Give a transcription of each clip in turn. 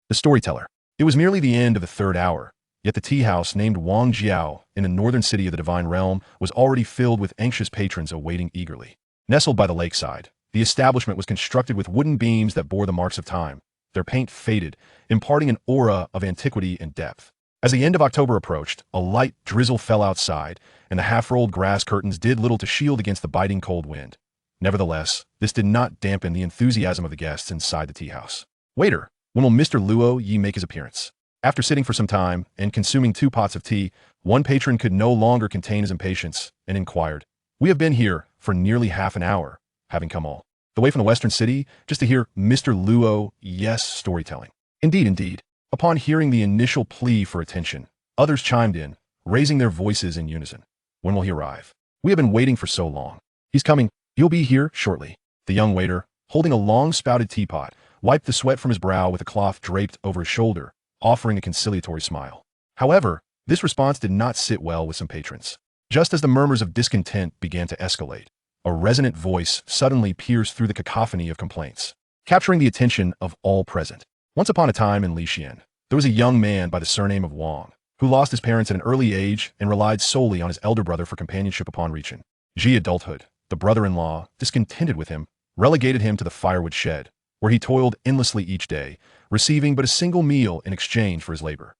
The storyteller. It was merely the end of the third hour, yet the tea house named Wang Jiao in the northern city of the divine realm was already filled with anxious patrons awaiting eagerly. Nestled by the lakeside, the establishment was constructed with wooden beams that bore the marks of time, their paint faded, imparting an aura of antiquity and depth. As the end of October approached, a light drizzle fell outside, and the half-rolled grass curtains did little to shield against the biting cold wind. Nevertheless, this did not dampen the enthusiasm of the guests inside the tea house. "Waiter, when will Mr. Luo Yi make his appearance?" After sitting for some time and consuming 2 pots of tea, one patron could no longer contain his impatience and inquired, "We have been here for nearly half an hour, having come all the way from the western city just to hear Mr. Luo Yi's storytelling." Indeed. Upon hearing the initial plea for attention, others chimed in, raising their voices in unison. "When will he arrive? We have been waiting for so long. He's coming. He'll be here shortly." The young waiter, holding a long-spouted teapot, wiped the sweat from his brow with a cloth draped over his shoulder, offering a conciliatory smile. However, this response did not sit well with some patrons. Just as the murmurs of discontent began to escalate, a resonant voice suddenly pierced through the cacophony of complaints, capturing the attention of all present. Once upon a time in Lixian, there was a young man by the surname of Wang, who lost his parents at an early age and relied solely on his elder brother for companionship upon reaching adulthood. The brother-in-law, discontented with him, relegated him to the firewood shed, where he toiled endlessly each day, receiving but a single meal in exchange for his labor.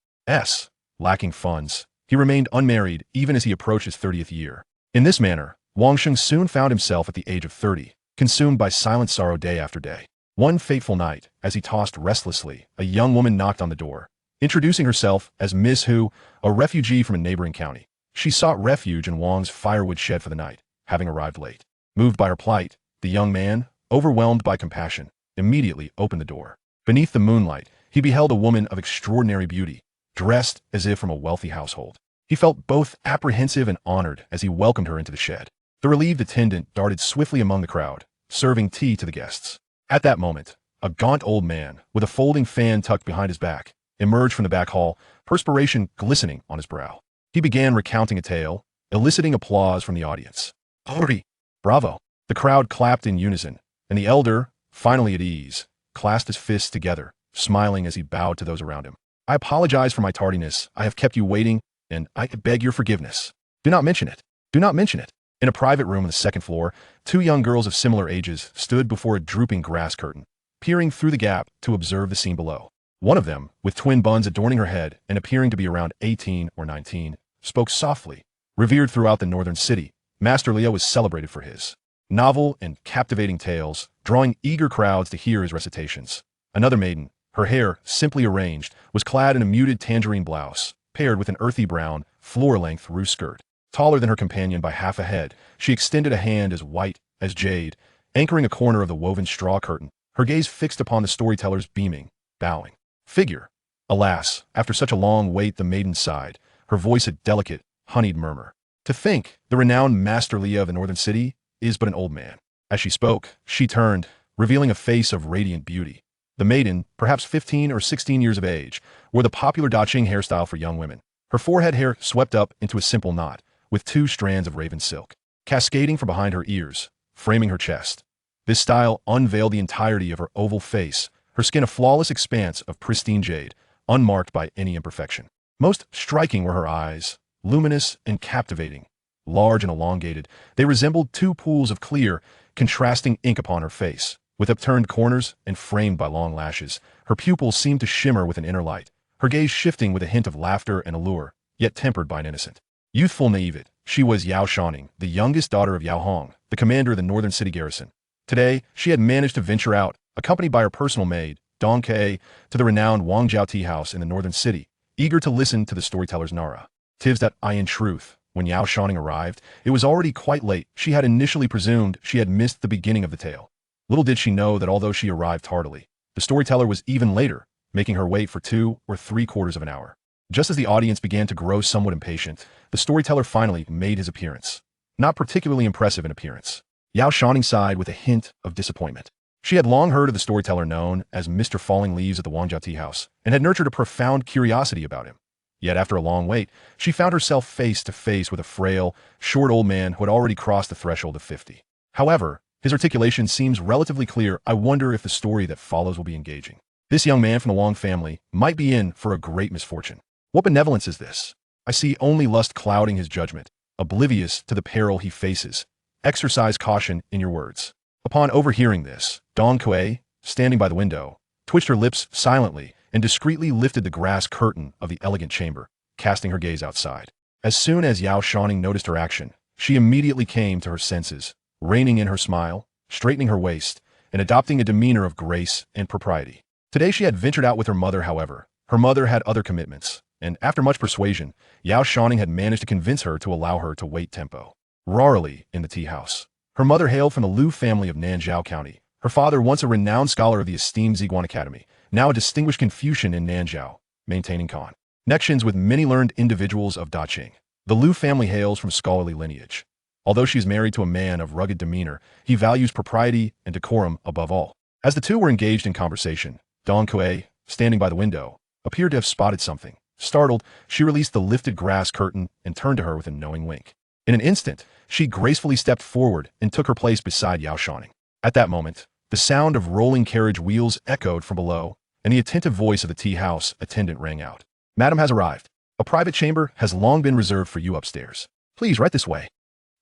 Lacking funds, he remained unmarried even as he approached his 30th year. In this manner, Wang Sheng soon found himself at the age of 30, consumed by silent sorrow day after day. One fateful night, as he tossed restlessly, a young woman knocked on the door, introducing herself as Miss Hu, a refugee from a neighboring county. She sought refuge in Wang's firewood shed for the night, having arrived late. Moved by her plight, the young man, overwhelmed by compassion, immediately opened the door. Beneath the moonlight, he beheld a woman of extraordinary beauty, dressed as if from a wealthy household. He felt both apprehensive and honored as he welcomed her into the shed. The relieved attendant darted swiftly among the crowd, serving tea to the guests. At that moment, a gaunt old man, with a folding fan tucked behind his back, emerged from the back hall, perspiration glistening on his brow. He began recounting a tale, eliciting applause from the audience. "Hurry! Bravo!" The crowd clapped in unison, and the elder, finally at ease, clasped his fists together, smiling as he bowed to those around him. "I apologize for my tardiness. I have kept you waiting, and I beg your forgiveness." "Do not mention it. Do not mention it." In a private room on the second floor, 2 young girls of similar ages stood before a drooping grass curtain, peering through the gap to observe the scene below. One of them, with twin buns adorning her head and appearing to be around 18 or 19, spoke softly. Revered throughout the northern city, Master Liao was celebrated for his novel and captivating tales, drawing eager crowds to hear his recitations. Another maiden, her hair simply arranged, was clad in a muted tangerine blouse, paired with an earthy brown, floor-length roof skirt. Taller than her companion by half a head, she extended a hand as white as jade, anchoring a corner of the woven straw curtain, her gaze fixed upon the storyteller's beaming, bowing figure. Alas, after such a long wait, the maiden sighed, her voice a delicate, honeyed murmur. "To think, the renowned Master Liao of the northern city is but an old man." As she spoke, she turned, revealing a face of radiant beauty. The maiden, perhaps 15 or 16 years of age, wore the popular Daqing hairstyle for young women. Her forehead hair swept up into a simple knot, with 2 strands of raven silk, cascading from behind her ears, framing her chest. This style unveiled the entirety of her oval face, her skin a flawless expanse of pristine jade, unmarked by any imperfection. Most striking were her eyes, luminous and captivating. Large and elongated, they resembled 2 pools of clear, contrasting ink upon her face. With upturned corners and framed by long lashes, her pupils seemed to shimmer with an inner light, her gaze shifting with a hint of laughter and allure, yet tempered by an innocent, youthful naivete. She was Yao Shouning, the youngest daughter of Yao Hong, the commander of the northern city garrison. Today, she had managed to venture out, accompanied by her personal maid, Dong Kei, to the renowned Wangjiao tea house in the northern city, eager to listen to the storyteller's Nara. "'Tis that in truth, when Yao Shouning arrived, it was already quite late. She had initially presumed she had missed the beginning of the tale. Little did she know that although she arrived tardily, the storyteller was even later, making her wait for 2 or 3/4 of an hour. Just as the audience began to grow somewhat impatient, the storyteller finally made his appearance. Not particularly impressive in appearance. Yao Shouning sighed with a hint of disappointment. She had long heard of the storyteller known as Mr. Falling Leaves at the Wangjiao tea house, and had nurtured a profound curiosity about him. Yet after a long wait, she found herself face to face with a frail, short old man who had already crossed the threshold of 50. However, his articulation seems relatively clear. "I wonder if the story that follows will be engaging." This young man from the Wang family might be in for a great misfortune. What benevolence is this? I see only lust clouding his judgment, oblivious to the peril he faces. Exercise caution in your words. Upon overhearing this, Dong Kuei, standing by the window, twitched her lips silently and discreetly lifted the grass curtain of the elegant chamber, casting her gaze outside. As soon as Yao Shouning noticed her action, she immediately came to her senses, reining in her smile, straightening her waist, and adopting a demeanor of grace and propriety. Today she had ventured out with her mother, however. Her mother had other commitments, and after much persuasion, Yao Shouning had managed to convince her to allow her to wait tempo. Rarely in the tea house. Her mother hailed from the Liu family of Nanzhao County. Her father, once a renowned scholar of the esteemed Ziguan Academy, now a distinguished Confucian in Nanzhao, maintaining connections with many learned individuals of Daqing. The Liu family hails from scholarly lineage. Although she is married to a man of rugged demeanor, he values propriety and decorum above all. As the two were engaged in conversation, Dong Kuei, standing by the window, appeared to have spotted something. Startled, she released the lifted grass curtain and turned to her with a knowing wink. In an instant, she gracefully stepped forward and took her place beside Yao Shouning. At that moment, the sound of rolling carriage wheels echoed from below, and the attentive voice of the tea house attendant rang out. Madam has arrived. A private chamber has long been reserved for you upstairs. Please, right this way.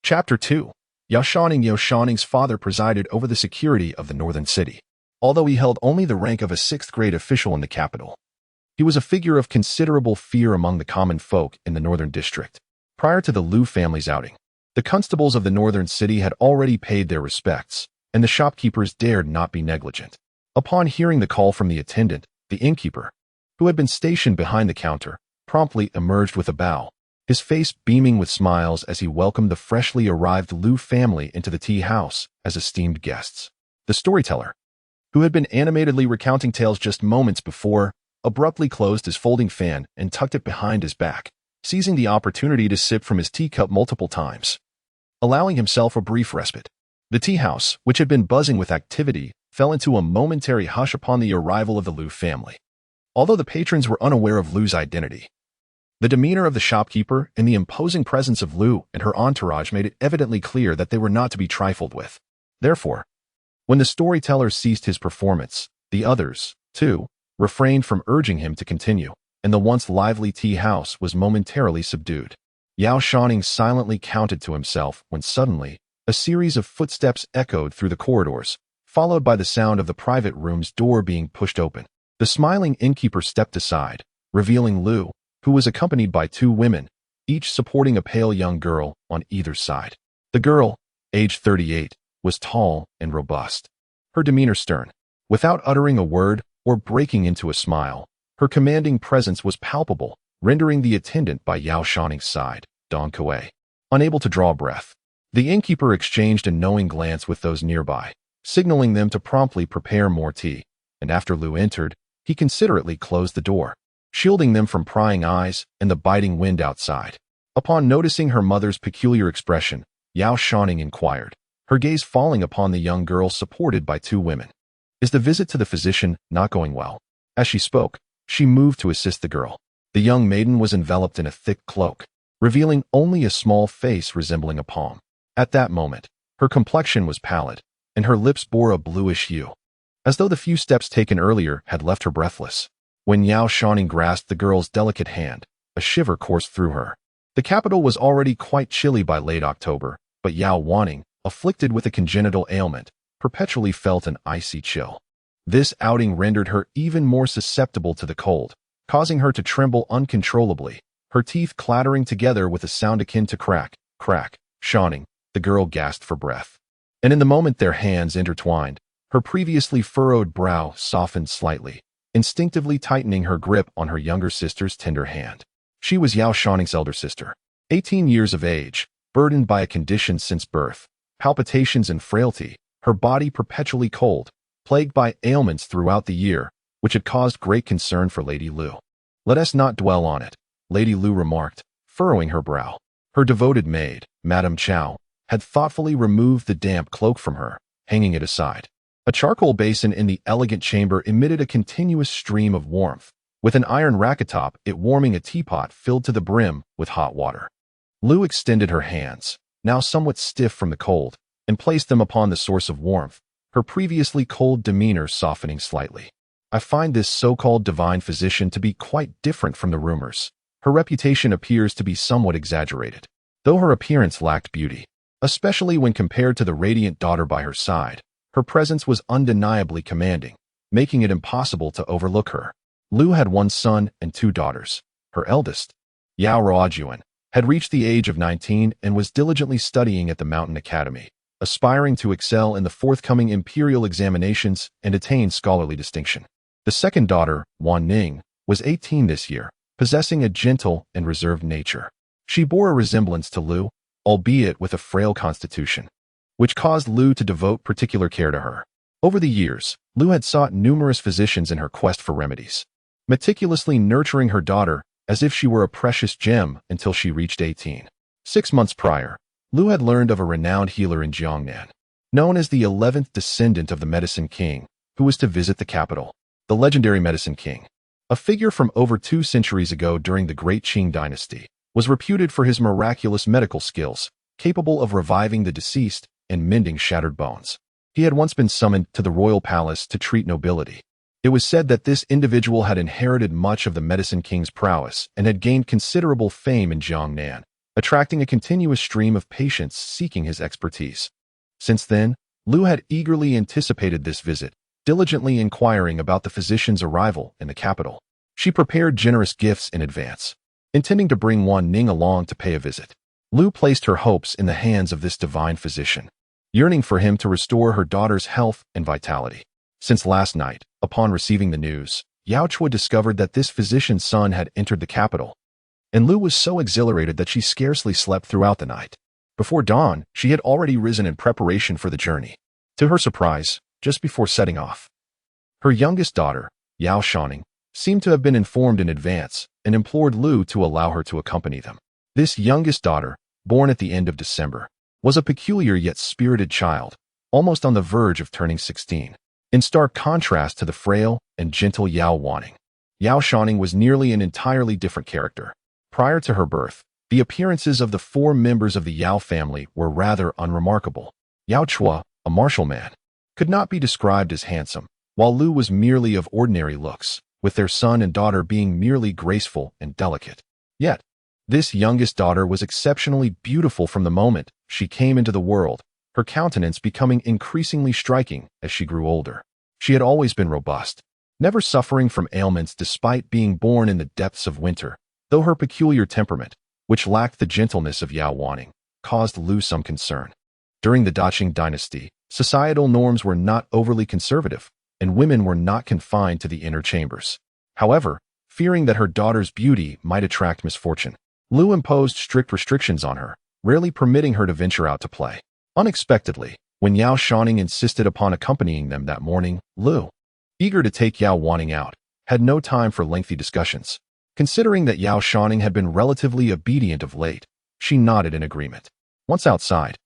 Chapter 2. Yao Shouning's father presided over the security of the northern city. Although he held only the rank of a 6th-grade official in the capital, he was a figure of considerable fear among the common folk in the northern district. Prior to the Liu family's outing, the constables of the northern city had already paid their respects, and the shopkeepers dared not be negligent. Upon hearing the call from the attendant, the innkeeper, who had been stationed behind the counter, promptly emerged with a bow, his face beaming with smiles as he welcomed the freshly arrived Liu family into the tea house as esteemed guests. The storyteller, who had been animatedly recounting tales just moments before, abruptly closed his folding fan and tucked it behind his back, seizing the opportunity to sip from his teacup multiple times, allowing himself a brief respite. The tea house, which had been buzzing with activity, fell into a momentary hush upon the arrival of the Liu family. Although the patrons were unaware of Liu's identity, the demeanor of the shopkeeper and the imposing presence of Liu and her entourage made it evidently clear that they were not to be trifled with. Therefore, when the storyteller ceased his performance, the others, too, refrained from urging him to continue, and the once lively tea house was momentarily subdued. Yao Shouning silently counted to himself when suddenly a series of footsteps echoed through the corridors, followed by the sound of the private room's door being pushed open. The smiling innkeeper stepped aside, revealing Liu, who was accompanied by 2 women, each supporting a pale young girl on either side. The girl, aged 38, was tall and robust, her demeanor stern. Without uttering a word or breaking into a smile, her commanding presence was palpable, rendering the attendant by Yao Shouning's side, Dong Kuei, unable to draw a breath. The innkeeper exchanged a knowing glance with those nearby, signaling them to promptly prepare more tea, and after Liu entered, he considerately closed the door, shielding them from prying eyes and the biting wind outside. Upon noticing her mother's peculiar expression, Yao Shouning inquired, her gaze falling upon the young girl supported by 2 women. Is the visit to the physician not going well? As she spoke, she moved to assist the girl. The young maiden was enveloped in a thick cloak, revealing only a small face resembling a palm. At that moment, her complexion was pallid, and her lips bore a bluish hue, as though the few steps taken earlier had left her breathless. When Yao Shouning grasped the girl's delicate hand, a shiver coursed through her. The capital was already quite chilly by late October, but Yao Wanning, afflicted with a congenital ailment, perpetually felt an icy chill. This outing rendered her even more susceptible to the cold, causing her to tremble uncontrollably, her teeth clattering together with a sound akin to crack, crack. Shouning, the girl gasped for breath. And in the moment their hands intertwined, her previously furrowed brow softened slightly, instinctively tightening her grip on her younger sister's tender hand. She was Yao Shouning's elder sister, 18 years of age, burdened by a condition since birth, palpitations and frailty, her body perpetually cold, plagued by ailments throughout the year, which had caused great concern for Lady Liu. Let us not dwell on it, Lady Liu remarked, furrowing her brow. Her devoted maid, Madame Chow, had thoughtfully removed the damp cloak from her, hanging it aside. A charcoal basin in the elegant chamber emitted a continuous stream of warmth, with an iron rack atop it warming a teapot filled to the brim with hot water. Liu extended her hands, now somewhat stiff from the cold, and placed them upon the source of warmth, her previously cold demeanor softening slightly. I find this so-called divine physician to be quite different from the rumors. Her reputation appears to be somewhat exaggerated, though her appearance lacked beauty. Especially when compared to the radiant daughter by her side, her presence was undeniably commanding, making it impossible to overlook her. Lu had one son and two daughters. Her eldest, Yao Shouning, had reached the age of 19 and was diligently studying at the Mountain Academy, aspiring to excel in the forthcoming imperial examinations and attain scholarly distinction. The second daughter, Ning, was 18 this year, possessing a gentle and reserved nature. She bore a resemblance to Lu, albeit with a frail constitution, which caused Lu to devote particular care to her. Over the years, Lu had sought numerous physicians in her quest for remedies, meticulously nurturing her daughter as if she were a precious gem until she reached 18. 6 months prior, Lu had learned of a renowned healer in Jiangnan, known as the 11th descendant of the Medicine King, who was to visit the capital. The legendary Medicine King, a figure from over 2 centuries ago during the Great Qing dynasty, was reputed for his miraculous medical skills, capable of reviving the deceased and mending shattered bones. He had once been summoned to the royal palace to treat nobility. It was said that this individual had inherited much of the Medicine King's prowess and had gained considerable fame in Jiangnan, attracting a continuous stream of patients seeking his expertise. Since then, Lu had eagerly anticipated this visit, diligently inquiring about the physician's arrival in the capital. She prepared generous gifts in advance, intending to bring Ning along to pay a visit. Lu placed her hopes in the hands of this divine physician, yearning for him to restore her daughter's health and vitality. Since last night, upon receiving the news, Yao discovered that this physician's son had entered the capital, and Lu was so exhilarated that she scarcely slept throughout the night. Before dawn, she had already risen in preparation for the journey. To her surprise, just before setting off, her youngest daughter, Yao Shouning, seemed to have been informed in advance and implored Lu to allow her to accompany them. This youngest daughter, born at the end of December, was a peculiar yet spirited child, almost on the verge of turning 16. In stark contrast to the frail and gentle Yao Shouning, Yao Shouning was nearly an entirely different character. Prior to her birth, the appearances of the 4 members of the Yao family were rather unremarkable. Yao Chua, a martial man, could not be described as handsome, while Lu was merely of ordinary looks, with their son and daughter being merely graceful and delicate. Yet, this youngest daughter was exceptionally beautiful from the moment she came into the world, her countenance becoming increasingly striking as she grew older. She had always been robust, never suffering from ailments despite being born in the depths of winter, though her peculiar temperament, which lacked the gentleness of Yao Shouning, caused Lu some concern. During the Qing dynasty, societal norms were not overly conservative, and women were not confined to the inner chambers. However, fearing that her daughter's beauty might attract misfortune, Lu imposed strict restrictions on her, rarely permitting her to venture out to play. Unexpectedly, when Yao Shouning insisted upon accompanying them that morning, Lu, eager to take Yao Shouning out, had no time for lengthy discussions. Considering that Yao Shouning had been relatively obedient of late, she nodded in agreement. Once outside,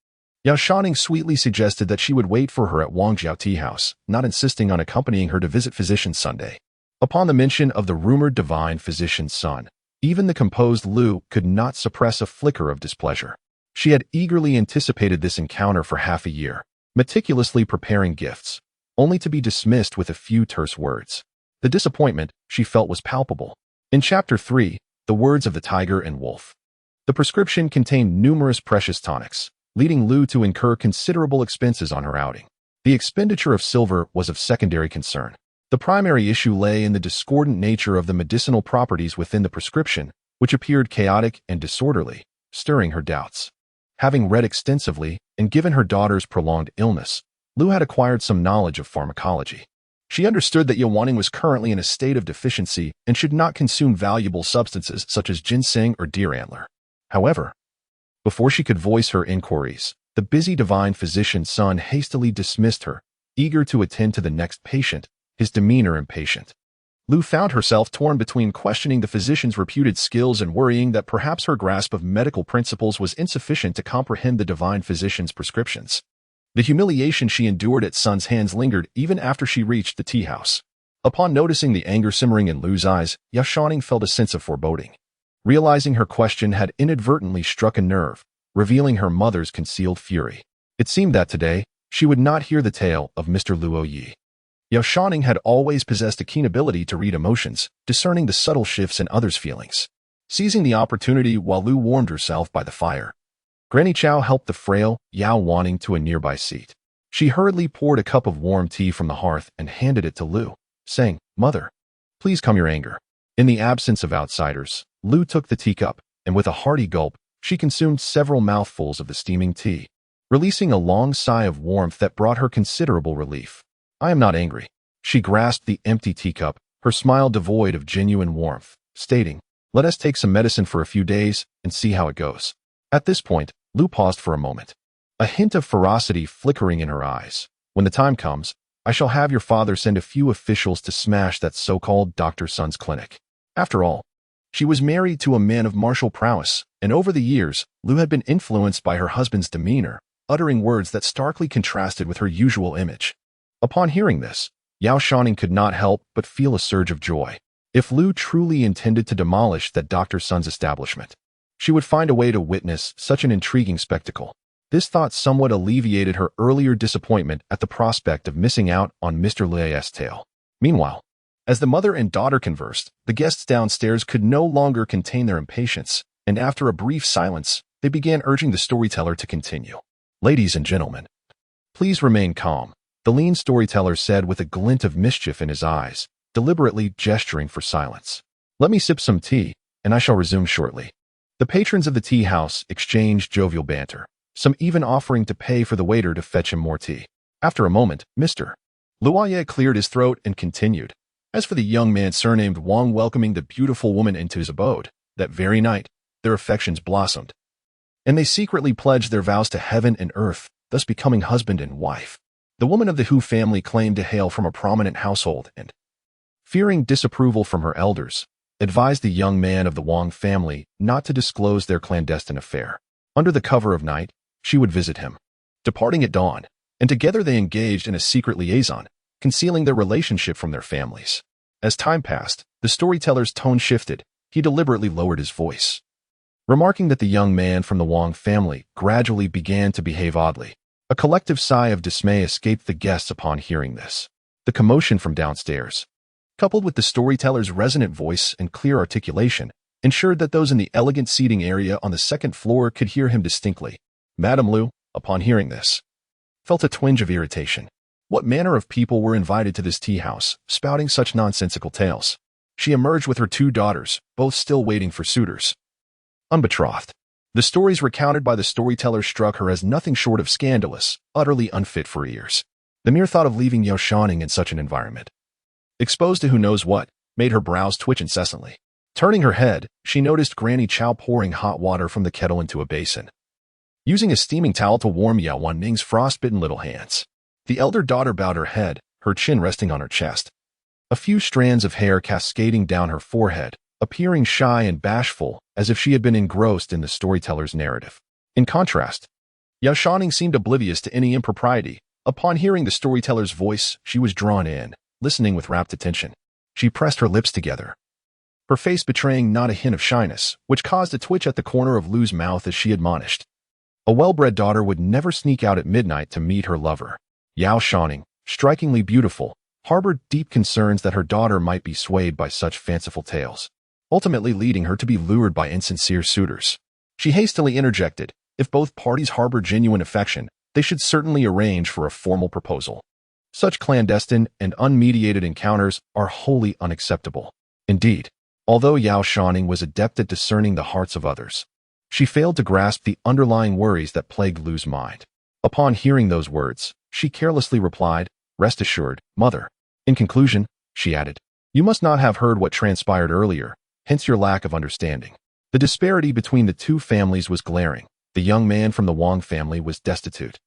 Yao Shouning sweetly suggested that she would wait for her at Wangjiao Tea House, not insisting on accompanying her to visit physician Sunday. Upon the mention of the rumored divine physician's son, even the composed Lu could not suppress a flicker of displeasure. She had eagerly anticipated this encounter for half a year, meticulously preparing gifts, only to be dismissed with a few terse words. The disappointment, she felt, was palpable. In Chapter 3, The Words of the Tiger and Wolf, the prescription contained numerous precious tonics, leading Lu to incur considerable expenses on her outing. The expenditure of silver was of secondary concern. The primary issue lay in the discordant nature of the medicinal properties within the prescription, which appeared chaotic and disorderly, stirring her doubts. Having read extensively and given her daughter's prolonged illness, Lu had acquired some knowledge of pharmacology. She understood that Yao Shouning was currently in a state of deficiency and should not consume valuable substances such as ginseng or deer antler. However, before she could voice her inquiries, the busy divine physician's son hastily dismissed her, eager to attend to the next patient, his demeanor impatient. Lu found herself torn between questioning the physician's reputed skills and worrying that perhaps her grasp of medical principles was insufficient to comprehend the divine physician's prescriptions. The humiliation she endured at son's hands lingered even after she reached the tea house. Upon noticing the anger simmering in Lu's eyes, Yao Shouning felt a sense of foreboding. Realizing her question had inadvertently struck a nerve, revealing her mother's concealed fury. It seemed that today, she would not hear the tale of Mr. Luo Yi. Yao Shouning had always possessed a keen ability to read emotions, discerning the subtle shifts in others' feelings. Seizing the opportunity while Lu warmed herself by the fire, Granny Chow helped the frail Yao Wanting to a nearby seat. She hurriedly poured a cup of warm tea from the hearth and handed it to Lu, saying, "Mother, please calm your anger." In the absence of outsiders, Lu took the teacup, and with a hearty gulp, she consumed several mouthfuls of the steaming tea, releasing a long sigh of warmth that brought her considerable relief. "I am not angry." She grasped the empty teacup, her smile devoid of genuine warmth, stating, "Let us take some medicine for a few days and see how it goes." At this point, Lu paused for a moment, a hint of ferocity flickering in her eyes. "When the time comes, I shall have your father send a few officials to smash that so-called Dr. Sun's clinic." After all, she was married to a man of martial prowess, and over the years, Lu had been influenced by her husband's demeanor, uttering words that starkly contrasted with her usual image. Upon hearing this, Yao Shouning could not help but feel a surge of joy. If Lu truly intended to demolish that Dr. Sun's establishment, she would find a way to witness such an intriguing spectacle. This thought somewhat alleviated her earlier disappointment at the prospect of missing out on Mr. Li's tale. Meanwhile, as the mother and daughter conversed, the guests downstairs could no longer contain their impatience, and after a brief silence, they began urging the storyteller to continue. "Ladies and gentlemen, please remain calm," the lean storyteller said with a glint of mischief in his eyes, deliberately gesturing for silence. "Let me sip some tea, and I shall resume shortly." The patrons of the tea house exchanged jovial banter, some even offering to pay for the waiter to fetch him more tea. After a moment, Mr. Luoye cleared his throat and continued. As for the young man surnamed Wang welcoming the beautiful woman into his abode, that very night, their affections blossomed, and they secretly pledged their vows to heaven and earth, thus becoming husband and wife. The woman of the Hu family claimed to hail from a prominent household and, fearing disapproval from her elders, advised the young man of the Wang family not to disclose their clandestine affair. Under the cover of night, she would visit him, departing at dawn, and together they engaged in a secret liaison, concealing their relationship from their families. As time passed, the storyteller's tone shifted. He deliberately lowered his voice, remarking that the young man from the Wang family gradually began to behave oddly. A collective sigh of dismay escaped the guests upon hearing this. The commotion from downstairs, coupled with the storyteller's resonant voice and clear articulation, ensured that those in the elegant seating area on the second floor could hear him distinctly. Madame Lu, upon hearing this, felt a twinge of irritation. What manner of people were invited to this tea house, spouting such nonsensical tales? She emerged with her two daughters, both still waiting for suitors. Unbetrothed. The stories recounted by the storyteller struck her as nothing short of scandalous, utterly unfit for ears. The mere thought of leaving Yao Shouning in such an environment, exposed to who knows what, made her brows twitch incessantly. Turning her head, she noticed Granny Chow pouring hot water from the kettle into a basin, using a steaming towel to warm Yao Wanning's frostbitten little hands. The elder daughter bowed her head, her chin resting on her chest, a few strands of hair cascading down her forehead, appearing shy and bashful, as if she had been engrossed in the storyteller's narrative. In contrast, Yao Shouning seemed oblivious to any impropriety. Upon hearing the storyteller's voice, she was drawn in, listening with rapt attention. She pressed her lips together, her face betraying not a hint of shyness, which caused a twitch at the corner of Lu's mouth as she admonished. A well-bred daughter would never sneak out at midnight to meet her lover. Yao Shouning, strikingly beautiful, harbored deep concerns that her daughter might be swayed by such fanciful tales, ultimately leading her to be lured by insincere suitors. She hastily interjected, if both parties harbor genuine affection, they should certainly arrange for a formal proposal. Such clandestine and unmediated encounters are wholly unacceptable. Indeed, although Yao Shouning was adept at discerning the hearts of others, she failed to grasp the underlying worries that plagued Lu's mind. Upon hearing those words, she carelessly replied, "Rest assured, mother." In conclusion, she added, "You must not have heard what transpired earlier, hence your lack of understanding." The disparity between the two families was glaring. The young man from the Wang family was destitute,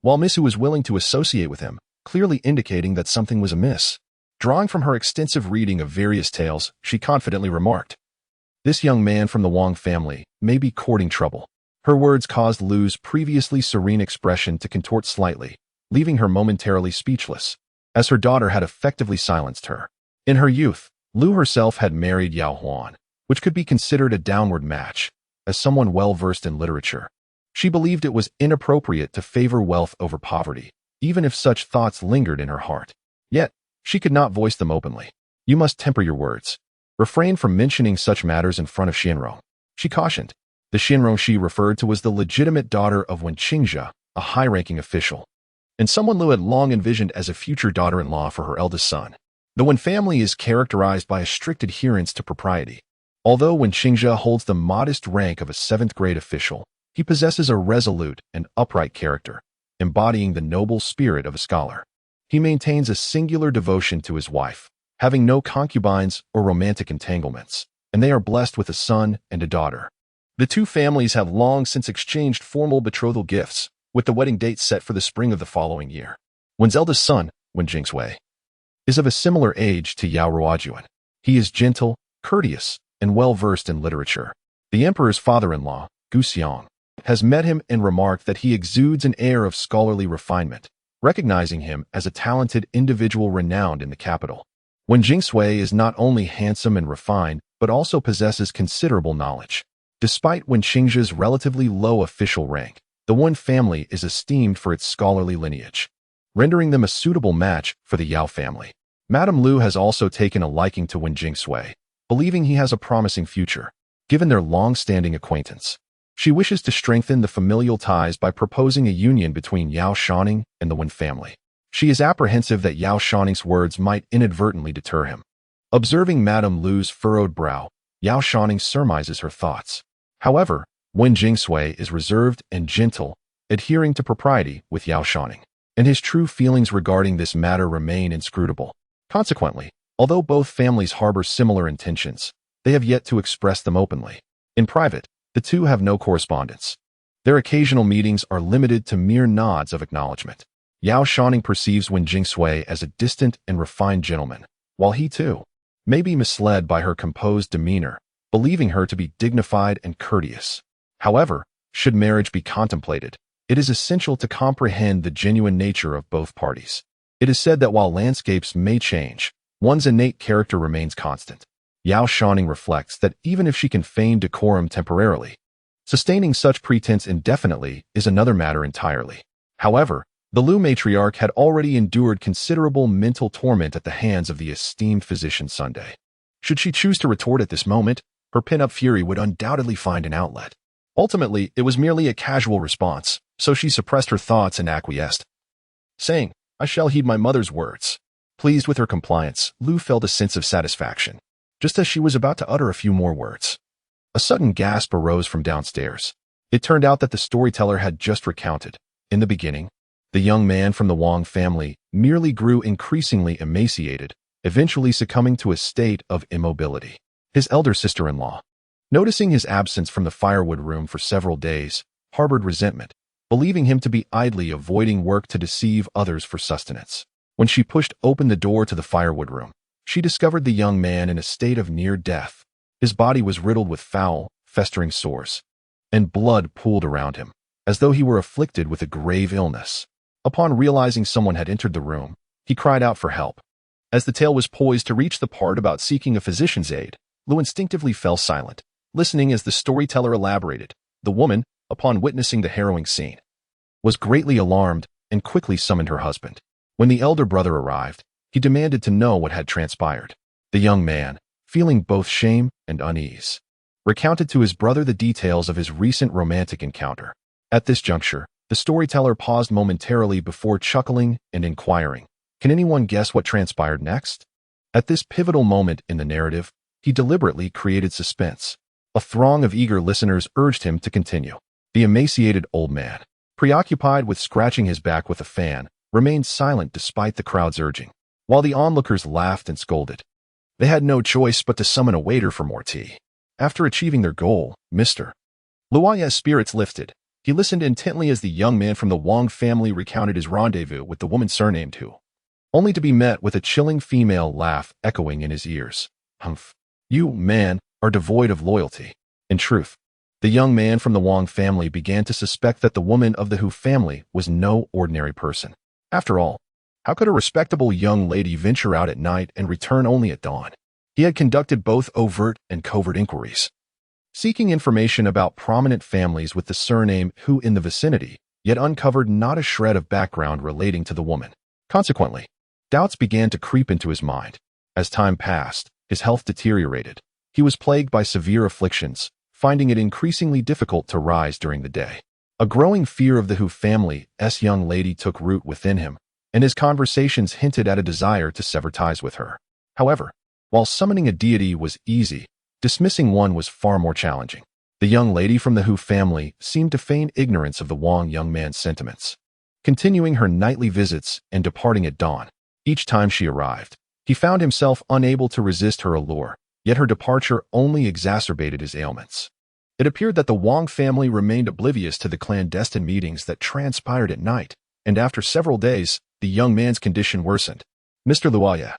while Miss Hu was willing to associate with him, clearly indicating that something was amiss. Drawing from her extensive reading of various tales, she confidently remarked, "This young man from the Wang family may be courting trouble." Her words caused Lu's previously serene expression to contort slightly, leaving her momentarily speechless, as her daughter had effectively silenced her. In her youth, Lu herself had married Yao Huan, which could be considered a downward match. As someone well-versed in literature, she believed it was inappropriate to favor wealth over poverty, even if such thoughts lingered in her heart. Yet, She could not voice them openly. You must temper your words. Refrain from mentioning such matters in front of Xianrong, she cautioned. The Xianrong she referred to was the legitimate daughter of Wen Qingxia, a high-ranking official, and someone Lu had long envisioned as a future daughter-in-law for her eldest son. The Wen family is characterized by a strict adherence to propriety. Although Wen Qingxia holds the modest rank of a 7th-grade official, he possesses a resolute and upright character, embodying the noble spirit of a scholar. He maintains a singular devotion to his wife, having no concubines or romantic entanglements, and they are blessed with a son and a daughter. The two families have long since exchanged formal betrothal gifts, with the wedding date set for the spring of the following year. Wen's eldest son, Wen Jingsui, is of a similar age to Yao Ruojuan. He is gentle, courteous, and well-versed in literature. The emperor's father-in-law, Gu Xiong, has met him and remarked that he exudes an air of scholarly refinement, recognizing him as a talented individual renowned in the capital. Wen Jingsui is not only handsome and refined, but also possesses considerable knowledge. Despite Wen Qingxia's relatively low official rank, the Wen family is esteemed for its scholarly lineage, rendering them a suitable match for the Yao family. Madame Lu has also taken a liking to Wen Jingsui, believing he has a promising future, given their long-standing acquaintance. She wishes to strengthen the familial ties by proposing a union between Yao Shouning and the Wen family. She is apprehensive that Yao Shouning's words might inadvertently deter him. Observing Madame Lu's furrowed brow, Yao Shouning surmises her thoughts. However, Wen Jingsui is reserved and gentle, adhering to propriety with Yao Shouning, and his true feelings regarding this matter remain inscrutable. Consequently, although both families harbor similar intentions, they have yet to express them openly. In private, the two have no correspondence. Their occasional meetings are limited to mere nods of acknowledgement. Yao Shouning perceives Wen Jingsui as a distant and refined gentleman, while he too may be misled by her composed demeanor, believing her to be dignified and courteous. However, should marriage be contemplated, it is essential to comprehend the genuine nature of both parties. It is said that while landscapes may change, one's innate character remains constant. Yao Shouning reflects that even if she can feign decorum temporarily, sustaining such pretense indefinitely is another matter entirely. However, the Lu matriarch had already endured considerable mental torment at the hands of the esteemed physician Sunday. Should she choose to retort at this moment, her pent-up fury would undoubtedly find an outlet. Ultimately, it was merely a casual response, so she suppressed her thoughts and acquiesced, saying, "I shall heed my mother's words." Pleased with her compliance, Lu felt a sense of satisfaction, just as she was about to utter a few more words. A sudden gasp arose from downstairs. It turned out that the storyteller had just recounted. In the beginning, the young man from the Wang family merely grew increasingly emaciated, eventually succumbing to a state of immobility. His elder sister-in-law, noticing his absence from the firewood room for several days, harbored resentment, believing him to be idly avoiding work to deceive others for sustenance. When she pushed open the door to the firewood room, she discovered the young man in a state of near death. His body was riddled with foul, festering sores, and blood pooled around him, as though he were afflicted with a grave illness. Upon realizing someone had entered the room, he cried out for help. As the tale was poised to reach the part about seeking a physician's aid, Lu instinctively fell silent, listening as the storyteller elaborated. The woman, upon witnessing the harrowing scene, was greatly alarmed and quickly summoned her husband. When the elder brother arrived, he demanded to know what had transpired. The young man, feeling both shame and unease, recounted to his brother the details of his recent romantic encounter. At this juncture, the storyteller paused momentarily before chuckling and inquiring, "Can anyone guess what transpired next?" At this pivotal moment in the narrative, he deliberately created suspense. A throng of eager listeners urged him to continue. The emaciated old man, preoccupied with scratching his back with a fan, remained silent despite the crowd's urging, while the onlookers laughed and scolded. They had no choice but to summon a waiter for more tea. After achieving their goal, Mr. Luaya's spirits lifted. He listened intently as the young man from the Wang family recounted his rendezvous with the woman surnamed Hu, only to be met with a chilling female laugh echoing in his ears. "Humph. You, man, are devoid of loyalty." In truth, the young man from the Wang family began to suspect that the woman of the Hu family was no ordinary person. After all, how could a respectable young lady venture out at night and return only at dawn? He had conducted both overt and covert inquiries, seeking information about prominent families with the surname Hu in the vicinity, yet uncovered not a shred of background relating to the woman. Consequently, Doubts began to creep into his mind. As time passed, his health deteriorated. He was plagued by severe afflictions, finding it increasingly difficult to rise during the day. A growing fear of the Hu family's young lady took root within him, and his conversations hinted at a desire to sever ties with her. However, while summoning a deity was easy, dismissing one was far more challenging. The young lady from the Hu family seemed to feign ignorance of the Wang young man's sentiments, continuing her nightly visits and departing at dawn. Each time she arrived, he found himself unable to resist her allure, yet her departure only exacerbated his ailments. It appeared that the Wang family remained oblivious to the clandestine meetings that transpired at night, and after several days, the young man's condition worsened. Mr. Luoya,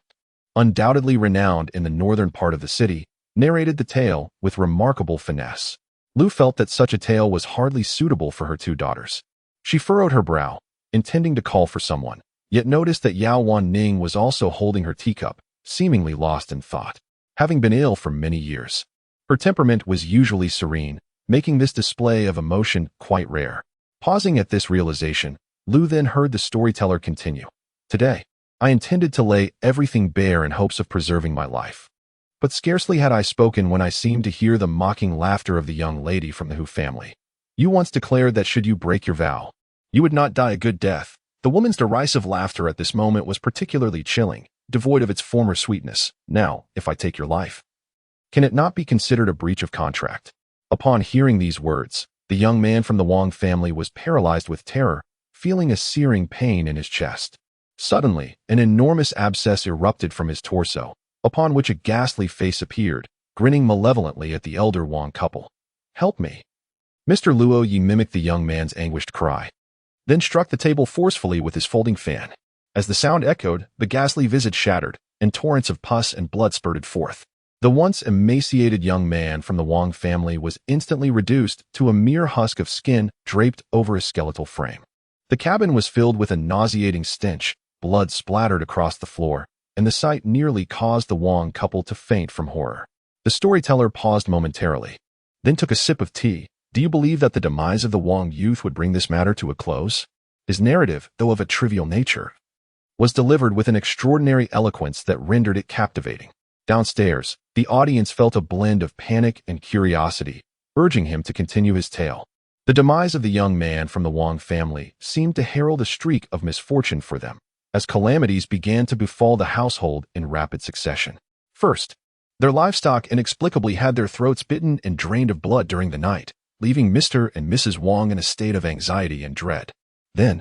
undoubtedly renowned in the northern part of the city, narrated the tale with remarkable finesse. Lu felt that such a tale was hardly suitable for her two daughters. She furrowed her brow, intending to call for someone, yet noticed that Yao Shouning was also holding her teacup, seemingly lost in thought. Having been ill for many years, her temperament was usually serene, making this display of emotion quite rare. Pausing at this realization, Lu then heard the storyteller continue. Today, I intended to lay everything bare in hopes of preserving my life. But scarcely had I spoken when I seemed to hear the mocking laughter of the young lady from the Hu family. You once declared that should you break your vow, you would not die a good death. The woman's derisive laughter at this moment was particularly chilling, devoid of its former sweetness. Now, if I take your life, can it not be considered a breach of contract? Upon hearing these words, the young man from the Wang family was paralyzed with terror, feeling a searing pain in his chest. Suddenly, an enormous abscess erupted from his torso, upon which a ghastly face appeared, grinning malevolently at the elder Wang couple. Help me! Mr. Luo Yi mimicked the young man's anguished cry, then struck the table forcefully with his folding fan. As the sound echoed, the ghastly visage shattered, and torrents of pus and blood spurted forth. The once emaciated young man from the Wang family was instantly reduced to a mere husk of skin draped over his skeletal frame. The cabin was filled with a nauseating stench, blood splattered across the floor, and the sight nearly caused the Wang couple to faint from horror. The storyteller paused momentarily, then took a sip of tea. Do you believe that the demise of the Wang youth would bring this matter to a close? His narrative, though of a trivial nature, was delivered with an extraordinary eloquence that rendered it captivating. Downstairs, the audience felt a blend of panic and curiosity, urging him to continue his tale. The demise of the young man from the Wang family seemed to herald a streak of misfortune for them, as calamities began to befall the household in rapid succession. First, their livestock inexplicably had their throats bitten and drained of blood during the night, leaving Mr. and Mrs. Wang in a state of anxiety and dread. Then,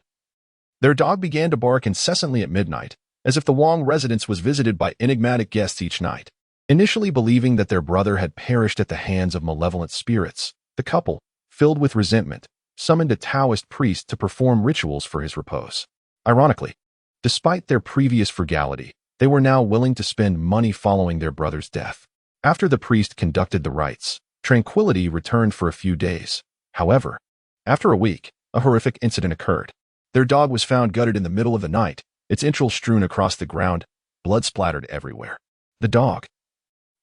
their dog began to bark incessantly at midnight, as if the Wang residence was visited by enigmatic guests each night. Initially believing that their brother had perished at the hands of malevolent spirits, the couple, filled with resentment, summoned a Taoist priest to perform rituals for his repose. Ironically, despite their previous frugality, they were now willing to spend money following their brother's death. After the priest conducted the rites, tranquility returned for a few days. However, after a week, a horrific incident occurred. Their dog was found gutted in the middle of the night, its entrails strewn across the ground, blood splattered everywhere. The dog,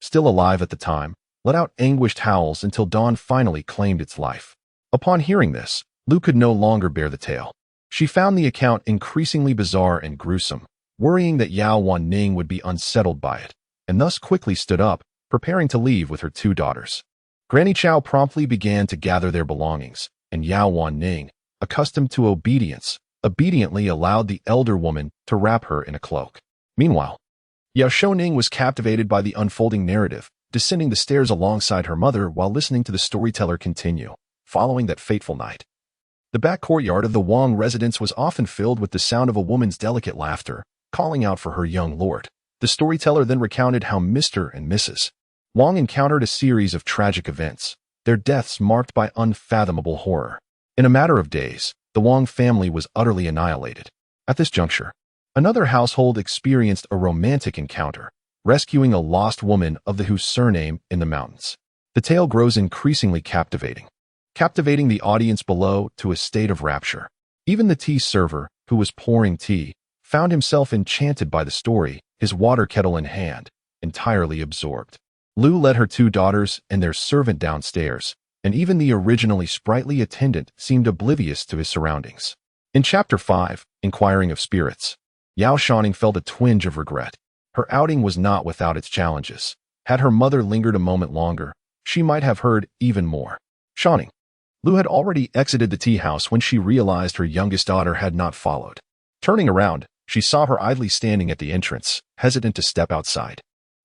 still alive at the time, let out anguished howls until dawn finally claimed its life. Upon hearing this, Lu could no longer bear the tale. She found the account increasingly bizarre and gruesome, worrying that Yao Shouning would be unsettled by it, and thus quickly stood up, preparing to leave with her two daughters. Granny Chow promptly began to gather their belongings, and Yao Shouning, accustomed to obedience, obediently allowed the elder woman to wrap her in a cloak. Meanwhile, Yao Shouning was captivated by the unfolding narrative, descending the stairs alongside her mother while listening to the storyteller continue. Following that fateful night, the back courtyard of the Wang residence was often filled with the sound of a woman's delicate laughter, calling out for her young lord. The storyteller then recounted how Mr. and Mrs. Wang encountered a series of tragic events, their deaths marked by unfathomable horror. In a matter of days, the Wang family was utterly annihilated. At this juncture, another household experienced a romantic encounter, rescuing a lost woman of the Hu surname in the mountains. The tale grows increasingly captivating the audience below to a state of rapture. Even the tea server, who was pouring tea, found himself enchanted by the story, his water kettle in hand, entirely absorbed. Lu led her two daughters and their servant downstairs, and even the originally sprightly attendant seemed oblivious to his surroundings. In Chapter 5, Inquiring of Spirits, Yao Shouning felt a twinge of regret. Her outing was not without its challenges. Had her mother lingered a moment longer, she might have heard even more. Shouning. Lu had already exited the tea house when she realized her youngest daughter had not followed. Turning around, she saw her idly standing at the entrance, hesitant to step outside.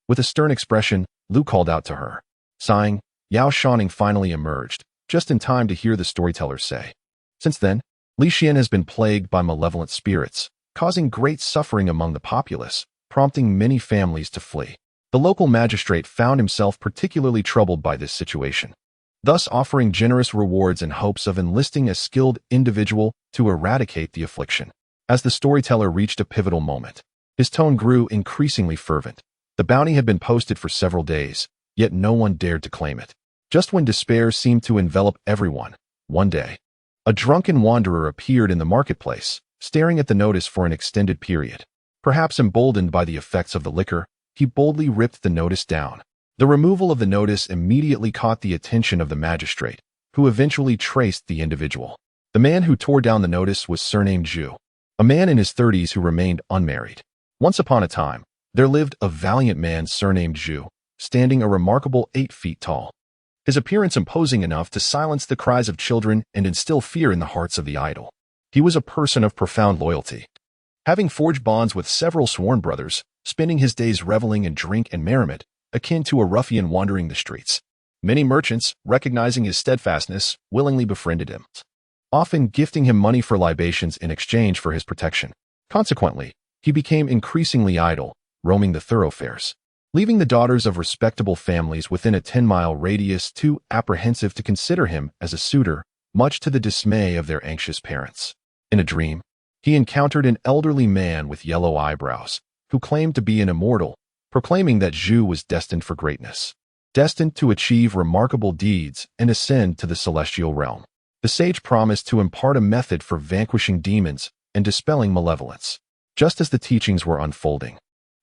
With a stern expression, Lu called out to her. Sighing, Yao Shouning finally emerged, just in time to hear the storyteller say. Since then, Lixian has been plagued by malevolent spirits, causing great suffering among the populace, prompting many families to flee. The local magistrate found himself particularly troubled by this situation, thus offering generous rewards in hopes of enlisting a skilled individual to eradicate the affliction. As the storyteller reached a pivotal moment, his tone grew increasingly fervent. The bounty had been posted for several days, yet no one dared to claim it. Just when despair seemed to envelop everyone, one day, a drunken wanderer appeared in the marketplace, staring at the notice for an extended period. Perhaps emboldened by the effects of the liquor, he boldly ripped the notice down. The removal of the notice immediately caught the attention of the magistrate, who eventually traced the individual. The man who tore down the notice was surnamed Zhu, a man in his 30s who remained unmarried. Once upon a time, there lived a valiant man surnamed Zhu, standing a remarkable 8 feet tall. His appearance imposing enough to silence the cries of children and instill fear in the hearts of the idle. He was a person of profound loyalty, having forged bonds with several sworn brothers, spending his days reveling in drink and merriment, akin to a ruffian wandering the streets. Many merchants, recognizing his steadfastness, willingly befriended him, often gifting him money for libations in exchange for his protection. Consequently, he became increasingly idle, roaming the thoroughfares, leaving the daughters of respectable families within a 10-mile radius too apprehensive to consider him as a suitor, much to the dismay of their anxious parents. In a dream, he encountered an elderly man with yellow eyebrows, who claimed to be an immortal, proclaiming that Zhu was destined for greatness, destined to achieve remarkable deeds and ascend to the celestial realm. The sage promised to impart a method for vanquishing demons and dispelling malevolence. Just as the teachings were unfolding,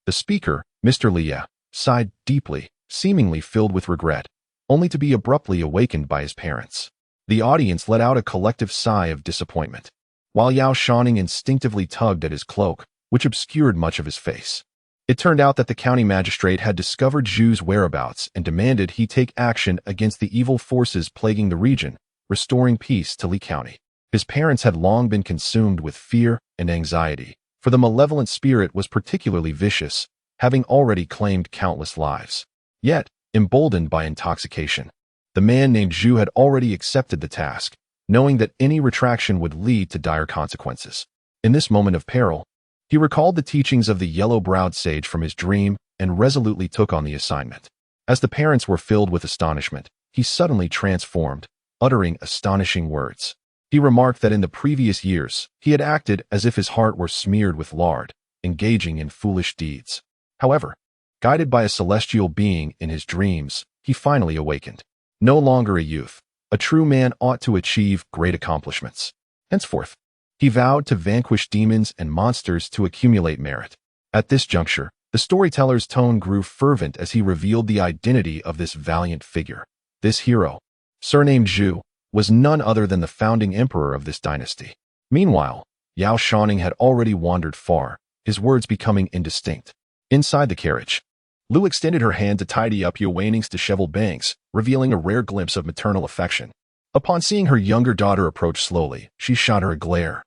the speaker, Mr. Liya, sighed deeply, seemingly filled with regret, only to be abruptly awakened by his parents. The audience let out a collective sigh of disappointment, while Yao Shouning instinctively tugged at his cloak, which obscured much of his face. It turned out that the county magistrate had discovered Zhu's whereabouts and demanded he take action against the evil forces plaguing the region, restoring peace to Li County. His parents had long been consumed with fear and anxiety, for the malevolent spirit was particularly vicious, having already claimed countless lives. Yet, emboldened by intoxication, the man named Zhu had already accepted the task, knowing that any retraction would lead to dire consequences. In this moment of peril, he recalled the teachings of the yellow-browed sage from his dream and resolutely took on the assignment. As the parents were filled with astonishment, he suddenly transformed, uttering astonishing words. He remarked that in the previous years, he had acted as if his heart were smeared with lard, engaging in foolish deeds. However, guided by a celestial being in his dreams, he finally awakened. No longer a youth, a true man ought to achieve great accomplishments. Henceforth, he vowed to vanquish demons and monsters to accumulate merit. At this juncture, the storyteller's tone grew fervent as he revealed the identity of this valiant figure. This hero, surnamed Zhu, was none other than the founding emperor of this dynasty. Meanwhile, Yao Shouning had already wandered far, his words becoming indistinct. Inside the carriage, Lu extended her hand to tidy up Yao Shounings's disheveled bangs, revealing a rare glimpse of maternal affection. Upon seeing her younger daughter approach slowly, she shot her a glare,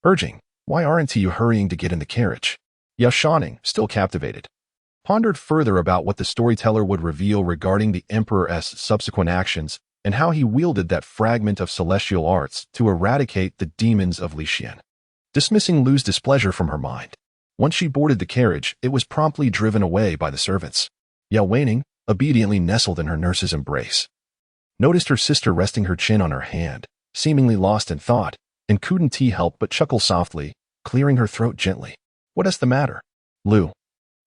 urging, "Why aren't you hurrying to get in the carriage?" Yao Shouning, still captivated, pondered further about what the storyteller would reveal regarding the emperor's subsequent actions and how he wielded that fragment of celestial arts to eradicate the demons of Lixian. Dismissing Lu's displeasure from her mind, once she boarded the carriage, it was promptly driven away by the servants. Yao Shouning, obediently nestled in her nurse's embrace, noticed her sister resting her chin on her hand, seemingly lost in thought, and couldn't help but chuckle softly, clearing her throat gently. "What is the matter?" Lu,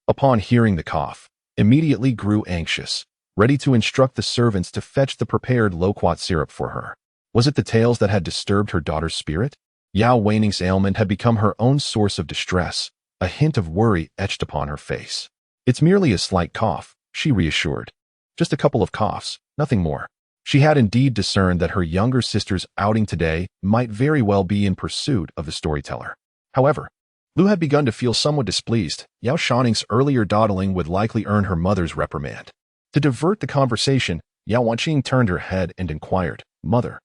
upon hearing the cough, immediately grew anxious, ready to instruct the servants to fetch the prepared loquat syrup for her. Was it the tales that had disturbed her daughter's spirit? Yao Shounings's ailment had become her own source of distress, a hint of worry etched upon her face. "It's merely a slight cough," she reassured. "Just a couple of coughs, nothing more." She had indeed discerned that her younger sister's outing today might very well be in pursuit of the storyteller. However, Lu had begun to feel somewhat displeased. Yao Shouning's earlier dawdling would likely earn her mother's reprimand. To divert the conversation, Yao Wanqing turned her head and inquired, "Mother,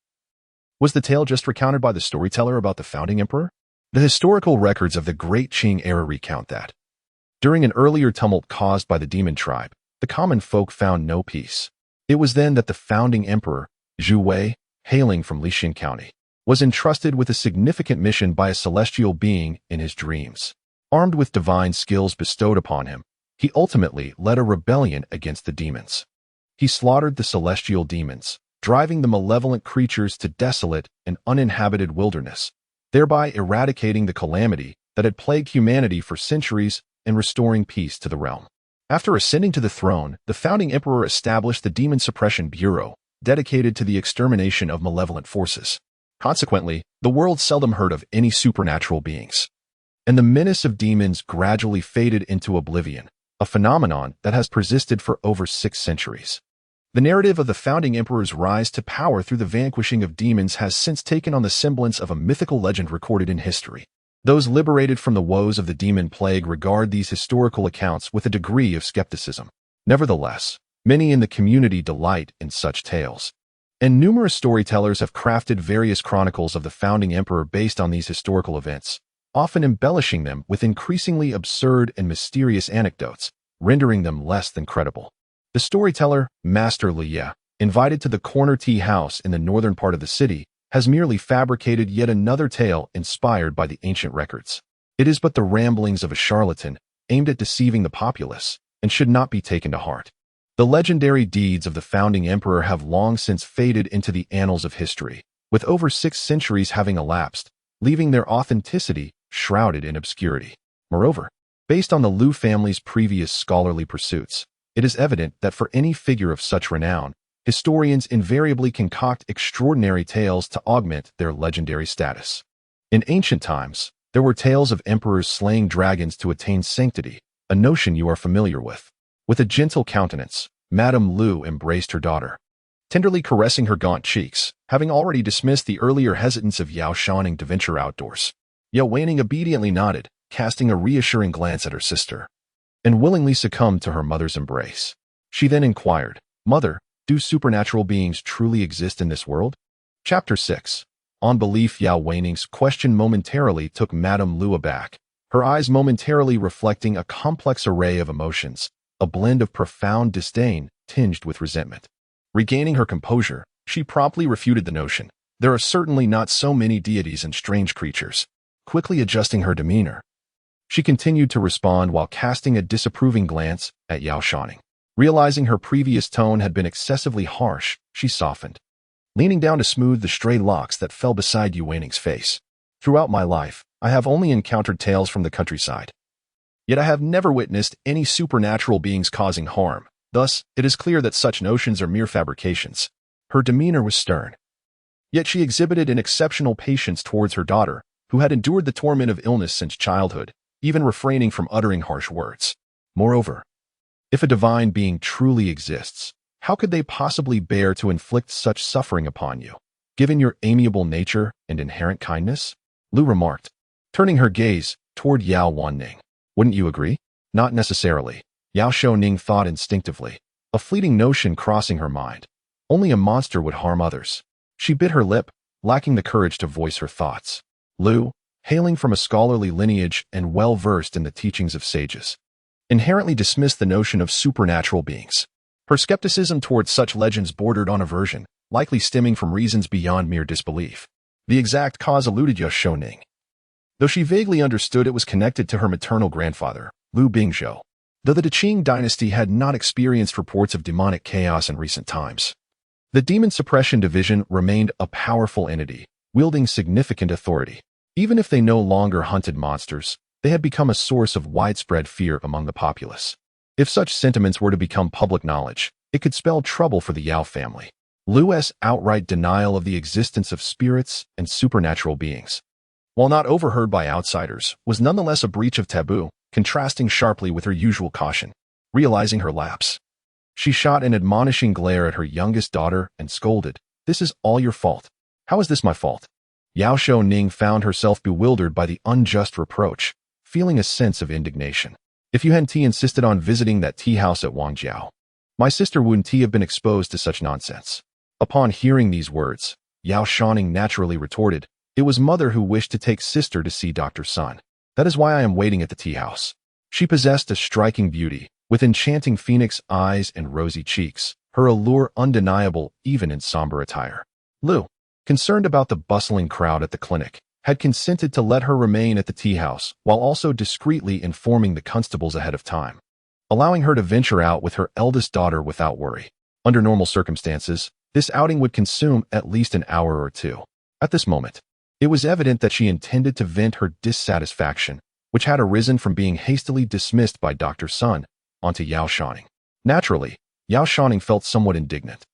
was the tale just recounted by the storyteller about the founding emperor?" The historical records of the Great Qing era recount that, during an earlier tumult caused by the demon tribe, the common folk found no peace. It was then that the founding emperor, Zhu Wei, hailing from Lixin County, was entrusted with a significant mission by a celestial being in his dreams. Armed with divine skills bestowed upon him, he ultimately led a rebellion against the demons. He slaughtered the celestial demons, driving the malevolent creatures to desolate and uninhabited wilderness, thereby eradicating the calamity that had plagued humanity for centuries and restoring peace to the realm. After ascending to the throne, the founding emperor established the Demon Suppression Bureau, dedicated to the extermination of malevolent forces. Consequently, the world seldom heard of any supernatural beings, and the menace of demons gradually faded into oblivion, a phenomenon that has persisted for over 6 centuries. The narrative of the founding emperor's rise to power through the vanquishing of demons has since taken on the semblance of a mythical legend recorded in history. Those liberated from the woes of the demon plague regard these historical accounts with a degree of skepticism. Nevertheless, many in the community delight in such tales, and numerous storytellers have crafted various chronicles of the founding emperor based on these historical events, often embellishing them with increasingly absurd and mysterious anecdotes, rendering them less than credible. The storyteller, Master Liya, invited to the corner tea house in the northern part of the city, has merely fabricated yet another tale inspired by the ancient records. It is but the ramblings of a charlatan aimed at deceiving the populace, and should not be taken to heart. The legendary deeds of the founding emperor have long since faded into the annals of history, with over 6 centuries having elapsed, leaving their authenticity shrouded in obscurity. Moreover, based on the Lu family's previous scholarly pursuits, it is evident that for any figure of such renown, historians invariably concoct extraordinary tales to augment their legendary status. In ancient times, there were tales of emperors slaying dragons to attain sanctity, a notion you are familiar with. With a gentle countenance, Madame Lu embraced her daughter, tenderly caressing her gaunt cheeks, having already dismissed the earlier hesitance of Yao Shouning to venture outdoors. Yao Wanqing obediently nodded, casting a reassuring glance at her sister, and willingly succumbed to her mother's embrace. She then inquired, "Mother, do supernatural beings truly exist in this world?" Chapter 6. On belief. Yao Wanqing's question momentarily took Madame Lu aback, her eyes momentarily reflecting a complex array of emotions, a blend of profound disdain tinged with resentment. Regaining her composure, she promptly refuted the notion. There are certainly not so many deities and strange creatures. Quickly adjusting her demeanor, she continued to respond while casting a disapproving glance at Yao Shouning. Realizing her previous tone had been excessively harsh, she softened, leaning down to smooth the stray locks that fell beside Yao Wanqing's face. "Throughout my life, I have only encountered tales from the countryside. Yet I have never witnessed any supernatural beings causing harm. Thus, it is clear that such notions are mere fabrications." Her demeanor was stern, yet she exhibited an exceptional patience towards her daughter, who had endured the torment of illness since childhood, even refraining from uttering harsh words. Moreover, if a divine being truly exists, how could they possibly bear to inflict such suffering upon you, given your amiable nature and inherent kindness? Lu remarked, turning her gaze toward Yao Wanqing. "Wouldn't you agree?" "Not necessarily," Yao Shouning thought instinctively, a fleeting notion crossing her mind. Only a monster would harm others. She bit her lip, lacking the courage to voice her thoughts. Lu, hailing from a scholarly lineage and well-versed in the teachings of sages, inherently dismissed the notion of supernatural beings. Her skepticism towards such legends bordered on aversion, likely stemming from reasons beyond mere disbelief. The exact cause eluded Yao Shouning, though she vaguely understood it was connected to her maternal grandfather, Lu Bingzhou. Though the Qing dynasty had not experienced reports of demonic chaos in recent times, the Demon Suppression Division remained a powerful entity, wielding significant authority. Even if they no longer hunted monsters, they had become a source of widespread fear among the populace. If such sentiments were to become public knowledge, it could spell trouble for the Yao family. Lu's outright denial of the existence of spirits and supernatural beings, while not overheard by outsiders, was nonetheless a breach of taboo, contrasting sharply with her usual caution. Realizing her lapse, she shot an admonishing glare at her youngest daughter and scolded, "This is all your fault." "How is this my fault?" Yao Shouning found herself bewildered by the unjust reproach, feeling a sense of indignation. If Yuan insisted on visiting that tea house at Wangjiao, my sister wouldn't have been exposed to such nonsense. Upon hearing these words, Yao Shouning naturally retorted, "It was mother who wished to take sister to see Dr. Sun. That is why I am waiting at the tea house." She possessed a striking beauty, with enchanting phoenix eyes and rosy cheeks, her allure undeniable even in somber attire. Lu, concerned about the bustling crowd at the clinic, had consented to let her remain at the tea house while also discreetly informing the constables ahead of time, allowing her to venture out with her eldest daughter without worry. Under normal circumstances, this outing would consume at least an hour or two. At this moment, it was evident that she intended to vent her dissatisfaction, which had arisen from being hastily dismissed by Dr. Sun, onto Yao Shouning. Naturally, Yao Shouning felt somewhat indignant.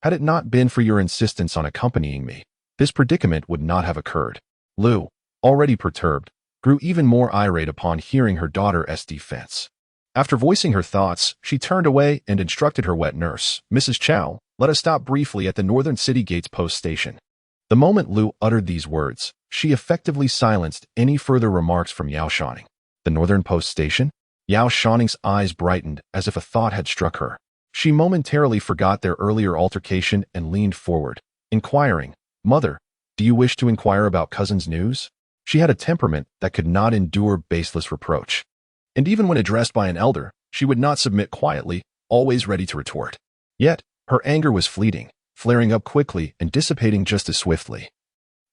Had it not been for your insistence on accompanying me, this predicament would not have occurred. Lu, already perturbed, grew even more irate upon hearing her daughter's defense. After voicing her thoughts, she turned away and instructed her wet nurse, "Mrs. Chow, let us stop briefly at the Northern City Gates post station." The moment Lu uttered these words, she effectively silenced any further remarks from Yao Shouning. The Northern Post Station? Yao Shouning's eyes brightened as if a thought had struck her. She momentarily forgot their earlier altercation and leaned forward, inquiring, "Mother, do you wish to inquire about cousin's news?" She had a temperament that could not endure baseless reproach. And even when addressed by an elder, she would not submit quietly, always ready to retort. Yet, her anger was fleeting, flaring up quickly and dissipating just as swiftly,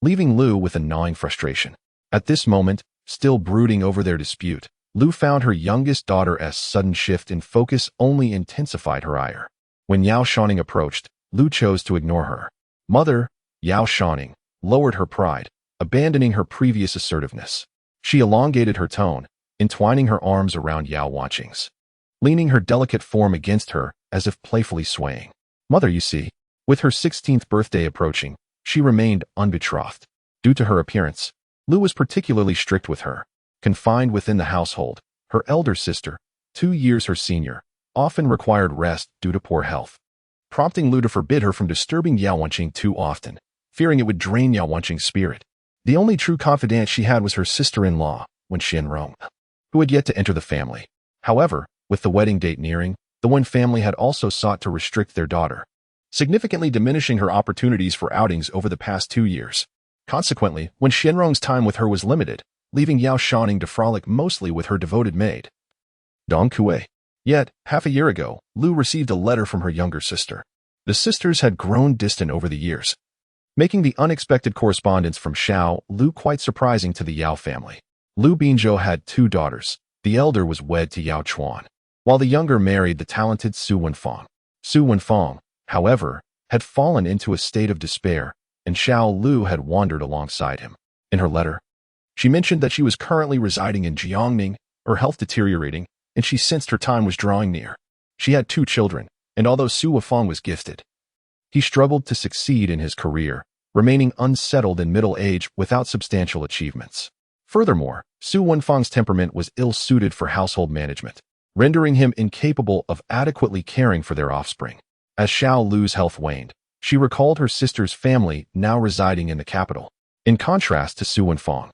leaving Lu with a gnawing frustration. At this moment, still brooding over their dispute, Lu found her youngest daughter's sudden shift in focus only intensified her ire. When Yao Shouning approached, Lu chose to ignore her. Mother, Yao Shouning, lowered her pride, abandoning her previous assertiveness. She elongated her tone, entwining her arms around Yao Wanqing's, leaning her delicate form against her as if playfully swaying. Mother, you see, with her 16th birthday approaching, she remained unbetrothed. Due to her appearance, Lu was particularly strict with her. Confined within the household, her elder sister, 2 years her senior, often required rest due to poor health, prompting Lu to forbid her from disturbing Yao Wanqing too often, fearing it would drain Yao Wanqing's spirit. The only true confidant she had was her sister-in-law, Wen Xianrong, who had yet to enter the family. However, with the wedding date nearing, the Wen family had also sought to restrict their daughter, significantly diminishing her opportunities for outings over the past 2 years. Consequently, Wen Xianrong's time with her was limited, leaving Yao Shouning to frolic mostly with her devoted maid, Dong Kue. Yet, half a year ago, Lu received a letter from her younger sister. The sisters had grown distant over the years, making the unexpected correspondence from Xiao Lu quite surprising to the Yao family. Lu Binzhou had 2 daughters. The elder was wed to Yao Chuan, while the younger married the talented Su Wenfang. Su Wenfang, however, had fallen into a state of despair, and Xiao Lu had wandered alongside him. In her letter, she mentioned that she was currently residing in Jiangning, her health deteriorating, and she sensed her time was drawing near. She had 2 children, and although Su Wenfang was gifted, he struggled to succeed in his career, remaining unsettled in middle age without substantial achievements. Furthermore, Su Wenfang's temperament was ill-suited for household management, rendering him incapable of adequately caring for their offspring. As Xiao Lu's health waned, she recalled her sister's family now residing in the capital. In contrast to Su Wenfang,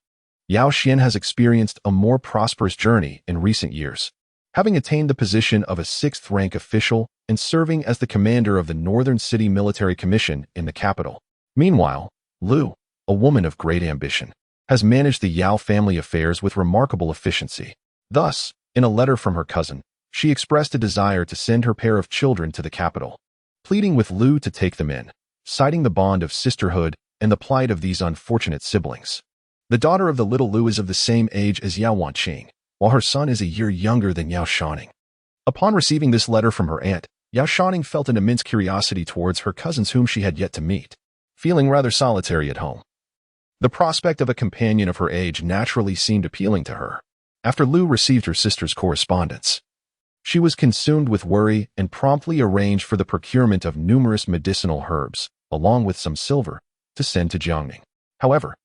Yao Xian has experienced a more prosperous journey in recent years, having attained the position of a 6th-rank official and serving as the commander of the Northern City Military Commission in the capital. Meanwhile, Lu, a woman of great ambition, has managed the Yao family affairs with remarkable efficiency. Thus, in a letter from her cousin, she expressed a desire to send her pair of children to the capital, pleading with Lu to take them in, citing the bond of sisterhood and the plight of these unfortunate siblings. The daughter of the little Lu is of the same age as Yao Wanqing, while her son is a year younger than Yao Shouning. Upon receiving this letter from her aunt, Yao Shouning felt an immense curiosity towards her cousins whom she had yet to meet, feeling rather solitary at home. The prospect of a companion of her age naturally seemed appealing to her. After Lu received her sister's correspondence, she was consumed with worry and promptly arranged for the procurement of numerous medicinal herbs, along with some silver, to send to Jiangning. However,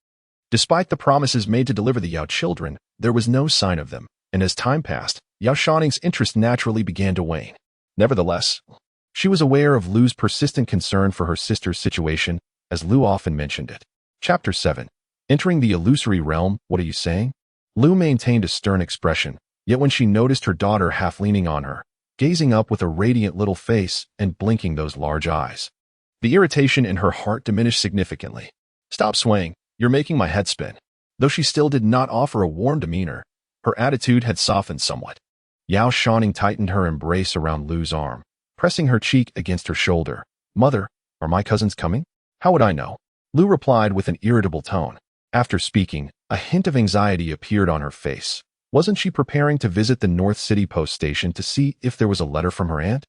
despite the promises made to deliver the Yao children, there was no sign of them, and as time passed, Yao Shouning's interest naturally began to wane. Nevertheless, she was aware of Lu's persistent concern for her sister's situation, as Lu often mentioned it. Chapter 7. Entering the illusory realm, what are you saying? Lu maintained a stern expression, yet when she noticed her daughter half leaning on her, gazing up with a radiant little face and blinking those large eyes, the irritation in her heart diminished significantly. "Stop swaying, you're making my head spin." Though she still did not offer a warm demeanor, her attitude had softened somewhat. Yao Shouning tightened her embrace around Lu's arm, pressing her cheek against her shoulder. "Mother, are my cousins coming?" "How would I know?" Lu replied with an irritable tone. After speaking, a hint of anxiety appeared on her face. Wasn't she preparing to visit the North City Post Station to see if there was a letter from her aunt?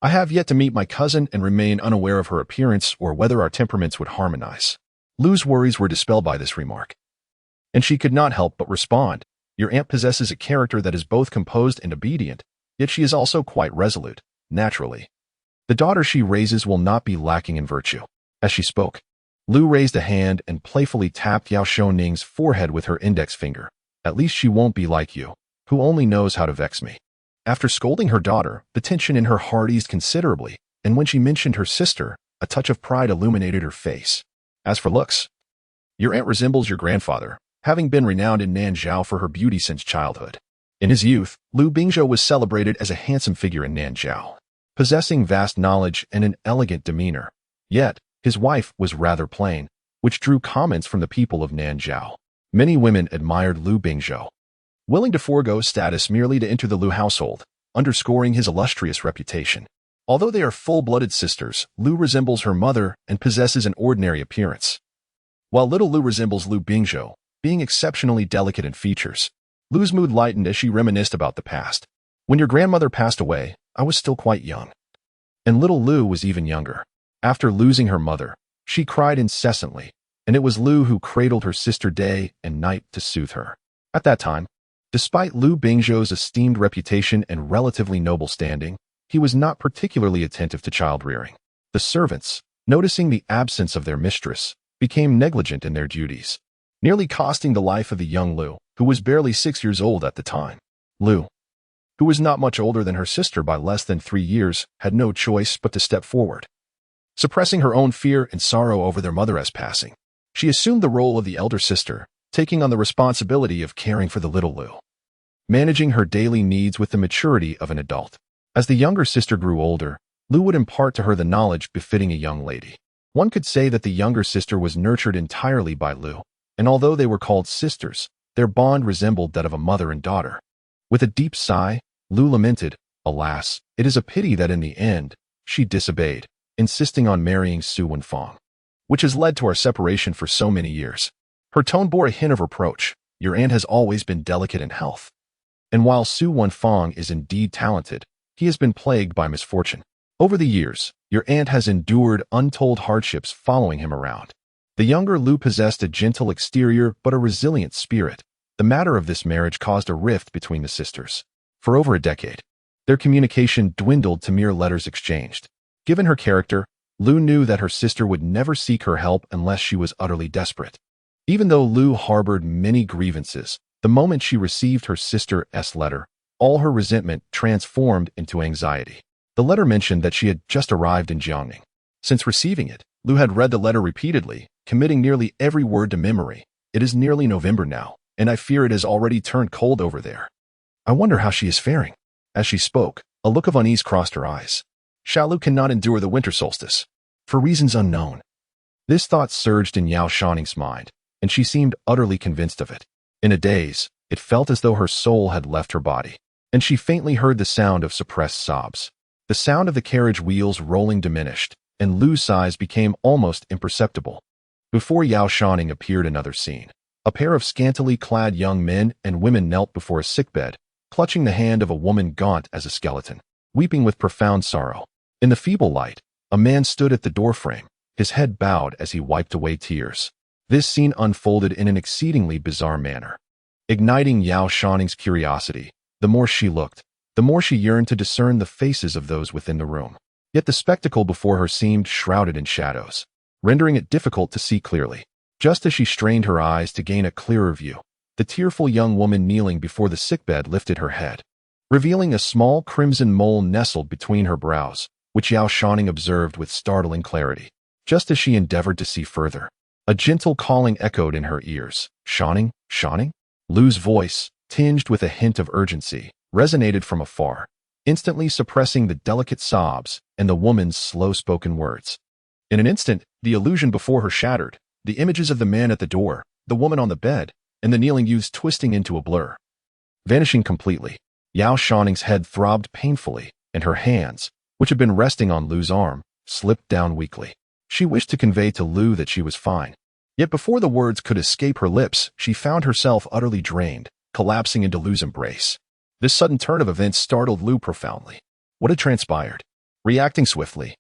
"I have yet to meet my cousin and remain unaware of her appearance or whether our temperaments would harmonize." Lu's worries were dispelled by this remark, and she could not help but respond. "Your aunt possesses a character that is both composed and obedient, yet she is also quite resolute, naturally. The daughter she raises will not be lacking in virtue." As she spoke, Lu raised a hand and playfully tapped Yao Shouning's forehead with her index finger. "At least she won't be like you, who only knows how to vex me." After scolding her daughter, the tension in her heart eased considerably, and when she mentioned her sister, a touch of pride illuminated her face. "As for looks, your aunt resembles your grandfather, having been renowned in Nanzhao for her beauty since childhood." In his youth, Lu Bingzhou was celebrated as a handsome figure in Nanzhao, possessing vast knowledge and an elegant demeanor. Yet, his wife was rather plain, which drew comments from the people of Nanzhao. Many women admired Lu Bingzhou, willing to forego status merely to enter the Lu household, underscoring his illustrious reputation. Although they are full-blooded sisters, Lu resembles her mother and possesses an ordinary appearance, while little Lu resembles Lu Bingzhou, being exceptionally delicate in features. Lu's mood lightened as she reminisced about the past. "When your grandmother passed away, I was still quite young, and little Lu was even younger. After losing her mother, she cried incessantly, and it was Lu who cradled her sister day and night to soothe her. At that time, despite Lu Bingzhou's esteemed reputation and relatively noble standing, he was not particularly attentive to child-rearing. The servants, noticing the absence of their mistress, became negligent in their duties, nearly costing the life of the young Lu, who was barely 6 years old at the time. Lu, who was not much older than her sister by less than 3 years, had no choice but to step forward. Suppressing her own fear and sorrow over their mother's passing, she assumed the role of the elder sister, taking on the responsibility of caring for the little Lu, managing her daily needs with the maturity of an adult. As the younger sister grew older, Lu would impart to her the knowledge befitting a young lady. One could say that the younger sister was nurtured entirely by Lu, and although they were called sisters, their bond resembled that of a mother and daughter. With a deep sigh, Lu lamented, "Alas, it is a pity that in the end, she disobeyed, insisting on marrying Su Wenfang, which has led to our separation for so many years." Her tone bore a hint of reproach. "Your aunt has always been delicate in health, and while Su Wenfang is indeed talented, he has been plagued by misfortune. Over the years, your aunt has endured untold hardships following him around." The younger Lu possessed a gentle exterior but a resilient spirit. The matter of this marriage caused a rift between the sisters. For over a decade, their communication dwindled to mere letters exchanged. Given her character, Lu knew that her sister would never seek her help unless she was utterly desperate. Even though Lu harbored many grievances, the moment she received her sister's letter, all her resentment transformed into anxiety. The letter mentioned that she had just arrived in Jiangning. Since receiving it, Lu had read the letter repeatedly, committing nearly every word to memory. "It is nearly November now, and I fear it has already turned cold over there. I wonder how she is faring." As she spoke, a look of unease crossed her eyes. Xiaolu cannot endure the winter solstice, for reasons unknown. This thought surged in Yao Shouning's mind, and she seemed utterly convinced of it. In a daze, it felt as though her soul had left her body, and she faintly heard the sound of suppressed sobs. The sound of the carriage wheels rolling diminished, and Lu's sighs became almost imperceptible. Before Yao Shouning appeared another scene. A pair of scantily clad young men and women knelt before a sickbed, clutching the hand of a woman gaunt as a skeleton, weeping with profound sorrow. In the feeble light, a man stood at the doorframe, his head bowed as he wiped away tears. This scene unfolded in an exceedingly bizarre manner, igniting Yao Shouning's curiosity. The more she looked, the more she yearned to discern the faces of those within the room. Yet the spectacle before her seemed shrouded in shadows, rendering it difficult to see clearly. Just as she strained her eyes to gain a clearer view, the tearful young woman kneeling before the sickbed lifted her head, revealing a small crimson mole nestled between her brows, which Yao Shouning observed with startling clarity. Just as she endeavored to see further, a gentle calling echoed in her ears. "Shouning, Shouning?" Lu's voice, tinged with a hint of urgency, resonated from afar, instantly suppressing the delicate sobs and the woman's slow-spoken words. In an instant, the illusion before her shattered, the images of the man at the door, the woman on the bed, and the kneeling youths twisting into a blur. Vanishing completely, Yao Shouning's head throbbed painfully, and her hands, which had been resting on Lu's arm, slipped down weakly. She wished to convey to Lu that she was fine. Yet before the words could escape her lips, she found herself utterly drained, collapsing into Lu's embrace. This sudden turn of events startled Lu profoundly. What had transpired? Reacting swiftly,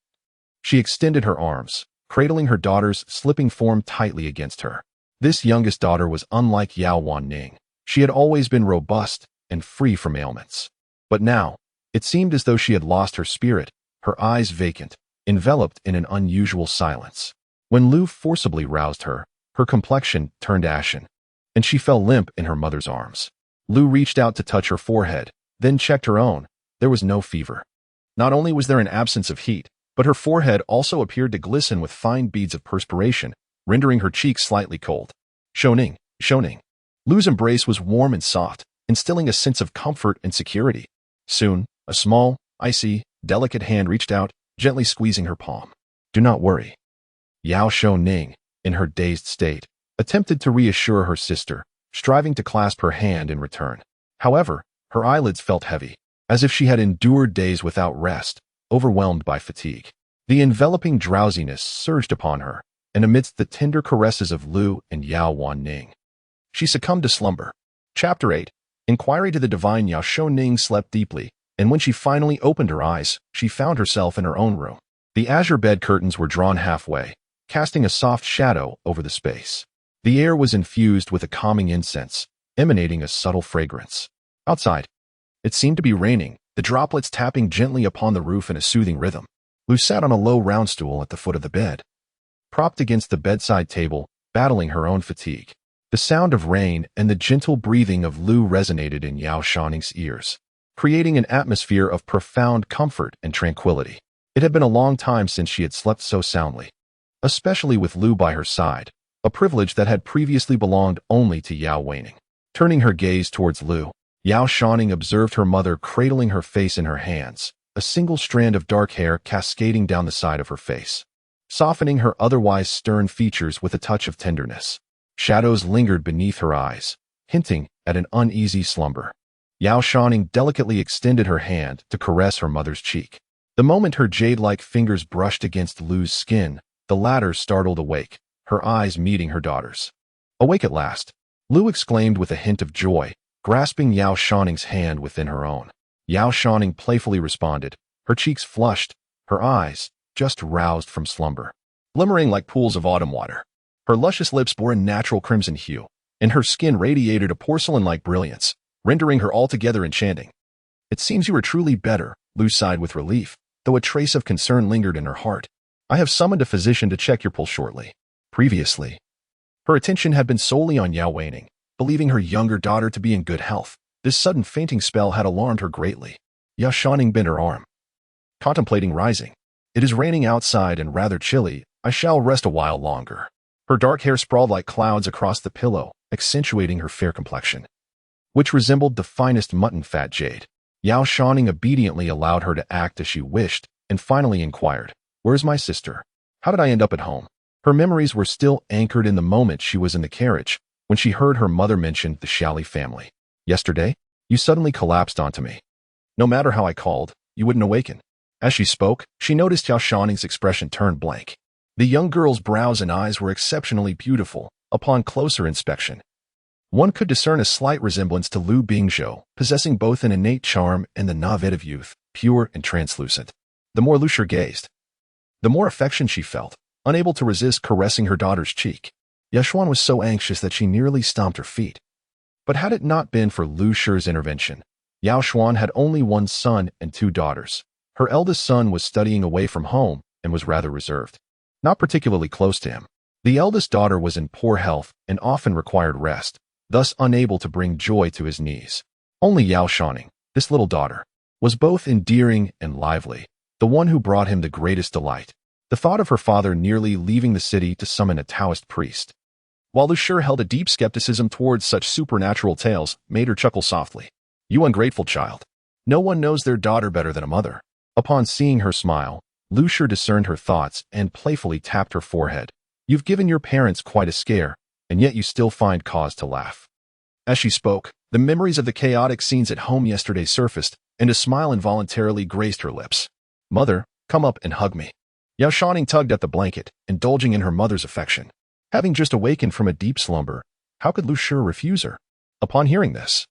she extended her arms, cradling her daughter's slipping form tightly against her. This youngest daughter was unlike Yao Shouning. She had always been robust and free from ailments. But now, it seemed as though she had lost her spirit, her eyes vacant, enveloped in an unusual silence. When Lu forcibly roused her, her complexion turned ashen, and she fell limp in her mother's arms. Lu reached out to touch her forehead, then checked her own. There was no fever. Not only was there an absence of heat, but her forehead also appeared to glisten with fine beads of perspiration, rendering her cheeks slightly cold. Shouning. Lu's embrace was warm and soft, instilling a sense of comfort and security. Soon, a small, icy, delicate hand reached out, gently squeezing her palm. Do not worry. Yao Shouning, in her dazed state, attempted to reassure her sister, striving to clasp her hand in return. However, her eyelids felt heavy, as if she had endured days without rest, overwhelmed by fatigue. The enveloping drowsiness surged upon her, and amidst the tender caresses of Lu and Yao Shouning, she succumbed to slumber. Chapter 8. Inquiry to the divine. Yao Shouning slept deeply, and when she finally opened her eyes, she found herself in her own room. The azure bed curtains were drawn halfway, casting a soft shadow over the space. The air was infused with a calming incense, emanating a subtle fragrance. Outside, it seemed to be raining, the droplets tapping gently upon the roof in a soothing rhythm. Lu sat on a low round stool at the foot of the bed, propped against the bedside table, battling her own fatigue. The sound of rain and the gentle breathing of Lu resonated in Yao Shouning's ears, creating an atmosphere of profound comfort and tranquility. It had been a long time since she had slept so soundly, especially with Lu by her side, a privilege that had previously belonged only to Yao Shouning. Turning her gaze towards Lu, Yao Shouning observed her mother cradling her face in her hands, a single strand of dark hair cascading down the side of her face, softening her otherwise stern features with a touch of tenderness. Shadows lingered beneath her eyes, hinting at an uneasy slumber. Yao Shouning delicately extended her hand to caress her mother's cheek. The moment her jade-like fingers brushed against Lu's skin, the latter startled awake, her eyes meeting her daughter's. Awake at last, Lu exclaimed with a hint of joy, grasping Yao Shouning's hand within her own. Yao Shouning playfully responded, her cheeks flushed, her eyes, just roused from slumber, glimmering like pools of autumn water. Her luscious lips bore a natural crimson hue, and her skin radiated a porcelain-like brilliance, rendering her altogether enchanting. It seems you are truly better, Lu sighed with relief, though a trace of concern lingered in her heart. I have summoned a physician to check your pulse shortly. Previously, her attention had been solely on Yao Shouning, believing her younger daughter to be in good health. This sudden fainting spell had alarmed her greatly. Yao Shouning bent her arm, contemplating rising. It is raining outside and rather chilly. I shall rest a while longer. Her dark hair sprawled like clouds across the pillow, accentuating her fair complexion, which resembled the finest mutton fat jade. Yao Shouning obediently allowed her to act as she wished, and finally inquired, "Where's my sister? How did I end up at home?" Her memories were still anchored in the moment she was in the carriage, when she heard her mother mention the Shally family. "Yesterday, you suddenly collapsed onto me. No matter how I called, you wouldn't awaken." As she spoke, she noticed Yao Shouning's expression turned blank. The young girl's brows and eyes were exceptionally beautiful. Upon closer inspection, one could discern a slight resemblance to Lu Bingzhou, possessing both an innate charm and the naivete of youth, pure and translucent. The more Lu Shi gazed, the more affection she felt, unable to resist caressing her daughter's cheek. Yashuan was so anxious that she nearly stomped her feet. But had it not been for Lu Shi's intervention, Yao Xuan had only one son and two daughters. Her eldest son was studying away from home and was rather reserved, not particularly close to him. The eldest daughter was in poor health and often required rest, thus unable to bring joy to his knees. Only Yao Shouning, this little daughter, was both endearing and lively, the one who brought him the greatest delight. The thought of her father nearly leaving the city to summon a Taoist priest while Lu sure held a deep skepticism towards such supernatural tales, made her chuckle softly. You ungrateful child. No one knows their daughter better than a mother. Upon seeing her smile, Lu sure discerned her thoughts and playfully tapped her forehead. You've given your parents quite a scare, and yet you still find cause to laugh. As she spoke, the memories of the chaotic scenes at home yesterday surfaced, and a smile involuntarily graced her lips. Mother, come up and hug me. Yao Shouning tugged at the blanket, indulging in her mother's affection. Having just awakened from a deep slumber, how could Lu sure refuse her? Upon hearing this,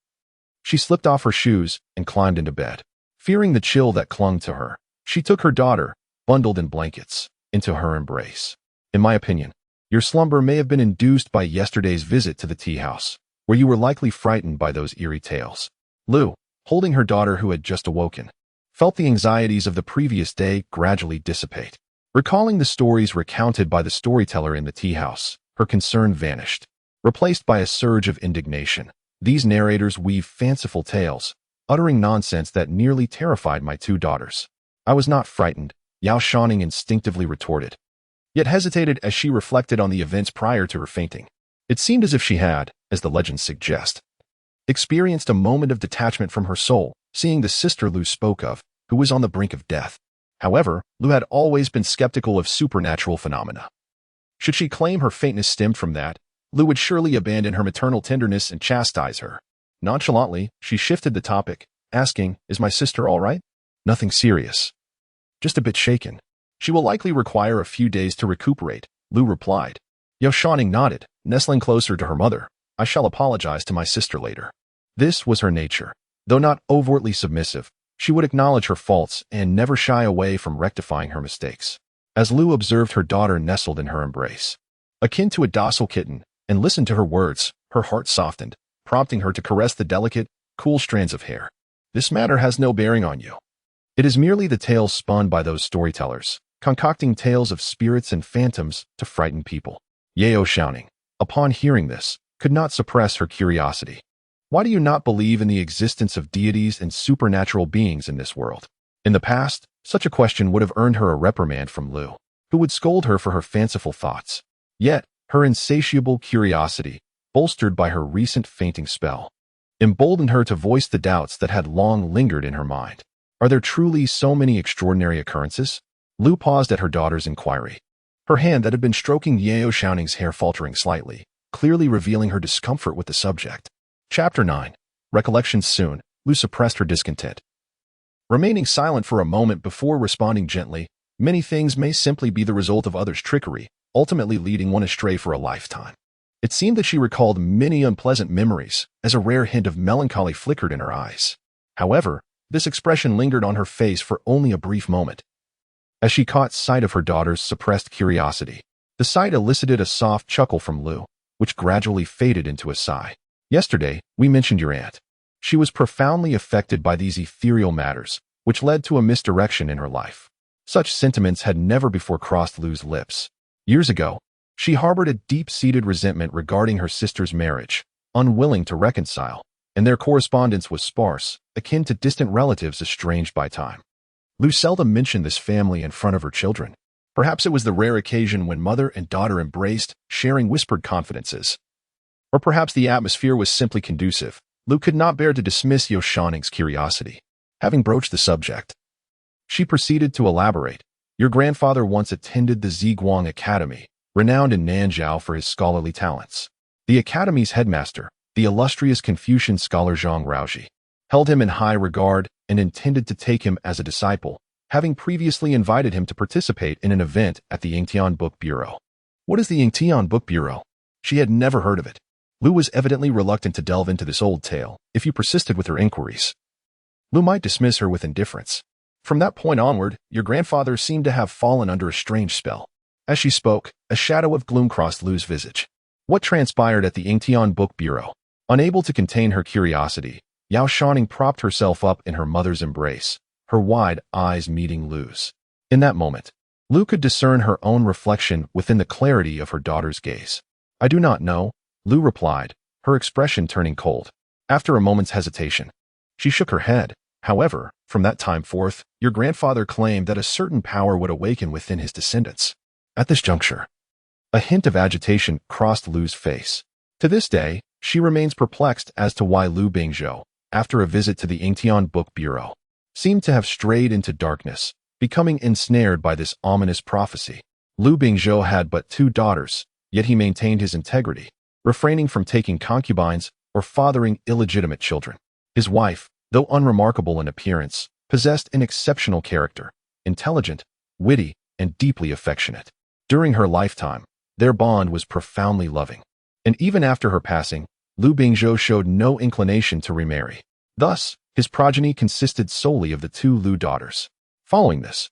she slipped off her shoes and climbed into bed. Fearing the chill that clung to her, she took her daughter, bundled in blankets, into her embrace. In my opinion, your slumber may have been induced by yesterday's visit to the tea house, where you were likely frightened by those eerie tales. Lu, holding her daughter who had just awoken, felt the anxieties of the previous day gradually dissipate. Recalling the stories recounted by the storyteller in the tea house, her concern vanished. Replaced by a surge of indignation, these narrators weave fanciful tales, uttering nonsense that nearly terrified my two daughters. I was not frightened, Yao Shouning instinctively retorted, yet hesitated as she reflected on the events prior to her fainting. It seemed as if she had, as the legends suggest, experienced a moment of detachment from her soul, seeing the sister Lu spoke of, who was on the brink of death. However, Lu had always been skeptical of supernatural phenomena. Should she claim her faintness stemmed from that, Lu would surely abandon her maternal tenderness and chastise her. Nonchalantly, she shifted the topic, asking, Is my sister all right? Nothing serious. Just a bit shaken. She will likely require a few days to recuperate, Lu replied. Yao Shouning nodded, nestling closer to her mother. I shall apologize to my sister later. This was her nature. Though not overtly submissive, she would acknowledge her faults and never shy away from rectifying her mistakes. As Lu observed her daughter nestled in her embrace, akin to a docile kitten, and listened to her words, her heart softened, prompting her to caress the delicate, cool strands of hair. This matter has no bearing on you. It is merely the tales spun by those storytellers, concocting tales of spirits and phantoms to frighten people. Yao Shouning, upon hearing this, could not suppress her curiosity. Why do you not believe in the existence of deities and supernatural beings in this world? In the past, such a question would have earned her a reprimand from Lu, who would scold her for her fanciful thoughts. Yet, her insatiable curiosity, bolstered by her recent fainting spell, emboldened her to voice the doubts that had long lingered in her mind. Are there truly so many extraordinary occurrences? Lu paused at her daughter's inquiry, her hand that had been stroking Yao Shouning's hair faltering slightly, clearly revealing her discomfort with the subject. Chapter 9. Recollections. Soon, Lu suppressed her discontent, remaining silent for a moment before responding gently. Many things may simply be the result of others' trickery, ultimately leading one astray for a lifetime. It seemed that she recalled many unpleasant memories, as a rare hint of melancholy flickered in her eyes. However, this expression lingered on her face for only a brief moment. As she caught sight of her daughter's suppressed curiosity, the sight elicited a soft chuckle from Lu, which gradually faded into a sigh. Yesterday, we mentioned your aunt. She was profoundly affected by these ethereal matters, which led to a misdirection in her life. Such sentiments had never before crossed Lu's lips. Years ago, she harbored a deep-seated resentment regarding her sister's marriage, unwilling to reconcile, and their correspondence was sparse, akin to distant relatives estranged by time. Lu seldom mentioned this family in front of her children. Perhaps it was the rare occasion when mother and daughter embraced, sharing whispered confidences. Or perhaps the atmosphere was simply conducive. Lu could not bear to dismiss Yao Shouning's curiosity. Having broached the subject, she proceeded to elaborate. Your grandfather once attended the Ziguang Academy, renowned in Nanzhao for his scholarly talents. The academy's headmaster, the illustrious Confucian scholar Zhang Raoji, held him in high regard and intended to take him as a disciple, having previously invited him to participate in an event at the Yingtian Book Bureau. What is the Yingtian Book Bureau? She had never heard of it. Lu was evidently reluctant to delve into this old tale. If you persisted with her inquiries, Lu might dismiss her with indifference. From that point onward, your grandfather seemed to have fallen under a strange spell. As she spoke, a shadow of gloom crossed Lu's visage. What transpired at the Yingtian Book Bureau? Unable to contain her curiosity, Yao Shouning propped herself up in her mother's embrace, her wide eyes meeting Lu's. In that moment, Lu could discern her own reflection within the clarity of her daughter's gaze. I do not know, Lu replied, her expression turning cold. After a moment's hesitation, she shook her head. However, from that time forth, your grandfather claimed that a certain power would awaken within his descendants. At this juncture, A hint of agitation crossed Lu's face. To this day, she remains perplexed as to why Lu Bingzhou, after a visit to the Yingtian Book Bureau, seemed to have strayed into darkness, becoming ensnared by this ominous prophecy. Lu Bingzhou had but 2 daughters, yet he maintained his integrity, refraining from taking concubines or fathering illegitimate children. His wife, though unremarkable in appearance, possessed an exceptional character, intelligent, witty, and deeply affectionate. During her lifetime, their bond was profoundly loving. And even after her passing, Lu Bingzhou showed no inclination to remarry. Thus, his progeny consisted solely of the 2 Lu daughters. Following this,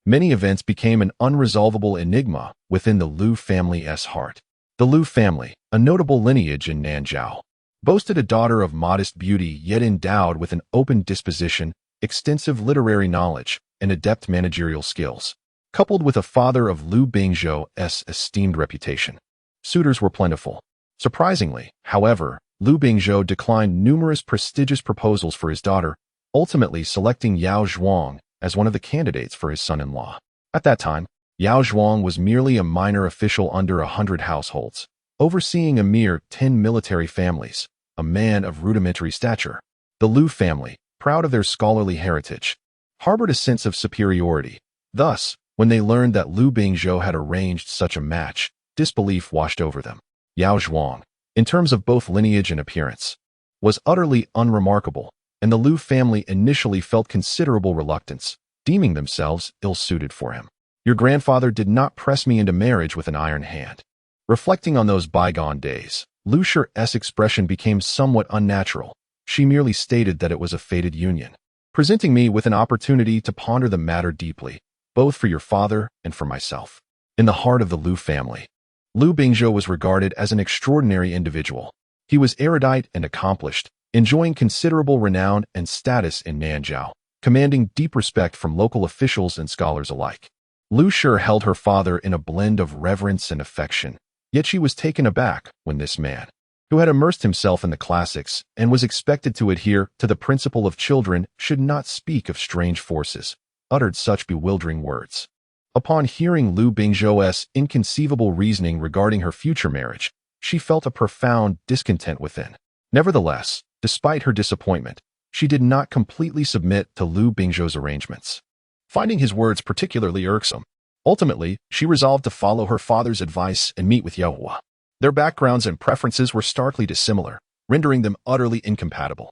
many events became an unresolvable enigma within the Lu family's heart. The Lu family, a notable lineage in Nanzhao, boasted a daughter of modest beauty yet endowed with an open disposition, extensive literary knowledge, and adept managerial skills, coupled with a father of Lu Bingzhou's esteemed reputation. Suitors were plentiful. Surprisingly, however, Lu Bingzhou declined numerous prestigious proposals for his daughter, ultimately selecting Yao Shouning as one of the candidates for his son-in-law. At that time, Yao Shouning was merely a minor official under 100 households, overseeing a mere 10 military families, a man of rudimentary stature. The Lu family, proud of their scholarly heritage, harbored a sense of superiority. Thus, when they learned that Lu Bingzhou had arranged such a match, disbelief washed over them. Yao Shouning, in terms of both lineage and appearance, was utterly unremarkable, and the Lu family initially felt considerable reluctance, deeming themselves ill-suited for him. Your grandfather did not press me into marriage with an iron hand. Reflecting on those bygone days, Lu Shi's expression became somewhat unnatural. She merely stated that it was a fated union, presenting me with an opportunity to ponder the matter deeply, both for your father and for myself. In the heart of the Lu family, Lu Bingzhou was regarded as an extraordinary individual. He was erudite and accomplished, enjoying considerable renown and status in Nanzhao, commanding deep respect from local officials and scholars alike. Lu Shi held her father in a blend of reverence and affection, yet she was taken aback when this man, who had immersed himself in the classics and was expected to adhere to the principle of children should not speak of strange forces, uttered such bewildering words. Upon hearing Lu Bingzhou's inconceivable reasoning regarding her future marriage, she felt a profound discontent within. Nevertheless, despite her disappointment, she did not completely submit to Lu Bingzhou's arrangements. Finding his words particularly irksome, ultimately, she resolved to follow her father's advice and meet with Yao. Their backgrounds and preferences were starkly dissimilar, rendering them utterly incompatible.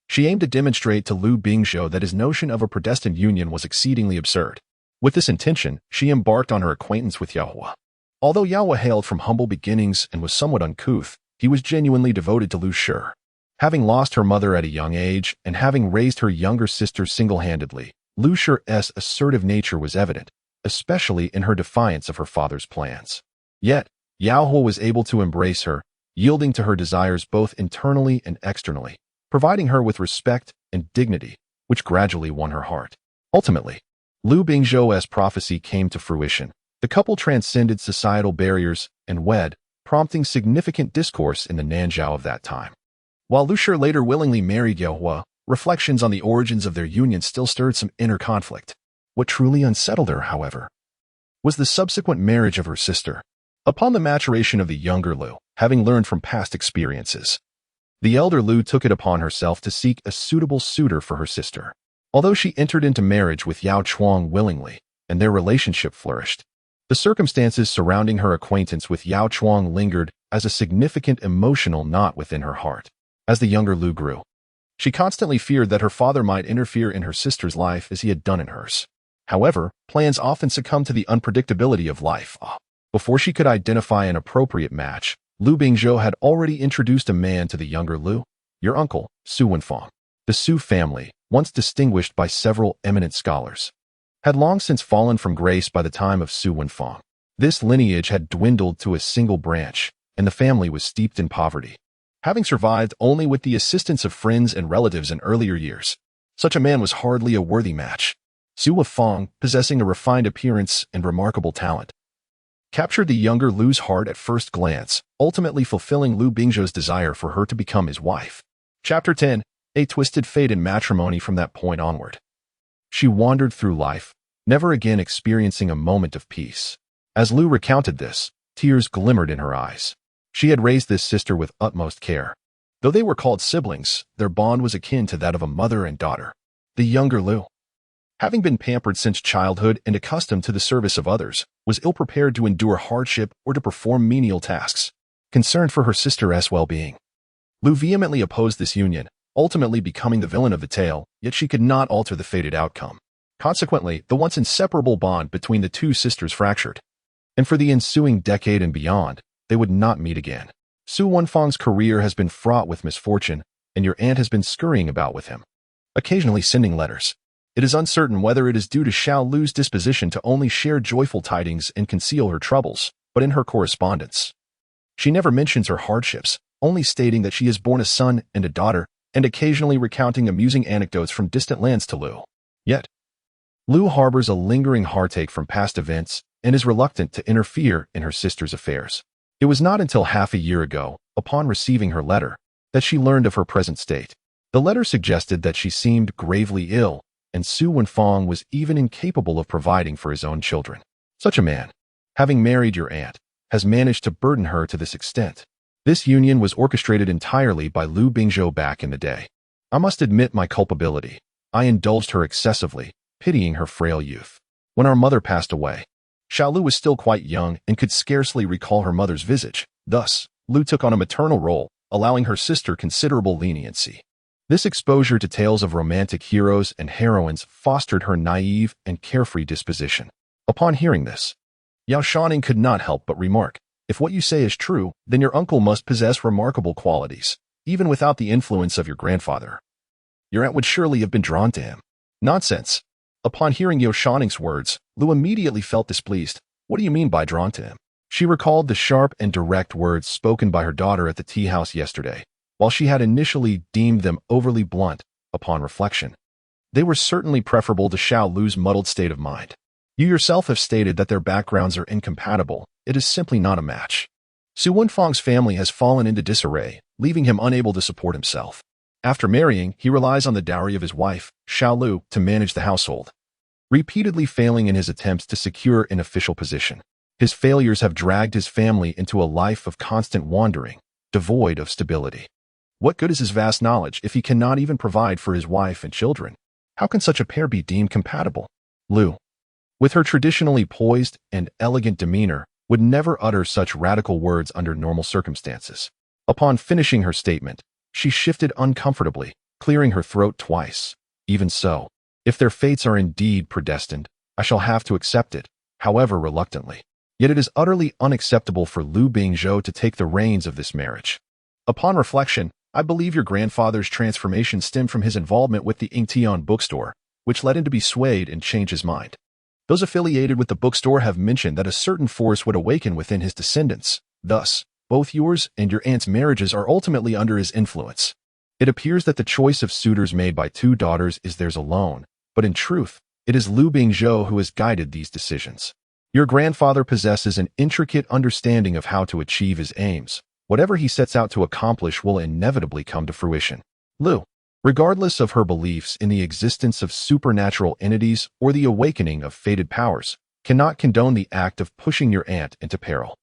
She aimed to demonstrate to Lu Bingzhou that his notion of a predestined union was exceedingly absurd. With this intention, she embarked on her acquaintance with Yao. Although Yao hailed from humble beginnings and was somewhat uncouth, he was genuinely devoted to Lu Shi. Having lost her mother at a young age and having raised her younger sister single-handedly, Lu Shi's assertive nature was evident, especially in her defiance of her father's plans. Yet, Yao was able to embrace her, yielding to her desires both internally and externally, providing her with respect and dignity, which gradually won her heart. Ultimately, Lu Bingzhou's prophecy came to fruition. The couple transcended societal barriers and wed, prompting significant discourse in the Nanzhao of that time. While Lu Shi later willingly married Yao, reflections on the origins of their union still stirred some inner conflict. What truly unsettled her, however, was the subsequent marriage of her sister. Upon the maturation of the younger Lu, having learned from past experiences, the elder Lu took it upon herself to seek a suitable suitor for her sister. Although she entered into marriage with Yao Shouning willingly, and their relationship flourished, the circumstances surrounding her acquaintance with Yao Shouning lingered as a significant emotional knot within her heart. As the younger Lu grew, she constantly feared that her father might interfere in her sister's life as he had done in hers. However, plans often succumb to the unpredictability of life. Before she could identify an appropriate match, Lu Bingzhou had already introduced a man to the younger Lu, your uncle, Su Wenfang. The Su family, once distinguished by several eminent scholars, had long since fallen from grace by the time of Su Wenfang. This lineage had dwindled to a single branch, and the family was steeped in poverty, having survived only with the assistance of friends and relatives in earlier years. Such a man was hardly a worthy match. Su Wenfang, possessing a refined appearance and remarkable talent, captured the younger Lu's heart at first glance, ultimately fulfilling Lu Bingzhou's desire for her to become his wife. Chapter 10. A twisted fate in matrimony. From that point onward, she wandered through life, never again experiencing a moment of peace. As Lu recounted this, Tears glimmered in her eyes. She had raised this sister with utmost care. Though they were called siblings, their bond was akin to that of a mother and daughter. The younger Lu, having been pampered since childhood and accustomed to the service of others, was ill-prepared to endure hardship or to perform menial tasks. Concerned for her sister's well-being, Lu vehemently opposed this union, ultimately becoming the villain of the tale, yet she could not alter the fated outcome. Consequently, the once inseparable bond between the two sisters fractured. And for the ensuing decade and beyond, they would not meet again. Su Wenfang's career has been fraught with misfortune, and your aunt has been scurrying about with him, occasionally sending letters. It is uncertain whether it is due to Xiao Lu's disposition to only share joyful tidings and conceal her troubles, but in her correspondence, she never mentions her hardships, only stating that she has borne a son and a daughter, and occasionally recounting amusing anecdotes from distant lands to Lu. Yet, Lu harbors a lingering heartache from past events and is reluctant to interfere in her sister's affairs. It was not until half a year ago, upon receiving her letter, that she learned of her present state. The letter suggested that she seemed gravely ill, and Su Wenfang was even incapable of providing for his own children. Such a man, having married your aunt, has managed to burden her to this extent. This union was orchestrated entirely by Lu Bingzhou back in the day. I must admit my culpability. I indulged her excessively, pitying her frail youth. When our mother passed away, Xiao Lu was still quite young and could scarcely recall her mother's visage. Thus, Lu took on a maternal role, allowing her sister considerable leniency. This exposure to tales of romantic heroes and heroines fostered her naive and carefree disposition. Upon hearing this, Yao Shouning could not help but remark, "If what you say is true, then your uncle must possess remarkable qualities, even without the influence of your grandfather. Your aunt would surely have been drawn to him." Nonsense. Upon hearing Yao Shouning's words, Lu immediately felt displeased. What do you mean by drawn to him? She recalled the sharp and direct words spoken by her daughter at the tea house yesterday. While she had initially deemed them overly blunt, upon reflection, they were certainly preferable to Xiao Lu's muddled state of mind. You yourself have stated that their backgrounds are incompatible. It is simply not a match. Su Wenfang's family has fallen into disarray, leaving him unable to support himself. After marrying, he relies on the dowry of his wife, Xiao Lu, to manage the household, repeatedly failing in his attempts to secure an official position. His failures have dragged his family into a life of constant wandering, devoid of stability. What good is his vast knowledge if he cannot even provide for his wife and children? How can such a pair be deemed compatible? Lu, with her traditionally poised and elegant demeanor, would never utter such radical words under normal circumstances. Upon finishing her statement, she shifted uncomfortably, clearing her throat twice. Even so, if their fates are indeed predestined, I shall have to accept it, however reluctantly. Yet it is utterly unacceptable for Lu Bingzhou to take the reins of this marriage. Upon reflection, I believe your grandfather's transformation stemmed from his involvement with the Yingtian bookstore, which led him to be swayed and change his mind. Those affiliated with the bookstore have mentioned that a certain force would awaken within his descendants. Thus, both yours and your aunt's marriages are ultimately under his influence. It appears that the choice of suitors made by two daughters is theirs alone, but in truth, it is Lu Bingzhou who has guided these decisions. Your grandfather possesses an intricate understanding of how to achieve his aims. Whatever he sets out to accomplish will inevitably come to fruition. Lu, regardless of her beliefs in the existence of supernatural entities or the awakening of fated powers, cannot condone the act of pushing your aunt into peril.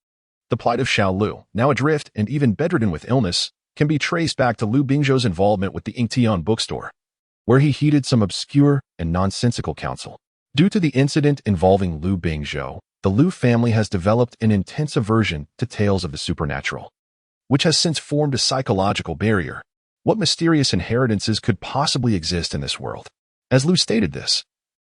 The plight of Xiao Lu, now adrift and even bedridden with illness, can be traced back to Lu Bingzhou's involvement with the Yingtian bookstore, where he heeded some obscure and nonsensical counsel. Due to the incident involving Lu Bingzhou, the Lu family has developed an intense aversion to tales of the supernatural, which has since formed a psychological barrier. What mysterious inheritances could possibly exist in this world? As Lu stated this,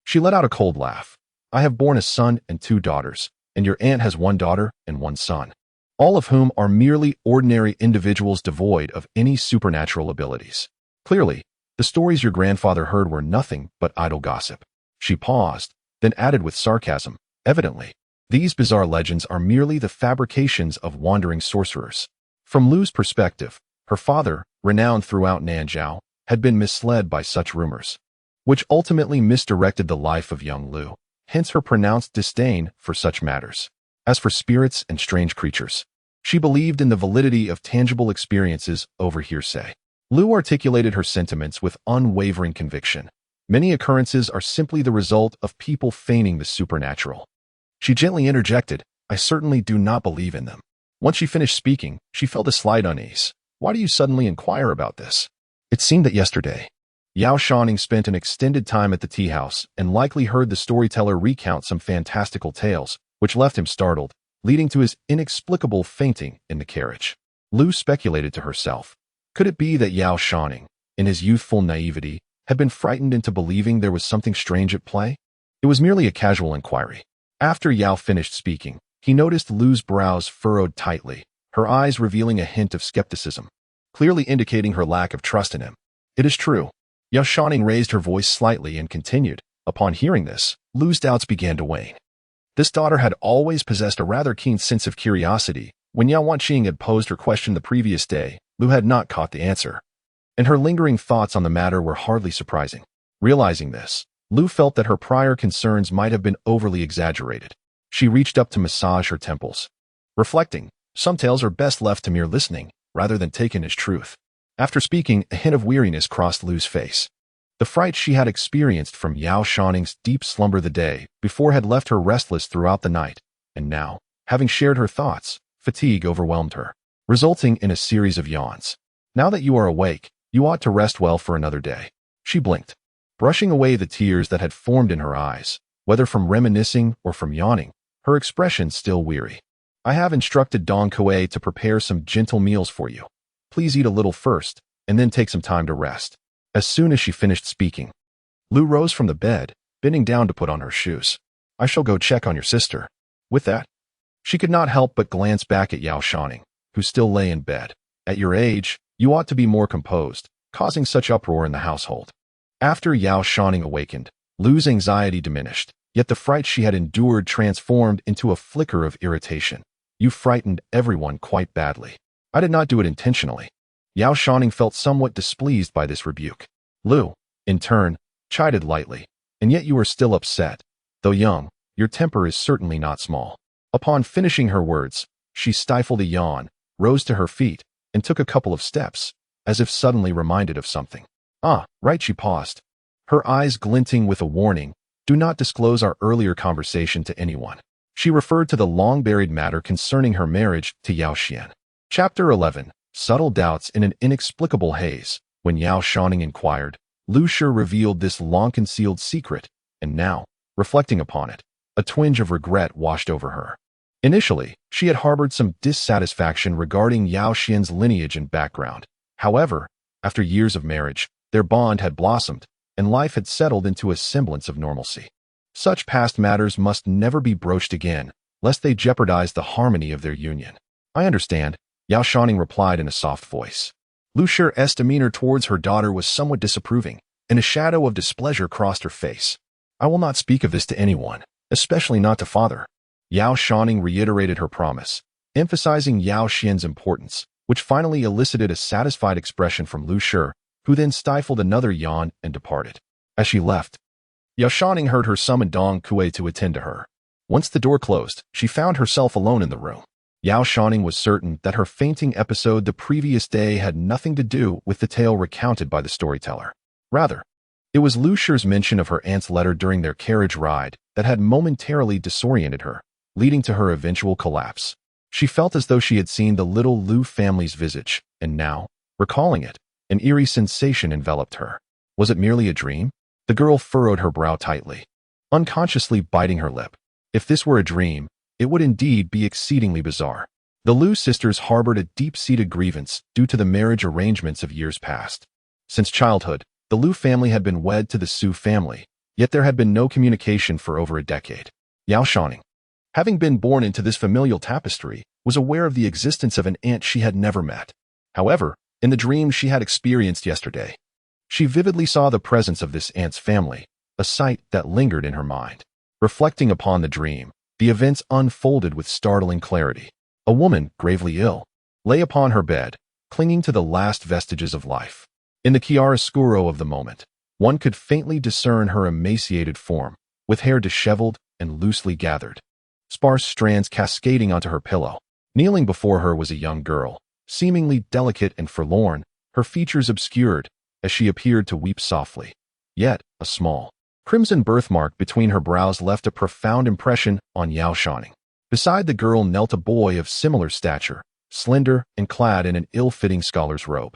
she let out a cold laugh. I have borne a son and two daughters, and your aunt has one daughter and one son, all of whom are merely ordinary individuals devoid of any supernatural abilities. Clearly, the stories your grandfather heard were nothing but idle gossip. She paused, then added with sarcasm, evidently, these bizarre legends are merely the fabrications of wandering sorcerers. From Lu's perspective, her father, renowned throughout Nanzhao, had been misled by such rumors, which ultimately misdirected the life of young Lu, hence her pronounced disdain for such matters. As for spirits and strange creatures, she believed in the validity of tangible experiences over hearsay. Lu articulated her sentiments with unwavering conviction. Many occurrences are simply the result of people feigning the supernatural. She gently interjected, I certainly do not believe in them. Once she finished speaking, she felt a slight unease. Why do you suddenly inquire about this? It seemed that yesterday, Yao Shouning spent an extended time at the tea house and likely heard the storyteller recount some fantastical tales, which left him startled, leading to his inexplicable fainting in the carriage. Lu speculated to herself. Could it be that Yao Shouning, in his youthful naivety, had been frightened into believing there was something strange at play? It was merely a casual inquiry. After Yao finished speaking, he noticed Lu's brows furrowed tightly, her eyes revealing a hint of skepticism, clearly indicating her lack of trust in him. It is true. Yao Shouning raised her voice slightly and continued. Upon hearing this, Lu's doubts began to wane. This daughter had always possessed a rather keen sense of curiosity. When Yao Shouning had posed her question the previous day, Lu had not caught the answer, and her lingering thoughts on the matter were hardly surprising. Realizing this, Lu felt that her prior concerns might have been overly exaggerated. She reached up to massage her temples. Reflecting, some tales are best left to mere listening, rather than taken as truth. After speaking, a hint of weariness crossed Lu's face. The fright she had experienced from Yao Shouning's deep slumber the day before had left her restless throughout the night, and now, having shared her thoughts, fatigue overwhelmed her, resulting in a series of yawns. Now that you are awake, you ought to rest well for another day. She blinked, brushing away the tears that had formed in her eyes, whether from reminiscing or from yawning, her expression still weary. I have instructed Dong Kuei to prepare some gentle meals for you. Please eat a little first, and then take some time to rest. As soon as she finished speaking, Lu rose from the bed, bending down to put on her shoes. I shall go check on your sister. With that, she could not help but glance back at Yao Shouning, who still lay in bed. At your age, you ought to be more composed, causing such uproar in the household. After Yao Shouning awakened, Lu's anxiety diminished, yet the fright she had endured transformed into a flicker of irritation. You frightened everyone quite badly. I did not do it intentionally. Yao Shouning felt somewhat displeased by this rebuke. Lu, in turn, chided lightly. And yet you are still upset. Though young, your temper is certainly not small. Upon finishing her words, she stifled a yawn, rose to her feet, and took a couple of steps, as if suddenly reminded of something. Ah, right, she paused, her eyes glinting with a warning. Do not disclose our earlier conversation to anyone. She referred to the long-buried matter concerning her marriage to Yao Xian. Chapter 11. Subtle Doubts in an Inexplicable Haze. When Yao Shouning inquired, Lu Shi revealed this long-concealed secret, and now, reflecting upon it, a twinge of regret washed over her. Initially, she had harbored some dissatisfaction regarding Yao Xian's lineage and background. However, after years of marriage, their bond had blossomed, and life had settled into a semblance of normalcy. Such past matters must never be broached again, lest they jeopardize the harmony of their union. I understand, Yao Shouning replied in a soft voice. Lu Shi's demeanor towards her daughter was somewhat disapproving, and a shadow of displeasure crossed her face. I will not speak of this to anyone, especially not to father. Yao Shouning reiterated her promise, emphasizing Yao Xian's importance, which finally elicited a satisfied expression from Lu Shi, who then stifled another yawn and departed. As she left, Yao Shouning heard her summon Dong Kuei to attend to her. Once the door closed, she found herself alone in the room. Yao Shouning was certain that her fainting episode the previous day had nothing to do with the tale recounted by the storyteller. Rather, it was Lu Shi's mention of her aunt's letter during their carriage ride that had momentarily disoriented her, leading to her eventual collapse. She felt as though she had seen the little Lu family's visage, and now, recalling it, an eerie sensation enveloped her. Was it merely a dream? The girl furrowed her brow tightly, unconsciously biting her lip. If this were a dream, it would indeed be exceedingly bizarre. The Lu sisters harbored a deep-seated grievance due to the marriage arrangements of years past. Since childhood, the Lu family had been wed to the Su family, yet there had been no communication for over a decade. Yao Shouning, having been born into this familial tapestry, was aware of the existence of an aunt she had never met. However, in the dream she had experienced yesterday, she vividly saw the presence of this aunt's family, a sight that lingered in her mind. Reflecting upon the dream, the events unfolded with startling clarity. A woman, gravely ill, lay upon her bed, clinging to the last vestiges of life. In the chiaroscuro of the moment, one could faintly discern her emaciated form, with hair disheveled and loosely gathered, sparse strands cascading onto her pillow. Kneeling before her was a young girl, seemingly delicate and forlorn, her features obscured as she appeared to weep softly. Yet, a small, crimson birthmark between her brows left a profound impression on Yao Shouning. Beside the girl knelt a boy of similar stature, slender and clad in an ill-fitting scholar's robe,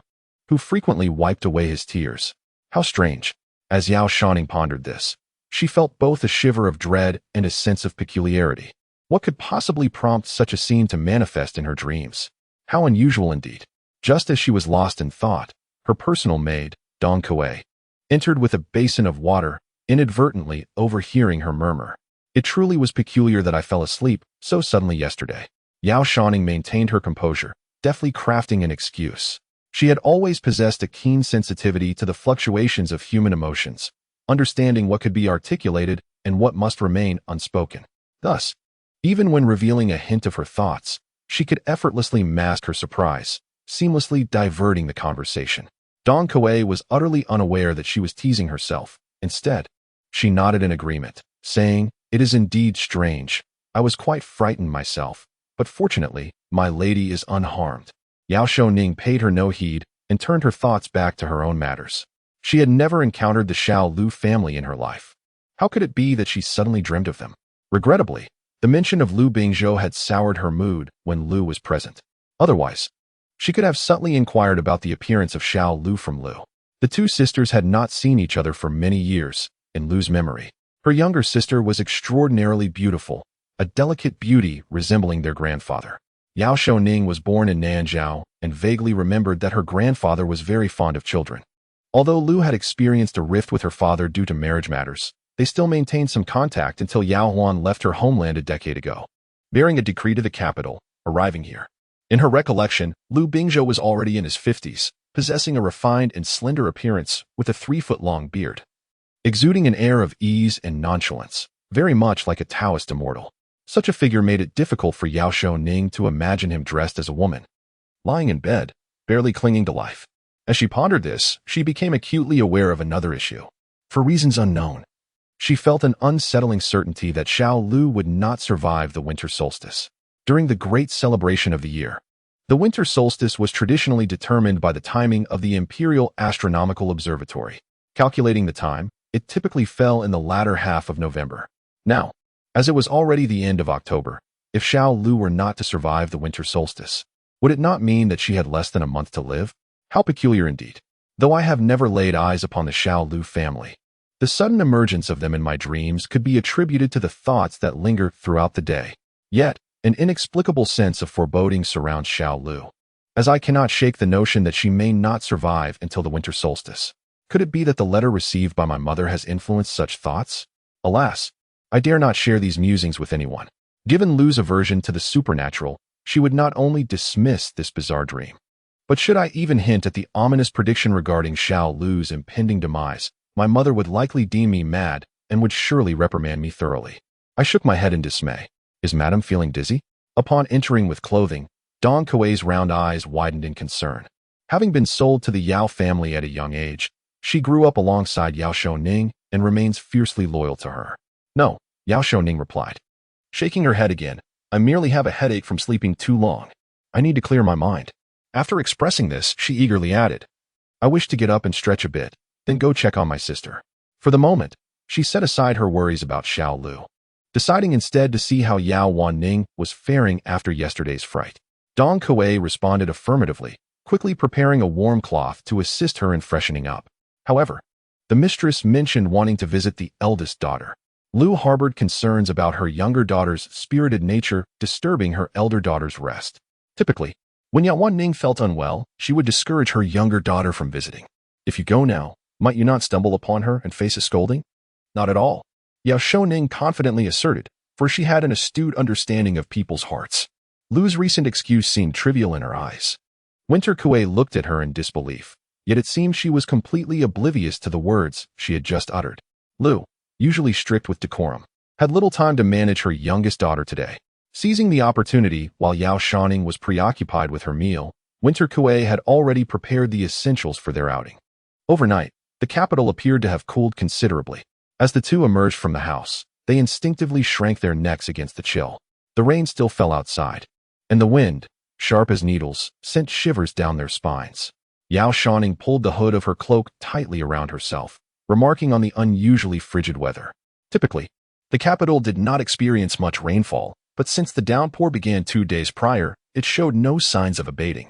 who frequently wiped away his tears. How strange. As Yao Shouning pondered this, she felt both a shiver of dread and a sense of peculiarity. What could possibly prompt such a scene to manifest in her dreams? How unusual indeed. Just as she was lost in thought, her personal maid, Dong Kuei, entered with a basin of water, inadvertently overhearing her murmur. It truly was peculiar that I fell asleep so suddenly yesterday. Yao Shouning maintained her composure, deftly crafting an excuse. She had always possessed a keen sensitivity to the fluctuations of human emotions, understanding what could be articulated and what must remain unspoken. Thus, even when revealing a hint of her thoughts, she could effortlessly mask her surprise, seamlessly diverting the conversation. Dong Kuei was utterly unaware that she was teasing herself. Instead, she nodded in agreement, saying, "It is indeed strange. I was quite frightened myself, but fortunately, my lady is unharmed." Yao Shouning paid her no heed and turned her thoughts back to her own matters. She had never encountered the Xiao Lu family in her life. How could it be that she suddenly dreamed of them? Regrettably, the mention of Lu Bingzhou had soured her mood when Lu was present. Otherwise, she could have subtly inquired about the appearance of Xiao Lu from Lu. The two sisters had not seen each other for many years, in Lu's memory. Her younger sister was extraordinarily beautiful, a delicate beauty resembling their grandfather. Yao Shouning was born in Nanzhou and vaguely remembered that her grandfather was very fond of children. Although Lu had experienced a rift with her father due to marriage matters, they still maintained some contact until Yao Huan left her homeland a decade ago, bearing a decree to the capital, arriving here. In her recollection, Lu Bingzhou was already in his 50s, possessing a refined and slender appearance with a 3-foot-long beard, exuding an air of ease and nonchalance, very much like a Taoist immortal. Such a figure made it difficult for Yao Shouning to imagine him dressed as a woman, lying in bed, barely clinging to life. As she pondered this, she became acutely aware of another issue. For reasons unknown, she felt an unsettling certainty that Xiao Lu would not survive the winter solstice. During the great celebration of the year, the winter solstice was traditionally determined by the timing of the Imperial Astronomical Observatory. Calculating the time, it typically fell in the latter half of November. Now, as it was already the end of October, if Xiao Lu were not to survive the winter solstice, would it not mean that she had less than a month to live? How peculiar indeed. Though I have never laid eyes upon the Xiao Lu family, the sudden emergence of them in my dreams could be attributed to the thoughts that linger throughout the day. Yet, an inexplicable sense of foreboding surrounds Xiao Lu, as I cannot shake the notion that she may not survive until the winter solstice. Could it be that the letter received by my mother has influenced such thoughts? Alas, I dare not share these musings with anyone. Given Lu's aversion to the supernatural, she would not only dismiss this bizarre dream, but should I even hint at the ominous prediction regarding Xiao Lu's impending demise, my mother would likely deem me mad and would surely reprimand me thoroughly. I shook my head in dismay. Is Madame feeling dizzy? Upon entering with clothing, Dong Kuei's round eyes widened in concern. Having been sold to the Yao family at a young age, she grew up alongside Yao Shouning and remains fiercely loyal to her. No, Yao Shouning replied, shaking her head again. I merely have a headache from sleeping too long. I need to clear my mind. After expressing this, she eagerly added, I wish to get up and stretch a bit, then go check on my sister. For the moment, she set aside her worries about Xiao Lu, deciding instead to see how Yao Wanning was faring after yesterday's fright. Dong Kuei responded affirmatively, quickly preparing a warm cloth to assist her in freshening up. However, the mistress mentioned wanting to visit the eldest daughter. Lu harbored concerns about her younger daughter's spirited nature disturbing her elder daughter's rest. Typically, when Yao Wanning felt unwell, she would discourage her younger daughter from visiting. If you go now, might you not stumble upon her and face a scolding? Not at all, Yao Shouning confidently asserted, for she had an astute understanding of people's hearts. Lu's recent excuse seemed trivial in her eyes. Winter Kuei looked at her in disbelief, yet it seemed she was completely oblivious to the words she had just uttered. Lu, usually strict with decorum, had little time to manage her youngest daughter today. Seizing the opportunity while Yao Shouning was preoccupied with her meal, Winter Kuei had already prepared the essentials for their outing. Overnight, the capital appeared to have cooled considerably. As the two emerged from the house, they instinctively shrank their necks against the chill. The rain still fell outside, and the wind, sharp as needles, sent shivers down their spines. Yao Shouning pulled the hood of her cloak tightly around herself, remarking on the unusually frigid weather. Typically, the capital did not experience much rainfall, but since the downpour began 2 days prior, it showed no signs of abating.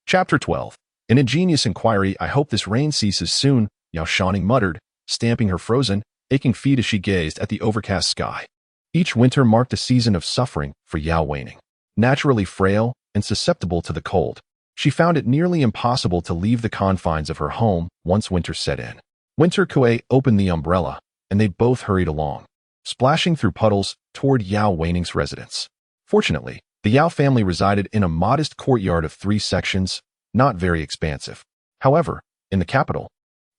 Chapter 12. An ingenious inquiry. I hope this rain ceases soon, Yao Shouning muttered, stamping her frozen, aching feet as she gazed at the overcast sky. Each winter marked a season of suffering for Yao Shouning. Naturally frail and susceptible to the cold, she found it nearly impossible to leave the confines of her home once winter set in. Winter Kuei opened the umbrella, and they both hurried along, splashing through puddles toward Yao Shouning's residence. Fortunately, the Yao family resided in a modest courtyard of 3 sections, not very expansive. However, in the capital,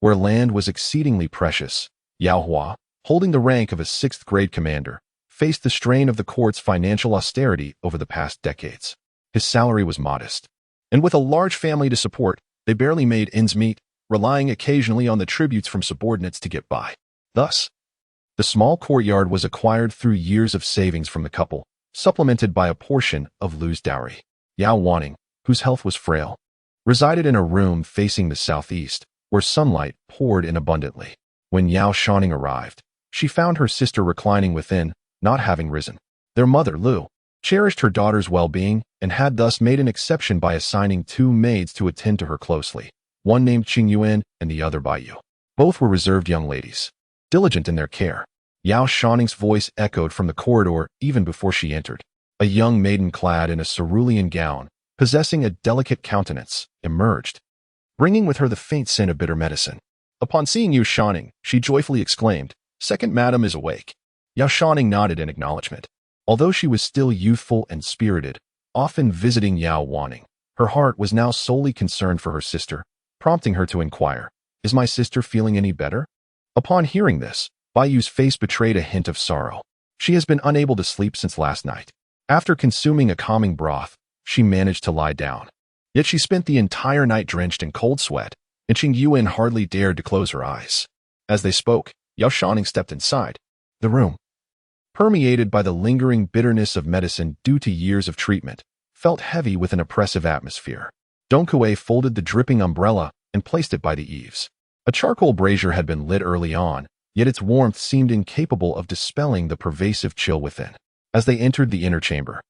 where land was exceedingly precious, Yao Hua, holding the rank of a 6th-grade commander, faced the strain of the court's financial austerity over the past decades. His salary was modest, and with a large family to support, they barely made ends meet, relying occasionally on the tributes from subordinates to get by. Thus, the small courtyard was acquired through years of savings from the couple, supplemented by a portion of Lu's dowry. Yao Shouning, whose health was frail, resided in a room facing the southeast, where sunlight poured in abundantly. When Yao Shouning arrived, she found her sister reclining within, not having risen. Their mother, Lu, cherished her daughter's well-being and had thus made an exception by assigning 2 maids to attend to her closely, one named Qing Yuan and the other Bai Yu. Both were reserved young ladies, diligent in their care. Yao Shouning's voice echoed from the corridor even before she entered. A young maiden clad in a cerulean gown, possessing a delicate countenance, emerged, bringing with her the faint scent of bitter medicine. Upon seeing Yao Shouning, she joyfully exclaimed, "Second madam is awake." Yao Shouning nodded in acknowledgement. Although she was still youthful and spirited, often visiting Yao Shouning, her heart was now solely concerned for her sister, prompting her to inquire, "Is my sister feeling any better?" Upon hearing this, Bai Yu's face betrayed a hint of sorrow. She has been unable to sleep since last night. After consuming a calming broth, she managed to lie down. Yet she spent the entire night drenched in cold sweat, and Qing Yuan hardly dared to close her eyes. As they spoke, Yao Shouning stepped inside. The room, permeated by the lingering bitterness of medicine due to years of treatment, felt heavy with an oppressive atmosphere. Dong Kuei folded the dripping umbrella and placed it by the eaves. A charcoal brazier had been lit early on, yet its warmth seemed incapable of dispelling the pervasive chill within. As they entered the inner chamber,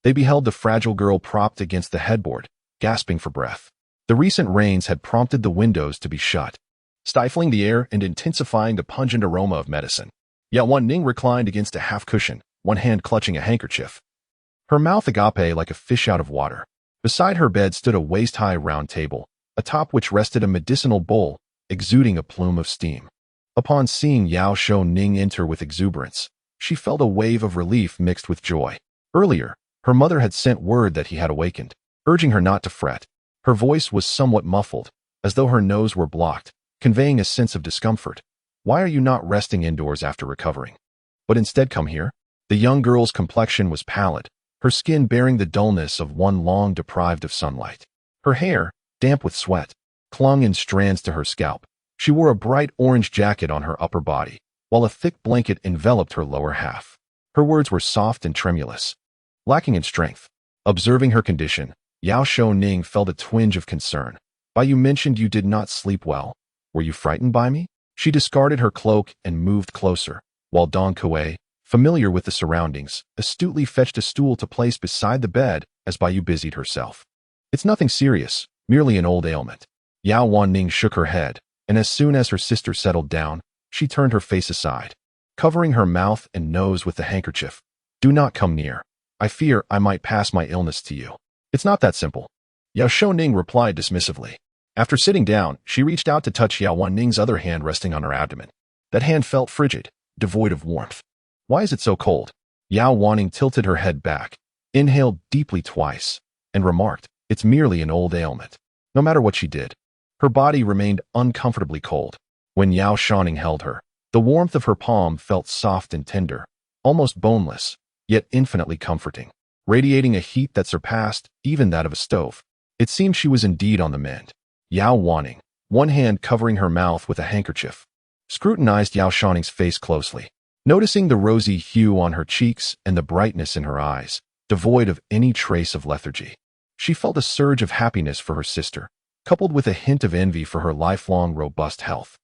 they beheld the fragile girl propped against the headboard, gasping for breath. The recent rains had prompted the windows to be shut, stifling the air and intensifying the pungent aroma of medicine. Yao Shouning reclined against a half-cushion, one hand clutching a handkerchief, her mouth agape like a fish out of water. Beside her bed stood a waist-high round table, atop which rested a medicinal bowl, exuding a plume of steam. Upon seeing Yao Shouning enter with exuberance, she felt a wave of relief mixed with joy. Earlier, her mother had sent word that he had awakened, urging her not to fret. Her voice was somewhat muffled, as though her nose were blocked, conveying a sense of discomfort. "Why are you not resting indoors after recovering, but instead come here?" The young girl's complexion was pallid, her skin bearing the dullness of one long deprived of sunlight. Her hair, damp with sweat, clung in strands to her scalp. She wore a bright orange jacket on her upper body, while a thick blanket enveloped her lower half. Her words were soft and tremulous, lacking in strength. Observing her condition, Yao Shouning felt a twinge of concern. "Bai Yu mentioned you did not sleep well. Were you frightened by me?" She discarded her cloak and moved closer, while Dong Kuei, familiar with the surroundings, astutely fetched a stool to place beside the bed as Bai Yu busied herself. "It's nothing serious, merely an old ailment." Yao Shouning shook her head, and as soon as her sister settled down, she turned her face aside, covering her mouth and nose with the handkerchief. "Do not come near. I fear I might pass my illness to you." "It's not that simple," Yao Shouning replied dismissively. After sitting down, she reached out to touch Yao Shuning's other hand resting on her abdomen. That hand felt frigid, devoid of warmth. "Why is it so cold?" Yao Shouning tilted her head back, inhaled deeply twice, and remarked, "It's merely an old ailment." No matter what she did, her body remained uncomfortably cold. When Yao Shouning held her, the warmth of her palm felt soft and tender, almost boneless, yet infinitely comforting, radiating a heat that surpassed even that of a stove. It seemed she was indeed on the mend. Yao Shouning, one hand covering her mouth with a handkerchief, scrutinized Yao Shouning's face closely, noticing the rosy hue on her cheeks and the brightness in her eyes, devoid of any trace of lethargy. She felt a surge of happiness for her sister, coupled with a hint of envy for her lifelong robust health.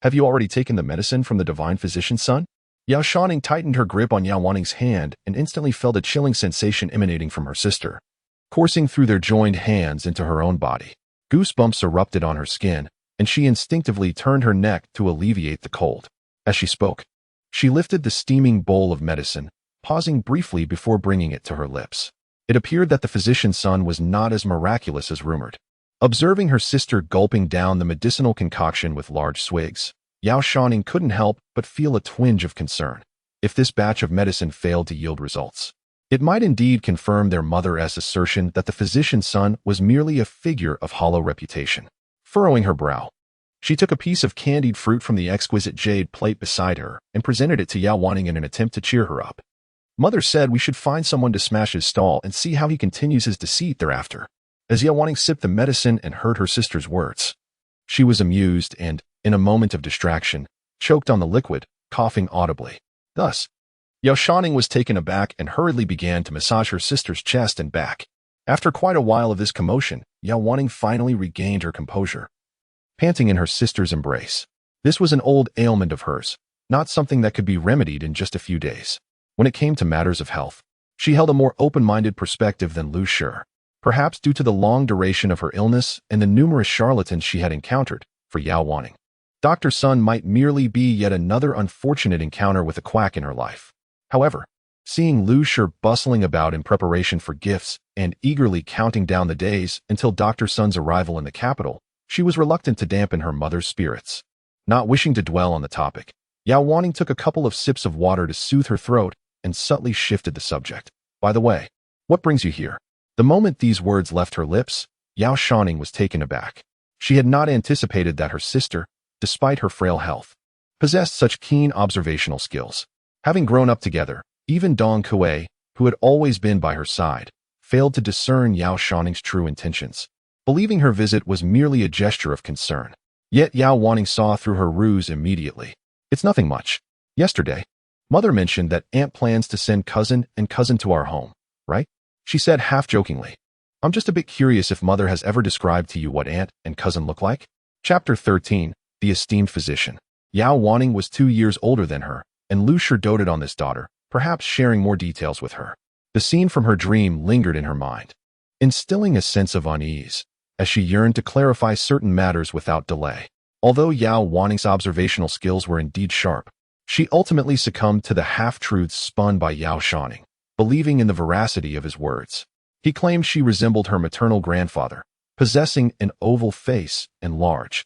"Have you already taken the medicine from the divine physician's son?" Yao Shouning tightened her grip on Yao Wanning's hand and instantly felt a chilling sensation emanating from her sister, coursing through their joined hands into her own body. Goosebumps erupted on her skin, and she instinctively turned her neck to alleviate the cold. As she spoke, she lifted the steaming bowl of medicine, pausing briefly before bringing it to her lips. It appeared that the physician's son was not as miraculous as rumored. Observing her sister gulping down the medicinal concoction with large swigs, Yao Shouning couldn't help but feel a twinge of concern. If this batch of medicine failed to yield results, it might indeed confirm their mother's assertion that the physician's son was merely a figure of hollow reputation. Furrowing her brow, she took a piece of candied fruit from the exquisite jade plate beside her and presented it to Yao Wanning in an attempt to cheer her up. Mother said we should find someone to smash his stall and see how he continues his deceit thereafter. As Yao Wanning sipped the medicine and heard her sister's words, she was amused and, in a moment of distraction, choked on the liquid, coughing audibly. Thus, Yao Shouning was taken aback and hurriedly began to massage her sister's chest and back. After quite a while of this commotion, Yao Wanning finally regained her composure, panting in her sister's embrace. This was an old ailment of hers, not something that could be remedied in just a few days. When it came to matters of health, she held a more open-minded perspective than Lu Shi, perhaps due to the long duration of her illness and the numerous charlatans she had encountered. For Yao Wanning, Dr. Sun might merely be yet another unfortunate encounter with a quack in her life. However, seeing Lu Shi bustling about in preparation for gifts and eagerly counting down the days until Dr. Sun's arrival in the capital, she was reluctant to dampen her mother's spirits. Not wishing to dwell on the topic, Yao Wanning took a couple of sips of water to soothe her throat and subtly shifted the subject. By the way, what brings you here? The moment these words left her lips, Yao Shouning was taken aback. She had not anticipated that her sister, despite her frail health, possessed such keen observational skills. Having grown up together, even Dong Kuei, who had always been by her side, failed to discern Yao Shouning's true intentions, believing her visit was merely a gesture of concern. Yet Yao Wanning saw through her ruse immediately. It's nothing much. Yesterday, Mother mentioned that Aunt plans to send cousin and cousin to our home, right? She said half-jokingly. I'm just a bit curious if Mother has ever described to you what Aunt and cousin look like? Chapter 13, The Esteemed Physician. Yao Wanning was 2 years older than her, and Lu Shi doted on this daughter, perhaps sharing more details with her. The scene from her dream lingered in her mind, instilling a sense of unease, as she yearned to clarify certain matters without delay. Although Yao Wanning's observational skills were indeed sharp, she ultimately succumbed to the half-truths spun by Yao Shouning, believing in the veracity of his words. He claimed she resembled her maternal grandfather, possessing an oval face and large,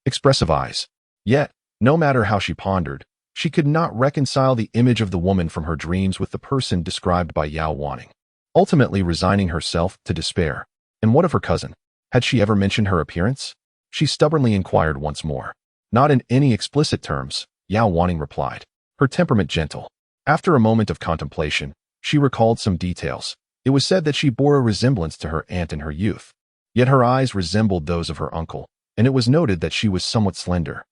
expressive eyes. Yet, no matter how she pondered, she could not reconcile the image of the woman from her dreams with the person described by Yao Wanning, ultimately resigning herself to despair. And what of her cousin? Had she ever mentioned her appearance? She stubbornly inquired once more. Not in any explicit terms, Yao Wanning replied, her temperament gentle. After a moment of contemplation, she recalled some details. It was said that she bore a resemblance to her aunt in her youth. Yet her eyes resembled those of her uncle, and it was noted that she was somewhat slender.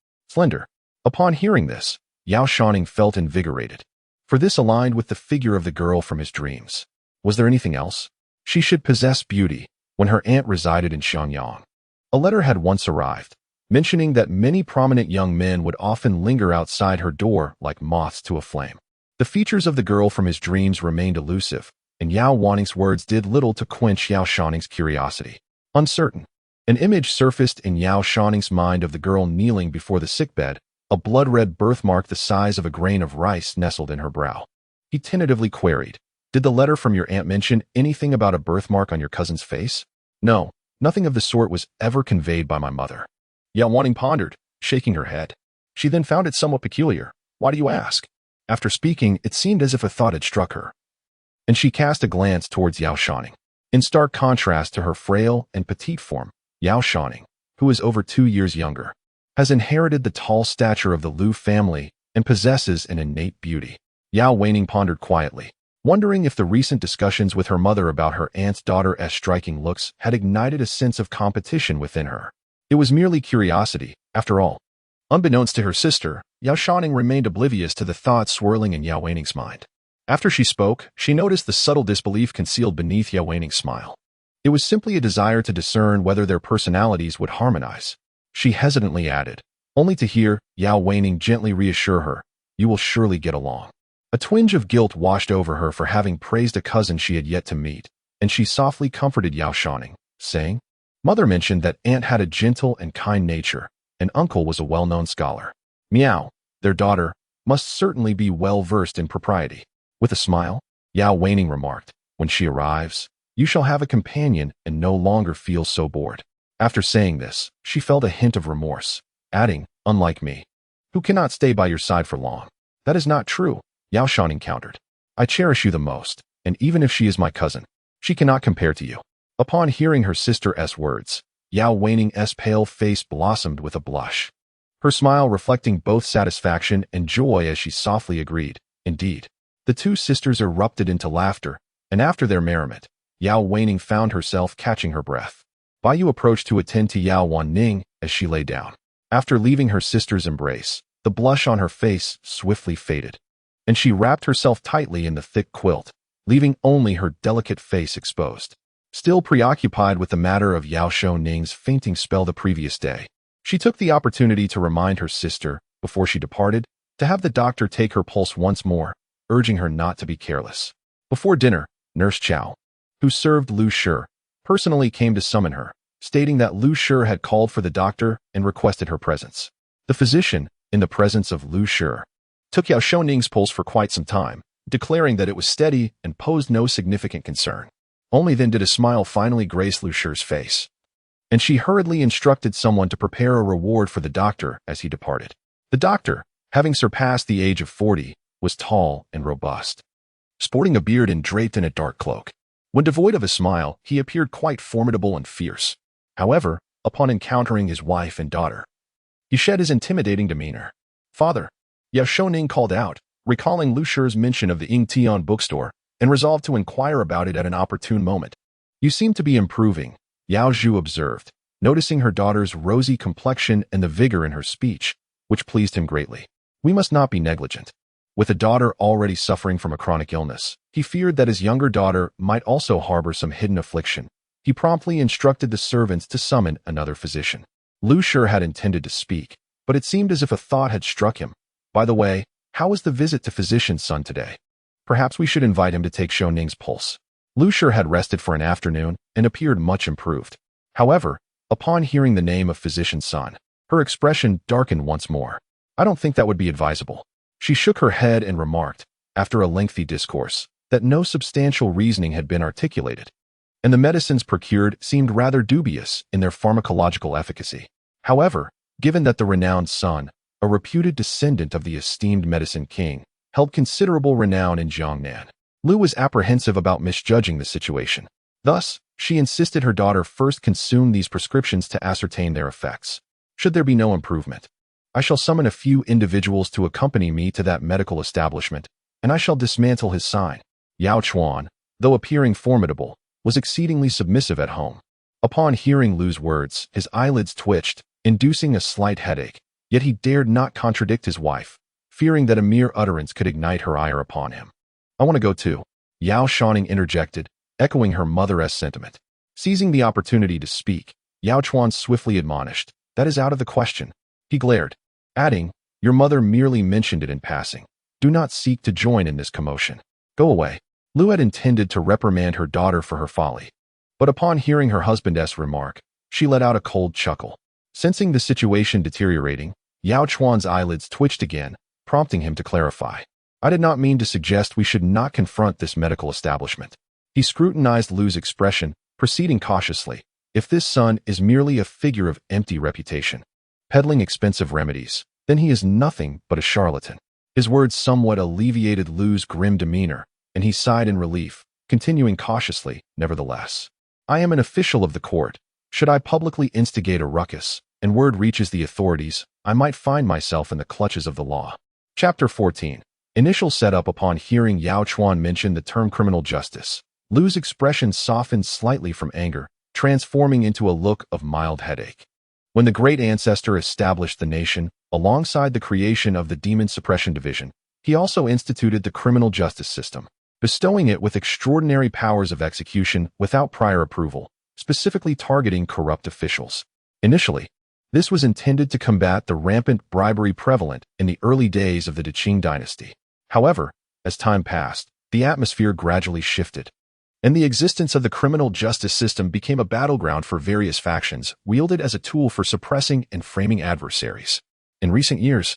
Upon hearing this, Yao Shouning felt invigorated, for this aligned with the figure of the girl from his dreams. Was there anything else? She should possess beauty when her aunt resided in Xianyang. A letter had once arrived, mentioning that many prominent young men would often linger outside her door like moths to a flame. The features of the girl from his dreams remained elusive, and Yao Wanning's words did little to quench Yao Shouning's curiosity. Uncertain, an image surfaced in Yao Shouning's mind of the girl kneeling before the sickbed, a blood-red birthmark the size of a grain of rice nestled in her brow. He tentatively queried, "Did the letter from your aunt mention anything about a birthmark on your cousin's face?" "No, nothing of the sort was ever conveyed by my mother." Yao Wanning pondered, shaking her head. She then found it somewhat peculiar. "Why do you ask?" After speaking, it seemed as if a thought had struck her, and she cast a glance towards Yao Shouning. In stark contrast to her frail and petite form, Yao Shouning, who is over 2 years younger, has inherited the tall stature of the Lu family and possesses an innate beauty. Yao Wanning pondered quietly, wondering if the recent discussions with her mother about her aunt's daughter's striking looks had ignited a sense of competition within her. It was merely curiosity, after all. Unbeknownst to her sister, Yao Shouning remained oblivious to the thoughts swirling in Yao Wanning's mind. After she spoke, she noticed the subtle disbelief concealed beneath Yao Wanning's smile. It was simply a desire to discern whether their personalities would harmonize. She hesitantly added, only to hear Yao Wanning gently reassure her, You will surely get along." A twinge of guilt washed over her for having praised a cousin she had yet to meet, and she softly comforted Yao Shouning, saying, "Mother mentioned that aunt had a gentle and kind nature, and uncle was a well-known scholar. Meow, their daughter, must certainly be well-versed in propriety." With a smile, Yao Shouning remarked, "When she arrives, you shall have a companion and no longer feel so bored." After saying this, she felt a hint of remorse, adding, "Unlike me, who cannot stay by your side for long." "That is not true," Yao Shouning countered. "I cherish you the most, and even if she is my cousin, she cannot compare to you." Upon hearing her sister's words, Yao Shounings's pale face blossomed with a blush, her smile reflecting both satisfaction and joy as she softly agreed, "Indeed." The two sisters erupted into laughter, and after their merriment, Yao Shouning found herself catching her breath. Bai Yu approached to attend to Yao Shouning as she lay down. After leaving her sister's embrace, the blush on her face swiftly faded, and she wrapped herself tightly in the thick quilt, leaving only her delicate face exposed. Still preoccupied with the matter of Yao Shouning's fainting spell the previous day, she took the opportunity to remind her sister, before she departed, to have the doctor take her pulse once more, urging her not to be careless. Before dinner, Nurse Chow, who served Lu Shi, personally came to summon her, stating that Lu Shi had called for the doctor and requested her presence. The physician, in the presence of Lu Shi, took Yao Shouning's pulse for quite some time, declaring that it was steady and posed no significant concern. Only then did a smile finally grace Lu Shi's face, and she hurriedly instructed someone to prepare a reward for the doctor as he departed. The doctor, having surpassed the age of 40, was tall and robust, sporting a beard and draped in a dark cloak. When devoid of a smile, he appeared quite formidable and fierce. However, upon encountering his wife and daughter, he shed his intimidating demeanor. "Father," Yao Shouning called out, recalling Lu Shi's mention of the Yingtian bookstore, and resolved to inquire about it at an opportune moment. "You seem to be improving," Yao Zhu observed, noticing her daughter's rosy complexion and the vigor in her speech, which pleased him greatly. "We must not be negligent." With a daughter already suffering from a chronic illness, he feared that his younger daughter might also harbor some hidden affliction. He promptly instructed the servants to summon another physician. Lu Shi had intended to speak, but it seemed as if a thought had struck him. "By the way, how was the visit to physician's son today? Perhaps we should invite him to take Shouning's pulse." Lu Shi had rested for an afternoon and appeared much improved. However, upon hearing the name of physician's son, her expression darkened once more. "I don't think that would be advisable." She shook her head and remarked, after a lengthy discourse, that no substantial reasoning had been articulated, and the medicines procured seemed rather dubious in their pharmacological efficacy. However, given that the renowned son, a reputed descendant of the esteemed medicine king, held considerable renown in Jiangnan, Lu was apprehensive about misjudging the situation. Thus, she insisted her daughter first consume these prescriptions to ascertain their effects. Should there be no improvement, I shall summon a few individuals to accompany me to that medical establishment, and I shall dismantle his sign. Yao Chuan, though appearing formidable, was exceedingly submissive at home. Upon hearing Lu's words, his eyelids twitched, inducing a slight headache, yet he dared not contradict his wife, fearing that a mere utterance could ignite her ire upon him. "I want to go too," Yao Shouning interjected, echoing her mother's sentiment. Seizing the opportunity to speak, Yao Chuan swiftly admonished, "That is out of the question." He glared, adding, "Your mother merely mentioned it in passing. Do not seek to join in this commotion. Go away." Lu had intended to reprimand her daughter for her folly, but upon hearing her husband's remark, she let out a cold chuckle. Sensing the situation deteriorating, Yao Chuan's eyelids twitched again, prompting him to clarify. "I did not mean to suggest we should not confront this medical establishment." He scrutinized Lu's expression, proceeding cautiously. "If this son is merely a figure of empty reputation, peddling expensive remedies, then he is nothing but a charlatan." His words somewhat alleviated Lu's grim demeanor, and he sighed in relief, continuing cautiously, "Nevertheless, I am an official of the court. Should I publicly instigate a ruckus, and word reaches the authorities, I might find myself in the clutches of the law." Chapter 14. Initial setup. Upon hearing Yao Chuan mention the term criminal justice, Lu's expression softened slightly from anger, transforming into a look of mild headache. When the great ancestor established the nation, alongside the creation of the Demon Suppression Division, he also instituted the criminal justice system, bestowing it with extraordinary powers of execution without prior approval, specifically targeting corrupt officials. Initially, This was intended to combat the rampant bribery prevalent in the early days of the Qing dynasty. However, as time passed, the atmosphere gradually shifted, and the existence of the criminal justice system became a battleground for various factions, wielded as a tool for suppressing and framing adversaries. In recent years,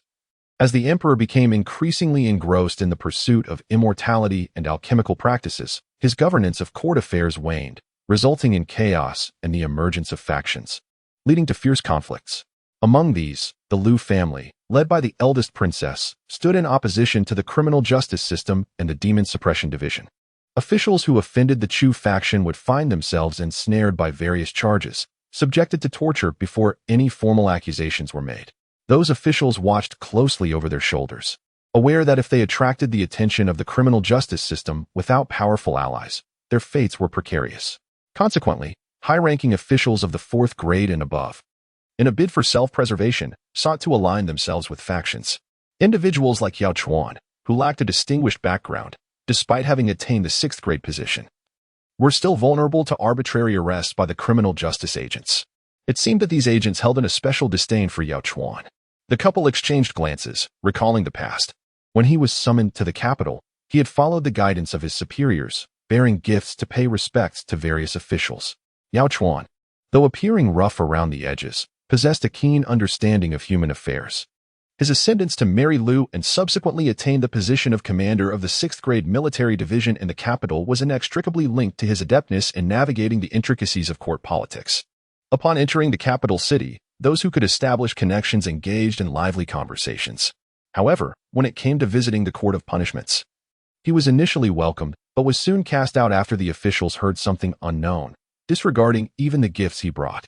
as the emperor became increasingly engrossed in the pursuit of immortality and alchemical practices, his governance of court affairs waned, resulting in chaos and the emergence of factions, leading to fierce conflicts. Among these, the Liu family, led by the eldest princess, stood in opposition to the criminal justice system and the demon suppression division. Officials who offended the Chu faction would find themselves ensnared by various charges, subjected to torture before any formal accusations were made. Those officials watched closely over their shoulders, aware that if they attracted the attention of the criminal justice system without powerful allies, their fates were precarious. Consequently, high-ranking officials of the fourth grade and above, in a bid for self-preservation, sought to align themselves with factions. Individuals like Yao Shouning, who lacked a distinguished background, despite having attained the sixth grade position, were still vulnerable to arbitrary arrests by the criminal justice agents. It seemed that these agents held in a special disdain for Yao Shouning. The couple exchanged glances, recalling the past. When he was summoned to the capital, he had followed the guidance of his superiors, bearing gifts to pay respects to various officials. Yao Shouning, though appearing rough around the edges, possessed a keen understanding of human affairs. His ascendance to marry Liu and subsequently attained the position of commander of the 6th grade military division in the capital was inextricably linked to his adeptness in navigating the intricacies of court politics. Upon entering the capital city, those who could establish connections engaged in lively conversations. However, when it came to visiting the court of punishments, he was initially welcomed, but was soon cast out after the officials heard something unknown, disregarding even the gifts he brought.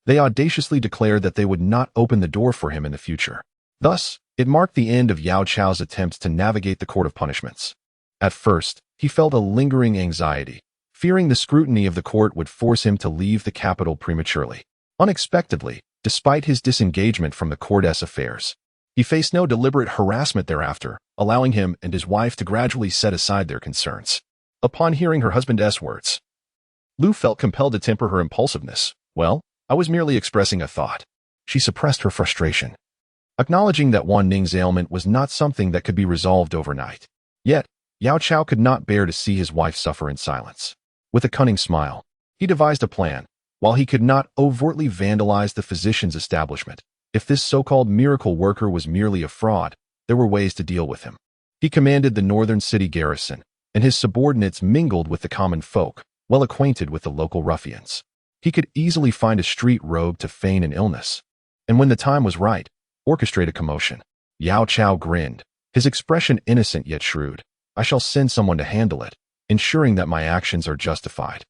They audaciously declared that they would not open the door for him in the future. Thus, it marked the end of Yao Chao's attempts to navigate the court of punishments. At first, he felt a lingering anxiety, fearing the scrutiny of the court would force him to leave the capital prematurely. Unexpectedly, despite his disengagement from the court's affairs, he faced no deliberate harassment thereafter, allowing him and his wife to gradually set aside their concerns. Upon hearing her husband's words, Liu felt compelled to temper her impulsiveness. "Well, I was merely expressing a thought." She suppressed her frustration, acknowledging that Wan Ning's ailment was not something that could be resolved overnight. Yet, Yao Chao could not bear to see his wife suffer in silence. With a cunning smile, he devised a plan. While he could not overtly vandalize the physician's establishment, if this so-called miracle worker was merely a fraud, there were ways to deal with him. He commanded the northern city garrison, and his subordinates mingled with the common folk, well acquainted with the local ruffians. He could easily find a street rogue to feign an illness, and when the time was right, orchestrate a commotion. Yao Chao grinned, his expression innocent yet shrewd. "I shall send someone to handle it, ensuring that my actions are justified.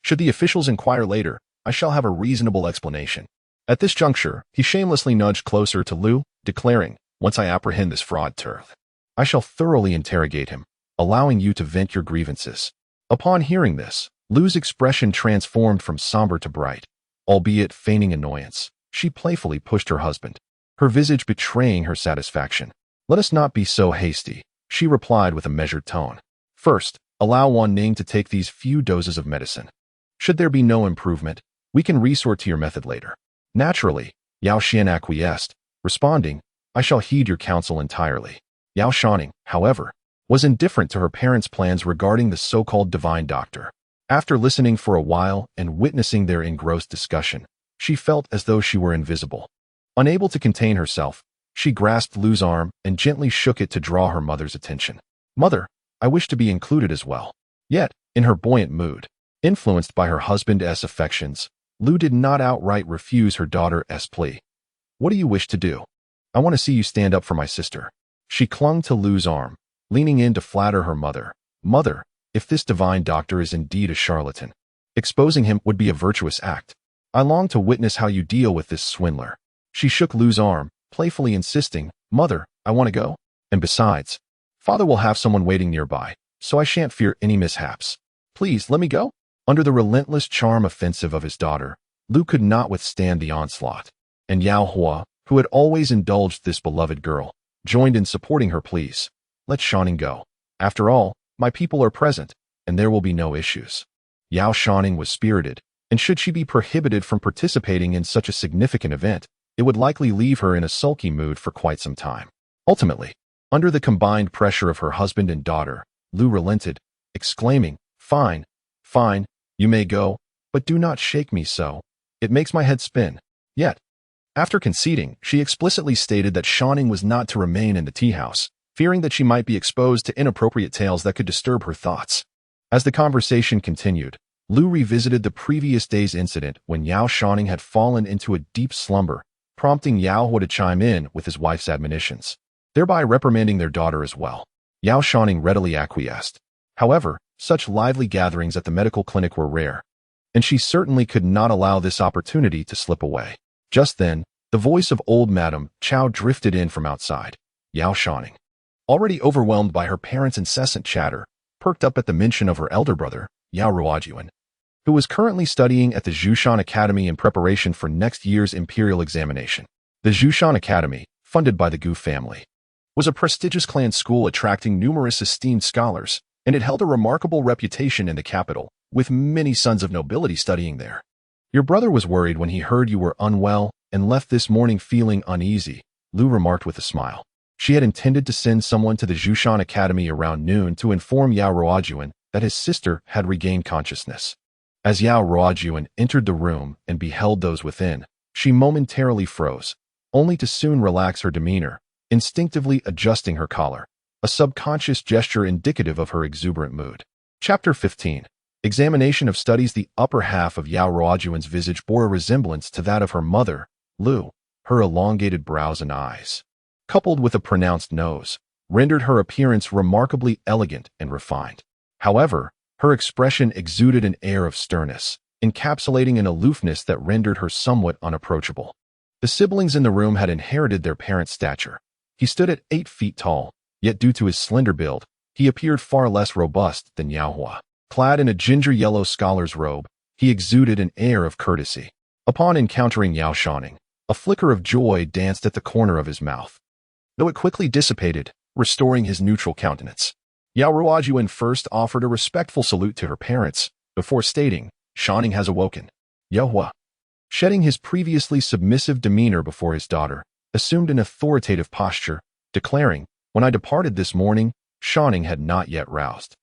Should the officials inquire later, I shall have a reasonable explanation." At this juncture, he shamelessly nudged closer to Liu, declaring, "Once I apprehend this fraud-ter, I shall thoroughly interrogate him, allowing you to vent your grievances." Upon hearing this, Liu's expression transformed from somber to bright. Albeit feigning annoyance, she playfully pushed her husband, her visage betraying her satisfaction. "Let us not be so hasty," she replied with a measured tone. "First, allow Wan Ning to take these few doses of medicine. Should there be no improvement, we can resort to your method later." Naturally, Yao Xian acquiesced, responding, "I shall heed your counsel entirely." Yao Shouning, however, was indifferent to her parents' plans regarding the so-called divine doctor. After listening for a while and witnessing their engrossed discussion, she felt as though she were invisible. Unable to contain herself, she grasped Liu's arm and gently shook it to draw her mother's attention. "Mother, I wish to be included as well." Yet, in her buoyant mood, influenced by her husband's affections, Liu did not outright refuse her daughter's plea. "What do you wish to do? I want to see you stand up for my sister." She clung to Liu's arm, leaning in to flatter her mother. "Mother, if this divine doctor is indeed a charlatan, exposing him would be a virtuous act. I long to witness how you deal with this swindler." She shook Liu's arm, playfully insisting, "Mother, I want to go. And besides, Father will have someone waiting nearby, so I shan't fear any mishaps. Please, let me go." Under the relentless charm offensive of his daughter, Liu could not withstand the onslaught, and Yao Hua, who had always indulged this beloved girl, joined in supporting her pleas. "Let Shouning go. After all, my people are present, and there will be no issues." Yao Shouning was spirited, and should she be prohibited from participating in such a significant event, it would likely leave her in a sulky mood for quite some time. Ultimately, under the combined pressure of her husband and daughter, Lu relented, exclaiming, "Fine, fine, you may go, but do not shake me so. It makes my head spin." Yet, after conceding, she explicitly stated that Shouning was not to remain in the tea house, fearing that she might be exposed to inappropriate tales that could disturb her thoughts. As the conversation continued, Lu revisited the previous day's incident when Yao Shouning had fallen into a deep slumber, prompting Yao Hua to chime in with his wife's admonitions, thereby reprimanding their daughter as well. Yao Shouning readily acquiesced. However, such lively gatherings at the medical clinic were rare, and she certainly could not allow this opportunity to slip away. Just then, the voice of old Madame Chow drifted in from outside. Yao Shouning, already overwhelmed by her parents' incessant chatter, perked up at the mention of her elder brother, Yao Ruojuan, who was currently studying at the Zhushan Academy in preparation for next year's imperial examination. The Zhushan Academy, funded by the Gu family, was a prestigious clan school attracting numerous esteemed scholars, and it held a remarkable reputation in the capital, with many sons of nobility studying there. "Your brother was worried when he heard you were unwell and left this morning feeling uneasy," Lu remarked with a smile. She had intended to send someone to the Zhushan Academy around noon to inform Yao Ruojuan that his sister had regained consciousness. As Yao Ruojuan entered the room and beheld those within, she momentarily froze, only to soon relax her demeanor, instinctively adjusting her collar, a subconscious gesture indicative of her exuberant mood. Chapter 15. Examination of studies. The upper half of Yao Ruojuan's visage bore a resemblance to that of her mother, Lu. Her elongated brows and eyes, coupled with a pronounced nose, rendered her appearance remarkably elegant and refined. However, her expression exuded an air of sternness, encapsulating an aloofness that rendered her somewhat unapproachable. The siblings in the room had inherited their parents' stature. He stood at 8 feet tall, yet due to his slender build, he appeared far less robust than Yao Hua. Clad in a ginger-yellow scholar's robe, he exuded an air of courtesy. Upon encountering Yao Shouning, a flicker of joy danced at the corner of his mouth, though it quickly dissipated, restoring his neutral countenance. Yao Ruojuan first offered a respectful salute to her parents, before stating, "Shouning has awoken." Yao Hua, shedding his previously submissive demeanor before his daughter, assumed an authoritative posture, declaring, "When I departed this morning, Shouning had not yet roused."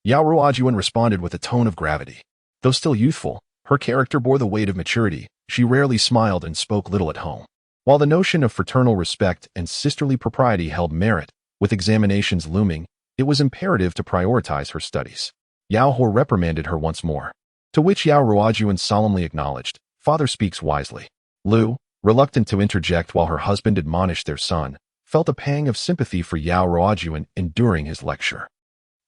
Yao Ruojuan responded with a tone of gravity. Though still youthful, her character bore the weight of maturity. She rarely smiled and spoke little at home. While the notion of fraternal respect and sisterly propriety held merit, with examinations looming, it was imperative to prioritize her studies. Yao Hua reprimanded her once more, to which Yao Ruojuan solemnly acknowledged, "Father speaks wisely." Lu, reluctant to interject while her husband admonished their son, felt a pang of sympathy for Yao Ruojuan enduring his lecture.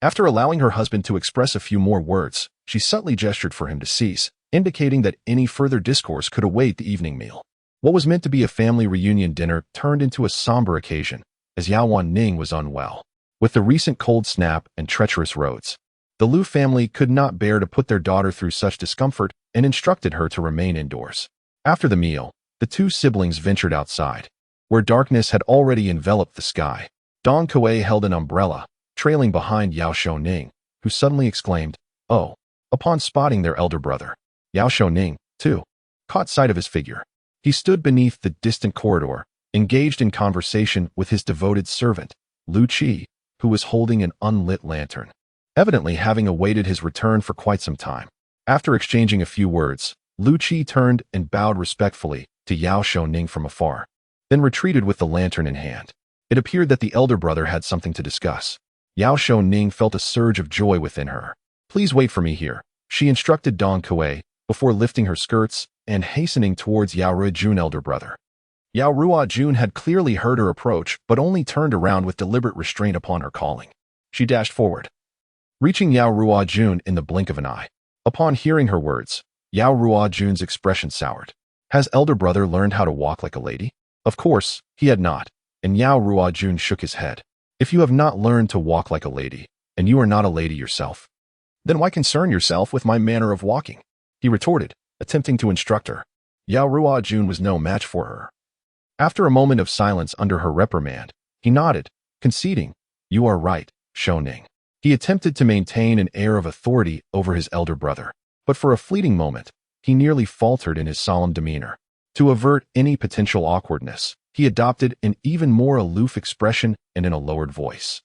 After allowing her husband to express a few more words, she subtly gestured for him to cease, indicating that any further discourse could await the evening meal. What was meant to be a family reunion dinner turned into a somber occasion, as Yao Ning was unwell. With the recent cold snap and treacherous roads, the Lu family could not bear to put their daughter through such discomfort and instructed her to remain indoors. After the meal, the two siblings ventured outside, where darkness had already enveloped the sky. Dong Kuei held an umbrella, trailing behind Yao Shouning, who suddenly exclaimed, "Oh," upon spotting their elder brother. Yao Shouning, too, caught sight of his figure. He stood beneath the distant corridor, engaged in conversation with his devoted servant, Lu Qi, who was holding an unlit lantern, evidently having awaited his return for quite some time. After exchanging a few words, Lu Qi turned and bowed respectfully to Yao Shouning from afar, then retreated with the lantern in hand. It appeared that the elder brother had something to discuss. Yao Shouning felt a surge of joy within her. "Please wait for me here," she instructed Dong Kuei, before lifting her skirts and hastening towards Yao Ruojuan's elder brother. Yao Ruojuan had clearly heard her approach, but only turned around with deliberate restraint upon her calling. She dashed forward, reaching Yao Ruojuan in the blink of an eye. Upon hearing her words, Yao Ruojuan's expression soured. Has elder brother learned how to walk like a lady? Of course, he had not, and Yao Ruojuan shook his head. "If you have not learned to walk like a lady, and you are not a lady yourself, then why concern yourself with my manner of walking?" he retorted, attempting to instruct her. Yao Ruojuan was no match for her. After a moment of silence under her reprimand, he nodded, conceding, "You are right, Shouning." He attempted to maintain an air of authority over his elder brother, but for a fleeting moment, he nearly faltered in his solemn demeanor. To avert any potential awkwardness, he adopted an even more aloof expression and in a lowered voice.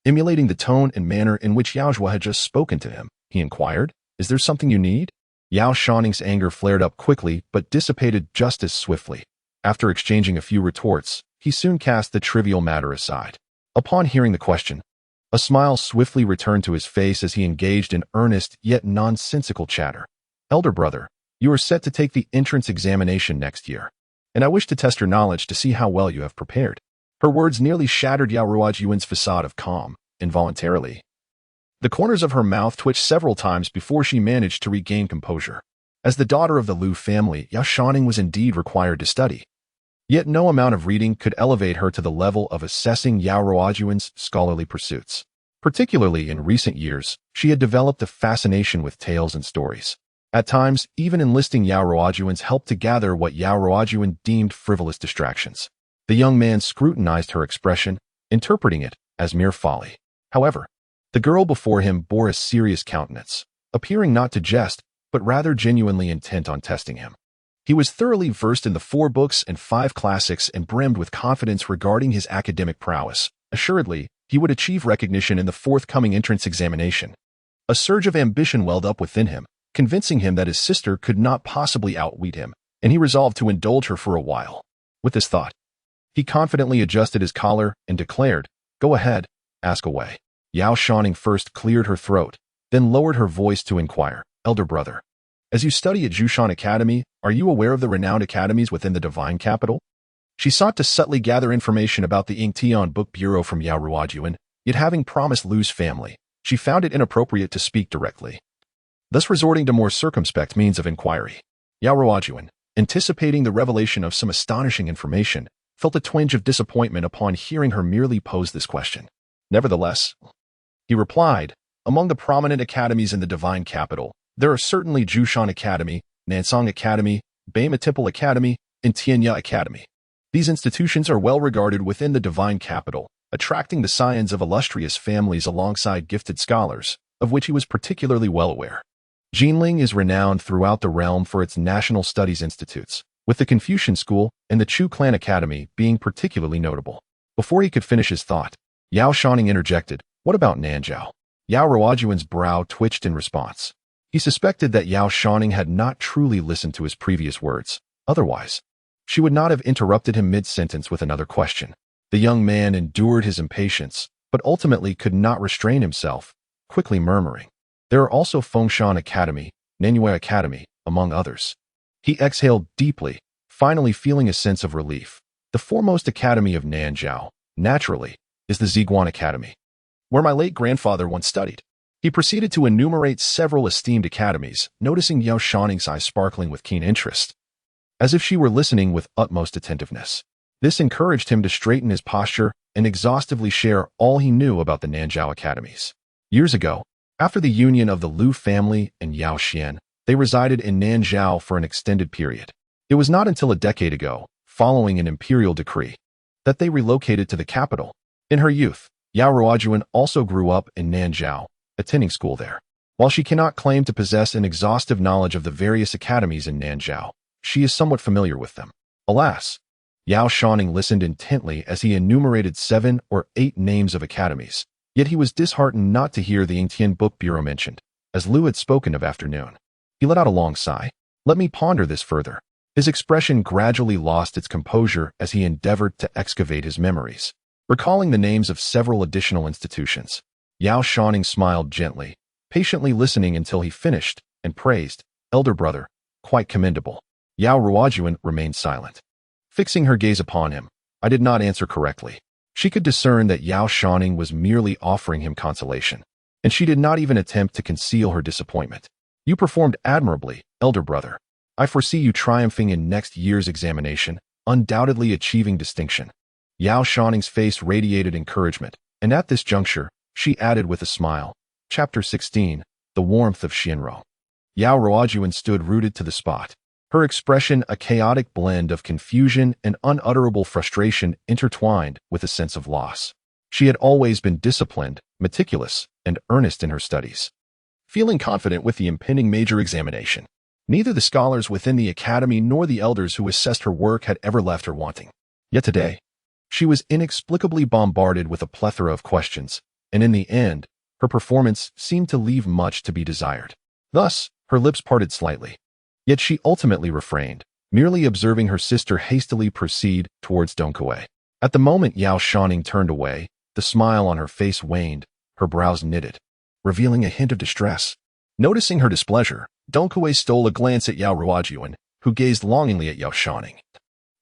Emulating the tone and manner in which Yao Shua had just spoken to him, he inquired, "Is there something you need?" Yao Shouning's anger flared up quickly but dissipated just as swiftly. After exchanging a few retorts, he soon cast the trivial matter aside. Upon hearing the question, a smile swiftly returned to his face as he engaged in earnest yet nonsensical chatter. "Elder brother, you are set to take the entrance examination next year, and I wish to test your knowledge to see how well you have prepared." Her words nearly shattered Yao Ruojuan's facade of calm. Involuntarily, the corners of her mouth twitched several times before she managed to regain composure. As the daughter of the Lu family, Yao Shouning was indeed required to study. Yet no amount of reading could elevate her to the level of assessing Yao Ruojuan's scholarly pursuits. Particularly in recent years, she had developed a fascination with tales and stories. At times, even enlisting Yao Ruojuan's help to gather what Yao Ruojuan deemed frivolous distractions. The young man scrutinized her expression, interpreting it as mere folly. However, the girl before him bore a serious countenance, appearing not to jest, but rather genuinely intent on testing him. He was thoroughly versed in the 4 books and 5 classics and brimmed with confidence regarding his academic prowess. Assuredly, he would achieve recognition in the forthcoming entrance examination. A surge of ambition welled up within him, convincing him that his sister could not possibly outwit him, and he resolved to indulge her for a while. With this thought, he confidently adjusted his collar and declared, "Go ahead, ask away." Yao Shouning first cleared her throat, then lowered her voice to inquire, "Elder brother, as you study at Jushan Academy, are you aware of the renowned academies within the divine capital?" She sought to subtly gather information about the Ing Book Bureau from Yao Ruojuan, yet having promised Lu's family, she found it inappropriate to speak directly. Thus resorting to more circumspect means of inquiry. Yao Ruojuan, anticipating the revelation of some astonishing information, felt a twinge of disappointment upon hearing her merely pose this question. Nevertheless, he replied, "Among the prominent academies in the divine capital, there are certainly Jushan Academy, Nansang Academy, Beimatipal Academy, and Tianya Academy. These institutions are well regarded within the divine capital, attracting the scions of illustrious families alongside gifted scholars, of which he was particularly well aware. Jinling is renowned throughout the realm for its national studies institutes, with the Confucian School and the Chu Clan Academy being particularly notable." Before he could finish his thought, Yao Shouning interjected, "What about Nanjiao?" Yao Ruojuan's brow twitched in response. He suspected that Yao Shouning had not truly listened to his previous words. Otherwise, she would not have interrupted him mid-sentence with another question. The young man endured his impatience, but ultimately could not restrain himself, quickly murmuring, "There are also Fengshan Academy, Nanyue Academy, among others." He exhaled deeply, finally feeling a sense of relief. The foremost academy of Nanjiao, naturally, is the Ziguan Academy, where my late grandfather once studied. He proceeded to enumerate several esteemed academies, noticing Yao Shouning's eyes sparkling with keen interest, as if she were listening with utmost attentiveness. This encouraged him to straighten his posture and exhaustively share all he knew about the Nanjiao academies. Years ago, after the union of the Lu family and Yao Xian, they resided in Nanjiao for an extended period. It was not until a decade ago, following an imperial decree, that they relocated to the capital. In her youth, Yao Ruojuan also grew up in Nanjiao, attending school there. While she cannot claim to possess an exhaustive knowledge of the various academies in Nanjiao, she is somewhat familiar with them. Alas, Yao Shouning listened intently as he enumerated 7 or 8 names of academies, yet he was disheartened not to hear the Ing Book Bureau mentioned, as Lu had spoken of afternoon. He let out a long sigh. "Let me ponder this further." His expression gradually lost its composure as he endeavored to excavate his memories, recalling the names of several additional institutions. Yao Shouning smiled gently, patiently listening until he finished, and praised, "Elder brother, quite commendable." Yao Ruojuan remained silent. Fixing her gaze upon him, I did not answer correctly. She could discern that Yao Shouning was merely offering him consolation, and she did not even attempt to conceal her disappointment. "You performed admirably, elder brother. I foresee you triumphing in next year's examination, undoubtedly achieving distinction." Yao Shouning's face radiated encouragement, and at this juncture, she added with a smile, Chapter 16, The Warmth of Shinro. Yao Ruojuan stood rooted to the spot, her expression a chaotic blend of confusion and unutterable frustration intertwined with a sense of loss. She had always been disciplined, meticulous, and earnest in her studies. Feeling confident with the impending major examination, Neither the scholars within the academy nor the elders who assessed her work had ever left her wanting. Yet today, she was inexplicably bombarded with a plethora of questions, and in the end, her performance seemed to leave much to be desired. Thus, her lips parted slightly. Yet she ultimately refrained, merely observing her sister hastily proceed towards Donkue. At the moment Yao Shouning turned away, the smile on her face waned, her brows knitted, revealing a hint of distress. Noticing her displeasure, Donkue stole a glance at Yao Ruojuan, who gazed longingly at Yao Shouning,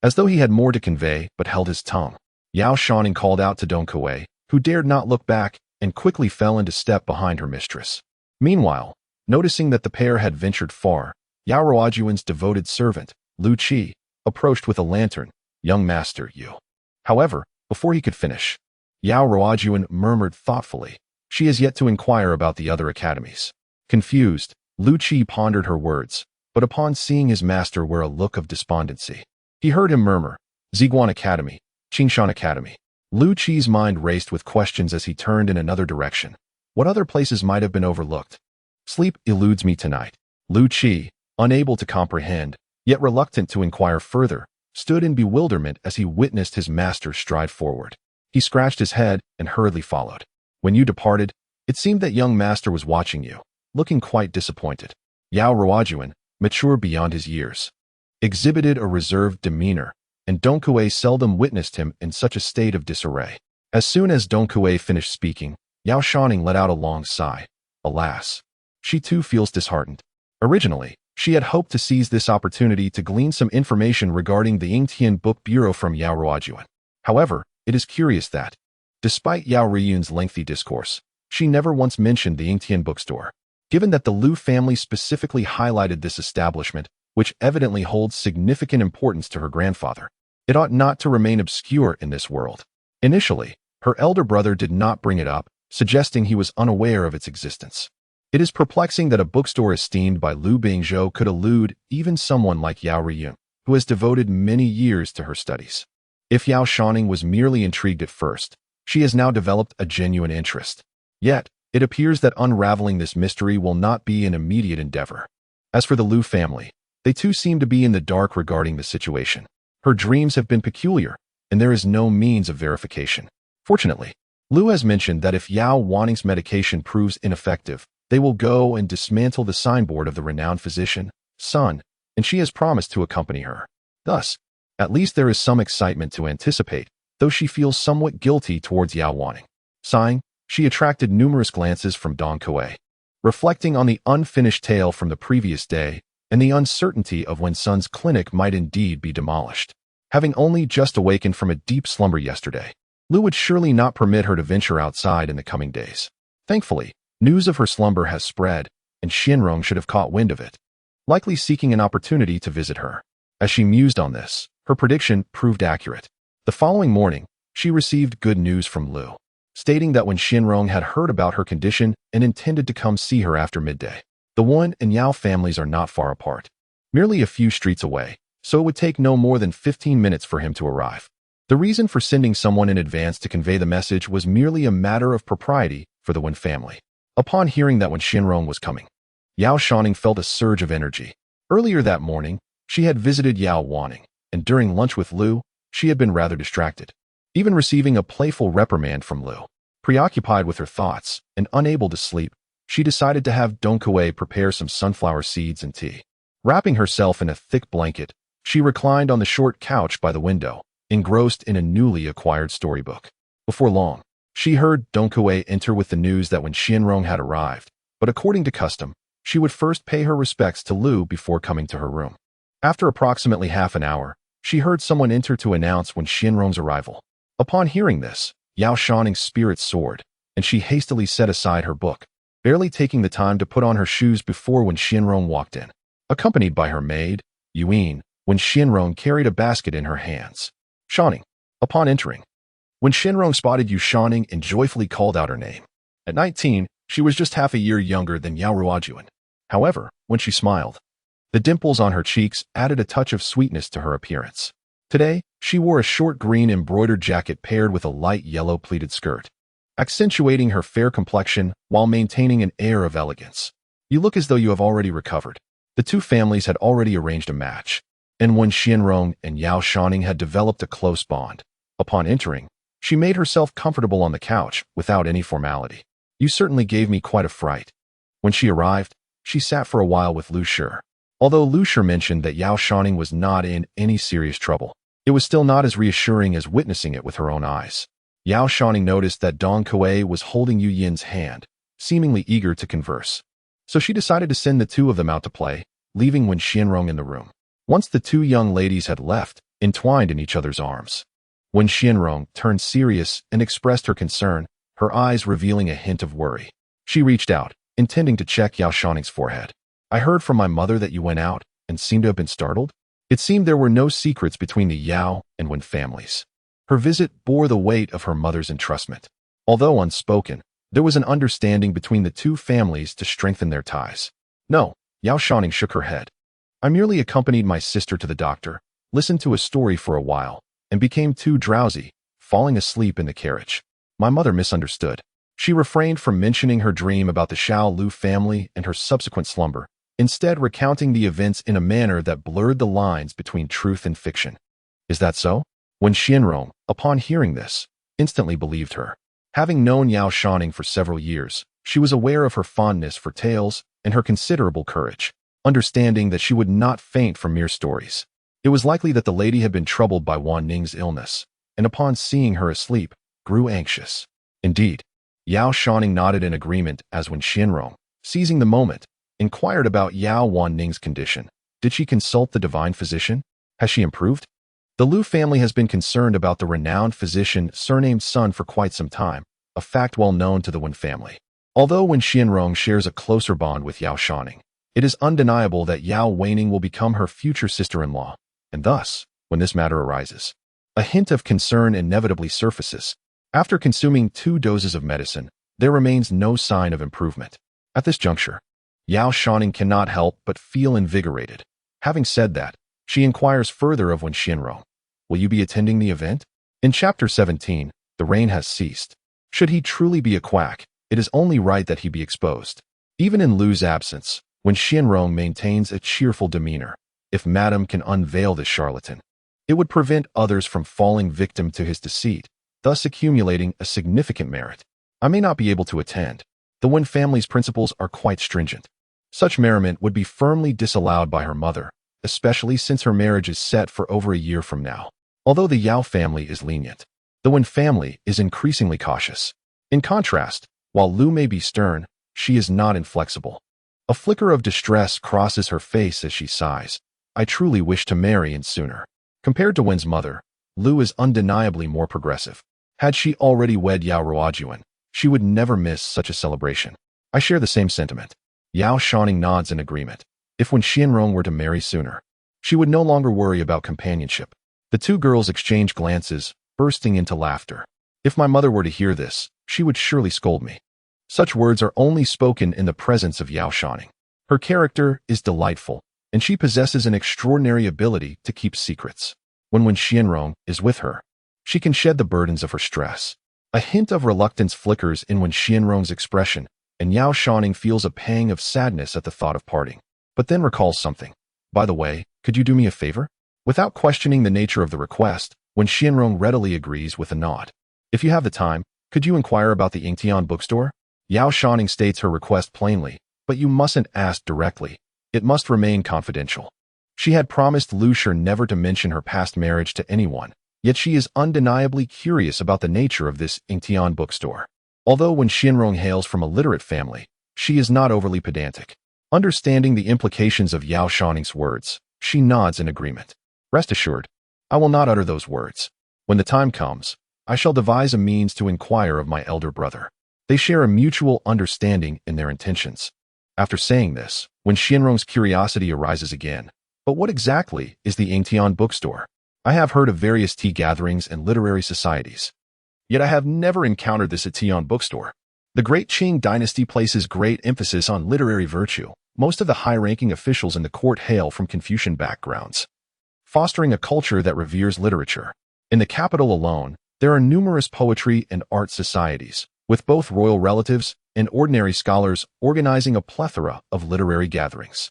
as though he had more to convey but held his tongue. Yao Shouning called out to Donkue, who dared not look back and quickly fell into step behind her mistress. Meanwhile, noticing that the pair had ventured far, Yao Ruojuan's devoted servant, Lu Qi, approached with a lantern. "Young master, you." However, before he could finish, Yao Ruojuan murmured thoughtfully, "She has yet to inquire about the other academies." Confused, Lu Qi pondered her words, but upon seeing his master wear a look of despondency, he heard him murmur, "Ziguan Academy, Qingshan Academy." Lu Qi's mind raced with questions as he turned in another direction. What other places might have been overlooked? Sleep eludes me tonight. Lu Qi, unable to comprehend, yet reluctant to inquire further, stood in bewilderment as he witnessed his master stride forward. He scratched his head and hurriedly followed. "When you departed, it seemed that young master was watching you, looking quite disappointed." Yao Ruojuan, mature beyond his years, exhibited a reserved demeanor, and Donkue seldom witnessed him in such a state of disarray. As soon as Donkue finished speaking, Yao Shouning let out a long sigh. Alas, she too feels disheartened. Originally, she had hoped to seize this opportunity to glean some information regarding the Yingtian Book Bureau from Yao Ruojuan. However, it is curious that, despite Yao Riyun's lengthy discourse, she never once mentioned the Yingtian bookstore. Given that the Lu family specifically highlighted this establishment, which evidently holds significant importance to her grandfather, it ought not to remain obscure in this world. Initially, her elder brother did not bring it up, suggesting he was unaware of its existence. It is perplexing that a bookstore esteemed by Lu Bingzhou could elude even someone like Yao Riyun, who has devoted many years to her studies. If Yao Shouning was merely intrigued at first, she has now developed a genuine interest. Yet, it appears that unraveling this mystery will not be an immediate endeavor. As for the Lu family, they too seem to be in the dark regarding the situation. Her dreams have been peculiar, and there is no means of verification. Fortunately, Lu has mentioned that if Yao Wanning's medication proves ineffective, they will go and dismantle the signboard of the renowned physician, Sun, and she has promised to accompany her. Thus, at least there is some excitement to anticipate, though she feels somewhat guilty towards Yao Wanning. Sighing, she attracted numerous glances from Donkue, reflecting on the unfinished tale from the previous day and the uncertainty of when Sun's clinic might indeed be demolished. Having only just awakened from a deep slumber yesterday, Lu would surely not permit her to venture outside in the coming days. Thankfully, news of her slumber has spread, and Xianrong should have caught wind of it, likely seeking an opportunity to visit her. As she mused on this, her prediction proved accurate. The following morning, she received good news from Lu, stating that when Xianrong had heard about her condition and intended to come see her after midday. The Wan and Yao families are not far apart, merely a few streets away, so it would take no more than 15 minutes for him to arrive. The reason for sending someone in advance to convey the message was merely a matter of propriety for the Wan family. Upon hearing that when Xianrong was coming, Yao Shouning felt a surge of energy. Earlier that morning, she had visited Yao Wanning, and during lunch with Lu, she had been rather distracted, even receiving a playful reprimand from Lu. Preoccupied with her thoughts and unable to sleep, she decided to have Donkue prepare some sunflower seeds and tea. Wrapping herself in a thick blanket, she reclined on the short couch by the window, engrossed in a newly acquired storybook. Before long, she heard Donkue enter with the news that when Xianrong had arrived, but according to custom, she would first pay her respects to Lu before coming to her room. After approximately half an hour, she heard someone enter to announce when Xianrong's arrival. Upon hearing this, Yao Shouning's spirits soared, and she hastily set aside her book, barely taking the time to put on her shoes before when Xianrong walked in, accompanied by her maid, Yuan, when Xianrong carried a basket in her hands. Shouning. Upon entering, when Xianrong spotted Yao Shouning and joyfully called out her name. At 19, she was just half a year younger than Yao Ruojuan. However, when she smiled, the dimples on her cheeks added a touch of sweetness to her appearance. Today, she wore a short green embroidered jacket paired with a light yellow pleated skirt, accentuating her fair complexion while maintaining an air of elegance. "You look as though you have already recovered," The two families had already arranged a match, and when Xianrong and Yao Shouning had developed a close bond, upon entering, she made herself comfortable on the couch without any formality. You certainly gave me quite a fright. When she arrived, she sat for a while with Lu Shi. Although Lu Shi mentioned that Yao Shouning was not in any serious trouble, it was still not as reassuring as witnessing it with her own eyes. Yao Shouning noticed that Dong Kuei was holding Yu Yin's hand, seemingly eager to converse. So she decided to send the two of them out to play, leaving Wen Xianrong in the room. Once the two young ladies had left, entwined in each other's arms, Wen Xianrong turned serious and expressed her concern, her eyes revealing a hint of worry. She reached out, intending to check Yao Shouning's forehead. I heard from my mother that you went out and seemed to have been startled. It seemed there were no secrets between the Yao and Wen families. Her visit bore the weight of her mother's entrustment. Although unspoken, there was an understanding between the two families to strengthen their ties. No, Yao Shouning shook her head. I merely accompanied my sister to the doctor, listened to a story for a while, and became too drowsy, falling asleep in the carriage. My mother misunderstood. She refrained from mentioning her dream about the Xiao Lu family and her subsequent slumber, instead recounting the events in a manner that blurred the lines between truth and fiction. Is that so? Wen Xianrong, upon hearing this, instantly believed her. Having known Yao Shouning for several years, she was aware of her fondness for tales and her considerable courage, understanding that she would not faint from mere stories. It was likely that the lady had been troubled by Wan Ning's illness, and upon seeing her asleep, grew anxious. Indeed, Yao Shouning nodded in agreement as Wen Xianrong, seizing the moment, inquired about Yao Wan Ning's condition. Did she consult the divine physician? Has she improved? The Lu family has been concerned about the renowned physician surnamed Sun for quite some time, a fact well known to the Wen family. Although Wen Xianrong shares a closer bond with Yao Shouning, it is undeniable that Yao Weining will become her future sister-in-law, and thus, when this matter arises, a hint of concern inevitably surfaces. After consuming 2 doses of medicine, there remains no sign of improvement. At this juncture, Yao Shouning cannot help but feel invigorated. Having said that, she inquires further of Wen Xianrong. Will you be attending the event? In Chapter 17, the rain has ceased. Should he truly be a quack, it is only right that he be exposed. Even in Lu's absence, Wen Xianrong maintains a cheerful demeanor. If Madame can unveil this charlatan, it would prevent others from falling victim to his deceit, thus accumulating a significant merit. I may not be able to attend. The Wen family's principles are quite stringent. Such merriment would be firmly disallowed by her mother, especially since her marriage is set for over a year from now. Although the Yao family is lenient, the Wen family is increasingly cautious. In contrast, while Lu may be stern, she is not inflexible. A flicker of distress crosses her face as she sighs. I truly wish to marry and sooner. Compared to Wen's mother, Lu is undeniably more progressive. Had she already wed Yao Ruojuan, she would never miss such a celebration. I share the same sentiment. Yao Shouning nods in agreement. If Wen Xianrong were to marry sooner, she would no longer worry about companionship. The two girls exchange glances, bursting into laughter. If my mother were to hear this, she would surely scold me. Such words are only spoken in the presence of Yao Shouning. Her character is delightful, and she possesses an extraordinary ability to keep secrets. When Wen Xianrong is with her, she can shed the burdens of her stress. A hint of reluctance flickers in Wen Xianrong's expression, and Yao Shouning feels a pang of sadness at the thought of parting, but then recalls something. By the way, could you do me a favor? Without questioning the nature of the request, Wen Xianrong readily agrees with a nod. If you have the time, could you inquire about the Yingtian bookstore? Yao Shouning states her request plainly, but you mustn't ask directly. It must remain confidential. She had promised Lu Shi never to mention her past marriage to anyone, yet she is undeniably curious about the nature of this Yingtian bookstore. Although Wen Xianrong hails from a literate family, she is not overly pedantic. Understanding the implications of Yao Shouning's words, she nods in agreement. Rest assured, I will not utter those words. When the time comes, I shall devise a means to inquire of my elder brother. They share a mutual understanding in their intentions. After saying this, Wen Xianrong's curiosity arises again. But what exactly is the Yingtian bookstore? I have heard of various tea gatherings and literary societies, yet I have never encountered this Yingtian bookstore. The Great Qing dynasty places great emphasis on literary virtue. Most of the high-ranking officials in the court hail from Confucian backgrounds, fostering a culture that reveres literature. In the capital alone, there are numerous poetry and art societies, with both royal relatives and ordinary scholars organizing a plethora of literary gatherings.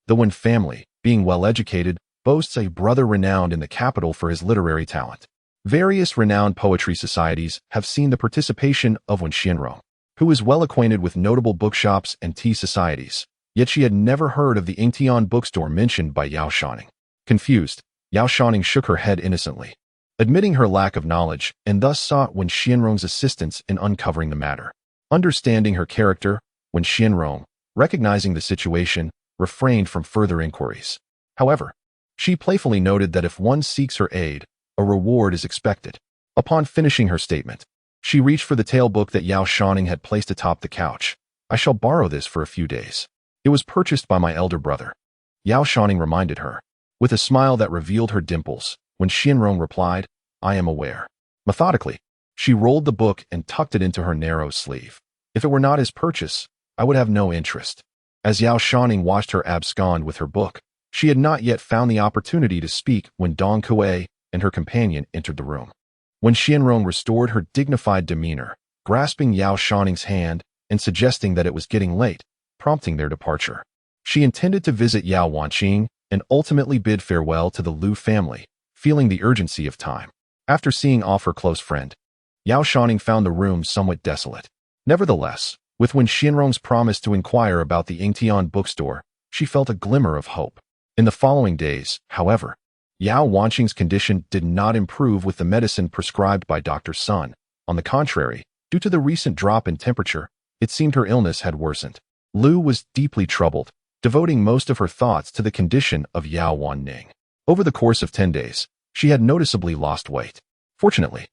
the Wen family, being well-educated, boasts a brother renowned in the capital for his literary talent. Various renowned poetry societies have seen the participation of Wen Xianrong, who is well acquainted with notable bookshops and tea societies, yet she had never heard of the Ingtian bookstore mentioned by Yao Shouning. Confused, Yao Shouning shook her head innocently, admitting her lack of knowledge, and thus sought Wen Xianrong's assistance in uncovering the matter. Understanding her character, Wen Xianrong, recognizing the situation, refrained from further inquiries. However, she playfully noted that if one seeks her aid, a reward is expected. Upon finishing her statement, she reached for the tale book that Yao Shouning had placed atop the couch. I shall borrow this for a few days. It was purchased by my elder brother. Yao Shouning reminded her. With a smile that revealed her dimples, Wen Xianrong replied, I am aware. Methodically, she rolled the book and tucked it into her narrow sleeve. If it were not his purchase, I would have no interest. As Yao Shouning watched her abscond with her book, she had not yet found the opportunity to speak when Dong Kuei and her companion entered the room. Wen Xianrong restored her dignified demeanor, grasping Yao Shouning's hand and suggesting that it was getting late, prompting their departure. She intended to visit Yao Wanqing and ultimately bid farewell to the Lu family, feeling the urgency of time. After seeing off her close friend, Yao Shouning found the room somewhat desolate. Nevertheless, with Wen Xianrong's promise to inquire about the Ingtian bookstore, she felt a glimmer of hope. In the following days, however, Yao Wanqing's condition did not improve with the medicine prescribed by Dr. Sun. On the contrary, due to the recent drop in temperature, it seemed her illness had worsened. Lu was deeply troubled, devoting most of her thoughts to the condition of Yao Wanning. Over the course of 10 days, she had noticeably lost weight. Fortunately,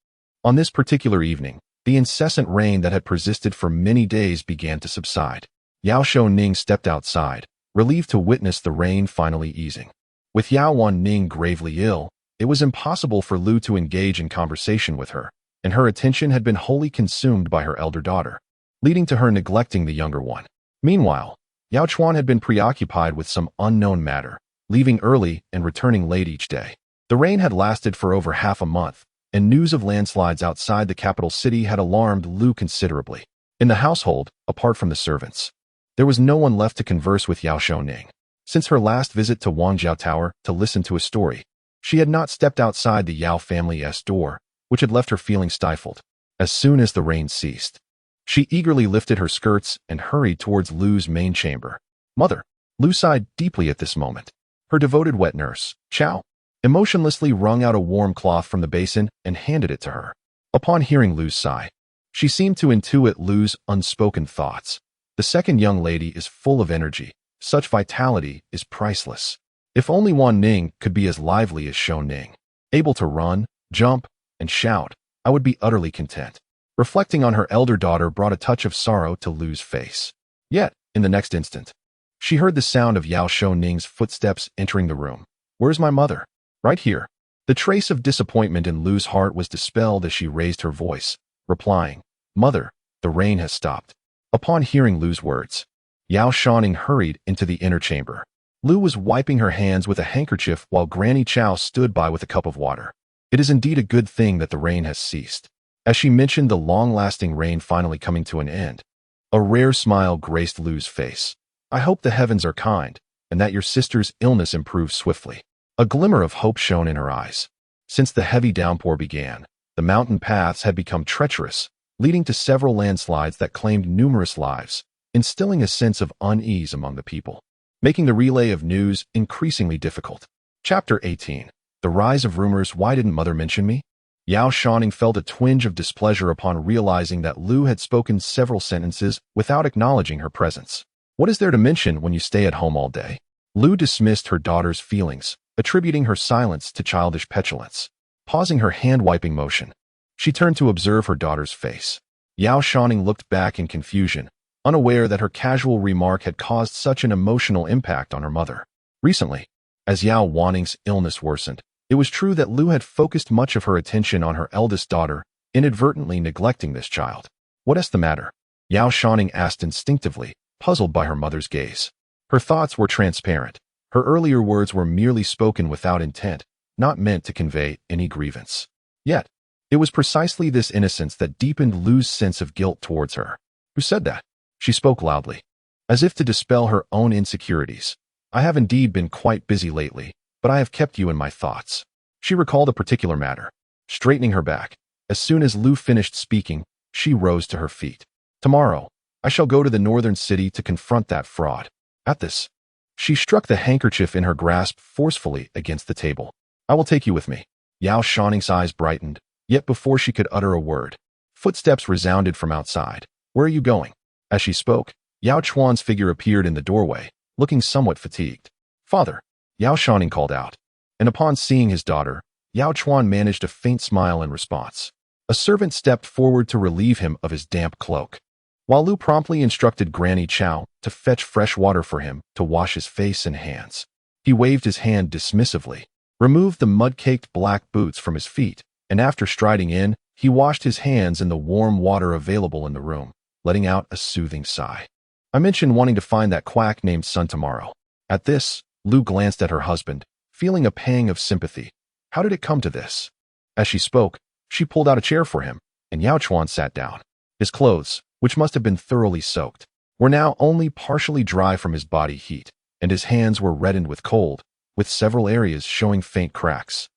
on this particular evening, the incessant rain that had persisted for many days began to subside. Yao Shouning stepped outside, relieved to witness the rain finally easing. With Yao Wanning gravely ill, it was impossible for Lu to engage in conversation with her, and her attention had been wholly consumed by her elder daughter, leading to her neglecting the younger one. Meanwhile, Yao Chuan had been preoccupied with some unknown matter, leaving early and returning late each day. The rain had lasted for over half a month, and news of landslides outside the capital city had alarmed Lu considerably. In the household, apart from the servants, there was no one left to converse with Yao Shouning. Since her last visit to Wangjiao Tower to listen to a story, she had not stepped outside the Yao family's door, which had left her feeling stifled. As soon as the rain ceased, she eagerly lifted her skirts and hurried towards Lu's main chamber. Mother, Lu sighed deeply at this moment. Her devoted wet nurse, Chow, emotionlessly wrung out a warm cloth from the basin and handed it to her. Upon hearing Lu's sigh, she seemed to intuit Lu's unspoken thoughts. The second young lady is full of energy. Such vitality is priceless. If only Wanning could be as lively as Shouning, able to run, jump, and shout, I would be utterly content. Reflecting on her elder daughter brought a touch of sorrow to Lu's face. Yet, in the next instant, she heard the sound of Yao Shouning's footsteps entering the room. Where's my mother? Right here. The trace of disappointment in Lu's heart was dispelled as she raised her voice, replying, Mother, the rain has stopped. Upon hearing Lu's words, Yao Shouning hurried into the inner chamber. Lu was wiping her hands with a handkerchief while Granny Chow stood by with a cup of water. It is indeed a good thing that the rain has ceased. As she mentioned the long-lasting rain finally coming to an end, a rare smile graced Lu's face. I hope the heavens are kind, and that your sister's illness improves swiftly. A glimmer of hope shone in her eyes. Since the heavy downpour began, the mountain paths had become treacherous, leading to several landslides that claimed numerous lives, instilling a sense of unease among the people, making the relay of news increasingly difficult. Chapter 18. The Rise of Rumors. Why didn't Mother mention me? Yao Shouning felt a twinge of displeasure upon realizing that Lu had spoken several sentences without acknowledging her presence. What is there to mention when you stay at home all day? Lu dismissed her daughter's feelings, attributing her silence to childish petulance. Pausing her hand-wiping motion, she turned to observe her daughter's face. Yao Shouning looked back in confusion, unaware that her casual remark had caused such an emotional impact on her mother. Recently, as Yao Wanning's illness worsened, it was true that Lu had focused much of her attention on her eldest daughter, inadvertently neglecting this child. What is the matter? Yao Shouning asked instinctively, puzzled by her mother's gaze. Her thoughts were transparent. Her earlier words were merely spoken without intent, not meant to convey any grievance. Yet, it was precisely this innocence that deepened Lu's sense of guilt towards her. Who said that? She spoke loudly, as if to dispel her own insecurities. I have indeed been quite busy lately, but I have kept you in my thoughts. She recalled a particular matter. Straightening her back, as soon as Lu finished speaking, she rose to her feet. Tomorrow, I shall go to the northern city to confront that fraud. At this, she struck the handkerchief in her grasp forcefully against the table. I will take you with me. Yao Shouning's eyes brightened, yet before she could utter a word, footsteps resounded from outside. Where are you going? As she spoke, Yao Chuan's figure appeared in the doorway, looking somewhat fatigued. Father, Yao Shouning called out, and upon seeing his daughter, Yao Chuan managed a faint smile in response. A servant stepped forward to relieve him of his damp cloak, while Lu promptly instructed Granny Chow to fetch fresh water for him to wash his face and hands. He waved his hand dismissively, removed the mud-caked black boots from his feet, and after striding in, he washed his hands in the warm water available in the room, letting out a soothing sigh. I mentioned wanting to find that quack named Sun tomorrow. At this, Lu glanced at her husband, feeling a pang of sympathy. How did it come to this? As she spoke, she pulled out a chair for him, and Yao Chuan sat down. His clothes, which must have been thoroughly soaked, were now only partially dry from his body heat, and his hands were reddened with cold, with several areas showing faint cracks.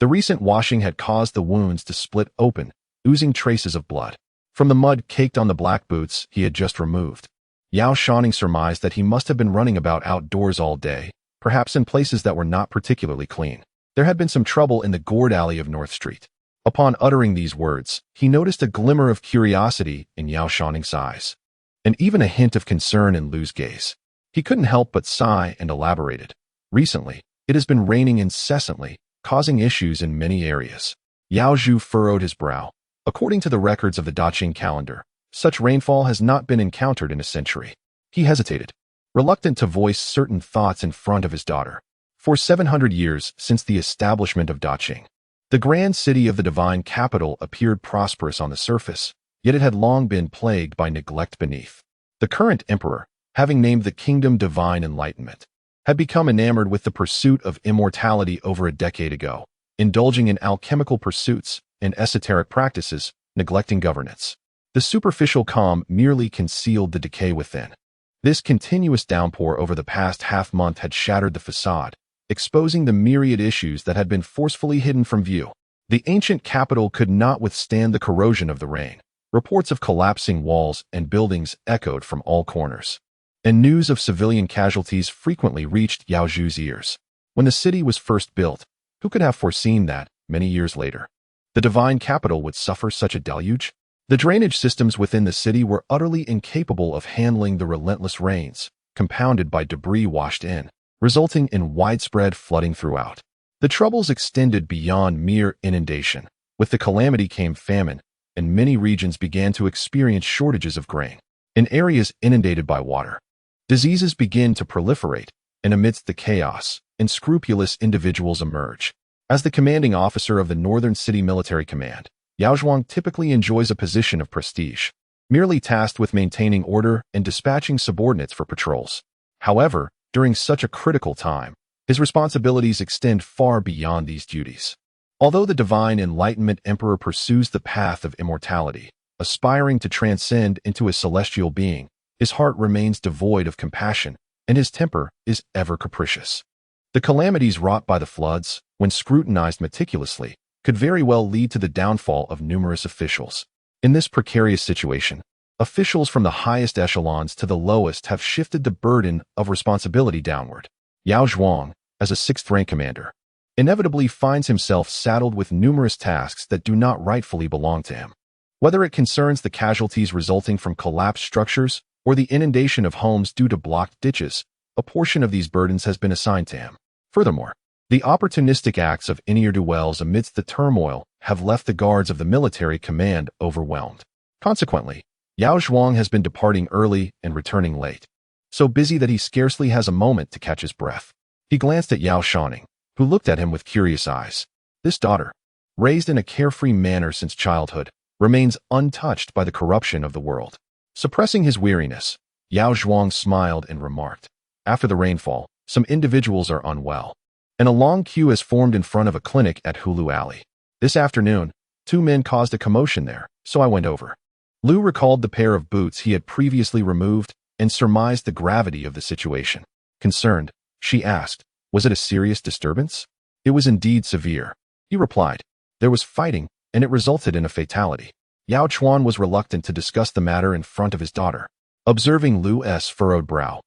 The recent washing had caused the wounds to split open, oozing traces of blood from the mud caked on the black boots he had just removed. Yao Shouning surmised that he must have been running about outdoors all day, perhaps in places that were not particularly clean. There had been some trouble in the gourd alley of North Street. Upon uttering these words, he noticed a glimmer of curiosity in Yao Shouning's eyes, and even a hint of concern in Lu's gaze. He couldn't help but sigh and elaborated. Recently, it has been raining incessantly, causing issues in many areas. Yao Zhu furrowed his brow. According to the records of the Daqing calendar, such rainfall has not been encountered in a century. He hesitated, reluctant to voice certain thoughts in front of his daughter. For 700 years since the establishment of Daqing, the grand city of the divine capital appeared prosperous on the surface, yet it had long been plagued by neglect beneath. The current emperor, having named the kingdom Divine Enlightenment, had become enamored with the pursuit of immortality over a decade ago, indulging in alchemical pursuits and esoteric practices, neglecting governance. The superficial calm merely concealed the decay within. This continuous downpour over the past half-month had shattered the facade, exposing the myriad issues that had been forcefully hidden from view. The ancient capital could not withstand the corrosion of the rain. Reports of collapsing walls and buildings echoed from all corners, and news of civilian casualties frequently reached Yao Zhu's ears. When the city was first built, who could have foreseen that, many years later, the divine capital would suffer such a deluge? The drainage systems within the city were utterly incapable of handling the relentless rains, compounded by debris washed in, resulting in widespread flooding throughout. The troubles extended beyond mere inundation. With the calamity came famine, and many regions began to experience shortages of grain. In areas inundated by water, diseases begin to proliferate, and amidst the chaos, unscrupulous individuals emerge. As the commanding officer of the Northern City Military Command, Yao Zhuang typically enjoys a position of prestige, merely tasked with maintaining order and dispatching subordinates for patrols. However, during such a critical time, his responsibilities extend far beyond these duties. Although the Divine Enlightenment Emperor pursues the path of immortality, aspiring to transcend into a celestial being, his heart remains devoid of compassion, and his temper is ever capricious. The calamities wrought by the floods, when scrutinized meticulously, could very well lead to the downfall of numerous officials. In this precarious situation, officials from the highest echelons to the lowest have shifted the burden of responsibility downward. Yao Zhuang, as a sixth-rank commander, inevitably finds himself saddled with numerous tasks that do not rightfully belong to him. Whether it concerns the casualties resulting from collapsed structures or the inundation of homes due to blocked ditches, a portion of these burdens has been assigned to him. Furthermore, the opportunistic acts of ne'er-do-wells amidst the turmoil have left the guards of the military command overwhelmed. Consequently, Yao Zhuang has been departing early and returning late, so busy that he scarcely has a moment to catch his breath. He glanced at Yao Shouning, who looked at him with curious eyes. This daughter, raised in a carefree manner since childhood, remains untouched by the corruption of the world. Suppressing his weariness, Yao Zhuang smiled and remarked, "After the rainfall, some individuals are unwell, and a long queue has formed in front of a clinic at Hulu Alley. This afternoon, 2 men caused a commotion there, so I went over." Lu recalled the pair of boots he had previously removed and surmised the gravity of the situation. Concerned, She asked, "Was it a serious disturbance?" "It was indeed severe," he replied. "There was fighting, and it resulted in a fatality." Yao Chuan was reluctant to discuss the matter in front of his daughter. Observing Lu's furrowed brow,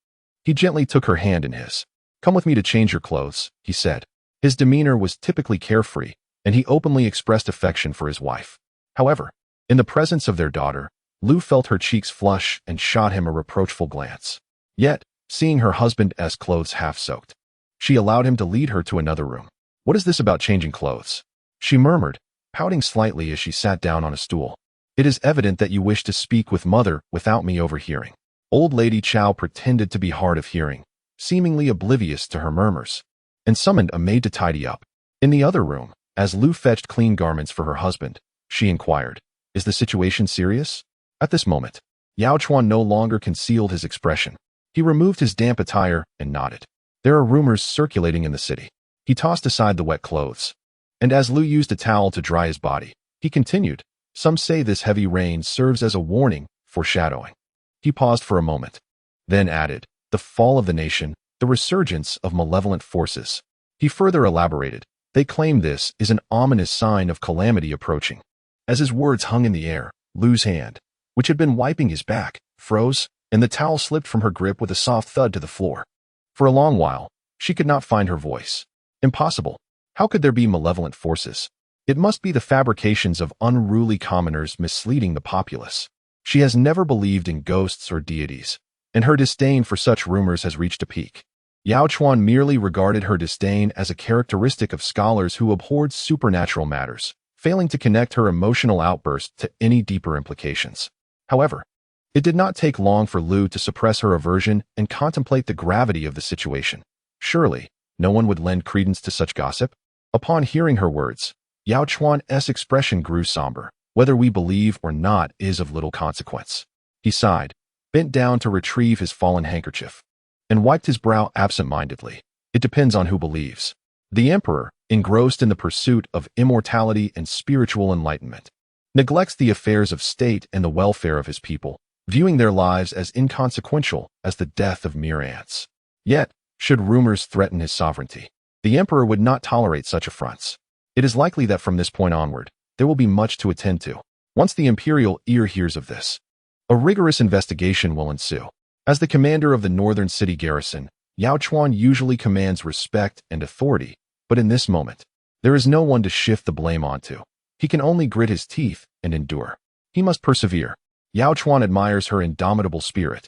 he gently took her hand in his. "Come with me to change your clothes," he said. His demeanor was typically carefree, and he openly expressed affection for his wife. However, in the presence of their daughter, Lu felt her cheeks flush and shot him a reproachful glance. Yet, seeing her husband's clothes half-soaked, she allowed him to lead her to another room. "What is this about changing clothes?" she murmured, pouting slightly as she sat down on a stool. "It is evident that you wish to speak with mother without me overhearing." Old Lady Chow pretended to be hard of hearing, seemingly oblivious to her murmurs, and summoned a maid to tidy up. In the other room, as Lu fetched clean garments for her husband, she inquired, "Is the situation serious?" At this moment, Yao Chuan no longer concealed his expression. He removed his damp attire and nodded. "There are rumors circulating in the city." He tossed aside the wet clothes, and as Lu used a towel to dry his body, he continued, "Some say this heavy rain serves as a warning, foreshadowing." He paused for a moment, then added, "The fall of the nation, the resurgence of malevolent forces." He further elaborated, "They claim this is an ominous sign of calamity approaching." As his words hung in the air, Lu's hand, which had been wiping his back, froze, and the towel slipped from her grip with a soft thud to the floor. For a long while, she could not find her voice. Impossible. How could there be malevolent forces? It must be the fabrications of unruly commoners misleading the populace. She has never believed in ghosts or deities, and her disdain for such rumors has reached a peak. Yao Chuan merely regarded her disdain as a characteristic of scholars who abhorred supernatural matters, failing to connect her emotional outburst to any deeper implications. However, it did not take long for Lu to suppress her aversion and contemplate the gravity of the situation. Surely, no one would lend credence to such gossip. Upon hearing her words, Yao Chuan's expression grew somber. "Whether we believe or not is of little consequence." He sighed, bent down to retrieve his fallen handkerchief, and wiped his brow absent-mindedly. "It depends on who believes." The emperor, engrossed in the pursuit of immortality and spiritual enlightenment, neglects the affairs of state and the welfare of his people, viewing their lives as inconsequential as the death of mere ants. Yet, should rumors threaten his sovereignty, the emperor would not tolerate such affronts. It is likely that from this point onward, there will be much to attend to. Once the imperial ear hears of this, a rigorous investigation will ensue. As the commander of the northern city garrison, Yao Chuan usually commands respect and authority, but in this moment, there is no one to shift the blame onto. He can only grit his teeth and endure. He must persevere. Yao Chuan admires her indomitable spirit,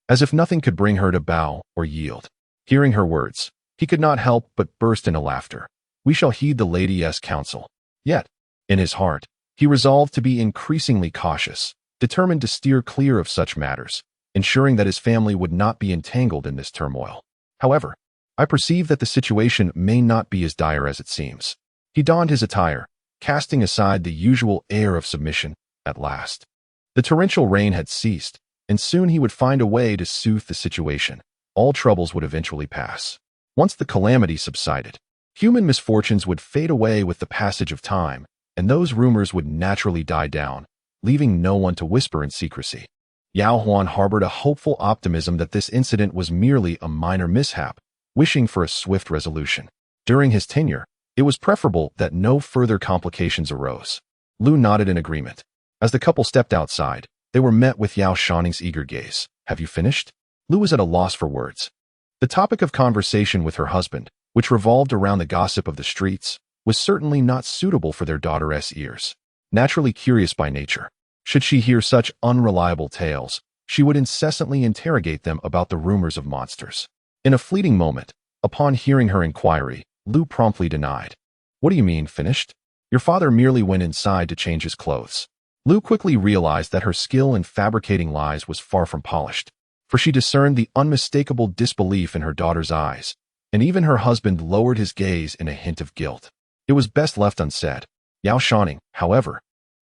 as if nothing could bring her to bow or yield. Hearing her words, he could not help but burst into laughter. "We shall heed the lady's counsel." Yet, in his heart, he resolved to be increasingly cautious, determined to steer clear of such matters, ensuring that his family would not be entangled in this turmoil. "However, I perceive that the situation may not be as dire as it seems." He donned his attire, casting aside the usual air of submission. At last, the torrential rain had ceased, and soon he would find a way to soothe the situation. All troubles would eventually pass. Once the calamity subsided, human misfortunes would fade away with the passage of time, and those rumors would naturally die down, leaving no one to whisper in secrecy. Yao Huan harbored a hopeful optimism that this incident was merely a minor mishap, wishing for a swift resolution. During his tenure, it was preferable that no further complications arose. Lu nodded in agreement. As the couple stepped outside, they were met with Yao Shouning's eager gaze. "Have you finished?" Lu was at a loss for words. The topic of conversation with her husband, which revolved around the gossip of the streets, was certainly not suitable for their daughter's ears. Naturally curious by nature, should she hear such unreliable tales, she would incessantly interrogate them about the rumors of monsters. In a fleeting moment, upon hearing her inquiry, Lu promptly denied. "What do you mean, finished? Your father merely went inside to change his clothes." Lu quickly realized that her skill in fabricating lies was far from polished, for she discerned the unmistakable disbelief in her daughter's eyes, and even her husband lowered his gaze in a hint of guilt. It was best left unsaid. Yao Shouning, however,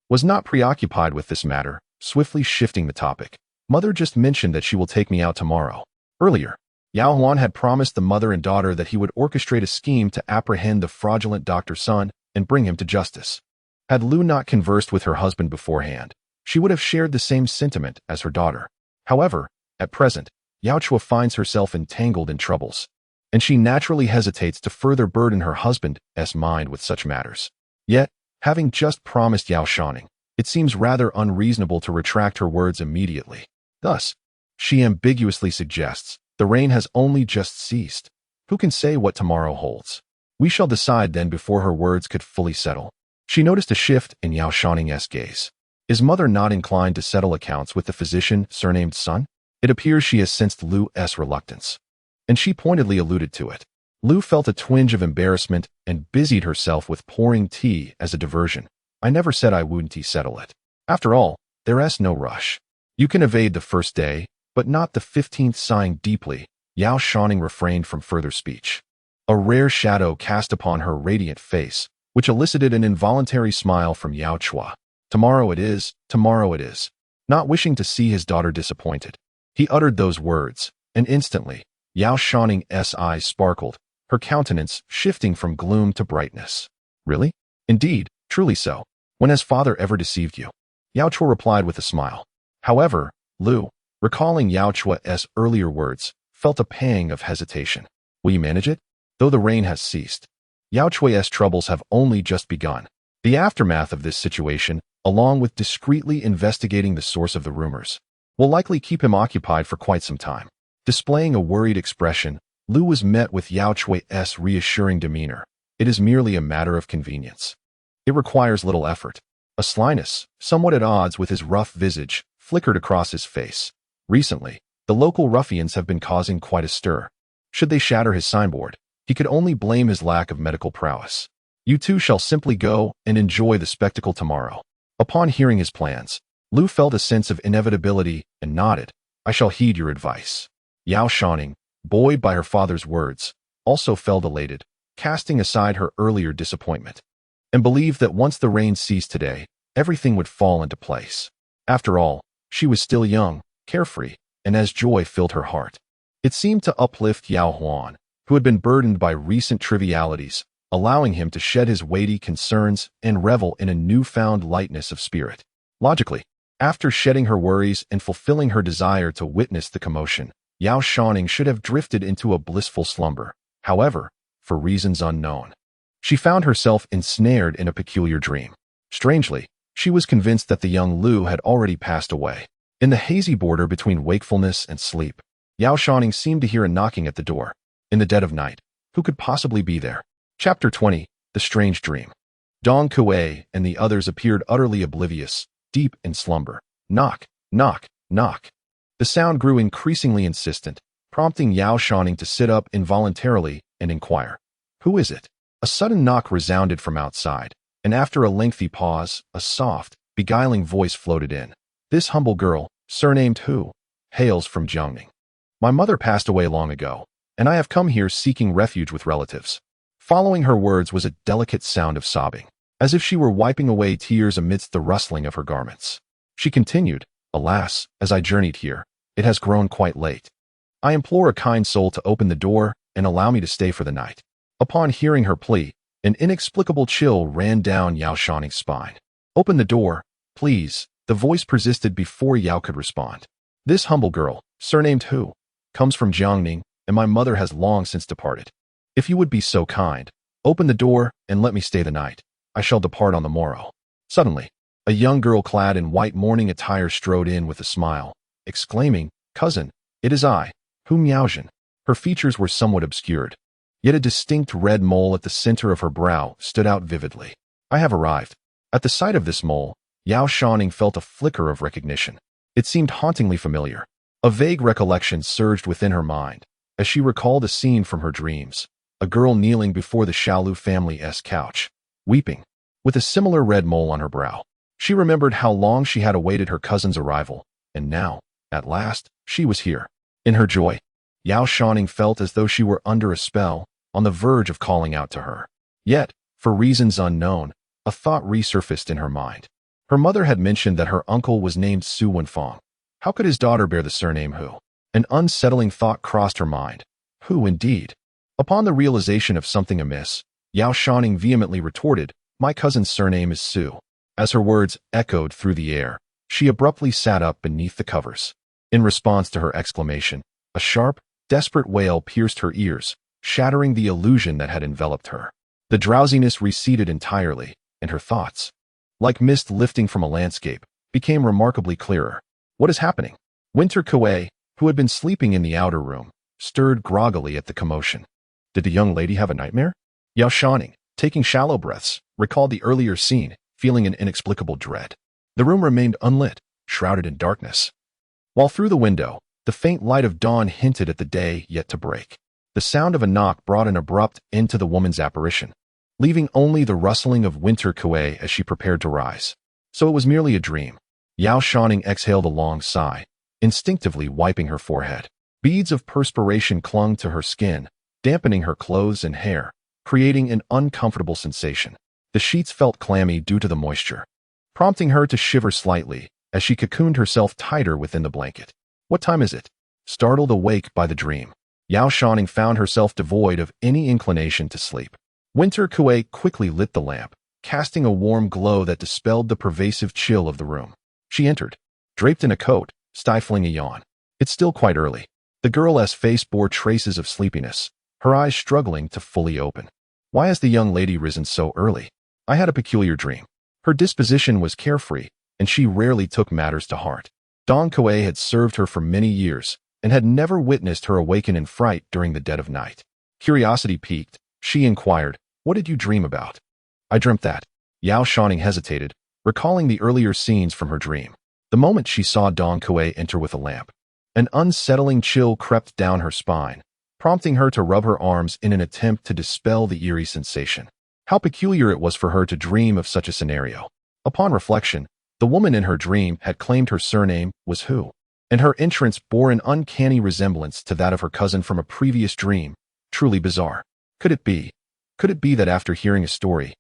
was not preoccupied with this matter, swiftly shifting the topic. "Mother just mentioned that she will take me out tomorrow." Earlier, Yao Huan had promised the mother and daughter that he would orchestrate a scheme to apprehend the fraudulent Dr. Sun and bring him to justice. Had Lu not conversed with her husband beforehand, she would have shared the same sentiment as her daughter. However, at present, Yao Chua finds herself entangled in troubles, and she naturally hesitates to further burden her husband's mind with such matters. Yet, having just promised Yao Shouning, it seems rather unreasonable to retract her words immediately. Thus, she ambiguously suggests, the rain has only just ceased. Who can say what tomorrow holds? We shall decide then before her words could fully settle. She noticed a shift in Yao Shouning's gaze. Is mother not inclined to settle accounts with the physician surnamed son? It appears she has sensed Lu's reluctance, and she pointedly alluded to it. Lu felt a twinge of embarrassment and busied herself with pouring tea as a diversion. I never said I wouldn't settle it. After all, there's no rush. You can evade the first day, but not the 15th. Sighing deeply, Yao Shouning refrained from further speech. A rare shadow cast upon her radiant face, which elicited an involuntary smile from Yao Chua. Tomorrow it is, tomorrow it is. Not wishing to see his daughter disappointed, he uttered those words, and instantly, Yao Shouning's eyes sparkled, her countenance shifting from gloom to brightness. Really? Indeed, truly so. When has father ever deceived you? Yao Chua replied with a smile. However, Lu, recalling Yao Chua's earlier words, felt a pang of hesitation. Will you manage it? Though the rain has ceased, Yao Chua's troubles have only just begun. The aftermath of this situation, along with discreetly investigating the source of the rumors, will likely keep him occupied for quite some time. Displaying a worried expression, Lu was met with Yao Chua's reassuring demeanor. It is merely a matter of convenience. It requires little effort. A slyness, somewhat at odds with his rough visage, flickered across his face. Recently, the local ruffians have been causing quite a stir. Should they shatter his signboard, he could only blame his lack of medical prowess. You two shall simply go and enjoy the spectacle tomorrow. Upon hearing his plans, Lu felt a sense of inevitability and nodded. I shall heed your advice. Yao Shouning, buoyed by her father's words, also felt elated, casting aside her earlier disappointment, and believed that once the rain ceased today, everything would fall into place. After all, she was still young, carefree, and as joy filled her heart, it seemed to uplift Yao Huan, who had been burdened by recent trivialities, allowing him to shed his weighty concerns and revel in a newfound lightness of spirit. Logically, after shedding her worries and fulfilling her desire to witness the commotion, Yao Shouning should have drifted into a blissful slumber. However, for reasons unknown, she found herself ensnared in a peculiar dream. Strangely, she was convinced that the young Lu had already passed away. In the hazy border between wakefulness and sleep, Yao Shouning seemed to hear a knocking at the door. In the dead of night, who could possibly be there? Chapter 20, The Strange Dream. Dong Kuei and the others appeared utterly oblivious, deep in slumber. Knock, knock, knock. The sound grew increasingly insistent, prompting Yao Shouning to sit up involuntarily and inquire. Who is it? A sudden knock resounded from outside, and after a lengthy pause, a soft, beguiling voice floated in. This humble girl, surnamed Hu, hails from Jiangning. My mother passed away long ago, and I have come here seeking refuge with relatives. Following her words was a delicate sound of sobbing, as if she were wiping away tears amidst the rustling of her garments. She continued, Alas, as I journeyed here, it has grown quite late. I implore a kind soul to open the door and allow me to stay for the night. Upon hearing her plea, an inexplicable chill ran down Yao Shouning's spine. Open the door, please, the voice persisted before Yao could respond. This humble girl, surnamed Hu, comes from Jiangning, and my mother has long since departed. If you would be so kind, open the door and let me stay the night. I shall depart on the morrow. Suddenly, a young girl clad in white mourning attire strode in with a smile, exclaiming, Cousin, it is I, Hu Miaozhen. Her features were somewhat obscured, yet a distinct red mole at the center of her brow stood out vividly. I have arrived. At the sight of this mole, Yao Shouning felt a flicker of recognition. It seemed hauntingly familiar. A vague recollection surged within her mind, as she recalled a scene from her dreams, a girl kneeling before the Shaolu family's couch, weeping, with a similar red mole on her brow. She remembered how long she had awaited her cousin's arrival, and now, at last, she was here. In her joy, Yao Shouning felt as though she were under a spell, on the verge of calling out to her. Yet, for reasons unknown, a thought resurfaced in her mind. Her mother had mentioned that her uncle was named Su Wenfang. How could his daughter bear the surname Hu? An unsettling thought crossed her mind. Who indeed? Upon the realization of something amiss, Yao Shouning vehemently retorted, My cousin's surname is Su. As her words echoed through the air, she abruptly sat up beneath the covers. In response to her exclamation, a sharp, desperate wail pierced her ears, shattering the illusion that had enveloped her. The drowsiness receded entirely, and her thoughts, like mist lifting from a landscape, became remarkably clearer. What is happening? Winter Kuei, who had been sleeping in the outer room, stirred groggily at the commotion. Did the young lady have a nightmare? Yao Shouning, taking shallow breaths, recalled the earlier scene, feeling an inexplicable dread. The room remained unlit, shrouded in darkness, while through the window, the faint light of dawn hinted at the day yet to break. The sound of a knock brought an abrupt end to the woman's apparition, leaving only the rustling of Winter Kuei as she prepared to rise. So it was merely a dream. Yao Shouning exhaled a long sigh, instinctively wiping her forehead. Beads of perspiration clung to her skin, dampening her clothes and hair, creating an uncomfortable sensation. The sheets felt clammy due to the moisture, prompting her to shiver slightly as she cocooned herself tighter within the blanket. What time is it? Startled awake by the dream, Yao Shouning found herself devoid of any inclination to sleep. Winter Kuei quickly lit the lamp, casting a warm glow that dispelled the pervasive chill of the room. She entered, draped in a coat, stifling a yawn. It's still quite early. The girl's face bore traces of sleepiness, her eyes struggling to fully open. Why has the young lady risen so early? I had a peculiar dream. Her disposition was carefree, and she rarely took matters to heart. Dong Kuei had served her for many years, and had never witnessed her awaken in fright during the dead of night. Curiosity piqued, she inquired, "What did you dream about?" "I dreamt that." Yao Shouning hesitated, recalling the earlier scenes from her dream. The moment she saw Dong Kuei enter with a lamp, an unsettling chill crept down her spine, prompting her to rub her arms in an attempt to dispel the eerie sensation. How peculiar it was for her to dream of such a scenario. Upon reflection, the woman in her dream had claimed her surname was Hu, and her entrance bore an uncanny resemblance to that of her cousin from a previous dream. Truly bizarre. Could it be that after hearing a story,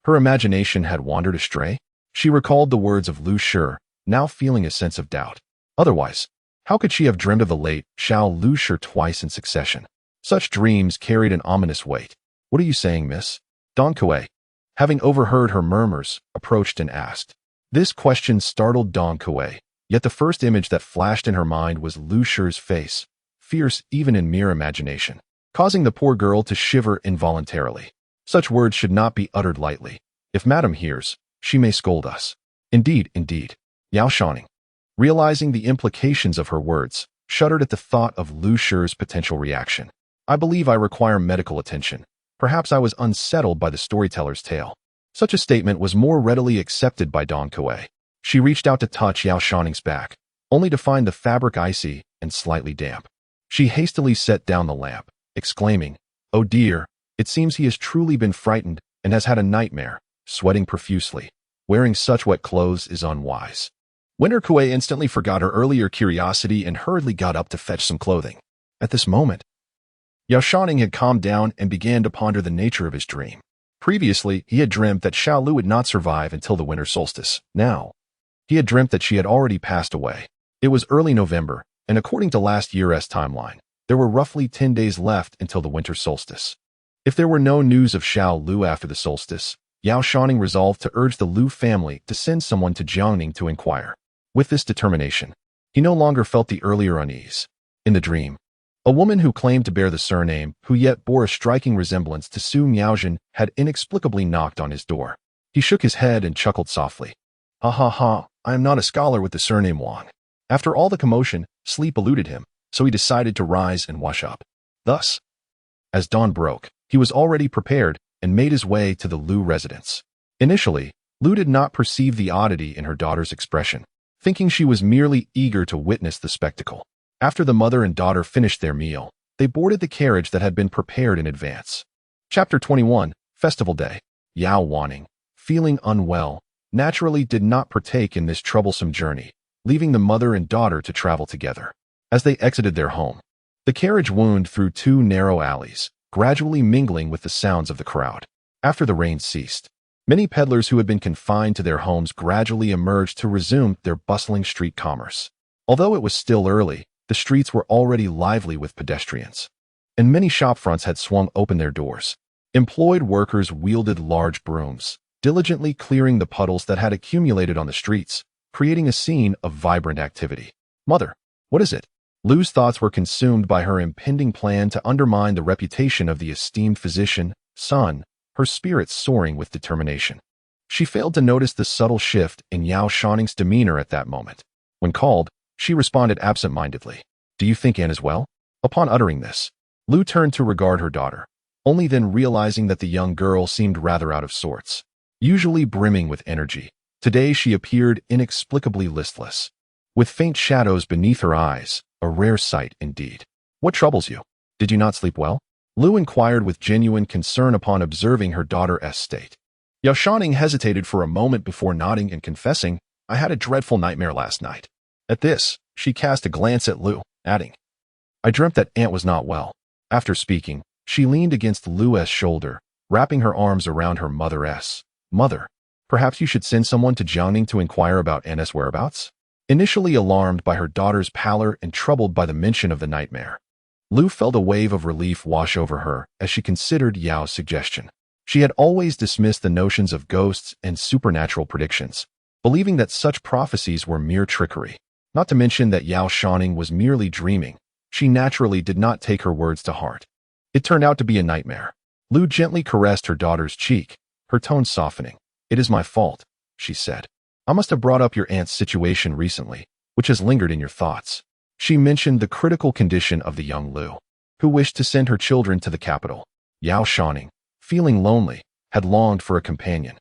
her imagination had wandered astray? She recalled the words of Lu Shi, now feeling a sense of doubt. Otherwise, how could she have dreamed of the late Xiao Lu Shi twice in succession? Such dreams carried an ominous weight. "What are you saying, miss?" Dong Kuei, having overheard her murmurs, approached and asked. This question startled Dong Kuei, yet the first image that flashed in her mind was Lu Shi's face, fierce even in mere imagination, causing the poor girl to shiver involuntarily. Such words should not be uttered lightly. If Madam hears, she may scold us. Indeed. Yao Shouning, realizing the implications of her words, shuddered at the thought of Lu Shi's potential reaction. "I believe I require medical attention. Perhaps I was unsettled by the storyteller's tale." Such a statement was more readily accepted by Dong Kuei. She reached out to touch Yao Shouning's back, only to find the fabric icy and slightly damp. She hastily set down the lamp, exclaiming, "Oh dear, it seems he has truly been frightened and has had a nightmare," sweating profusely. Wearing such wet clothes is unwise. Winter Kuei instantly forgot her earlier curiosity and hurriedly got up to fetch some clothing. At this moment, Yao Shouning had calmed down and began to ponder the nature of his dream. Previously, he had dreamt that Xiao Lu would not survive until the winter solstice. Now, he had dreamt that she had already passed away. It was early November, and according to last year's timeline, there were roughly 10 days left until the winter solstice. If there were no news of Xiao Lu after the solstice, Yao Shouning resolved to urge the Lu family to send someone to Jiangning to inquire. With this determination, he no longer felt the earlier unease. In the dream, a woman who claimed to bear the surname, who yet bore a striking resemblance to Su Miaojin, had inexplicably knocked on his door. He shook his head and chuckled softly. "Ha ha ha, I am not a scholar with the surname Wang." After all the commotion, sleep eluded him, so he decided to rise and wash up. Thus, as dawn broke, he was already prepared and made his way to the Lu residence. Initially, Lu did not perceive the oddity in her daughter's expression, thinking she was merely eager to witness the spectacle. After the mother and daughter finished their meal, they boarded the carriage that had been prepared in advance. Chapter 21, Festival Day. Yao Shouning, feeling unwell, naturally did not partake in this troublesome journey, leaving the mother and daughter to travel together. As they exited their home, the carriage wound through 2 narrow alleys, gradually mingling with the sounds of the crowd. After the rain ceased, many peddlers who had been confined to their homes gradually emerged to resume their bustling street commerce. Although it was still early, the streets were already lively with pedestrians, and many shopfronts had swung open their doors. Employed workers wielded large brooms, diligently clearing the puddles that had accumulated on the streets, creating a scene of vibrant activity. "Mother, what is it?" Lu's thoughts were consumed by her impending plan to undermine the reputation of the esteemed physician, son, her spirits soaring with determination. She failed to notice the subtle shift in Yao Shouning's demeanor at that moment. When called, she responded absent-mindedly, "Do you think Anne is well?" Upon uttering this, Lu turned to regard her daughter, only then realizing that the young girl seemed rather out of sorts. Usually brimming with energy, today she appeared inexplicably listless, with faint shadows beneath her eyes, a rare sight indeed. "What troubles you? Did you not sleep well?" Lu inquired with genuine concern upon observing her daughter's state. Yao Shouning hesitated for a moment before nodding and confessing, "I had a dreadful nightmare last night." At this, she cast a glance at Lu, adding, "I dreamt that Aunt was not well." After speaking, she leaned against Lu's shoulder, wrapping her arms around her mother's. "Mother, perhaps you should send someone to Jiangning to inquire about Anne's whereabouts?" Initially alarmed by her daughter's pallor and troubled by the mention of the nightmare, Lu felt a wave of relief wash over her as she considered Yao's suggestion. She had always dismissed the notions of ghosts and supernatural predictions, believing that such prophecies were mere trickery. Not to mention that Yao Shouning was merely dreaming, she naturally did not take her words to heart. It turned out to be a nightmare. Lu gently caressed her daughter's cheek, her tone softening. "It is my fault," she said. "I must have brought up your aunt's situation recently, which has lingered in your thoughts." She mentioned the critical condition of the young Lu, who wished to send her children to the capital. Yao Shouning, feeling lonely, had longed for a companion.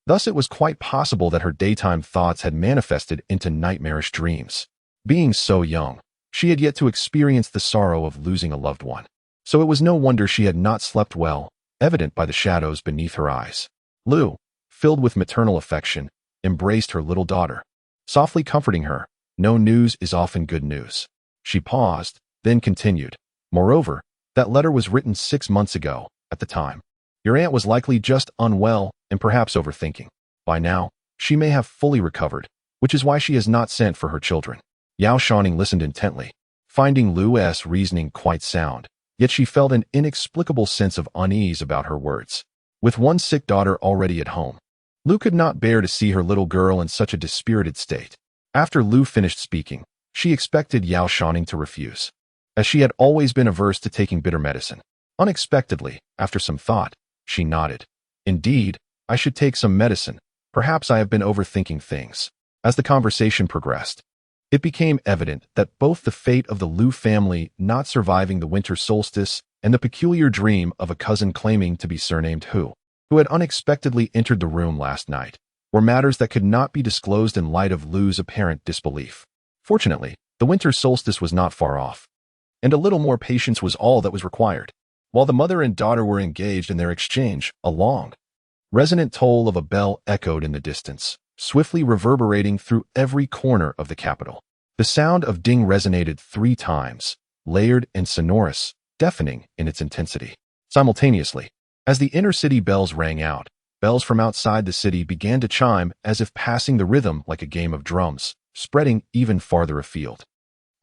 Thus it was quite possible that her daytime thoughts had manifested into nightmarish dreams. Being so young, she had yet to experience the sorrow of losing a loved one. So it was no wonder she had not slept well, evident by the shadows beneath her eyes. Lu, filled with maternal affection, embraced her little daughter, softly comforting her. "No news is often good news." She paused, then continued, "Moreover, that letter was written 6 months ago. At the time, your aunt was likely just unwell and perhaps overthinking. By now, she may have fully recovered, which is why she has not sent for her children." Yao Shouning listened intently, finding Lu's reasoning quite sound, yet she felt an inexplicable sense of unease about her words. With one sick daughter already at home, Lu could not bear to see her little girl in such a dispirited state. After Lu finished speaking, she expected Yao Shouning to refuse, as she had always been averse to taking bitter medicine. Unexpectedly, after some thought, she nodded. "Indeed, I should take some medicine. Perhaps I have been overthinking things." As the conversation progressed, it became evident that both the fate of the Lu family not surviving the winter solstice and the peculiar dream of a cousin claiming to be surnamed Hu, who had unexpectedly entered the room last night, were matters that could not be disclosed in light of Lu's apparent disbelief. Fortunately, the winter solstice was not far off, and a little more patience was all that was required. While the mother and daughter were engaged in their exchange, a long, resonant toll of a bell echoed in the distance, swiftly reverberating through every corner of the capital. The sound of ding resonated 3 times, layered and sonorous, deafening in its intensity. Simultaneously, as the inner city bells rang out, bells from outside the city began to chime as if passing the rhythm like a game of drums, spreading even farther afield.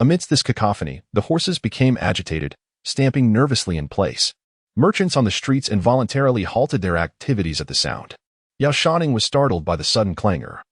Amidst this cacophony, the horses became agitated, stamping nervously in place. Merchants on the streets involuntarily halted their activities at the sound. Yao Shouning was startled by the sudden clangor,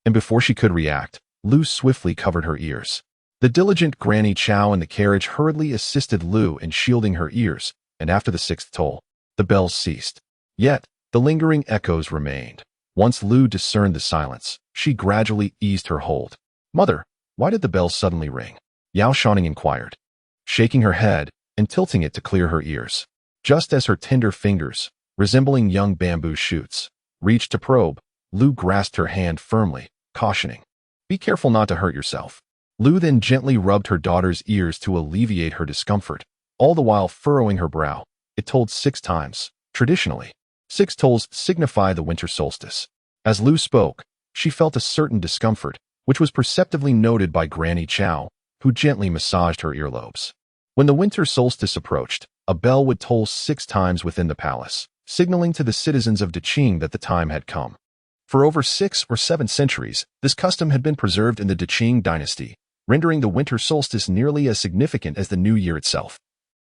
and before she could react, Lu swiftly covered her ears. The diligent Granny Chow in the carriage hurriedly assisted Lu in shielding her ears, and after the 6th toll, the bells ceased. Yet, the lingering echoes remained. Once Lu discerned the silence, she gradually eased her hold. "Mother, why did the bells suddenly ring?" Yao Shouning inquired, shaking her head and tilting it to clear her ears. Just as her tender fingers, resembling young bamboo shoots, reached to probe, Lu grasped her hand firmly, cautioning, "Be careful not to hurt yourself." Lu then gently rubbed her daughter's ears to alleviate her discomfort, all the while furrowing her brow. It tolled 6 times. Traditionally, 6 tolls signify the winter solstice. As Lu spoke, she felt a certain discomfort, which was perceptibly noted by Granny Chow, who gently massaged her earlobes. When the winter solstice approached, a bell would toll 6 times within the palace, signaling to the citizens of Deqing that the time had come. For over 6 or 7 centuries, this custom had been preserved in the Deqing dynasty, rendering the winter solstice nearly as significant as the new year itself.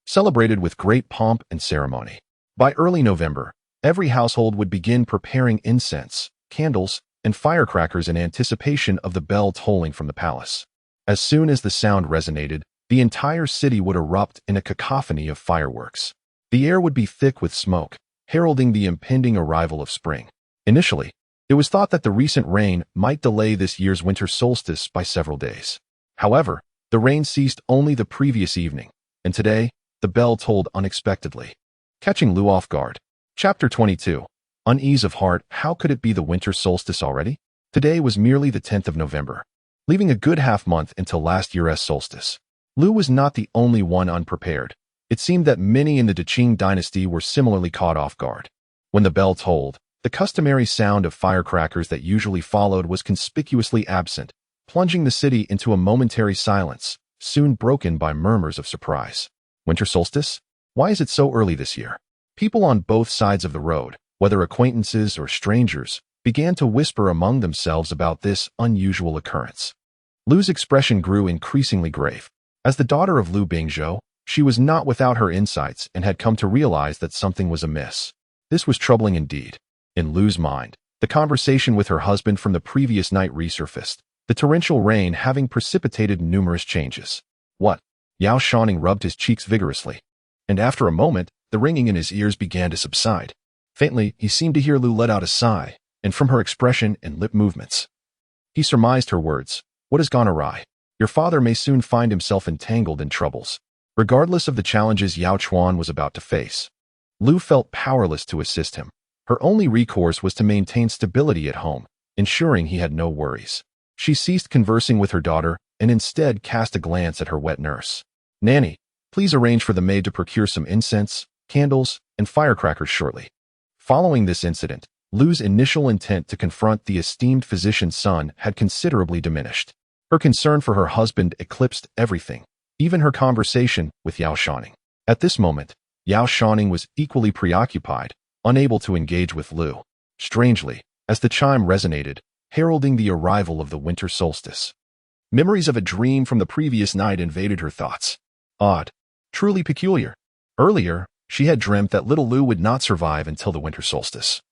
Celebrated with great pomp and ceremony. By early November, every household would begin preparing incense, candles, and firecrackers in anticipation of the bell tolling from the palace. As soon as the sound resonated, the entire city would erupt in a cacophony of fireworks. The air would be thick with smoke, heralding the impending arrival of spring. Initially, it was thought that the recent rain might delay this year's winter solstice by several days. However, the rain ceased only the previous evening, and today, the bell tolled unexpectedly, catching Lu off guard. Chapter 22. Unease of heart. How could it be the winter solstice already? Today was merely the 10th of November, leaving a good half month until last year's solstice. Lu was not the only one unprepared. It seemed that many in the Qing dynasty were similarly caught off guard. When the bell tolled, the customary sound of firecrackers that usually followed was conspicuously absent, plunging the city into a momentary silence, soon broken by murmurs of surprise. Winter solstice? Why is it so early this year? People on both sides of the road, whether acquaintances or strangers, began to whisper among themselves about this unusual occurrence. Lu's expression grew increasingly grave. As the daughter of Lu Bingzhou, she was not without her insights and had come to realize that something was amiss. This was troubling indeed. In Lu's mind, the conversation with her husband from the previous night resurfaced, the torrential rain having precipitated numerous changes. What? Yao Shouning rubbed his cheeks vigorously, and after a moment, the ringing in his ears began to subside. Faintly, he seemed to hear Lu let out a sigh, and from her expression and lip movements, he surmised her words. What has gone awry? Your father may soon find himself entangled in troubles. Regardless of the challenges Yao Chuan was about to face, Lu felt powerless to assist him. Her only recourse was to maintain stability at home, ensuring he had no worries. She ceased conversing with her daughter and instead cast a glance at her wet nurse. Nanny, please arrange for the maid to procure some incense, candles, and firecrackers shortly. Following this incident, Lu's initial intent to confront the esteemed physician's son had considerably diminished. Her concern for her husband eclipsed everything, even her conversation with Yao Shouning. At this moment, Yao Shouning was equally preoccupied, unable to engage with Lu. Strangely, as the chime resonated, heralding the arrival of the winter solstice, memories of a dream from the previous night invaded her thoughts. Odd. Truly peculiar. Earlier, she had dreamt that little Lu would not survive until the winter solstice.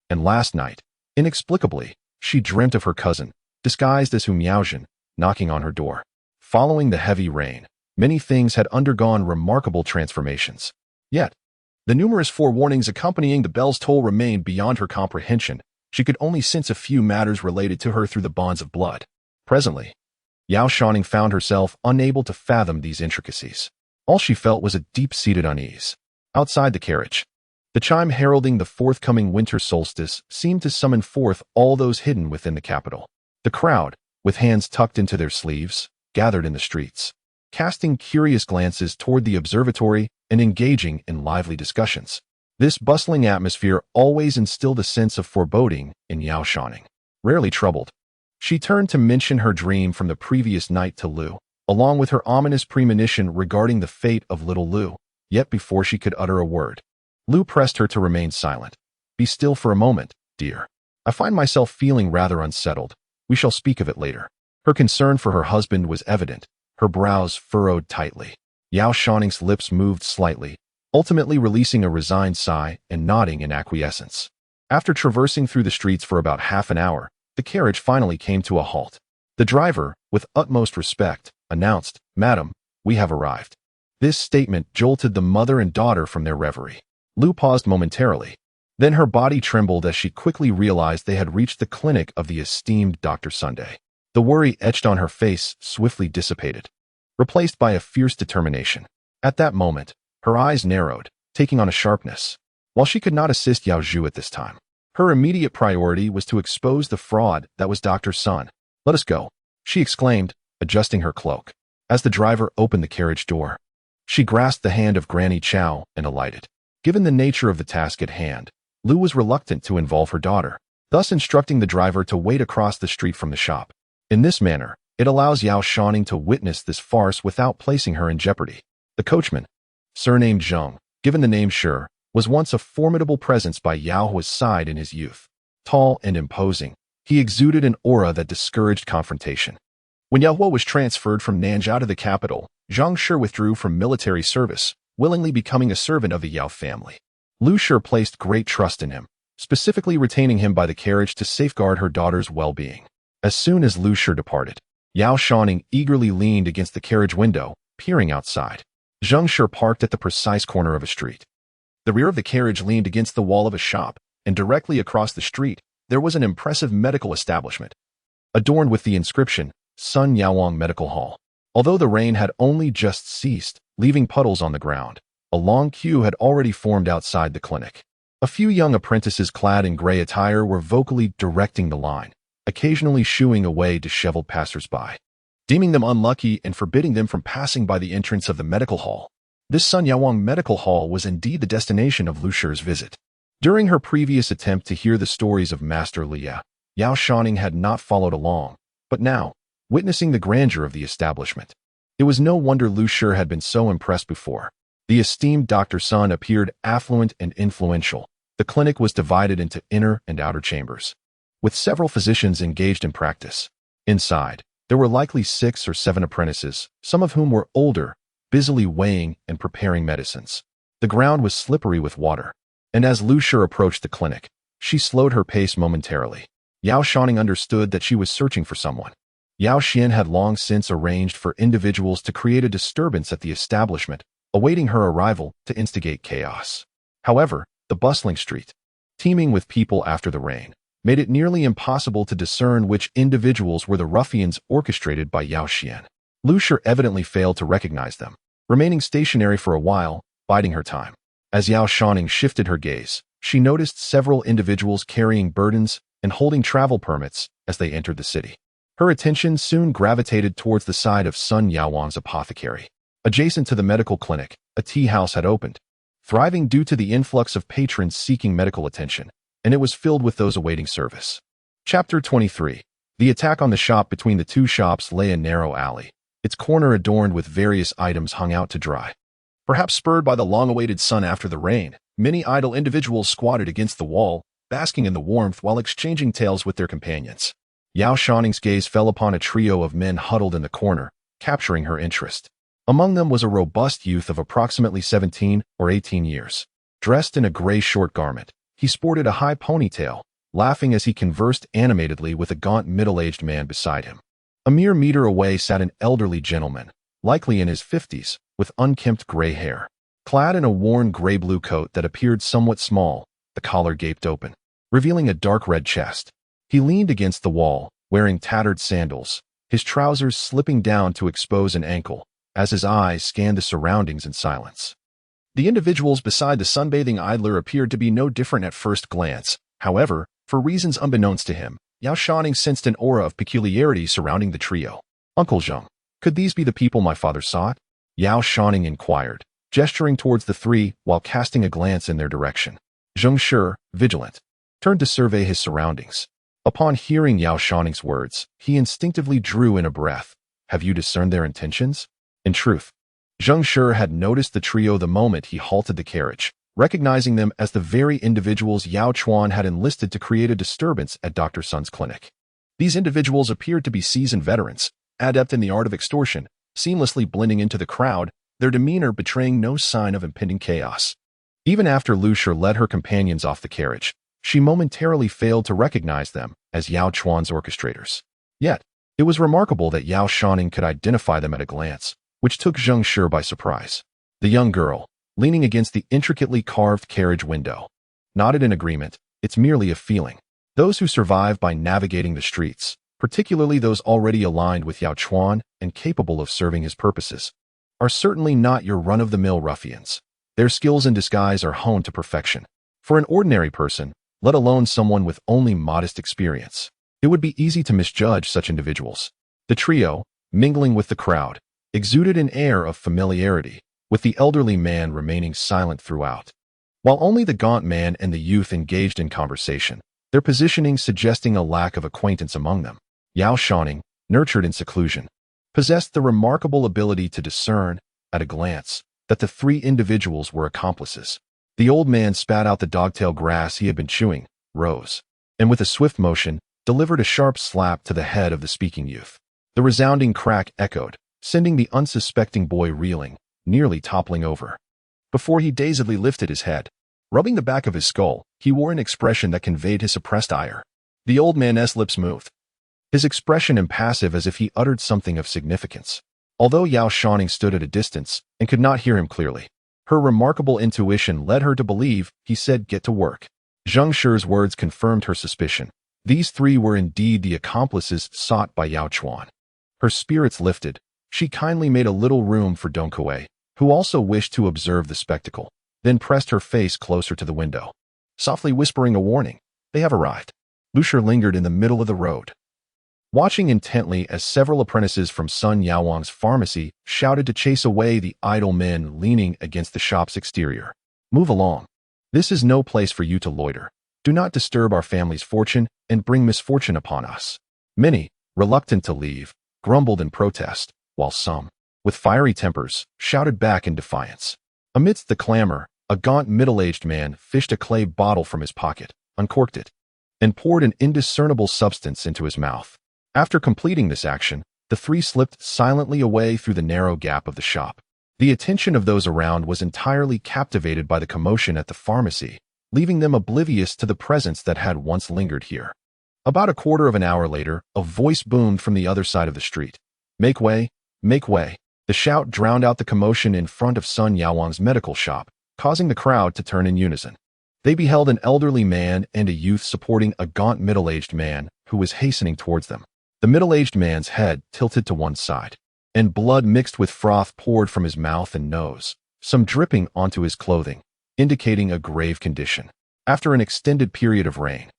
And last night, inexplicably, she dreamt of her cousin, disguised as Hu Miaozhen, knocking on her door. Following the heavy rain, many things had undergone remarkable transformations. Yet, the numerous forewarnings accompanying the bell's toll remained beyond her comprehension. She could only sense a few matters related to her through the bonds of blood. Presently, Yao Shouning found herself unable to fathom these intricacies. All she felt was a deep-seated unease. Outside the carriage, the chime heralding the forthcoming winter solstice seemed to summon forth all those hidden within the capital. The crowd, with hands tucked into their sleeves, gathered in the streets, casting curious glances toward the observatory and engaging in lively discussions. This bustling atmosphere always instilled a sense of foreboding in Yao Shouning. Rarely troubled, she turned to mention her dream from the previous night to Lu, along with her ominous premonition regarding the fate of little Lu. Yet before she could utter a word, Lu pressed her to remain silent. Be still for a moment, dear. I find myself feeling rather unsettled. We shall speak of it later. Her concern for her husband was evident, her brows furrowed tightly. Yao Shouning's lips moved slightly, ultimately releasing a resigned sigh and nodding in acquiescence. After traversing through the streets for about half an hour, the carriage finally came to a halt. The driver, with utmost respect, announced, Madam, we have arrived. This statement jolted the mother and daughter from their reverie. Lu paused momentarily. Then her body trembled as she quickly realized they had reached the clinic of the esteemed Dr. Sunday. The worry etched on her face swiftly dissipated, replaced by a fierce determination. At that moment, her eyes narrowed, taking on a sharpness. While she could not assist Yao Zhu at this time, her immediate priority was to expose the fraud that was Dr. Sun. Let us go, she exclaimed, adjusting her cloak. As the driver opened the carriage door, she grasped the hand of Granny Chow and alighted. Given the nature of the task at hand, Lu was reluctant to involve her daughter, thus instructing the driver to wait across the street from the shop. In this manner, it allows Yao Shouning to witness this farce without placing her in jeopardy. The coachman, surnamed Zheng, given the name Shi, was once a formidable presence by Yao Hua's side in his youth. Tall and imposing, he exuded an aura that discouraged confrontation. When Yao Hua was transferred from Nanzhou to the capital, Zhang Shi withdrew from military service, willingly becoming a servant of the Yao family. Lu Shi placed great trust in him, specifically retaining him by the carriage to safeguard her daughter's well-being. As soon as Lu Shi departed, Yao Shouning eagerly leaned against the carriage window, peering outside. Zheng Shi parked at the precise corner of a street. The rear of the carriage leaned against the wall of a shop, and directly across the street, there was an impressive medical establishment, adorned with the inscription, Sun Yaowang Medical Hall. Although the rain had only just ceased, leaving puddles on the ground, a long queue had already formed outside the clinic. A few young apprentices clad in gray attire were vocally directing the line, occasionally shooing away disheveled passers-by, deeming them unlucky and forbidding them from passing by the entrance of the medical hall. This Sun Yaowang Medical Hall was indeed the destination of Lu Shi's visit. During her previous attempt to hear the stories of Master Liya, Yao Shouning had not followed along, but now, witnessing the grandeur of the establishment, it was no wonder Lu Shi had been so impressed before. The esteemed Dr. Sun appeared affluent and influential. The clinic was divided into inner and outer chambers, with several physicians engaged in practice. Inside, there were likely 6 or 7 apprentices, some of whom were older, busily weighing and preparing medicines. The ground was slippery with water, and as Lu Shi approached the clinic, she slowed her pace momentarily. Yao Shouning understood that she was searching for someone. Yao Xian had long since arranged for individuals to create a disturbance at the establishment, awaiting her arrival to instigate chaos. However, the bustling street, teeming with people after the rain, made it nearly impossible to discern which individuals were the ruffians orchestrated by Yao Xian. Lu Shi evidently failed to recognize them, remaining stationary for a while, biding her time. As Yao Shouning shifted her gaze, she noticed several individuals carrying burdens and holding travel permits as they entered the city. Her attention soon gravitated towards the side of Sun Yaowang's apothecary. Adjacent to the medical clinic, a tea house had opened, thriving due to the influx of patrons seeking medical attention, and it was filled with those awaiting service. Chapter 23. The attack on the shop. Between the two shops lay a narrow alley, its corner adorned with various items hung out to dry. Perhaps spurred by the long-awaited sun after the rain, many idle individuals squatted against the wall, basking in the warmth while exchanging tales with their companions. Yao Shouning's gaze fell upon a trio of men huddled in the corner, capturing her interest. Among them was a robust youth of approximately 17 or 18 years. Dressed in a gray short garment, he sported a high ponytail, laughing as he conversed animatedly with a gaunt middle-aged man beside him. A mere meter away sat an elderly gentleman, likely in his 50s, with unkempt gray hair. Clad in a worn gray-blue coat that appeared somewhat small, the collar gaped open, revealing a dark red chest. He leaned against the wall, wearing tattered sandals, his trousers slipping down to expose an ankle, as his eyes scanned the surroundings in silence. The individuals beside the sunbathing idler appeared to be no different at first glance. However, for reasons unbeknownst to him, Yao Shouning sensed an aura of peculiarity surrounding the trio. "Uncle Zheng, could these be the people my father sought?" Yao Shouning inquired, gesturing towards the three while casting a glance in their direction. Zheng Shi, vigilant, turned to survey his surroundings. Upon hearing Yao Shouning's words, he instinctively drew in a breath. "Have you discerned their intentions?" In truth, Zheng Shi had noticed the trio the moment he halted the carriage, recognizing them as the very individuals Yao Chuan had enlisted to create a disturbance at Dr. Sun's clinic. These individuals appeared to be seasoned veterans, adept in the art of extortion, seamlessly blending into the crowd, their demeanor betraying no sign of impending chaos. Even after Lu Shi led her companions off the carriage, she momentarily failed to recognize them as Yao Chuan's orchestrators. Yet, it was remarkable that Yao Shouning could identify them at a glance, which took Zheng Shi by surprise. The young girl, leaning against the intricately carved carriage window, nodded in agreement. "It's merely a feeling. Those who survive by navigating the streets, particularly those already aligned with Yao Chuan and capable of serving his purposes, are certainly not your run-of-the-mill ruffians. Their skills in disguise are honed to perfection. For an ordinary person, let alone someone with only modest experience, it would be easy to misjudge such individuals." The trio, mingling with the crowd, exuded an air of familiarity, with the elderly man remaining silent throughout. While only the gaunt man and the youth engaged in conversation, their positioning suggesting a lack of acquaintance among them. Yao Shouning, nurtured in seclusion, possessed the remarkable ability to discern, at a glance, that the three individuals were accomplices. The old man spat out the dogtail grass he had been chewing, rose, and with a swift motion, delivered a sharp slap to the head of the speaking youth. The resounding crack echoed, sending the unsuspecting boy reeling, nearly toppling over. Before he dazedly lifted his head, rubbing the back of his skull, he wore an expression that conveyed his suppressed ire. The old man's lips moved, his expression impassive as if he uttered something of significance. although Yao Shouning stood at a distance and could not hear him clearly. Her remarkable intuition led her to believe he said get to work. Zheng Shi's words confirmed her suspicion. These three were indeed the accomplices sought by Yao Chuan. Her spirits lifted. She kindly made a little room for Dong Kuei, who also wished to observe the spectacle, then pressed her face closer to the window, softly whispering a warning. They have arrived. Lu Shi lingered in the middle of the road, watching intently as several apprentices from Sun Yaowang's pharmacy shouted to chase away the idle men leaning against the shop's exterior. Move along. This is no place for you to loiter. Do not disturb our family's fortune and bring misfortune upon us. Many, reluctant to leave, grumbled in protest, while some, with fiery tempers, shouted back in defiance. Amidst the clamor, a gaunt middle-aged man fished a clay bottle from his pocket, uncorked it, and poured an indiscernible substance into his mouth. After completing this action, the three slipped silently away through the narrow gap of the shop. The attention of those around was entirely captivated by the commotion at the pharmacy, leaving them oblivious to the presence that had once lingered here. About a quarter of an hour later, a voice boomed from the other side of the street. Make way, make way. The shout drowned out the commotion in front of Sun Yaowang's medical shop, causing the crowd to turn in unison. They beheld an elderly man and a youth supporting a gaunt middle-aged man who was hastening towards them. The middle-aged man's head tilted to one side, and blood mixed with froth poured from his mouth and nose, some dripping onto his clothing, indicating a grave condition. After an extended period of rain,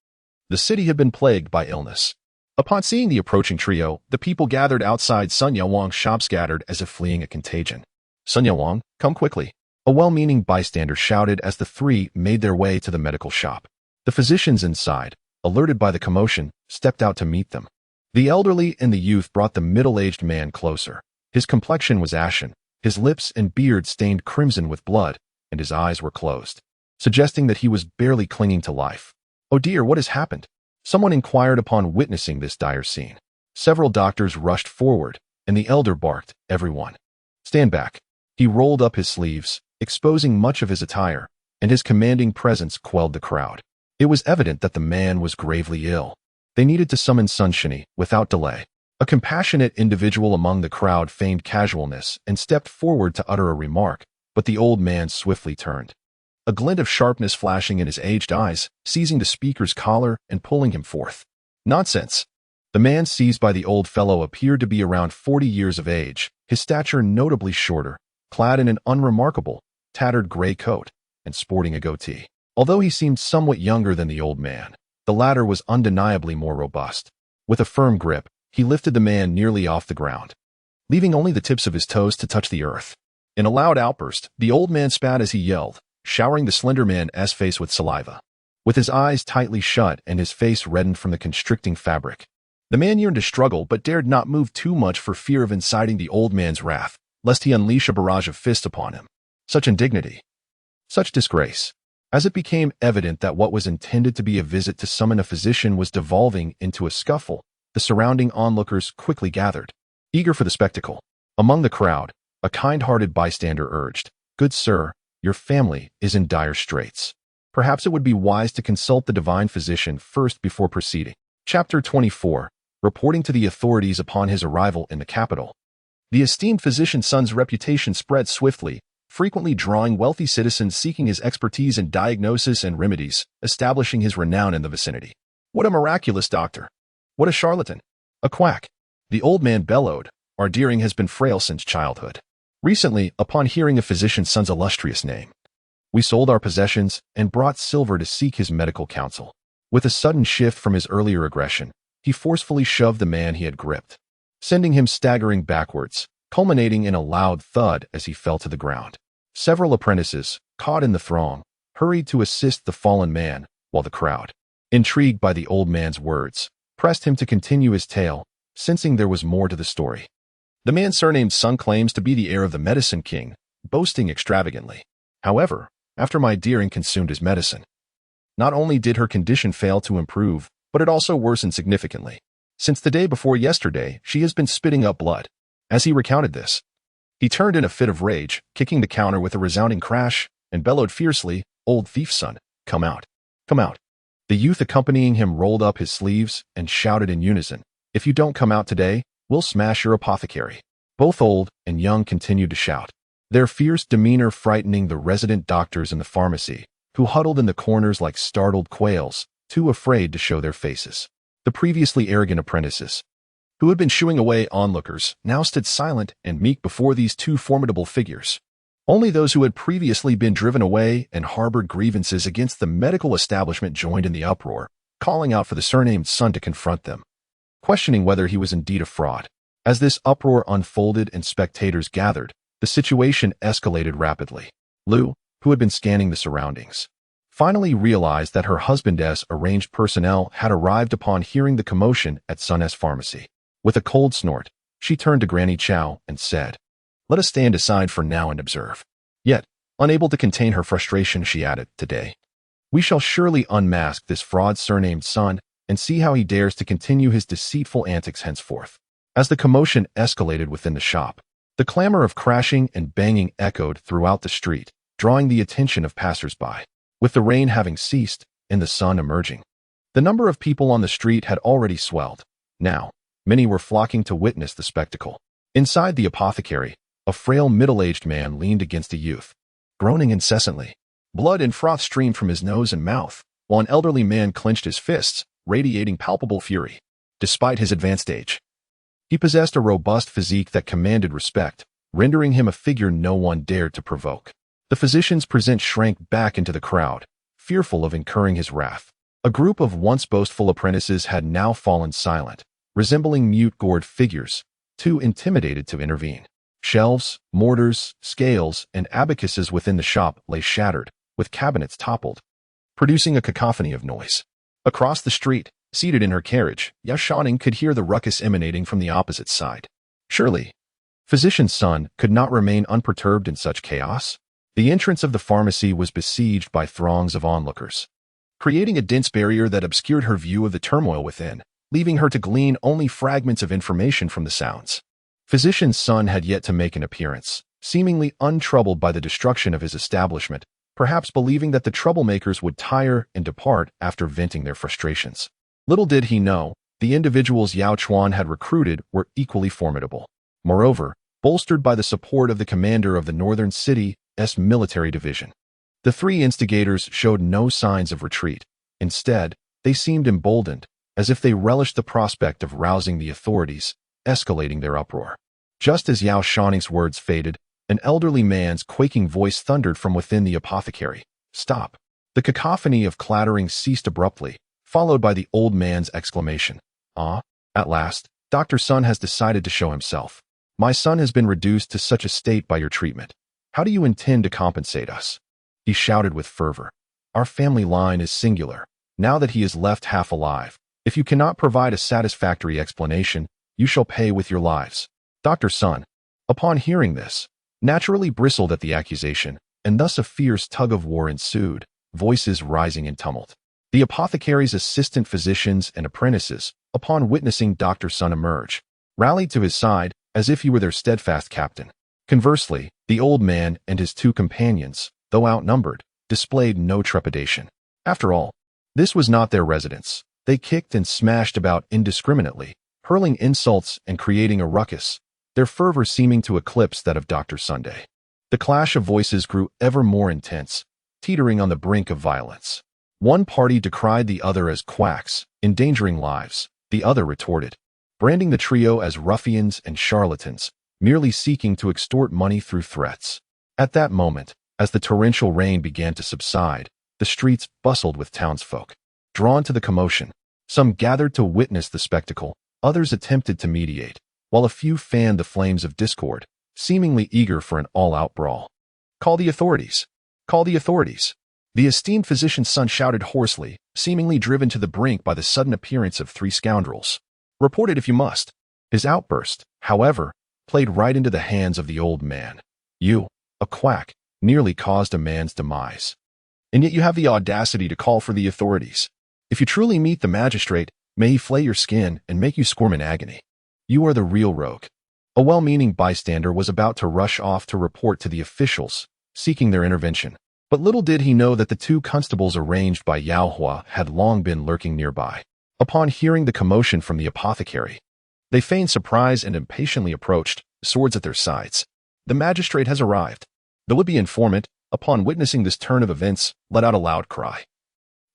the city had been plagued by illness. Upon seeing the approaching trio, the people gathered outside Sun Yaowang's shop scattered as if fleeing a contagion. Sun Yaowang, come quickly, a well-meaning bystander shouted as the three made their way to the medical shop. The physicians inside, alerted by the commotion, stepped out to meet them. The elderly and the youth brought the middle-aged man closer. His complexion was ashen, his lips and beard stained crimson with blood, and his eyes were closed, suggesting that he was barely clinging to life. Oh dear, what has happened? Someone inquired upon witnessing this dire scene. Several doctors rushed forward, and the elder barked, everyone, stand back. He rolled up his sleeves, exposing much of his attire, and his commanding presence quelled the crowd. It was evident that the man was gravely ill. They needed to summon Sun Shini without delay. A compassionate individual among the crowd feigned casualness and stepped forward to utter a remark, but the old man swiftly turned, a glint of sharpness flashing in his aged eyes, seizing the speaker's collar and pulling him forth. Nonsense! The man seized by the old fellow appeared to be around 40 years of age, his stature notably shorter, clad in an unremarkable, tattered gray coat, and sporting a goatee. Although he seemed somewhat younger than the old man, the latter was undeniably more robust. With a firm grip, he lifted the man nearly off the ground, leaving only the tips of his toes to touch the earth. In a loud outburst, the old man spat as he yelled, showering the slender man's face with saliva. With his eyes tightly shut and his face reddened from the constricting fabric, the man yearned to struggle but dared not move too much for fear of inciting the old man's wrath, lest he unleash a barrage of fists upon him. Such indignity, such disgrace. As it became evident that what was intended to be a visit to summon a physician was devolving into a scuffle, the surrounding onlookers quickly gathered, eager for the spectacle. Among the crowd, a kind-hearted bystander urged, "Good sir, your family is in dire straits. Perhaps it would be wise to consult the divine physician first before proceeding." Chapter 24, reporting to the authorities upon his arrival in the capital. The esteemed physician's son's reputation spread swiftly, frequently drawing wealthy citizens seeking his expertise in diagnosis and remedies, establishing his renown in the vicinity. What a miraculous doctor! What a charlatan! A quack! The old man bellowed. Our Deering has been frail since childhood. Recently, upon hearing a physician's son's illustrious name, we sold our possessions and brought silver to seek his medical counsel. With a sudden shift from his earlier aggression, he forcefully shoved the man he had gripped, sending him staggering backwards, culminating in a loud thud as he fell to the ground. Several apprentices, caught in the throng, hurried to assist the fallen man, while the crowd, intrigued by the old man's words, pressed him to continue his tale, sensing there was more to the story. The man surnamed Sun claims to be the heir of the medicine king, boasting extravagantly. However, after my Deering consumed his medicine, not only did her condition fail to improve, but it also worsened significantly. Since the day before yesterday, she has been spitting up blood. As he recounted this, he turned in a fit of rage, kicking the counter with a resounding crash, and bellowed fiercely, "Old thief son, come out. Come out." The youth accompanying him rolled up his sleeves and shouted in unison, "If you don't come out today, we'll smash your apothecary." Both old and young continued to shout, their fierce demeanor frightening the resident doctors in the pharmacy, who huddled in the corners like startled quails, too afraid to show their faces. The previously arrogant apprentices, who had been shooing away onlookers, now stood silent and meek before these two formidable figures. Only those who had previously been driven away and harbored grievances against the medical establishment joined in the uproar, calling out for the surnamed son to confront them, questioning whether he was indeed a fraud. As this uproar unfolded and spectators gathered, the situation escalated rapidly. Lu, who had been scanning the surroundings, finally realized that her husband's arranged personnel had arrived upon hearing the commotion at Sun's pharmacy. With a cold snort, she turned to Granny Chow and said, "Let us stand aside for now and observe." Yet, unable to contain her frustration, she added, "Today, we shall surely unmask this fraud surnamed Sun and see how he dares to continue his deceitful antics henceforth." As the commotion escalated within the shop, the clamor of crashing and banging echoed throughout the street, drawing the attention of passers-by. With the rain having ceased and the sun emerging, the number of people on the street had already swelled. Now, many were flocking to witness the spectacle. Inside the apothecary, a frail middle-aged man leaned against a youth, groaning incessantly. Blood and froth streamed from his nose and mouth, while an elderly man clenched his fists, radiating palpable fury. Despite his advanced age, he possessed a robust physique that commanded respect, rendering him a figure no one dared to provoke. The physician's presence shrank back into the crowd, fearful of incurring his wrath. A group of once boastful apprentices had now fallen silent, resembling mute gourd figures, too intimidated to intervene. Shelves, mortars, scales, and abacuses within the shop lay shattered, with cabinets toppled, producing a cacophony of noise. Across the street, seated in her carriage, Yao Shouning could hear the ruckus emanating from the opposite side. Surely, physician's son could not remain unperturbed in such chaos. The entrance of the pharmacy was besieged by throngs of onlookers, creating a dense barrier that obscured her view of the turmoil within, leaving her to glean only fragments of information from the sounds. Physician's son had yet to make an appearance, seemingly untroubled by the destruction of his establishment, perhaps believing that the troublemakers would tire and depart after venting their frustrations. Little did he know, the individuals Yao Chuan had recruited were equally formidable. Moreover, bolstered by the support of the commander of the Northern City's military division, the three instigators showed no signs of retreat. Instead, they seemed emboldened, as if they relished the prospect of rousing the authorities, escalating their uproar. Just as Yao Shouning's words faded, an elderly man's quaking voice thundered from within the apothecary. "Stop!" The cacophony of clattering ceased abruptly, followed by the old man's exclamation. "Ah, at last, Dr. Sun has decided to show himself. My son has been reduced to such a state by your treatment. How do you intend to compensate us?" He shouted with fervor. "Our family line is singular. Now that he is left half alive, if you cannot provide a satisfactory explanation, you shall pay with your lives." Dr. Sun, upon hearing this, naturally bristled at the accusation, and thus a fierce tug-of-war ensued, voices rising in tumult. The apothecary's assistant physicians and apprentices, upon witnessing Dr. Sun emerge, rallied to his side as if he were their steadfast captain. Conversely, the old man and his two companions, though outnumbered, displayed no trepidation. After all, this was not their residence. They kicked and smashed about indiscriminately, hurling insults and creating a ruckus, their fervor seeming to eclipse that of Dr. Sunday. The clash of voices grew ever more intense, teetering on the brink of violence. One party decried the other as quacks, endangering lives. The other retorted, branding the trio as ruffians and charlatans, merely seeking to extort money through threats. At that moment, as the torrential rain began to subside, the streets bustled with townsfolk. Drawn to the commotion, some gathered to witness the spectacle, others attempted to mediate, while a few fanned the flames of discord, seemingly eager for an all-out brawl. "Call the authorities! Call the authorities!" The esteemed physician's son shouted hoarsely, seemingly driven to the brink by the sudden appearance of three scoundrels. "Report it if you must." His outburst, however, played right into the hands of the old man. "You, a quack, nearly caused a man's demise. And yet you have the audacity to call for the authorities. If you truly meet the magistrate, may he flay your skin and make you squirm in agony. You are the real rogue." A well-meaning bystander was about to rush off to report to the officials, seeking their intervention. But little did he know that the two constables arranged by Yao Hua had long been lurking nearby. Upon hearing the commotion from the apothecary, they feigned surprise and impatiently approached, swords at their sides. The magistrate has arrived. The would-be informant, upon witnessing this turn of events, let out a loud cry,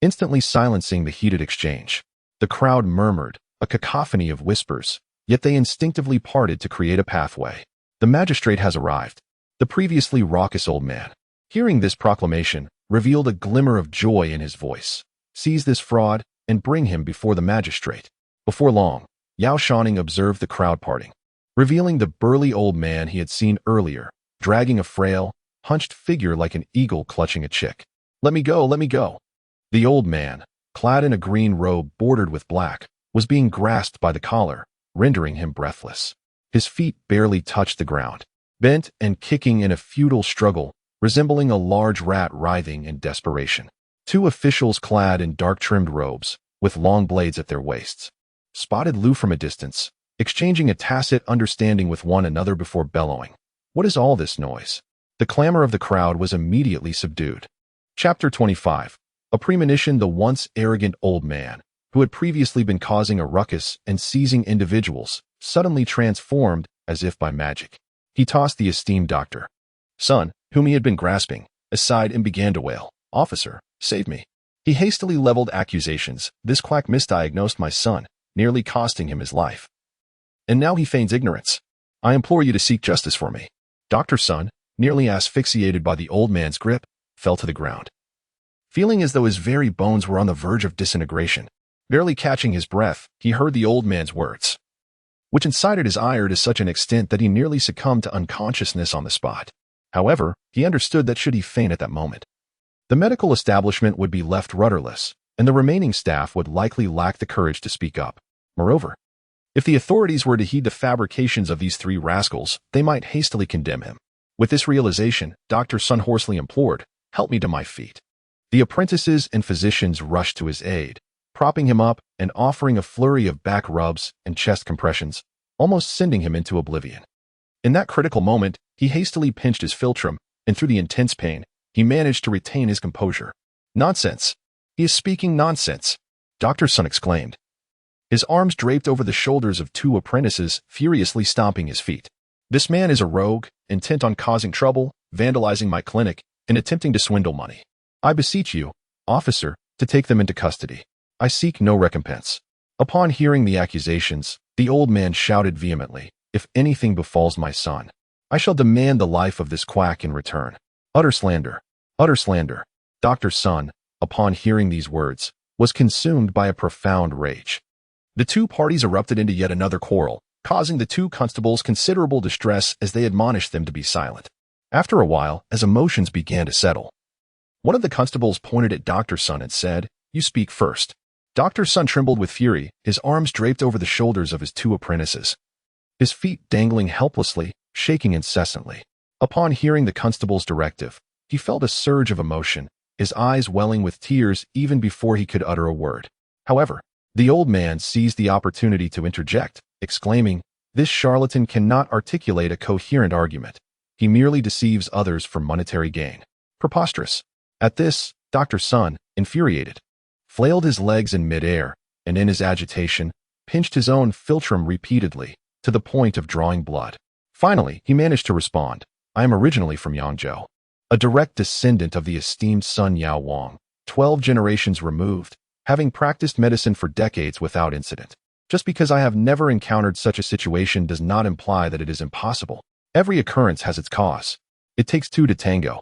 instantly silencing the heated exchange. The crowd murmured, a cacophony of whispers, yet they instinctively parted to create a pathway. The magistrate has arrived. The previously raucous old man, hearing this proclamation, revealed a glimmer of joy in his voice. Seize this fraud and bring him before the magistrate. Before long, Yao Shouning observed the crowd parting, revealing the burly old man he had seen earlier, dragging a frail, hunched figure like an eagle clutching a chick. Let me go, let me go. The old man, clad in a green robe bordered with black, was being grasped by the collar, rendering him breathless. His feet barely touched the ground, bent and kicking in a futile struggle, resembling a large rat writhing in desperation. Two officials clad in dark-trimmed robes, with long blades at their waists, spotted Lou from a distance, exchanging a tacit understanding with one another before bellowing, "What is all this noise?" The clamor of the crowd was immediately subdued. Chapter 25. A premonition. The once arrogant old man, who had previously been causing a ruckus and seizing individuals, suddenly transformed as if by magic. He tossed the esteemed Dr. Son, whom he had been grasping, aside and began to wail, "Officer, save me." He hastily leveled accusations. "This quack misdiagnosed my son, nearly costing him his life. And now he feigns ignorance. I implore you to seek justice for me." Dr. Son, nearly asphyxiated by the old man's grip, fell to the ground, feeling as though his very bones were on the verge of disintegration. Barely catching his breath, he heard the old man's words, which incited his ire to such an extent that he nearly succumbed to unconsciousness on the spot. However, he understood that should he faint at that moment, the medical establishment would be left rudderless, and the remaining staff would likely lack the courage to speak up. Moreover, if the authorities were to heed the fabrications of these three rascals, they might hastily condemn him. With this realization, Dr. Sun hoarsely implored, "Help me to my feet." The apprentices and physicians rushed to his aid, propping him up and offering a flurry of back rubs and chest compressions, almost sending him into oblivion. In that critical moment, he hastily pinched his philtrum, and through the intense pain, he managed to retain his composure. "Nonsense! He is speaking nonsense!" Dr. Sun exclaimed, his arms draped over the shoulders of two apprentices, furiously stomping his feet. "This man is a rogue, intent on causing trouble, vandalizing my clinic, and attempting to swindle money. I beseech you, officer, to take them into custody. I seek no recompense." Upon hearing the accusations, the old man shouted vehemently, "If anything befalls my son, I shall demand the life of this quack in return. Utter slander! Utter slander!" Dr. Sun, upon hearing these words, was consumed by a profound rage. The two parties erupted into yet another quarrel, causing the two constables considerable distress as they admonished them to be silent. After a while, as emotions began to settle, one of the constables pointed at Dr. Sun and said, "You speak first." Dr. Sun trembled with fury, his arms draped over the shoulders of his two apprentices, his feet dangling helplessly, shaking incessantly. Upon hearing the constable's directive, he felt a surge of emotion, his eyes welling with tears even before he could utter a word. However, the old man seized the opportunity to interject, exclaiming, "This charlatan cannot articulate a coherent argument. He merely deceives others for monetary gain. Preposterous." At this, Dr. Sun, infuriated, flailed his legs in midair, and in his agitation, pinched his own philtrum repeatedly, to the point of drawing blood. Finally, he managed to respond, "I am originally from Yangzhou, a direct descendant of the esteemed Sun Yao Wang, 12 generations removed, having practiced medicine for decades without incident. Just because I have never encountered such a situation does not imply that it is impossible. Every occurrence has its cause. It takes two to tango.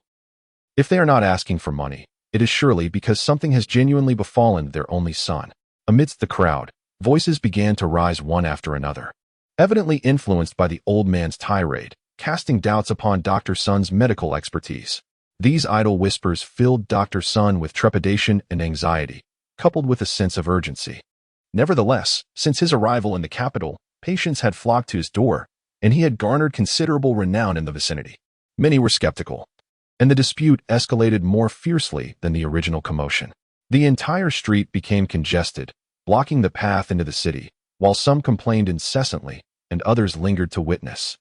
If they are not asking for money, it is surely because something has genuinely befallen their only son." Amidst the crowd, voices began to rise one after another, evidently influenced by the old man's tirade, casting doubts upon Dr. Sun's medical expertise. These idle whispers filled Dr. Sun with trepidation and anxiety, coupled with a sense of urgency. Nevertheless, since his arrival in the capital, patients had flocked to his door, and he had garnered considerable renown in the vicinity. Many were skeptical, and the dispute escalated more fiercely than the original commotion. The entire street became congested, blocking the path into the city, while some complained incessantly and others lingered to witness,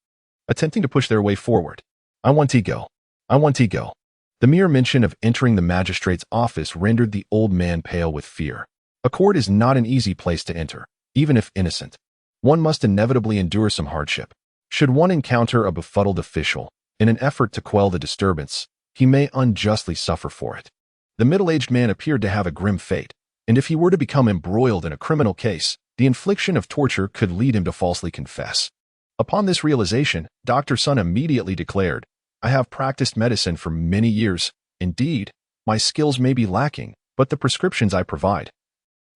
attempting to push their way forward. "I want to go. I want to go." The mere mention of entering the magistrate's office rendered the old man pale with fear. A court is not an easy place to enter, even if innocent. One must inevitably endure some hardship. Should one encounter a befuddled official, in an effort to quell the disturbance, he may unjustly suffer for it. The middle-aged man appeared to have a grim fate, and if he were to become embroiled in a criminal case, the infliction of torture could lead him to falsely confess. Upon this realization, Dr. Sun immediately declared, "I have practiced medicine for many years. Indeed, my skills may be lacking, but the prescriptions I provide,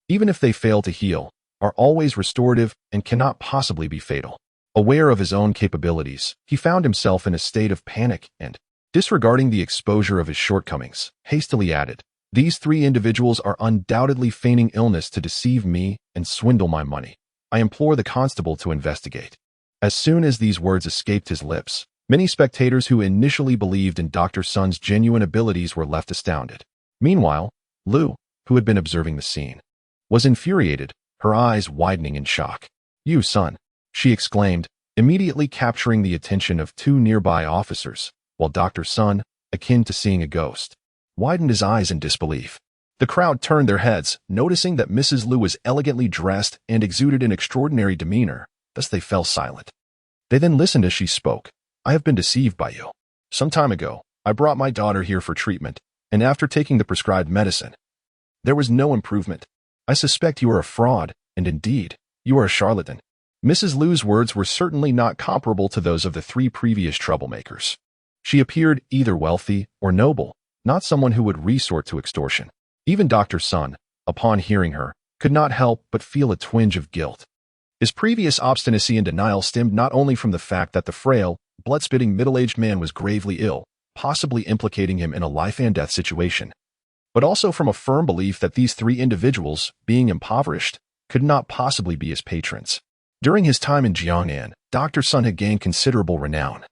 even if they fail to heal, are always restorative and cannot possibly be fatal." Aware of his own capabilities, he found himself in a state of panic and, disregarding the exposure of his shortcomings, hastily added, "These three individuals are undoubtedly feigning illness to deceive me and swindle my money. I implore the constable to investigate." As soon as these words escaped his lips, many spectators who initially believed in Dr. Sun's genuine abilities were left astounded. Meanwhile, Lu, who had been observing the scene, was infuriated, her eyes widening in shock. "You, Sun," she exclaimed, immediately capturing the attention of two nearby officers, while Dr. Sun, akin to seeing a ghost, widened his eyes in disbelief. The crowd turned their heads, noticing that Mrs. Lu was elegantly dressed and exuded an extraordinary demeanor, thus they fell silent. They then listened as she spoke. "I have been deceived by you. Some time ago, I brought my daughter here for treatment, and after taking the prescribed medicine, there was no improvement. I suspect you are a fraud, and indeed, you are a charlatan." Mrs. Lu's words were certainly not comparable to those of the three previous troublemakers. She appeared either wealthy or noble, not someone who would resort to extortion. Even Dr. Sun, upon hearing her, could not help but feel a twinge of guilt. His previous obstinacy and denial stemmed not only from the fact that the frail, blood-spitting middle-aged man was gravely ill, possibly implicating him in a life-and-death situation, but also from a firm belief that these three individuals, being impoverished, could not possibly be his patrons. During his time in Jiangnan, Dr. Sun had gained considerable renown,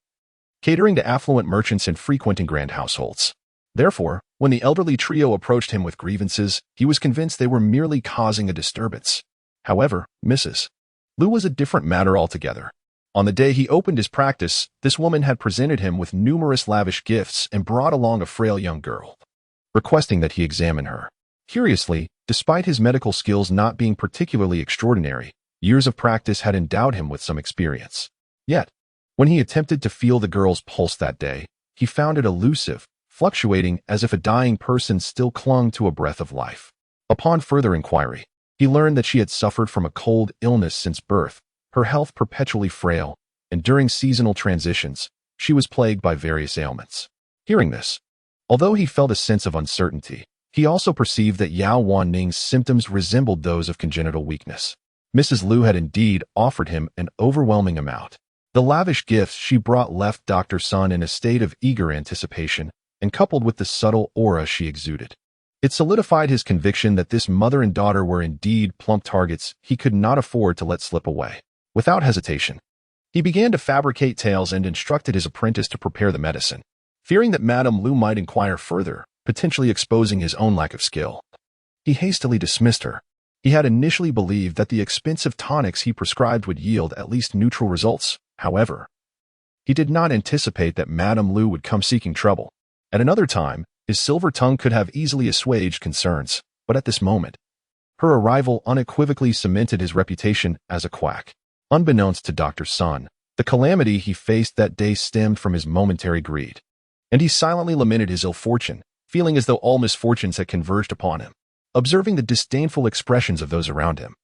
catering to affluent merchants and frequenting grand households. Therefore, when the elderly trio approached him with grievances, he was convinced they were merely causing a disturbance. However, Mrs. Lu was a different matter altogether. On the day he opened his practice, this woman had presented him with numerous lavish gifts and brought along a frail young girl, requesting that he examine her. Curiously, despite his medical skills not being particularly extraordinary, years of practice had endowed him with some experience. Yet, when he attempted to feel the girl's pulse that day, he found it elusive, fluctuating as if a dying person still clung to a breath of life. Upon further inquiry, he learned that she had suffered from a cold illness since birth, her health perpetually frail, and during seasonal transitions, she was plagued by various ailments. Hearing this, although he felt a sense of uncertainty, he also perceived that Yao Shounning's symptoms resembled those of congenital weakness. Mrs. Lu had indeed offered him an overwhelming amount. The lavish gifts she brought left Dr. Sun in a state of eager anticipation, and coupled with the subtle aura she exuded, it solidified his conviction that this mother and daughter were indeed plump targets he could not afford to let slip away. Without hesitation, he began to fabricate tales and instructed his apprentice to prepare the medicine, fearing that Madame Lu might inquire further, potentially exposing his own lack of skill. He hastily dismissed her. He had initially believed that the expensive tonics he prescribed would yield at least neutral results. However, he did not anticipate that Madame Lu would come seeking trouble. At another time, his silver tongue could have easily assuaged concerns, but at this moment, her arrival unequivocally cemented his reputation as a quack. Unbeknownst to Dr. Sun, the calamity he faced that day stemmed from his momentary greed, and he silently lamented his ill fortune, feeling as though all misfortunes had converged upon him. Observing the disdainful expressions of those around him,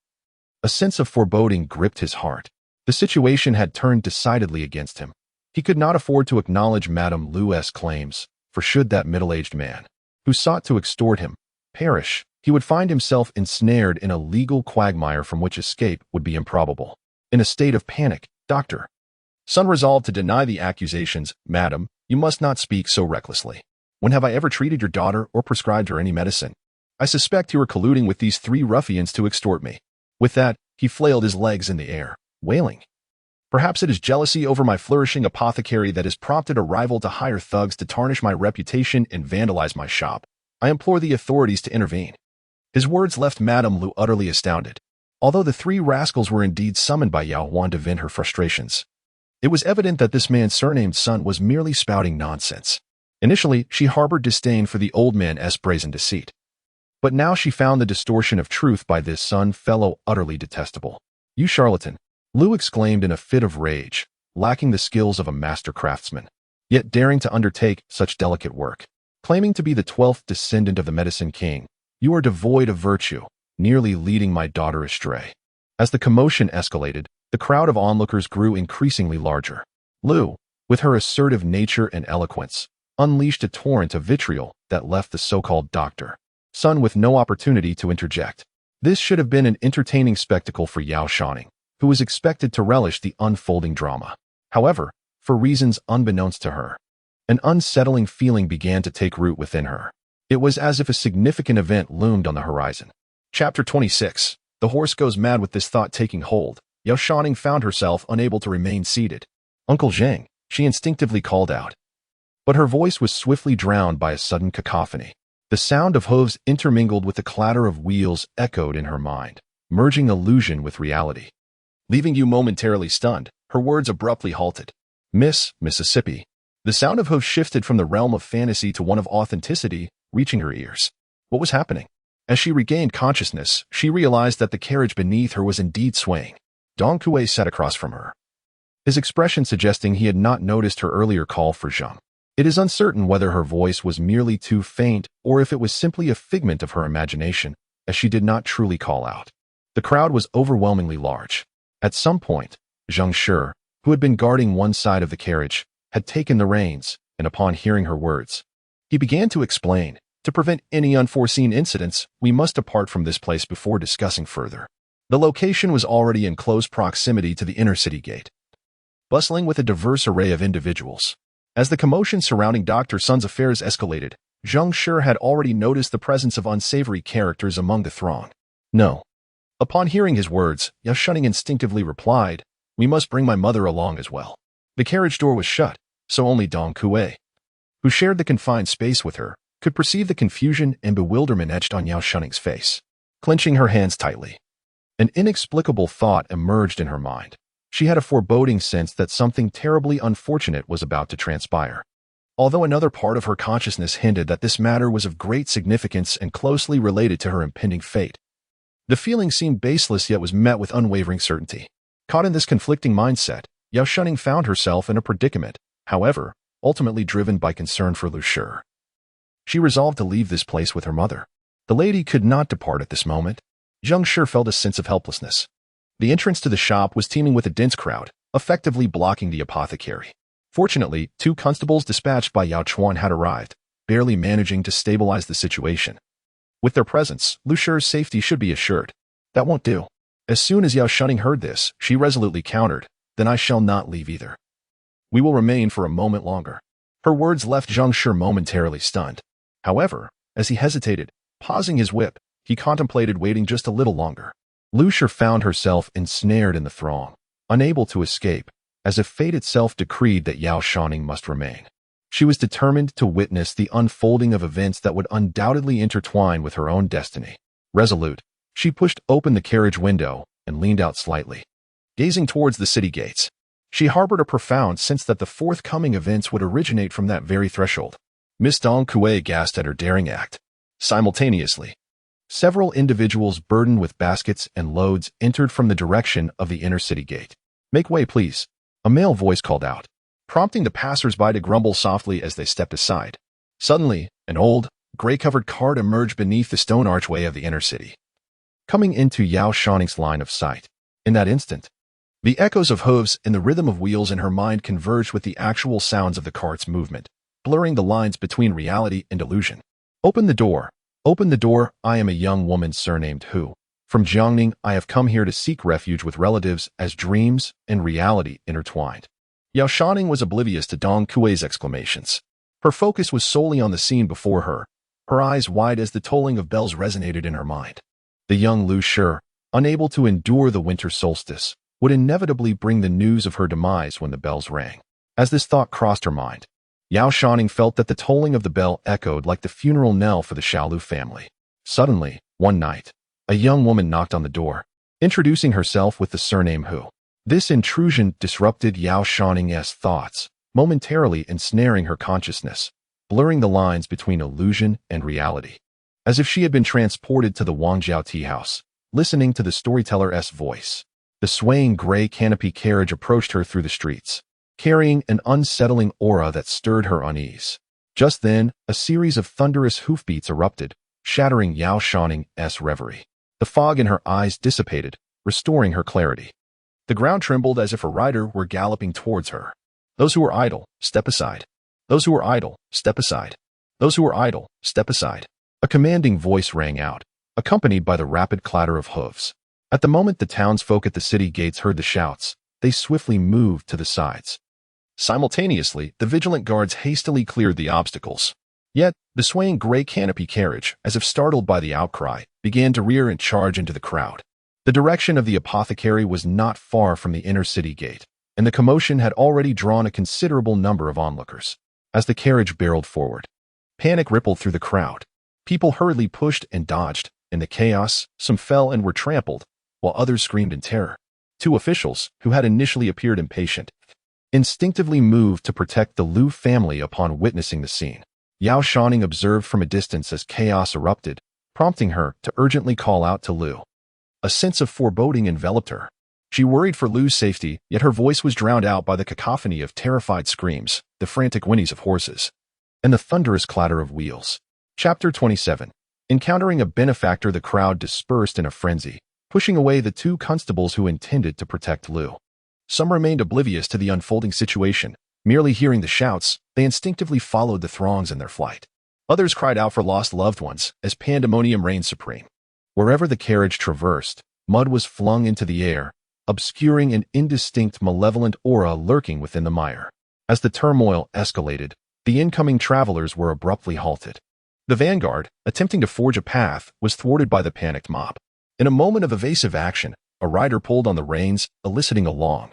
a sense of foreboding gripped his heart. The situation had turned decidedly against him. He could not afford to acknowledge Madame Lu's claims, for should that middle-aged man, who sought to extort him, perish, he would find himself ensnared in a legal quagmire from which escape would be improbable. In a state of panic, Dr. Sun resolved to deny the accusations. "Madam, you must not speak so recklessly. When have I ever treated your daughter or prescribed her any medicine? I suspect you are colluding with these three ruffians to extort me." With that, he flailed his legs in the air, wailing, "Perhaps it is jealousy over my flourishing apothecary that has prompted a rival to hire thugs to tarnish my reputation and vandalize my shop. I implore the authorities to intervene." His words left Madame Lu utterly astounded. Although the three rascals were indeed summoned by Yao Shouning to vent her frustrations, it was evident that this man surnamed Sun was merely spouting nonsense. Initially, she harbored disdain for the old man's brazen deceit, but now she found the distortion of truth by this Sun fellow utterly detestable. "You charlatan!" Lu exclaimed in a fit of rage, lacking the skills of a master craftsman, yet daring to undertake such delicate work. Claiming to be the 12th descendant of the Medicine King, you are devoid of virtue, nearly leading my daughter astray. As the commotion escalated, the crowd of onlookers grew increasingly larger. Lu, with her assertive nature and eloquence, unleashed a torrent of vitriol that left the so-called doctor, son, with no opportunity to interject. This should have been an entertaining spectacle for Yao Shouning, who was expected to relish the unfolding drama. However, for reasons unbeknownst to her, an unsettling feeling began to take root within her. It was as if a significant event loomed on the horizon. Chapter 26. The horse goes mad. With this thought taking hold, Yao Shouning found herself unable to remain seated. "Uncle Zhang," she instinctively called out. But her voice was swiftly drowned by a sudden cacophony. The sound of hooves intermingled with the clatter of wheels echoed in her mind, merging illusion with reality. Leaving you momentarily stunned, her words abruptly halted. "Miss Mississippi." The sound of hooves shifted from the realm of fantasy to one of authenticity, reaching her ears. What was happening? As she regained consciousness, she realized that the carriage beneath her was indeed swaying. Dong Kuei sat across from her, his expression suggesting he had not noticed her earlier call for Zhang. It is uncertain whether her voice was merely too faint or if it was simply a figment of her imagination, as she did not truly call out. The crowd was overwhelmingly large. At some point, Zhang Shi, who had been guarding one side of the carriage, had taken the reins, and upon hearing her words, he began to explain, "To prevent any unforeseen incidents, we must depart from this place before discussing further." The location was already in close proximity to the inner city gate, bustling with a diverse array of individuals. As the commotion surrounding Dr. Sun's affairs escalated, Zhang Shi had already noticed the presence of unsavory characters among the throng. "No." Upon hearing his words, Yao Shouning instinctively replied, "We must bring my mother along as well." The carriage door was shut, so only Dong Kuei, who shared the confined space with her, could perceive the confusion and bewilderment etched on Yao Shouning's face. Clenching her hands tightly, an inexplicable thought emerged in her mind. She had a foreboding sense that something terribly unfortunate was about to transpire. Although another part of her consciousness hinted that this matter was of great significance and closely related to her impending fate, the feeling seemed baseless yet was met with unwavering certainty. Caught in this conflicting mindset, Yao Shouning found herself in a predicament, however, ultimately driven by concern for Lu Shi. She resolved to leave this place with her mother. The lady could not depart at this moment. Zhang Shi felt a sense of helplessness. The entrance to the shop was teeming with a dense crowd, effectively blocking the apothecary. Fortunately, 2 constables dispatched by Yao Chuan had arrived, barely managing to stabilize the situation. With their presence, Lu Shi's safety should be assured. "That won't do." As soon as Yao Shouning heard this, she resolutely countered, "Then I shall not leave either. We will remain for a moment longer." Her words left Zhang Shi momentarily stunned. However, as he hesitated, pausing his whip, he contemplated waiting just a little longer. Lu Shi found herself ensnared in the throng, unable to escape, as if fate itself decreed that Yao Shouning must remain. She was determined to witness the unfolding of events that would undoubtedly intertwine with her own destiny. Resolute, she pushed open the carriage window and leaned out slightly, gazing towards the city gates. She harbored a profound sense that the forthcoming events would originate from that very threshold. Miss Dong Kuei gasped at her daring act. Simultaneously, several individuals burdened with baskets and loads entered from the direction of the inner city gate. "Make way, please," a male voice called out, prompting the passers-by to grumble softly as they stepped aside. Suddenly, an old, gray-covered cart emerged beneath the stone archway of the inner city, coming into Yao Shouning's line of sight. In that instant, the echoes of hooves and the rhythm of wheels in her mind converged with the actual sounds of the cart's movement, blurring the lines between reality and illusion. "Open the door. Open the door. I am a young woman surnamed Hu. From Jiangning, I have come here to seek refuge with relatives as dreams and reality intertwined." Yao Shouning was oblivious to Dong Kuei's exclamations. Her focus was solely on the scene before her, her eyes wide as the tolling of bells resonated in her mind. The young Lu Shi, unable to endure the winter solstice, would inevitably bring the news of her demise when the bells rang. As this thought crossed her mind, Yao Shouning felt that the tolling of the bell echoed like the funeral knell for the Xiaolu family. Suddenly, one night, a young woman knocked on the door, introducing herself with the surname Hu. This intrusion disrupted Yao Shouning's thoughts, momentarily ensnaring her consciousness, blurring the lines between illusion and reality. As if she had been transported to the Wangjiao tea house, listening to the storyteller's voice. The swaying gray canopy carriage approached her through the streets, carrying an unsettling aura that stirred her unease. Just then, a series of thunderous hoofbeats erupted, shattering Yao Shouning's reverie. The fog in her eyes dissipated, restoring her clarity. The ground trembled as if a rider were galloping towards her. Those who are idle, step aside. Those who are idle, step aside. Those who are idle, step aside. A commanding voice rang out, accompanied by the rapid clatter of hooves. At the moment the townsfolk at the city gates heard the shouts, they swiftly moved to the sides. Simultaneously, the vigilant guards hastily cleared the obstacles. Yet, the swaying gray canopy carriage, as if startled by the outcry, began to rear and charge into the crowd. The direction of the apothecary was not far from the inner city gate, and the commotion had already drawn a considerable number of onlookers. As the carriage barreled forward, panic rippled through the crowd. People hurriedly pushed and dodged. In the chaos, some fell and were trampled, while others screamed in terror. Two officials, who had initially appeared impatient, instinctively moved to protect the Liu family upon witnessing the scene. Yao Shouning observed from a distance as chaos erupted, prompting her to urgently call out to Liu. A sense of foreboding enveloped her. She worried for Liu's safety, yet her voice was drowned out by the cacophony of terrified screams, the frantic whinnies of horses, and the thunderous clatter of wheels. Chapter 27. Encountering a benefactor, the crowd dispersed in a frenzy, pushing away the two constables who intended to protect Liu. Some remained oblivious to the unfolding situation. Merely hearing the shouts, they instinctively followed the throngs in their flight. Others cried out for lost loved ones as pandemonium reigned supreme. Wherever the carriage traversed, mud was flung into the air, obscuring an indistinct malevolent aura lurking within the mire. As the turmoil escalated, the incoming travelers were abruptly halted. The vanguard, attempting to forge a path, was thwarted by the panicked mob. In a moment of evasive action, a rider pulled on the reins, eliciting a long,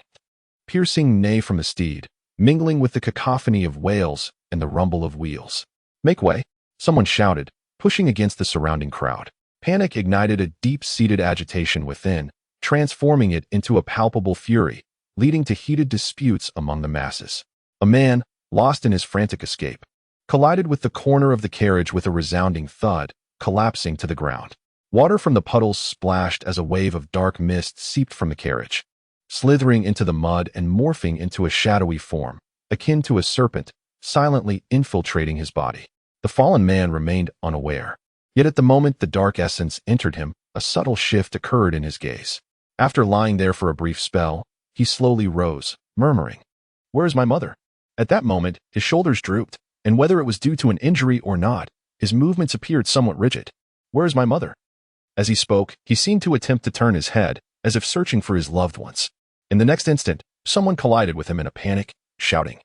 piercing neigh from the steed, mingling with the cacophony of wails and the rumble of wheels. "Make way," someone shouted, pushing against the surrounding crowd. Panic ignited a deep-seated agitation within, transforming it into a palpable fury, leading to heated disputes among the masses. A man, lost in his frantic escape, collided with the corner of the carriage with a resounding thud, collapsing to the ground. Water from the puddles splashed as a wave of dark mist seeped from the carriage, slithering into the mud and morphing into a shadowy form, akin to a serpent, silently infiltrating his body. The fallen man remained unaware. Yet at the moment the dark essence entered him, a subtle shift occurred in his gaze. After lying there for a brief spell, he slowly rose, murmuring, "Where is my mother?" At that moment, his shoulders drooped, and whether it was due to an injury or not, his movements appeared somewhat rigid. "Where is my mother?" As he spoke, he seemed to attempt to turn his head, as if searching for his loved ones. In the next instant, someone collided with him in a panic, shouting,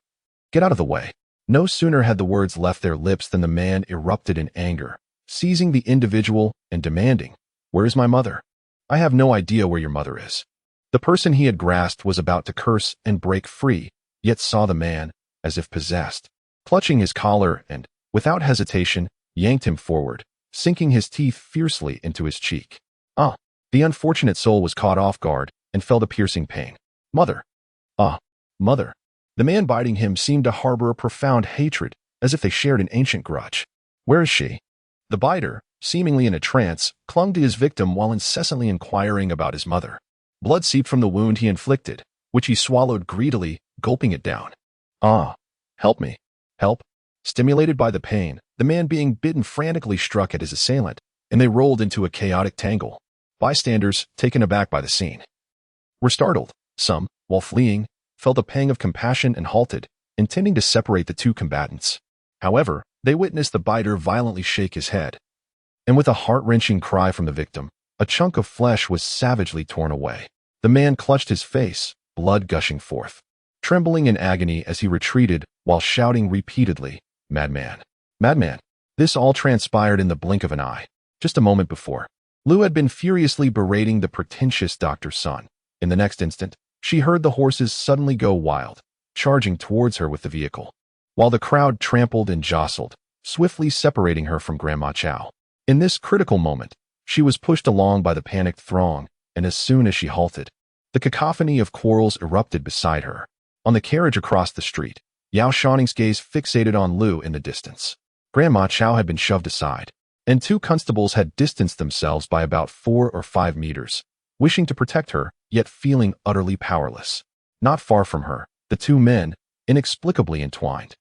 "Get out of the way." No sooner had the words left their lips than the man erupted in anger, seizing the individual and demanding, "Where is my mother? I have no idea where your mother is." The person he had grasped was about to curse and break free, yet saw the man, as if possessed, clutching his collar and, without hesitation, yanked him forward, sinking his teeth fiercely into his cheek. Ah! The unfortunate soul was caught off guard and felt a piercing pain. "Mother! Ah! Mother!" The man biting him seemed to harbor a profound hatred, as if they shared an ancient grudge. "Where is she?" The biter, seemingly in a trance, clung to his victim while incessantly inquiring about his mother. Blood seeped from the wound he inflicted, which he swallowed greedily, gulping it down. "Ah! Help me! Help!" Stimulated by the pain, the man being bitten frantically struck at his assailant, and they rolled into a chaotic tangle. Bystanders, taken aback by the scene, were startled. Some, while fleeing, felt a pang of compassion and halted, intending to separate the two combatants. However, they witnessed the biter violently shake his head, and with a heart-wrenching cry from the victim, a chunk of flesh was savagely torn away. The man clutched his face, blood gushing forth, trembling in agony as he retreated while shouting repeatedly, "Madman! Madman!" This all transpired in the blink of an eye. Just a moment before, Liu had been furiously berating the pretentious doctor's son. In the next instant, she heard the horses suddenly go wild, charging towards her with the vehicle, while the crowd trampled and jostled, swiftly separating her from Grandma Chow. In this critical moment, she was pushed along by the panicked throng, and as soon as she halted, the cacophony of quarrels erupted beside her. On the carriage across the street, Yao Shouning's gaze fixated on Liu in the distance. Grandma Chow had been shoved aside, and two constables had distanced themselves by about 4 or 5 meters, wishing to protect her, yet feeling utterly powerless. Not far from her, the two men, inexplicably entwined,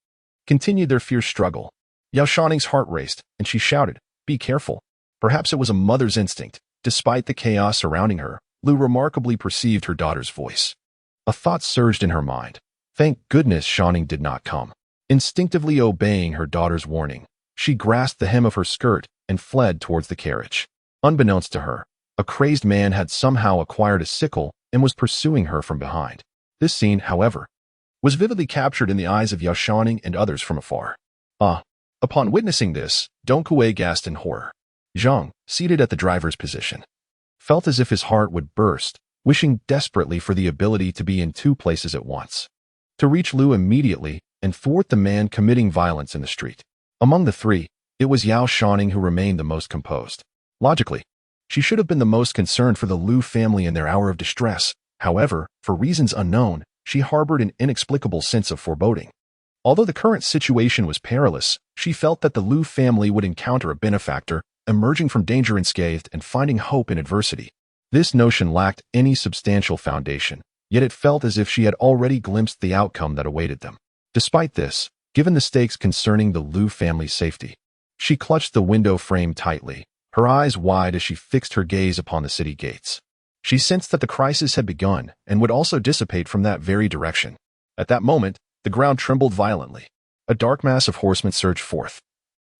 continued their fierce struggle. Yao Shouning's heart raced, and she shouted, "Be careful." Perhaps it was a mother's instinct. Despite the chaos surrounding her, Lu remarkably perceived her daughter's voice. A thought surged in her mind. Thank goodness Shouning did not come. Instinctively obeying her daughter's warning, she grasped the hem of her skirt and fled towards the carriage. Unbeknownst to her, a crazed man had somehow acquired a sickle and was pursuing her from behind. This scene, however, was vividly captured in the eyes of Yao Shouning and others from afar. Upon witnessing this, Dong Kuei gasped in horror. Zhang, seated at the driver's position, felt as if his heart would burst, wishing desperately for the ability to be in two places at once. To reach Lu immediately and thwart the man committing violence in the street. Among the three, it was Yao Shouning who remained the most composed. Logically, she should have been the most concerned for the Lu family in their hour of distress. However, for reasons unknown, she harbored an inexplicable sense of foreboding. Although the current situation was perilous, she felt that the Lu family would encounter a benefactor, emerging from danger unscathed and finding hope in adversity. This notion lacked any substantial foundation, yet it felt as if she had already glimpsed the outcome that awaited them. Despite this, given the stakes concerning the Lu family's safety, she clutched the window frame tightly, her eyes wide as she fixed her gaze upon the city gates. She sensed that the crisis had begun and would also dissipate from that very direction. At that moment, the ground trembled violently. A dark mass of horsemen surged forth,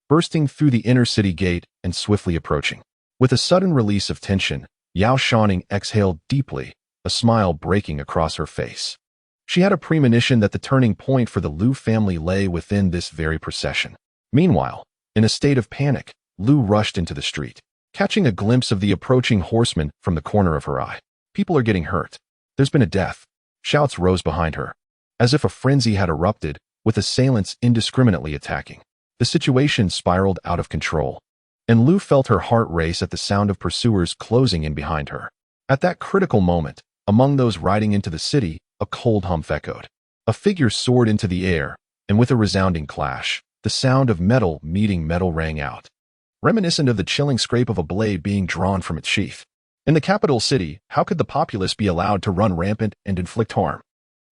bursting through the inner city gate and swiftly approaching. With a sudden release of tension, Yao Shouning exhaled deeply, a smile breaking across her face. She had a premonition that the turning point for the Lu family lay within this very procession. Meanwhile, in a state of panic, Lu rushed into the street, catching a glimpse of the approaching horseman from the corner of her eye. People are getting hurt. There's been a death. Shouts rose behind her, as if a frenzy had erupted, with assailants indiscriminately attacking. The situation spiraled out of control, and Lu felt her heart race at the sound of pursuers closing in behind her. At that critical moment, among those riding into the city, a cold hum echoed. A figure soared into the air, and with a resounding clash, the sound of metal meeting metal rang out, reminiscent of the chilling scrape of a blade being drawn from its sheath. In the capital city, how could the populace be allowed to run rampant and inflict harm?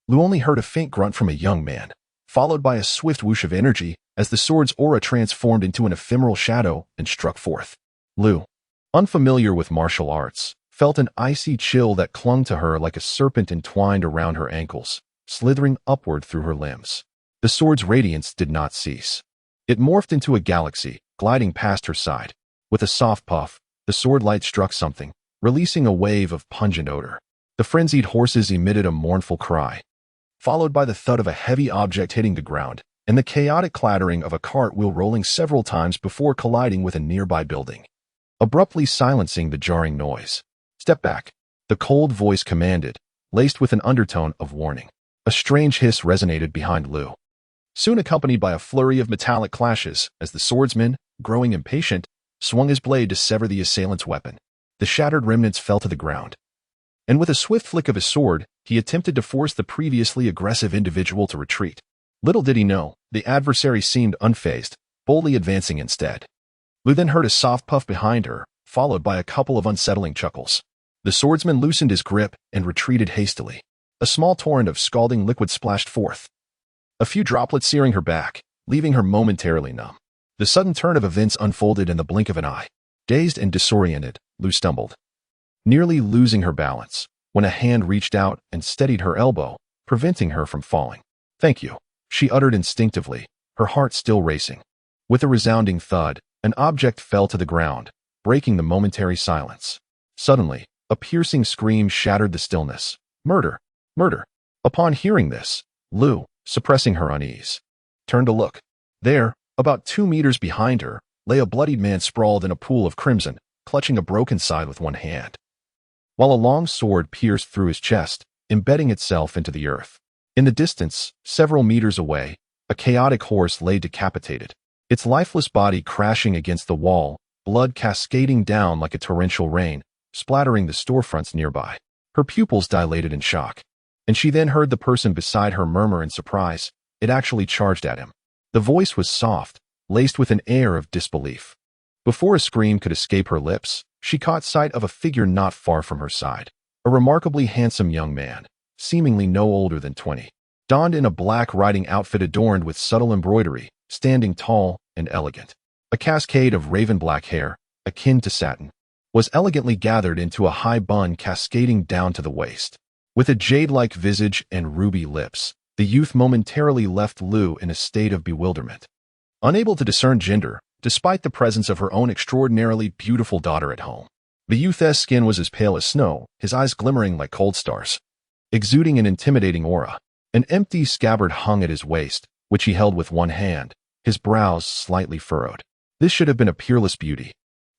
Lu only heard a faint grunt from a young man, followed by a swift whoosh of energy as the sword's aura transformed into an ephemeral shadow and struck forth. Lu, unfamiliar with martial arts, felt an icy chill that clung to her like a serpent entwined around her ankles, slithering upward through her limbs. The sword's radiance did not cease. It morphed into a galaxy, gliding past her side. With a soft puff, the sword light struck something, releasing a wave of pungent odor. The frenzied horses emitted a mournful cry, followed by the thud of a heavy object hitting the ground, and the chaotic clattering of a cartwheel rolling several times before colliding with a nearby building, abruptly silencing the jarring noise. "Step back," the cold voice commanded, laced with an undertone of warning. A strange hiss resonated behind Lu, soon accompanied by a flurry of metallic clashes as the swordsman, growing impatient, swung his blade to sever the assailant's weapon. The shattered remnants fell to the ground, and with a swift flick of his sword, he attempted to force the previously aggressive individual to retreat. Little did he know, the adversary seemed unfazed, boldly advancing instead. Lu then heard a soft puff behind her, followed by a couple of unsettling chuckles. The swordsman loosened his grip and retreated hastily. A small torrent of scalding liquid splashed forth, a few droplets searing her back, leaving her momentarily numb. The sudden turn of events unfolded in the blink of an eye. Dazed and disoriented, Lu stumbled, nearly losing her balance, when a hand reached out and steadied her elbow, preventing her from falling. "Thank you," she uttered instinctively, her heart still racing. With a resounding thud, an object fell to the ground, breaking the momentary silence. Suddenly, a piercing scream shattered the stillness. "Murder! Murder!" Upon hearing this, Lu, suppressing her unease, turned to look. There, about 2 meters behind her, lay a bloodied man sprawled in a pool of crimson, clutching a broken side with one hand, while a long sword pierced through his chest, embedding itself into the earth. In the distance, several meters away, a chaotic horse lay decapitated, its lifeless body crashing against the wall, blood cascading down like a torrential rain, splattering the storefronts nearby. Her pupils dilated in shock, and she then heard the person beside her murmur in surprise. It actually charged at him. The voice was soft, laced with an air of disbelief. Before a scream could escape her lips, she caught sight of a figure not far from her side. A remarkably handsome young man, seemingly no older than 20, donned in a black riding outfit adorned with subtle embroidery, standing tall and elegant. A cascade of raven black hair, akin to satin, was elegantly gathered into a high bun cascading down to the waist. With a jade-like visage and ruby lips, the youth momentarily left Lu in a state of bewilderment. Unable to discern gender, despite the presence of her own extraordinarily beautiful daughter at home. The youth's skin was as pale as snow, his eyes glimmering like cold stars, exuding an intimidating aura. An empty scabbard hung at his waist, which he held with one hand, his brows slightly furrowed. This should have been a peerless beauty.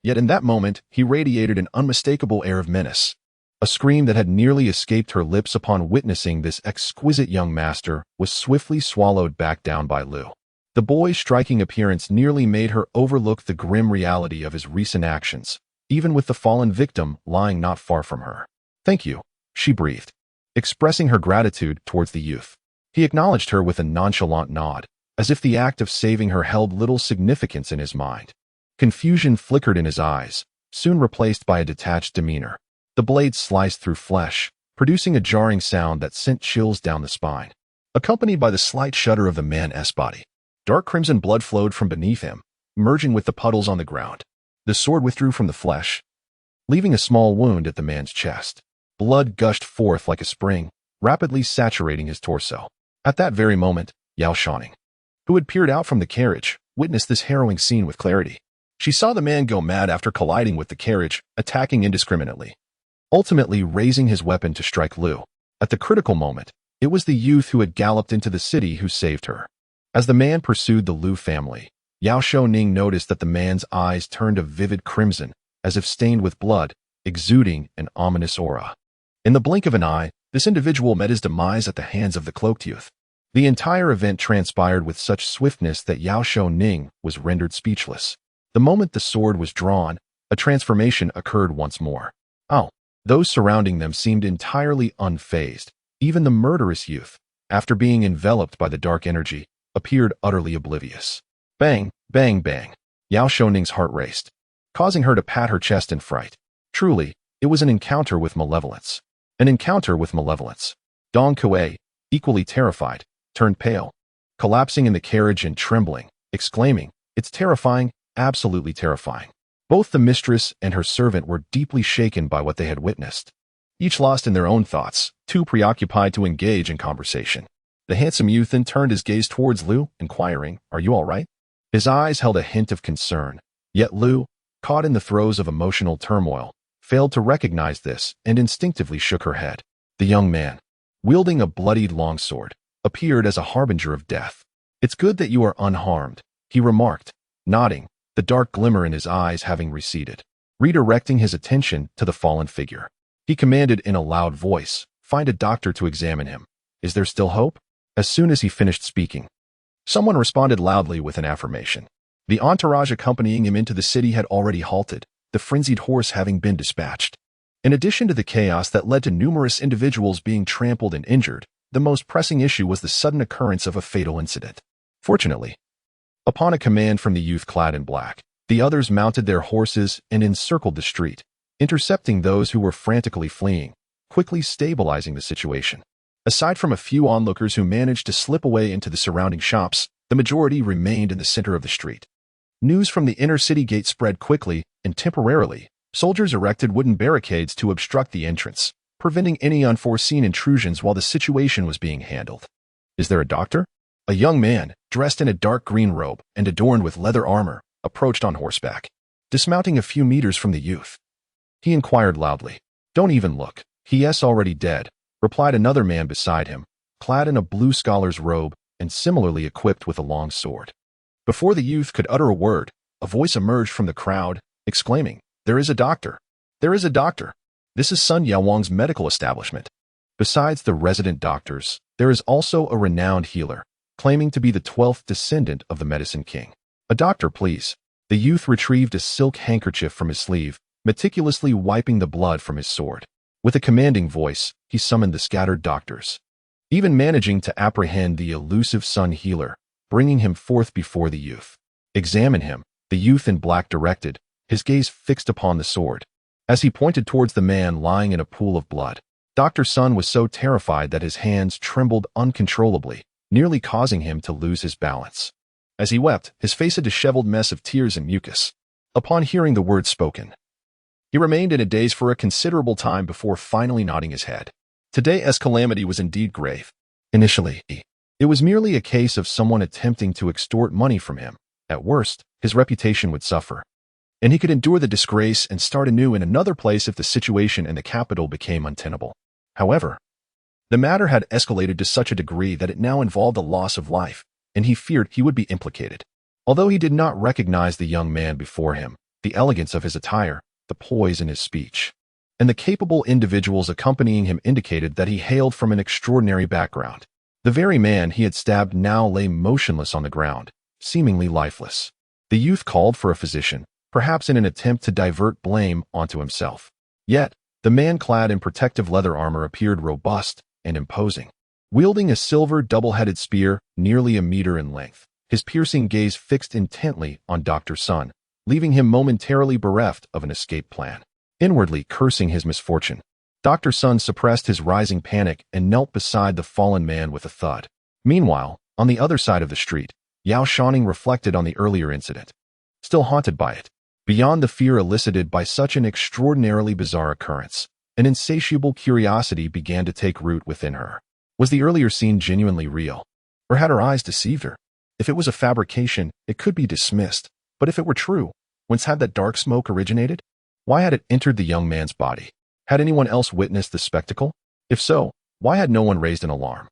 Yet in that moment, he radiated an unmistakable air of menace. A scream that had nearly escaped her lips upon witnessing this exquisite young master was swiftly swallowed back down by Lu. The boy's striking appearance nearly made her overlook the grim reality of his recent actions, even with the fallen victim lying not far from her. "Thank you," she breathed, expressing her gratitude towards the youth. He acknowledged her with a nonchalant nod, as if the act of saving her held little significance in his mind. Confusion flickered in his eyes, soon replaced by a detached demeanor. The blade sliced through flesh, producing a jarring sound that sent chills down the spine, accompanied by the slight shudder of the man's body. Dark crimson blood flowed from beneath him, merging with the puddles on the ground. The sword withdrew from the flesh, leaving a small wound at the man's chest. Blood gushed forth like a spring, rapidly saturating his torso. At that very moment, Yao Shouning, who had peered out from the carriage, witnessed this harrowing scene with clarity. She saw the man go mad after colliding with the carriage, attacking indiscriminately, ultimately raising his weapon to strike Lu. At the critical moment, it was the youth who had galloped into the city who saved her. As the man pursued the Lu family, Yao Shouning noticed that the man's eyes turned a vivid crimson, as if stained with blood, exuding an ominous aura. In the blink of an eye, this individual met his demise at the hands of the cloaked youth. The entire event transpired with such swiftness that Yao Shouning was rendered speechless. The moment the sword was drawn, a transformation occurred once more. Those surrounding them seemed entirely unfazed. Even the murderous youth, after being enveloped by the dark energy, appeared utterly oblivious. Bang, bang, bang. Yao Shouning's heart raced, causing her to pat her chest in fright. Truly, it was an encounter with malevolence. An encounter with malevolence. Dong Kuei, equally terrified, turned pale, collapsing in the carriage and trembling, exclaiming, "It's terrifying, absolutely terrifying." Both the mistress and her servant were deeply shaken by what they had witnessed, each lost in their own thoughts, too preoccupied to engage in conversation. The handsome youth then turned his gaze towards Lu, inquiring, "Are you all right?" His eyes held a hint of concern, yet Lu, caught in the throes of emotional turmoil, failed to recognize this and instinctively shook her head. The young man, wielding a bloodied longsword, appeared as a harbinger of death. "It's good that you are unharmed," he remarked, nodding, the dark glimmer in his eyes having receded. Redirecting his attention to the fallen figure, he commanded in a loud voice, "Find a doctor to examine him. Is there still hope?" As soon as he finished speaking, someone responded loudly with an affirmation. The entourage accompanying him into the city had already halted, the frenzied horse having been dispatched. In addition to the chaos that led to numerous individuals being trampled and injured, the most pressing issue was the sudden occurrence of a fatal incident. Fortunately, upon a command from the youth clad in black, the others mounted their horses and encircled the street, intercepting those who were frantically fleeing, quickly stabilizing the situation. Aside from a few onlookers who managed to slip away into the surrounding shops, the majority remained in the center of the street. News from the inner city gate spread quickly, and temporarily, soldiers erected wooden barricades to obstruct the entrance, preventing any unforeseen intrusions while the situation was being handled. "Is there a doctor?" A young man, dressed in a dark green robe and adorned with leather armor, approached on horseback. Dismounting a few meters from the youth, he inquired loudly. "Don't even look. He's already dead," replied another man beside him, clad in a blue scholar's robe and similarly equipped with a long sword. Before the youth could utter a word, a voice emerged from the crowd, exclaiming, "There is a doctor! There is a doctor! This is Sun Yawang's medical establishment." Besides the resident doctors, there is also a renowned healer, claiming to be the 12th descendant of the Medicine King. "A doctor, please." The youth retrieved a silk handkerchief from his sleeve, meticulously wiping the blood from his sword. With a commanding voice, he summoned the scattered doctors, even managing to apprehend the elusive Sun healer, bringing him forth before the youth. "Examine him," the youth in black directed, his gaze fixed upon the sword. as he pointed towards the man lying in a pool of blood. Dr. Sun was so terrified that his hands trembled uncontrollably, nearly causing him to lose his balance. As he wept, his face a disheveled mess of tears and mucus. Upon hearing the words spoken, he remained in a daze for a considerable time before finally nodding his head. Today's calamity was indeed grave. Initially, it was merely a case of someone attempting to extort money from him. At worst, his reputation would suffer, and he could endure the disgrace and start anew in another place if the situation in the capital became untenable. However, the matter had escalated to such a degree that it now involved the loss of life, and he feared he would be implicated. Although he did not recognize the young man before him, the elegance of his attire, the poise in his speech, and the capable individuals accompanying him indicated that he hailed from an extraordinary background. The very man he had stabbed now lay motionless on the ground, seemingly lifeless. The youth called for a physician, perhaps in an attempt to divert blame onto himself. Yet, the man clad in protective leather armor appeared robust and imposing. Wielding a silver double-headed spear nearly a meter in length, his piercing gaze fixed intently on Dr. Sun, leaving him momentarily bereft of an escape plan. Inwardly cursing his misfortune, Dr. Sun suppressed his rising panic and knelt beside the fallen man with a thud. Meanwhile, on the other side of the street, Yao Shouning reflected on the earlier incident, still haunted by it. Beyond the fear elicited by such an extraordinarily bizarre occurrence, an insatiable curiosity began to take root within her. Was the earlier scene genuinely real? Or had her eyes deceived her? If it was a fabrication, it could be dismissed. But if it were true, whence had that dark smoke originated? Why had it entered the young man's body? Had anyone else witnessed the spectacle? If so, why had no one raised an alarm?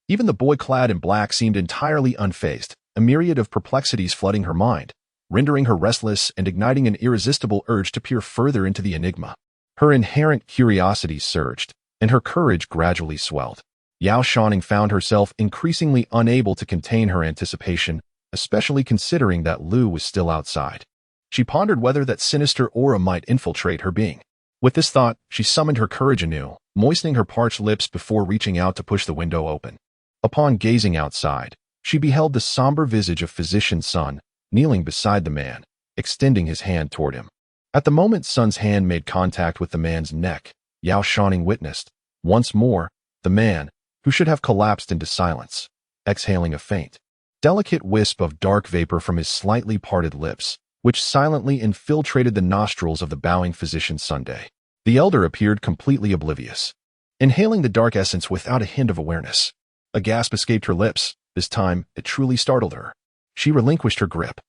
Even the boy clad in black seemed entirely unfazed, a myriad of perplexities flooding her mind, rendering her restless and igniting an irresistible urge to peer further into the enigma. Her inherent curiosity surged, and her courage gradually swelled. Yao Shouning found herself increasingly unable to contain her anticipation, especially considering that Lu was still outside. She pondered whether that sinister aura might infiltrate her being. With this thought, she summoned her courage anew, moistening her parched lips before reaching out to push the window open. Upon gazing outside, she beheld the somber visage of Physician Sun, kneeling beside the man, extending his hand toward him. At the moment Sun's hand made contact with the man's neck, Yao Shouning witnessed, once more, the man, who should have collapsed into silence, exhaling a faint, delicate wisp of dark vapor from his slightly parted lips, which silently infiltrated the nostrils of the bowing Physician Sunday. The elder appeared completely oblivious, inhaling the dark essence without a hint of awareness. A gasp escaped her lips. This time, it truly startled her. She relinquished her grip,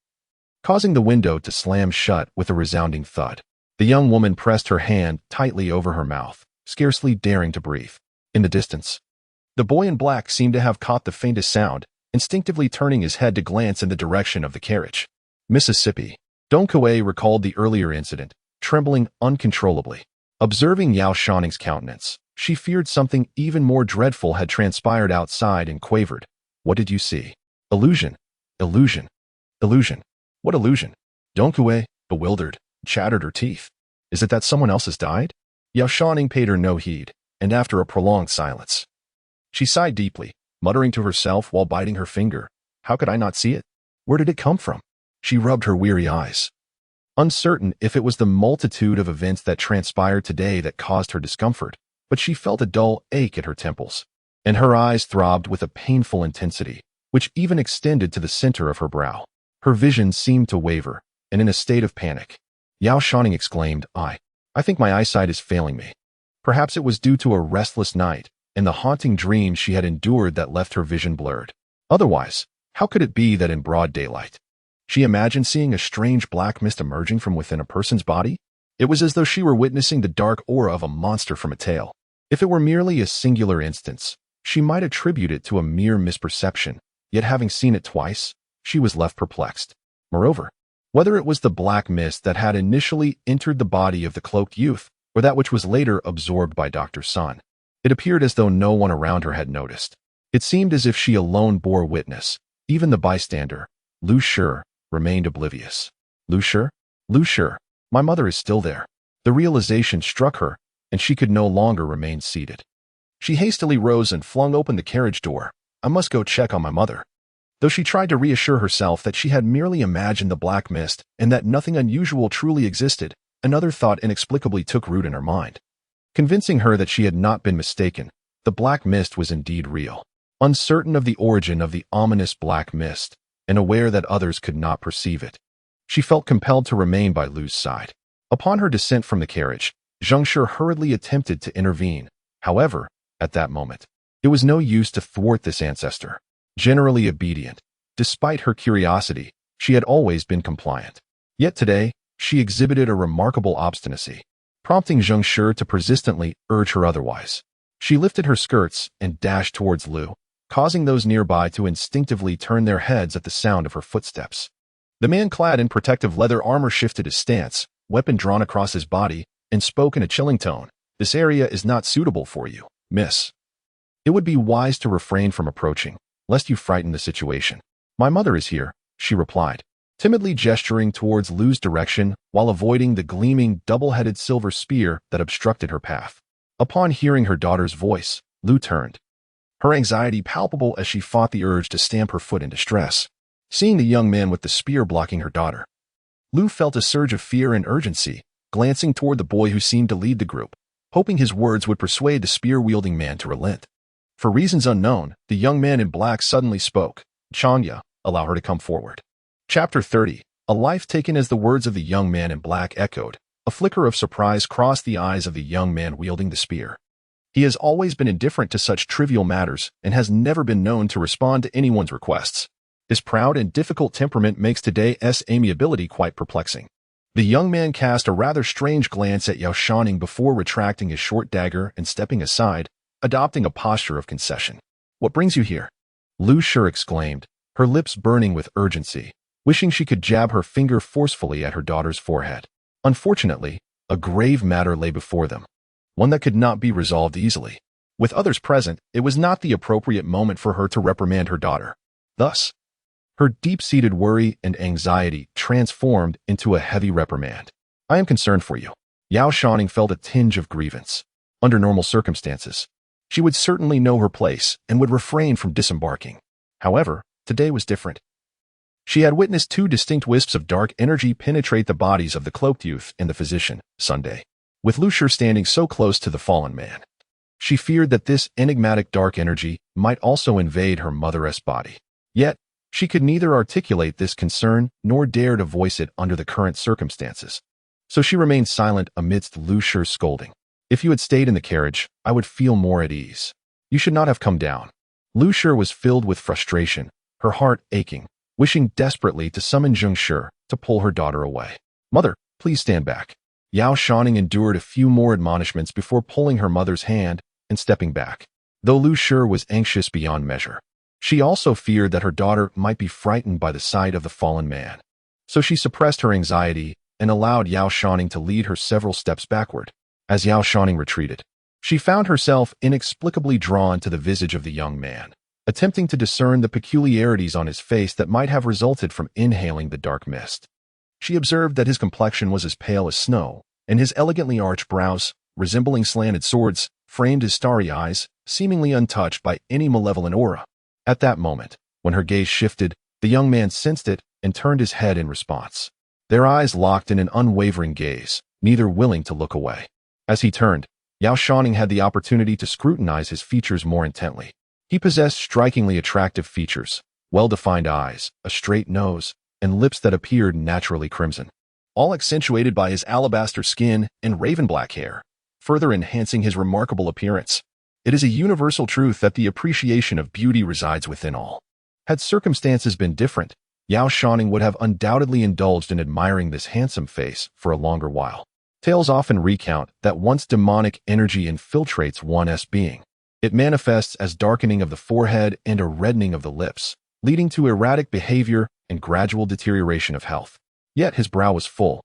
causing the window to slam shut with a resounding thud. The young woman pressed her hand tightly over her mouth, scarcely daring to breathe. In the distance, the boy in black seemed to have caught the faintest sound, instinctively turning his head to glance in the direction of the carriage. Mississippi. Dong Kuei recalled the earlier incident, trembling uncontrollably. Observing Yao Shouning's countenance, she feared something even more dreadful had transpired outside and quavered. What did you see? Illusion. Illusion. Illusion. What illusion? Dong Kuei, bewildered, chattered her teeth. Is it that someone else has died? Yao Shouning paid her no heed, and after a prolonged silence, she sighed deeply, muttering to herself while biting her finger. How could I not see it? Where did it come from? She rubbed her weary eyes, uncertain if it was the multitude of events that transpired today that caused her discomfort, but she felt a dull ache at her temples, and her eyes throbbed with a painful intensity, which even extended to the center of her brow. Her vision seemed to waver, and in a state of panic, Yao Shouning exclaimed, I think my eyesight is failing me. Perhaps it was due to a restless night and the haunting dreams she had endured that left her vision blurred. Otherwise, how could it be that in broad daylight, she imagined seeing a strange black mist emerging from within a person's body? It was as though she were witnessing the dark aura of a monster from a tale. If it were merely a singular instance, she might attribute it to a mere misperception, yet having seen it twice, she was left perplexed. Moreover, whether it was the black mist that had initially entered the body of the cloaked youth, or that which was later absorbed by Dr. Sun, it appeared as though no one around her had noticed. It seemed as if she alone bore witness. Even the bystander, Lu Shi, remained oblivious. Lu Shi? Lu Shi, my mother is still there. The realization struck her, and she could no longer remain seated. She hastily rose and flung open the carriage door. I must go check on my mother. Though she tried to reassure herself that she had merely imagined the black mist and that nothing unusual truly existed, another thought inexplicably took root in her mind, convincing her that she had not been mistaken. The black mist was indeed real. Uncertain of the origin of the ominous black mist, and aware that others could not perceive it, she felt compelled to remain by Lu's side. Upon her descent from the carriage, Zheng Shi hurriedly attempted to intervene. However, at that moment, it was no use to thwart this ancestor. Generally obedient, despite her curiosity, she had always been compliant. Yet today, she exhibited a remarkable obstinacy, prompting Zheng Shi to persistently urge her otherwise. She lifted her skirts and dashed towards Lu, causing those nearby to instinctively turn their heads at the sound of her footsteps. The man clad in protective leather armor shifted his stance, weapon drawn across his body, and spoke in a chilling tone. "This area is not suitable for you, miss. It would be wise to refrain from approaching, lest you frighten the situation." "My mother is here," she replied, timidly gesturing towards Lu's direction while avoiding the gleaming double-headed silver spear that obstructed her path. Upon hearing her daughter's voice, Lu turned, her anxiety palpable as she fought the urge to stamp her foot in distress. Seeing the young man with the spear blocking her daughter, Lu felt a surge of fear and urgency, glancing toward the boy who seemed to lead the group, hoping his words would persuade the spear-wielding man to relent. For reasons unknown, the young man in black suddenly spoke. "Chanya, allow her to come forward." Chapter 30. A life taken. As the words of the young man in black echoed, a flicker of surprise crossed the eyes of the young man wielding the spear. He has always been indifferent to such trivial matters and has never been known to respond to anyone's requests. His proud and difficult temperament makes today's amiability quite perplexing. The young man cast a rather strange glance at Yao Shouning before retracting his short dagger and stepping aside, adopting a posture of concession. "What brings you here?" Lu Shi exclaimed, her lips burning with urgency, wishing she could jab her finger forcefully at her daughter's forehead. Unfortunately, a grave matter lay before them, one that could not be resolved easily. With others present, it was not the appropriate moment for her to reprimand her daughter. Thus, her deep-seated worry and anxiety transformed into a heavy reprimand. "I am concerned for you." Yao Shouning felt a tinge of grievance. Under normal circumstances, she would certainly know her place and would refrain from disembarking. However, today was different. She had witnessed two distinct wisps of dark energy penetrate the bodies of the cloaked youth and the physician, Sunday. With Lu Shi standing so close to the fallen man, she feared that this enigmatic dark energy might also invade her mother's body. Yet, she could neither articulate this concern nor dare to voice it under the current circumstances. So she remained silent amidst Lu Shi's scolding. "If you had stayed in the carriage, I would feel more at ease. You should not have come down." Lu Shi was filled with frustration, her heart aching, wishing desperately to summon Zheng Shi to pull her daughter away. "Mother, please stand back." Yao Shouning endured a few more admonishments before pulling her mother's hand and stepping back. Though Lu Shi was anxious beyond measure, she also feared that her daughter might be frightened by the sight of the fallen man. So she suppressed her anxiety and allowed Yao Shouning to lead her several steps backward. As Yao Shouning retreated, she found herself inexplicably drawn to the visage of the young man, attempting to discern the peculiarities on his face that might have resulted from inhaling the dark mist. She observed that his complexion was as pale as snow, and his elegantly arched brows, resembling slanted swords, framed his starry eyes, seemingly untouched by any malevolent aura. At that moment, when her gaze shifted, the young man sensed it and turned his head in response. Their eyes locked in an unwavering gaze, neither willing to look away. As he turned, Yao Shouning had the opportunity to scrutinize his features more intently. He possessed strikingly attractive features, well-defined eyes, a straight nose, and lips that appeared naturally crimson, all accentuated by his alabaster skin and raven-black hair, further enhancing his remarkable appearance. It is a universal truth that the appreciation of beauty resides within all. Had circumstances been different, Yao Shouning would have undoubtedly indulged in admiring this handsome face for a longer while. Tales often recount that once demonic energy infiltrates one's being, it manifests as darkening of the forehead and a reddening of the lips, leading to erratic behavior and gradual deterioration of health. Yet his brow was full,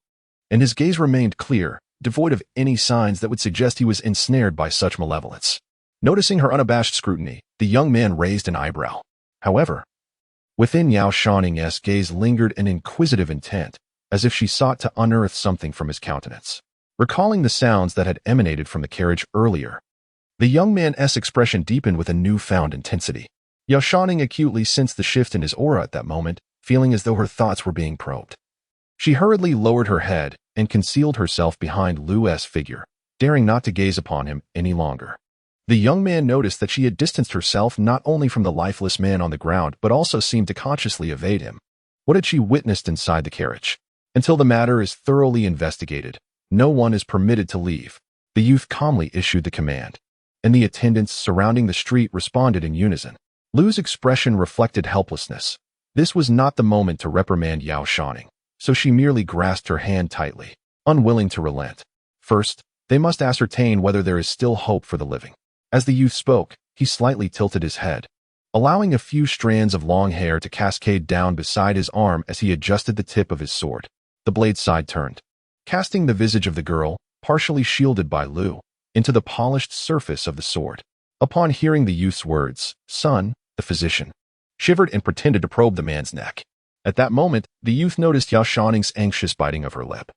and his gaze remained clear, devoid of any signs that would suggest he was ensnared by such malevolence. Noticing her unabashed scrutiny, the young man raised an eyebrow. However, within Yao Shouning's gaze lingered an inquisitive intent, as if she sought to unearth something from his countenance. Recalling the sounds that had emanated from the carriage earlier, the young man's expression deepened with a newfound intensity. Yao Shouning acutely sensed the shift in his aura at that moment, feeling as though her thoughts were being probed. She hurriedly lowered her head and concealed herself behind Lu's figure, daring not to gaze upon him any longer. The young man noticed that she had distanced herself not only from the lifeless man on the ground but also seemed to consciously evade him. What had she witnessed inside the carriage? Until the matter is thoroughly investigated, no one is permitted to leave. The youth calmly issued the command, and the attendants surrounding the street responded in unison. Lu's expression reflected helplessness. This was not the moment to reprimand Yao Shouning, so she merely grasped her hand tightly, unwilling to relent. First, they must ascertain whether there is still hope for the living. As the youth spoke, he slightly tilted his head, allowing a few strands of long hair to cascade down beside his arm as he adjusted the tip of his sword. The blade side turned, casting the visage of the girl, partially shielded by Lu, into the polished surface of the sword. Upon hearing the youth's words, Sun, the physician, shivered and pretended to probe the man's neck. At that moment, the youth noticed Yao Shouning's anxious biting of her lip,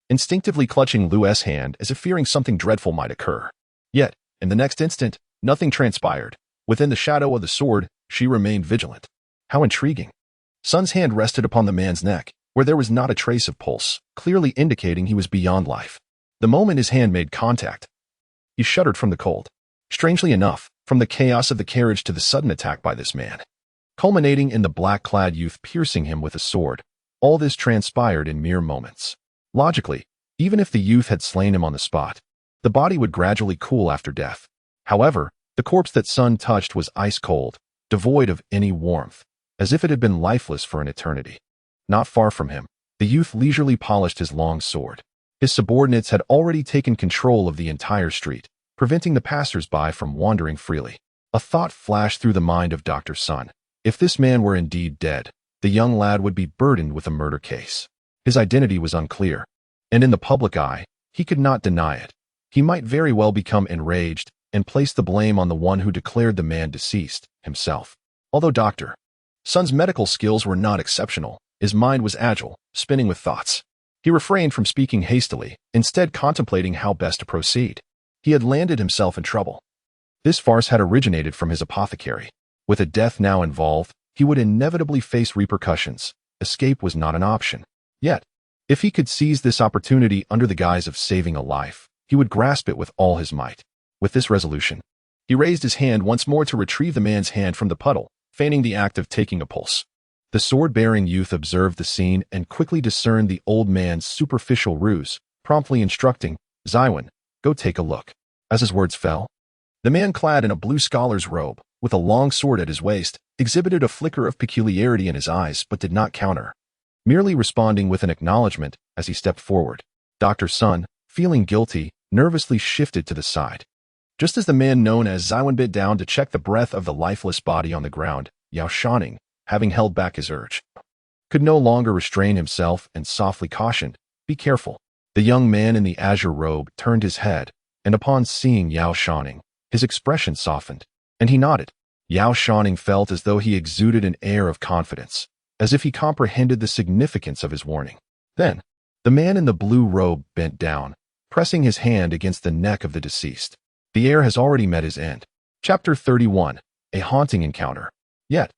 instinctively clutching Lu's hand as if fearing something dreadful might occur. Yet, in the next instant, nothing transpired. Within the shadow of the sword, she remained vigilant. How intriguing. Sun's hand rested upon the man's neck, where there was not a trace of pulse, clearly indicating he was beyond life. The moment his hand made contact, he shuddered from the cold. Strangely enough, from the chaos of the carriage to the sudden attack by this man, culminating in the black-clad youth piercing him with a sword, all this transpired in mere moments. Logically, even if the youth had slain him on the spot, the body would gradually cool after death. However, the corpse that Sun touched was ice-cold, devoid of any warmth, as if it had been lifeless for an eternity. Not far from him, the youth leisurely polished his long sword. His subordinates had already taken control of the entire street, preventing the passers-by from wandering freely. A thought flashed through the mind of Dr. Sun. If this man were indeed dead, the young lad would be burdened with a murder case. His identity was unclear, and in the public eye, he could not deny it. He might very well become enraged and place the blame on the one who declared the man deceased, himself. Although Dr. Sun's medical skills were not exceptional, his mind was agile, spinning with thoughts. He refrained from speaking hastily, instead contemplating how best to proceed. He had landed himself in trouble. This farce had originated from his apothecary. With a death now involved, he would inevitably face repercussions. Escape was not an option. Yet, if he could seize this opportunity under the guise of saving a life, he would grasp it with all his might. With this resolution, he raised his hand once more to retrieve the man's hand from the puddle, feigning the act of taking a pulse. The sword-bearing youth observed the scene and quickly discerned the old man's superficial ruse, promptly instructing, "Zywin, go take a look." As his words fell, the man clad in a blue scholar's robe, with a long sword at his waist, exhibited a flicker of peculiarity in his eyes but did not counter, merely responding with an acknowledgement as he stepped forward. Dr. Sun, feeling guilty, nervously shifted to the side. Just as the man known as Zywin bit down to check the breath of the lifeless body on the ground, Yao Shouning, having held back his urge, could no longer restrain himself and softly cautioned, "Be careful." The young man in the azure robe turned his head, and upon seeing Yao Shouning, his expression softened, and he nodded. Yao Shouning felt as though he exuded an air of confidence, as if he comprehended the significance of his warning. Then, the man in the blue robe bent down, pressing his hand against the neck of the deceased. The heir has already met his end. Chapter 31. A haunting encounter. Yet,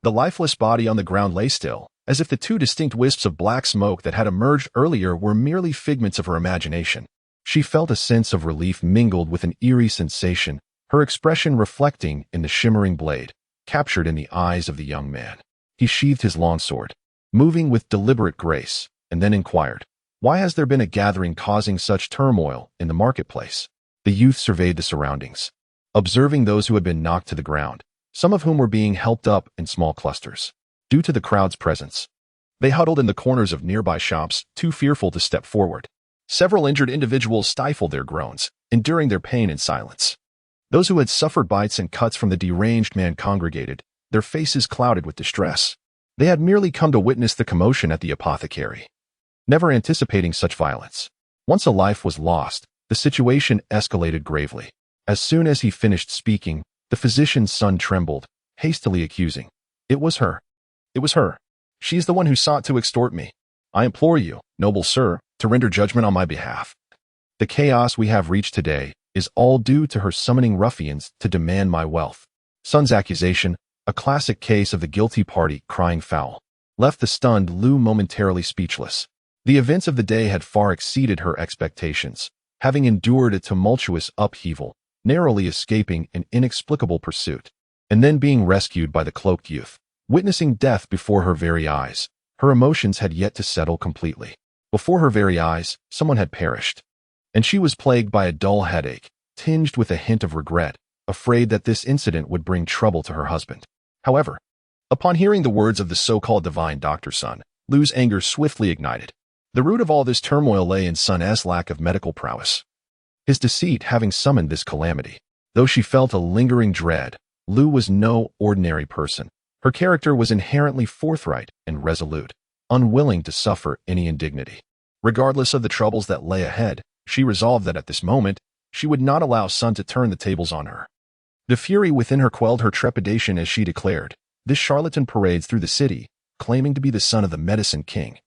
the lifeless body on the ground lay still, as if the two distinct wisps of black smoke that had emerged earlier were merely figments of her imagination. She felt a sense of relief mingled with an eerie sensation, her expression reflecting in the shimmering blade, captured in the eyes of the young man. He sheathed his long sword, moving with deliberate grace, and then inquired, "Why has there been a gathering causing such turmoil in the marketplace?" The youth surveyed the surroundings, observing those who had been knocked to the ground, some of whom were being helped up in small clusters. Due to the crowd's presence, they huddled in the corners of nearby shops, too fearful to step forward. Several injured individuals stifled their groans, enduring their pain in silence. Those who had suffered bites and cuts from the deranged man congregated, their faces clouded with distress. They had merely come to witness the commotion at the apothecary, never anticipating such violence. Once a life was lost, the situation escalated gravely. As soon as he finished speaking, the physician's son trembled, hastily accusing, "It was her. It was her. She is the one who sought to extort me. I implore you, noble sir, to render judgment on my behalf. The chaos we have reached today is all due to her summoning ruffians to demand my wealth." Son's accusation, a classic case of the guilty party crying foul, left the stunned Lu momentarily speechless. The events of the day had far exceeded her expectations, having endured a tumultuous upheaval, narrowly escaping an inexplicable pursuit, and then being rescued by the cloaked youth. Witnessing death before her very eyes, her emotions had yet to settle completely. Before her very eyes, someone had perished, and she was plagued by a dull headache, tinged with a hint of regret, afraid that this incident would bring trouble to her husband. However, upon hearing the words of the so-called divine doctor's son, Lu's anger swiftly ignited. The root of all this turmoil lay in Sun's lack of medical prowess, his deceit having summoned this calamity. Though she felt a lingering dread, Lu was no ordinary person. Her character was inherently forthright and resolute, unwilling to suffer any indignity. Regardless of the troubles that lay ahead, she resolved that at this moment, she would not allow Sun to turn the tables on her. The fury within her quelled her trepidation as she declared, "This charlatan parades through the city, claiming to be the son of the medicine king,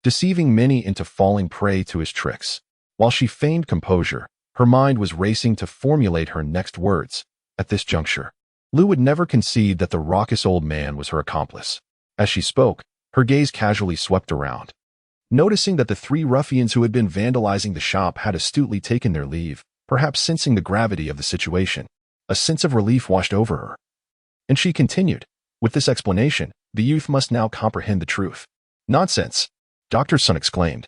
deceiving many into falling prey to his tricks." While she feigned composure, her mind was racing to formulate her next words. At this juncture, Lu would never concede that the raucous old man was her accomplice. As she spoke, her gaze casually swept around. Noticing that the three ruffians who had been vandalizing the shop had astutely taken their leave, perhaps sensing the gravity of the situation, a sense of relief washed over her. And she continued, "With this explanation, the youth must now comprehend the truth." "Nonsense!" Dr. Sun exclaimed,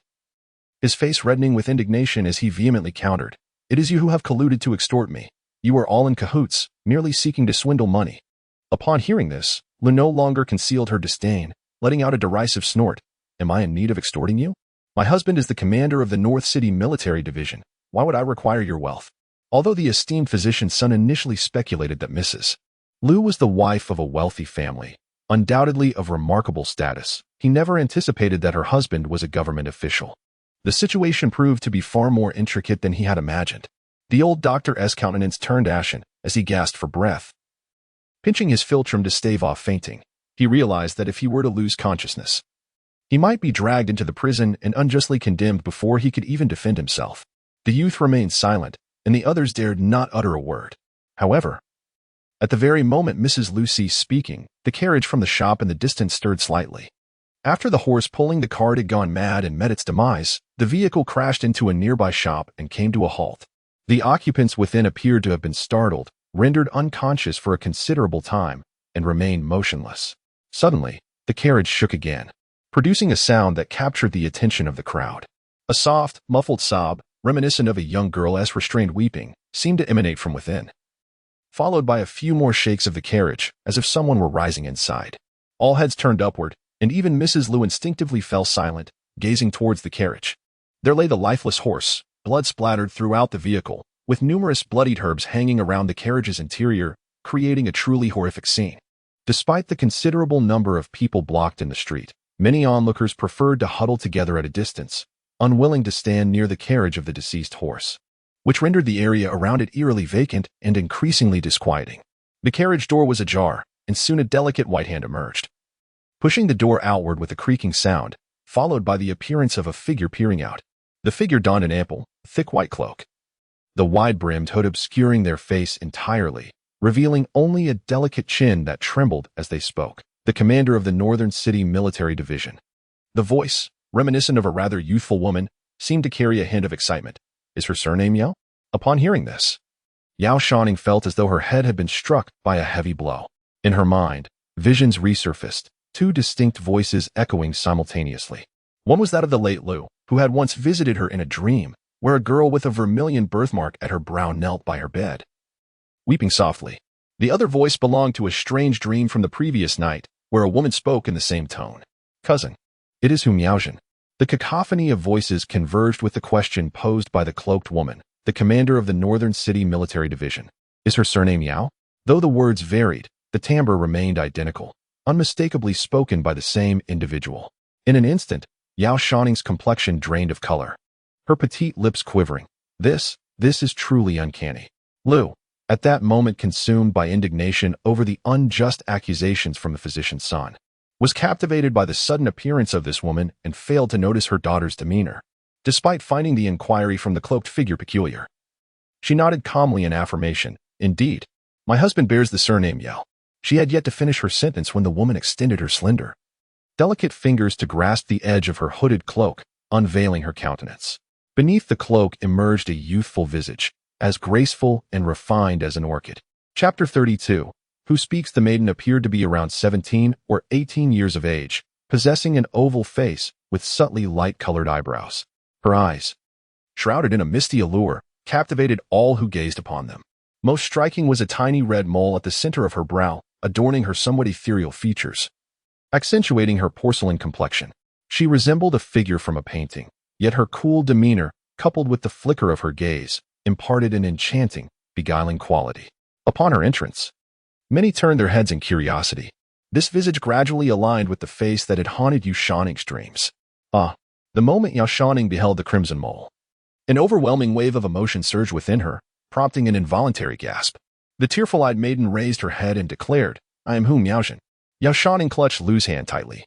his face reddening with indignation as he vehemently countered, "It is you who have colluded to extort me. You are all in cahoots, merely seeking to swindle money." Upon hearing this, Lu no longer concealed her disdain, letting out a derisive snort. "Am I in need of extorting you? My husband is the commander of the North City Military Division. Why would I require your wealth?" Although the esteemed physician's son initially speculated that Mrs. Lu was the wife of a wealthy family, undoubtedly of remarkable status, he never anticipated that her husband was a government official. The situation proved to be far more intricate than he had imagined. The old doctor's countenance turned ashen as he gasped for breath. Pinching his philtrum to stave off fainting, he realized that if he were to lose consciousness, he might be dragged into the prison and unjustly condemned before he could even defend himself. The youth remained silent, and the others dared not utter a word. However, at the very moment Mrs. Lu ceased speaking, the carriage from the shop in the distance stirred slightly. After the horse pulling the cart had gone mad and met its demise, the vehicle crashed into a nearby shop and came to a halt. The occupants within appeared to have been startled, rendered unconscious for a considerable time, and remained motionless. Suddenly, the carriage shook again, producing a sound that captured the attention of the crowd. A soft, muffled sob, reminiscent of a young girl as restrained weeping, seemed to emanate from within, followed by a few more shakes of the carriage, as if someone were rising inside. All heads turned upward, and even Mrs. Lu instinctively fell silent, gazing towards the carriage. There lay the lifeless horse, blood splattered throughout the vehicle, with numerous bloodied herbs hanging around the carriage's interior, creating a truly horrific scene. Despite the considerable number of people blocked in the street, many onlookers preferred to huddle together at a distance, unwilling to stand near the carriage of the deceased horse, which rendered the area around it eerily vacant and increasingly disquieting. The carriage door was ajar, and soon a delicate white hand emerged, pushing the door outward with a creaking sound, followed by the appearance of a figure peering out. The figure donned an ample, thick white cloak, the wide-brimmed hood obscuring their face entirely, revealing only a delicate chin that trembled as they spoke. The commander of the Northern City Military Division. The voice, reminiscent of a rather youthful woman, seemed to carry a hint of excitement. "Is her surname Yao?" Upon hearing this, Yao Shouning felt as though her head had been struck by a heavy blow. In her mind, visions resurfaced, two distinct voices echoing simultaneously. One was that of the late Lu, who had once visited her in a dream, where a girl with a vermilion birthmark at her brow knelt by her bed, weeping softly. The other voice belonged to a strange dream from the previous night, where a woman spoke in the same tone. "Cousin, it is Miaozhen." The cacophony of voices converged with the question posed by the cloaked woman, the commander of the Northern City Military Division. "Is her surname Yao?" Though the words varied, the timbre remained identical, unmistakably spoken by the same individual. In an instant, Yao Shouning's complexion drained of color, her petite lips quivering. This is truly uncanny. Lu, at that moment consumed by indignation over the unjust accusations from the physician's son, was captivated by the sudden appearance of this woman and failed to notice her daughter's demeanor, despite finding the inquiry from the cloaked figure peculiar. She nodded calmly in affirmation. "Indeed, my husband bears the surname Yao." She had yet to finish her sentence when the woman extended her slender, delicate fingers to grasp the edge of her hooded cloak, unveiling her countenance. Beneath the cloak emerged a youthful visage, as graceful and refined as an orchid. Chapter 32. Who speaks? The maiden appeared to be around 17 or 18 years of age, possessing an oval face with subtly light-colored eyebrows. Her eyes, shrouded in a misty allure, captivated all who gazed upon them. Most striking was a tiny red mole at the center of her brow, adorning her somewhat ethereal features, accentuating her porcelain complexion. She resembled a figure from a painting, yet her cool demeanor, coupled with the flicker of her gaze, imparted an enchanting, beguiling quality. Upon her entrance, many turned their heads in curiosity. This visage gradually aligned with the face that had haunted Yao Shouning's dreams. The moment Yao Shouning beheld the crimson mole, an overwhelming wave of emotion surged within her, prompting an involuntary gasp. The tearful-eyed maiden raised her head and declared, "I am Hu Miaozhen." Yao Shouning clutched Lu's hand tightly.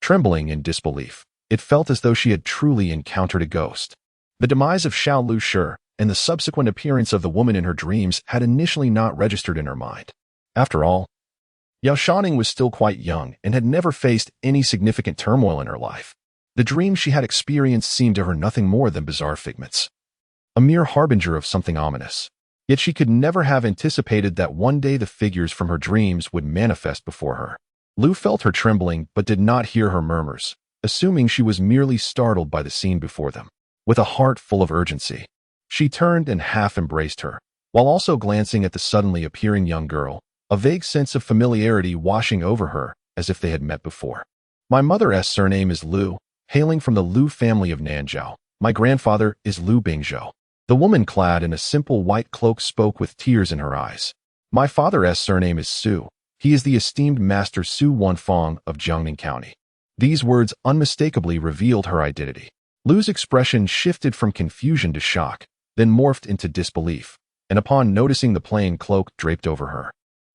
Trembling in disbelief, it felt as though she had truly encountered a ghost. The demise of Xiao Lu Shi and the subsequent appearance of the woman in her dreams had initially not registered in her mind. After all, Yao Shouning was still quite young and had never faced any significant turmoil in her life. The dreams she had experienced seemed to her nothing more than bizarre figments, a mere harbinger of something ominous. Yet she could never have anticipated that one day the figures from her dreams would manifest before her. Lu felt her trembling but did not hear her murmurs, assuming she was merely startled by the scene before them. With a heart full of urgency, she turned and half embraced her, while also glancing at the suddenly appearing young girl, a vague sense of familiarity washing over her as if they had met before. "My mother's surname is Lu, hailing from the Lu family of Nanzhao. My grandfather is Lu Bingzhou." The woman clad in a simple white cloak spoke with tears in her eyes. "My father's surname is Su. He is the esteemed Master Su Wanfang of Jiangning County." These words unmistakably revealed her identity. Lu's expression shifted from confusion to shock, then morphed into disbelief, and upon noticing the plain cloak draped over her,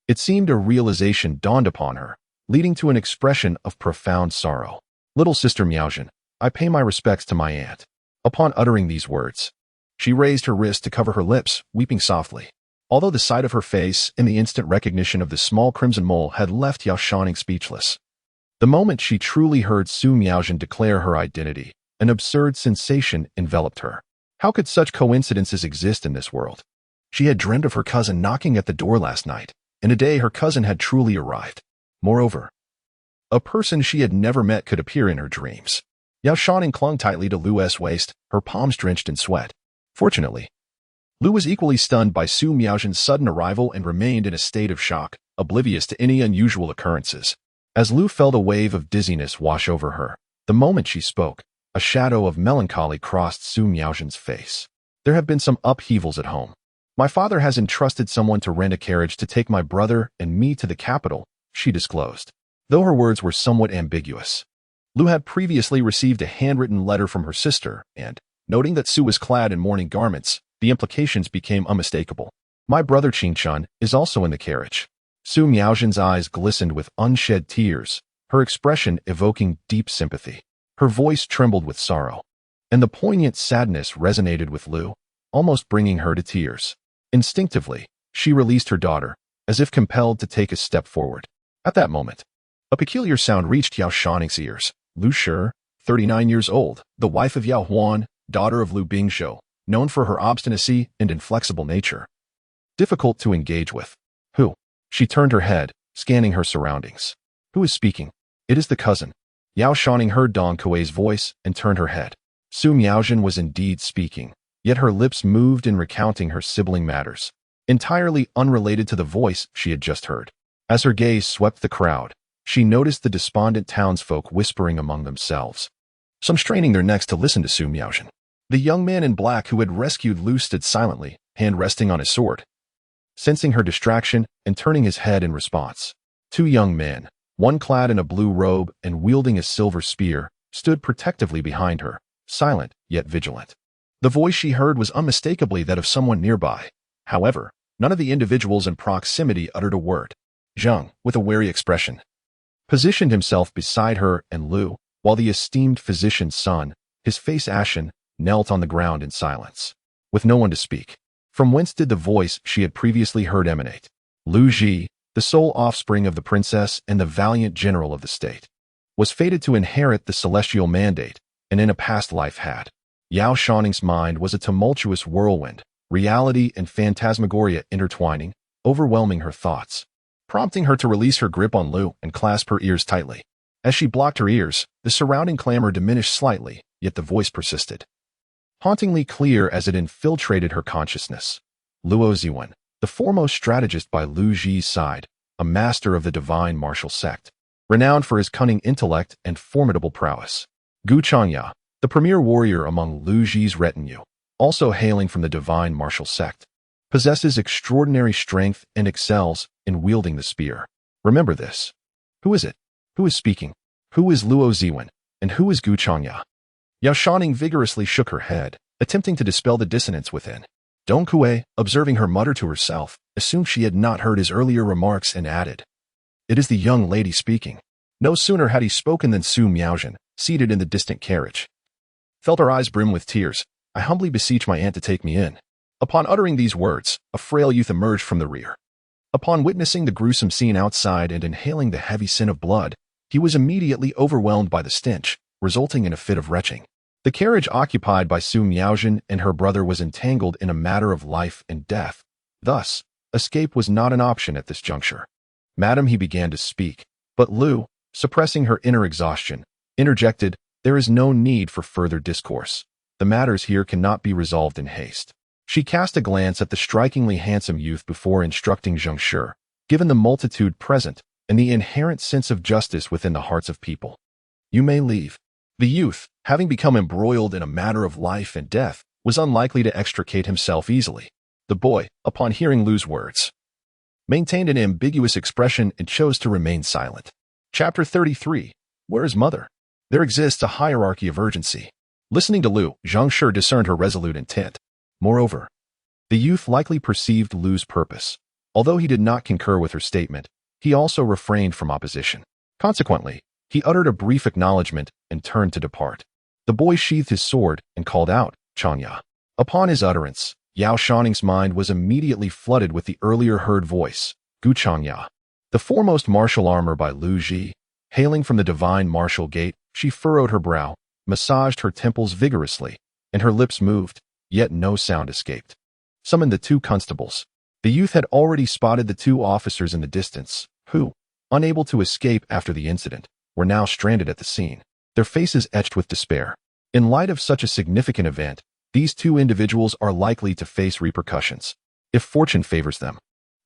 it seemed a realization dawned upon her, leading to an expression of profound sorrow. "Little sister Miaozhen, I pay my respects to my aunt." Upon uttering these words, she raised her wrist to cover her lips, weeping softly. Although the sight of her face and the instant recognition of the small crimson mole had left Yao Shouning speechless, the moment she truly heard Su Miaozhen declare her identity, an absurd sensation enveloped her. How could such coincidences exist in this world? She had dreamed of her cousin knocking at the door last night, and today her cousin had truly arrived. Moreover, a person she had never met could appear in her dreams. Yao Shouning clung tightly to Lu's waist, her palms drenched in sweat. Fortunately, Lu was equally stunned by Su Miaozhen's sudden arrival and remained in a state of shock, oblivious to any unusual occurrences. As Lu felt a wave of dizziness wash over her, the moment she spoke, a shadow of melancholy crossed Su Miaozhen's face. "There have been some upheavals at home. My father has entrusted someone to rent a carriage to take my brother and me to the capital," she disclosed. Though her words were somewhat ambiguous, Lu had previously received a handwritten letter from her sister, and, noting that Su was clad in mourning garments, the implications became unmistakable. "My brother Qingchun is also in the carriage." Su Miaozhen's eyes glistened with unshed tears, her expression evoking deep sympathy. Her voice trembled with sorrow, and the poignant sadness resonated with Lu, almost bringing her to tears. Instinctively, she released her daughter, as if compelled to take a step forward. At that moment, a peculiar sound reached Yao Shouning's ears. Lu Shi, 39 years old, the wife of Yao Huan, daughter of Lu Bingzhou, known for her obstinacy and inflexible nature, difficult to engage with. "Who?" She turned her head, scanning her surroundings. "Who is speaking?" "It is the cousin." Yao Shouning heard Dong Kuei's voice and turned her head. Su Miaozhen was indeed speaking, yet her lips moved in recounting her sibling matters, entirely unrelated to the voice she had just heard. As her gaze swept the crowd, she noticed the despondent townsfolk whispering among themselves, some straining their necks to listen to Su Miaozhen. The young man in black who had rescued Lu stood silently, hand resting on his sword, sensing her distraction and turning his head in response. Two young men, one clad in a blue robe and wielding a silver spear, stood protectively behind her, silent yet vigilant. The voice she heard was unmistakably that of someone nearby. However, none of the individuals in proximity uttered a word. Zhang, with a wary expression, positioned himself beside her and Lu, while the esteemed physician's son, his face ashen, knelt on the ground in silence, with no one to speak. From whence did the voice she had previously heard emanate? Lu Ji, the sole offspring of the princess and the valiant general of the state, was fated to inherit the celestial mandate and in a past life had. Yao Shouning's mind was a tumultuous whirlwind, reality and phantasmagoria intertwining, overwhelming her thoughts, prompting her to release her grip on Lu and clasp her ears tightly. As she blocked her ears, the surrounding clamor diminished slightly, yet the voice persisted, hauntingly clear as it infiltrated her consciousness. Luo Ziwen, the foremost strategist by Lu Ji's side, a master of the divine martial sect, renowned for his cunning intellect and formidable prowess. Gu Changya, the premier warrior among Lu Ji's retinue, also hailing from the divine martial sect, possesses extraordinary strength and excels in wielding the spear. Remember this. Who is it? Who is speaking? Who is Luo Ziwen? And who is Gu Changya? Yao Shouning vigorously shook her head, attempting to dispel the dissonance within. Dong Kuei, observing her mutter to herself, assumed she had not heard his earlier remarks and added, "It is the young lady speaking." No sooner had he spoken than Su Miaojin, seated in the distant carriage, felt her eyes brim with tears. "I humbly beseech my aunt to take me in." Upon uttering these words, a frail youth emerged from the rear. Upon witnessing the gruesome scene outside and inhaling the heavy scent of blood, he was immediately overwhelmed by the stench, resulting in a fit of retching. The carriage occupied by Su Miaojin and her brother was entangled in a matter of life and death. Thus, escape was not an option at this juncture. "Madam," he began to speak, but Lu, suppressing her inner exhaustion, interjected, "There is no need for further discourse. The matters here cannot be resolved in haste." She cast a glance at the strikingly handsome youth before instructing Zheng Shi, given the multitude present and the inherent sense of justice within the hearts of people. "You may leave." The youth, having become embroiled in a matter of life and death, was unlikely to extricate himself easily. The boy, upon hearing Lu's words, maintained an ambiguous expression and chose to remain silent. Chapter 33. Where is Mother? There exists a hierarchy of urgency. Listening to Lu, Zheng Shi discerned her resolute intent. Moreover, the youth likely perceived Lu's purpose. Although he did not concur with her statement, he also refrained from opposition. Consequently, he uttered a brief acknowledgement and turned to depart. The boy sheathed his sword and called out, "Changya." Upon his utterance, Yao Shouning's mind was immediately flooded with the earlier heard voice, Gu Changya. The foremost martial armor by Lu Ji, hailing from the divine martial gate, she furrowed her brow, massaged her temples vigorously, and her lips moved, yet no sound escaped. Summoned the two constables. The youth had already spotted the two officers in the distance, who, unable to escape after the incident, were now stranded at the scene, their faces etched with despair. In light of such a significant event, these two individuals are likely to face repercussions. If fortune favors them,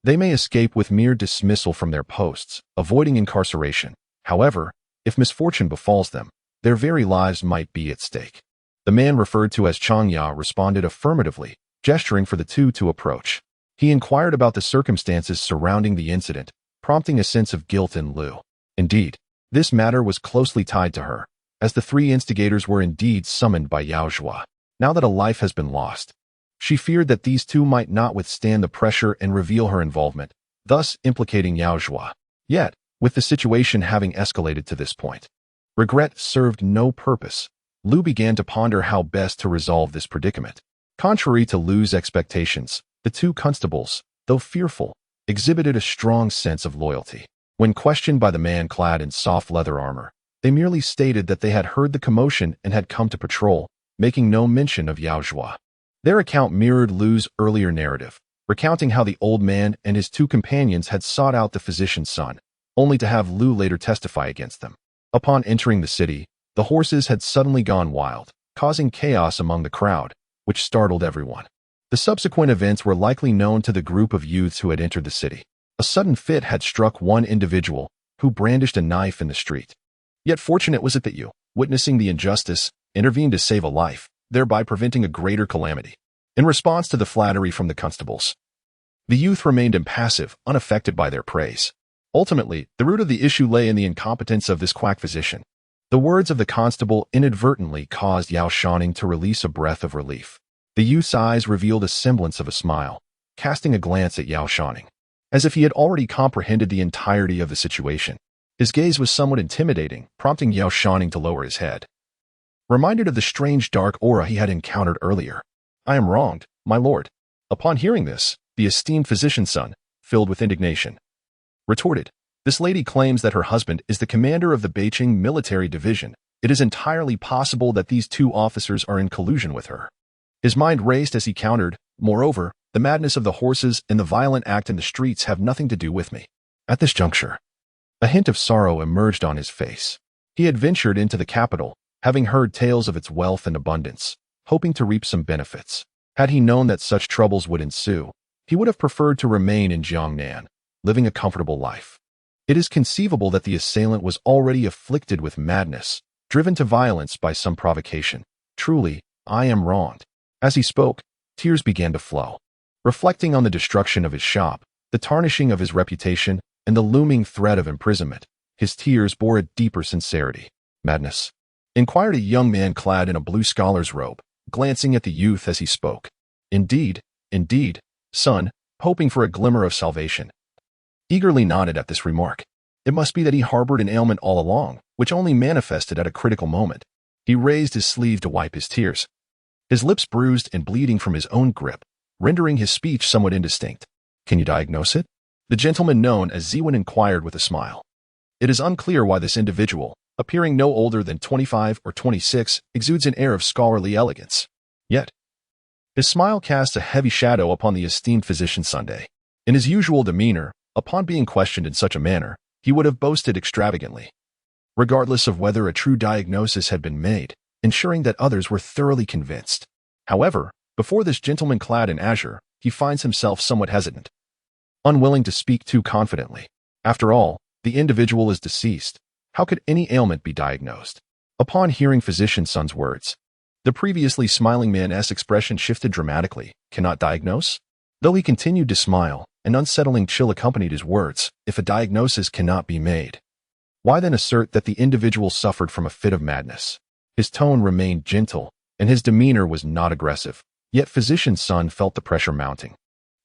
they may escape with mere dismissal from their posts, avoiding incarceration. However, if misfortune befalls them, their very lives might be at stake. The man referred to as Changya responded affirmatively, gesturing for the two to approach. He inquired about the circumstances surrounding the incident, prompting a sense of guilt in Lu. Indeed, this matter was closely tied to her, as the three instigators were indeed summoned by Yao Zhua. Now that a life has been lost, she feared that these two might not withstand the pressure and reveal her involvement, thus implicating Yao Zhua. Yet, with the situation having escalated to this point, regret served no purpose. Lu began to ponder how best to resolve this predicament. Contrary to Lu's expectations, the two constables, though fearful, exhibited a strong sense of loyalty. When questioned by the man clad in soft leather armor, they merely stated that they had heard the commotion and had come to patrol, making no mention of Yao Zhua. Their account mirrored Lu's earlier narrative, recounting how the old man and his two companions had sought out the physician's son, only to have Lu later testify against them. Upon entering the city, the horses had suddenly gone wild, causing chaos among the crowd, which startled everyone. The subsequent events were likely known to the group of youths who had entered the city. A sudden fit had struck one individual, who brandished a knife in the street. Yet fortunate was it that you, witnessing the injustice, intervened to save a life, thereby preventing a greater calamity. In response to the flattery from the constables, the youth remained impassive, unaffected by their praise. Ultimately, the root of the issue lay in the incompetence of this quack physician. The words of the constable inadvertently caused Yao Shouning to release a breath of relief. The youth's eyes revealed a semblance of a smile, casting a glance at Yao Shouning, as if he had already comprehended the entirety of the situation. His gaze was somewhat intimidating, prompting Yao Shouning to lower his head. Reminded of the strange dark aura he had encountered earlier. "I am wronged, my lord." Upon hearing this, the esteemed physician's son, filled with indignation, retorted, "This lady claims that her husband is the commander of the Beijing military division, It is entirely possible that these two officers are in collusion with her. His mind raced as he countered, moreover, the madness of the horses and the violent act in the streets have nothing to do with me. At this juncture, a hint of sorrow emerged on his face. He had ventured into the capital, having heard tales of its wealth and abundance, hoping to reap some benefits. Had he known that such troubles would ensue, he would have preferred to remain in Jiangnan, living a comfortable life. It is conceivable that the assailant was already afflicted with madness, driven to violence by some provocation. Truly, I am wronged. As he spoke, tears began to flow. Reflecting on the destruction of his shop, the tarnishing of his reputation, and the looming threat of imprisonment, his tears bore a deeper sincerity. Madness? Inquired a young man clad in a blue scholar's robe, glancing at the youth as he spoke. Indeed, son, hoping for a glimmer of salvation. Eagerly nodded at this remark. It must be that he harbored an ailment all along, which only manifested at a critical moment. He raised his sleeve to wipe his tears. His lips bruised and bleeding from his own grip, rendering his speech somewhat indistinct. Can you diagnose it? The gentleman known as Ziwen inquired with a smile. It is unclear why this individual, appearing no older than 25 or 26, exudes an air of scholarly elegance. Yet, his smile casts a heavy shadow upon the esteemed physician Sunday. In his usual demeanor, upon being questioned in such a manner, he would have boasted extravagantly, regardless of whether a true diagnosis had been made, ensuring that others were thoroughly convinced. However, before this gentleman clad in azure, he finds himself somewhat hesitant, unwilling to speak too confidently. After all, the individual is deceased. How could any ailment be diagnosed? Upon hearing physician Sun's words, the previously smiling man's expression shifted dramatically. Cannot diagnose? Though he continued to smile, an unsettling chill accompanied his words. If a diagnosis cannot be made, why then assert that the individual suffered from a fit of madness? His tone remained gentle, and his demeanor was not aggressive. Yet physician Sun felt the pressure mounting,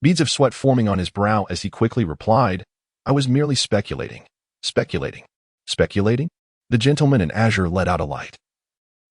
beads of sweat forming on his brow as he quickly replied, I was merely speculating. Speculating? The gentleman in azure let out a light,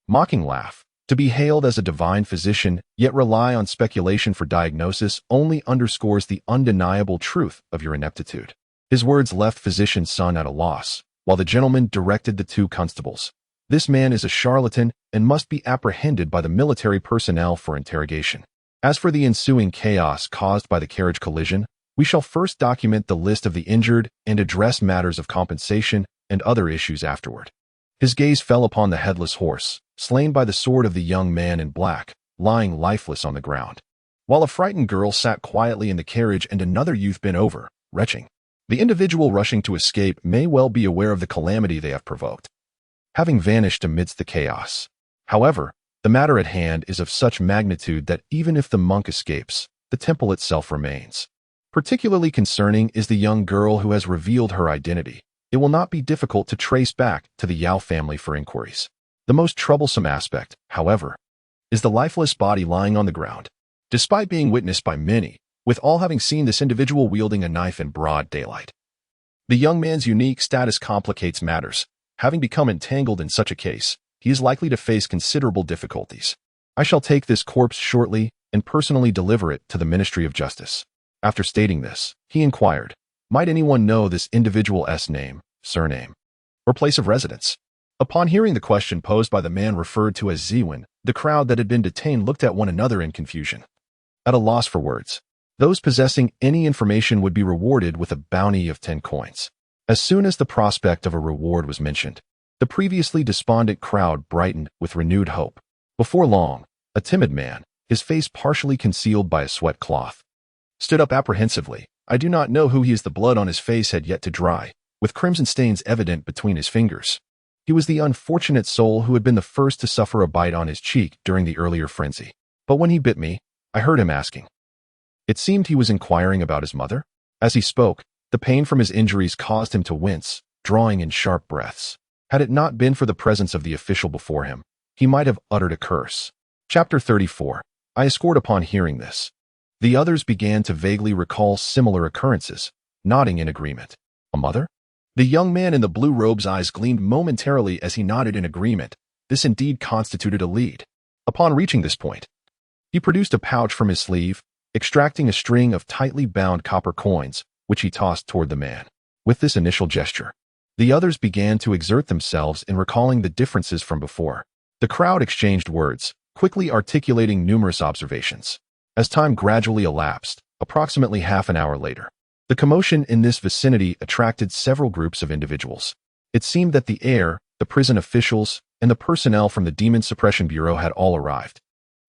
mocking laugh. To be hailed as a divine physician, yet rely on speculation for diagnosis only underscores the undeniable truth of your ineptitude. His words left physician Sun at a loss, while the gentleman directed the two constables. This man is a charlatan and must be apprehended by the military personnel for interrogation. As for the ensuing chaos caused by the carriage collision, we shall first document the list of the injured and address matters of compensation and other issues afterward. His gaze fell upon the headless horse, slain by the sword of the young man in black, lying lifeless on the ground, while a frightened girl sat quietly in the carriage and another youth bent over, retching. The individual rushing to escape may well be aware of the calamity they have provoked, having vanished amidst the chaos. However, the matter at hand is of such magnitude that even if the monk escapes, the temple itself remains. Particularly concerning is the young girl who has revealed her identity. It will not be difficult to trace back to the Yao family for inquiries. The most troublesome aspect, however, is the lifeless body lying on the ground. Despite being witnessed by many, with all having seen this individual wielding a knife in broad daylight, the young man's unique status complicates matters. Having become entangled in such a case, he is likely to face considerable difficulties. I shall take this corpse shortly and personally deliver it to the Ministry of Justice. After stating this, he inquired, might anyone know this individual's name, surname, or place of residence? Upon hearing the question posed by the man referred to as Ziwen, the crowd that had been detained looked at one another in confusion, at a loss for words. Those possessing any information would be rewarded with a bounty of 10 coins. As soon as the prospect of a reward was mentioned, the previously despondent crowd brightened with renewed hope. Before long, a timid man, his face partially concealed by a sweat cloth, stood up apprehensively. I do not know who he is. The blood on his face had yet to dry, with crimson stains evident between his fingers. He was the unfortunate soul who had been the first to suffer a bite on his cheek during the earlier frenzy. But when he bit me, I heard him asking. It seemed he was inquiring about his mother. As he spoke, the pain from his injuries caused him to wince, drawing in sharp breaths. Had it not been for the presence of the official before him, he might have uttered a curse. Chapter 34. I escort. Upon hearing this, the others began to vaguely recall similar occurrences, nodding in agreement. A mother? The young man in the blue robe's eyes gleamed momentarily as he nodded in agreement. This indeed constituted a lead. Upon reaching this point, he produced a pouch from his sleeve, extracting a string of tightly bound copper coins, which he tossed toward the man. With this initial gesture, The others began to exert themselves in recalling the differences from before. The crowd exchanged words, quickly articulating numerous observations. As time gradually elapsed, approximately half an hour later, the commotion in this vicinity attracted several groups of individuals. It seemed that the heir, the prison officials, and the personnel from the Demon Suppression Bureau had all arrived.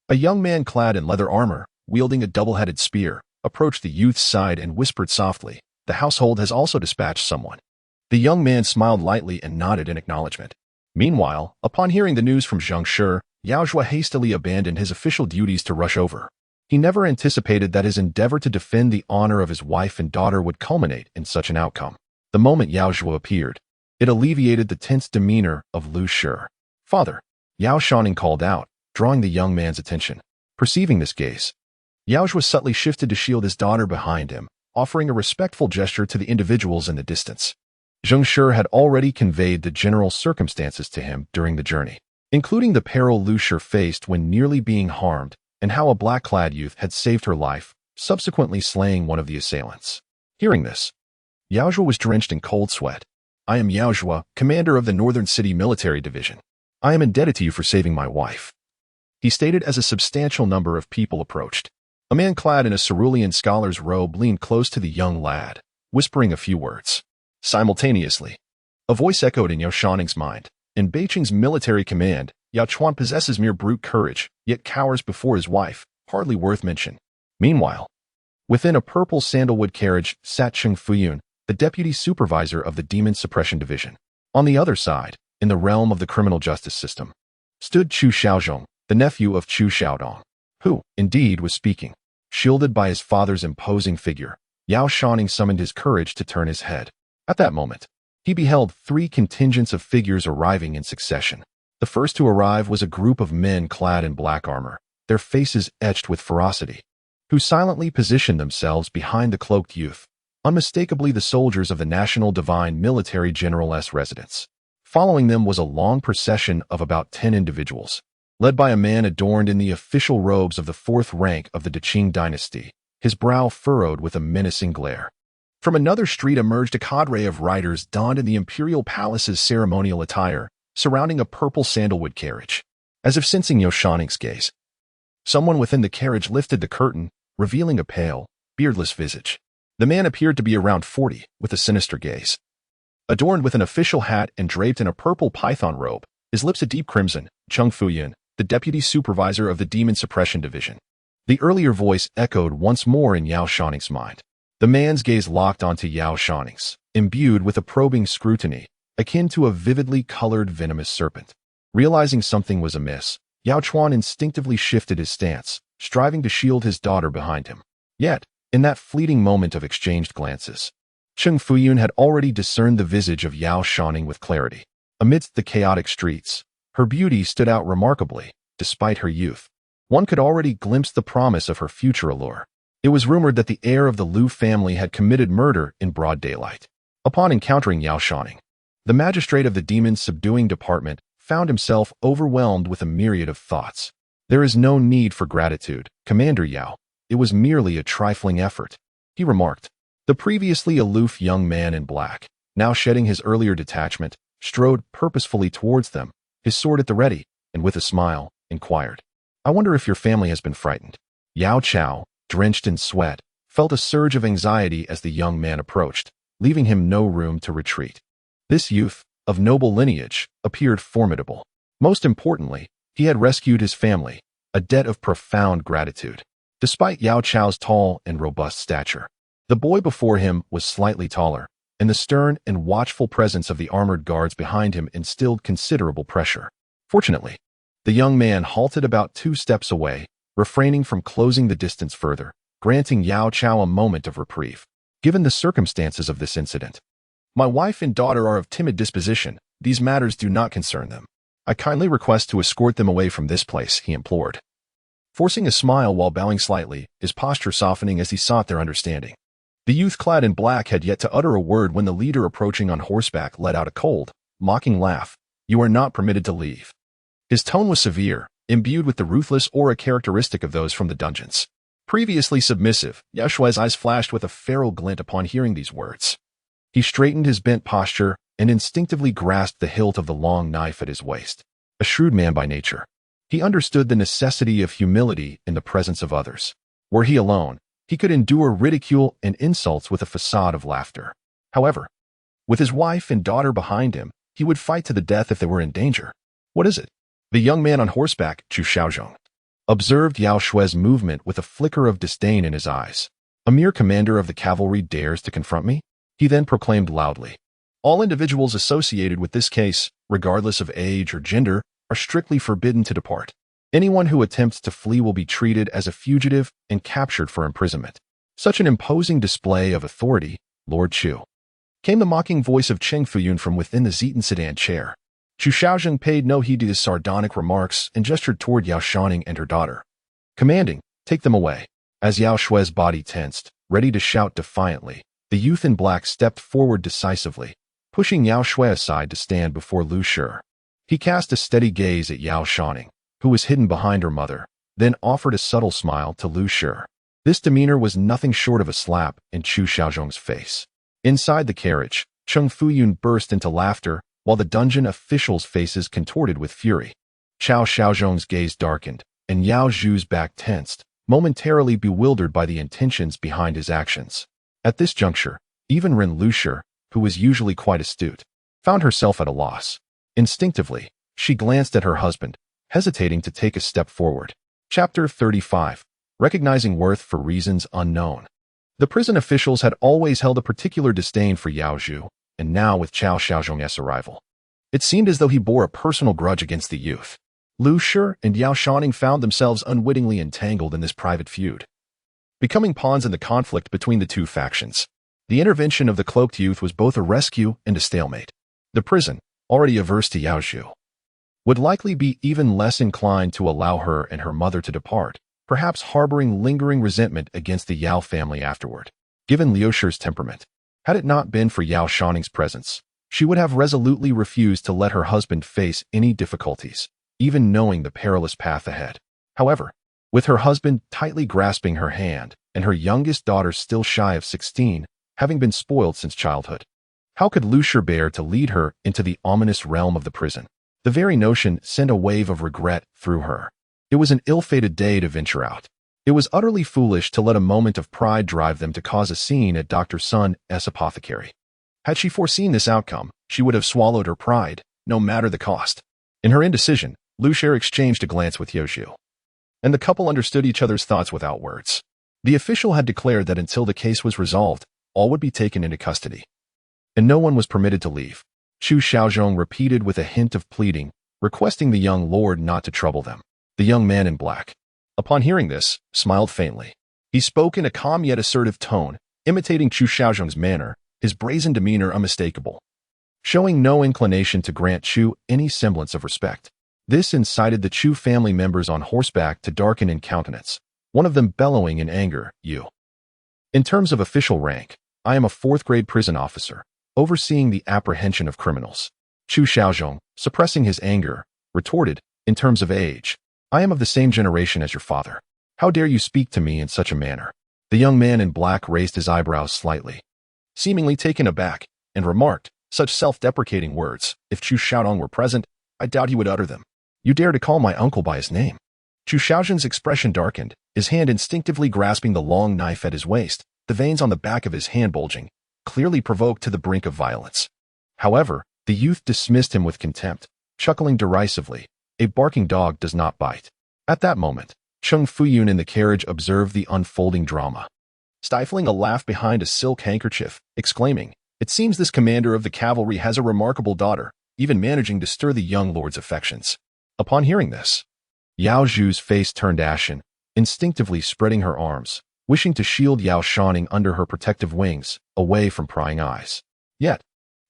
A young man clad in leather armor, wielding a double-headed spear, approached the youth's side and whispered softly, "The household has also dispatched someone." The young man smiled lightly and nodded in acknowledgement. Meanwhile, upon hearing the news from Zheng Shi, Yao Shouning hastily abandoned his official duties to rush over. He never anticipated that his endeavor to defend the honor of his wife and daughter would culminate in such an outcome. The moment Yao Shouning appeared, it alleviated the tense demeanor of Lu Shi. "Father," Yao Shouning called out, drawing the young man's attention. Perceiving this gaze, Yao Shouning subtly shifted to shield his daughter behind him, offering a respectful gesture to the individuals in the distance. Zheng Shi had already conveyed the general circumstances to him during the journey, including the peril Lu Shi faced when nearly being harmed, and how a black-clad youth had saved her life, subsequently slaying one of the assailants. Hearing this, Yao Shouning was drenched in cold sweat. "I am Yao Shouning, commander of the Northern City Military Division. I am indebted to you for saving my wife," he stated as a substantial number of people approached. A man clad in a cerulean scholar's robe leaned close to the young lad, whispering a few words. Simultaneously, a voice echoed in Yao Shouning's mind. "In Beijing's military command, Yao Chuan possesses mere brute courage, yet cowers before his wife, hardly worth mention." Meanwhile, within a purple sandalwood carriage sat Cheng Fuyun, the deputy supervisor of the Demon Suppression Division. On the other side, in the realm of the criminal justice system, stood Chu Xiaozhong, the nephew of Chu Xiaodong, who, indeed, was speaking. Shielded by his father's imposing figure, Yao Shouning summoned his courage to turn his head. At that moment, he beheld three contingents of figures arriving in succession. The first to arrive was a group of men clad in black armor, their faces etched with ferocity, who silently positioned themselves behind the cloaked youth, unmistakably the soldiers of the National Divine Military General's residence. Following them was a long procession of about 10 individuals, led by a man adorned in the official robes of the fourth rank of the Deqing dynasty, his brow furrowed with a menacing glare. From another street emerged a cadre of riders donned in the imperial palace's ceremonial attire, surrounding a purple sandalwood carriage. As if sensing Yao Shouning's gaze, someone within the carriage lifted the curtain, revealing a pale, beardless visage. The man appeared to be around 40, with a sinister gaze. Adorned with an official hat and draped in a purple python robe, his lips a deep crimson, Cheng Fuyun, the deputy supervisor of the Demon Suppression Division. The earlier voice echoed once more in Yao Shouning's mind. The man's gaze locked onto Yao Shouning's, imbued with a probing scrutiny, akin to a vividly colored venomous serpent. Realizing something was amiss, Yao Chuan instinctively shifted his stance, striving to shield his daughter behind him. Yet, in that fleeting moment of exchanged glances, Cheng Fuyun had already discerned the visage of Yao Shouning with clarity. Amidst the chaotic streets, her beauty stood out remarkably, despite her youth. One could already glimpse the promise of her future allure. It was rumored that the heir of the Lu family had committed murder in broad daylight. Upon encountering Yao Shouning, the magistrate of the Demon Subduing Department found himself overwhelmed with a myriad of thoughts. "There is no need for gratitude, Commander Yao. It was merely a trifling effort," he remarked. The previously aloof young man in black, now shedding his earlier detachment, strode purposefully towards them, his sword at the ready, and with a smile, inquired, "I wonder if your family has been frightened." Yao Chao, drenched in sweat, felt a surge of anxiety as the young man approached, leaving him no room to retreat. This youth, of noble lineage, appeared formidable. Most importantly, he had rescued his family, a debt of profound gratitude. Despite Yao Chao's tall and robust stature, the boy before him was slightly taller, and the stern and watchful presence of the armored guards behind him instilled considerable pressure. Fortunately, the young man halted about 2 steps away, refraining from closing the distance further, granting Yao Chao a moment of reprieve. "Given the circumstances of this incident, my wife and daughter are of timid disposition. These matters do not concern them. I kindly request to escort them away from this place," he implored. Forcing a smile while bowing slightly, his posture softening as he sought their understanding. The youth clad in black had yet to utter a word when the leader approaching on horseback let out a cold, mocking laugh. "You are not permitted to leave." His tone was severe, imbued with the ruthless aura characteristic of those from the dungeons. Previously submissive, Yao Shuai's eyes flashed with a feral glint upon hearing these words. He straightened his bent posture, and instinctively grasped the hilt of the long knife at his waist. A shrewd man by nature, he understood the necessity of humility in the presence of others. Were he alone, he could endure ridicule and insults with a facade of laughter. However, with his wife and daughter behind him, he would fight to the death if they were in danger. What is it? The young man on horseback, Chu Shaozhong, observed Yao Shui's movement with a flicker of disdain in his eyes. A mere commander of the cavalry dares to confront me? He then proclaimed loudly. All individuals associated with this case, regardless of age or gender, are strictly forbidden to depart. Anyone who attempts to flee will be treated as a fugitive and captured for imprisonment. Such an imposing display of authority, Lord Chu. Came the mocking voice of Cheng Fuyun from within the Zetan sedan chair. Chu Shaozhong paid no heed to his sardonic remarks and gestured toward Yao Shouning and her daughter, commanding, "Take them away." As Yao Shui's body tensed, ready to shout defiantly, the youth in black stepped forward decisively, pushing Yao Shui aside to stand before Lu Shi. He cast a steady gaze at Yao Shouning, who was hidden behind her mother, then offered a subtle smile to Lu Shi. This demeanor was nothing short of a slap in Chu Shaozhong's face. Inside the carriage, Cheng Fuyun burst into laughter, while the dungeon officials' faces contorted with fury. Chao Shaozhong's gaze darkened, and Yao Zhu's back tensed, momentarily bewildered by the intentions behind his actions. At this juncture, even Ren Lu Shi, who was usually quite astute, found herself at a loss. Instinctively, she glanced at her husband, hesitating to take a step forward. Chapter 35. Recognizing worth for reasons unknown. The prison officials had always held a particular disdain for Yao Zhu, and now with Chao Shaozhong's arrival, it seemed as though he bore a personal grudge against the youth. Lu Shi and Yao Shouning found themselves unwittingly entangled in this private feud, becoming pawns in the conflict between the two factions. The intervention of the cloaked youth was both a rescue and a stalemate. The prison, already averse to Yao Zhu, would likely be even less inclined to allow her and her mother to depart, perhaps harboring lingering resentment against the Yao family afterward. Given Liu Shi's temperament, had it not been for Yao Shouning's presence, she would have resolutely refused to let her husband face any difficulties, even knowing the perilous path ahead. However, with her husband tightly grasping her hand and her youngest daughter still shy of 16, having been spoiled since childhood, how could Lu Shi bear to lead her into the ominous realm of the prison? The very notion sent a wave of regret through her. It was an ill-fated day to venture out. It was utterly foolish to let a moment of pride drive them to cause a scene at Dr. Sun's apothecary. Had she foreseen this outcome, she would have swallowed her pride, no matter the cost. In her indecision, Lu Shi exchanged a glance with Yao Zhu, and the couple understood each other's thoughts without words. The official had declared that until the case was resolved, all would be taken into custody, and no one was permitted to leave. Chu Shaozhong repeated with a hint of pleading, requesting the young lord not to trouble them. The young man in black, upon hearing this, smiled faintly. He spoke in a calm yet assertive tone, imitating Chu Shaozhong's manner, his brazen demeanor unmistakable, showing no inclination to grant Chu any semblance of respect. This incited the Chu family members on horseback to darken in countenance, one of them bellowing in anger, "You." In terms of official rank, I am a fourth-grade prison officer, overseeing the apprehension of criminals. Chu Shaozhong, suppressing his anger, retorted, in terms of age, I am of the same generation as your father. How dare you speak to me in such a manner? The young man in black raised his eyebrows slightly, seemingly taken aback, and remarked, such self-deprecating words, if Chu Shaodong were present, I doubt he would utter them. You dare to call my uncle by his name? Chu Shaozhong's expression darkened, his hand instinctively grasping the long knife at his waist, the veins on the back of his hand bulging, clearly provoked to the brink of violence. However, the youth dismissed him with contempt, chuckling derisively, a barking dog does not bite. At that moment, Cheng Fuyun in the carriage observed the unfolding drama, stifling a laugh behind a silk handkerchief, exclaiming, it seems this commander of the cavalry has a remarkable daughter, even managing to stir the young lord's affections. Upon hearing this, Yao Zhu's face turned ashen, instinctively spreading her arms, wishing to shield Yao Shouning under her protective wings, away from prying eyes. Yet,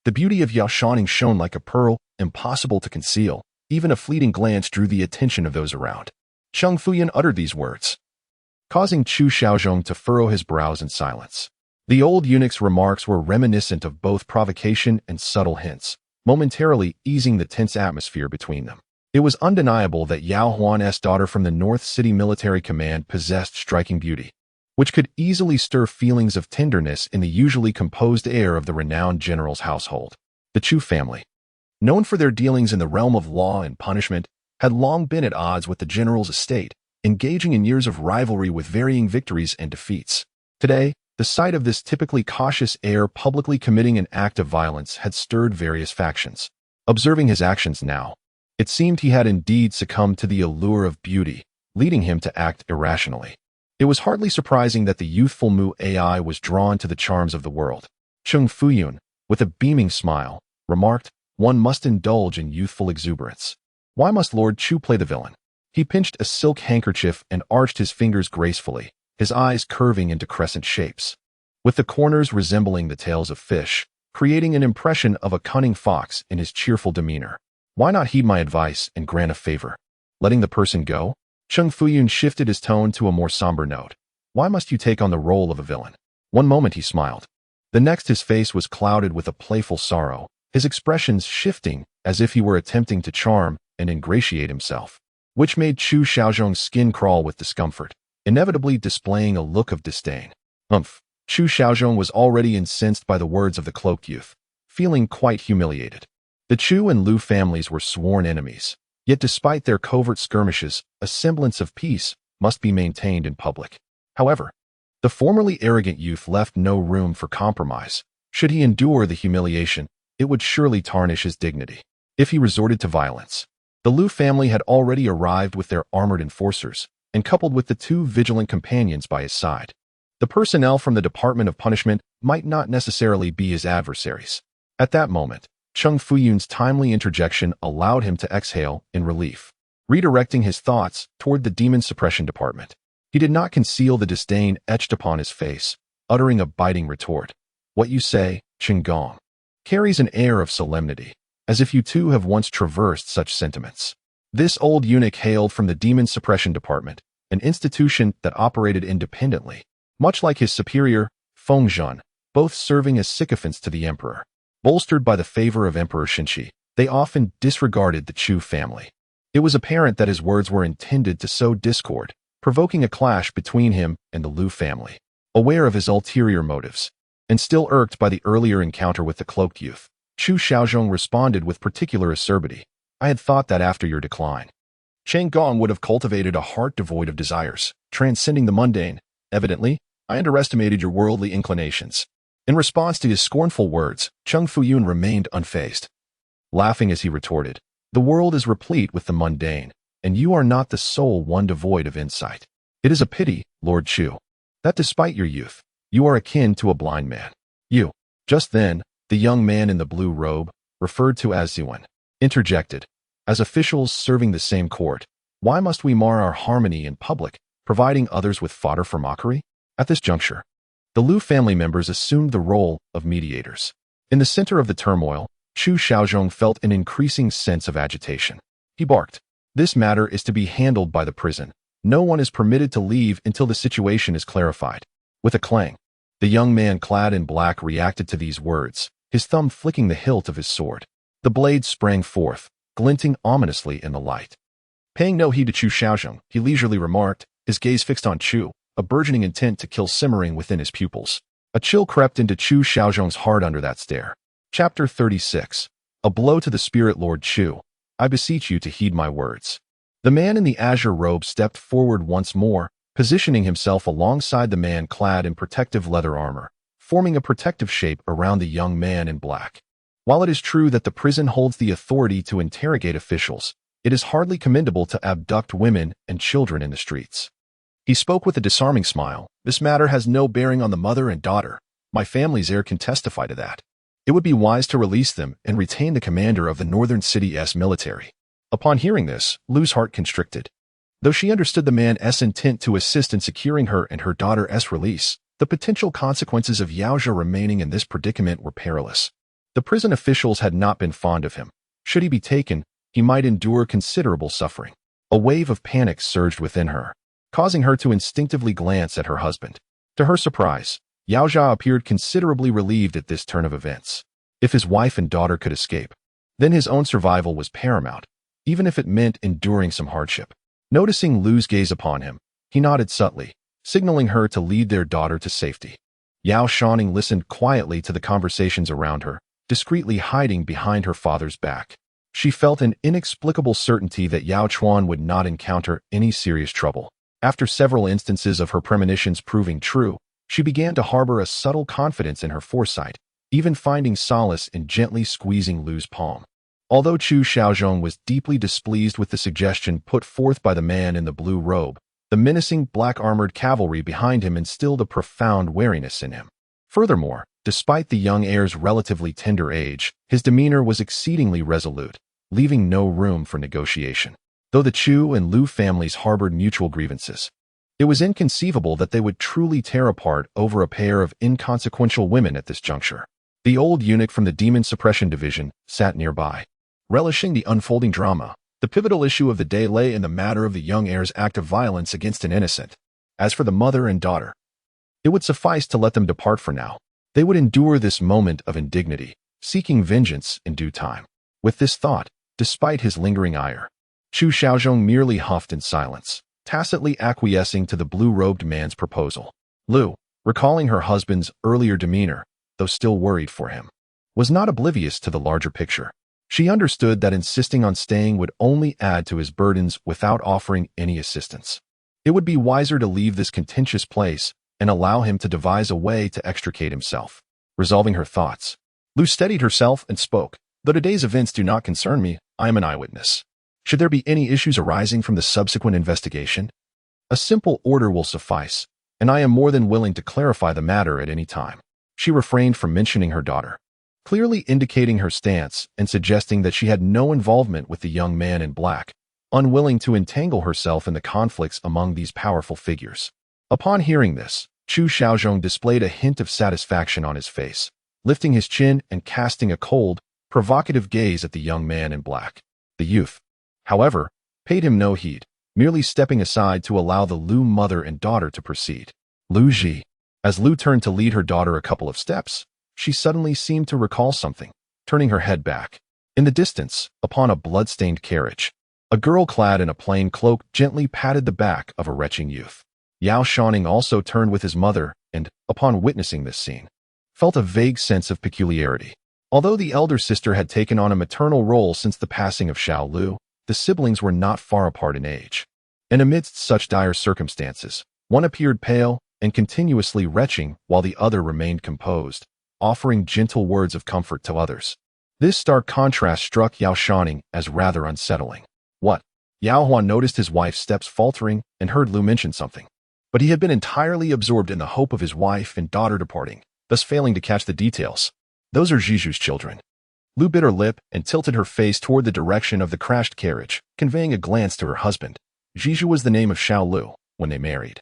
the beauty of Yao Shouning shone like a pearl, impossible to conceal. Even a fleeting glance drew the attention of those around. Cheng Fuyun uttered these words, causing Chu Shaozhong to furrow his brows in silence. The old eunuch's remarks were reminiscent of both provocation and subtle hints, momentarily easing the tense atmosphere between them. It was undeniable that Yao Huan's daughter from the North City Military Command possessed striking beauty, which could easily stir feelings of tenderness in the usually composed air of the renowned general's household. The Chu family, known for their dealings in the realm of law and punishment, had long been at odds with the general's estate, engaging in years of rivalry with varying victories and defeats. Today, the sight of this typically cautious heir publicly committing an act of violence had stirred various factions. Observing his actions now, it seemed he had indeed succumbed to the allure of beauty, leading him to act irrationally. It was hardly surprising that the youthful Mu Ai was drawn to the charms of the world. Chung Fuyun, with a beaming smile, remarked, "One must indulge in youthful exuberance. Why must Lord Chu play the villain?" He pinched a silk handkerchief and arched his fingers gracefully, his eyes curving into crescent shapes, with the corners resembling the tails of fish, creating an impression of a cunning fox in his cheerful demeanor. "Why not heed my advice and grant a favor? Letting the person go?" Chung Fuyun shifted his tone to a more somber note. "Why must you take on the role of a villain?" One moment he smiled. The next his face was clouded with a playful sorrow, his expressions shifting as if he were attempting to charm and ingratiate himself, which made Chu Xiaozhong's skin crawl with discomfort, inevitably displaying a look of disdain. Chu Xiaozhong was already incensed by the words of the cloaked youth, feeling quite humiliated. The Chu and Lu families were sworn enemies, yet despite their covert skirmishes, a semblance of peace must be maintained in public. However, the formerly arrogant youth left no room for compromise. Should he endure the humiliation, it would surely tarnish his dignity. If he resorted to violence, the Lu family had already arrived with their armored enforcers, and coupled with the two vigilant companions by his side, the personnel from the Department of Punishment might not necessarily be his adversaries. At that moment, Chung Fuyun's timely interjection allowed him to exhale in relief, redirecting his thoughts toward the Demon Suppression Department. He did not conceal the disdain etched upon his face, uttering a biting retort. "What you say, Qinggong, carries an air of solemnity, as if you two have once traversed such sentiments." This old eunuch hailed from the Demon Suppression Department, an institution that operated independently, much like his superior, Feng Zhun, both serving as sycophants to the emperor. Bolstered by the favor of Emperor Shinshi, they often disregarded the Chu family. It was apparent that his words were intended to sow discord, provoking a clash between him and the Lu family. Aware of his ulterior motives, and still irked by the earlier encounter with the cloaked youth, Chu Xiaozhong responded with particular acerbity. "I had thought that after your decline, Chang Gong would have cultivated a heart devoid of desires, transcending the mundane. Evidently, I underestimated your worldly inclinations." In response to his scornful words, Chung Fuyun remained unfazed, laughing as he retorted, "The world is replete with the mundane, and you are not the sole one devoid of insight. It is a pity, Lord Chu, that despite your youth, you are akin to a blind man." "You." Just then, the young man in the blue robe, referred to as Ziwen, interjected. "As officials serving the same court, why must we mar our harmony in public, providing others with fodder for mockery?" At this juncture, the Lu family members assumed the role of mediators. In the center of the turmoil, Chu Xiaozhong felt an increasing sense of agitation. He barked, "This matter is to be handled by the prison. No one is permitted to leave until the situation is clarified." With a clang, the young man clad in black reacted to these words, his thumb flicking the hilt of his sword. The blade sprang forth, glinting ominously in the light. Paying no heed to Chu Xiaozhong, he leisurely remarked, his gaze fixed on Chu, a burgeoning intent to kill simmering within his pupils. A chill crept into Chu Xiaozhong's heart under that stare. Chapter 36. A blow to the spirit. Lord Chu, I beseech you to heed my words. The man in the azure robe stepped forward once more, positioning himself alongside the man clad in protective leather armor, forming a protective shape around the young man in black. While it is true that the prison holds the authority to interrogate officials, it is hardly commendable to abduct women and children in the streets. He spoke with a disarming smile. "This matter has no bearing on the mother and daughter. My family's heir can testify to that. It would be wise to release them and retain the commander of the northern city's military." Upon hearing this, Lu's heart constricted. Though she understood the man's intent to assist in securing her and her daughter's release, the potential consequences of Yao Shouning remaining in this predicament were perilous. The prison officials had not been fond of him. Should he be taken, he might endure considerable suffering. A wave of panic surged within her, causing her to instinctively glance at her husband. To her surprise, Yao Shouning appeared considerably relieved at this turn of events. If his wife and daughter could escape, then his own survival was paramount, even if it meant enduring some hardship. Noticing Lu's gaze upon him, he nodded subtly, signaling her to lead their daughter to safety. Yao Shouning listened quietly to the conversations around her, discreetly hiding behind her father's back. She felt an inexplicable certainty that Yao Chuan would not encounter any serious trouble. After several instances of her premonitions proving true, she began to harbor a subtle confidence in her foresight, even finding solace in gently squeezing Lu's palm. Although Chu Xiaozhong was deeply displeased with the suggestion put forth by the man in the blue robe, the menacing black-armored cavalry behind him instilled a profound wariness in him. Furthermore, despite the young heir's relatively tender age, his demeanor was exceedingly resolute, leaving no room for negotiation. Though the Chu and Lu families harbored mutual grievances, it was inconceivable that they would truly tear apart over a pair of inconsequential women at this juncture. The old eunuch from the Demon Suppression Division sat nearby, relishing the unfolding drama. The pivotal issue of the day lay in the matter of the young heir's act of violence against an innocent. As for the mother and daughter, it would suffice to let them depart for now. They would endure this moment of indignity, seeking vengeance in due time. With this thought, despite his lingering ire, Chu Xiaozhong merely huffed in silence, tacitly acquiescing to the blue-robed man's proposal. Lu, recalling her husband's earlier demeanor, though still worried for him, was not oblivious to the larger picture. She understood that insisting on staying would only add to his burdens without offering any assistance. It would be wiser to leave this contentious place and allow him to devise a way to extricate himself. Resolving her thoughts, Lu steadied herself and spoke. Though today's events do not concern me, I am an eyewitness. Should there be any issues arising from the subsequent investigation, a simple order will suffice, and I am more than willing to clarify the matter at any time. She refrained from mentioning her daughter, clearly indicating her stance and suggesting that she had no involvement with the young man in black, unwilling to entangle herself in the conflicts among these powerful figures. Upon hearing this, Chu Xiaozhong displayed a hint of satisfaction on his face, lifting his chin and casting a cold, provocative gaze at the young man in black. The youth, however, paid him no heed, merely stepping aside to allow the Lu mother and daughter to proceed. Lu Ji. As Lu turned to lead her daughter a couple of steps, she suddenly seemed to recall something, turning her head back. In the distance, upon a blood-stained carriage, a girl clad in a plain cloak gently patted the back of a retching youth. Yao Shouning also turned with his mother and, upon witnessing this scene, felt a vague sense of peculiarity. Although the elder sister had taken on a maternal role since the passing of Xiao Lu, the siblings were not far apart in age. And amidst such dire circumstances, one appeared pale and continuously retching while the other remained composed, offering gentle words of comfort to others. This stark contrast struck Yao Shouning as rather unsettling. What? Yao Huan noticed his wife's steps faltering and heard Lu mention something. But he had been entirely absorbed in the hope of his wife and daughter departing, thus failing to catch the details. Those are Jiju's children. Lu bit her lip and tilted her face toward the direction of the crashed carriage, conveying a glance to her husband. Jiju was the name of Xiao Lu when they married.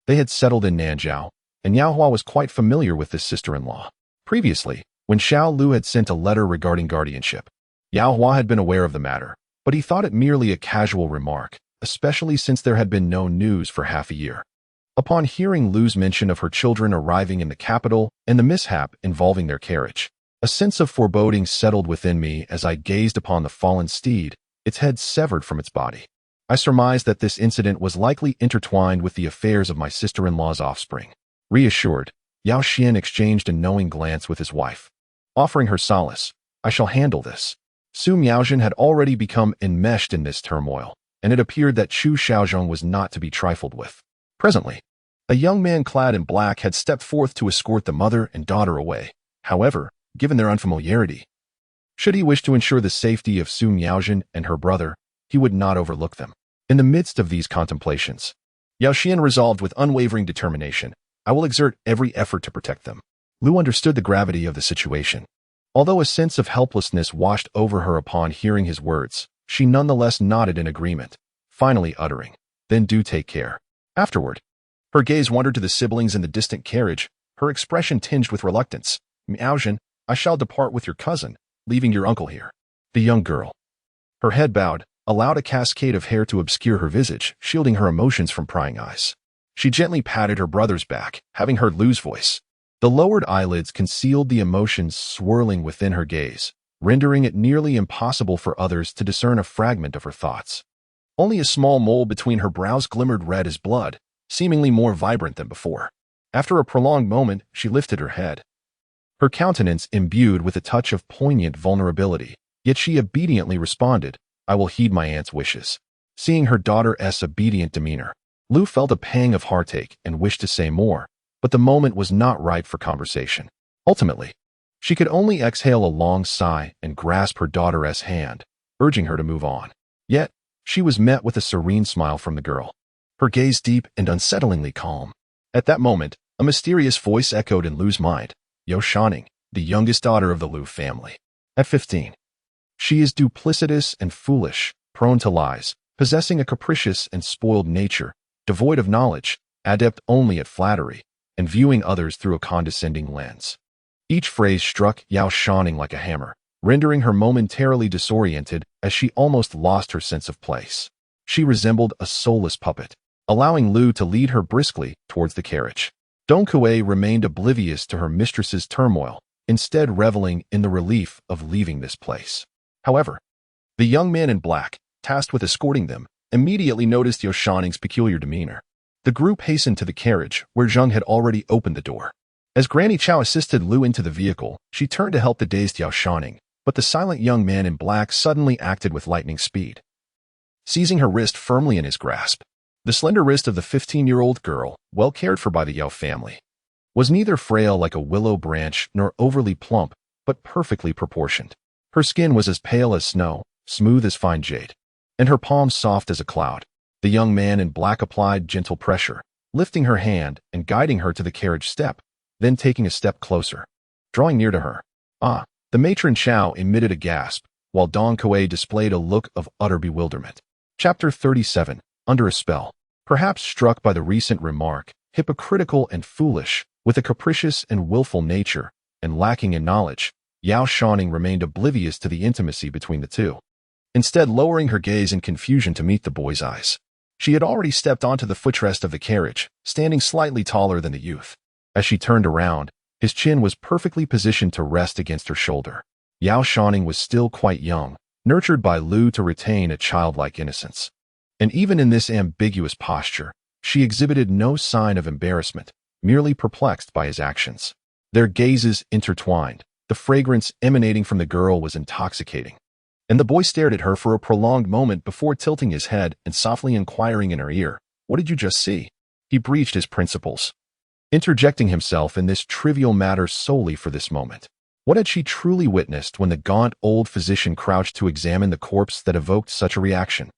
They had settled in Nanjiao, and Yao Hua was quite familiar with this sister-in-law. Previously, when Xiao Lu had sent a letter regarding guardianship, Yao Hua had been aware of the matter, but he thought it merely a casual remark, especially since there had been no news for half a year. Upon hearing Lu's mention of her children arriving in the capital and the mishap involving their carriage, a sense of foreboding settled within me as I gazed upon the fallen steed, its head severed from its body. I surmised that this incident was likely intertwined with the affairs of my sister-in-law's offspring. Reassured, Yao Xian exchanged a knowing glance with his wife. Offering her solace, I shall handle this. Su Miaozhen had already become enmeshed in this turmoil, and it appeared that Chu Xiaozhong was not to be trifled with. Presently, a young man clad in black had stepped forth to escort the mother and daughter away. However, given their unfamiliarity, should he wish to ensure the safety of Su Miaozhen and her brother, he would not overlook them. In the midst of these contemplations, Yao Xian resolved with unwavering determination, I will exert every effort to protect them. Lu understood the gravity of the situation. Although a sense of helplessness washed over her upon hearing his words, she nonetheless nodded in agreement, finally uttering, then do take care. Afterward, her gaze wandered to the siblings in the distant carriage, her expression tinged with reluctance. Miaozhen, I shall depart with your cousin, leaving your uncle here. The young girl, her head bowed, allowed a cascade of hair to obscure her visage, shielding her emotions from prying eyes. She gently patted her brother's back, having heard Lu's voice. The lowered eyelids concealed the emotions swirling within her gaze, rendering it nearly impossible for others to discern a fragment of her thoughts. Only a small mole between her brows glimmered red as blood, seemingly more vibrant than before. After a prolonged moment, she lifted her head. her countenance imbued with a touch of poignant vulnerability, yet she obediently responded, "I will heed my aunt's wishes." Seeing her daughter's obedient demeanor, Lu felt a pang of heartache and wished to say more, but the moment was not ripe for conversation. Ultimately, she could only exhale a long sigh and grasp her daughter's hand, urging her to move on. Yet, she was met with a serene smile from the girl, her gaze deep and unsettlingly calm. At that moment, a mysterious voice echoed in Lu's mind, Yao Shouning, the youngest daughter of the Lu family. At 15, she is duplicitous and foolish, prone to lies, possessing a capricious and spoiled nature, devoid of knowledge, adept only at flattery, and viewing others through a condescending lens. Each phrase struck Yao Shouning like a hammer, rendering her momentarily disoriented as she almost lost her sense of place. She resembled a soulless puppet, allowing Lu to lead her briskly towards the carriage. Dong Kue remained oblivious to her mistress's turmoil, instead reveling in the relief of leaving this place. However, the young man in black, tasked with escorting them, immediately noticed Yao Shouning's peculiar demeanor. The group hastened to the carriage, where Zheng had already opened the door. As Granny Chow assisted Lu into the vehicle, she turned to help the dazed Yao Shouning, but the silent young man in black suddenly acted with lightning speed, seizing her wrist firmly in his grasp. The slender wrist of the 15-year-old girl, well cared for by the Yao family, was neither frail like a willow branch nor overly plump, but perfectly proportioned. Her skin was as pale as snow, smooth as fine jade, and her palms soft as a cloud. The young man in black applied gentle pressure, lifting her hand and guiding her to the carriage step, then taking a step closer, drawing near to her. Ah! The matron Chow emitted a gasp, while Dong Kue displayed a look of utter bewilderment. Chapter 37. Under a spell. Perhaps struck by the recent remark, hypocritical and foolish, with a capricious and willful nature, and lacking in knowledge, Yao Shouning remained oblivious to the intimacy between the two, instead lowering her gaze in confusion to meet the boy's eyes. She had already stepped onto the footrest of the carriage, standing slightly taller than the youth. As she turned around, his chin was perfectly positioned to rest against her shoulder. Yao Shouning was still quite young, nurtured by Lu to retain a childlike innocence. And even in this ambiguous posture, she exhibited no sign of embarrassment, merely perplexed by his actions. Their gazes intertwined. The fragrance emanating from the girl was intoxicating, and the boy stared at her for a prolonged moment before tilting his head and softly inquiring in her ear, "What did you just see?" He breached his principles, interjecting himself in this trivial matter solely for this moment. What had she truly witnessed when the gaunt old physician crouched to examine the corpse that evoked such a reaction?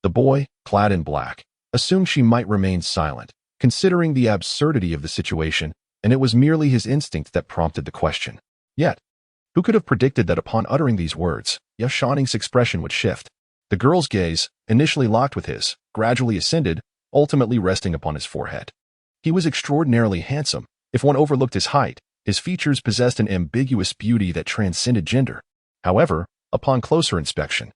The boy, clad in black, assumed she might remain silent, considering the absurdity of the situation, and it was merely his instinct that prompted the question. Yet, who could have predicted that upon uttering these words, Yao Shouning's expression would shift? The girl's gaze, initially locked with his, gradually ascended, ultimately resting upon his forehead. He was extraordinarily handsome. If one overlooked his height, his features possessed an ambiguous beauty that transcended gender. However, upon closer inspection,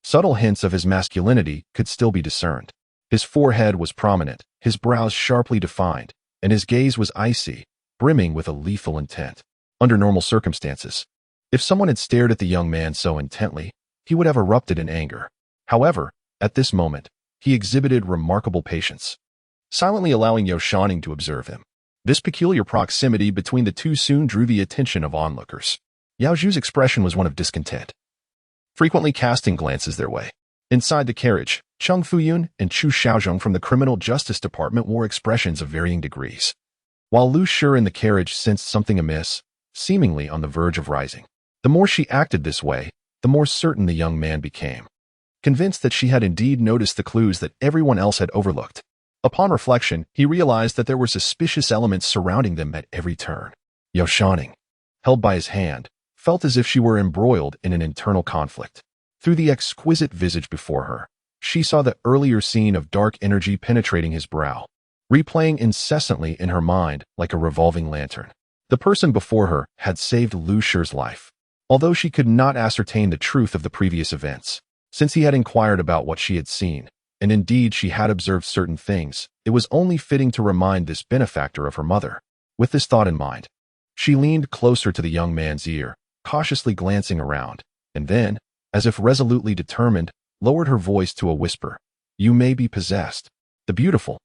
subtle hints of his masculinity could still be discerned. His forehead was prominent, his brows sharply defined, and his gaze was icy, brimming with a lethal intent. Under normal circumstances, if someone had stared at the young man so intently, he would have erupted in anger. However, at this moment, he exhibited remarkable patience, silently allowing Yao Shouning to observe him. This peculiar proximity between the two soon drew the attention of onlookers. Yao Zhu's expression was one of discontent, frequently casting glances their way. Inside the carriage, Cheng Fuyun and Chu Xiaozhong from the Criminal Justice Department wore expressions of varying degrees, while Lu Shi in the carriage sensed something amiss, seemingly on the verge of rising. The more she acted this way, the more certain the young man became, convinced that she had indeed noticed the clues that everyone else had overlooked. Upon reflection, he realized that there were suspicious elements surrounding them at every turn. Yao Shouning, held by his hand, felt as if she were embroiled in an internal conflict. Through the exquisite visage before her, she saw the earlier scene of dark energy penetrating his brow, replaying incessantly in her mind like a revolving lantern. The person before her had saved Lu Shi's life, although she could not ascertain the truth of the previous events. Since he had inquired about what she had seen, and indeed she had observed certain things, it was only fitting to remind this benefactor of her mother. With this thought in mind, she leaned closer to the young man's ear, cautiously glancing around, and then, as if resolutely determined, lowered her voice to a whisper. "You may be possessed." The beautiful,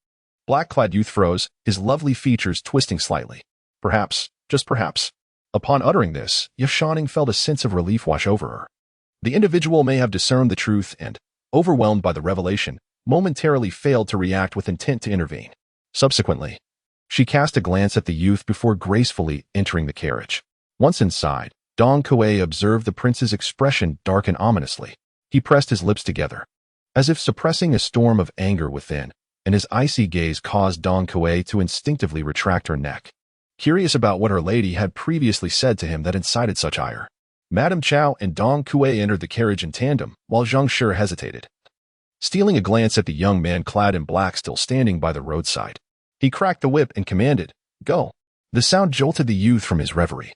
black-clad youth froze, his lovely features twisting slightly. Perhaps, just perhaps, Upon uttering this, Yao Shouning felt a sense of relief wash over her. The individual may have discerned the truth and, overwhelmed by the revelation, momentarily failed to react with intent to intervene. Subsequently, she cast a glance at the youth before gracefully entering the carriage. Once inside, Dong Kuei observed the prince's expression darken ominously. He pressed his lips together, as if suppressing a storm of anger within, and his icy gaze caused Dong Kuei to instinctively retract her neck. Curious about what her lady had previously said to him that incited such ire, Madame Chow and Dong Kuei entered the carriage in tandem, while Zhang Shi hesitated. Stealing a glance at the young man clad in black still standing by the roadside, he cracked the whip and commanded, "Go." The sound jolted the youth from his reverie.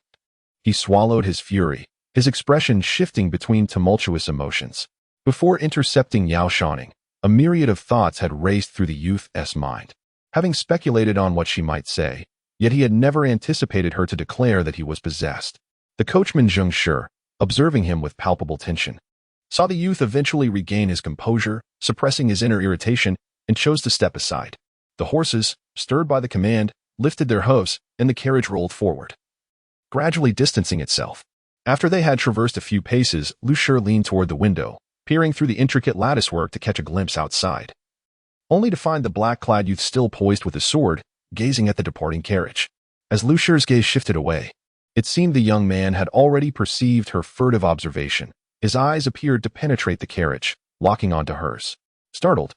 He swallowed his fury, his expression shifting between tumultuous emotions. Before intercepting Yao Shouning, a myriad of thoughts had raced through the youth's mind. Having speculated on what she might say, yet he had never anticipated her to declare that he was possessed. The coachman Zhang Shi, observing him with palpable tension, saw the youth eventually regain his composure, suppressing his inner irritation, and chose to step aside. The horses, stirred by the command, lifted their hooves, and the carriage rolled forward, gradually distancing itself. After they had traversed a few paces, Lu Shi leaned toward the window, peering through the intricate latticework to catch a glimpse outside, only to find the black-clad youth still poised with his sword, gazing at the departing carriage. As Lu Shi's gaze shifted away, it seemed the young man had already perceived her furtive observation. His eyes appeared to penetrate the carriage, locking onto hers. Startled,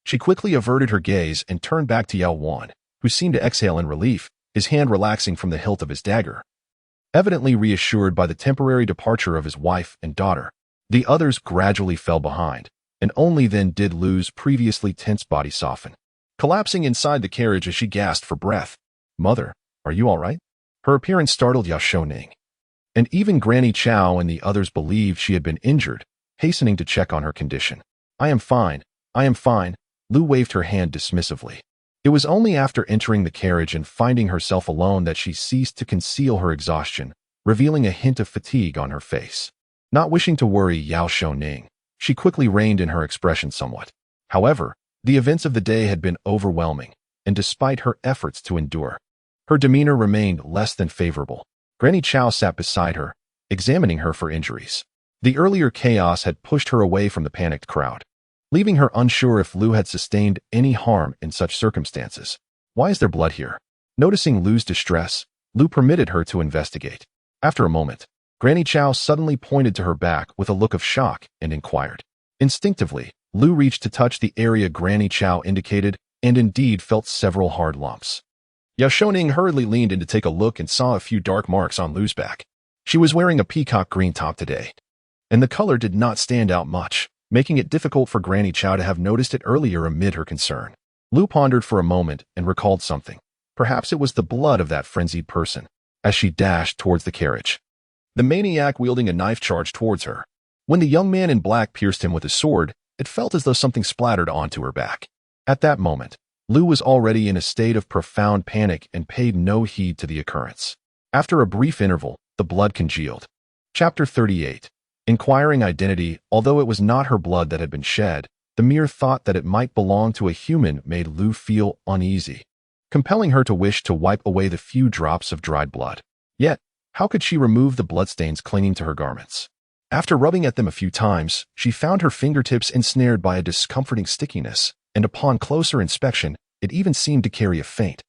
she quickly averted her gaze and turned back to Yao Wan, who seemed to exhale in relief, his hand relaxing from the hilt of his dagger. Evidently reassured by the temporary departure of his wife and daughter, the others gradually fell behind, and only then did Lu's previously tense body soften, collapsing inside the carriage as she gasped for breath. "Mother, are you all right?" Her appearance startled Yao Shouning, and even Granny Chow and the others believed she had been injured, hastening to check on her condition. I am fine, Lu waved her hand dismissively. It was only after entering the carriage and finding herself alone that she ceased to conceal her exhaustion, revealing a hint of fatigue on her face. Not wishing to worry Yao Shouning, she quickly reined in her expression somewhat. However, the events of the day had been overwhelming, and despite her efforts to endure, her demeanor remained less than favorable. Granny Chow sat beside her, examining her for injuries. The earlier chaos had pushed her away from the panicked crowd, leaving her unsure if Lu had sustained any harm in such circumstances. "Why is there blood here?" Noticing Lu's distress, Lu permitted her to investigate. After a moment, Granny Chow suddenly pointed to her back with a look of shock and inquired. Instinctively, Lu reached to touch the area Granny Chow indicated and indeed felt several hard lumps. Yao Shouning hurriedly leaned in to take a look and saw a few dark marks on Lu's back. She was wearing a peacock green top today, and the color did not stand out much, making it difficult for Granny Chow to have noticed it earlier amid her concern. Lu pondered for a moment and recalled something. Perhaps it was the blood of that frenzied person, as she dashed towards the carriage. The maniac wielding a knife charged towards her. When the young man in black pierced him with his sword, it felt as though something splattered onto her back. At that moment, Lu was already in a state of profound panic and paid no heed to the occurrence. After a brief interval, the blood congealed. Chapter 38. Inquiring identity. Although it was not her blood that had been shed, the mere thought that it might belong to a human made Lu feel uneasy, compelling her to wish to wipe away the few drops of dried blood. Yet, how could she remove the bloodstains clinging to her garments? After rubbing at them a few times, she found her fingertips ensnared by a discomforting stickiness, and upon closer inspection, it even seemed to carry a faint,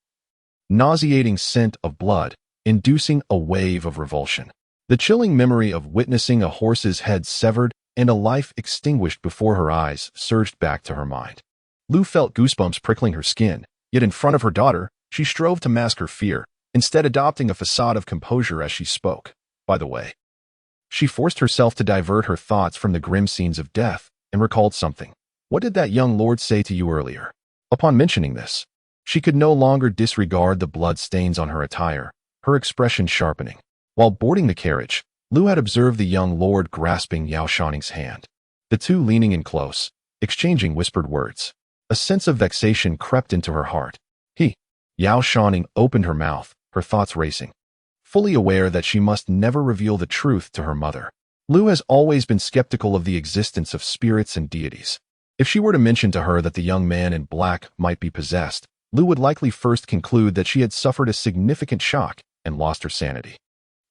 nauseating scent of blood, inducing a wave of revulsion. The chilling memory of witnessing a horse's head severed and a life extinguished before her eyes surged back to her mind. Lu felt goosebumps prickling her skin, yet in front of her daughter, she strove to mask her fear, instead adopting a facade of composure as she spoke. By the way, she forced herself to divert her thoughts from the grim scenes of death and recalled something. What did that young lord say to you earlier? Upon mentioning this, she could no longer disregard the blood stains on her attire, her expression sharpening. While boarding the carriage, Lu had observed the young lord grasping Yao Shouning's hand, the two leaning in close, exchanging whispered words. A sense of vexation crept into her heart. Yao Shouning opened her mouth, her thoughts racing, fully aware that she must never reveal the truth to her mother. Lu has always been skeptical of the existence of spirits and deities. If she were to mention to her that the young man in black might be possessed, Lu would likely first conclude that she had suffered a significant shock and lost her sanity.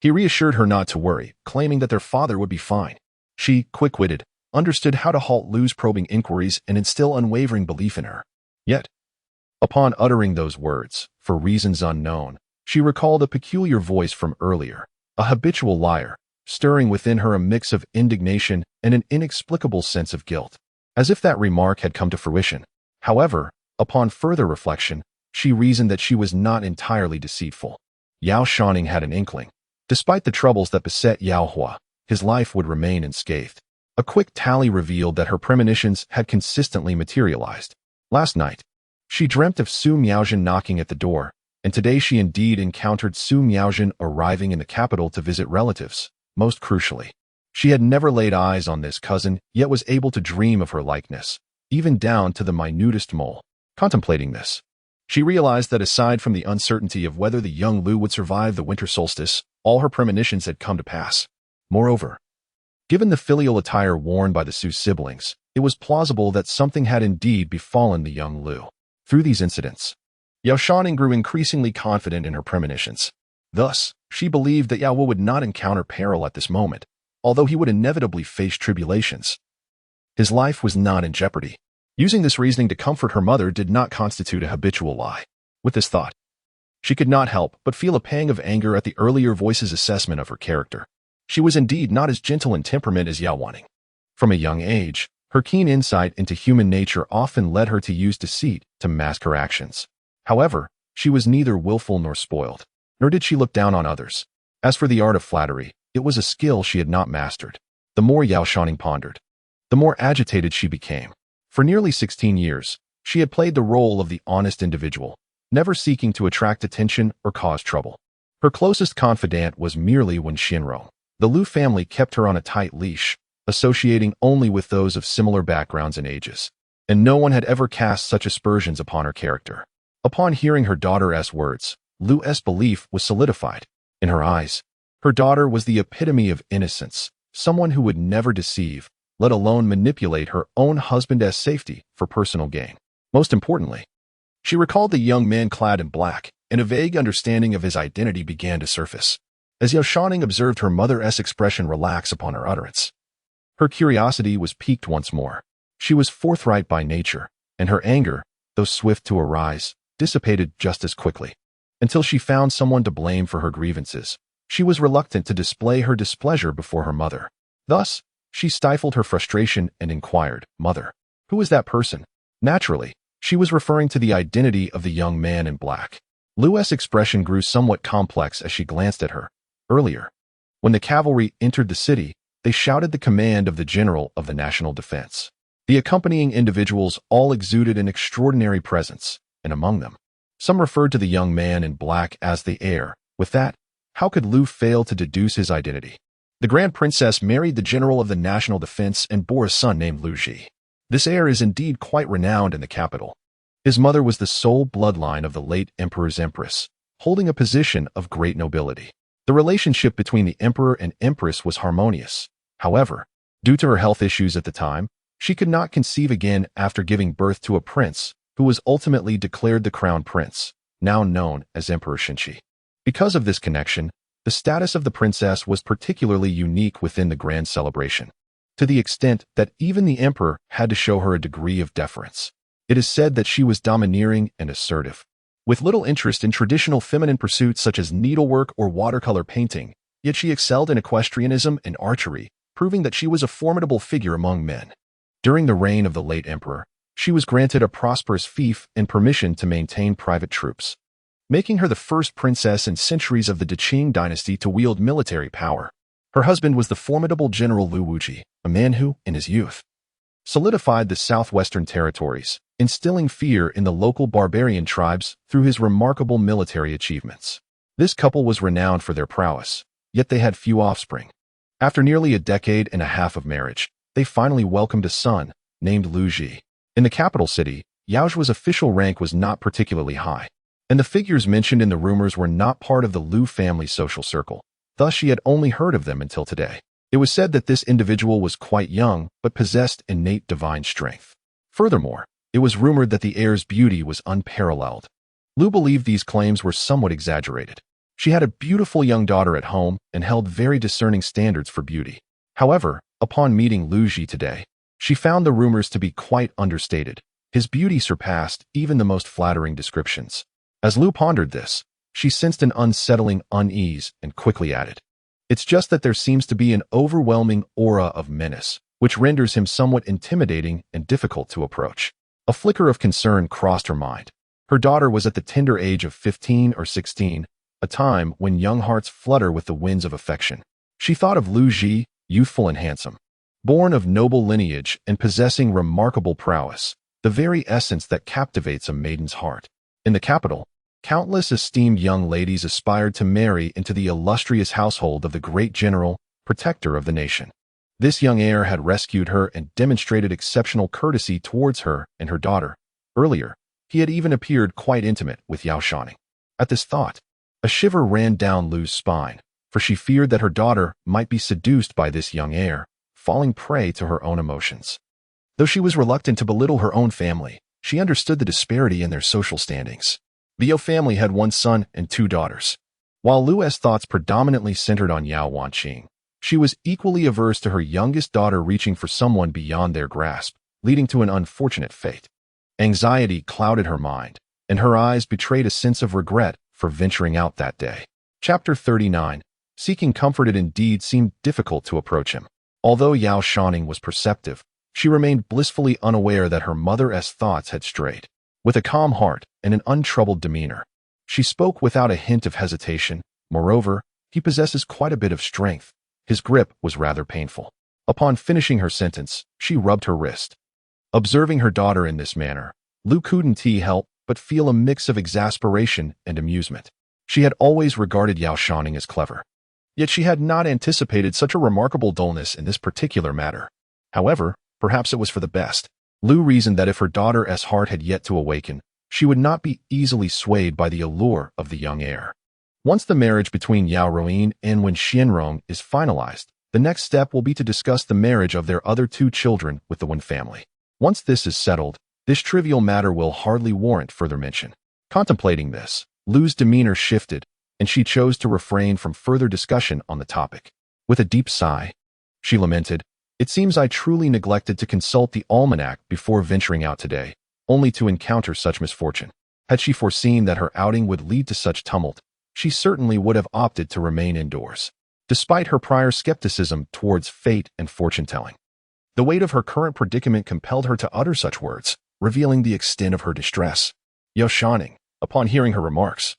He reassured her not to worry, claiming that their father would be fine. She, quick-witted, understood how to halt Lu's probing inquiries and instill unwavering belief in her. Yet, upon uttering those words, for reasons unknown, she recalled a peculiar voice from earlier, a habitual liar, stirring within her a mix of indignation and an inexplicable sense of guilt, as if that remark had come to fruition. However, upon further reflection, she reasoned that she was not entirely deceitful. Yao Shouning had an inkling. Despite the troubles that beset Yao Hua, his life would remain unscathed. A quick tally revealed that her premonitions had consistently materialized. Last night, she dreamt of Su Miaojin knocking at the door, and today she indeed encountered Su Miaojin arriving in the capital to visit relatives. Most crucially, she had never laid eyes on this cousin, yet was able to dream of her likeness, even down to the minutest mole. Contemplating this, she realized that aside from the uncertainty of whether the young Lu would survive the winter solstice, all her premonitions had come to pass. Moreover, given the filial attire worn by the Su siblings, it was plausible that something had indeed befallen the young Lu. Through these incidents, Yao Shouning grew increasingly confident in her premonitions. Thus, she believed that Yao would not encounter peril at this moment, although he would inevitably face tribulations. His life was not in jeopardy. Using this reasoning to comfort her mother did not constitute a habitual lie. With this thought, she could not help but feel a pang of anger at the earlier voice's assessment of her character. She was indeed not as gentle in temperament as Yao Shouning. From a young age, her keen insight into human nature often led her to use deceit to mask her actions. However, she was neither willful nor spoiled, nor did she look down on others. As for the art of flattery, it was a skill she had not mastered. The more Yao Shouning pondered, the more agitated she became. For nearly 16 years, she had played the role of the honest individual, never seeking to attract attention or cause trouble. Her closest confidant was merely Wen Xinrong. The Lu family kept her on a tight leash, associating only with those of similar backgrounds and ages, and no one had ever cast such aspersions upon her character. Upon hearing her daughter's words, Lu's belief was solidified. In her eyes, her daughter was the epitome of innocence, someone who would never deceive, let alone manipulate her own husband's safety for personal gain. Most importantly, she recalled the young man clad in black, and a vague understanding of his identity began to surface. As Yao Shouning observed her mother's expression relax upon her utterance, her curiosity was piqued once more. She was forthright by nature, and her anger, though swift to arise, dissipated just as quickly. Until she found someone to blame for her grievances, she was reluctant to display her displeasure before her mother. Thus, she stifled her frustration and inquired, "Mother, who is that person?" Naturally, she was referring to the identity of the young man in black. Lu's expression grew somewhat complex as she glanced at her. Earlier, when the cavalry entered the city, they shouted the command of the general of the national defense. The accompanying individuals all exuded an extraordinary presence, and among them, some referred to the young man in black as the heir. With that, how could Lu fail to deduce his identity? The Grand Princess married the general of the national defense and bore a son named Lu Ji. This heir is indeed quite renowned in the capital. His mother was the sole bloodline of the late emperor's empress, holding a position of great nobility. The relationship between the emperor and empress was harmonious. However, due to her health issues at the time, she could not conceive again after giving birth to a prince, who was ultimately declared the crown prince, now known as Emperor Shinchi. Because of this connection, the status of the princess was particularly unique within the grand celebration, to the extent that even the emperor had to show her a degree of deference. It is said that she was domineering and assertive, with little interest in traditional feminine pursuits such as needlework or watercolor painting, yet she excelled in equestrianism and archery, proving that she was a formidable figure among men. During the reign of the late emperor, she was granted a prosperous fief and permission to maintain private troops, making her the first princess in centuries of the Qing dynasty to wield military power. Her husband was the formidable General Lu Wuji, a man who, in his youth, solidified the southwestern territories, instilling fear in the local barbarian tribes through his remarkable military achievements. This couple was renowned for their prowess, yet they had few offspring. After nearly a decade and a half of marriage, they finally welcomed a son, named Lu Ji. In the capital city, Yao's official rank was not particularly high, and the figures mentioned in the rumors were not part of the Lu family social circle. Thus, she had only heard of them until today. It was said that this individual was quite young, but possessed innate divine strength. Furthermore, it was rumored that the heir's beauty was unparalleled. Lu believed these claims were somewhat exaggerated. She had a beautiful young daughter at home and held very discerning standards for beauty. However, upon meeting Lu Ji today, she found the rumors to be quite understated. His beauty surpassed even the most flattering descriptions. As Lu pondered this, she sensed an unsettling unease and quickly added, "It's just that there seems to be an overwhelming aura of menace, which renders him somewhat intimidating and difficult to approach." A flicker of concern crossed her mind. Her daughter was at the tender age of 15 or 16, a time when young hearts flutter with the winds of affection. She thought of Lu Ji, youthful and handsome, born of noble lineage and possessing remarkable prowess, the very essence that captivates a maiden's heart. In the capital, countless esteemed young ladies aspired to marry into the illustrious household of the great general, protector of the nation. This young heir had rescued her and demonstrated exceptional courtesy towards her and her daughter. Earlier, he had even appeared quite intimate with Yao Shouning. At this thought, a shiver ran down Lu's spine, for she feared that her daughter might be seduced by this young heir, falling prey to her own emotions. Though she was reluctant to belittle her own family, she understood the disparity in their social standings. The Yao family had one son and two daughters. While Lu's thoughts predominantly centered on Yao Wanqing, she was equally averse to her youngest daughter reaching for someone beyond their grasp, leading to an unfortunate fate. Anxiety clouded her mind, and her eyes betrayed a sense of regret for venturing out that day. Chapter 39. Seeking comfort. It indeed seemed difficult to approach him. Although Yao Shouning was perceptive, she remained blissfully unaware that her mother's thoughts had strayed. With a calm heart and an untroubled demeanor, she spoke without a hint of hesitation. Moreover, he possesses quite a bit of strength. His grip was rather painful. Upon finishing her sentence, she rubbed her wrist. Observing her daughter in this manner, Lu couldn't help but feel a mix of exasperation and amusement. She had always regarded Yao Shouning as clever, yet she had not anticipated such a remarkable dullness in this particular matter. However, perhaps it was for the best. Lu reasoned that if her daughter's heart had yet to awaken, she would not be easily swayed by the allure of the young heir. Once the marriage between Yao Ruin and Wen Xianrong is finalized, the next step will be to discuss the marriage of their other two children with the Wen family. Once this is settled, this trivial matter will hardly warrant further mention. Contemplating this, Lu's demeanor shifted, and she chose to refrain from further discussion on the topic. With a deep sigh, she lamented, "It seems I truly neglected to consult the almanac before venturing out today, only to encounter such misfortune. Had she foreseen that her outing would lead to such tumult, she certainly would have opted to remain indoors." Despite her prior skepticism towards fate and fortune-telling, the weight of her current predicament compelled her to utter such words, revealing the extent of her distress. Yao Shouning, upon hearing her remarks,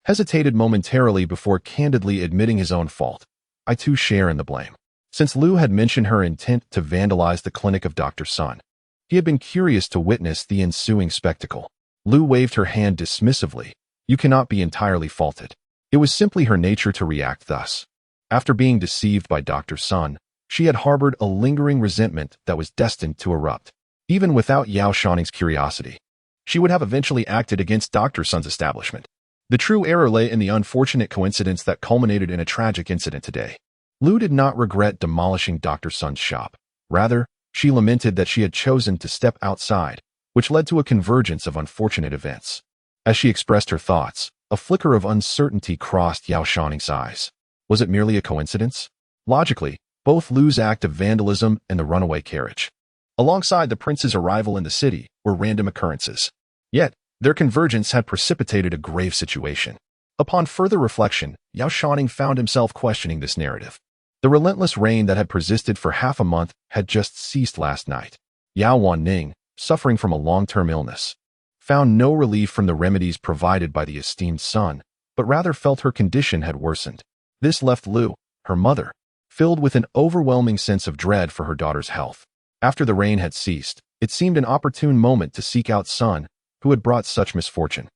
hesitated momentarily before candidly admitting his own fault. "I too share in the blame." Since Lu had mentioned her intent to vandalize the clinic of Dr. Sun, he had been curious to witness the ensuing spectacle. Lu waved her hand dismissively. "You cannot be entirely faulted. It was simply her nature to react thus." After being deceived by Dr. Sun, she had harbored a lingering resentment that was destined to erupt. Even without Yao Shouning's curiosity, she would have eventually acted against Dr. Sun's establishment. The true error lay in the unfortunate coincidence that culminated in a tragic incident today. Lu did not regret demolishing Dr. Sun's shop. Rather, she lamented that she had chosen to step outside, which led to a convergence of unfortunate events. As she expressed her thoughts, a flicker of uncertainty crossed Yao Shouning's eyes. Was it merely a coincidence? Logically, both Lu's act of vandalism and the runaway carriage, alongside the prince's arrival in the city, were random occurrences. Yet, their convergence had precipitated a grave situation. Upon further reflection, Yao Shouning found himself questioning this narrative. The relentless rain that had persisted for half a month had just ceased last night. Yao Wanning, suffering from a long-term illness, found no relief from the remedies provided by the esteemed son, but rather felt her condition had worsened. This left Lu, her mother, filled with an overwhelming sense of dread for her daughter's health. After the rain had ceased, it seemed an opportune moment to seek out Sun, who had brought such misfortune.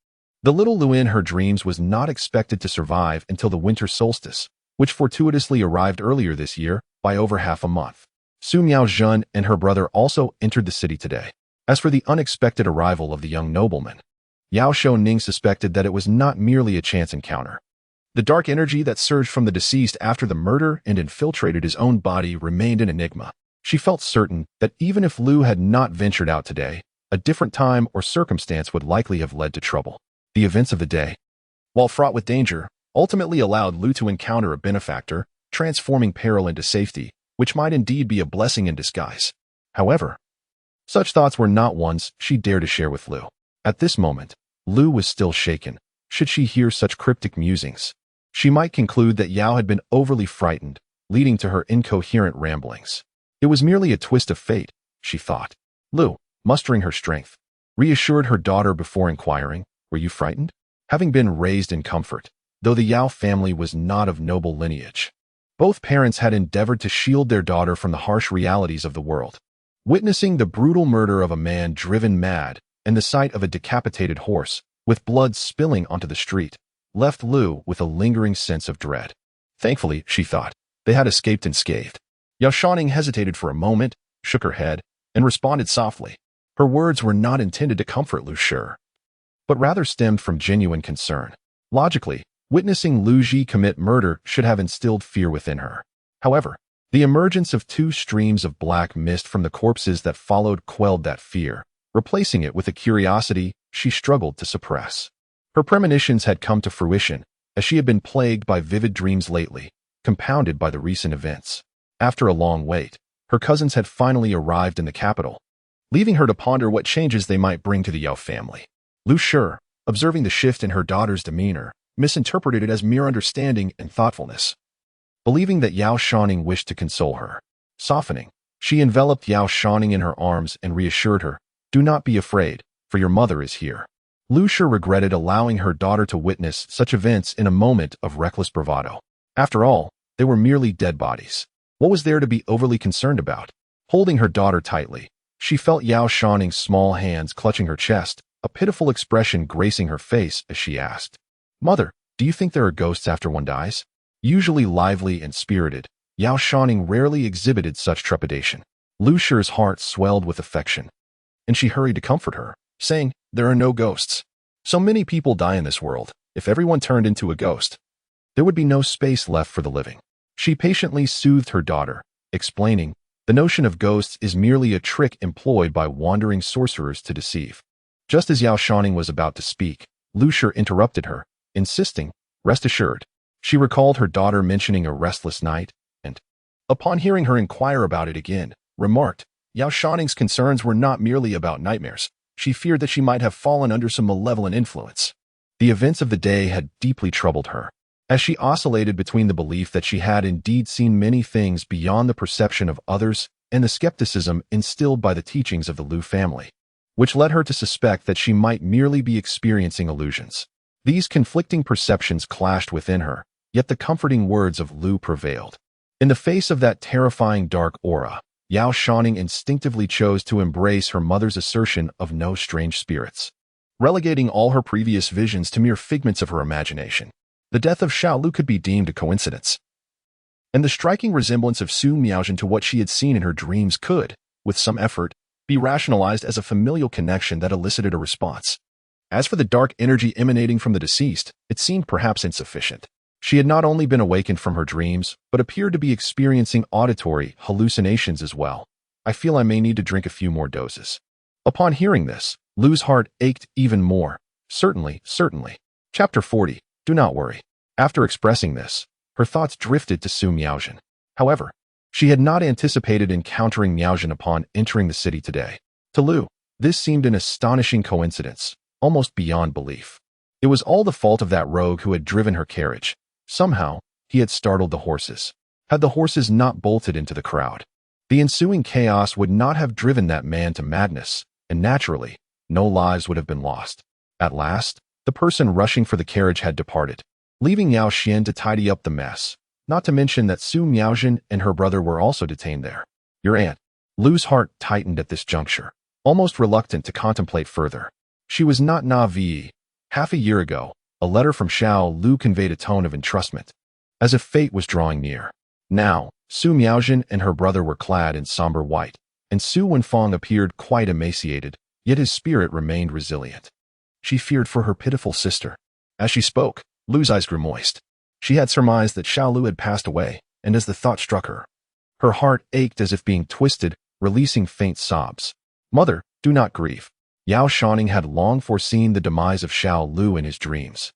The little Lu in her dreams was not expected to survive until the winter solstice, which fortuitously arrived earlier this year by over half a month. Su Miaozhen and her brother also entered the city today. As for the unexpected arrival of the young nobleman, Yao Shouning suspected that it was not merely a chance encounter. The dark energy that surged from the deceased after the murder and infiltrated his own body remained an enigma. She felt certain that even if Lu had not ventured out today, a different time or circumstance would likely have led to trouble. The events of the day, while fraught with danger, ultimately allowed Lu to encounter a benefactor, transforming peril into safety, which might indeed be a blessing in disguise. However, such thoughts were not ones she dared to share with Lu. At this moment, Lu was still shaken. Should she hear such cryptic musings, she might conclude that Yao had been overly frightened, leading to her incoherent ramblings. It was merely a twist of fate, she thought. Lu, mustering her strength, reassured her daughter before inquiring, "Were you frightened?" Having been raised in comfort, though the Yao family was not of noble lineage, both parents had endeavored to shield their daughter from the harsh realities of the world. Witnessing the brutal murder of a man driven mad and the sight of a decapitated horse, with blood spilling onto the street, left Lu with a lingering sense of dread. Thankfully, she thought, they had escaped unscathed. Yao Shouning hesitated for a moment, shook her head, and responded softly. Her words were not intended to comfort Lu, sure, but rather stemmed from genuine concern. Logically, witnessing Lu Ji commit murder should have instilled fear within her. However, the emergence of 2 streams of black mist from the corpses that followed quelled that fear, replacing it with a curiosity she struggled to suppress. Her premonitions had come to fruition, as she had been plagued by vivid dreams lately, compounded by the recent events. After a long wait, her cousins had finally arrived in the capital, leaving her to ponder what changes they might bring to the Yao family. Lu Shi, observing the shift in her daughter's demeanor, misinterpreted it as mere understanding and thoughtfulness. Believing that Yao Shouning wished to console her, softening, she enveloped Yao Shouning in her arms and reassured her, "Do not be afraid, for your mother is here." Lu Shi regretted allowing her daughter to witness such events in a moment of reckless bravado. After all, they were merely dead bodies. What was there to be overly concerned about? Holding her daughter tightly, she felt Yao Shouning's small hands clutching her chest, a pitiful expression gracing her face as she asked, "Mother, do you think there are ghosts after one dies?" Usually lively and spirited, Yao Shouning rarely exhibited such trepidation. Lu Shi's heart swelled with affection, and she hurried to comfort her, saying, "There are no ghosts. So many people die in this world. If everyone turned into a ghost, there would be no space left for the living." She patiently soothed her daughter, explaining, "The notion of ghosts is merely a trick employed by wandering sorcerers to deceive." Just as Yao Shouning was about to speak, Lu Shi interrupted her, insisting, "Rest assured." She recalled her daughter mentioning a restless night, and, upon hearing her inquire about it again, remarked, Yao Shouning's concerns were not merely about nightmares. She feared that she might have fallen under some malevolent influence. The events of the day had deeply troubled her, as she oscillated between the belief that she had indeed seen many things beyond the perception of others and the skepticism instilled by the teachings of the Lu family, which led her to suspect that she might merely be experiencing illusions. These conflicting perceptions clashed within her, yet the comforting words of Lu prevailed. In the face of that terrifying dark aura, Yao Shouning instinctively chose to embrace her mother's assertion of no strange spirits, relegating all her previous visions to mere figments of her imagination. The death of Xiao Lu could be deemed a coincidence, and the striking resemblance of Su Miaojin to what she had seen in her dreams could, with some effort, be rationalized as a familial connection that elicited a response. As for the dark energy emanating from the deceased, it seemed perhaps insufficient. She had not only been awakened from her dreams, but appeared to be experiencing auditory hallucinations as well. "I feel I may need to drink a few more doses." Upon hearing this, Lu's heart ached even more. Certainly. Chapter 40. Do not worry. After expressing this, her thoughts drifted to Su Miaojin. However, she had not anticipated encountering Miaojin upon entering the city today. To Lu, this seemed an astonishing coincidence, almost beyond belief. It was all the fault of that rogue who had driven her carriage. Somehow, he had startled the horses. Had the horses not bolted into the crowd, the ensuing chaos would not have driven that man to madness, and naturally, no lives would have been lost. At last, the person rushing for the carriage had departed, leaving Yao Xian to tidy up the mess, not to mention that Su Miaojin and her brother were also detained there. "Your aunt." Lu's heart tightened at this juncture, almost reluctant to contemplate further. She was not naive. Half a year ago, a letter from Xiao Lu conveyed a tone of entrustment, as if fate was drawing near. Now, Su Miaojin and her brother were clad in somber white, and Su Wenfeng appeared quite emaciated, yet his spirit remained resilient. She feared for her pitiful sister. As she spoke, Lu's eyes grew moist. She had surmised that Xiao Lu had passed away, and as the thought struck her, her heart ached as if being twisted, releasing faint sobs. "Mother, do not grieve." Yao Shouning had long foreseen the demise of Xiao Lu in his dreams,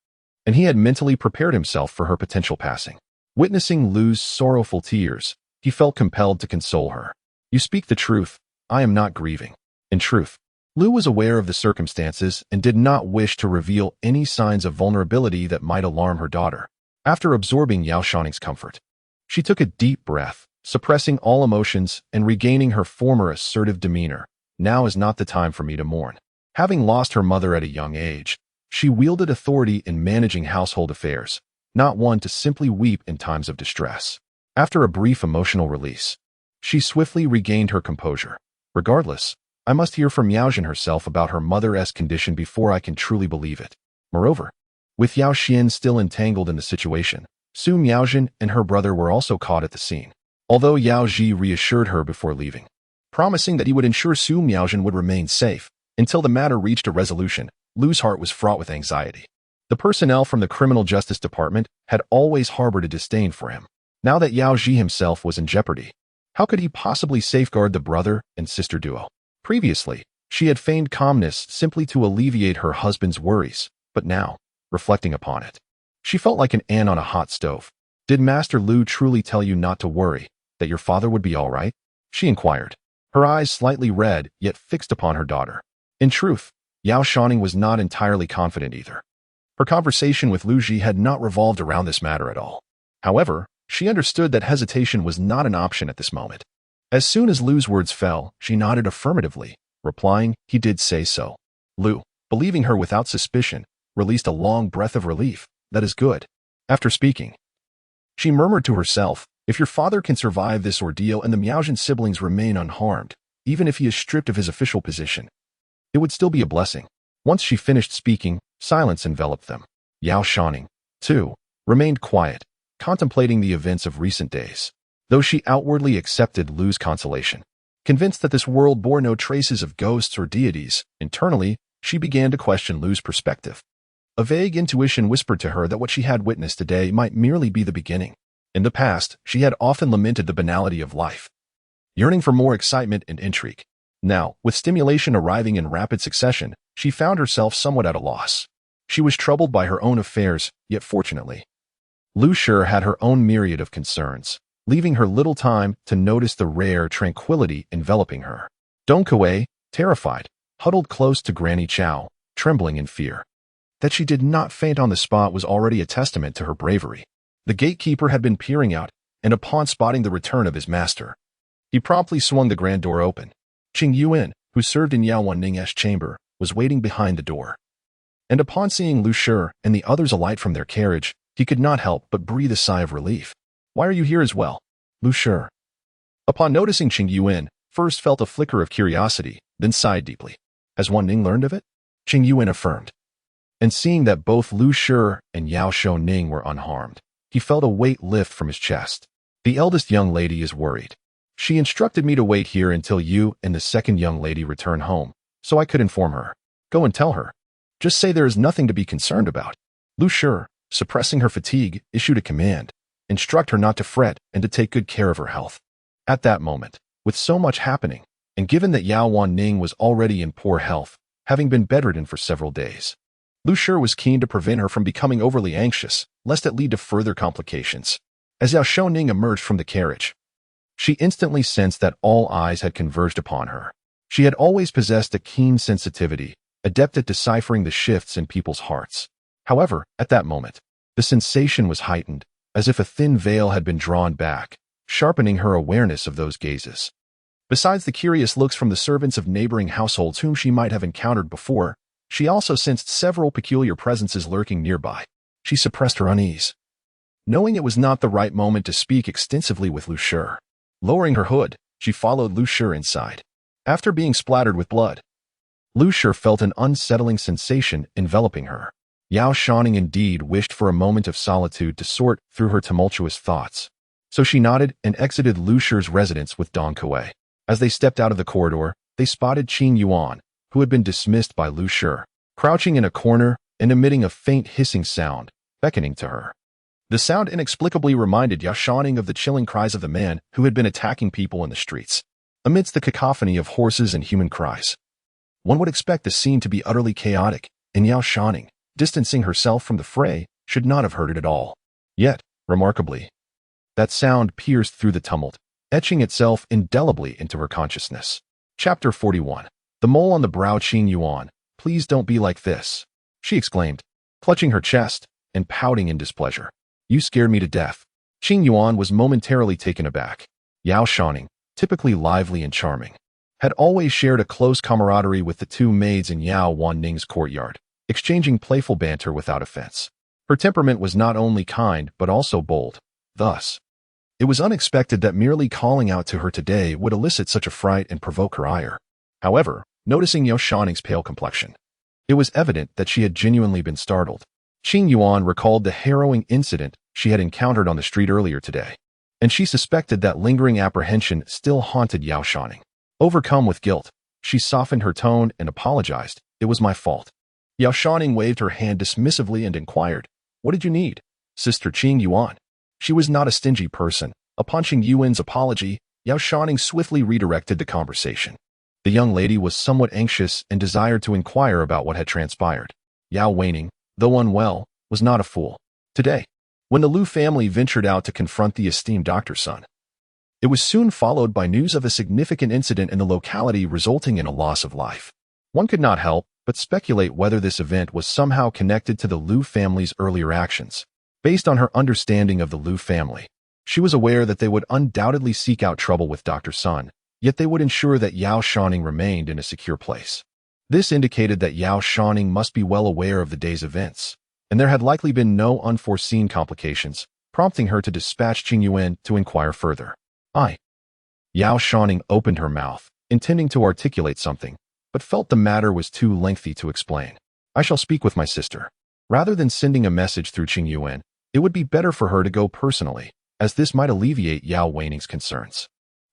and he had mentally prepared himself for her potential passing. Witnessing Lu's sorrowful tears, he felt compelled to console her. "You speak the truth. I am not grieving." In truth, Lu was aware of the circumstances and did not wish to reveal any signs of vulnerability that might alarm her daughter. After absorbing Yao Shouning's comfort, she took a deep breath, suppressing all emotions and regaining her former assertive demeanor. "Now is not the time for me to mourn." Having lost her mother at a young age, she wielded authority in managing household affairs, not one to simply weep in times of distress. After a brief emotional release, she swiftly regained her composure. "Regardless, I must hear from Yaojin herself about her mother's condition before I can truly believe it." Moreover, with Yao Xian still entangled in the situation, Su Miaojin and her brother were also caught at the scene. Although Yao Ji reassured her before leaving, promising that he would ensure Su Miaojin would remain safe until the matter reached a resolution, Lu's heart was fraught with anxiety. The personnel from the Criminal Justice Department had always harbored a disdain for him. Now that Yao Ji himself was in jeopardy, how could he possibly safeguard the brother and sister duo? Previously, she had feigned calmness simply to alleviate her husband's worries, but now, reflecting upon it, she felt like an ant on a hot stove. "Did Master Lu truly tell you not to worry, that your father would be all right?" she inquired, her eyes slightly red yet fixed upon her daughter. In truth, Yao Shouning was not entirely confident either. Her conversation with Lu Ji had not revolved around this matter at all. However, she understood that hesitation was not an option at this moment. As soon as Lu's words fell, she nodded affirmatively, replying, "He did say so." Lu, believing her without suspicion, released a long breath of relief. "That is good." After speaking, she murmured to herself, "If your father can survive this ordeal and the Miaojin siblings remain unharmed, even if he is stripped of his official position, it would still be a blessing." Once she finished speaking, silence enveloped them. Yao Shouning, too, remained quiet, contemplating the events of recent days, though she outwardly accepted Lu's consolation. Convinced that this world bore no traces of ghosts or deities, internally, she began to question Lu's perspective. A vague intuition whispered to her that what she had witnessed today might merely be the beginning. In the past, she had often lamented the banality of life, yearning for more excitement and intrigue. Now, with stimulation arriving in rapid succession, she found herself somewhat at a loss. She was troubled by her own affairs, yet fortunately, Lu Shi had her own myriad of concerns, leaving her little time to notice the rare tranquility enveloping her. Dong Kuei, terrified, huddled close to Granny Chow, trembling in fear. That she did not faint on the spot was already a testament to her bravery. The gatekeeper had been peering out, and upon spotting the return of his master, he promptly swung the grand door open. Qing Yuan, who served in Yao Wanning's chamber, was waiting behind the door. And upon seeing Lu Shi and the others alight from their carriage, he could not help but breathe a sigh of relief. "Why are you here as well?" Lu Shi, upon noticing Qing Yuan, first felt a flicker of curiosity, then sighed deeply. "Has Wanning learned of it?" Qing Yuan affirmed. And seeing that both Lu Shi and Yao Shouning were unharmed, he felt a weight lift from his chest. "The eldest young lady is worried. She instructed me to wait here until you and the second young lady return home, so I could inform her. Go and tell her. Just say there is nothing to be concerned about." Lu Shi, suppressing her fatigue, issued a command. "Instruct her not to fret and to take good care of her health." At that moment, with so much happening, and given that Yao Wanning was already in poor health, having been bedridden for several days, Lu Shi was keen to prevent her from becoming overly anxious, lest it lead to further complications. As Yao Shouning emerged from the carriage, she instantly sensed that all eyes had converged upon her. She had always possessed a keen sensitivity, adept at deciphering the shifts in people's hearts. However, at that moment, the sensation was heightened, as if a thin veil had been drawn back, sharpening her awareness of those gazes. Besides the curious looks from the servants of neighboring households whom she might have encountered before, she also sensed several peculiar presences lurking nearby. She suppressed her unease, knowing it was not the right moment to speak extensively with Lu Shi. Lowering her hood, she followed Lu Shi inside. After being splattered with blood, Lu Shi felt an unsettling sensation enveloping her. Yao Shouning indeed wished for a moment of solitude to sort through her tumultuous thoughts. So she nodded and exited Lu Shi's residence with Dong Kuei. As they stepped out of the corridor, they spotted Qing Yuan, who had been dismissed by Lu Shi, crouching in a corner and emitting a faint hissing sound, beckoning to her. The sound inexplicably reminded Yao Shouning of the chilling cries of the man who had been attacking people in the streets. Amidst the cacophony of horses and human cries, one would expect the scene to be utterly chaotic, and Yao Shouning, distancing herself from the fray, should not have heard it at all. Yet, remarkably, that sound pierced through the tumult, etching itself indelibly into her consciousness. Chapter 41. The mole on the brow. Qing Yuan, please don't be like this, she exclaimed, clutching her chest and pouting in displeasure. You scared me to death. Qing Yuan was momentarily taken aback. Yao Shouning, typically lively and charming, had always shared a close camaraderie with the two maids in Yao Wanning's courtyard, exchanging playful banter without offense. Her temperament was not only kind but also bold. Thus, it was unexpected that merely calling out to her today would elicit such a fright and provoke her ire. However, noticing Yao Shouning's pale complexion, it was evident that she had genuinely been startled. Qing Yuan recalled the harrowing incident she had encountered on the street earlier today, and she suspected that lingering apprehension still haunted Yao Shouning. Overcome with guilt, she softened her tone and apologized. It was my fault. Yao Shouning waved her hand dismissively and inquired, what did you need, Sister Qing Yuan? She was not a stingy person. Upon Qing Yuan's apology, Yao Shouning swiftly redirected the conversation. The young lady was somewhat anxious and desired to inquire about what had transpired. Yao Shouning, though unwell, was not a fool. Today, when the Liu family ventured out to confront the esteemed doctor's son, it was soon followed by news of a significant incident in the locality resulting in a loss of life. One could not help but speculate whether this event was somehow connected to the Liu family's earlier actions. Based on her understanding of the Liu family, she was aware that they would undoubtedly seek out trouble with Dr. Sun, yet they would ensure that Yao Shouning remained in a secure place. This indicated that Yao Shouning must be well aware of the day's events, and there had likely been no unforeseen complications, prompting her to dispatch Qing Yuan to inquire further. Yao Shouning opened her mouth, intending to articulate something, but felt the matter was too lengthy to explain. I shall speak with my sister. Rather than sending a message through Qing Yuan, it would be better for her to go personally, as this might alleviate Yao Shuning's concerns.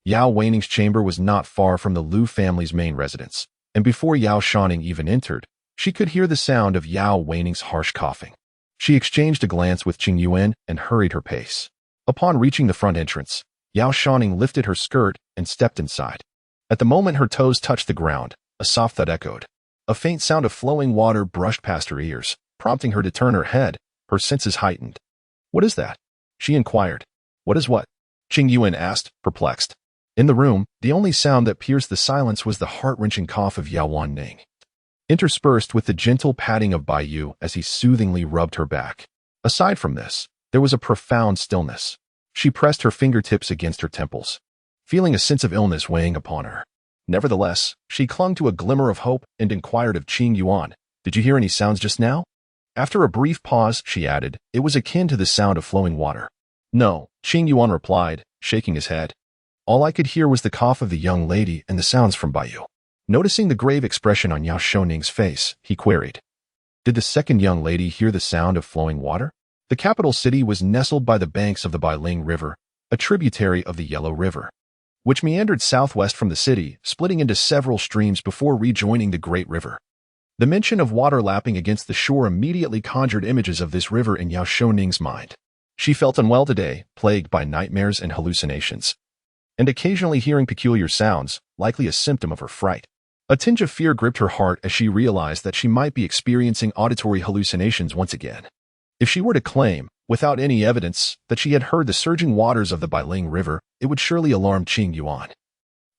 Yao Shuning's chamber was not far from the Liu family's main residence, and before Yao Shouning even entered, she could hear the sound of Yao Shuning's harsh coughing. She exchanged a glance with Qing Yuan and hurried her pace. Upon reaching the front entrance, Yao Shouning lifted her skirt and stepped inside. At the moment her toes touched the ground, a soft thud echoed. A faint sound of flowing water brushed past her ears, prompting her to turn her head, her senses heightened. What is that? She inquired. What is what? Qing Yuan asked, perplexed. In the room, the only sound that pierced the silence was the heart-wrenching cough of Yao Wanning, interspersed with the gentle patting of Bai Yu as he soothingly rubbed her back. Aside from this, there was a profound stillness. She pressed her fingertips against her temples, feeling a sense of illness weighing upon her. Nevertheless, she clung to a glimmer of hope and inquired of Qing Yuan, did you hear any sounds just now? After a brief pause, she added, it was akin to the sound of flowing water. No, Qing Yuan replied, shaking his head. All I could hear was the cough of the young lady and the sounds from Bai Yu. Noticing the grave expression on Yao Shouning's face, he queried, did the second young lady hear the sound of flowing water? The capital city was nestled by the banks of the Bailing River, a tributary of the Yellow River, which meandered southwest from the city, splitting into several streams before rejoining the Great River. The mention of water lapping against the shore immediately conjured images of this river in Yao Shouning's mind. She felt unwell today, plagued by nightmares and hallucinations, and occasionally hearing peculiar sounds, likely a symptom of her fright. A tinge of fear gripped her heart as she realized that she might be experiencing auditory hallucinations once again. If she were to claim, without any evidence, that she had heard the surging waters of the Bailing River, it would surely alarm Qing Yuan,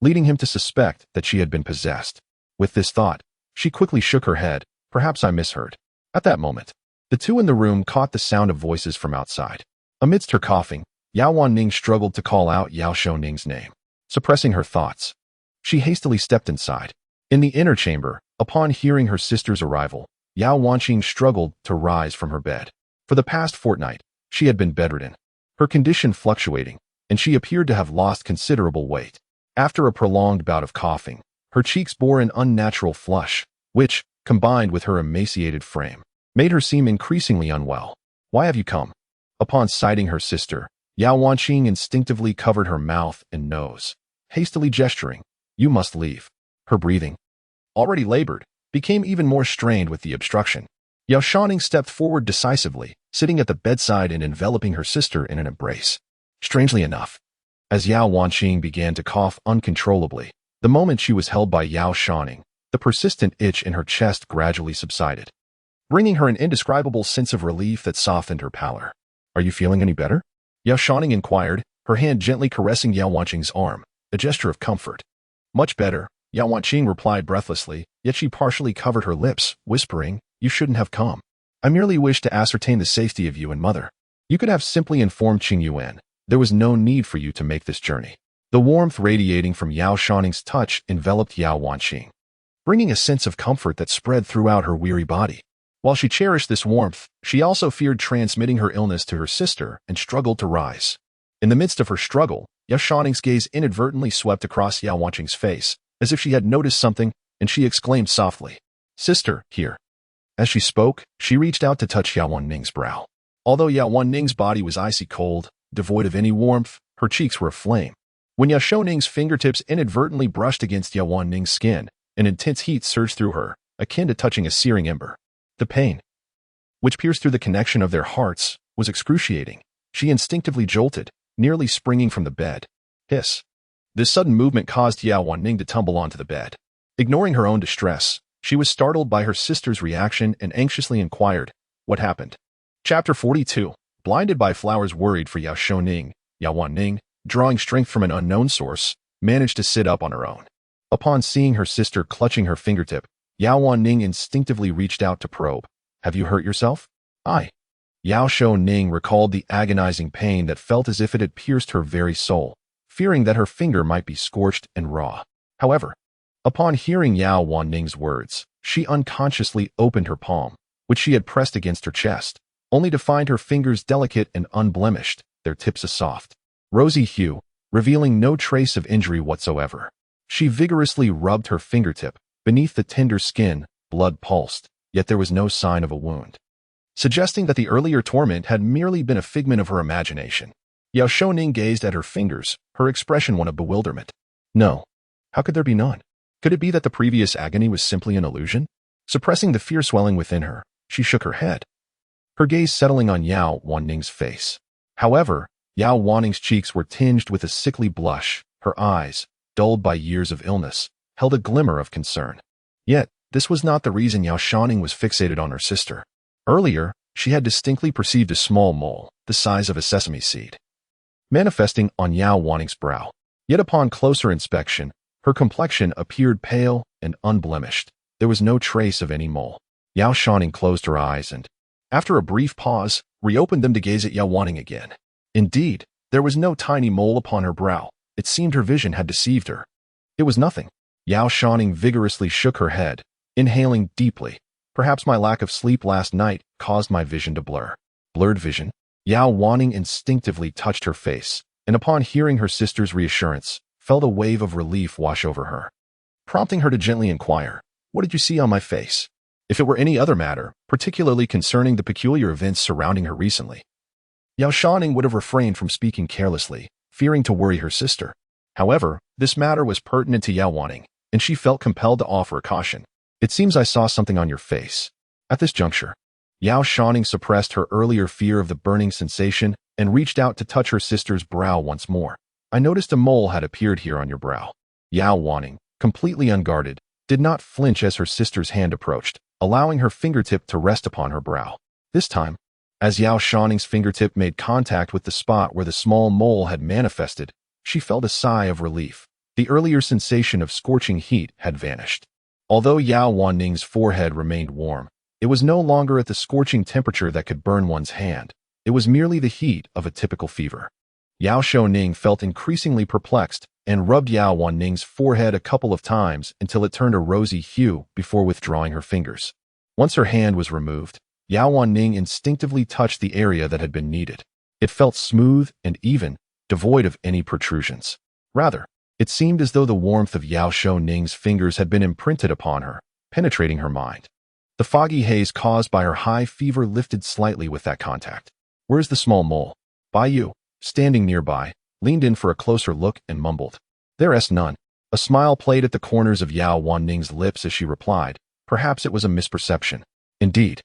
leading him to suspect that she had been possessed. With this thought, she quickly shook her head. Perhaps I misheard. At that moment, the two in the room caught the sound of voices from outside. Amidst her coughing, Yao Wanning struggled to call out Yao Shouning's name. Suppressing her thoughts, she hastily stepped inside. In the inner chamber, upon hearing her sister's arrival, Yao Wanqing struggled to rise from her bed. For the past fortnight, she had been bedridden, her condition fluctuating, and she appeared to have lost considerable weight. After a prolonged bout of coughing, her cheeks bore an unnatural flush, which, combined with her emaciated frame, made her seem increasingly unwell. Why have you come? Upon sighting her sister, Yao Wanqing instinctively covered her mouth and nose, hastily gesturing, you must leave. Her breathing, already labored, became even more strained with the obstruction. Yao Shouning stepped forward decisively, sitting at the bedside and enveloping her sister in an embrace. Strangely enough, as Yao Wanqing began to cough uncontrollably, the moment she was held by Yao Shouning, the persistent itch in her chest gradually subsided. bringing her an indescribable sense of relief that softened her pallor. "Are you feeling any better?" Yao Shouning inquired, her hand gently caressing Yao Wanqing's arm, a gesture of comfort. "Much better," Yao Wanqing replied breathlessly, yet she partially covered her lips, whispering, "You shouldn't have come. I merely wished to ascertain the safety of you and mother. You could have simply informed Qing Yuan. There was no need for you to make this journey." The warmth radiating from Yao Shouning's touch enveloped Yao Wanqing, bringing a sense of comfort that spread throughout her weary body. While she cherished this warmth, she also feared transmitting her illness to her sister and struggled to rise. In the midst of her struggle, Yao Shouning's gaze inadvertently swept across Yao Wanqing's face, as if she had noticed something, and she exclaimed softly, "Sister, here." As she spoke, she reached out to touch Yao Wanning's brow. Although Yao Wanning's body was icy cold, devoid of any warmth, her cheeks were aflame. When Yao Shouning's fingertips inadvertently brushed against Yao Wanning's skin, an intense heat surged through her, akin to touching a searing ember. The pain, which pierced through the connection of their hearts, was excruciating. She instinctively jolted, nearly springing from the bed. Hiss. This sudden movement caused Yao Wanning to tumble onto the bed. Ignoring her own distress, she was startled by her sister's reaction and anxiously inquired, "What happened?" Chapter 42. Blinded by flowers, worried for Yao Shouning, Yao Wanning, drawing strength from an unknown source, managed to sit up on her own. Upon seeing her sister clutching her fingertip, Yao Wanning instinctively reached out to probe. "Have you hurt yourself?" "I." Yao Shouning recalled the agonizing pain that felt as if it had pierced her very soul, fearing that her finger might be scorched and raw. However, upon hearing Yao Wanning's words, she unconsciously opened her palm, which she had pressed against her chest, only to find her fingers delicate and unblemished, their tips a soft, rosy hue, revealing no trace of injury whatsoever. She vigorously rubbed her fingertip. Beneath the tender skin, blood pulsed, yet there was no sign of a wound, suggesting that the earlier torment had merely been a figment of her imagination. Yao Shouning gazed at her fingers, her expression one of bewilderment. No. How could there be none? Could it be that the previous agony was simply an illusion? Suppressing the fear swelling within her, she shook her head, her gaze settling on Yao Wanning's face. However, Yao Wanning's cheeks were tinged with a sickly blush, her eyes, dulled by years of illness, held a glimmer of concern. Yet, this was not the reason Yao Shouning was fixated on her sister. Earlier, she had distinctly perceived a small mole, the size of a sesame seed, manifesting on Yao Wanning's brow. Yet upon closer inspection, her complexion appeared pale and unblemished. There was no trace of any mole. Yao Shouning closed her eyes and, after a brief pause, reopened them to gaze at Yao Wanning again. Indeed, there was no tiny mole upon her brow. It seemed her vision had deceived her. It was nothing. Yao Shouning vigorously shook her head, inhaling deeply. "Perhaps my lack of sleep last night caused my vision to blur." Blurred vision? Yao Wanning instinctively touched her face, and upon hearing her sister's reassurance, felt a wave of relief wash over her, prompting her to gently inquire, "What did you see on my face?" If it were any other matter, particularly concerning the peculiar events surrounding her recently, Yao Shouning would have refrained from speaking carelessly, fearing to worry her sister. However, this matter was pertinent to Yao Wanning, and she felt compelled to offer a caution. "It seems I saw something on your face." At this juncture, Yao Shouning suppressed her earlier fear of the burning sensation and reached out to touch her sister's brow once more. "I noticed a mole had appeared here on your brow." Yao Wanning, completely unguarded, did not flinch as her sister's hand approached, allowing her fingertip to rest upon her brow. This time, as Yao Shouning's fingertip made contact with the spot where the small mole had manifested, she felt a sigh of relief. The earlier sensation of scorching heat had vanished. Although Yao Wanning's forehead remained warm, it was no longer at the scorching temperature that could burn one's hand. It was merely the heat of a typical fever. Yao Shouning felt increasingly perplexed and rubbed Yao Wanning's forehead a couple of times until it turned a rosy hue before withdrawing her fingers. Once her hand was removed, Yao Wanning instinctively touched the area that had been kneaded. It felt smooth and even, devoid of any protrusions. Rather, it seemed as though the warmth of Yao Shouning's fingers had been imprinted upon her, penetrating her mind. The foggy haze caused by her high fever lifted slightly with that contact. "Where's the small mole?" Bai Yu, standing nearby, leaned in for a closer look and mumbled, "There's none." A smile played at the corners of Yao Wanning's lips as she replied, "Perhaps it was a misperception." Indeed,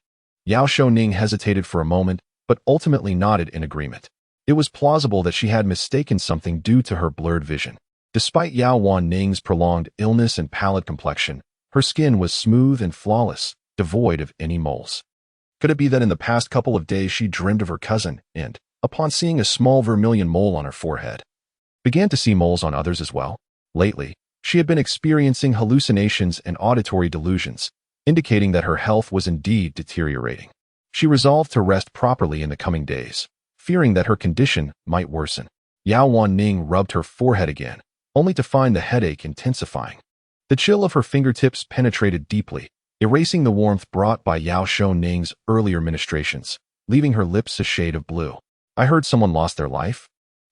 Yao Shouning hesitated for a moment, but ultimately nodded in agreement. It was plausible that she had mistaken something due to her blurred vision. Despite Yao Wanning's prolonged illness and pallid complexion, her skin was smooth and flawless, devoid of any moles. Could it be that in the past couple of days she dreamed of her cousin and, upon seeing a small vermilion mole on her forehead, began to see moles on others as well? Lately, she had been experiencing hallucinations and auditory delusions, indicating that her health was indeed deteriorating. She resolved to rest properly in the coming days, fearing that her condition might worsen. Yao Shouning rubbed her forehead again, only to find the headache intensifying. The chill of her fingertips penetrated deeply, erasing the warmth brought by Yao Shouning's earlier ministrations, leaving her lips a shade of blue. I heard someone lost their life?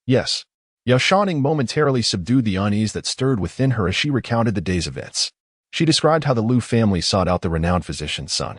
Yes. Yao Shouning momentarily subdued the unease that stirred within her as she recounted the day's events. She described how the Liu family sought out the renowned physician's son,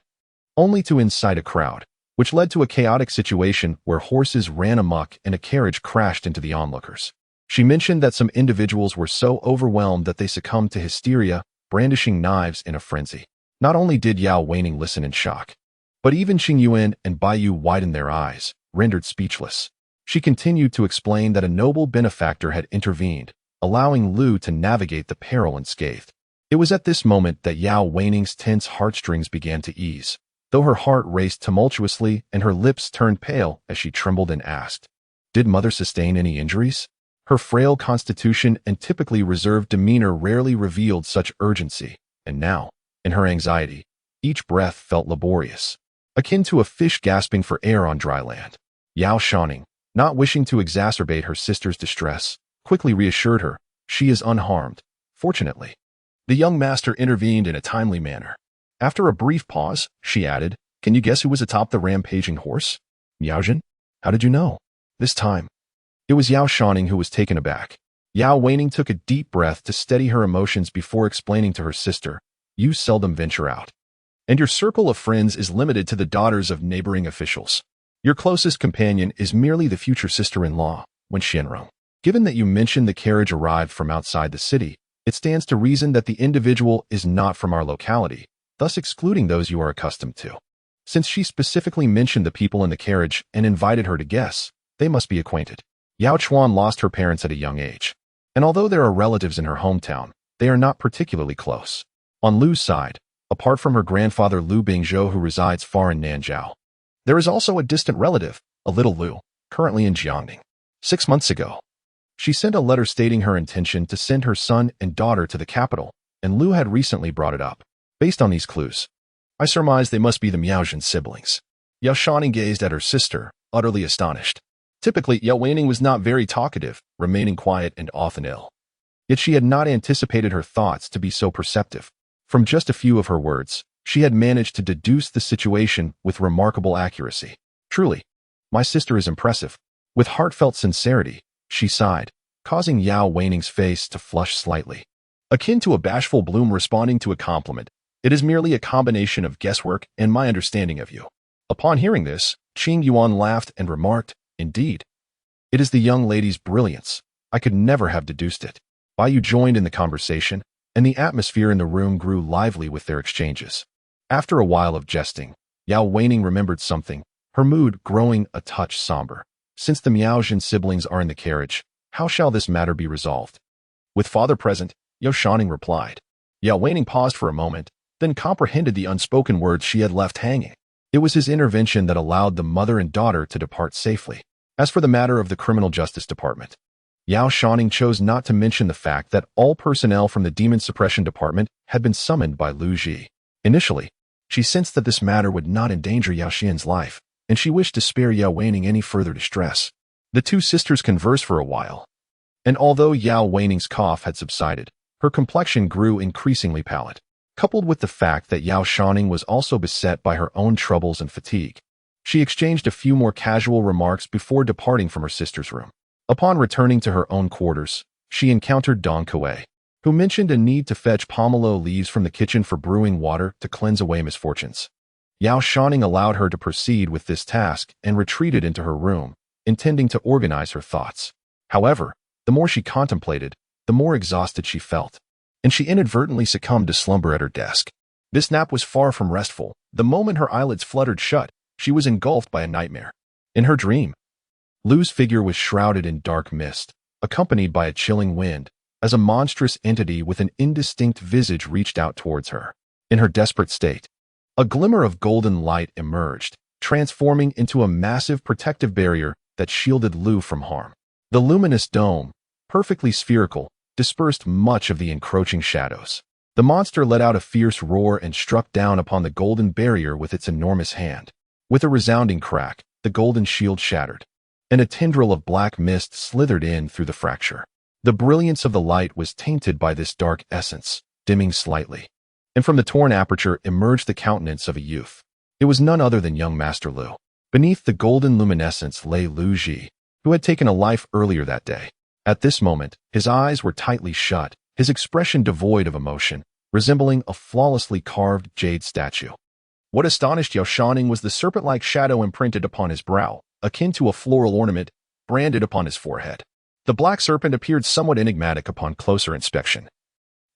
only to incite a crowd, which led to a chaotic situation where horses ran amok and a carriage crashed into the onlookers. She mentioned that some individuals were so overwhelmed that they succumbed to hysteria, brandishing knives in a frenzy. Not only did Yao Shouning listen in shock, but even Xing Yuan and Bai Yu widened their eyes, rendered speechless. She continued to explain that a noble benefactor had intervened, allowing Liu to navigate the peril unscathed. It was at this moment that Yao Shouning's tense heartstrings began to ease, though her heart raced tumultuously and her lips turned pale as she trembled and asked, "Did Mother sustain any injuries?" Her frail constitution and typically reserved demeanor rarely revealed such urgency, and now, in her anxiety, each breath felt laborious, akin to a fish gasping for air on dry land. Yao Shouning, not wishing to exacerbate her sister's distress, quickly reassured her, "She is unharmed, fortunately." The young master intervened in a timely manner. After a brief pause, she added, "Can you guess who was atop the rampaging horse?" "Yaojin? How did you know?" This time, it was Yao Shouning who was taken aback. Yao Shouning took a deep breath to steady her emotions before explaining to her sister, "You seldom venture out, and your circle of friends is limited to the daughters of neighboring officials. Your closest companion is merely the future sister-in-law, when Shenrong. Given that you mentioned the carriage arrived from outside the city, it stands to reason that the individual is not from our locality, thus excluding those you are accustomed to. Since she specifically mentioned the people in the carriage and invited her to guess, they must be acquainted." Yao Chuan lost her parents at a young age, and although there are relatives in her hometown, they are not particularly close. On Lu's side, apart from her grandfather Lu Bingzhou who resides far in Nanzhou, there is also a distant relative, a little Lu, currently in Jiangning. 6 months ago, she sent a letter stating her intention to send her son and daughter to the capital, and Lu had recently brought it up. Based on these clues, I surmise they must be the Miaojin siblings. Yao Shouning gazed at her sister, utterly astonished. Typically, Yao Shouning was not very talkative, remaining quiet and often ill. Yet she had not anticipated her thoughts to be so perceptive. From just a few of her words, she had managed to deduce the situation with remarkable accuracy. "Truly, my sister is impressive." With heartfelt sincerity, she sighed, causing Yao Shouning's face to flush slightly. Akin to a bashful bloom responding to a compliment, it is merely a combination of guesswork and my understanding of you. Upon hearing this, Qing Yuan laughed and remarked, "Indeed. It is the young lady's brilliance. I could never have deduced it." Bai Yu joined in the conversation, and the atmosphere in the room grew lively with their exchanges. After a while of jesting, Yao Shouning remembered something, her mood growing a touch somber. "Since the Miaojin siblings are in the carriage, how shall this matter be resolved?" "With father present," Yao Shouning replied. Yao Shouning paused for a moment, then comprehended the unspoken words she had left hanging. It was his intervention that allowed the mother and daughter to depart safely. As for the matter of the criminal justice department, Yao Shouning chose not to mention the fact that all personnel from the demon suppression department had been summoned by Lu Ji. Initially, she sensed that this matter would not endanger Yao Xian's life, and she wished to spare Yao Shouning any further distress. The two sisters conversed for a while, and although Yao Shouning's cough had subsided, her complexion grew increasingly pallid. Coupled with the fact that Yao Shouning was also beset by her own troubles and fatigue, she exchanged a few more casual remarks before departing from her sister's room. Upon returning to her own quarters, she encountered Dong Kuei, who mentioned a need to fetch pomelo leaves from the kitchen for brewing water to cleanse away misfortunes. Yao Shouning allowed her to proceed with this task and retreated into her room, intending to organize her thoughts. However, the more she contemplated, the more exhausted she felt, and she inadvertently succumbed to slumber at her desk. This nap was far from restful. The moment her eyelids fluttered shut, she was engulfed by a nightmare. In her dream, Lu's figure was shrouded in dark mist, accompanied by a chilling wind, as a monstrous entity with an indistinct visage reached out towards her. In her desperate state, A glimmer of golden light emerged, transforming into a massive protective barrier that shielded Lu from harm. The luminous dome, perfectly spherical, dispersed much of the encroaching shadows. The monster let out a fierce roar and struck down upon the golden barrier with its enormous hand. With a resounding crack, the golden shield shattered, and a tendril of black mist slithered in through the fracture. The brilliance of the light was tainted by this dark essence, dimming slightly, and from the torn aperture emerged the countenance of a youth. It was none other than young Master Lu. Beneath the golden luminescence lay Lu Ji, who had taken a life earlier that day. At this moment, his eyes were tightly shut, his expression devoid of emotion, resembling a flawlessly carved jade statue. What astonished Yao Shouning was the serpent-like shadow imprinted upon his brow, akin to a floral ornament branded upon his forehead. The black serpent appeared somewhat enigmatic upon closer inspection,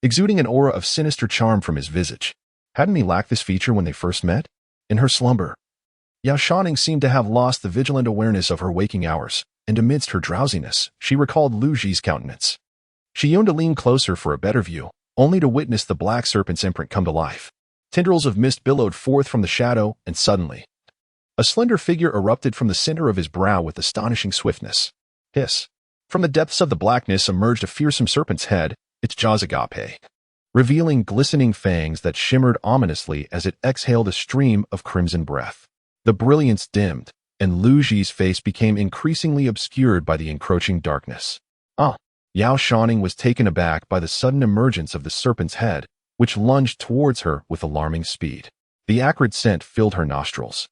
exuding an aura of sinister charm from his visage. Hadn't he lacked this feature when they first met? In her slumber, Yao Shouning seemed to have lost the vigilant awareness of her waking hours, and amidst her drowsiness, she recalled Lu Ji's countenance. She yearned to lean closer for a better view, only to witness the black serpent's imprint come to life. Tendrils of mist billowed forth from the shadow, and suddenly, a slender figure erupted from the center of his brow with astonishing swiftness. Hiss! From the depths of the blackness emerged a fearsome serpent's head, its jaws agape, revealing glistening fangs that shimmered ominously as it exhaled a stream of crimson breath. The brilliance dimmed, and Lu Ji's face became increasingly obscured by the encroaching darkness. Yao Shouning was taken aback by the sudden emergence of the serpent's head, which lunged towards her with alarming speed. The acrid scent filled her nostrils,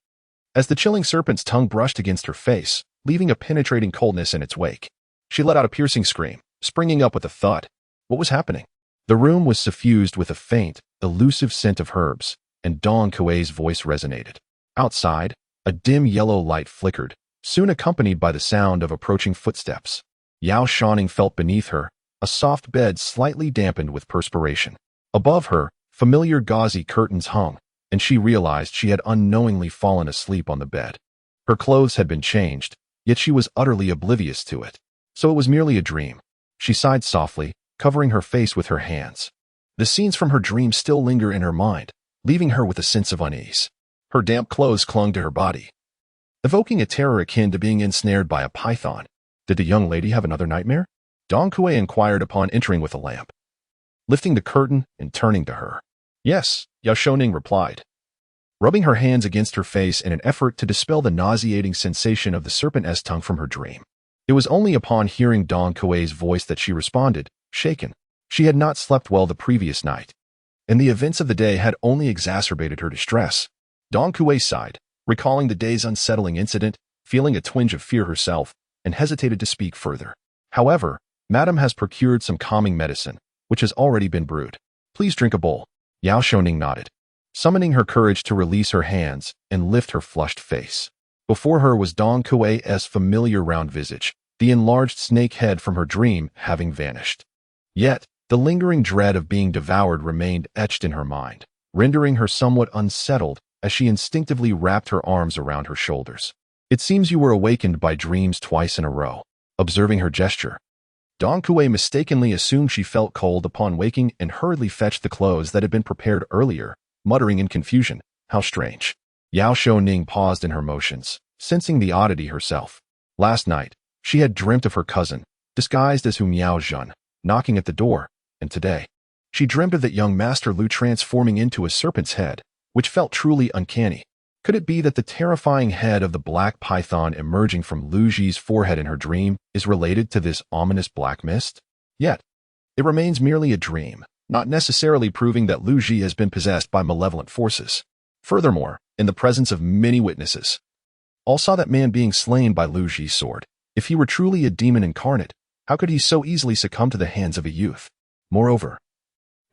as the chilling serpent's tongue brushed against her face, leaving a penetrating coldness in its wake. She let out a piercing scream, springing up with a thud. What was happening? The room was suffused with a faint, elusive scent of herbs, and Dong Kuei's voice resonated. Outside, a dim yellow light flickered, soon accompanied by the sound of approaching footsteps. Yao Shouning felt beneath her, a soft bed slightly dampened with perspiration. Above her, familiar gauzy curtains hung, and she realized she had unknowingly fallen asleep on the bed. Her clothes had been changed, yet she was utterly oblivious to it. So it was merely a dream. She sighed softly, covering her face with her hands. The scenes from her dream still linger in her mind, leaving her with a sense of unease. Her damp clothes clung to her body, evoking a terror akin to being ensnared by a python. Did the young lady have another nightmare? Dong Kuei inquired upon entering with a lamp, lifting the curtain and turning to her. Yes, Yao Shouning replied, rubbing her hands against her face in an effort to dispel the nauseating sensation of the serpent's tongue from her dream. It was only upon hearing Dong Kuei's voice that she responded, shaken. She had not slept well the previous night, and the events of the day had only exacerbated her distress. Dong Kuei sighed, recalling the day's unsettling incident, feeling a twinge of fear herself, and hesitated to speak further. However, Madam has procured some calming medicine, which has already been brewed. Please drink a bowl. Yao Shouning nodded, summoning her courage to release her hands and lift her flushed face. Before her was Dong Kuei's familiar round visage, the enlarged snake head from her dream having vanished. Yet, the lingering dread of being devoured remained etched in her mind, rendering her somewhat unsettled as she instinctively wrapped her arms around her shoulders. It seems you were awakened by dreams twice in a row. Observing her gesture, Dong Kuei mistakenly assumed she felt cold upon waking and hurriedly fetched the clothes that had been prepared earlier, muttering in confusion, "How strange." Yao Shouning paused in her motions, sensing the oddity herself. Last night, she had dreamt of her cousin, disguised as Miao Zhen, knocking at the door, and today, she dreamt of that young Master Lu transforming into a serpent's head, which felt truly uncanny. Could it be that the terrifying head of the black python emerging from Lu Ji's forehead in her dream is related to this ominous black mist? Yet, it remains merely a dream, not necessarily proving that Lu Ji has been possessed by malevolent forces. Furthermore, in the presence of many witnesses, all saw that man being slain by Lu Ji's sword. If he were truly a demon incarnate, how could he so easily succumb to the hands of a youth? Moreover,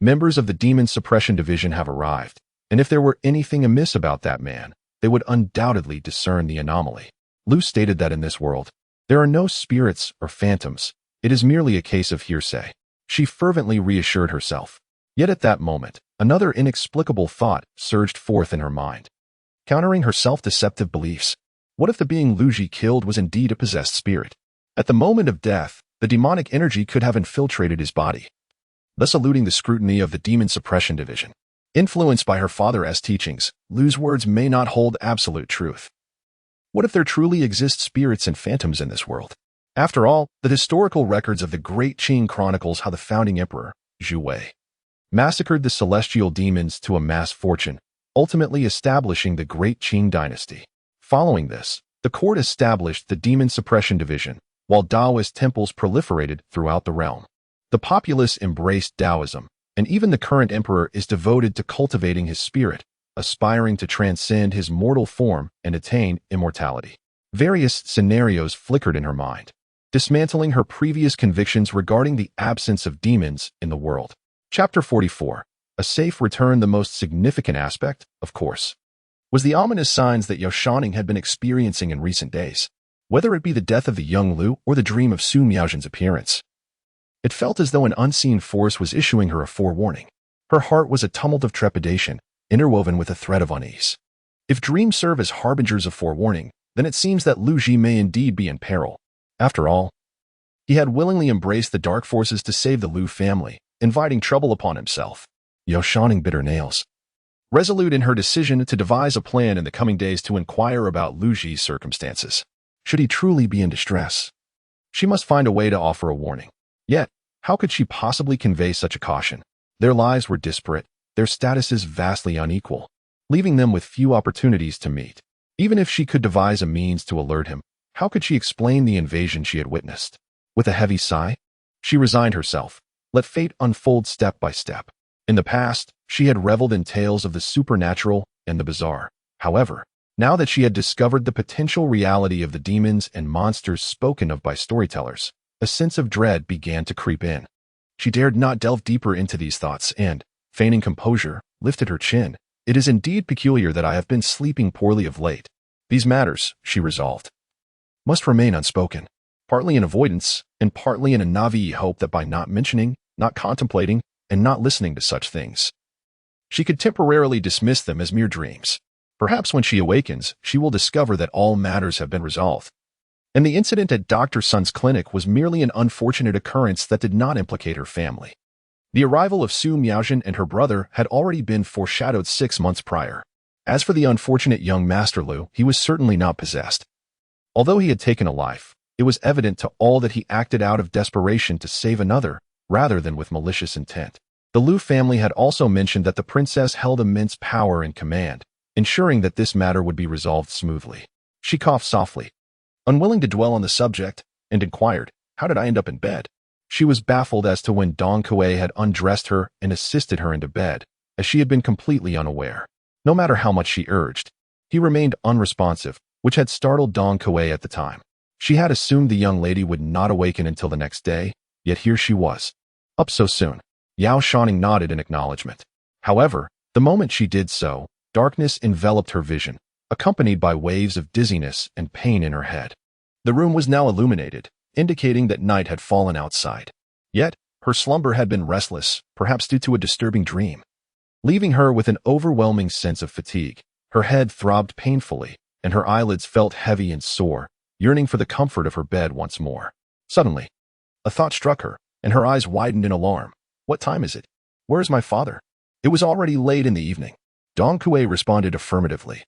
members of the Demon Suppression Division have arrived, and if there were anything amiss about that man, they would undoubtedly discern the anomaly. Lu stated that in this world, there are no spirits or phantoms. It is merely a case of hearsay. She fervently reassured herself. Yet at that moment, another inexplicable thought surged forth in her mind, countering her self-deceptive beliefs. What if the being Lu Ji killed was indeed a possessed spirit? At the moment of death, the demonic energy could have infiltrated his body, thus eluding the scrutiny of the Demon Suppression Division. Influenced by her father's teachings, Lu's words may not hold absolute truth. What if there truly exist spirits and phantoms in this world? After all, the historical records of the Great Qing chronicles how the founding emperor, Zhu Wei, massacred the celestial demons to amass fortune, ultimately establishing the Great Qing dynasty. Following this, the court established the Demon Suppression Division, while Taoist temples proliferated throughout the realm. The populace embraced Taoism, and even the current emperor is devoted to cultivating his spirit, aspiring to transcend his mortal form and attain immortality. Various scenarios flickered in her mind, dismantling her previous convictions regarding the absence of demons in the world. Chapter 44. A safe return. The most significant aspect, of course, was the ominous signs that Yao Shouning had been experiencing in recent days, whether it be the death of the young Lu or the dream of Su Miaozhen's appearance. It felt as though an unseen force was issuing her a forewarning. Her heart was a tumult of trepidation, interwoven with a thread of unease. If dreams serve as harbingers of forewarning, then it seems that Lu Ji may indeed be in peril. After all, he had willingly embraced the dark forces to save the Lu family, inviting trouble upon himself. Yao Shouning bit her nails, resolute in her decision to devise a plan in the coming days to inquire about Lu Ji's circumstances. Should he truly be in distress, she must find a way to offer a warning. Yet, how could she possibly convey such a caution? Their lives were disparate, their statuses vastly unequal, leaving them with few opportunities to meet. Even if she could devise a means to alert him, how could she explain the invasion she had witnessed? With a heavy sigh, she resigned herself, let fate unfold step by step. In the past, she had reveled in tales of the supernatural and the bizarre. However, now that she had discovered the potential reality of the demons and monsters spoken of by storytellers, a sense of dread began to creep in. She dared not delve deeper into these thoughts and, feigning composure, lifted her chin. It is indeed peculiar that I have been sleeping poorly of late. These matters, she resolved, must remain unspoken, partly in avoidance, and partly in a naive hope that by not mentioning, not contemplating, and not listening to such things, she could temporarily dismiss them as mere dreams. Perhaps when she awakens, she will discover that all matters have been resolved, and the incident at Dr. Sun's clinic was merely an unfortunate occurrence that did not implicate her family. The arrival of Su Miaozhen and her brother had already been foreshadowed 6 months prior. As for the unfortunate young Master Lu, he was certainly not possessed. Although he had taken a life, it was evident to all that he acted out of desperation to save another, rather than with malicious intent. The Lu family had also mentioned that the princess held immense power and command, ensuring that this matter would be resolved smoothly. She coughed softly, unwilling to dwell on the subject, and inquired, "How did I end up in bed?" She was baffled as to when Dong Kuei had undressed her and assisted her into bed, as she had been completely unaware. No matter how much she urged, he remained unresponsive, which had startled Dong Kuei at the time. She had assumed the young lady would not awaken until the next day, yet here she was, up so soon. Yao Shouning nodded in acknowledgement. However, the moment she did so, darkness enveloped her vision, accompanied by waves of dizziness and pain in her head. The room was now illuminated, indicating that night had fallen outside. Yet, her slumber had been restless, perhaps due to a disturbing dream. Leaving her with an overwhelming sense of fatigue, her head throbbed painfully, and her eyelids felt heavy and sore, yearning for the comfort of her bed once more. Suddenly, a thought struck her, and her eyes widened in alarm. What time is it? Where is my father? It was already late in the evening. Dong Kuei responded affirmatively,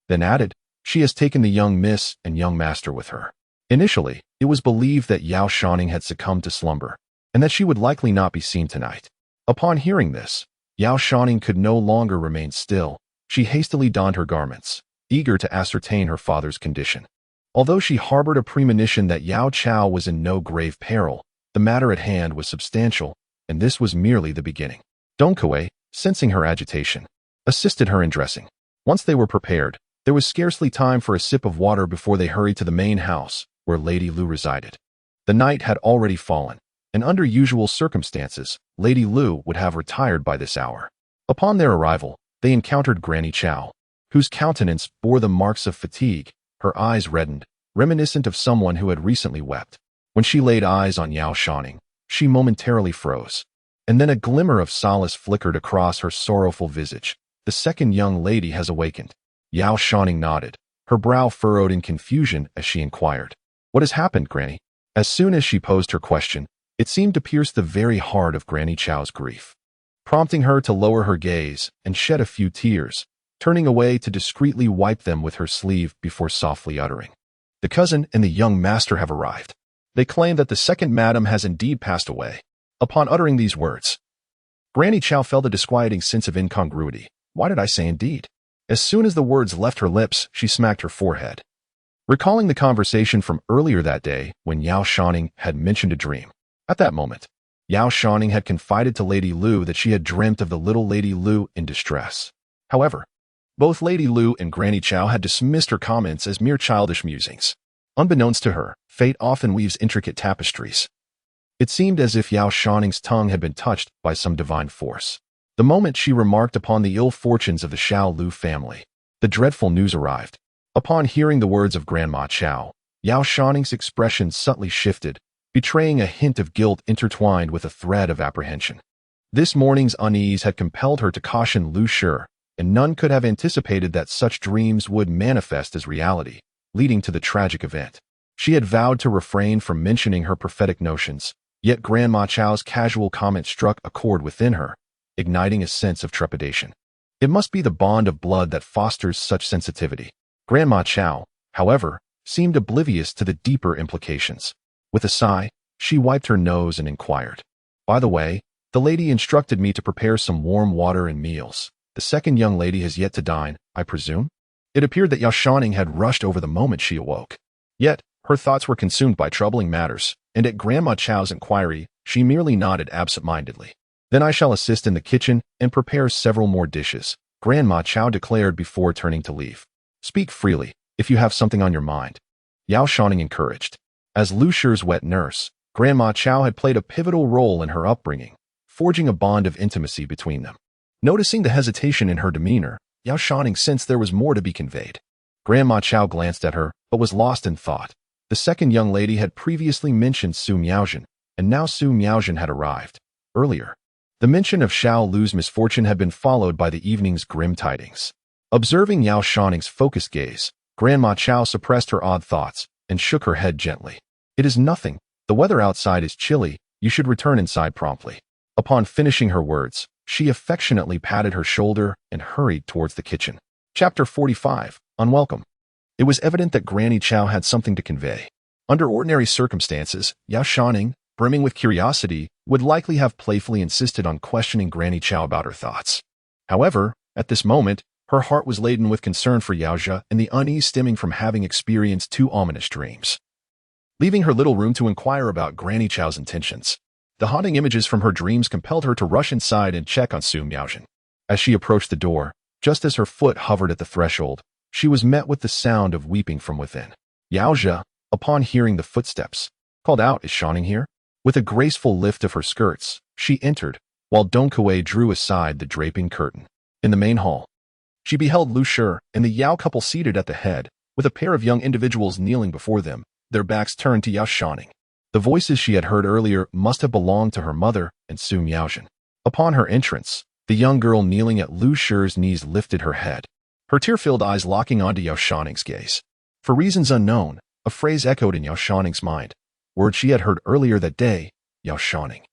then added, "She has taken the young miss and young master with her." Initially, it was believed that Yao Shouning had succumbed to slumber, and that she would likely not be seen tonight. Upon hearing this, Yao Shouning could no longer remain still. She hastily donned her garments, eager to ascertain her father's condition. Although she harbored a premonition that Yao Chao was in no grave peril, the matter at hand was substantial, and this was merely the beginning. Dong Kuei, sensing her agitation, assisted her in dressing. Once they were prepared, there was scarcely time for a sip of water before they hurried to the main house, where Lady Lu resided. The night had already fallen, and under usual circumstances, Lady Lu would have retired by this hour. Upon their arrival, they encountered Granny Chao, whose countenance bore the marks of fatigue, her eyes reddened, reminiscent of someone who had recently wept. When she laid eyes on Yao Shouning, she momentarily froze, and then a glimmer of solace flickered across her sorrowful visage. "The second young lady has awakened." Yao Shouning nodded, her brow furrowed in confusion as she inquired, "What has happened, Granny?" As soon as she posed her question, it seemed to pierce the very heart of Granny Chao's grief. prompting her to lower her gaze and shed a few tears, turning away to discreetly wipe them with her sleeve before softly uttering, "The cousin and the young master have arrived. They claim that the second madam has indeed passed away." Upon uttering these words, Granny Chow felt a disquieting sense of incongruity. Why did I say indeed? As soon as the words left her lips, she smacked her forehead, recalling the conversation from earlier that day when Yao Shouning had mentioned a dream. At that moment, Yao Shouning had confided to Lady Lu that she had dreamt of the little Lady Lu in distress. However, both Lady Lu and Granny Chow had dismissed her comments as mere childish musings. Unbeknownst to her, fate often weaves intricate tapestries. It seemed as if Yao Shouning's tongue had been touched by some divine force. The moment she remarked upon the ill fortunes of the Xiao Lu family, the dreadful news arrived. Upon hearing the words of Grandma Chow, Yao Shouning's expression subtly shifted, betraying a hint of guilt intertwined with a thread of apprehension. This morning's unease had compelled her to caution Lu Shi, and none could have anticipated that such dreams would manifest as reality, leading to the tragic event. She had vowed to refrain from mentioning her prophetic notions, yet Grandma Chow's casual comment struck a chord within her, igniting a sense of trepidation. It must be the bond of blood that fosters such sensitivity. Grandma Chow, however, seemed oblivious to the deeper implications. With a sigh, she wiped her nose and inquired, "By the way, the lady instructed me to prepare some warm water and meals. The second young lady has yet to dine, I presume?" It appeared that Yao Shouning had rushed over the moment she awoke. Yet, her thoughts were consumed by troubling matters, and at Grandma Chow's inquiry, she merely nodded absent-mindedly. "Then I shall assist in the kitchen and prepare several more dishes," Grandma Chow declared before turning to leave. "Speak freely, if you have something on your mind," Yao Shouning encouraged. As Lu Shi's wet nurse, Grandma Chow had played a pivotal role in her upbringing, forging a bond of intimacy between them. Noticing the hesitation in her demeanor, Yao Shouning sensed there was more to be conveyed. Grandma Chow glanced at her, but was lost in thought. The second young lady had previously mentioned Su Miaozhen, and now Su Miaozhen had arrived. Earlier, the mention of Xiao Lu's misfortune had been followed by the evening's grim tidings. Observing Yao Shouning's focused gaze, Grandma Chow suppressed her odd thoughts and shook her head gently. "It is nothing. The weather outside is chilly. You should return inside promptly." Upon finishing her words, she affectionately patted her shoulder and hurried towards the kitchen. Chapter 45. Unwelcome. It was evident that Granny Chow had something to convey. Under ordinary circumstances, Yao Shouning, brimming with curiosity, would likely have playfully insisted on questioning Granny Chow about her thoughts. However, at this moment, her heart was laden with concern for Yao Zhe and the unease stemming from having experienced two ominous dreams. Leaving her little room to inquire about Granny Chow's intentions, the haunting images from her dreams compelled her to rush inside and check on Su Miaozhen. As she approached the door, just as her foot hovered at the threshold, she was met with the sound of weeping from within. Yao Zhe, upon hearing the footsteps, called out, "Is Shouning here?" With a graceful lift of her skirts, she entered, while Dong Kuei drew aside the draping curtain. In the main hall, she beheld Lu Shi and the Yao couple seated at the head, with a pair of young individuals kneeling before them, their backs turned to Yao Shouning. The voices she had heard earlier must have belonged to her mother and Su Miaozhen. Upon her entrance, the young girl kneeling at Lu Shi's knees lifted her head, her tear-filled eyes locking onto Yao Shouning's gaze. For reasons unknown, a phrase echoed in Yao Shouning's mind, words she had heard earlier that day, Yao Shouning.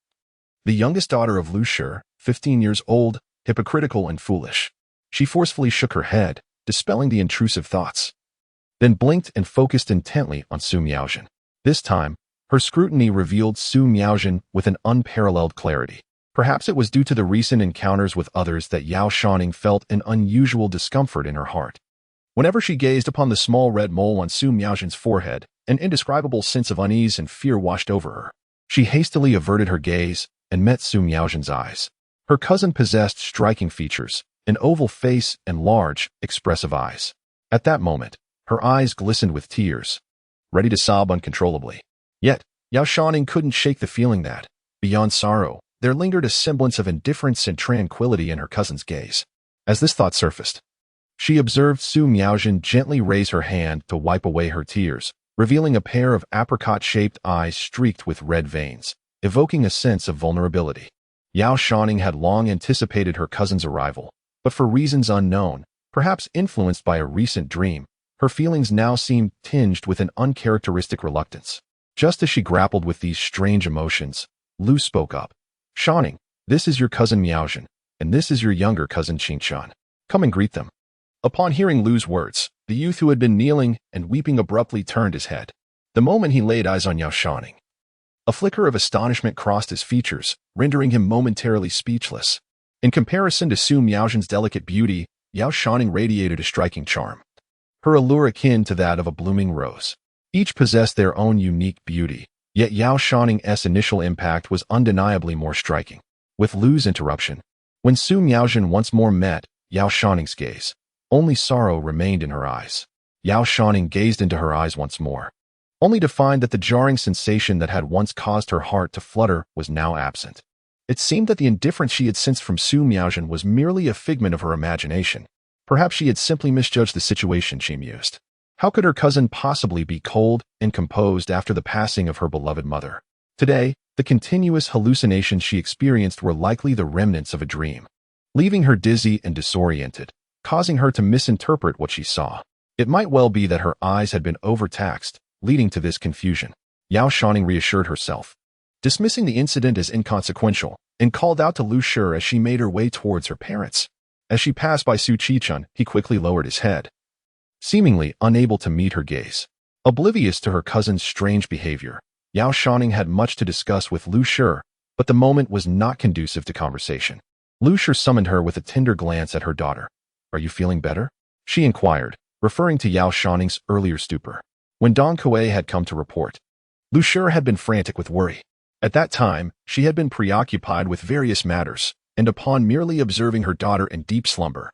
The youngest daughter of Lu Shi, 15 years old, hypocritical and foolish. She forcefully shook her head, dispelling the intrusive thoughts, then blinked and focused intently on Su Miaozhen. This time, her scrutiny revealed Su Miaozhen with an unparalleled clarity. Perhaps it was due to the recent encounters with others that Yao Shouning felt an unusual discomfort in her heart. Whenever she gazed upon the small red mole on Su Miaozhen's forehead, an indescribable sense of unease and fear washed over her. She hastily averted her gaze and met Su Miaozhen's eyes. Her cousin possessed striking features, an oval face and large, expressive eyes. At that moment, her eyes glistened with tears, ready to sob uncontrollably. Yet, Yao Shouning couldn't shake the feeling that, beyond sorrow, there lingered a semblance of indifference and tranquility in her cousin's gaze. As this thought surfaced, she observed Su Miaozhen gently raise her hand to wipe away her tears, revealing a pair of apricot-shaped eyes streaked with red veins, evoking a sense of vulnerability. Yao Shouning had long anticipated her cousin's arrival, but for reasons unknown, perhaps influenced by a recent dream, her feelings now seemed tinged with an uncharacteristic reluctance. Just as she grappled with these strange emotions, Lu spoke up. "Shouning, This is your cousin Miaozhen, and this is your younger cousin Qingshan. Come and greet them." Upon hearing Lu's words, the youth who had been kneeling and weeping abruptly turned his head. The moment he laid eyes on Yao Shouning, a flicker of astonishment crossed his features, rendering him momentarily speechless. In comparison to Su Miaozhen's delicate beauty, Yao Shouning radiated a striking charm, her allure akin to that of a blooming rose. Each possessed their own unique beauty, yet Yao Shouning's initial impact was undeniably more striking. With Lu's interruption, when Su Miaozhen once more met Yao Shouning's gaze, only sorrow remained in her eyes. Yao Shouning gazed into her eyes once more, only to find that the jarring sensation that had once caused her heart to flutter was now absent. It seemed that the indifference she had sensed from Su Miaozhen was merely a figment of her imagination. Perhaps she had simply misjudged the situation, she mused. How could her cousin possibly be cold and composed after the passing of her beloved mother? Today, the continuous hallucinations she experienced were likely the remnants of a dream, leaving her dizzy and disoriented, causing her to misinterpret what she saw. It might well be that her eyes had been overtaxed, leading to this confusion. Yao Shouning reassured herself, dismissing the incident as inconsequential, and called out to Lu Shi as she made her way towards her parents. As she passed by Su Qichun, he quickly lowered his head, seemingly unable to meet her gaze. Oblivious to her cousin's strange behavior, Yao Shouning had much to discuss with Lu Shi, but the moment was not conducive to conversation. Lu Shi summoned her with a tender glance at her daughter. "Are you feeling better?" she inquired, referring to Yao Shouning's earlier stupor. When Dong Kuei had come to report, Lu Shi had been frantic with worry. At that time, she had been preoccupied with various matters, and upon merely observing her daughter in deep slumber,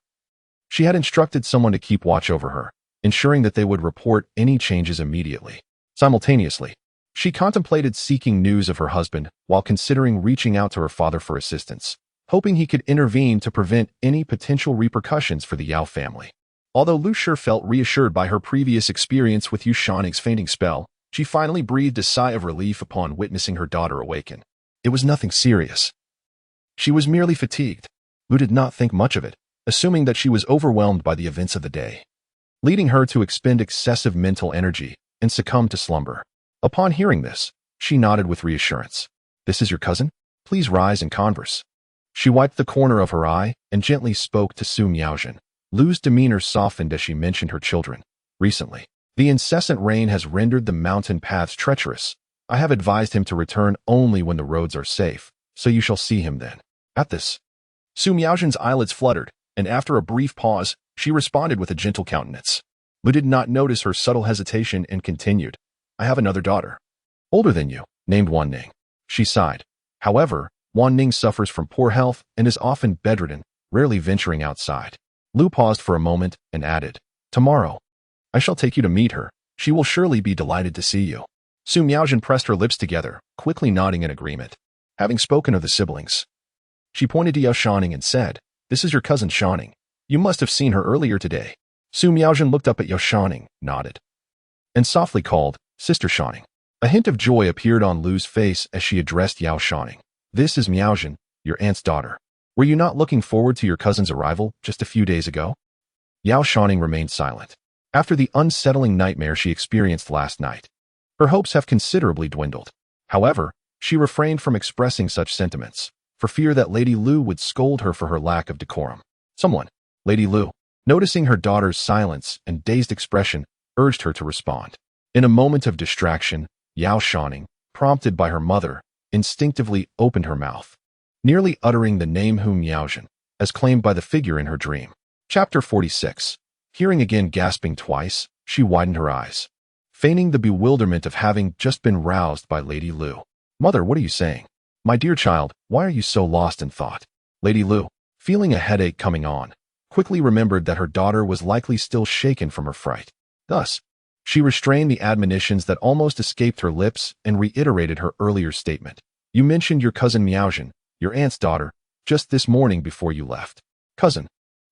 she had instructed someone to keep watch over her, ensuring that they would report any changes immediately. Simultaneously, she contemplated seeking news of her husband while considering reaching out to her father for assistance, hoping he could intervene to prevent any potential repercussions for the Yao family. Although Lu Shi felt reassured by her previous experience with Yao Shouning's fainting spell, she finally breathed a sigh of relief upon witnessing her daughter awaken. It was nothing serious. She was merely fatigued. Lu did not think much of it, assuming that she was overwhelmed by the events of the day, leading her to expend excessive mental energy and succumb to slumber. Upon hearing this, she nodded with reassurance. "This is your cousin? Please rise and converse." She wiped the corner of her eye and gently spoke to Su Miaozhen. Lu's demeanor softened as she mentioned her children. "Recently, the incessant rain has rendered the mountain paths treacherous. I have advised him to return only when the roads are safe, so you shall see him then." At this, Su Miaozhen's eyelids fluttered, and after a brief pause, she responded with a gentle countenance. Lu did not notice her subtle hesitation and continued, "I have another daughter, older than you, named Wanning." She sighed. However, Wanning suffers from poor health and is often bedridden, rarely venturing outside. Lu paused for a moment and added, "Tomorrow, I shall take you to meet her. She will surely be delighted to see you." Su Miaozhen pressed her lips together, quickly nodding in agreement. Having spoken of the siblings, she pointed to Yao Shouning and said, "This is your cousin Shouning. You must have seen her earlier today." Su Miaozhen looked up at Yao Shouning, nodded, and softly called, "Sister Shouning." A hint of joy appeared on Lu's face as she addressed Yao Shouning. "This is Miaozhen, your aunt's daughter. Were you not looking forward to your cousin's arrival just a few days ago?" Yao Shouning remained silent. After the unsettling nightmare she experienced last night, her hopes have considerably dwindled. However, she refrained from expressing such sentiments, for fear that Lady Lu would scold her for her lack of decorum. Someone, Lady Lu, noticing her daughter's silence and dazed expression, urged her to respond. In a moment of distraction, Yao Shouning, prompted by her mother, instinctively opened her mouth, nearly uttering the name Miaozhen, as claimed by the figure in her dream. Chapter 46. Hearing again gasping twice, she widened her eyes, feigning the bewilderment of having just been roused by Lady Lu. "Mother, what are you saying? My dear child, why are you so lost in thought?" Lady Lu, feeling a headache coming on, quickly remembered that her daughter was likely still shaken from her fright. Thus, she restrained the admonitions that almost escaped her lips and reiterated her earlier statement. "You mentioned your cousin Miaozhen, your aunt's daughter, just this morning before you left." "Cousin."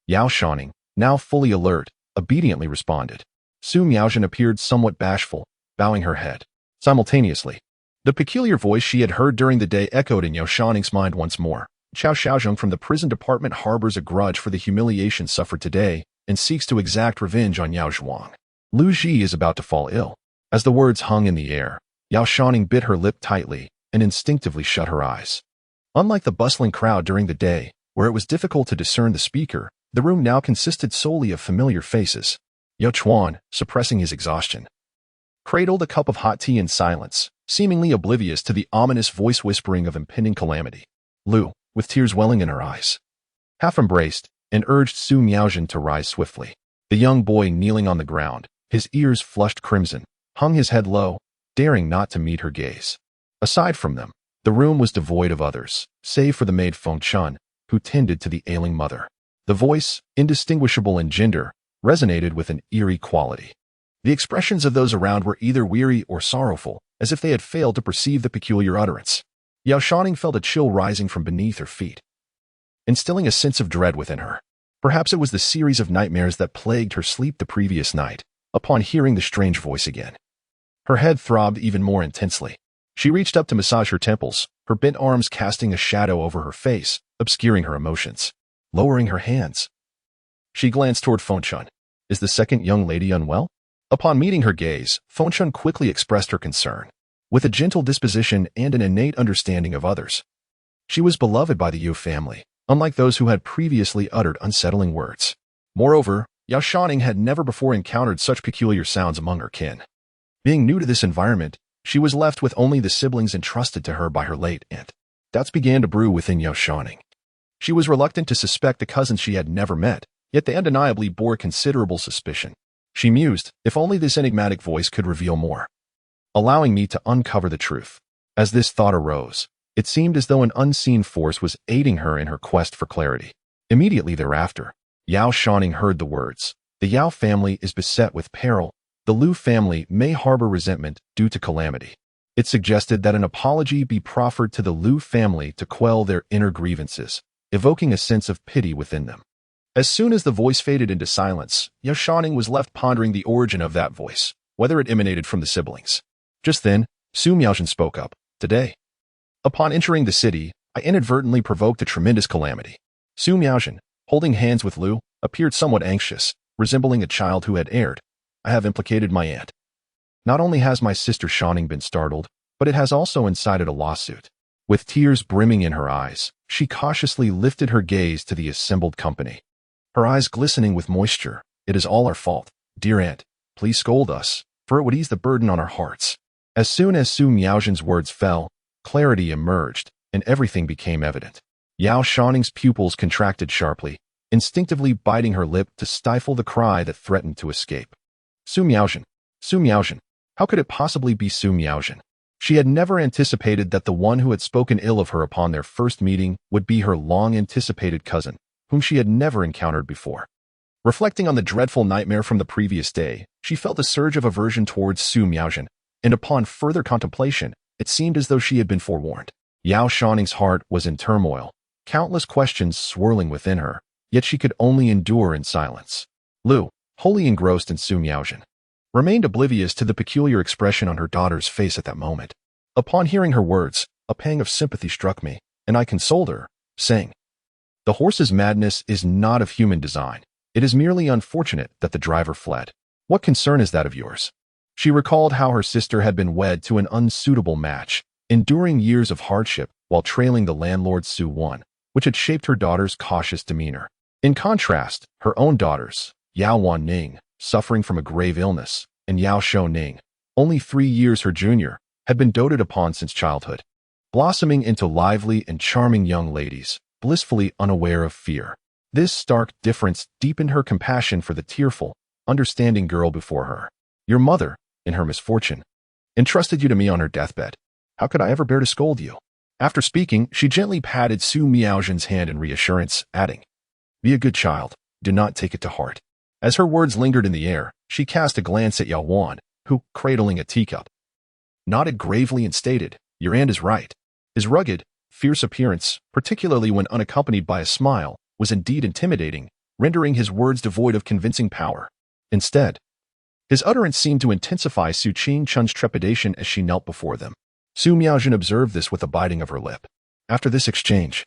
Yao Shouning, now fully alert, obediently responded. Su Miaozhen appeared somewhat bashful, bowing her head. Simultaneously, the peculiar voice she had heard during the day echoed in Yao Shouning's mind once more. "Chao Shaozhong from the prison department harbors a grudge for the humiliation suffered today and seeks to exact revenge on Yao Zhuang. Lu Ji is about to fall ill." As the words hung in the air, Yao Shouning bit her lip tightly and instinctively shut her eyes. Unlike the bustling crowd during the day, where it was difficult to discern the speaker, the room now consisted solely of familiar faces. Yao Shouning, suppressing his exhaustion, cradled a cup of hot tea in silence, seemingly oblivious to the ominous voice whispering of impending calamity. Lu, with tears welling in her eyes, half embraced and urged Su Miaojin to rise swiftly. The young boy kneeling on the ground, his ears flushed crimson, hung his head low, daring not to meet her gaze. Aside from them, the room was devoid of others, save for the maid Feng Chun, who tended to the ailing mother. The voice, indistinguishable in gender, resonated with an eerie quality. The expressions of those around were either weary or sorrowful, as if they had failed to perceive the peculiar utterance. Yao Shouning felt a chill rising from beneath her feet, instilling a sense of dread within her. Perhaps it was the series of nightmares that plagued her sleep the previous night. Upon hearing the strange voice again, her head throbbed even more intensely. She reached up to massage her temples, her bent arms casting a shadow over her face, obscuring her emotions. Lowering her hands, she glanced toward Feng Chun. Is the second young lady unwell? Upon meeting her gaze, Feng Chun quickly expressed her concern. With a gentle disposition and an innate understanding of others, she was beloved by the Yu family, unlike those who had previously uttered unsettling words. Moreover, Yao Shouning had never before encountered such peculiar sounds among her kin. Being new to this environment, she was left with only the siblings entrusted to her by her late aunt. Doubts began to brew within Yao Shouning. She was reluctant to suspect a cousin she had never met, yet they undeniably bore considerable suspicion. She mused, if only this enigmatic voice could reveal more, allowing me to uncover the truth. As this thought arose, it seemed as though an unseen force was aiding her in her quest for clarity. Immediately thereafter, Yao Shouning heard the words, "The Yao family is beset with peril. The Lu family may harbor resentment due to calamity." It suggested that an apology be proffered to the Lu family to quell their inner grievances, evoking a sense of pity within them. As soon as the voice faded into silence, Yao Shouning was left pondering the origin of that voice, whether it emanated from the siblings. Just then, Su Miaojin spoke up. "Today, upon entering the city, I inadvertently provoked a tremendous calamity." Su Miaojin, holding hands with Lu, appeared somewhat anxious, resembling a child who had erred. "I have implicated my aunt. Not only has my sister Shouning been startled, but it has also incited a lawsuit." With tears brimming in her eyes, she cautiously lifted her gaze to the assembled company, her eyes glistening with moisture. "It is all our fault. Dear aunt, please scold us, for it would ease the burden on our hearts." As soon as Su Miaojin's words fell, clarity emerged, and everything became evident. Yao Shouning's pupils contracted sharply, instinctively biting her lip to stifle the cry that threatened to escape. Su Miaojin. Su Miaojin. How could it possibly be Su Miaojin? She had never anticipated that the one who had spoken ill of her upon their first meeting would be her long-anticipated cousin, whom she had never encountered before. Reflecting on the dreadful nightmare from the previous day, she felt a surge of aversion towards Su Miaojin, and upon further contemplation, it seemed as though she had been forewarned. Yao Shouning's heart was in turmoil, countless questions swirling within her, yet she could only endure in silence. Lu, wholly engrossed in Su Miaojin, remained oblivious to the peculiar expression on her daughter's face at that moment. Upon hearing her words, a pang of sympathy struck me, and I consoled her, saying, "The horse's madness is not of human design. It is merely unfortunate that the driver fled. What concern is that of yours?" She recalled how her sister had been wed to an unsuitable match, enduring years of hardship while trailing the landlord Su Wan, which had shaped her daughter's cautious demeanor. In contrast, her own daughters, Yao Wan-ning, suffering from a grave illness, and Yao Shouning, only 3 years her junior, had been doted upon since childhood, blossoming into lively and charming young ladies, blissfully unaware of fear. This stark difference deepened her compassion for the tearful, understanding girl before her. "Your mother, in her misfortune, entrusted you to me on her deathbed. How could I ever bear to scold you?" After speaking, she gently patted Su Miaojin's hand in reassurance, adding, "Be a good child. Do not take it to heart." As her words lingered in the air, she cast a glance at Yao Wan, who, cradling a teacup, nodded gravely and stated, "Your aunt is right." His rugged, fierce appearance, particularly when unaccompanied by a smile, was indeed intimidating, rendering his words devoid of convincing power. Instead, his utterance seemed to intensify Su Chun's trepidation as she knelt before them. Su Miaojin observed this with a biting of her lip. After this exchange,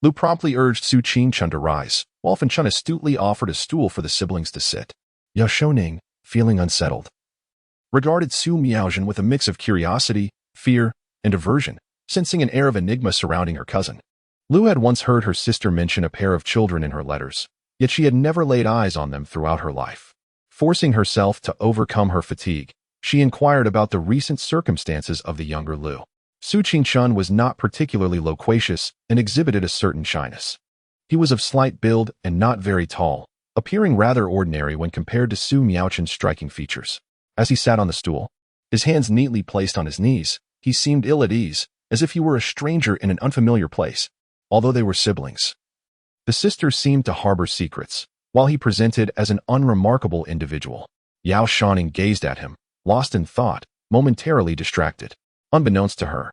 Lu promptly urged Su Chun to rise, while Feng Chun astutely offered a stool for the siblings to sit. Yao Shouning, feeling unsettled, regarded Su Miaojin with a mix of curiosity, fear, and aversion. sensing an air of enigma surrounding her cousin. Lu had once heard her sister mention a pair of children in her letters, yet she had never laid eyes on them throughout her life. Forcing herself to overcome her fatigue, she inquired about the recent circumstances of the younger Lu. Su Qingchun was not particularly loquacious and exhibited a certain shyness. He was of slight build and not very tall, appearing rather ordinary when compared to Su Miaochun's striking features. As he sat on the stool, his hands neatly placed on his knees, he seemed ill at ease, as if he were a stranger in an unfamiliar place, although they were siblings. The sisters seemed to harbor secrets, while he presented as an unremarkable individual. Yao Shouning gazed at him, lost in thought, momentarily distracted. Unbeknownst to her,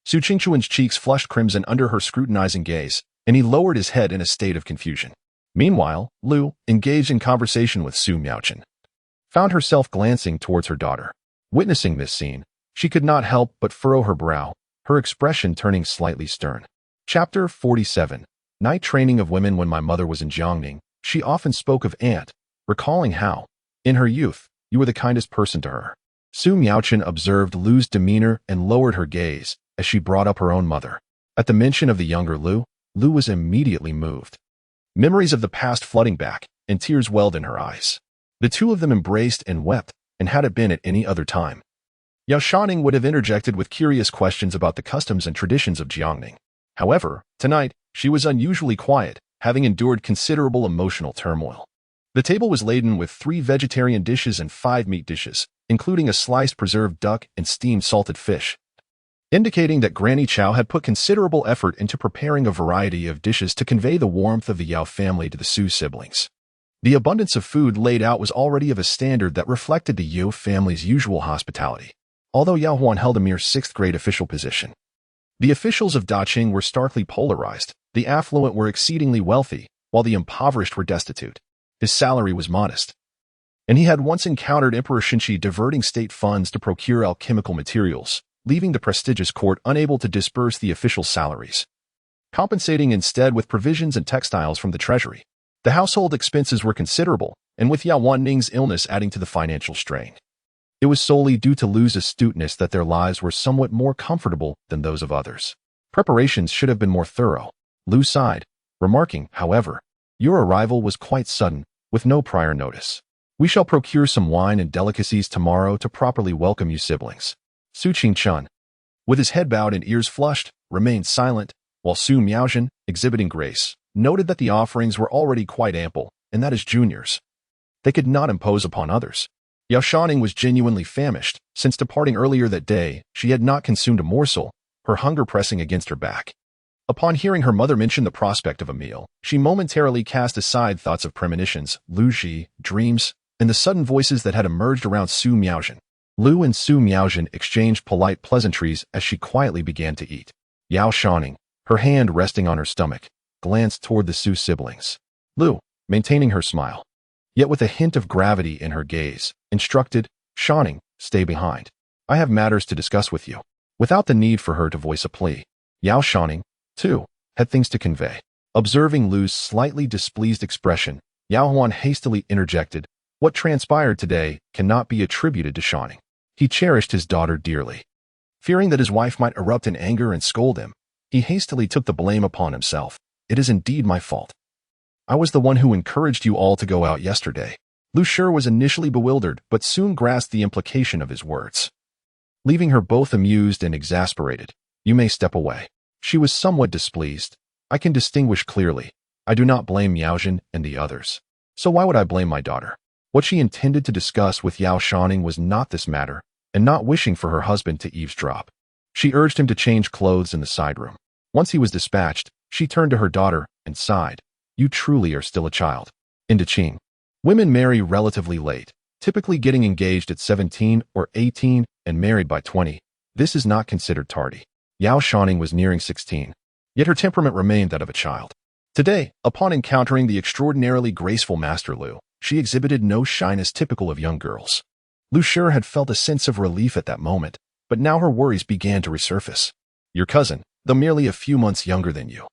Su Qingchun's cheeks flushed crimson under her scrutinizing gaze, and he lowered his head in a state of confusion. Meanwhile, Lu, engaged in conversation with Su Miaochun, found herself glancing towards her daughter. Witnessing this scene, she could not help but furrow her brow, her expression turning slightly stern. Chapter 47. Night training of women. When my mother was in Jiangning, she often spoke of aunt, recalling how, in her youth, you were the kindest person to her. Su Miaochun observed Lu's demeanor and lowered her gaze as she brought up her own mother. At the mention of the younger Lu, Lu was immediately moved. Memories of the past flooding back, and tears welled in her eyes. The two of them embraced and wept, and had it been at any other time, Yao Shouning would have interjected with curious questions about the customs and traditions of Jiangning. However, tonight, she was unusually quiet, having endured considerable emotional turmoil. The table was laden with 3 vegetarian dishes and 5 meat dishes, including a sliced preserved duck and steamed salted fish, indicating that Granny Chow had put considerable effort into preparing a variety of dishes to convey the warmth of the Yao family to the Su siblings. The abundance of food laid out was already of a standard that reflected the Yao family's usual hospitality, although Yao Huan held a mere 6th-grade official position. The officials of Daqing were starkly polarized. The affluent were exceedingly wealthy, while the impoverished were destitute. His salary was modest, and he had once encountered Emperor Shinshi diverting state funds to procure alchemical materials, leaving the prestigious court unable to disburse the official salaries, compensating instead with provisions and textiles from the treasury. The household expenses were considerable, and with Yao Wanning's illness adding to the financial strain, it was solely due to Lu's astuteness that their lives were somewhat more comfortable than those of others. Preparations should have been more thorough. Lu sighed, remarking, however, your arrival was quite sudden, with no prior notice. We shall procure some wine and delicacies tomorrow to properly welcome you siblings. Su Qingchun, with his head bowed and ears flushed, remained silent, while Su Miaochun, exhibiting grace, noted that the offerings were already quite ample, and that as juniors, they could not impose upon others. Yao Shouning was genuinely famished. Since departing earlier that day, she had not consumed a morsel, her hunger pressing against her back. Upon hearing her mother mention the prospect of a meal, she momentarily cast aside thoughts of premonitions, Lu Ji, dreams, and the sudden voices that had emerged around Su Miaochun. Lu and Su Miaochun exchanged polite pleasantries as she quietly began to eat. Yao Shouning, her hand resting on her stomach, glanced toward the Su siblings. Lu, maintaining her smile, yet with a hint of gravity in her gaze, instructed, Shouning, stay behind. I have matters to discuss with you. Without the need for her to voice a plea, Yao Shouning, too, had things to convey. Observing Lu's slightly displeased expression, Yao Huan hastily interjected, what transpired today cannot be attributed to Shouning. He cherished his daughter dearly. Fearing that his wife might erupt in anger and scold him, he hastily took the blame upon himself. It is indeed my fault. I was the one who encouraged you all to go out yesterday. Lu Shi was initially bewildered, but soon grasped the implication of his words. Leaving her both amused and exasperated, you may step away. She was somewhat displeased. I can distinguish clearly. I do not blame Miaochun and the others. So why would I blame my daughter? What she intended to discuss with Yao Shouning was not this matter, and not wishing for her husband to eavesdrop. She urged him to change clothes in the side room. Once he was dispatched, she turned to her daughter and sighed. You truly are still a child. In Daqing, women marry relatively late, typically getting engaged at 17 or 18 and married by 20. This is not considered tardy. Yao Shouning was nearing 16, yet her temperament remained that of a child. Today, upon encountering the extraordinarily graceful Master Lu, she exhibited no shyness typical of young girls. Lu Shi had felt a sense of relief at that moment, but now her worries began to resurface. Your cousin, though merely a few months younger than you,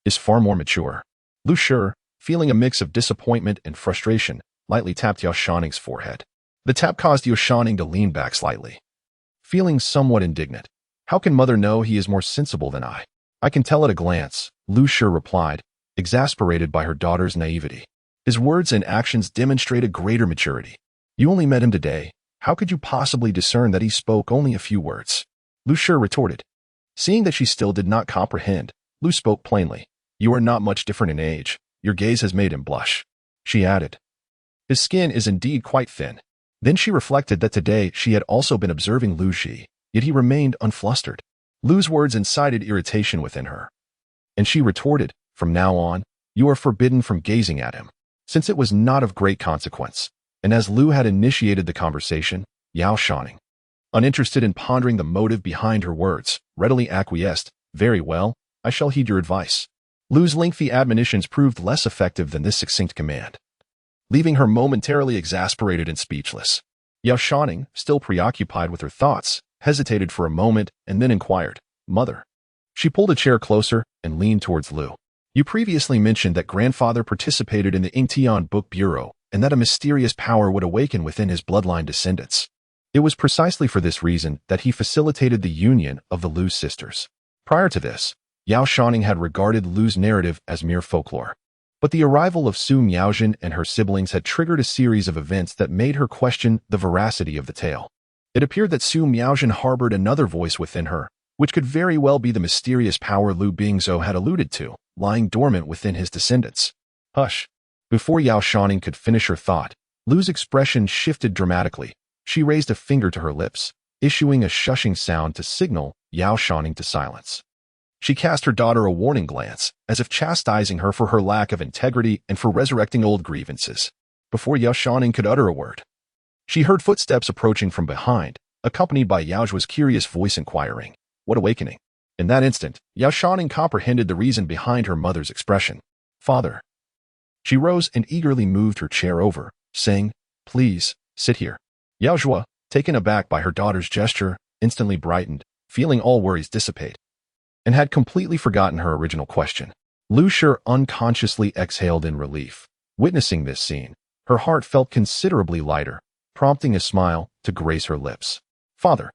is far more mature. Lu Shi, feeling a mix of disappointment and frustration, lightly tapped Yao Shouning's forehead. The tap caused Yao Shouning to lean back slightly. Feeling somewhat indignant, How can mother know he is more sensible than I? I can tell at a glance, Lu Shi replied, exasperated by her daughter's naivety. His words and actions demonstrate a greater maturity. You only met him today. How could you possibly discern that he spoke only a few words? Lu Shi retorted. Seeing that she still did not comprehend, Lu spoke plainly. You are not much different in age. Your gaze has made him blush. She added. His skin is indeed quite thin. Then she reflected that today she had also been observing Lu Shi, yet he remained unflustered. Lu's words incited irritation within her. And she retorted, from now on, you are forbidden from gazing at him. Since it was not of great consequence, and as Lu had initiated the conversation, Yao Shouning, uninterested in pondering the motive behind her words, readily acquiesced, very well, I shall heed your advice. Lu's lengthy admonitions proved less effective than this succinct command, leaving her momentarily exasperated and speechless. Yao Shouning, still preoccupied with her thoughts, hesitated for a moment and then inquired, Mother. She pulled a chair closer and leaned towards Lu. You previously mentioned that grandfather participated in the Ingtian Book Bureau and that a mysterious power would awaken within his bloodline descendants. It was precisely for this reason that he facilitated the union of the Lu sisters. Prior to this, Yao Shouning had regarded Lu's narrative as mere folklore. But the arrival of Su Miaojin and her siblings had triggered a series of events that made her question the veracity of the tale. It appeared that Su Miaojin harbored another voice within her, which could very well be the mysterious power Lu Bingzhou had alluded to, lying dormant within his descendants. Hush. Before Yao Shouning could finish her thought, Lu's expression shifted dramatically. She raised a finger to her lips, issuing a shushing sound to signal Yao Shouning to silence. She cast her daughter a warning glance, as if chastising her for her lack of integrity and for resurrecting old grievances. Before Yao Shouning could utter a word, she heard footsteps approaching from behind, accompanied by Yao Zhua's curious voice inquiring, What awakening? In that instant, Yao Shouning comprehended the reason behind her mother's expression. Father. She rose and eagerly moved her chair over, saying, Please, sit here. Yao Zhua, taken aback by her daughter's gesture, instantly brightened, feeling all worries dissipate, and had completely forgotten her original question. Lu Shi unconsciously exhaled in relief. Witnessing this scene, her heart felt considerably lighter, prompting a smile to grace her lips. Father,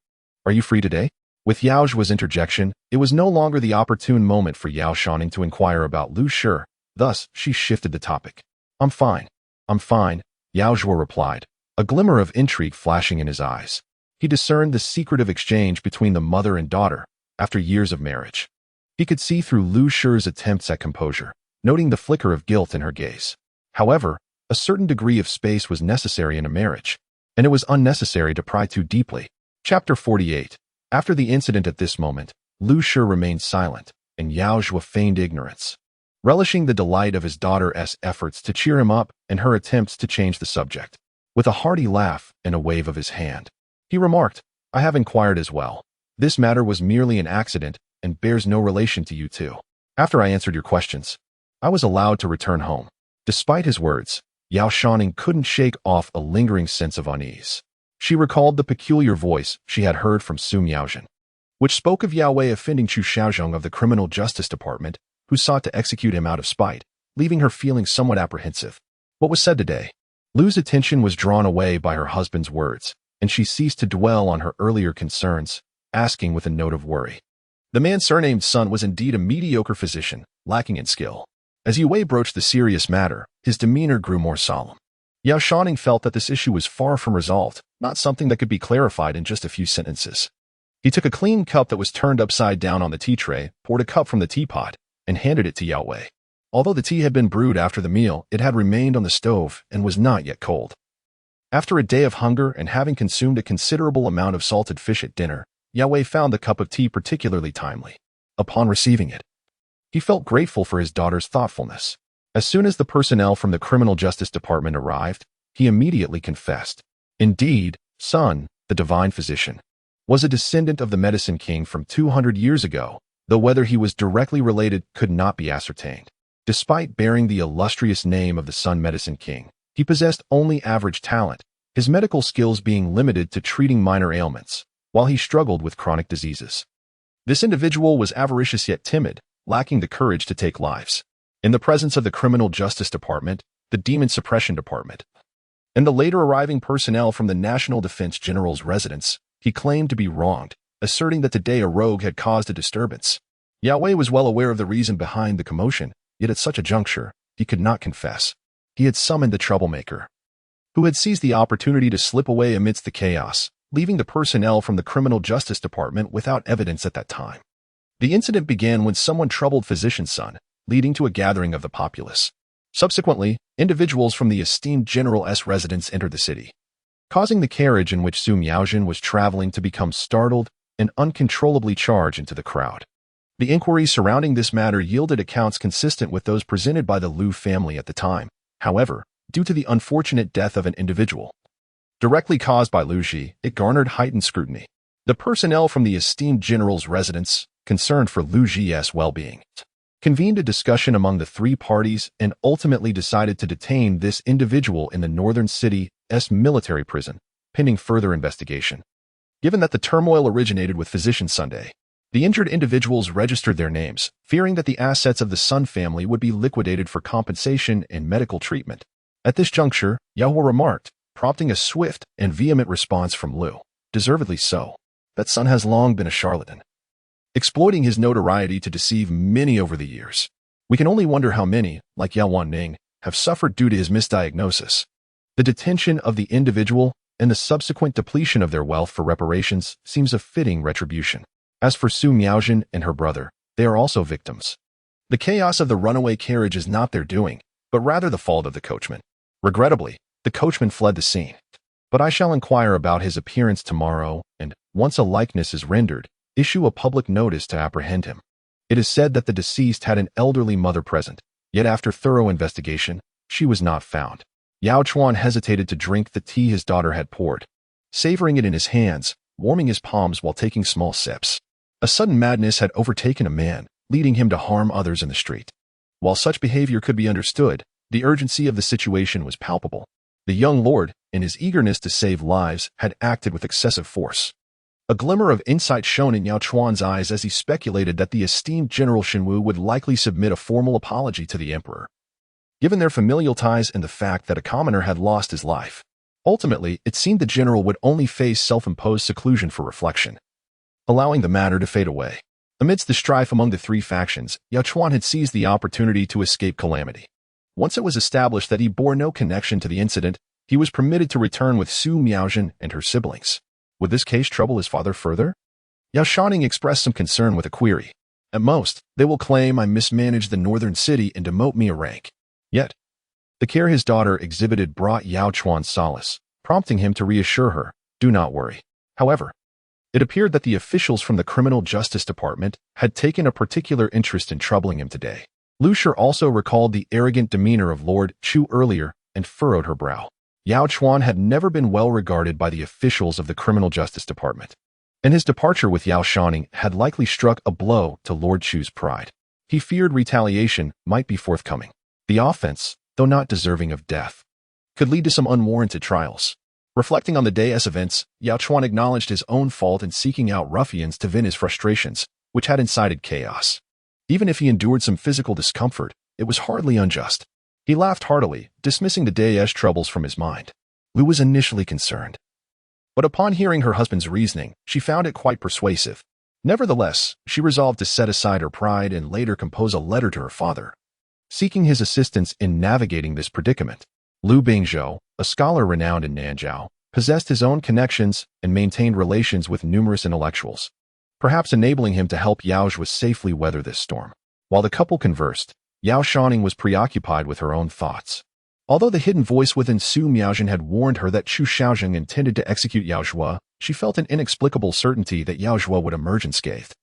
are you free today? With Yao Zhua's interjection, it was no longer the opportune moment for Yao Shouning to inquire about Lu Shi. Thus, she shifted the topic. I'm fine, Yao Zhua replied, a glimmer of intrigue flashing in his eyes. He discerned the secretive exchange between the mother and daughter after years of marriage. He could see through Lu Shi's attempts at composure, noting the flicker of guilt in her gaze. However, a certain degree of space was necessary in a marriage, and it was unnecessary to pry too deeply. Chapter 48. After the incident at this moment, Lu Shi remained silent, and Yao Zhua feigned ignorance, relishing the delight of his daughter's efforts to cheer him up and her attempts to change the subject. With a hearty laugh and a wave of his hand, he remarked, I have inquired as well. This matter was merely an accident and bears no relation to you two. After I answered your questions, I was allowed to return home. Despite his words, Yao Shouning couldn't shake off a lingering sense of unease. She recalled the peculiar voice she had heard from Su Miaojin, which spoke of Yao Wei offending Chu Xiaozhong of the Criminal Justice Department, who sought to execute him out of spite, leaving her feeling somewhat apprehensive. What was said today? Lu's attention was drawn away by her husband's words, and she ceased to dwell on her earlier concerns, asking with a note of worry. The man surnamed Sun was indeed a mediocre physician, lacking in skill. As Yue broached the serious matter, his demeanor grew more solemn. Yao Shouning felt that this issue was far from resolved, not something that could be clarified in just a few sentences. He took a clean cup that was turned upside down on the tea tray, poured a cup from the teapot, and handed it to Yao Wei. Although the tea had been brewed after the meal, it had remained on the stove and was not yet cold. After a day of hunger and having consumed a considerable amount of salted fish at dinner, Yao Wei found the cup of tea particularly timely. Upon receiving it, he felt grateful for his daughter's thoughtfulness. As soon as the personnel from the Criminal Justice Department arrived, he immediately confessed. Indeed, Sun, the divine physician, was a descendant of the Medicine King from 200 years ago, though whether he was directly related could not be ascertained. Despite bearing the illustrious name of the Sun Medicine King, he possessed only average talent, his medical skills being limited to treating minor ailments, while he struggled with chronic diseases. This individual was avaricious yet timid, lacking the courage to take lives. In the presence of the Criminal Justice Department, the Demon Suppression Department, and the later arriving personnel from the National Defense General's residence, he claimed to be wronged, asserting that today a rogue had caused a disturbance. Yao was well aware of the reason behind the commotion, yet at such a juncture, he could not confess. He had summoned the troublemaker, who had seized the opportunity to slip away amidst the chaos, leaving the personnel from the Criminal Justice Department without evidence at that time. The incident began when someone troubled Physician's son, leading to a gathering of the populace. Subsequently, individuals from the esteemed General's residence entered the city, causing the carriage in which Su Miaojin was traveling to become startled and uncontrollably charge into the crowd. The inquiries surrounding this matter yielded accounts consistent with those presented by the Liu family at the time. However, due to the unfortunate death of an individual directly caused by Liu Ji, it garnered heightened scrutiny. The personnel from the esteemed general's residence, concerned for Liu Ji's well-being, convened a discussion among the three parties and ultimately decided to detain this individual in the northern city's military prison, pending further investigation. Given that the turmoil originated with Physician Sunday, the injured individuals registered their names, fearing that the assets of the Sun family would be liquidated for compensation and medical treatment. At this juncture, Yao remarked, prompting a swift and vehement response from Liu. Deservedly so. That Sun has long been a charlatan, exploiting his notoriety to deceive many over the years. We can only wonder how many, like Yao Shouning, have suffered due to his misdiagnosis. The detention of the individual and the subsequent depletion of their wealth for reparations seems a fitting retribution. As for Su Miaojin and her brother, they are also victims. The chaos of the runaway carriage is not their doing, but rather the fault of the coachman. Regrettably, the coachman fled the scene. But I shall inquire about his appearance tomorrow and, once a likeness is rendered, issue a public notice to apprehend him. It is said that the deceased had an elderly mother present, yet after thorough investigation, she was not found. Yao Chuan hesitated to drink the tea his daughter had poured, savoring it in his hands, warming his palms while taking small sips. A sudden madness had overtaken a man, leading him to harm others in the street. While such behavior could be understood, the urgency of the situation was palpable. The young lord, in his eagerness to save lives, had acted with excessive force. A glimmer of insight shone in Yao Chuan's eyes as he speculated that the esteemed General Shenwu would likely submit a formal apology to the emperor, given their familial ties and the fact that a commoner had lost his life. Ultimately, it seemed the general would only face self-imposed seclusion for reflection, allowing the matter to fade away. Amidst the strife among the three factions, Yao Chuan had seized the opportunity to escape calamity. Once it was established that he bore no connection to the incident, he was permitted to return with Su Miaojin and her siblings. Would this case trouble his father further? Yao Shouning expressed some concern with a query. At most, they will claim I mismanaged the northern city and demote me a rank. Yet, the care his daughter exhibited brought Yao Chuan solace, prompting him to reassure her, do not worry. However, it appeared that the officials from the Criminal Justice Department had taken a particular interest in troubling him today. Lu Shi also recalled the arrogant demeanor of Lord Chu earlier and furrowed her brow. Yao Chuan had never been well regarded by the officials of the Criminal Justice Department, and his departure with Yao Shouning had likely struck a blow to Lord Chu's pride. He feared retaliation might be forthcoming. The offense, though not deserving of death, could lead to some unwarranted trials. Reflecting on the day's events, Yao Chuan acknowledged his own fault in seeking out ruffians to vent his frustrations, which had incited chaos. Even if he endured some physical discomfort, it was hardly unjust. He laughed heartily, dismissing the day's troubles from his mind. Lu was initially concerned, but upon hearing her husband's reasoning, she found it quite persuasive. Nevertheless, she resolved to set aside her pride and later compose a letter to her father, seeking his assistance in navigating this predicament. Liu Bingzhou, a scholar renowned in Nanzhou, possessed his own connections and maintained relations with numerous intellectuals, perhaps enabling him to help Yao Zhuo safely weather this storm. While the couple conversed, Yao Shouning was preoccupied with her own thoughts. Although the hidden voice within Su Miaojin had warned her that Chu Shaojing intended to execute Yao Zhuo, she felt an inexplicable certainty that Yao Zhuo would emerge unscathed.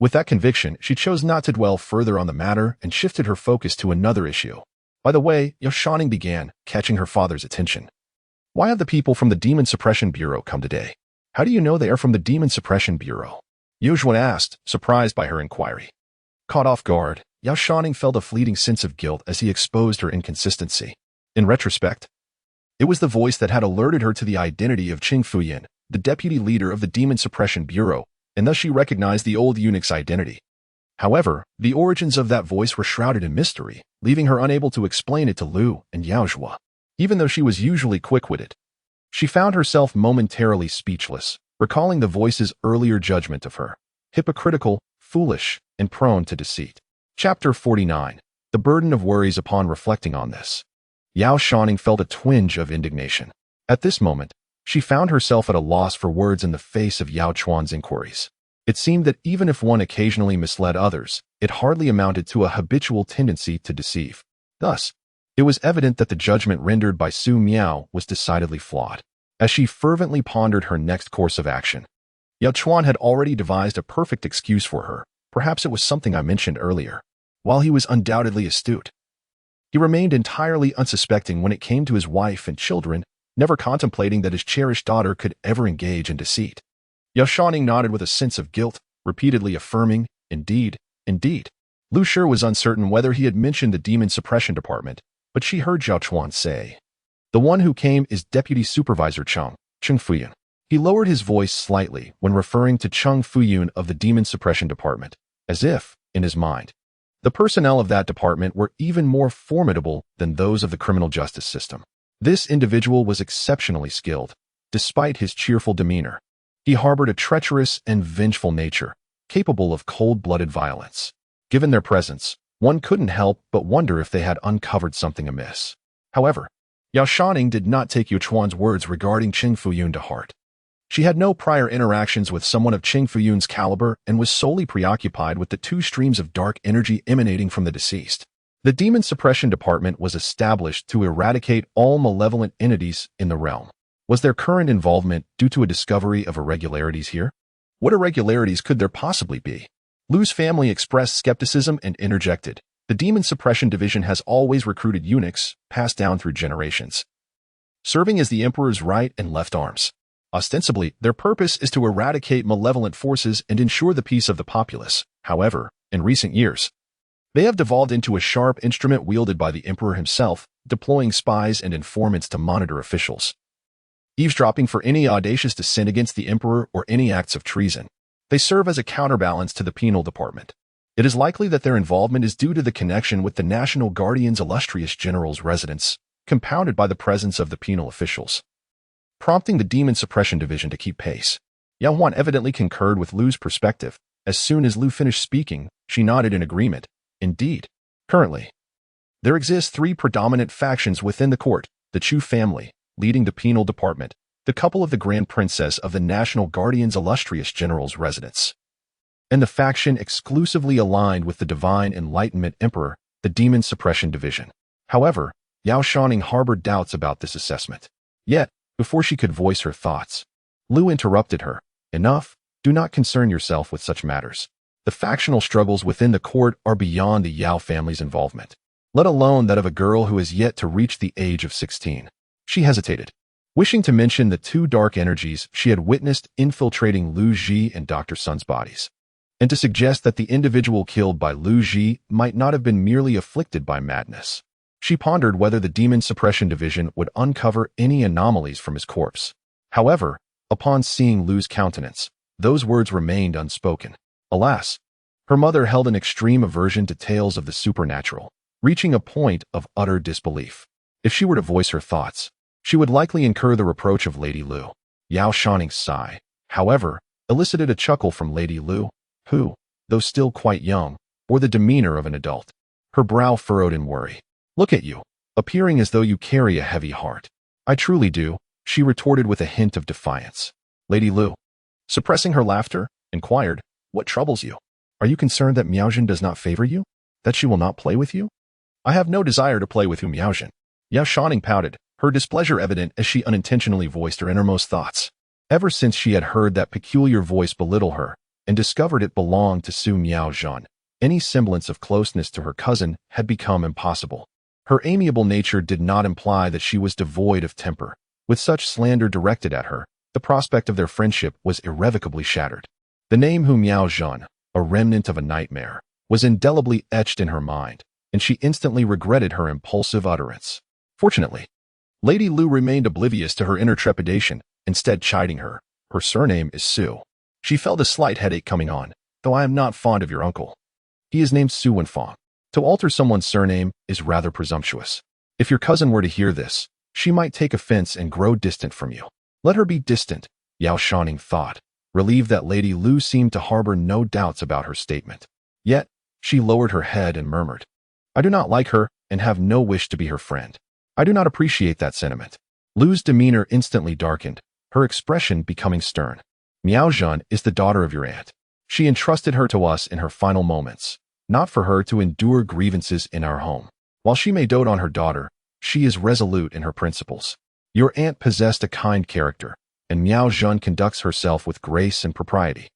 With that conviction, she chose not to dwell further on the matter and shifted her focus to another issue. By the way, Yao Shouning began, catching her father's attention. Why have the people from the Demon Suppression Bureau come today? How do you know they are from the Demon Suppression Bureau? Yao Zhuo asked, surprised by her inquiry. Caught off guard, Yao Shouning felt a fleeting sense of guilt as he exposed her inconsistency. In retrospect, it was the voice that had alerted her to the identity of Qing Fuyan, the deputy leader of the Demon Suppression Bureau, and thus she recognized the old eunuch's identity. However, the origins of that voice were shrouded in mystery, leaving her unable to explain it to Liu and Yao Zhuo. Even though she was usually quick-witted, she found herself momentarily speechless, recalling the voice's earlier judgment of her. Hypocritical, foolish, and prone to deceit. Chapter 49. The burden of worries upon reflecting on this. Yao Shouning felt a twinge of indignation. At this moment, she found herself at a loss for words in the face of Yao Chuan's inquiries. It seemed that even if one occasionally misled others, it hardly amounted to a habitual tendency to deceive. Thus, it was evident that the judgment rendered by Su Miao was decidedly flawed. As she fervently pondered her next course of action, Yao Chuan had already devised a perfect excuse for her. Perhaps it was something I mentioned earlier. While he was undoubtedly astute, he remained entirely unsuspecting when it came to his wife and children, never contemplating that his cherished daughter could ever engage in deceit. Yao Shouning nodded with a sense of guilt, repeatedly affirming, "Indeed, indeed." Lu Shi was uncertain whether he had mentioned the demon suppression department, but she heard Yao Chuan say, "The one who came is Deputy Supervisor Cheng Fuyun." He lowered his voice slightly when referring to Cheng Fuyun of the demon suppression department, as if, in his mind, the personnel of that department were even more formidable than those of the criminal justice system. This individual was exceptionally skilled, despite his cheerful demeanor. He harbored a treacherous and vengeful nature, capable of cold-blooded violence. Given their presence, one couldn't help but wonder if they had uncovered something amiss. However, Yao Shouning did not take Yao Chuan's words regarding Cheng Fuyun to heart. She had no prior interactions with someone of Cheng Fuyun's caliber and was solely preoccupied with the two streams of dark energy emanating from the deceased. The Demon Suppression Department was established to eradicate all malevolent entities in the realm. Was their current involvement due to a discovery of irregularities here? What irregularities could there possibly be? Lu's family expressed skepticism and interjected. The Demon Suppression Division has always recruited eunuchs, passed down through generations, serving as the Emperor's right and left arms. Ostensibly, their purpose is to eradicate malevolent forces and ensure the peace of the populace. However, in recent years, they have devolved into a sharp instrument wielded by the Emperor himself, deploying spies and informants to monitor officials, eavesdropping for any audacious dissent against the Emperor or any acts of treason. They serve as a counterbalance to the penal department. It is likely that their involvement is due to the connection with the National Guardian's illustrious general's residence, compounded by the presence of the penal officials, prompting the Demon Suppression Division to keep pace. Yao Huan evidently concurred with Lu's perspective. As soon as Lu finished speaking, she nodded in agreement. Indeed. Currently, there exist three predominant factions within the court: the Chu family, leading the penal department, the couple of the Grand Princess of the National Guardian's illustrious general's residence, and the faction exclusively aligned with the Divine Enlightenment Emperor, the Demon Suppression Division. However, Yao Shouning harbored doubts about this assessment. Yet, before she could voice her thoughts, Lu interrupted her. "Enough, do not concern yourself with such matters. The factional struggles within the court are beyond the Yao family's involvement, let alone that of a girl who has yet to reach the age of 16. She hesitated, wishing to mention the two dark energies she had witnessed infiltrating Lu Ji and Dr. Sun's bodies, and to suggest that the individual killed by Lu Ji might not have been merely afflicted by madness. She pondered whether the Demon Suppression Division would uncover any anomalies from his corpse. However, upon seeing Lu's countenance, those words remained unspoken. Alas, her mother held an extreme aversion to tales of the supernatural, reaching a point of utter disbelief. If she were to voice her thoughts, she would likely incur the reproach of Lady Lu. Yao Shouning's sigh, however, elicited a chuckle from Lady Lu, who, though still quite young, bore the demeanor of an adult. Her brow furrowed in worry. "Look at you, appearing as though you carry a heavy heart." "I truly do," she retorted with a hint of defiance. Lady Lu, suppressing her laughter, inquired, "What troubles you? Are you concerned that Miaojin does not favor you? That she will not play with you?" "I have no desire to play with Miaojin." Yao Shouning pouted, her displeasure evident as she unintentionally voiced her innermost thoughts. Ever since she had heard that peculiar voice belittle her and discovered it belonged to Su Miaojin, any semblance of closeness to her cousin had become impossible. Her amiable nature did not imply that she was devoid of temper. With such slander directed at her, the prospect of their friendship was irrevocably shattered. The name Hu Miaojin, a remnant of a nightmare, was indelibly etched in her mind, and she instantly regretted her impulsive utterance. Fortunately, Lady Lu remained oblivious to her inner trepidation, instead chiding her. "Her surname is Su. She felt a slight headache coming on, though I am not fond of your uncle. He is named Su Wenfang. To alter someone's surname is rather presumptuous. If your cousin were to hear this, she might take offense and grow distant from you." "Let her be distant," Yao Shouning thought, relieved that Lady Lu seemed to harbor no doubts about her statement. Yet, she lowered her head and murmured, I do not like her and have no wish to be her friend. I do not appreciate that sentiment. Lu's demeanor instantly darkened, her expression becoming stern. Miao Zhan is the daughter of your aunt. She entrusted her to us in her final moments, not for her to endure grievances in our home. While she may dote on her daughter, she is resolute in her principles. Your aunt possessed a kind character, and Miao Zhan conducts herself with grace and propriety.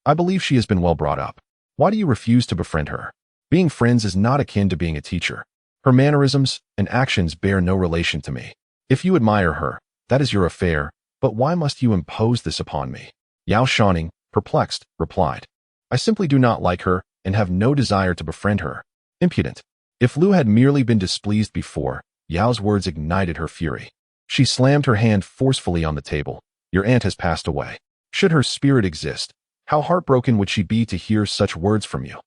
I believe she has been well brought up. Why do you refuse to befriend her? Being friends is not akin to being a teacher. Her mannerisms and actions bear no relation to me. If you admire her, that is your affair, but why must you impose this upon me? Yao Shouning, perplexed, replied, I simply do not like her and have no desire to befriend her. Impudent. If Lu had merely been displeased before, Yao's words ignited her fury. She slammed her hand forcefully on the table. Your aunt has passed away. Should her spirit exist, how heartbroken would she be to hear such words from you?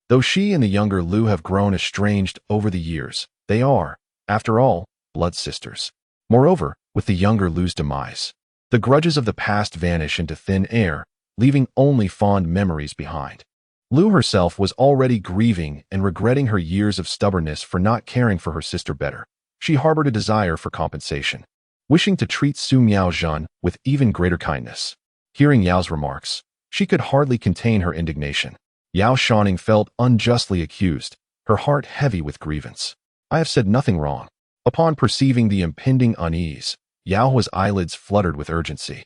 Though she and the younger Lu have grown estranged over the years, they are, after all, blood sisters. Moreover, with the younger Lu's demise, the grudges of the past vanish into thin air, leaving only fond memories behind. Lu herself was already grieving and regretting her years of stubbornness for not caring for her sister better. She harbored a desire for compensation, wishing to treat Su Miao Zhan with even greater kindness. Hearing Yao's remarks, she could hardly contain her indignation. Yao Shouning felt unjustly accused, her heart heavy with grievance. I have said nothing wrong. Upon perceiving the impending unease, Yao's eyelids fluttered with urgency,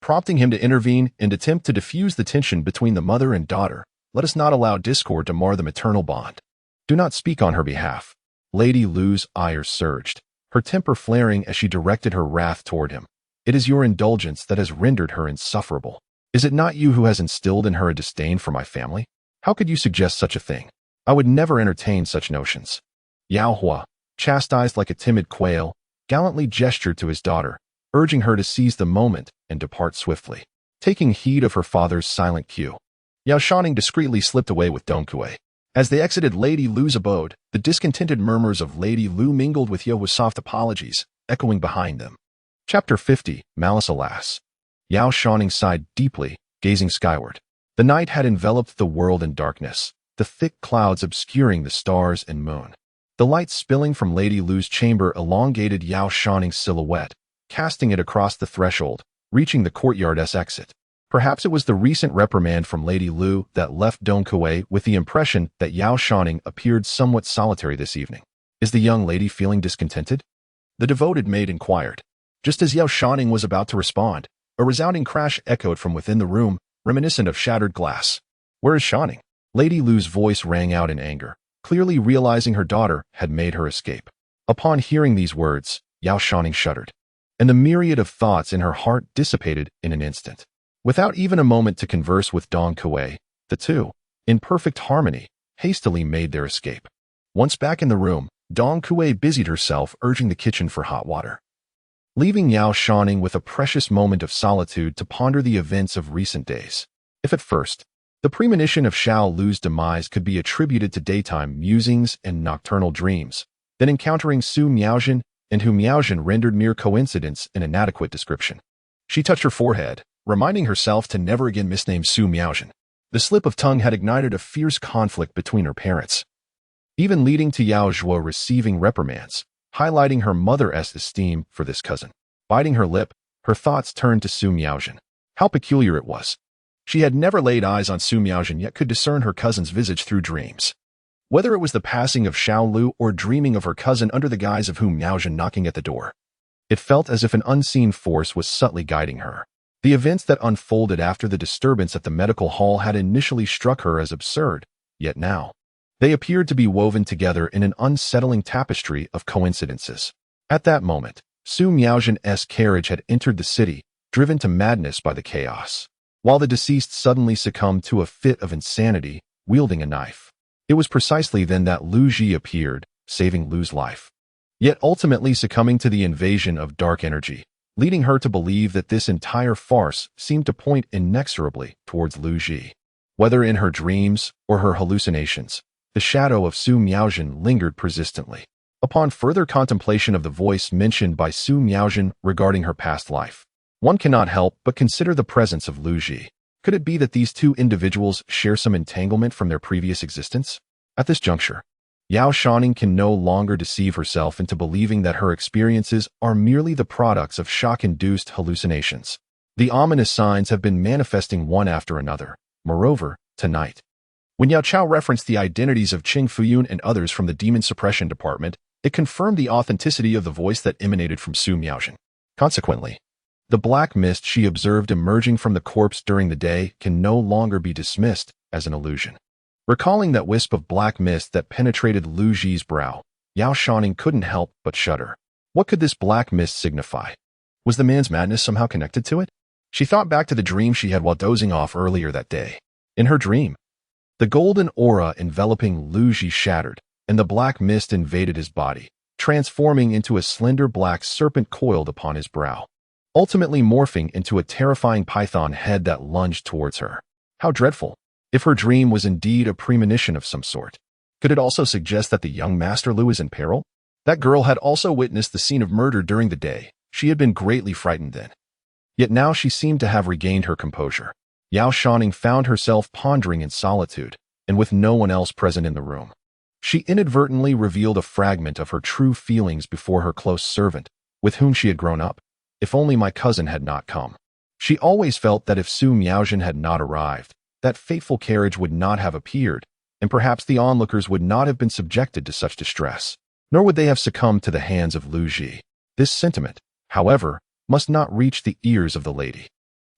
prompting him to intervene and attempt to diffuse the tension between the mother and daughter. Let us not allow discord to mar the maternal bond. Do not speak on her behalf. Lady Lu's ire surged, her temper flaring as she directed her wrath toward him. It is your indulgence that has rendered her insufferable. Is it not you who has instilled in her a disdain for my family? How could you suggest such a thing? I would never entertain such notions. Yao Hua, chastised like a timid quail, gallantly gestured to his daughter, urging her to seize the moment and depart swiftly. Taking heed of her father's silent cue, Yao Shouning discreetly slipped away with Dong Kui. As they exited Lady Lu's abode, the discontented murmurs of Lady Lu mingled with Yao's soft apologies, echoing behind them. Chapter 50, Malice Alas. Yao Shouning sighed deeply, gazing skyward. The night had enveloped the world in darkness, the thick clouds obscuring the stars and moon. The light spilling from Lady Lu's chamber elongated Yao Shouning's silhouette, casting it across the threshold, reaching the courtyard's exit. Perhaps it was the recent reprimand from Lady Lu that left Dong Kui with the impression that Yao Shouning appeared somewhat solitary this evening. Is the young lady feeling discontented? The devoted maid inquired. Just as Yao Shouning was about to respond, a resounding crash echoed from within the room, reminiscent of shattered glass. Where is Shouning? Lady Lu's voice rang out in anger, clearly realizing her daughter had made her escape. Upon hearing these words, Yao Shouning shuddered, and the myriad of thoughts in her heart dissipated in an instant. Without even a moment to converse with Dong Kui, the two, in perfect harmony, hastily made their escape. Once back in the room, Dong Kui busied herself urging the kitchen for hot water, leaving Yao Shouning with a precious moment of solitude to ponder the events of recent days. If at first, the premonition of Xiao Lu's demise could be attributed to daytime musings and nocturnal dreams, then encountering Su Miaozhen and whom Miaozhen rendered mere coincidence an inadequate description. She touched her forehead, reminding herself to never again misname Su Miaozhen. The slip of tongue had ignited a fierce conflict between her parents, even leading to Yao Zhuo receiving reprimands, highlighting her mother's esteem for this cousin. Biting her lip, her thoughts turned to Su Miaozhen. How peculiar it was. She had never laid eyes on Su Miaozhen yet could discern her cousin's visage through dreams. Whether it was the passing of Xiao Lu or dreaming of her cousin under the guise of Miaozhen knocking at the door, it felt as if an unseen force was subtly guiding her. The events that unfolded after the disturbance at the medical hall had initially struck her as absurd, yet now, they appeared to be woven together in an unsettling tapestry of coincidences. At that moment, Su Miaozhen's carriage had entered the city, driven to madness by the chaos, while the deceased suddenly succumbed to a fit of insanity, wielding a knife. It was precisely then that Lu Ji appeared, saving Lu's life, yet ultimately succumbing to the invasion of dark energy, leading her to believe that this entire farce seemed to point inexorably towards Lu Ji. Whether in her dreams or her hallucinations, the shadow of Su Miaozhen lingered persistently. Upon further contemplation of the voice mentioned by Su Miaozhen regarding her past life, One cannot help but consider the presence of Lu Ji. Could it be that these two individuals share some entanglement from their previous existence? At this juncture, Yao Shouning can no longer deceive herself into believing that her experiences are merely the products of shock-induced hallucinations. The ominous signs have been manifesting one after another. Moreover, tonight, when Yao Chao referenced the identities of Qing Fuyun and others from the Demon Suppression Department, it confirmed the authenticity of the voice that emanated from Su Miaojin. Consequently, the black mist she observed emerging from the corpse during the day can no longer be dismissed as an illusion. Recalling that wisp of black mist that penetrated Lu Ji's brow, Yao Shouning couldn't help but shudder. What could this black mist signify? Was the man's madness somehow connected to it? She thought back to the dream she had while dozing off earlier that day. In her dream, the golden aura enveloping Lu Ji shattered, and the black mist invaded his body, transforming into a slender black serpent coiled upon his brow, ultimately morphing into a terrifying python head that lunged towards her. How dreadful! If her dream was indeed a premonition of some sort, could it also suggest that the young Master Lu is in peril? That girl had also witnessed the scene of murder during the day. She had been greatly frightened then. Yet now she seemed to have regained her composure. Yao Shouning found herself pondering in solitude, and with no one else present in the room. She inadvertently revealed a fragment of her true feelings before her close servant, with whom she had grown up. If only my cousin had not come. She always felt that if Su Miaojin had not arrived, that fateful carriage would not have appeared, and perhaps the onlookers would not have been subjected to such distress, nor would they have succumbed to the hands of Lu Ji. This sentiment, however, must not reach the ears of the lady.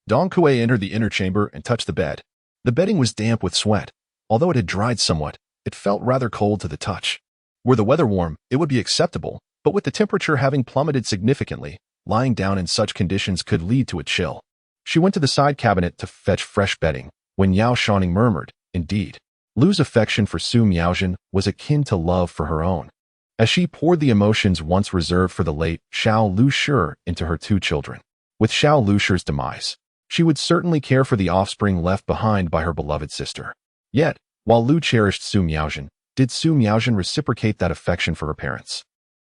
Dong Kuei entered the inner chamber and touched the bed. The bedding was damp with sweat. Although it had dried somewhat, it felt rather cold to the touch. Were the weather warm, it would be acceptable, but with the temperature having plummeted significantly, lying down in such conditions could lead to a chill. She went to the side cabinet to fetch fresh bedding, when Yao Shouning murmured, indeed, Lu's affection for Su Miaojin was akin to love for her own. As she poured the emotions once reserved for the late Xiao Lushi into her two children. With Xiao Lushi's demise, she would certainly care for the offspring left behind by her beloved sister. Yet, while Lu cherished Su Miaojin, did Su Miaojin reciprocate that affection for her parents?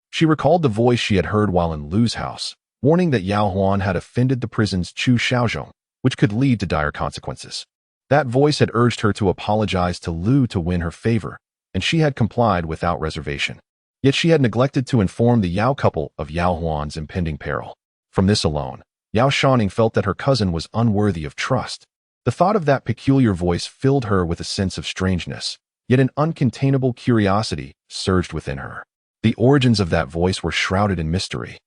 She recalled the voice she had heard while in Lu's house, warning that Yao Huan had offended the prison's Chu Xiaozhong, which could lead to dire consequences. That voice had urged her to apologize to Lu to win her favor, and she had complied without reservation. Yet she had neglected to inform the Yao couple of Yao Huan's impending peril. From this alone, Yao Shouning felt that her cousin was unworthy of trust. The thought of that peculiar voice filled her with a sense of strangeness, yet an uncontainable curiosity surged within her. The origins of that voice were shrouded in mystery,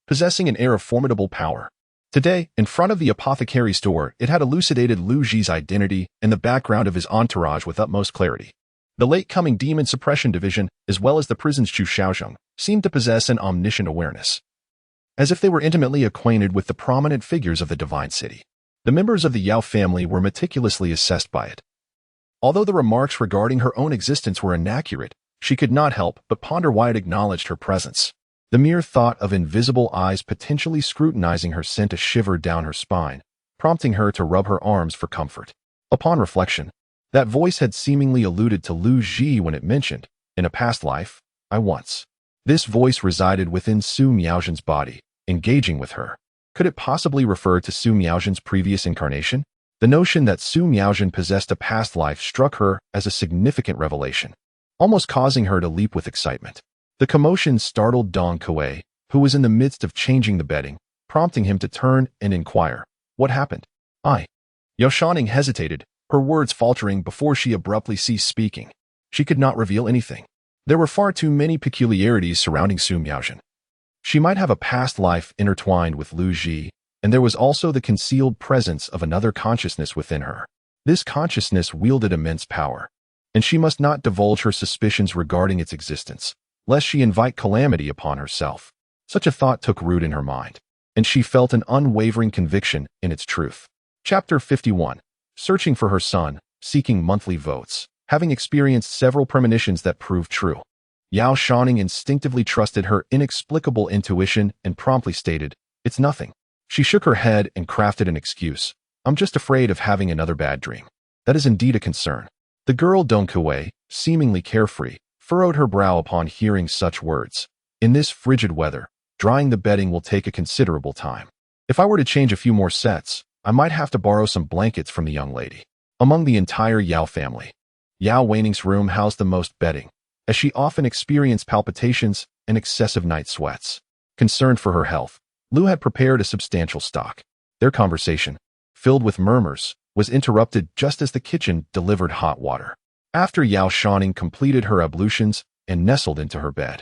possessing an air of formidable power. Today, in front of the apothecary store, it had elucidated Lu Ji's identity and the background of his entourage with utmost clarity. The late-coming Demon Suppression Division, as well as the prison's Chu Xiaozhong, seemed to possess an omniscient awareness, as if they were intimately acquainted with the prominent figures of the Divine City. The members of the Yao family were meticulously assessed by it. Although the remarks regarding her own existence were inaccurate, she could not help but ponder why it acknowledged her presence. The mere thought of invisible eyes potentially scrutinizing her sent a shiver down her spine, prompting her to rub her arms for comfort. Upon reflection, that voice had seemingly alluded to Lu Ji when it mentioned, in a past life, I once. This voice resided within Su Miaojin's body, engaging with her. Could it possibly refer to Su Miaojin's previous incarnation? The notion that Su Miaojin possessed a past life struck her as a significant revelation, almost causing her to leap with excitement. The commotion startled Dong Kuei, who was in the midst of changing the bedding, prompting him to turn and inquire, what happened? Yao Shouning hesitated, her words faltering before she abruptly ceased speaking. She could not reveal anything. There were far too many peculiarities surrounding Su Miaojin. She might have a past life intertwined with Lu Ji, and there was also the concealed presence of another consciousness within her. This consciousness wielded immense power, and she must not divulge her suspicions regarding its existence, lest she invite calamity upon herself. Such a thought took root in her mind, and she felt an unwavering conviction in its truth. Chapter 51. Searching for her son, seeking monthly votes. Having experienced several premonitions that proved true, Yao Shouning instinctively trusted her inexplicable intuition and promptly stated, it's nothing. She shook her head and crafted an excuse. I'm just afraid of having another bad dream. That is indeed a concern. The girl Dong Kuei, seemingly carefree, furrowed her brow upon hearing such words. In this frigid weather, drying the bedding will take a considerable time. If I were to change a few more sets, I might have to borrow some blankets from the young lady. Among the entire Yao family, Yao Shounings's room housed the most bedding, as she often experienced palpitations and excessive night sweats. Concerned for her health, Lu had prepared a substantial stock. Their conversation, filled with murmurs, was interrupted just as the kitchen delivered hot water. After Yao Shouning completed her ablutions and nestled into her bed,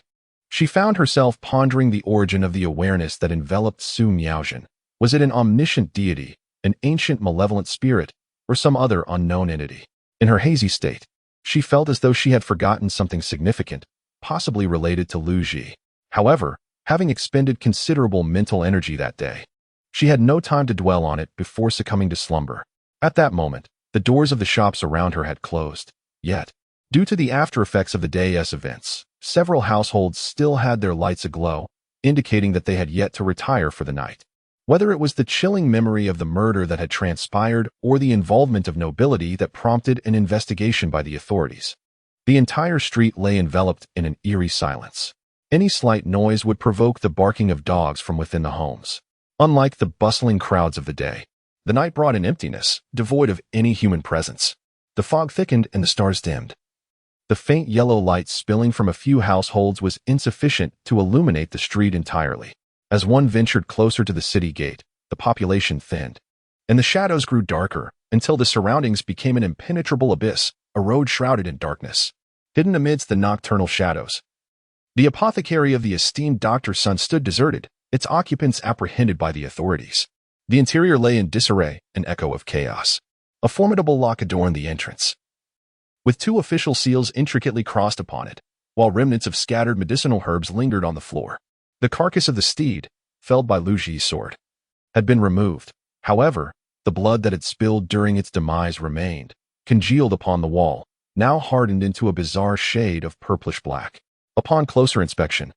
she found herself pondering the origin of the awareness that enveloped Su Miaozhen. Was it an omniscient deity, an ancient malevolent spirit, or some other unknown entity? In her hazy state, she felt as though she had forgotten something significant, possibly related to Lu Ji. However, having expended considerable mental energy that day, she had no time to dwell on it before succumbing to slumber. At that moment, the doors of the shops around her had closed. Yet, due to the after-effects of the day's events, several households still had their lights aglow, indicating that they had yet to retire for the night. Whether it was the chilling memory of the murder that had transpired or the involvement of nobility that prompted an investigation by the authorities, the entire street lay enveloped in an eerie silence. Any slight noise would provoke the barking of dogs from within the homes. Unlike the bustling crowds of the day, the night brought an emptiness, devoid of any human presence. The fog thickened and the stars dimmed. The faint yellow light spilling from a few households was insufficient to illuminate the street entirely. As one ventured closer to the city gate, the population thinned, and the shadows grew darker until the surroundings became an impenetrable abyss, a road shrouded in darkness. Hidden amidst the nocturnal shadows, the apothecary of the esteemed doctor's son stood deserted, its occupants apprehended by the authorities. The interior lay in disarray, an echo of chaos. A formidable lock adorned the entrance, with two official seals intricately crossed upon it, while remnants of scattered medicinal herbs lingered on the floor. The carcass of the steed, felled by Lu Ji's sword, had been removed. However, the blood that had spilled during its demise remained, congealed upon the wall, now hardened into a bizarre shade of purplish black. Upon closer inspection,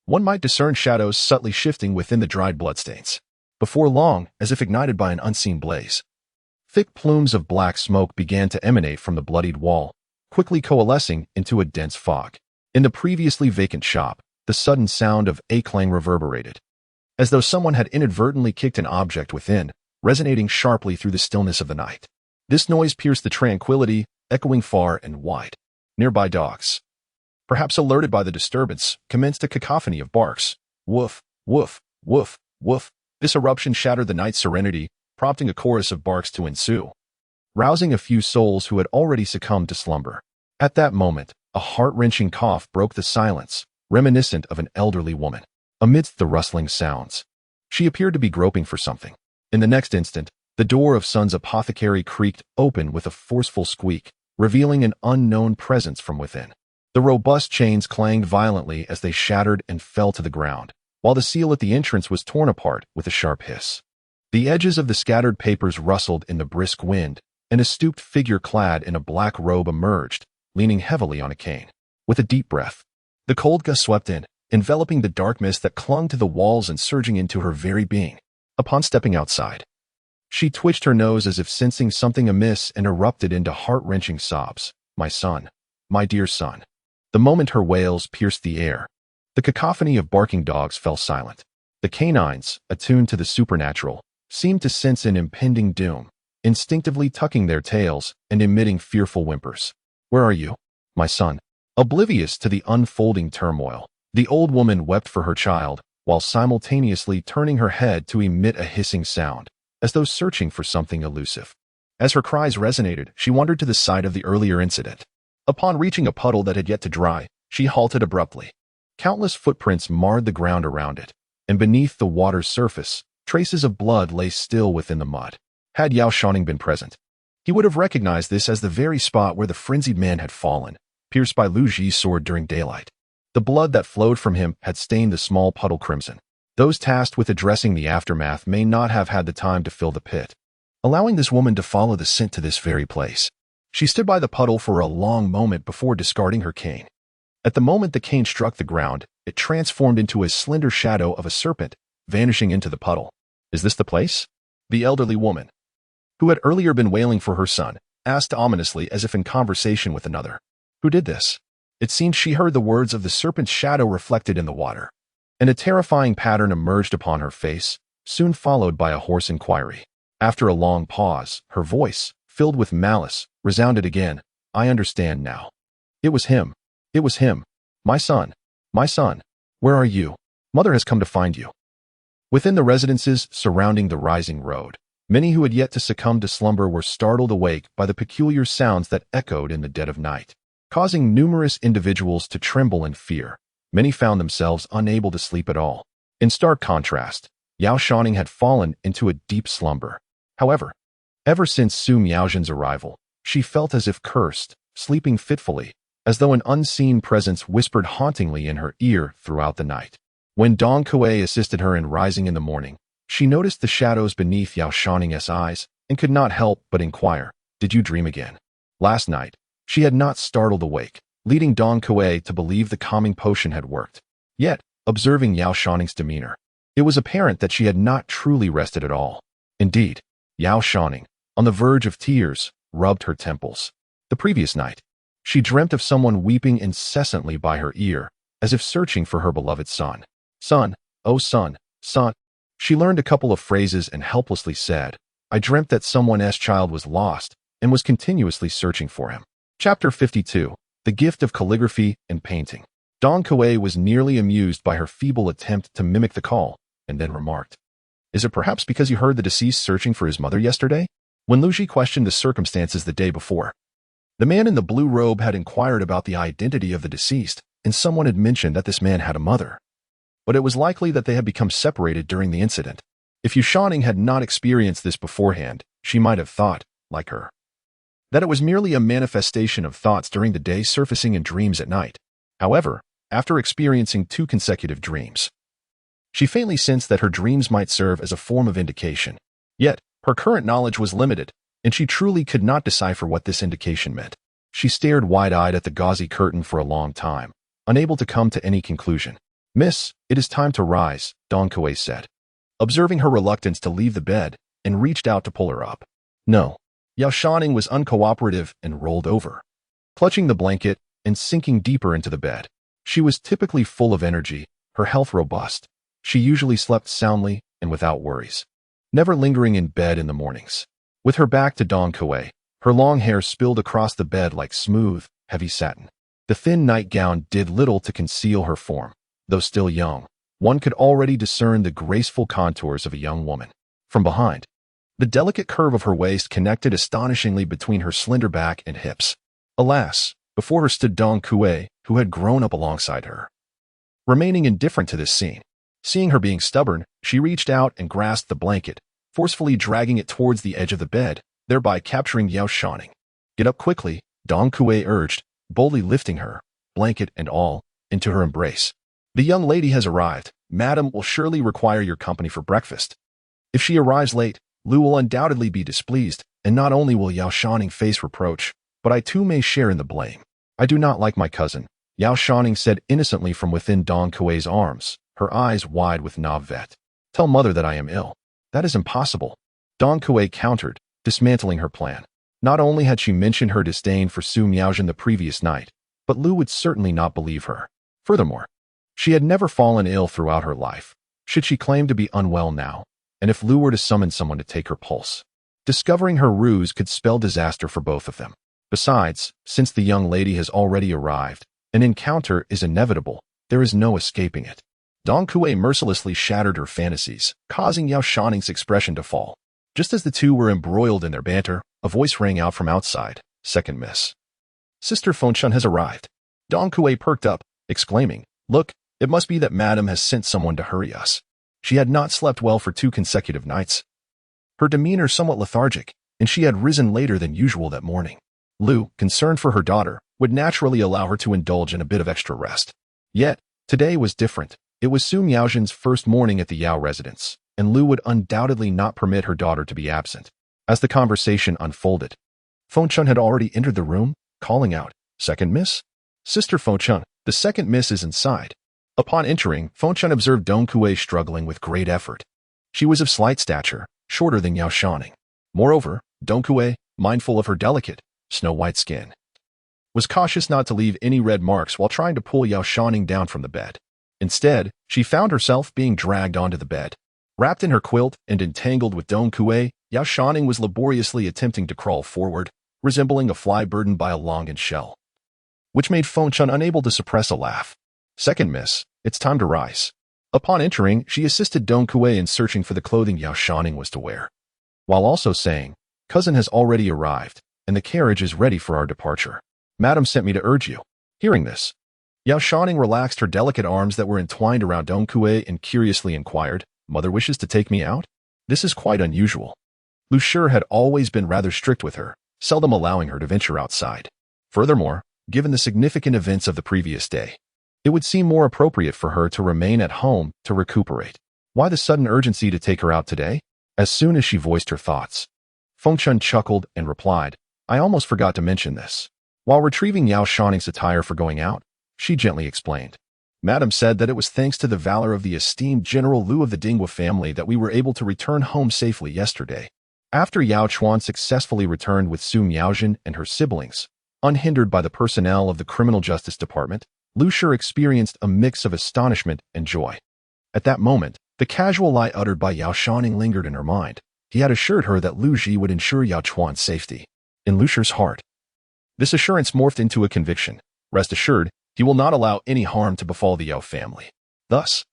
one might discern shadows subtly shifting within the dried bloodstains. Before long, as if ignited by an unseen blaze, thick plumes of black smoke began to emanate from the bloodied wall, quickly coalescing into a dense fog. In the previously vacant shop, the sudden sound of a clang reverberated, as though someone had inadvertently kicked an object within, resonating sharply through the stillness of the night. This noise pierced the tranquility, echoing far and wide. Nearby dogs, perhaps alerted by the disturbance, commenced a cacophony of barks. Woof, woof, woof, woof. This eruption shattered the night's serenity, prompting a chorus of barks to ensue, rousing a few souls who had already succumbed to slumber. At that moment, a heart-wrenching cough broke the silence, reminiscent of an elderly woman. Amidst the rustling sounds, she appeared to be groping for something. In the next instant, the door of Sun's apothecary creaked open with a forceful squeak, revealing an unknown presence from within. The robust chains clanged violently as they shattered and fell to the ground, while the seal at the entrance was torn apart with a sharp hiss. The edges of the scattered papers rustled in the brisk wind, and a stooped figure clad in a black robe emerged, leaning heavily on a cane. With a deep breath, the cold gust swept in, enveloping the dark mist that clung to the walls and surging into her very being. Upon stepping outside, she twitched her nose as if sensing something amiss and erupted into heart-wrenching sobs. "My son, my dear son." The moment her wails pierced the air, the cacophony of barking dogs fell silent. The canines, attuned to the supernatural, seemed to sense an impending doom, instinctively tucking their tails and emitting fearful whimpers. "Where are you, my son?" Oblivious to the unfolding turmoil, the old woman wept for her child, while simultaneously turning her head to emit a hissing sound, as though searching for something elusive. As her cries resonated, she wandered to the site of the earlier incident. Upon reaching a puddle that had yet to dry, she halted abruptly. Countless footprints marred the ground around it, and beneath the water's surface, traces of blood lay still within the mud. Had Yao Shouning been present, he would have recognized this as the very spot where the frenzied man had fallen, pierced by Lu Ji's sword during daylight. The blood that flowed from him had stained the small puddle crimson. Those tasked with addressing the aftermath may not have had the time to fill the pit, allowing this woman to follow the scent to this very place. She stood by the puddle for a long moment before discarding her cane. At the moment the cane struck the ground, it transformed into a slender shadow of a serpent, vanishing into the puddle. "Is this the place?" The elderly woman, who had earlier been wailing for her son, asked ominously as if in conversation with another. "Who did this?" It seemed she heard the words of the serpent's shadow reflected in the water, and a terrifying pattern emerged upon her face, soon followed by a hoarse inquiry. After a long pause, her voice, filled with malice, resounded again. I understand now. It was him. It was him. My son. My son. Where are you? Mother has come to find you. Within the residences surrounding the rising road, many who had yet to succumb to slumber were startled awake by the peculiar sounds that echoed in the dead of night, causing numerous individuals to tremble in fear. Many found themselves unable to sleep at all. In stark contrast, Yao Shouning had fallen into a deep slumber. However, ever since Su Miaozhen's arrival, she felt as if cursed, sleeping fitfully, as though an unseen presence whispered hauntingly in her ear throughout the night. When Dong Kuei assisted her in rising in the morning, she noticed the shadows beneath Yao Shouning's eyes and could not help but inquire, did you dream again? Last night, she had not startled awake, leading Dong Kuei to believe the calming potion had worked. Yet, observing Yao Shouning's demeanor, it was apparent that she had not truly rested at all. Indeed, Yao Shouning, on the verge of tears, rubbed her temples. The previous night, she dreamt of someone weeping incessantly by her ear, as if searching for her beloved son. Son, oh son, son. She learned a couple of phrases and helplessly said, I dreamt that someone's child was lost and was continuously searching for him. Chapter 52. The Gift of Calligraphy and Painting. Dong Kuei was nearly amused by her feeble attempt to mimic the call, and then remarked, is it perhaps because you heard the deceased searching for his mother yesterday? When Lu Ji questioned the circumstances the day before, the man in the blue robe had inquired about the identity of the deceased, and someone had mentioned that this man had a mother. But it was likely that they had become separated during the incident. If Yao Shouning had not experienced this beforehand, she might have thought, like her, that it was merely a manifestation of thoughts during the day surfacing in dreams at night. However, after experiencing 2 consecutive dreams, she faintly sensed that her dreams might serve as a form of indication. Yet, her current knowledge was limited, and she truly could not decipher what this indication meant. She stared wide-eyed at the gauzy curtain for a long time, unable to come to any conclusion. Miss, it is time to rise, Dong Kuei said, observing her reluctance to leave the bed, and reached out to pull her up. No. Yao Shouning was uncooperative and rolled over, clutching the blanket and sinking deeper into the bed. She was typically full of energy, her health robust. She usually slept soundly and without worries, never lingering in bed in the mornings. With her back to Dong Kuei, her long hair spilled across the bed like smooth, heavy satin. The thin nightgown did little to conceal her form. Though still young, one could already discern the graceful contours of a young woman. From behind, the delicate curve of her waist connected astonishingly between her slender back and hips. Alas, before her stood Dong Kuei, who had grown up alongside her, remaining indifferent to this scene. Seeing her being stubborn, she reached out and grasped the blanket, forcefully dragging it towards the edge of the bed, thereby capturing Yao Shouning. Get up quickly, Dong Kuei urged, boldly lifting her, blanket and all, into her embrace. The young lady has arrived. Madam will surely require your company for breakfast. If she arrives late, Lu will undoubtedly be displeased, and not only will Yao Shouning face reproach, but I too may share in the blame. I do not like my cousin, Yao Shouning said innocently from within Dong Kuei's arms, her eyes wide with navet. Tell mother that I am ill. That is impossible. Dong Kuei countered, dismantling her plan. Not only had she mentioned her disdain for Su Miaozhen the previous night, but Lu would certainly not believe her. Furthermore, she had never fallen ill throughout her life. Should she claim to be unwell now? And if Lu were to summon someone to take her pulse? Discovering her ruse could spell disaster for both of them. Besides, since the young lady has already arrived, an encounter is inevitable. There is no escaping it. Dong Kuei mercilessly shattered her fantasies, causing Yao Shouning's expression to fall. Just as the two were embroiled in their banter, a voice rang out from outside. Second miss. Sister Fengchun has arrived. Dong Kuei perked up, exclaiming, look, it must be that Madam has sent someone to hurry us. She had not slept well for 2 consecutive nights. Her demeanor somewhat lethargic, and she had risen later than usual that morning. Lu, concerned for her daughter, would naturally allow her to indulge in a bit of extra rest. Yet, today was different. It was Su Miaozhen's first morning at the Yao residence, and Lu would undoubtedly not permit her daughter to be absent. As the conversation unfolded, Fengchun had already entered the room, calling out, Second miss? Sister Fengchun, the second miss is inside. Upon entering, Fengchun observed Dong Kuei struggling with great effort. She was of slight stature, shorter than Yao Shouning. Moreover, Dong Kuei, mindful of her delicate, snow-white skin, was cautious not to leave any red marks while trying to pull Yao Shouning down from the bed. Instead, she found herself being dragged onto the bed. Wrapped in her quilt and entangled with Dong Kue, Yao Shouning was laboriously attempting to crawl forward, resembling a fly burdened by a longan shell, which made Feng Chun unable to suppress a laugh. Second miss, it's time to rise. Upon entering, she assisted Dong Kue in searching for the clothing Yao Shouning was to wear, while also saying, "Cousin has already arrived, and the carriage is ready for our departure. Madam sent me to urge you." Hearing this, Yao Shouning relaxed her delicate arms that were entwined around Dong Kue and curiously inquired, "Mother wishes to take me out?" This is quite unusual. Lu Shi had always been rather strict with her, seldom allowing her to venture outside. Furthermore, given the significant events of the previous day, it would seem more appropriate for her to remain at home to recuperate. Why the sudden urgency to take her out today? As soon as she voiced her thoughts, Feng Chun chuckled and replied, "I almost forgot to mention this." While retrieving Yao Shouning's attire for going out, she gently explained, "Madam said that it was thanks to the valor of the esteemed General Lu of the Dingwa family that we were able to return home safely yesterday." After Yao Chuan successfully returned with Su Miaojin and her siblings, unhindered by the personnel of the Criminal Justice Department, Lu Shi experienced a mix of astonishment and joy. At that moment, the casual lie uttered by Yao Shouning lingered in her mind. He had assured her that Lu Ji would ensure Yao Chuan's safety. In Lu Shi's heart, this assurance morphed into a conviction. Rest assured, he will not allow any harm to befall the Yao family. Thus,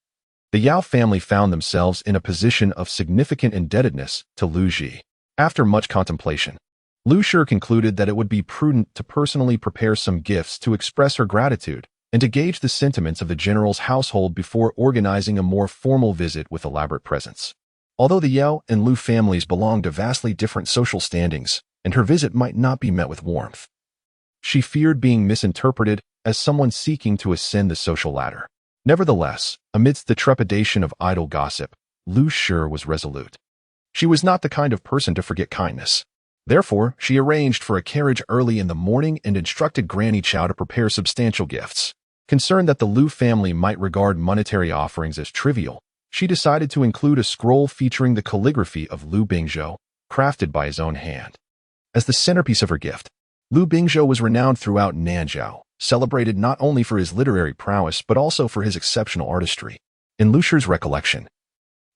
the Yao family found themselves in a position of significant indebtedness to Lu Ji. After much contemplation, Lu Shi concluded that it would be prudent to personally prepare some gifts to express her gratitude and to gauge the sentiments of the general's household before organizing a more formal visit with elaborate presents. Although the Yao and Lu families belonged to vastly different social standings, and her visit might not be met with warmth, she feared being misinterpreted as someone seeking to ascend the social ladder. Nevertheless, amidst the trepidation of idle gossip, Lu Shi was resolute. She was not the kind of person to forget kindness. Therefore, she arranged for a carriage early in the morning and instructed Granny Chow to prepare substantial gifts. Concerned that the Lu family might regard monetary offerings as trivial, she decided to include a scroll featuring the calligraphy of Lu Bingzhou, crafted by his own hand. As the centerpiece of her gift, Lu Bingzhou was renowned throughout Nanzhou, celebrated not only for his literary prowess but also for his exceptional artistry. In Lu Shi's recollection,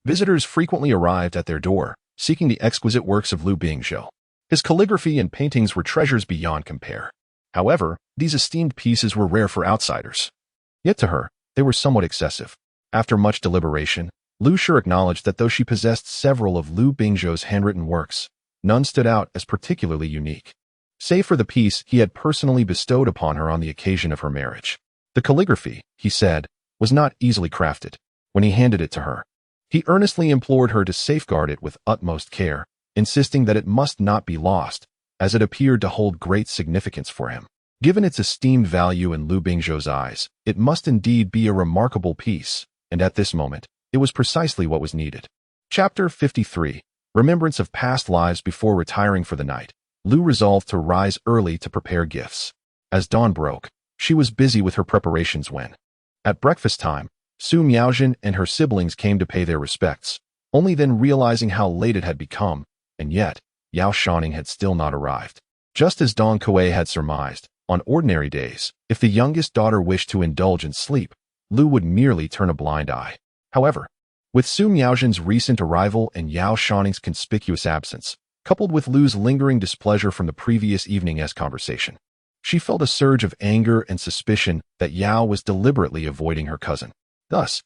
visitors frequently arrived at their door, seeking the exquisite works of Lu Bingzhou. His calligraphy and paintings were treasures beyond compare. However, these esteemed pieces were rare for outsiders. Yet to her, they were somewhat excessive. After much deliberation, Lu Shi acknowledged that though she possessed several of Lu Bingzhou's handwritten works, none stood out as particularly unique, save for the piece he had personally bestowed upon her on the occasion of her marriage. The calligraphy, he said, was not easily crafted. When he handed it to her, he earnestly implored her to safeguard it with utmost care, insisting that it must not be lost, as it appeared to hold great significance for him. Given its esteemed value in Lu Bingzhou's eyes, it must indeed be a remarkable piece, and at this moment, it was precisely what was needed. Chapter 53. Remembrance of Past Lives. Before retiring for the night, Lu resolved to rise early to prepare gifts. As dawn broke, she was busy with her preparations when, at breakfast time, Su Miaojin and her siblings came to pay their respects, only then realizing how late it had become, and yet, Yao Shouning had still not arrived. Just as Dong Kue had surmised, on ordinary days, if the youngest daughter wished to indulge in sleep, Lu would merely turn a blind eye. However, with Su Miaojin's recent arrival and Yao Shouning's conspicuous absence, coupled with Lu's lingering displeasure from the previous evening's conversation, she felt a surge of anger and suspicion that Yao was deliberately avoiding her cousin. Thus,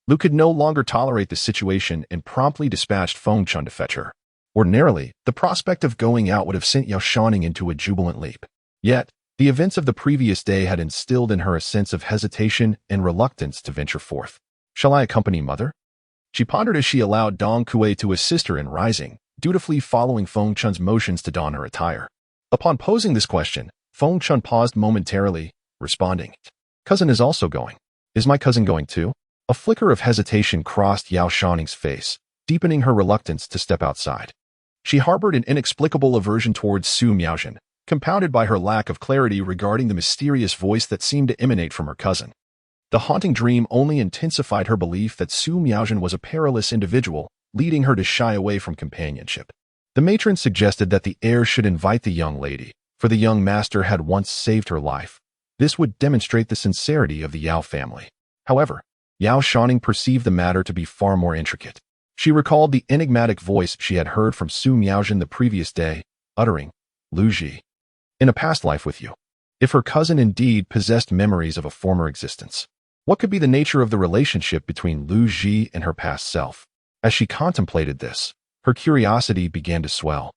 Lu could no longer tolerate the situation and promptly dispatched Feng Chun to fetch her. Ordinarily, the prospect of going out would have sent Yao Shouning into a jubilant leap. Yet, the events of the previous day had instilled in her a sense of hesitation and reluctance to venture forth. "Shall I accompany mother?" she pondered as she allowed Dong Kue to assist her in rising, dutifully following Feng Chun's motions to don her attire. Upon posing this question, Feng Chun paused momentarily, responding, "Cousin is also going." "Is my cousin going too?" A flicker of hesitation crossed Yao Shouning's face, deepening her reluctance to step outside. She harbored an inexplicable aversion towards Su Miaojin, compounded by her lack of clarity regarding the mysterious voice that seemed to emanate from her cousin. The haunting dream only intensified her belief that Su Miaojin was a perilous individual, leading her to shy away from companionship. The matron suggested that the heir should invite the young lady, for the young master had once saved her life. This would demonstrate the sincerity of the Yao family. However, Yao Shouning perceived the matter to be far more intricate. She recalled the enigmatic voice she had heard from Su Miaojin the previous day, uttering, "Lu Ji, in a past life with you." If her cousin indeed possessed memories of a former existence, what could be the nature of the relationship between Lu Ji and her past self? As she contemplated this, her curiosity began to swell,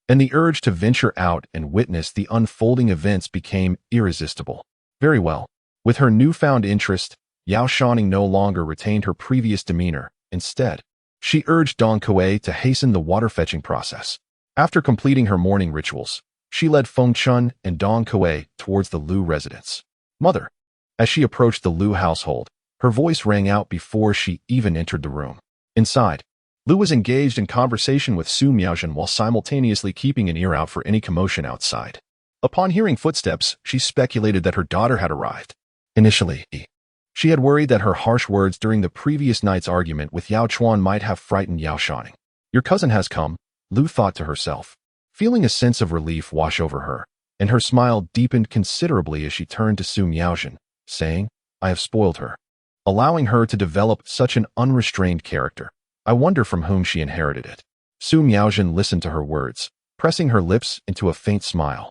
and the urge to venture out and witness the unfolding events became irresistible. Very well. With her newfound interest, Yao Shouning no longer retained her previous demeanor. Instead, she urged Dong Kuei to hasten the water-fetching process. After completing her morning rituals, she led Feng Chun and Dong Kuei towards the Lu residence. "Mother." As she approached the Lu household, her voice rang out before she even entered the room. Inside, Lu was engaged in conversation with Su Miaojin while simultaneously keeping an ear out for any commotion outside. Upon hearing footsteps, she speculated that her daughter had arrived. Initially, she had worried that her harsh words during the previous night's argument with Yao Chuan might have frightened Yao Shouning. "Your cousin has come," Lu thought to herself, feeling a sense of relief wash over her, and her smile deepened considerably as she turned to Su Miaojin, saying, "I have spoiled her, allowing her to develop such an unrestrained character. I wonder from whom she inherited it." Su Miaojin listened to her words, pressing her lips into a faint smile,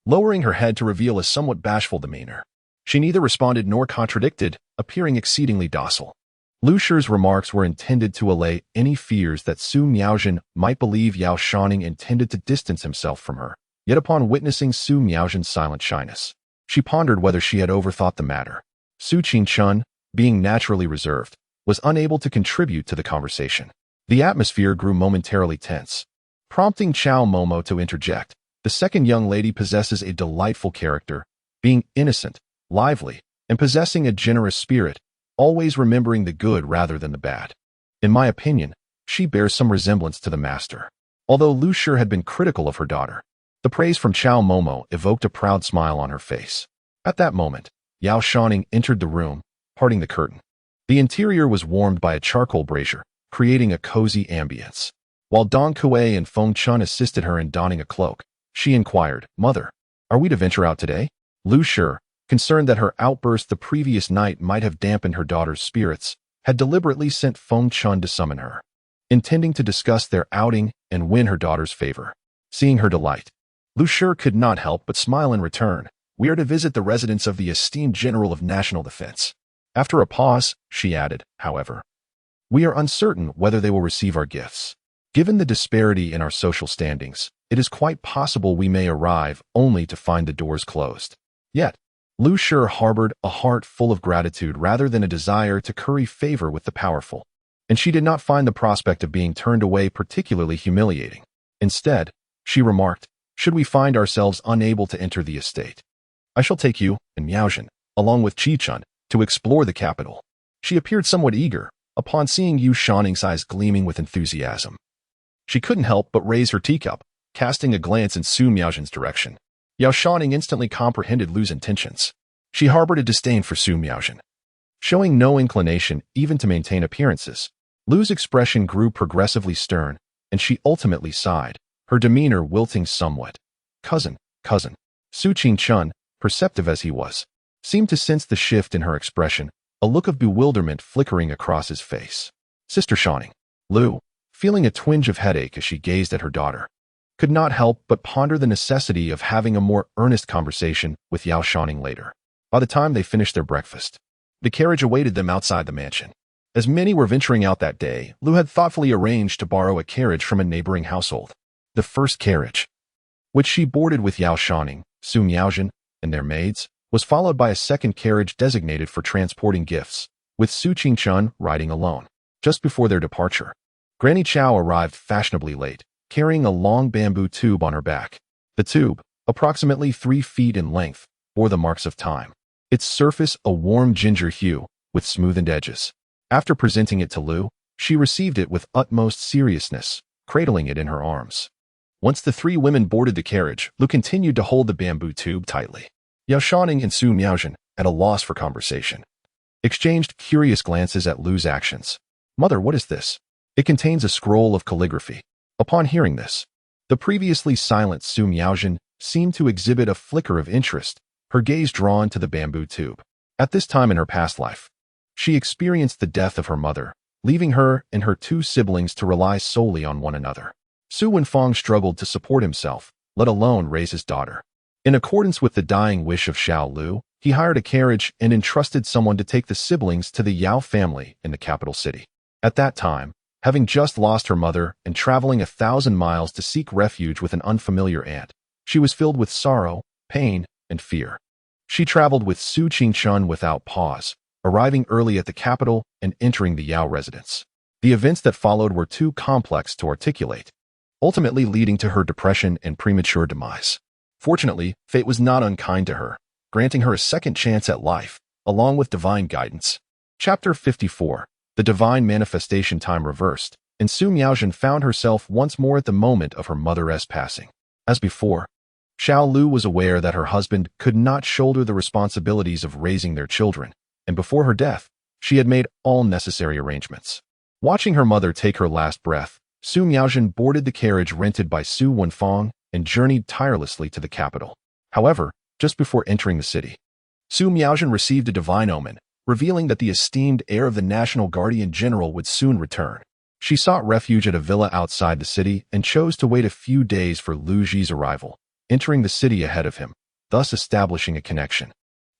lowering her head to reveal a somewhat bashful demeanor. She neither responded nor contradicted, appearing exceedingly docile. Lu Shi's remarks were intended to allay any fears that Su Miaojin might believe Yao Shouning intended to distance himself from her. Yet upon witnessing Su Miaojin's silent shyness, she pondered whether she had overthought the matter. Su Qingchun, being naturally reserved, was unable to contribute to the conversation. The atmosphere grew momentarily tense, prompting Chao Momo to interject. "The second young lady possesses a delightful character, being innocent, lively, and possessing a generous spirit, always remembering the good rather than the bad. In my opinion, she bears some resemblance to the master." Although Lu Shi had been critical of her daughter, the praise from Chao Momo evoked a proud smile on her face. At that moment, Yao Shouning entered the room, parting the curtain. The interior was warmed by a charcoal brazier, creating a cozy ambience. While Dong Kuei and Feng Chun assisted her in donning a cloak, she inquired, "Mother, are we to venture out today?" Lu Shi, concerned that her outburst the previous night might have dampened her daughter's spirits, had deliberately sent Feng Chun to summon her, intending to discuss their outing and win her daughter's favor. Seeing her delight, Lu Shi could not help but smile in return. "We are to visit the residence of the esteemed General of National Defense." After a pause, she added, "However, we are uncertain whether they will receive our gifts. Given the disparity in our social standings, it is quite possible we may arrive only to find the doors closed." Yet, Lu Shi harbored a heart full of gratitude rather than a desire to curry favor with the powerful, and she did not find the prospect of being turned away particularly humiliating. Instead, she remarked, "Should we find ourselves unable to enter the estate, I shall take you and Miaojin, along with Chi-chun, to explore the capital." She appeared somewhat eager, upon seeing Yao Shouning's eyes gleaming with enthusiasm. She couldn't help but raise her teacup, casting a glance in Su Miaojin's direction. Yao Shouning instantly comprehended Lu's intentions. She harbored a disdain for Su Miaojin, showing no inclination even to maintain appearances. Lu's expression grew progressively stern, and she ultimately sighed, her demeanor wilting somewhat. Cousin. Su Qingchun, perceptive as he was, seemed to sense the shift in her expression, a look of bewilderment flickering across his face. "Sister Shouning." Lu, feeling a twinge of headache as she gazed at her daughter, could not help but ponder the necessity of having a more earnest conversation with Yao Shouning later. By the time they finished their breakfast, the carriage awaited them outside the mansion. As many were venturing out that day, Lu had thoughtfully arranged to borrow a carriage from a neighboring household. The first carriage, which she boarded with Yao Shouning, Su Miaojin, and their maids, was followed by a second carriage designated for transporting gifts, with Su Qingchun riding alone. Just before their departure, Granny Chow arrived fashionably late, carrying a long bamboo tube on her back. The tube, approximately 3 feet in length, bore the marks of time, its surface a warm ginger hue with smoothened edges. After presenting it to Lu, she received it with utmost seriousness, cradling it in her arms. Once the 3 women boarded the carriage, Lu continued to hold the bamboo tube tightly. Yao Shouning and Su Miaojin, at a loss for conversation, exchanged curious glances at Lu's actions. "Mother, what is this?" "It contains a scroll of calligraphy." Upon hearing this, the previously silent Su Miaojin seemed to exhibit a flicker of interest, her gaze drawn to the bamboo tube. At this time in her past life, she experienced the death of her mother, leaving her and her two siblings to rely solely on one another. Su Wenfang struggled to support himself, let alone raise his daughter. In accordance with the dying wish of Xiao Lu, he hired a carriage and entrusted someone to take the siblings to the Yao family in the capital city. At that time, having just lost her mother and traveling 1,000 miles to seek refuge with an unfamiliar aunt, she was filled with sorrow, pain, and fear. She traveled with Su Qingchun without pause, arriving early at the capital and entering the Yao residence. The events that followed were too complex to articulate, ultimately leading to her depression and premature demise. Fortunately, fate was not unkind to her, granting her a second chance at life, along with divine guidance. Chapter 54. The divine manifestation time reversed, and Su Miaojin found herself once more at the moment of her mother's passing. As before, Xiao Lu was aware that her husband could not shoulder the responsibilities of raising their children, and before her death, she had made all necessary arrangements. Watching her mother take her last breath, Su Miaojin boarded the carriage rented by Su Wenfang and journeyed tirelessly to the capital. However, just before entering the city, Su Miaojin received a divine omen, revealing that the esteemed heir of the National Guardian General would soon return. She sought refuge at a villa outside the city and chose to wait a few days for Lu Ji's arrival, entering the city ahead of him, thus establishing a connection.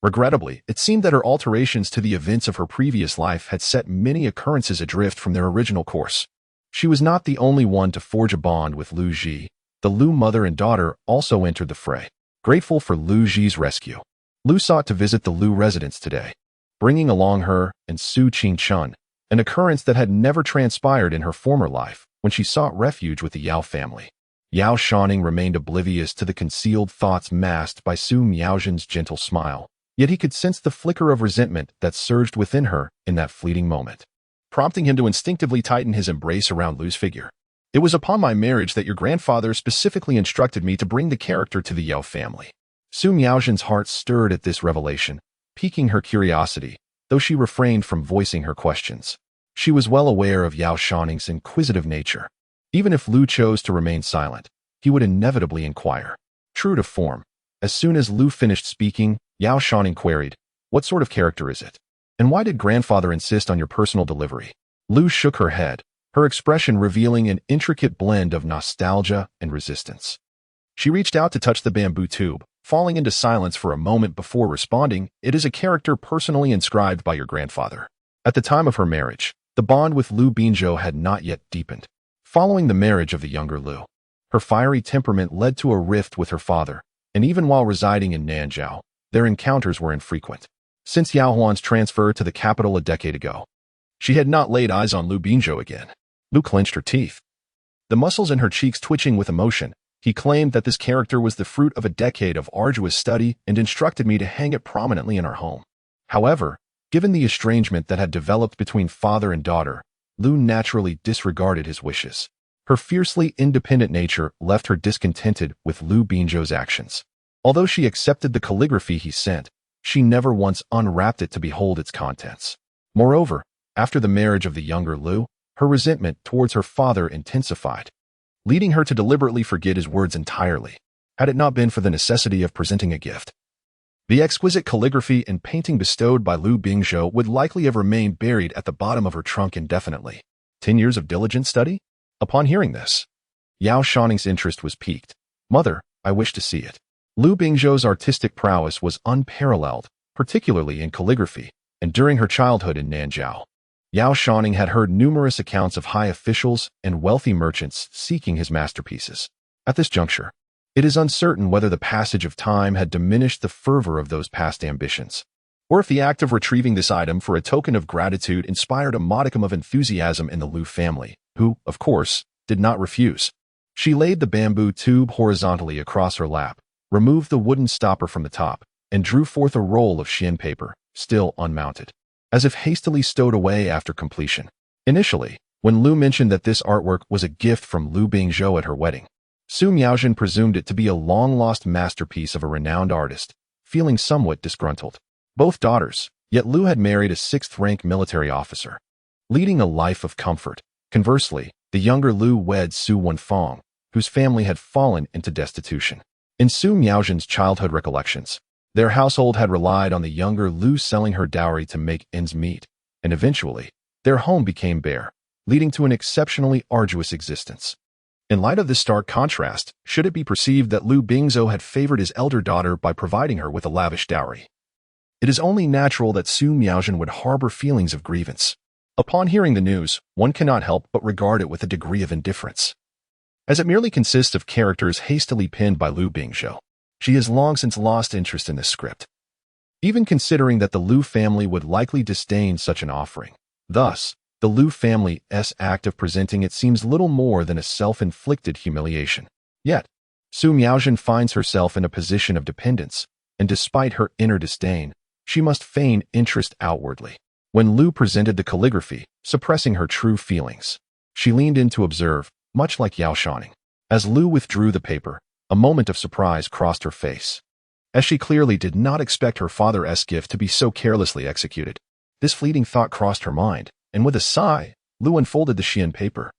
Regrettably, it seemed that her alterations to the events of her previous life had set many occurrences adrift from their original course. She was not the only one to forge a bond with Lu Ji. The Lu mother and daughter also entered the fray. Grateful for Lu Ji's rescue, Lu sought to visit the Lu residence today, bringing along her and Su Qingchun, an occurrence that had never transpired in her former life when she sought refuge with the Yao family. Yao Shouning remained oblivious to the concealed thoughts masked by Su Miaojin's gentle smile, yet he could sense the flicker of resentment that surged within her in that fleeting moment, prompting him to instinctively tighten his embrace around Lu's figure. It was upon my marriage that your grandfather specifically instructed me to bring the character to the Yao family. Su Miaojin's heart stirred at this revelation, piquing her curiosity, though she refrained from voicing her questions. She was well aware of Yao Shouning's inquisitive nature. Even if Lu chose to remain silent, he would inevitably inquire. True to form, as soon as Lu finished speaking, Yao Shouning queried, "What sort of character is it? And why did grandfather insist on your personal delivery?" Lu shook her head, her expression revealing an intricate blend of nostalgia and resistance. She reached out to touch the bamboo tube, falling into silence for a moment before responding, "It is a character personally inscribed by your grandfather." At the time of her marriage, the bond with Lu Binzhou had not yet deepened. Following the marriage of the younger Lu, her fiery temperament led to a rift with her father, and even while residing in Nanzhou, their encounters were infrequent. Since Yao Huan's transfer to the capital a decade ago, she had not laid eyes on Lu Binzhou again. Lu clenched her teeth, the muscles in her cheeks twitching with emotion. He claimed that this character was the fruit of a decade of arduous study and instructed me to hang it prominently in our home. However, given the estrangement that had developed between father and daughter, Lu naturally disregarded his wishes. Her fiercely independent nature left her discontented with Lu Binzhou's actions. Although she accepted the calligraphy he sent, she never once unwrapped it to behold its contents. Moreover, after the marriage of the younger Lu, her resentment towards her father intensified, leading her to deliberately forget his words entirely, had it not been for the necessity of presenting a gift. The exquisite calligraphy and painting bestowed by Lu Binzhou would likely have remained buried at the bottom of her trunk indefinitely. 10 years of diligent study? Upon hearing this, Yao Shouning's interest was piqued. "Mother, I wish to see it." Lu Binzhou's artistic prowess was unparalleled, particularly in calligraphy, and during her childhood in Nanzhou, Yao Shouning had heard numerous accounts of high officials and wealthy merchants seeking his masterpieces. At this juncture, it is uncertain whether the passage of time had diminished the fervor of those past ambitions, or if the act of retrieving this item for a token of gratitude inspired a modicum of enthusiasm in the Lu family, who, of course, did not refuse. She laid the bamboo tube horizontally across her lap, removed the wooden stopper from the top, and drew forth a roll of Xian paper, still unmounted, as if hastily stowed away after completion. Initially, when Lu mentioned that this artwork was a gift from Lu Binzhou at her wedding, Su Miaojin presumed it to be a long-lost masterpiece of a renowned artist, feeling somewhat disgruntled. Both daughters, yet Lu had married a 6th-rank military officer, leading a life of comfort. Conversely, the younger Lu wed Su Wenfang, whose family had fallen into destitution. In Su Miaojin's childhood recollections, their household had relied on the younger Lu selling her dowry to make ends meet, and eventually, Their home became bare, leading to an exceptionally arduous existence. In light of this stark contrast, should it be perceived that Lu Bingzhou had favored his elder daughter by providing her with a lavish dowry? It is only natural that Su Miaozhen would harbor feelings of grievance. Upon hearing the news, one cannot help but regard it with a degree of indifference, as it merely consists of characters hastily penned by Lu Bingzhou. She has long since lost interest in this script, even considering that the Lu family would likely disdain such an offering. Thus, the Lu family's act of presenting it seems little more than a self-inflicted humiliation. Yet, Su Miaozhen finds herself in a position of dependence, and despite her inner disdain, she must feign interest outwardly. When Lu presented the calligraphy, suppressing her true feelings, she leaned in to observe, much like Yao Shouning. As Lu withdrew the paper, a moment of surprise crossed her face, as she clearly did not expect her father's gift to be so carelessly executed. This fleeting thought crossed her mind, and with a sigh, Lu unfolded the Xian paper.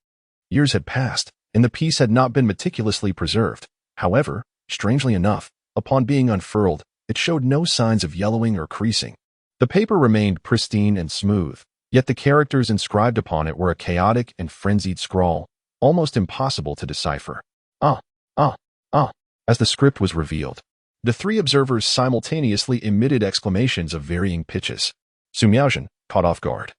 Years had passed, and the piece had not been meticulously preserved. However, strangely enough, upon being unfurled, it showed no signs of yellowing or creasing. The paper remained pristine and smooth, yet the characters inscribed upon it were a chaotic and frenzied scrawl, almost impossible to decipher. As the script was revealed, the three observers simultaneously emitted exclamations of varying pitches. Su Miaozhen, caught off guard,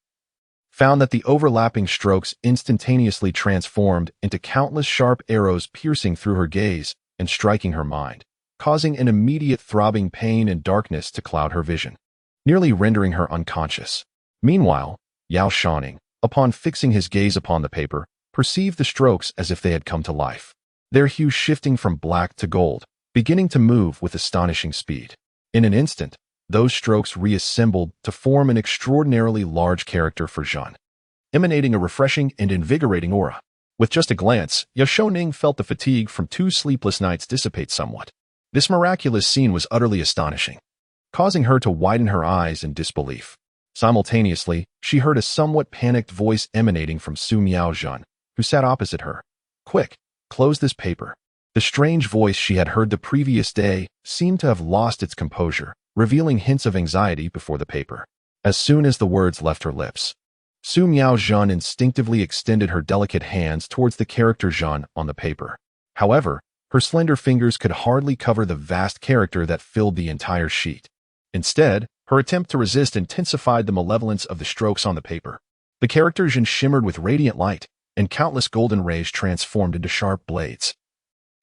found that the overlapping strokes instantaneously transformed into countless sharp arrows piercing through her gaze and striking her mind, causing an immediate throbbing pain and darkness to cloud her vision, nearly rendering her unconscious. Meanwhile, Yao Shouning, upon fixing his gaze upon the paper, perceived the strokes as if they had come to life, their hue shifting from black to gold, beginning to move with astonishing speed. In an instant, those strokes reassembled to form an extraordinarily large character for Zhan, emanating a refreshing and invigorating aura. With just a glance, Yao Shouning felt the fatigue from 2 sleepless nights dissipate somewhat. This miraculous scene was utterly astonishing, causing her to widen her eyes in disbelief. Simultaneously, she heard a somewhat panicked voice emanating from Su Miaozhen, who sat opposite her. "Quick, close this paper." The strange voice she had heard the previous day seemed to have lost its composure, revealing hints of anxiety before the paper. As soon as the words left her lips, Su Miaozhen instinctively extended her delicate hands towards the character Zhan on the paper. However, her slender fingers could hardly cover the vast character that filled the entire sheet. Instead, her attempt to resist intensified the malevolence of the strokes on the paper. The character Zhan shimmered with radiant light, and countless golden rays transformed into sharp blades,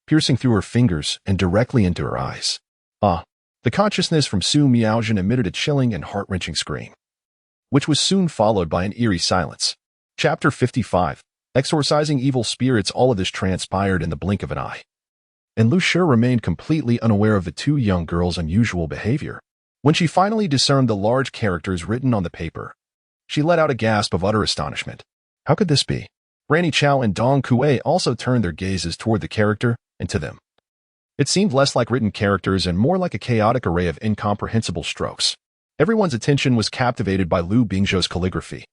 piercing through her fingers and directly into her eyes. The consciousness from Su Miaozhen emitted a chilling and heart-wrenching scream, which was soon followed by an eerie silence. Chapter 55. Exorcising Evil Spirits. All of this transpired in the blink of an eye, and Lu Shi remained completely unaware of the 2 young girls' unusual behavior. When she finally discerned the large characters written on the paper, she let out a gasp of utter astonishment. How could this be? Granny Chao and Dong Kuei also turned their gazes toward the character, and to them, it seemed less like written characters and more like a chaotic array of incomprehensible strokes. Everyone's attention was captivated by Lu Bingzhou's calligraphy,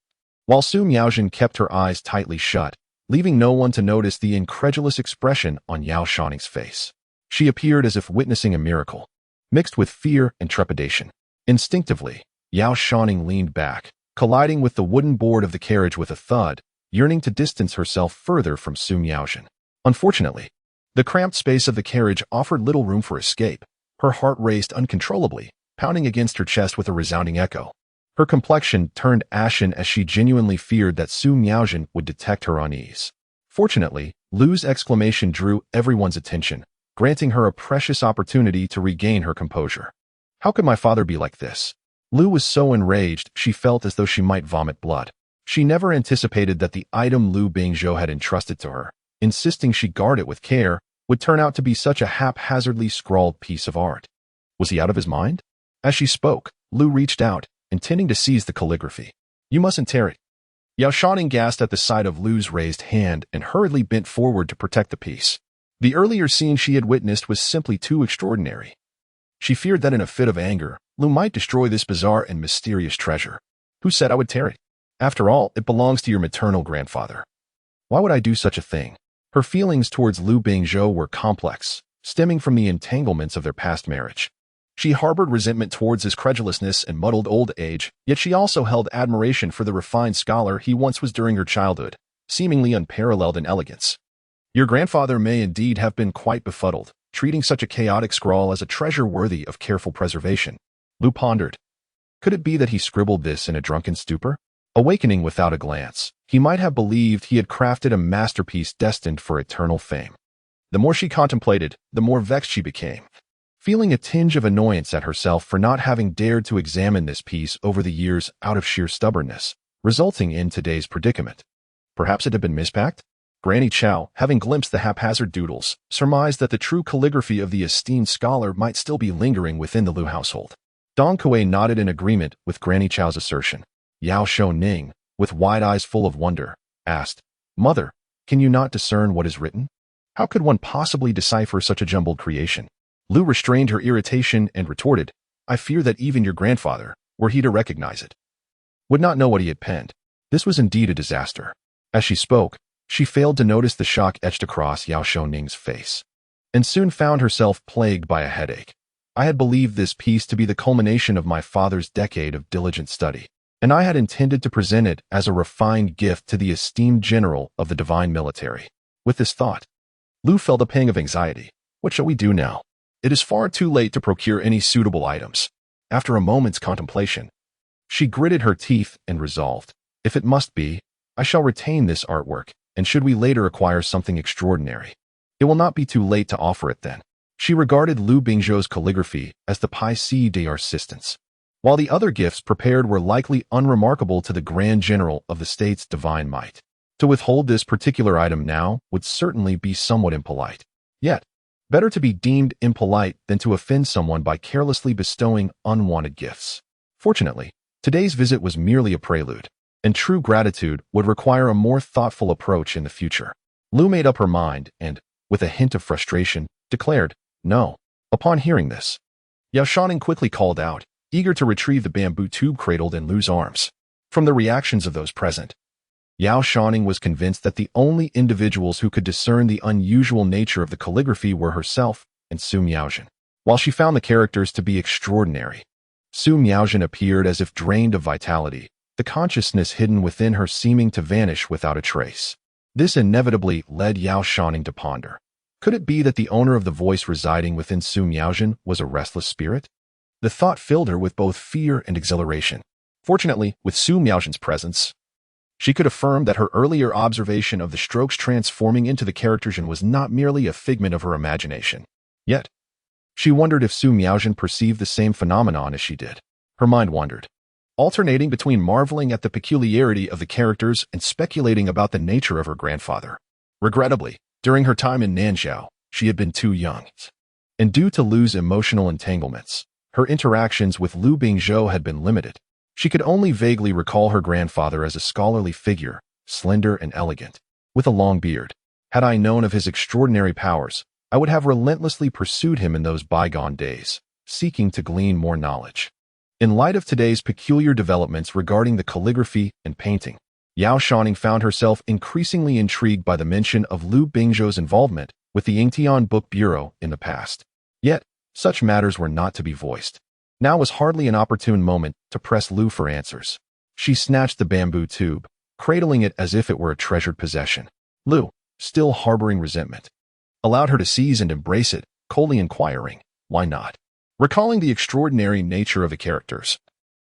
while Su Miaozhen kept her eyes tightly shut, leaving no one to notice the incredulous expression on Yao Shouning's face. She appeared as if witnessing a miracle, mixed with fear and trepidation. Instinctively, Yao Shouning leaned back, colliding with the wooden board of the carriage with a thud, yearning to distance herself further from Su Miaozhen. Unfortunately, the cramped space of the carriage offered little room for escape. Her heart raced uncontrollably, pounding against her chest with a resounding echo. Her complexion turned ashen as she genuinely feared that Su Miaozhen would detect her unease. Fortunately, Lu's exclamation drew everyone's attention, granting her a precious opportunity to regain her composure. How could my father be like this? Lu was so enraged she felt as though she might vomit blood. She never anticipated that the item Lu Bingzhou had entrusted to her, insisting she guard it with care, would turn out to be such a haphazardly scrawled piece of art. Was he out of his mind? As she spoke, Lu reached out, intending to seize the calligraphy. "You mustn't tear it." Yao Shouning gasped at the sight of Lu's raised hand and hurriedly bent forward to protect the piece. The earlier scene she had witnessed was simply too extraordinary. She feared that in a fit of anger, Lu might destroy this bizarre and mysterious treasure. "Who said I would tear it? After all, it belongs to your maternal grandfather. Why would I do such a thing?" Her feelings towards Lu Bingzhou were complex, stemming from the entanglements of their past marriage. She harbored resentment towards his credulousness and muddled old age, yet she also held admiration for the refined scholar he once was during her childhood, seemingly unparalleled in elegance. Your grandfather may indeed have been quite befuddled, treating such a chaotic scrawl as a treasure worthy of careful preservation. Lu pondered. Could it be that he scribbled this in a drunken stupor? Awakening without a glance, he might have believed he had crafted a masterpiece destined for eternal fame. The more she contemplated, the more vexed she became, feeling a tinge of annoyance at herself for not having dared to examine this piece over the years out of sheer stubbornness, resulting in today's predicament. Perhaps it had been mispacked? Granny Chow, having glimpsed the haphazard doodles, surmised that the true calligraphy of the esteemed scholar might still be lingering within the Lu household. Dong Kuei nodded in agreement with Granny Chow's assertion. Yao Shouning, with wide eyes full of wonder, asked, "Mother, can you not discern what is written? How could one possibly decipher such a jumbled creation?" Lu restrained her irritation and retorted, "I fear that even your grandfather, were he to recognize it, would not know what he had penned." This was indeed a disaster. As she spoke, she failed to notice the shock etched across Yao Shouning's face, and soon found herself plagued by a headache. I had believed this piece to be the culmination of my father's decade of diligent study, and I had intended to present it as a refined gift to the esteemed general of the divine military. With this thought, Lu felt a pang of anxiety. What shall we do now? It is far too late to procure any suitable items. After a moment's contemplation, she gritted her teeth and resolved, if it must be, I shall retain this artwork, and should we later acquire something extraordinary, it will not be too late to offer it then. She regarded Lu Bingzhou's calligraphy as the piece d'artistance, while the other gifts prepared were likely unremarkable to the Grand General of the state's divine might. To withhold this particular item now would certainly be somewhat impolite. Yet, better to be deemed impolite than to offend someone by carelessly bestowing unwanted gifts. Fortunately, today's visit was merely a prelude, and true gratitude would require a more thoughtful approach in the future. Lu made up her mind and, with a hint of frustration, declared, "No." Upon hearing this, Yao Shouning quickly called out, eager to retrieve the bamboo tube cradled in Lu's arms. From the reactions of those present, Yao Shouning was convinced that the only individuals who could discern the unusual nature of the calligraphy were herself and Su Miaozhen. While she found the characters to be extraordinary, Su Miaozhen appeared as if drained of vitality, the consciousness hidden within her seeming to vanish without a trace. This inevitably led Yao Shouning to ponder. Could it be that the owner of the voice residing within Su Miaozhen was a restless spirit? The thought filled her with both fear and exhilaration. Fortunately, with Su Miaozhen's presence, she could affirm that her earlier observation of the strokes transforming into the characters was not merely a figment of her imagination. Yet, she wondered if Su Miaozhen perceived the same phenomenon as she did. Her mind wandered, alternating between marveling at the peculiarity of the characters and speculating about the nature of her grandfather. Regrettably, during her time in Nanzhao, she had been too young, and due to Lu's emotional entanglements, her interactions with Lu Bingzhou had been limited. She could only vaguely recall her grandfather as a scholarly figure, slender and elegant, with a long beard. Had I known of his extraordinary powers, I would have relentlessly pursued him in those bygone days, seeking to glean more knowledge. In light of today's peculiar developments regarding the calligraphy and painting, Yao Shouning found herself increasingly intrigued by the mention of Lu Bingzhou's involvement with the Yingtian Book Bureau in the past. Yet, such matters were not to be voiced. Now was hardly an opportune moment to press Lu for answers. She snatched the bamboo tube, cradling it as if it were a treasured possession. Lu, still harboring resentment, allowed her to seize and embrace it, coldly inquiring, "Why not?" Recalling the extraordinary nature of the characters,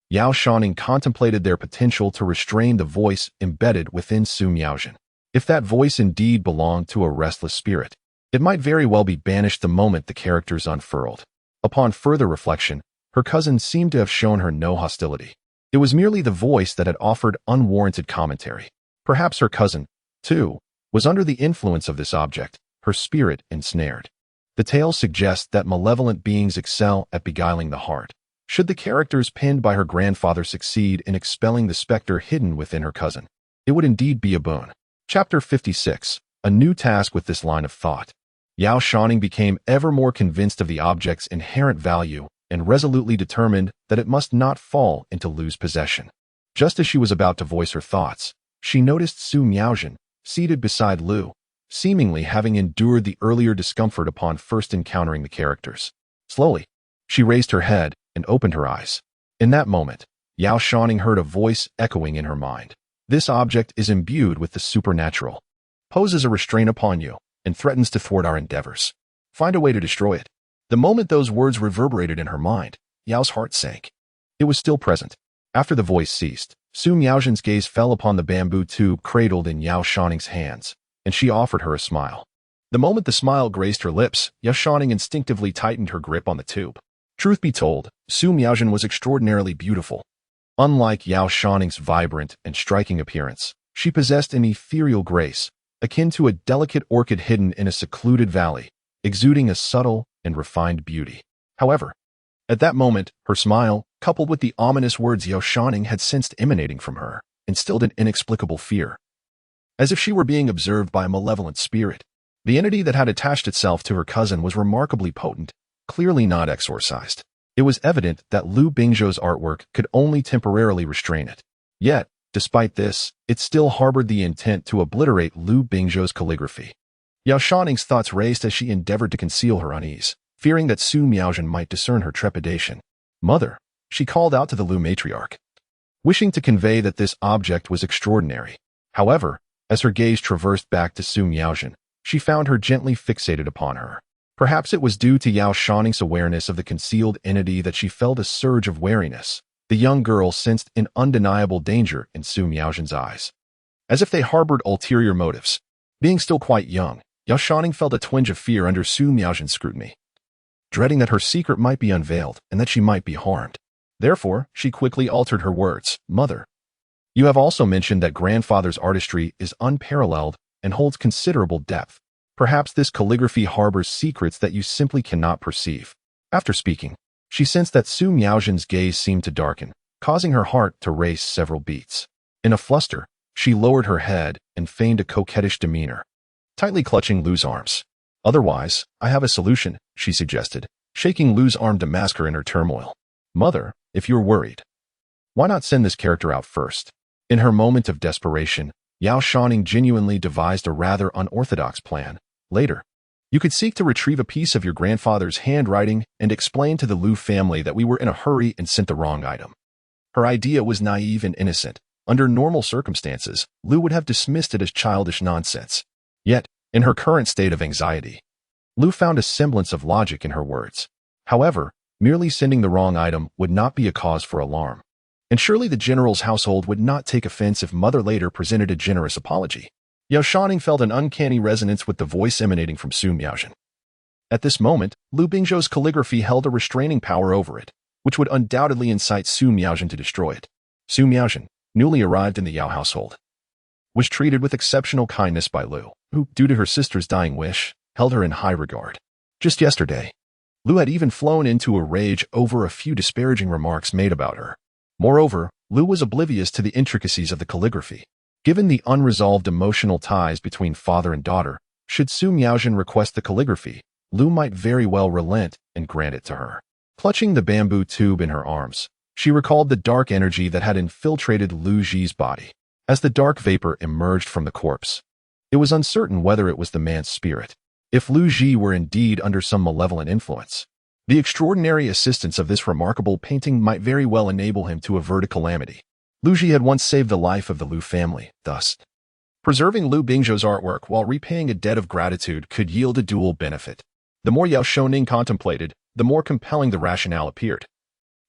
Yao Shouning contemplated their potential to restrain the voice embedded within Su Miaozhen. If that voice indeed belonged to a restless spirit, it might very well be banished the moment the characters unfurled. Upon further reflection, her cousin seemed to have shown her no hostility. It was merely the voice that had offered unwarranted commentary. Perhaps her cousin, too, was under the influence of this object, her spirit ensnared. The tale suggests that malevolent beings excel at beguiling the heart. Should the characters penned by her grandfather succeed in expelling the specter hidden within her cousin, it would indeed be a boon. Chapter 56. A new task with this line of thought. Yao Shouning became ever more convinced of the object's inherent value and resolutely determined that it must not fall into Lu's possession. Just as she was about to voice her thoughts, she noticed Su Miaozhen, seated beside Lu, seemingly having endured the earlier discomfort upon first encountering the characters. Slowly, She raised her head and opened her eyes. In that moment, Yao Shouning heard a voice echoing in her mind. This object is imbued with the supernatural, poses a restraint upon you, and threatens to thwart our endeavors. Find a way to destroy it. The moment those words reverberated in her mind, Yao's heart sank. It was still present. After the voice ceased, Su Miaoxin's gaze fell upon the bamboo tube cradled in Yao Shouning's hands, and she offered her a smile. The moment the smile graced her lips, Yao Shouning instinctively tightened her grip on the tube. Truth be told, Su Miaoxin was extraordinarily beautiful. Unlike Yao Shouning's vibrant and striking appearance, she possessed an ethereal grace, akin to a delicate orchid hidden in a secluded valley, exuding a subtle and refined beauty. However, at that moment, her smile, coupled with the ominous words Yao Shouning had sensed emanating from her, instilled an inexplicable fear. As if she were being observed by a malevolent spirit, the entity that had attached itself to her cousin was remarkably potent, clearly not exorcised. It was evident that Lu Bingzhou's artwork could only temporarily restrain it. Yet, despite this, it still harbored the intent to obliterate Lu Bingzhou's calligraphy. Yao Shouning's thoughts raced as she endeavored to conceal her unease, fearing that Su Miaoxin might discern her trepidation. "Mother," she called out to the Lu matriarch, wishing to convey that this object was extraordinary. However, as her gaze traversed back to Su Miaoxin, she found her gently fixated upon her. Perhaps it was due to Yao Shouning's awareness of the concealed entity that she felt a surge of wariness. The young girl sensed an undeniable danger in Su Miaoxin's eyes, as if they harbored ulterior motives. Being still quite young, Yao Shouning felt a twinge of fear under Su Miaoxin's scrutiny, dreading that her secret might be unveiled and that she might be harmed. Therefore, she quickly altered her words. "Mother, you have also mentioned that grandfather's artistry is unparalleled and holds considerable depth. Perhaps this calligraphy harbors secrets that you simply cannot perceive." After speaking, she sensed that Su Miaoxin's gaze seemed to darken, causing her heart to race several beats. In a fluster, she lowered her head and feigned a coquettish demeanor, tightly clutching Lu's arms. "Otherwise, I have a solution," she suggested, shaking Lu's arm to mask her inner turmoil. "Mother, if you're worried, why not send this character out first?" In her moment of desperation, Yao Shouning genuinely devised a rather unorthodox plan. "Later, you could seek to retrieve a piece of your grandfather's handwriting and explain to the Lu family that we were in a hurry and sent the wrong item." Her idea was naive and innocent. Under normal circumstances, Lu would have dismissed it as childish nonsense. Yet, in her current state of anxiety, Lu found a semblance of logic in her words. However, merely sending the wrong item would not be a cause for alarm. And surely the general's household would not take offense if Mother later presented a generous apology. Yao Shouning felt an uncanny resonance with the voice emanating from Su Miaoxin. At this moment, Lu Bingzhou's calligraphy held a restraining power over it, which would undoubtedly incite Su Miaoxin to destroy it. Su Miaoxin, newly arrived in the Yao household, was treated with exceptional kindness by Lu, who, due to her sister's dying wish, held her in high regard. Just yesterday, Lu had even flown into a rage over a few disparaging remarks made about her. Moreover, Lu was oblivious to the intricacies of the calligraphy. Given the unresolved emotional ties between father and daughter, should Su Miaoxin request the calligraphy, Lu might very well relent and grant it to her. Clutching the bamboo tube in her arms, she recalled the dark energy that had infiltrated Lu Ji's body. As the dark vapor emerged from the corpse, it was uncertain whether it was the man's spirit. If Lu Ji were indeed under some malevolent influence, the extraordinary assistance of this remarkable painting might very well enable him to avert a calamity. Lu Ji had once saved the life of the Lu family, thus preserving Lu Bingzhou's artwork while repaying a debt of gratitude could yield a dual benefit. The more Yao Shouning contemplated, the more compelling the rationale appeared,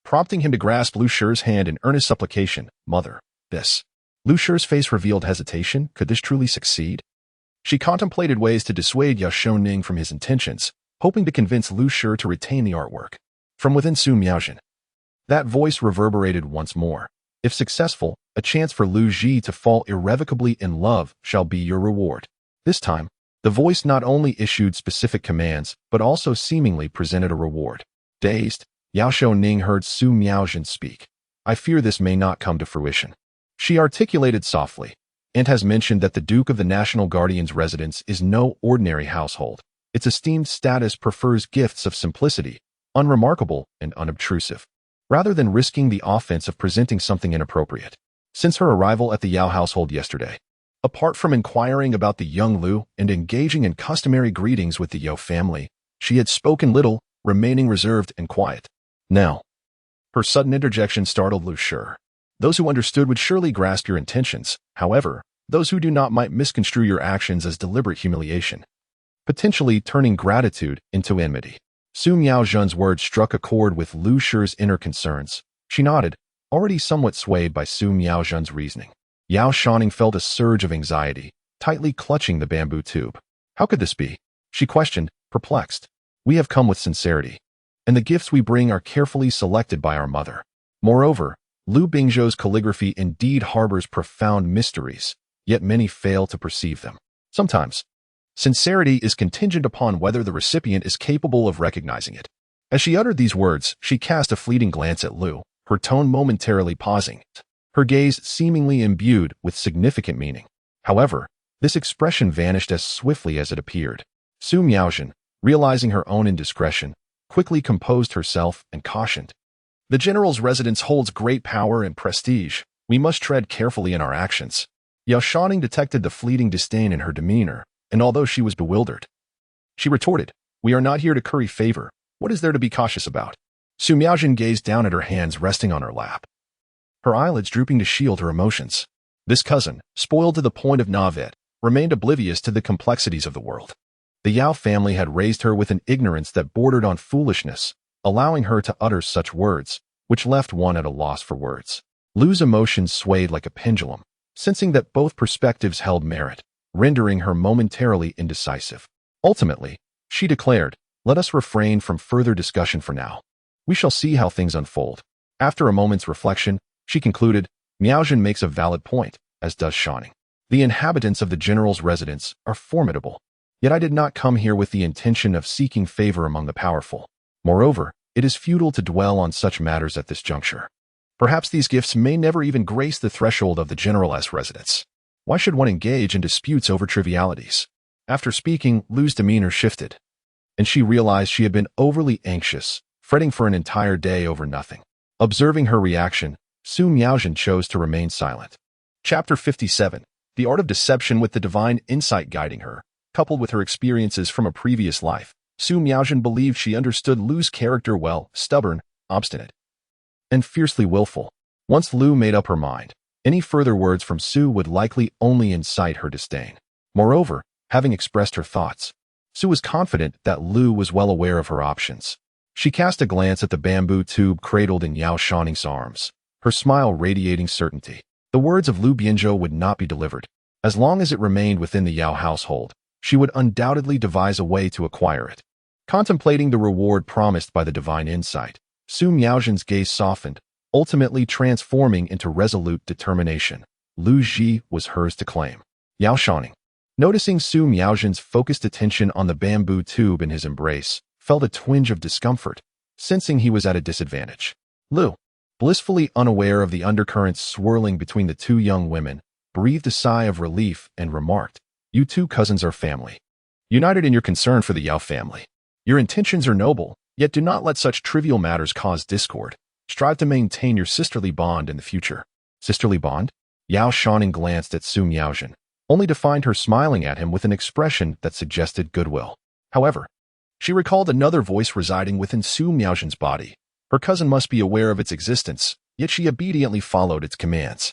prompting him to grasp Lu Shi's hand in earnest supplication. "Mother, this." Lu Shi's face revealed hesitation. Could this truly succeed? She contemplated ways to dissuade Yao Shouning from his intentions, hoping to convince Lu Shi to retain the artwork. From within Su Miaoxin, that voice reverberated once more. "If successful, a chance for Lu Ji to fall irrevocably in love shall be your reward." This time, the voice not only issued specific commands, but also seemingly presented a reward. Dazed, Yao Shouning heard Su Miaoxin speak. "I fear this may not come to fruition," she articulated softly, "and has mentioned that the Duke of the National Guardian's residence is no ordinary household. Its esteemed status prefers gifts of simplicity, unremarkable and unobtrusive, rather than risking the offense of presenting something inappropriate." Since her arrival at the Yao household yesterday, apart from inquiring about the young Lu and engaging in customary greetings with the Yao family, she had spoken little, remaining reserved and quiet. Now, her sudden interjection startled Lu Shi. Those who understood would surely grasp your intentions. However, those who do not might misconstrue your actions as deliberate humiliation, potentially turning gratitude into enmity. Su Miaozhen's words struck a chord with Lu Shi's inner concerns. She nodded, already somewhat swayed by Su Miaozhen's reasoning. Yao Shouning felt a surge of anxiety, tightly clutching the bamboo tube. How could this be? She questioned, perplexed. We have come with sincerity, and the gifts we bring are carefully selected by our mother. Moreover, Lu Bingzhou's calligraphy indeed harbors profound mysteries, yet many fail to perceive them. Sometimes, sincerity is contingent upon whether the recipient is capable of recognizing it. As she uttered these words, she cast a fleeting glance at Lu, her tone momentarily pausing, her gaze seemingly imbued with significant meaning. However, this expression vanished as swiftly as it appeared. Su Miaozhen, realizing her own indiscretion, quickly composed herself and cautioned. The general's residence holds great power and prestige. We must tread carefully in our actions. Yao Shouning detected the fleeting disdain in her demeanor, and although she was bewildered, she retorted, "We are not here to curry favor. What is there to be cautious about?" Su Miaozhen gazed down at her hands resting on her lap, her eyelids drooping to shield her emotions. This cousin, spoiled to the point of naivete, remained oblivious to the complexities of the world. The Yao family had raised her with an ignorance that bordered on foolishness, allowing her to utter such words, which left one at a loss for words. Lu's emotions swayed like a pendulum, sensing that both perspectives held merit, rendering her momentarily indecisive. Ultimately, she declared, "Let us refrain from further discussion for now. We shall see how things unfold." After a moment's reflection, she concluded, "Miaozhen makes a valid point, as does Shouning. The inhabitants of the general's residence are formidable. Yet I did not come here with the intention of seeking favor among the powerful. Moreover, it is futile to dwell on such matters at this juncture. Perhaps these gifts may never even grace the threshold of the general's residence. Why should one engage in disputes over trivialities?" After speaking, Lu's demeanor shifted, and she realized she had been overly anxious, fretting for an entire day over nothing. Observing her reaction, Su Miaozhen chose to remain silent. Chapter 57. The art of deception. With the divine insight guiding her, coupled with her experiences from a previous life, Su Miaozhen believed she understood Lu's character well: stubborn, obstinate, and fiercely willful. Once Lu made up her mind, any further words from Su would likely only incite her disdain. Moreover, having expressed her thoughts, Su was confident that Lu was well aware of her options. She cast a glance at the bamboo tube cradled in Yao Shouning's arms, her smile radiating certainty. The words of Lu Bingzhou would not be delivered. As long as it remained within the Yao household, she would undoubtedly devise a way to acquire it. Contemplating the reward promised by the divine insight, Su Miaozhen's gaze softened, ultimately transforming into resolute determination. Lu Ji was hers to claim. Yao Shouning, noticing Su Miaozhen's focused attention on the bamboo tube in his embrace, felt a twinge of discomfort, sensing he was at a disadvantage. Lu, blissfully unaware of the undercurrents swirling between the two young women, breathed a sigh of relief and remarked, "You two cousins are family, united in your concern for the Yao family. Your intentions are noble, yet do not let such trivial matters cause discord. Strive to maintain your sisterly bond in the future." Sisterly bond? Yao Shouning glanced at Su Miaozhen, only to find her smiling at him with an expression that suggested goodwill. However, she recalled another voice residing within Su Miaozhen's body. Her cousin must be aware of its existence, yet she obediently followed its commands.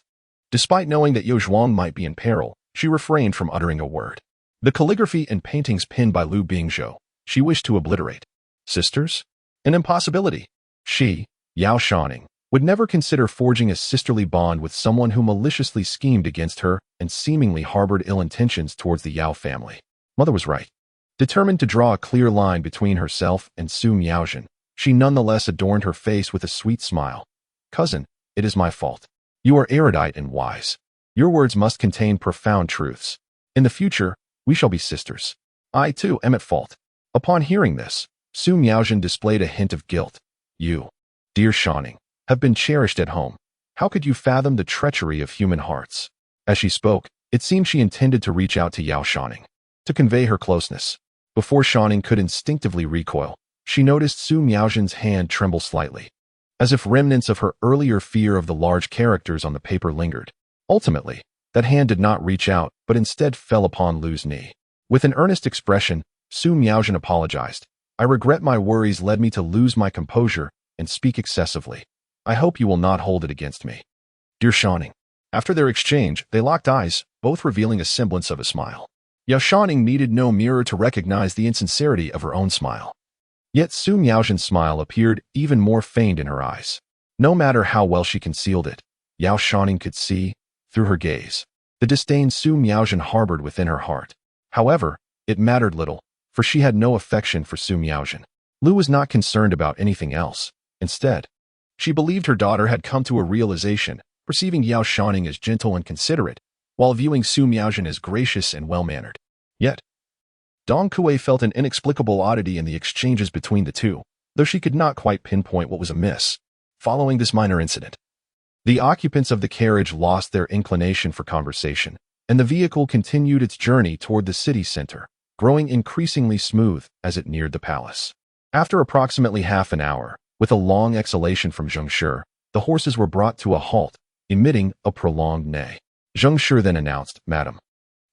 Despite knowing that Yao Zhuang might be in peril, she refrained from uttering a word. The calligraphy and paintings pinned by Lu Bingzhou, she wished to obliterate. Sisters? An impossibility. She, Yao Shouning, would never consider forging a sisterly bond with someone who maliciously schemed against her and seemingly harbored ill intentions towards the Yao family. Mother was right. Determined to draw a clear line between herself and Su Miaozhen, she nonetheless adorned her face with a sweet smile. "Cousin, it is my fault. You are erudite and wise. Your words must contain profound truths. In the future, we shall be sisters. I, too, am at fault." Upon hearing this, Su Miaozhen displayed a hint of guilt. "You, dear Shouning, have been cherished at home. How could you fathom the treachery of human hearts?" As she spoke, it seemed she intended to reach out to Yao Shouning, to convey her closeness. Before Shouning could instinctively recoil, she noticed Su Miaozhen's hand tremble slightly, as if remnants of her earlier fear of the large characters on the paper lingered. Ultimately, that hand did not reach out, but instead fell upon Lu's knee. With an earnest expression, Su Miaozhen apologized. I regret my worries led me to lose my composure and speak excessively. I hope you will not hold it against me. Dear Shouning. After their exchange, they locked eyes, both revealing a semblance of a smile. Yao Shouning needed no mirror to recognize the insincerity of her own smile. Yet Su Miaozhen's smile appeared even more feigned in her eyes. No matter how well she concealed it, Yao Shouning could see, through her gaze, the disdain Su Miaozhen harbored within her heart. However, it mattered little, for she had no affection for Su Miaozhen. Lu was not concerned about anything else. Instead, she believed her daughter had come to a realization, perceiving Yao Shouning as gentle and considerate, while viewing Su Miaozhen as gracious and well-mannered. Yet, Dong Kuei felt an inexplicable oddity in the exchanges between the two, though she could not quite pinpoint what was amiss. Following this minor incident, the occupants of the carriage lost their inclination for conversation, and the vehicle continued its journey toward the city center, growing increasingly smooth as it neared the palace. After approximately half an hour, with a long exhalation from Zheng Shi, the horses were brought to a halt, emitting a prolonged neigh. Zheng Shi then announced, "Madam,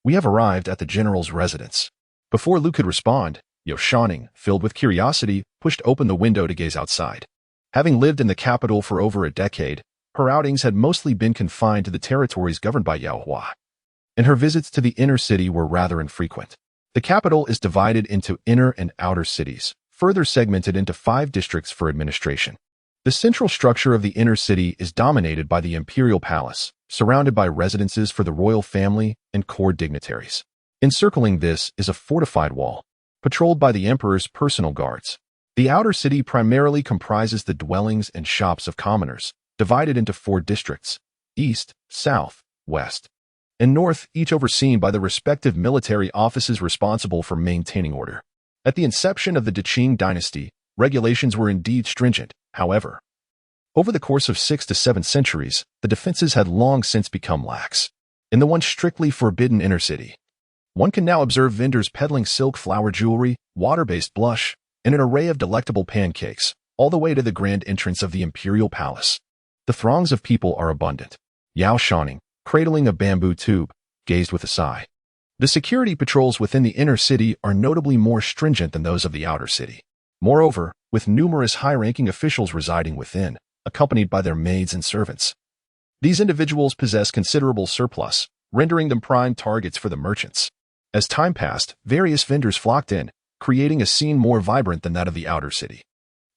we have arrived at the general's residence." Before Lu could respond, Yao Shouning, filled with curiosity, pushed open the window to gaze outside. Having lived in the capital for over a decade, her outings had mostly been confined to the territories governed by Yao Hua, and her visits to the inner city were rather infrequent. The capital is divided into inner and outer cities, further segmented into 5 districts for administration. The central structure of the inner city is dominated by the imperial palace, surrounded by residences for the royal family and court dignitaries. Encircling this is a fortified wall, patrolled by the emperor's personal guards. The outer city primarily comprises the dwellings and shops of commoners, divided into 4 districts: east, south, west, and north, each overseen by the respective military offices responsible for maintaining order. At the inception of the Qing dynasty, regulations were indeed stringent. However, over the course of 6 to 7 centuries, the defenses had long since become lax. In the once strictly forbidden inner city, one can now observe vendors peddling silk flower jewelry, water-based blush, and an array of delectable pancakes, all the way to the grand entrance of the imperial palace. The throngs of people are abundant. Yao Shouning, cradling a bamboo tube, gazed with a sigh. The security patrols within the inner city are notably more stringent than those of the outer city. Moreover, with numerous high-ranking officials residing within, accompanied by their maids and servants, these individuals possess considerable surplus, rendering them prime targets for the merchants. As time passed, various vendors flocked in, creating a scene more vibrant than that of the outer city.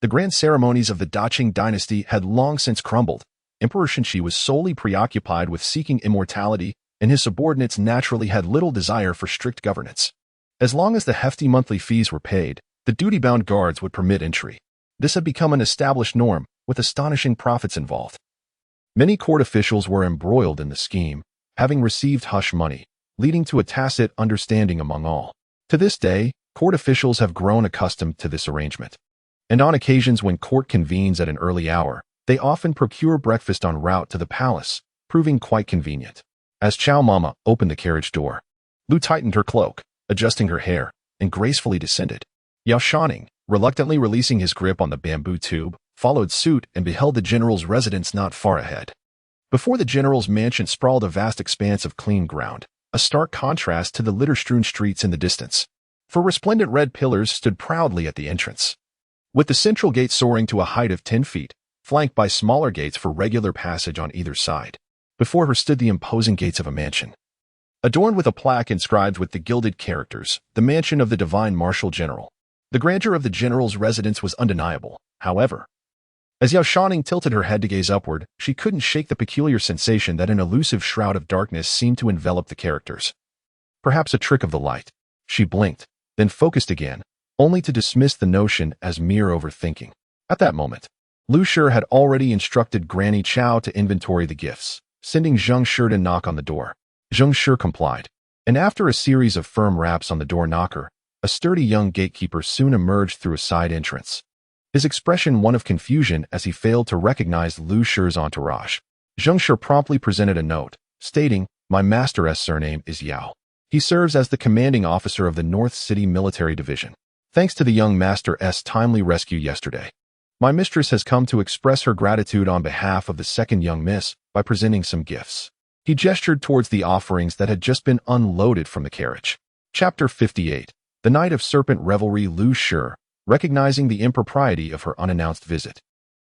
The grand ceremonies of the Qing dynasty had long since crumbled. Emperor Shenxi was solely preoccupied with seeking immortality, and his subordinates naturally had little desire for strict governance. As long as the hefty monthly fees were paid, the duty-bound guards would permit entry. This had become an established norm, with astonishing profits involved. Many court officials were embroiled in the scheme, having received hush money, leading to a tacit understanding among all. To this day, court officials have grown accustomed to this arrangement. And on occasions when court convenes at an early hour, they often procure breakfast en route to the palace, proving quite convenient. As Chow Mama opened the carriage door, Lu tightened her cloak, adjusting her hair, and gracefully descended. Yao Shouning, reluctantly releasing his grip on the bamboo tube, followed suit and beheld the general's residence not far ahead. Before the general's mansion sprawled a vast expanse of clean ground, a stark contrast to the litter-strewn streets in the distance. 4 resplendent red pillars stood proudly at the entrance, with the central gate soaring to a height of 10 feet, flanked by smaller gates for regular passage on either side. Before her stood the imposing gates of a mansion, adorned with a plaque inscribed with the gilded characters, "The Mansion of the Divine Marshal General." The grandeur of the general's residence was undeniable. However, as Yao Shouning tilted her head to gaze upward, she couldn't shake the peculiar sensation that an elusive shroud of darkness seemed to envelop the characters. Perhaps a trick of the light. She blinked, then focused again, only to dismiss the notion as mere overthinking. At that moment, Lu Shi had already instructed Granny Chow to inventory the gifts, sending Zheng Shi to knock on the door. Zheng Shi complied, and after a series of firm raps on the door knocker, a sturdy young gatekeeper soon emerged through a side entrance, his expression one of confusion as he failed to recognize Lu Shi's entourage. Zheng Shi promptly presented a note, stating, "My master's surname is Yao. He serves as the commanding officer of the North City Military Division. Thanks to the young master's timely rescue yesterday, my mistress has come to express her gratitude on behalf of the second young miss by presenting some gifts." He gestured towards the offerings that had just been unloaded from the carriage. Chapter 58. The Night of Serpent Revelry. Lu Shi, recognizing the impropriety of her unannounced visit.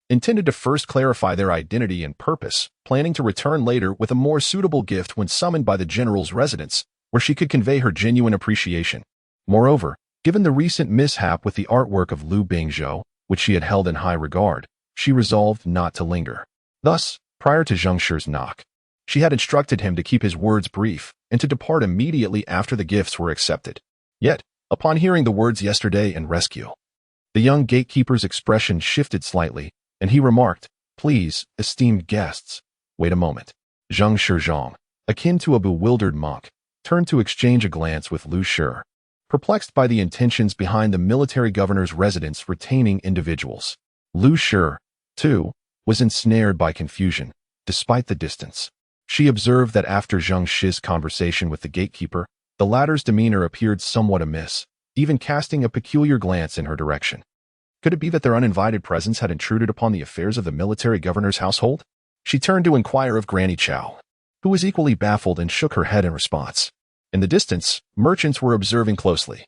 Intended to first clarify their identity and purpose, planning to return later with a more suitable gift when summoned by the general's residence, where she could convey her genuine appreciation. Moreover, given the recent mishap with the artwork of Liu Bingzhou, which she had held in high regard, she resolved not to linger. Thus, prior to Zheng Shi's knock, she had instructed him to keep his words brief and to depart immediately after the gifts were accepted. Yet, upon hearing the words yesterday and rescue, the young gatekeeper's expression shifted slightly, and he remarked, "Please, esteemed guests, wait a moment." Zheng Shizhong, akin to a bewildered monk, turned to exchange a glance with Liu Shi, perplexed by the intentions behind the military governor's residence retaining individuals. Liu Shi, too, was ensnared by confusion, despite the distance. She observed that after Zheng Shi's conversation with the gatekeeper, the latter's demeanor appeared somewhat amiss, even casting a peculiar glance in her direction. Could it be that their uninvited presence had intruded upon the affairs of the military governor's household? She turned to inquire of Granny Chow, who was equally baffled and shook her head in response. In the distance, merchants were observing closely,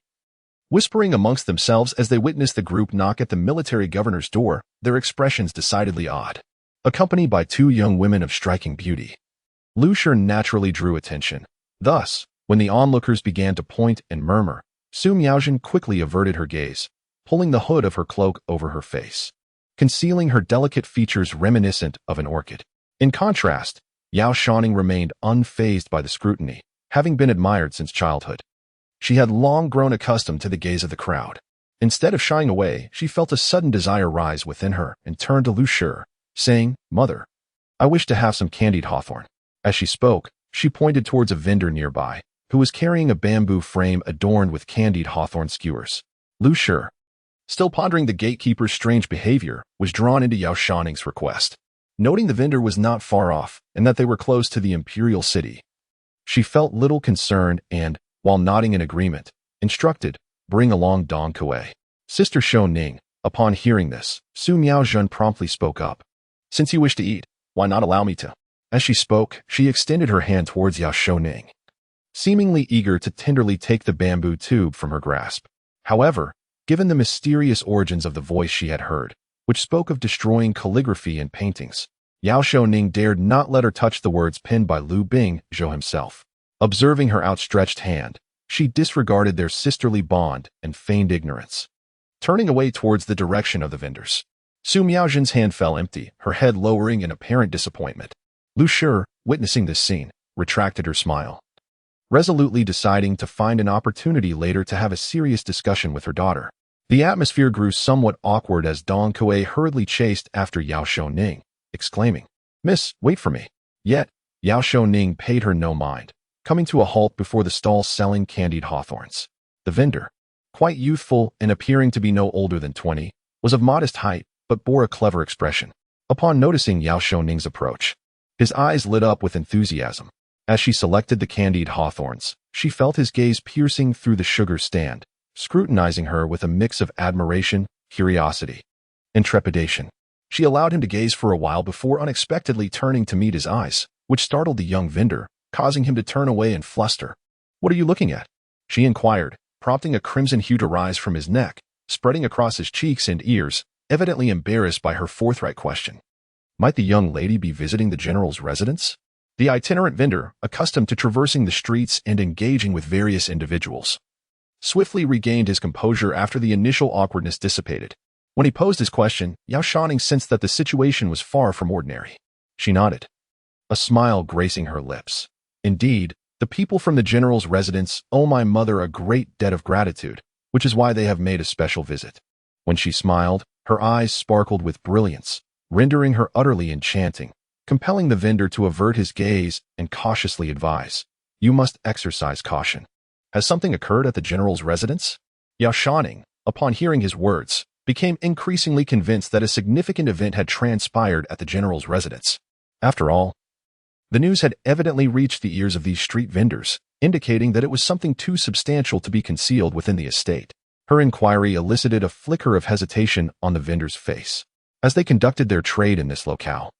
whispering amongst themselves as they witnessed the group knock at the military governor's door, their expressions decidedly odd. Accompanied by two young women of striking beauty, Liu Shi naturally drew attention. Thus, when the onlookers began to point and murmur, Su Miaozhen quickly averted her gaze, pulling the hood of her cloak over her face, concealing her delicate features reminiscent of an orchid. In contrast, Yao Shouning remained unfazed by the scrutiny, having been admired since childhood. She had long grown accustomed to the gaze of the crowd. Instead of shying away, she felt a sudden desire rise within her and turned to Liu Shi, saying, "Mother, I wish to have some candied hawthorn." As she spoke, she pointed towards a vendor nearby, who was carrying a bamboo frame adorned with candied hawthorn skewers. Liu Shi, still pondering the gatekeeper's strange behavior, was drawn into Yao Shouning's request. Noting the vendor was not far off and that they were close to the imperial city, she felt little concern and, while nodding in agreement, instructed, "Bring along Dong Kuei." Sister Shouning. Upon hearing this, Su Miaozhen promptly spoke up. "Since you wish to eat, why not allow me to?" As she spoke, she extended her hand towards Yao Shouning, seemingly eager to tenderly take the bamboo tube from her grasp. However, given the mysterious origins of the voice she had heard, which spoke of destroying calligraphy and paintings, Yao Shouning dared not let her touch the words penned by Liu Bingzhou himself. Observing her outstretched hand, she disregarded their sisterly bond and feigned ignorance, turning away towards the direction of the vendors. Su Miaozhen's hand fell empty, her head lowering in apparent disappointment. Liu Shi, witnessing this scene, retracted her smile, resolutely deciding to find an opportunity later to have a serious discussion with her daughter. The atmosphere grew somewhat awkward as Dong Kuei hurriedly chased after Yao Shouning, exclaiming, "Miss, wait for me." Yet, Yao Shouning paid her no mind, coming to a halt before the stall selling candied hawthorns. The vendor, quite youthful and appearing to be no older than 20, was of modest height but bore a clever expression. Upon noticing Yao Shouning's approach, his eyes lit up with enthusiasm. As she selected the candied hawthorns, she felt his gaze piercing through the sugar stand, scrutinizing her with a mix of admiration, curiosity, and trepidation. She allowed him to gaze for a while before unexpectedly turning to meet his eyes, which startled the young vendor, causing him to turn away and fluster. "What are you looking at?" she inquired, prompting a crimson hue to rise from his neck, spreading across his cheeks and ears, evidently embarrassed by her forthright question. Might the young lady be visiting the general's residence? The itinerant vendor, accustomed to traversing the streets and engaging with various individuals, swiftly regained his composure after the initial awkwardness dissipated. When he posed his question, Yao Shouning sensed that the situation was far from ordinary. She nodded, a smile gracing her lips. "Indeed, the people from the general's residence owe my mother a great debt of gratitude, which is why they have made a special visit." When she smiled, her eyes sparkled with brilliance, rendering her utterly enchanting, compelling the vendor to avert his gaze and cautiously advise, "You must exercise caution. Has something occurred at the general's residence?" Yao Shouning, upon hearing his words, became increasingly convinced that a significant event had transpired at the general's residence. After all, the news had evidently reached the ears of these street vendors, indicating that it was something too substantial to be concealed within the estate. Her inquiry elicited a flicker of hesitation on the vendor's face. As they conducted their trade in this locale,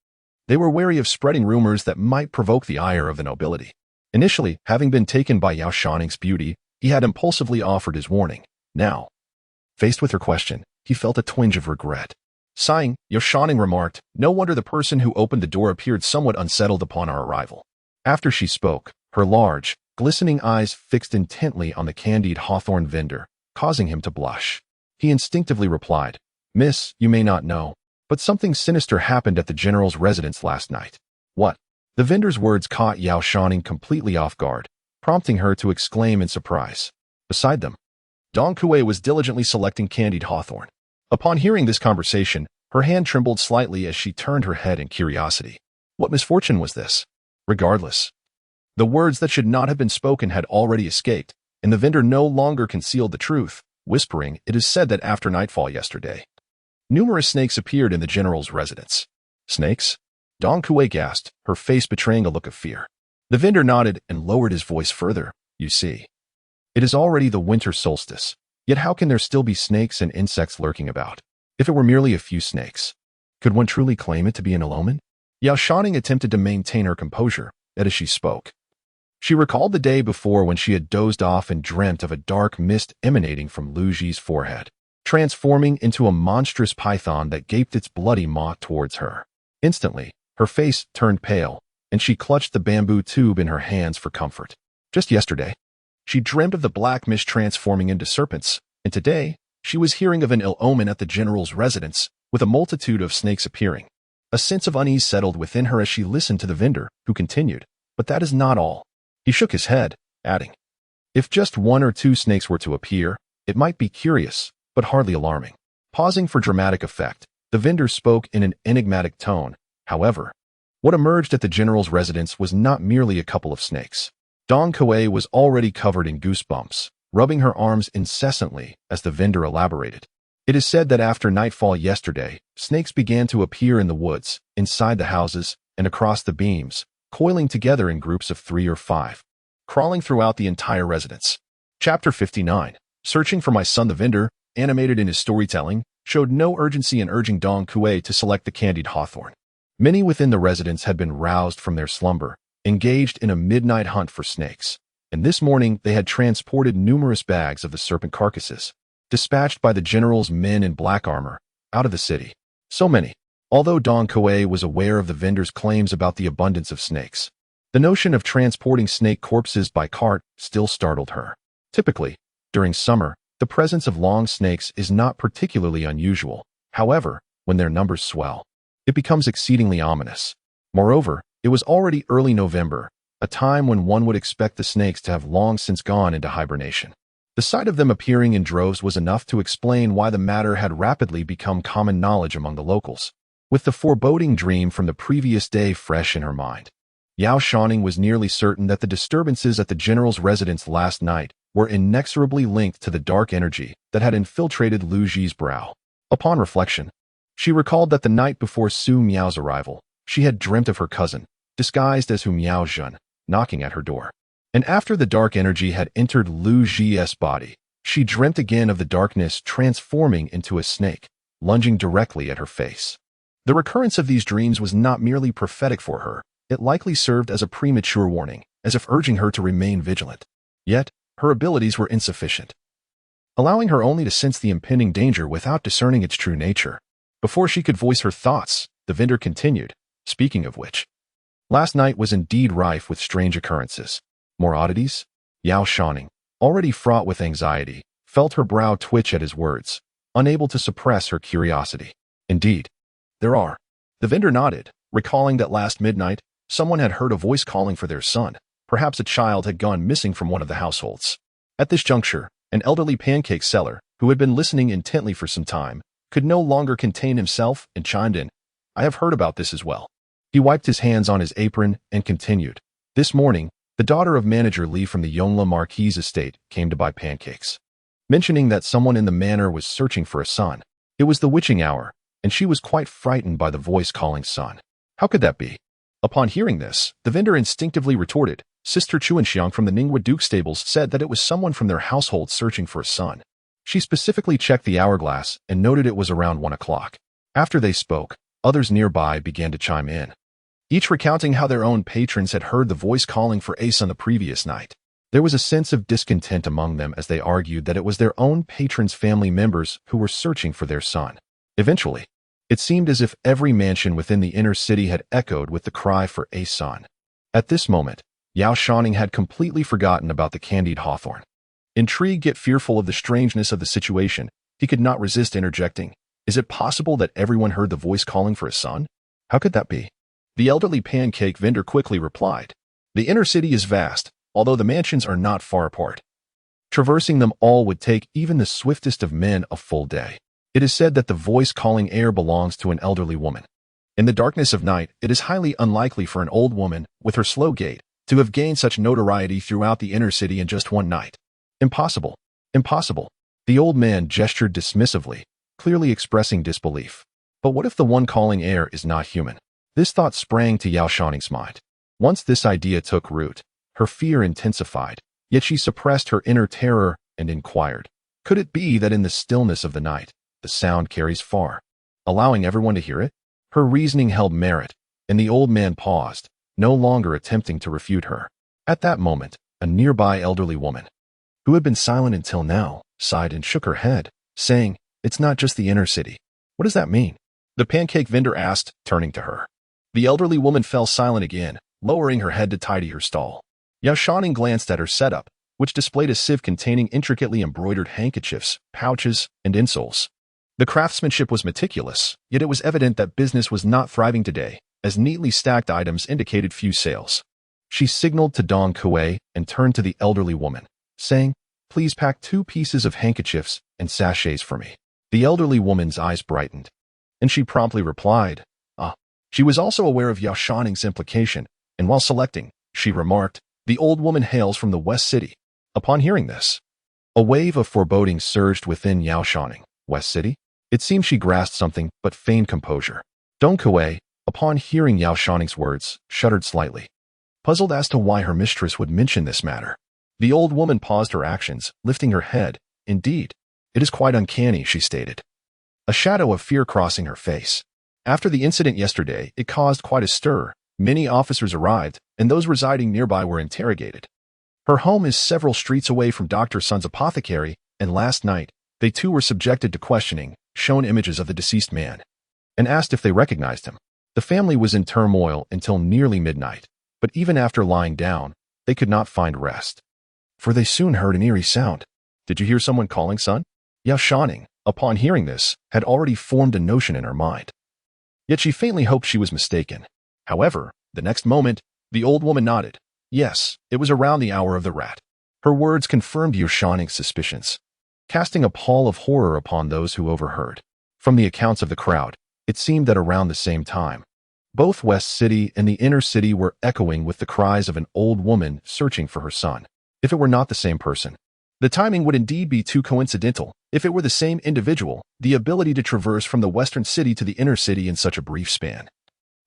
they were wary of spreading rumors that might provoke the ire of the nobility. Initially, having been taken by Yao Shouning's beauty, he had impulsively offered his warning. Now, Faced with her question, he felt a twinge of regret. Sighing, Yao Shouning remarked, "No wonder the person who opened the door appeared somewhat unsettled upon our arrival." After she spoke, her large, glistening eyes fixed intently on the candied hawthorn vendor, causing him to blush. He instinctively replied, "Miss, you may not know, but something sinister happened at the general's residence last night." "What?" The vendor's words caught Yao Shouning completely off guard, prompting her to exclaim in surprise. Beside them, Dong Kuei was diligently selecting candied hawthorn. Upon hearing this conversation, her hand trembled slightly as she turned her head in curiosity. What misfortune was this? Regardless, the words that should not have been spoken had already escaped, and the vendor no longer concealed the truth, whispering, "It is said that after nightfall yesterday, numerous snakes appeared in the general's residence." "Snakes?" Dong Kuei gasped, her face betraying a look of fear. The vendor nodded and lowered his voice further. "You see, it is already the winter solstice, yet how can there still be snakes and insects lurking about? If it were merely a few snakes, could one truly claim it to be an omen?" Yao Shouning attempted to maintain her composure, yet as she spoke, she recalled the day before when she had dozed off and dreamt of a dark mist emanating from Lu Ji's forehead, transforming into a monstrous python that gaped its bloody maw towards her. Instantly, her face turned pale, and she clutched the bamboo tube in her hands for comfort. Just yesterday, she dreamt of the black mist transforming into serpents, and today, she was hearing of an ill omen at the general's residence, with a multitude of snakes appearing. A sense of unease settled within her as she listened to the vendor, who continued, "But that is not all." He shook his head, adding, "If just one or two snakes were to appear, it might be curious, but hardly alarming." Pausing for dramatic effect, the vendor spoke in an enigmatic tone. However, what emerged at the general's residence was not merely a couple of snakes. Dong Kuei was already covered in goosebumps, rubbing her arms incessantly as the vendor elaborated. "It is said that after nightfall yesterday, snakes began to appear in the woods, inside the houses, and across the beams, coiling together in groups of 3 or 5, crawling throughout the entire residence." Chapter 59. Searching for my son. The vendor, animated in his storytelling, showed no urgency in urging Dong Kuei to select the candied hawthorn. Many within the residence had been roused from their slumber, engaged in a midnight hunt for snakes, and this morning they had transported numerous bags of the serpent carcasses, dispatched by the general's men in black armor, out of the city. So many. Although Dong Kuei was aware of the vendor's claims about the abundance of snakes, the notion of transporting snake corpses by cart still startled her. Typically, during summer, the presence of long snakes is not particularly unusual. However, when their numbers swell, it becomes exceedingly ominous. Moreover, it was already early November, a time when one would expect the snakes to have long since gone into hibernation. The sight of them appearing in droves was enough to explain why the matter had rapidly become common knowledge among the locals. With the foreboding dream from the previous day fresh in her mind, Yao Shouning was nearly certain that the disturbances at the general's residence last night were inexorably linked to the dark energy that had infiltrated Lu Ji's brow. Upon reflection, she recalled that the night before Su Miao's arrival, she had dreamt of her cousin, disguised as Hu Miao Zhen, knocking at her door. And after the dark energy had entered Lu Ji's body, she dreamt again of the darkness transforming into a snake, lunging directly at her face. The recurrence of these dreams was not merely prophetic for her, it likely served as a premature warning, as if urging her to remain vigilant. Yet, her abilities were insufficient, allowing her only to sense the impending danger without discerning its true nature. Before she could voice her thoughts, the vendor continued, "Speaking of which, last night was indeed rife with strange occurrences." "More oddities?" Yao Shouning, already fraught with anxiety, felt her brow twitch at his words, unable to suppress her curiosity. "Indeed, there are." The vendor nodded, recalling that last midnight, someone had heard a voice calling for their son. Perhaps a child had gone missing from one of the households. At this juncture, an elderly pancake seller, who had been listening intently for some time, could no longer contain himself and chimed in, "I have heard about this as well." He wiped his hands on his apron and continued, "This morning, the daughter of manager Li from the Yongla Marquis estate came to buy pancakes, mentioning that someone in the manor was searching for a son. It was the witching hour, and she was quite frightened by the voice calling son. How could that be?" Upon hearing this, the vendor instinctively retorted, "Sister Chuanxiang from the Ningwa Duke stables said that it was someone from their household searching for a son." She specifically checked the hourglass and noted it was around 1 o'clock. After they spoke, others nearby began to chime in, each recounting how their own patrons had heard the voice calling for a son the previous night. There was a sense of discontent among them as they argued that it was their own patron's family members who were searching for their son. Eventually, it seemed as if every mansion within the inner city had echoed with the cry for a son. At this moment, Yao Shouning had completely forgotten about the candied hawthorn. Intrigued yet fearful of the strangeness of the situation, he could not resist interjecting, "Is it possible that everyone heard the voice calling for a son? How could that be?" The elderly pancake vendor quickly replied, "The inner city is vast, although the mansions are not far apart. Traversing them all would take even the swiftest of men a full day. It is said that the voice calling air belongs to an elderly woman. In the darkness of night, it is highly unlikely for an old woman, with her slow gait, to have gained such notoriety throughout the inner city in just one night. Impossible. Impossible." The old man gestured dismissively, clearly expressing disbelief. But what if the one calling air is not human? This thought sprang to Yao Shouning's mind. Once this idea took root, her fear intensified, yet she suppressed her inner terror and inquired, could it be that in the stillness of the night, the sound carries far, allowing everyone to hear it? Her reasoning held merit, and the old man paused, no longer attempting to refute her. At that moment, a nearby elderly woman, who had been silent until now, sighed and shook her head, saying, "It's not just the inner city." "What does that mean?" the pancake vendor asked, turning to her. The elderly woman fell silent again, lowering her head to tidy her stall. Yao Shouning glanced at her setup, which displayed a sieve containing intricately embroidered handkerchiefs, pouches, and insoles. The craftsmanship was meticulous, yet it was evident that business was not thriving today, as neatly stacked items indicated few sales. She signaled to Dong Kuei and turned to the elderly woman, saying, "Please pack 2 pieces of handkerchiefs and sachets for me." The elderly woman's eyes brightened, and she promptly replied, "Ah." She was also aware of Yao Shouning's implication, and while selecting, she remarked, "The old woman hails from the West City." Upon hearing this, a wave of foreboding surged within Yao Shouning. West City? It seemed she grasped something, but feigned composure. Dong Kuei, upon hearing Yao Shouning's words, shuddered slightly, puzzled as to why her mistress would mention this matter. The old woman paused her actions, lifting her head. "Indeed, it is quite uncanny," she stated, a shadow of fear crossing her face. "After the incident yesterday, it caused quite a stir. Many officers arrived, and those residing nearby were interrogated. Her home is several streets away from Dr. Sun's apothecary, and last night, they too were subjected to questioning, shown images of the deceased man, and asked if they recognized him. The family was in turmoil until nearly midnight, but even after lying down, they could not find rest, for they soon heard an eerie sound." "Did you hear someone calling, son?" Yao Shouning, upon hearing this, had already formed a notion in her mind. Yet she faintly hoped she was mistaken. However, the next moment, the old woman nodded. Yes, it was around the hour of the rat. Her words confirmed Yao Shouning's suspicions, casting a pall of horror upon those who overheard. From the accounts of the crowd, it seemed that around the same time, both West City and the inner city were echoing with the cries of an old woman searching for her son. If it were not the same person, the timing would indeed be too coincidental. If it were the same individual, the ability to traverse from the western city to the inner city in such a brief span,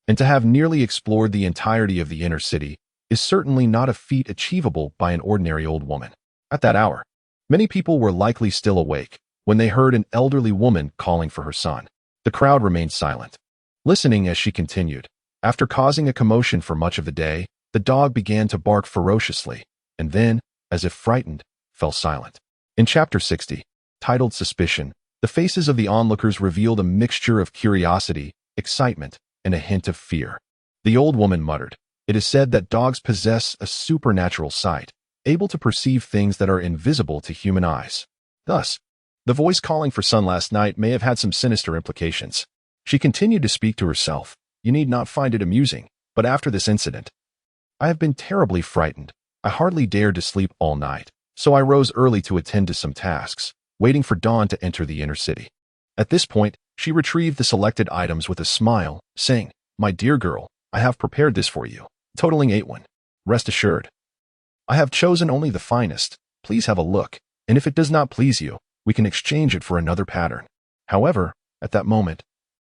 and to have nearly explored the entirety of the inner city, is certainly not a feat achievable by an ordinary old woman. At that hour, many people were likely still awake when they heard an elderly woman calling for her son. The crowd remained silent, listening as she continued. After causing a commotion for much of the day, the dog began to bark ferociously, and then, as if frightened, fell silent. In Chapter 60, titled Suspicion, the faces of the onlookers revealed a mixture of curiosity, excitement, and a hint of fear. The old woman muttered, "It is said that dogs possess a supernatural sight, able to perceive things that are invisible to human eyes. Thus, the voice calling for son last night may have had some sinister implications." She continued to speak to herself. "You need not find it amusing, but after this incident, I have been terribly frightened. I hardly dared to sleep all night, so I rose early to attend to some tasks, waiting for dawn to enter the inner city." At this point, she retrieved the selected items with a smile, saying, "My dear girl, I have prepared this for you, totaling 8 won. Rest assured, I have chosen only the finest. Please have a look, and if it does not please you, we can exchange it for another pattern." However, at that moment,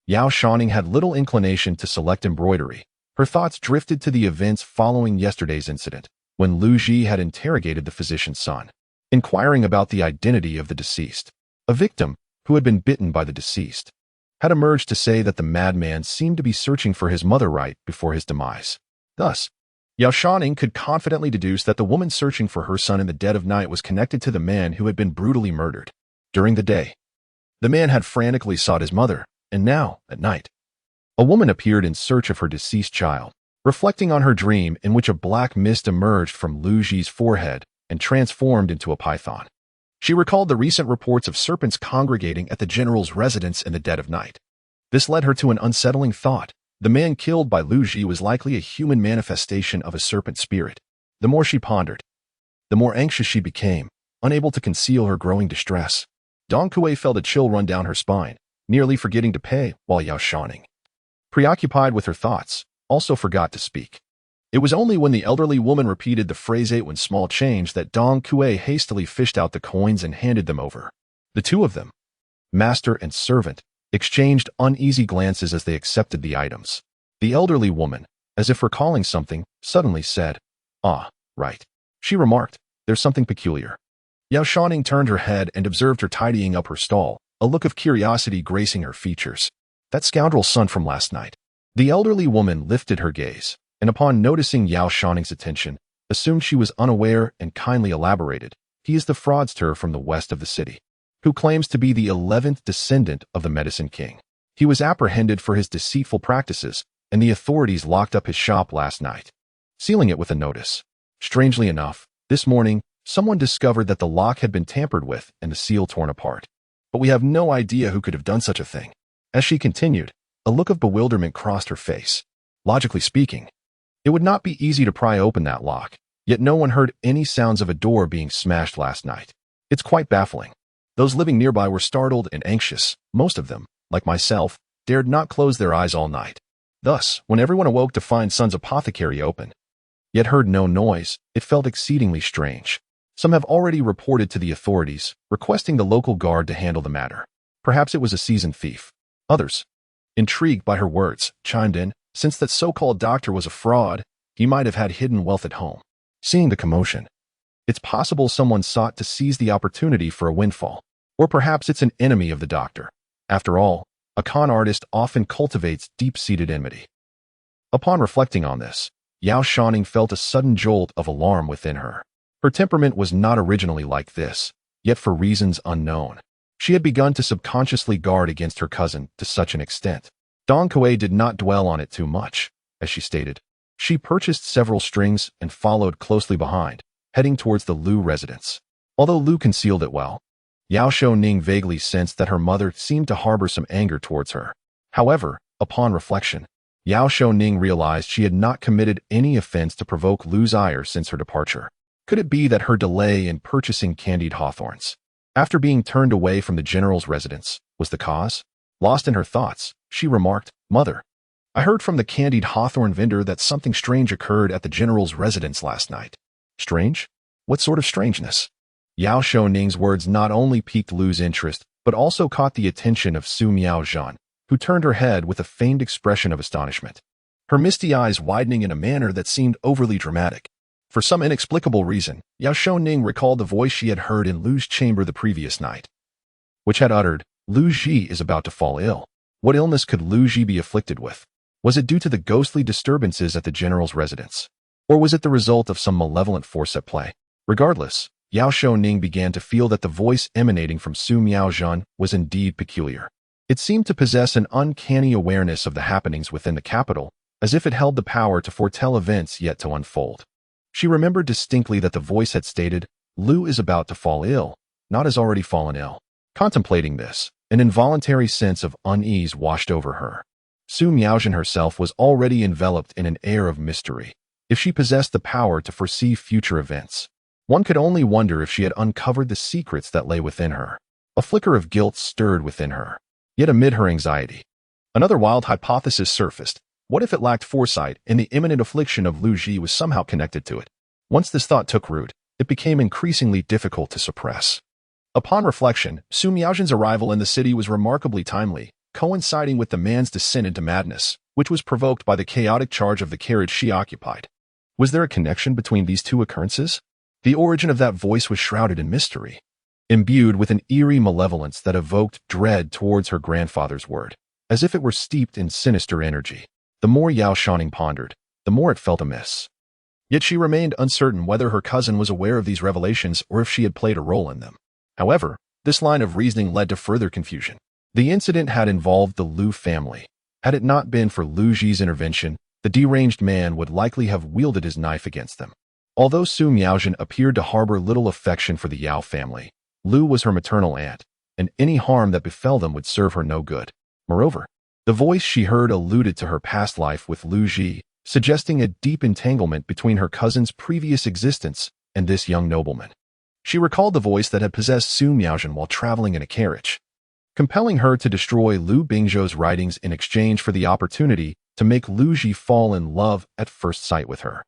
Yao Shouning had little inclination to select embroidery. Her thoughts drifted to the events following yesterday's incident, when Lu Ji had interrogated the physician's son, inquiring about the identity of the deceased. A victim, who had been bitten by the deceased, had emerged to say that the madman seemed to be searching for his mother right before his demise. Thus, Yao Shouning could confidently deduce that the woman searching for her son in the dead of night was connected to the man who had been brutally murdered. During the day, the man had frantically sought his mother, and now, at night, a woman appeared in search of her deceased child, reflecting on her dream in which a black mist emerged from Lu Ji's forehead and transformed into a python. She recalled the recent reports of serpents congregating at the general's residence in the dead of night. This led her to an unsettling thought. The man killed by Lu Ji was likely a human manifestation of a serpent spirit. The more she pondered, the more anxious she became, unable to conceal her growing distress. Dong Kuei felt a chill run down her spine, nearly forgetting to pay, while Yao Shouning, preoccupied with her thoughts, also forgot to speak. It was only when the elderly woman repeated the phrase 8 when small change that Dong Kuei hastily fished out the coins and handed them over. The two of them, master and servant, exchanged uneasy glances as they accepted the items. The elderly woman, as if recalling something, suddenly said, "Ah, right." She remarked, "There's something peculiar." Yao Shouning turned her head and observed her tidying up her stall, a look of curiosity gracing her features. "That scoundrel's son from last night." The elderly woman lifted her gaze, and upon noticing Yao Shouning's attention, assumed she was unaware and kindly elaborated, "He is the fraudster from the west of the city, who claims to be the 11th descendant of the Medicine King. He was apprehended for his deceitful practices, and the authorities locked up his shop last night, sealing it with a notice. Strangely enough, this morning, someone discovered that the lock had been tampered with and the seal torn apart. But we have no idea who could have done such a thing." As she continued, a look of bewilderment crossed her face. Logically speaking, it would not be easy to pry open that lock, yet no one heard any sounds of a door being smashed last night. It's quite baffling. Those living nearby were startled and anxious. Most of them, like myself, dared not close their eyes all night. Thus, when everyone awoke to find Sun's apothecary open, yet heard no noise, it felt exceedingly strange. Some have already reported to the authorities, requesting the local guard to handle the matter. Perhaps it was a seasoned thief. Others, intrigued by her words, chimed in, since that so-called doctor was a fraud, he might have had hidden wealth at home. Seeing the commotion, it's possible someone sought to seize the opportunity for a windfall. Or perhaps it's an enemy of the doctor. After all, a con artist often cultivates deep-seated enmity. Upon reflecting on this, Yao Shouning felt a sudden jolt of alarm within her. Her temperament was not originally like this, yet for reasons unknown, she had begun to subconsciously guard against her cousin to such an extent. Dong Kuei did not dwell on it too much, as she stated. She purchased several strings and followed closely behind, heading towards the Lu residence. Although Lu concealed it well, Yao Shouning vaguely sensed that her mother seemed to harbor some anger towards her. However, upon reflection, Yao Shouning realized she had not committed any offense to provoke Lu's ire since her departure. Could it be that her delay in purchasing candied hawthorns, after being turned away from the general's residence, was the cause? Lost in her thoughts, she remarked, "Mother, I heard from the candied hawthorn vendor that something strange occurred at the general's residence last night." Strange? What sort of strangeness? Yao Shouning's words not only piqued Lu's interest, but also caught the attention of Su Miaozhan, who turned her head with a feigned expression of astonishment, her misty eyes widening in a manner that seemed overly dramatic. For some inexplicable reason, Yao Shouning recalled the voice she had heard in Lu's chamber the previous night, which had uttered, "Lu Ji is about to fall ill." What illness could Lu Ji be afflicted with? Was it due to the ghostly disturbances at the general's residence? Or was it the result of some malevolent force at play? Regardless, Yao Shouning began to feel that the voice emanating from Su Miaozhan was indeed peculiar. It seemed to possess an uncanny awareness of the happenings within the capital, as if it held the power to foretell events yet to unfold. She remembered distinctly that the voice had stated, "Lu is about to fall ill, not has already fallen ill." Contemplating this, an involuntary sense of unease washed over her. Su Miaozhan herself was already enveloped in an air of mystery. If she possessed the power to foresee future events, one could only wonder if she had uncovered the secrets that lay within her. A flicker of guilt stirred within her. Yet amid her anxiety, another wild hypothesis surfaced. What if it lacked foresight and the imminent affliction of Lu Ji was somehow connected to it? Once this thought took root, it became increasingly difficult to suppress. Upon reflection, Su Miaozhan's arrival in the city was remarkably timely, coinciding with the man's descent into madness, which was provoked by the chaotic charge of the carriage she occupied. Was there a connection between these two occurrences? The origin of that voice was shrouded in mystery, imbued with an eerie malevolence that evoked dread towards her grandfather's word, as if it were steeped in sinister energy. The more Yao Shouning pondered, the more it felt amiss. Yet she remained uncertain whether her cousin was aware of these revelations or if she had played a role in them. However, this line of reasoning led to further confusion. The incident had involved the Liu family. Had it not been for Liu Ji's intervention, the deranged man would likely have wielded his knife against them. Although Su Miaojin appeared to harbor little affection for the Yao family, Liu was her maternal aunt, and any harm that befell them would serve her no good. Moreover, the voice she heard alluded to her past life with Liu Ji, suggesting a deep entanglement between her cousin's previous existence and this young nobleman. She recalled the voice that had possessed Su Miaojin while traveling in a carriage, compelling her to destroy Liu Bingzhou's writings in exchange for the opportunity to make Liu Ji fall in love at first sight with her.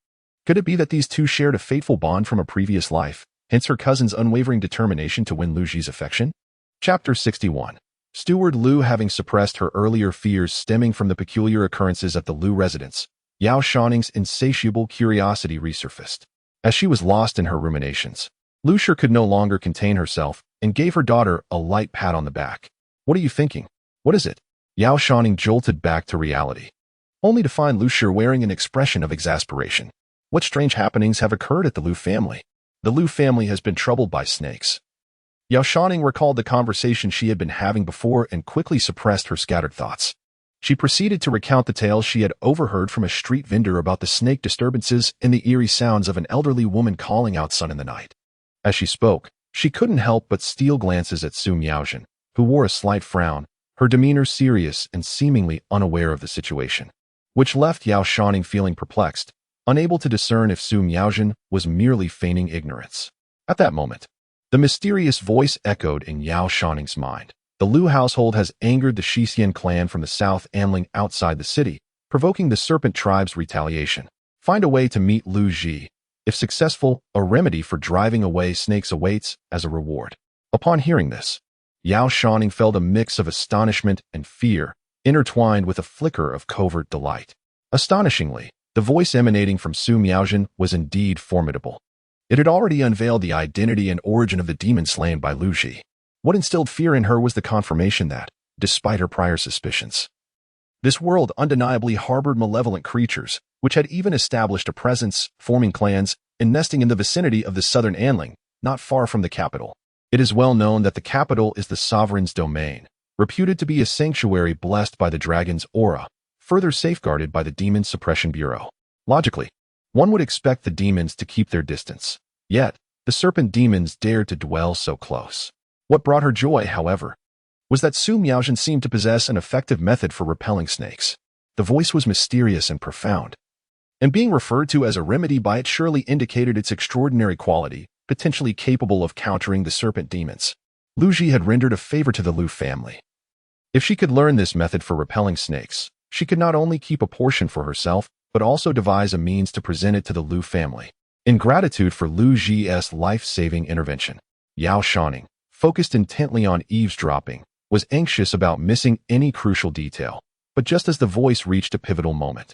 Could it be that these two shared a fateful bond from a previous life, hence her cousin's unwavering determination to win Liu Ji's affection? Chapter 61. Steward Liu, having suppressed her earlier fears stemming from the peculiar occurrences at the Liu residence, Yao Shouning's insatiable curiosity resurfaced. As she was lost in her ruminations, Liu Shi could no longer contain herself and gave her daughter a light pat on the back. "What are you thinking? What is it?" Yao Shouning jolted back to reality, only to find Liu Shi wearing an expression of exasperation. What strange happenings have occurred at the Liu family? The Liu family has been troubled by snakes. Yao Shouning recalled the conversation she had been having before and quickly suppressed her scattered thoughts. She proceeded to recount the tales she had overheard from a street vendor about the snake disturbances and the eerie sounds of an elderly woman calling out son in the night. As she spoke, she couldn't help but steal glances at Su Miaojin, who wore a slight frown, her demeanor serious and seemingly unaware of the situation, which left Yao Shouning feeling perplexed, unable to discern if Su Miaojin was merely feigning ignorance. At that moment, the mysterious voice echoed in Yao Shouning's mind. The Liu household has angered the Shixian clan from the south Anling outside the city, provoking the serpent tribe's retaliation. Find a way to meet Liu Ji. If successful, a remedy for driving away snakes awaits as a reward. Upon hearing this, Yao Shouning felt a mix of astonishment and fear, intertwined with a flicker of covert delight. Astonishingly, the voice emanating from Su Miaojin was indeed formidable. It had already unveiled the identity and origin of the demon slain by Liu Ji. What instilled fear in her was the confirmation that, despite her prior suspicions, this world undeniably harbored malevolent creatures, which had even established a presence, forming clans, and nesting in the vicinity of the southern Anling, not far from the capital. It is well known that the capital is the sovereign's domain, reputed to be a sanctuary blessed by the dragon's aura, further safeguarded by the Demon Suppression Bureau. Logically, one would expect the demons to keep their distance. Yet, the serpent demons dared to dwell so close. What brought her joy, however, was that Su Miaojin seemed to possess an effective method for repelling snakes. The voice was mysterious and profound, and being referred to as a remedy by it surely indicated its extraordinary quality, potentially capable of countering the serpent demons. Liu Ji had rendered a favor to the Liu family. If she could learn this method for repelling snakes, she could not only keep a portion for herself, but also devise a means to present it to the Liu family. In gratitude for Liu Ji's life-saving intervention, Yao Shouning, focused intently on eavesdropping, was anxious about missing any crucial detail. But just as the voice reached a pivotal moment,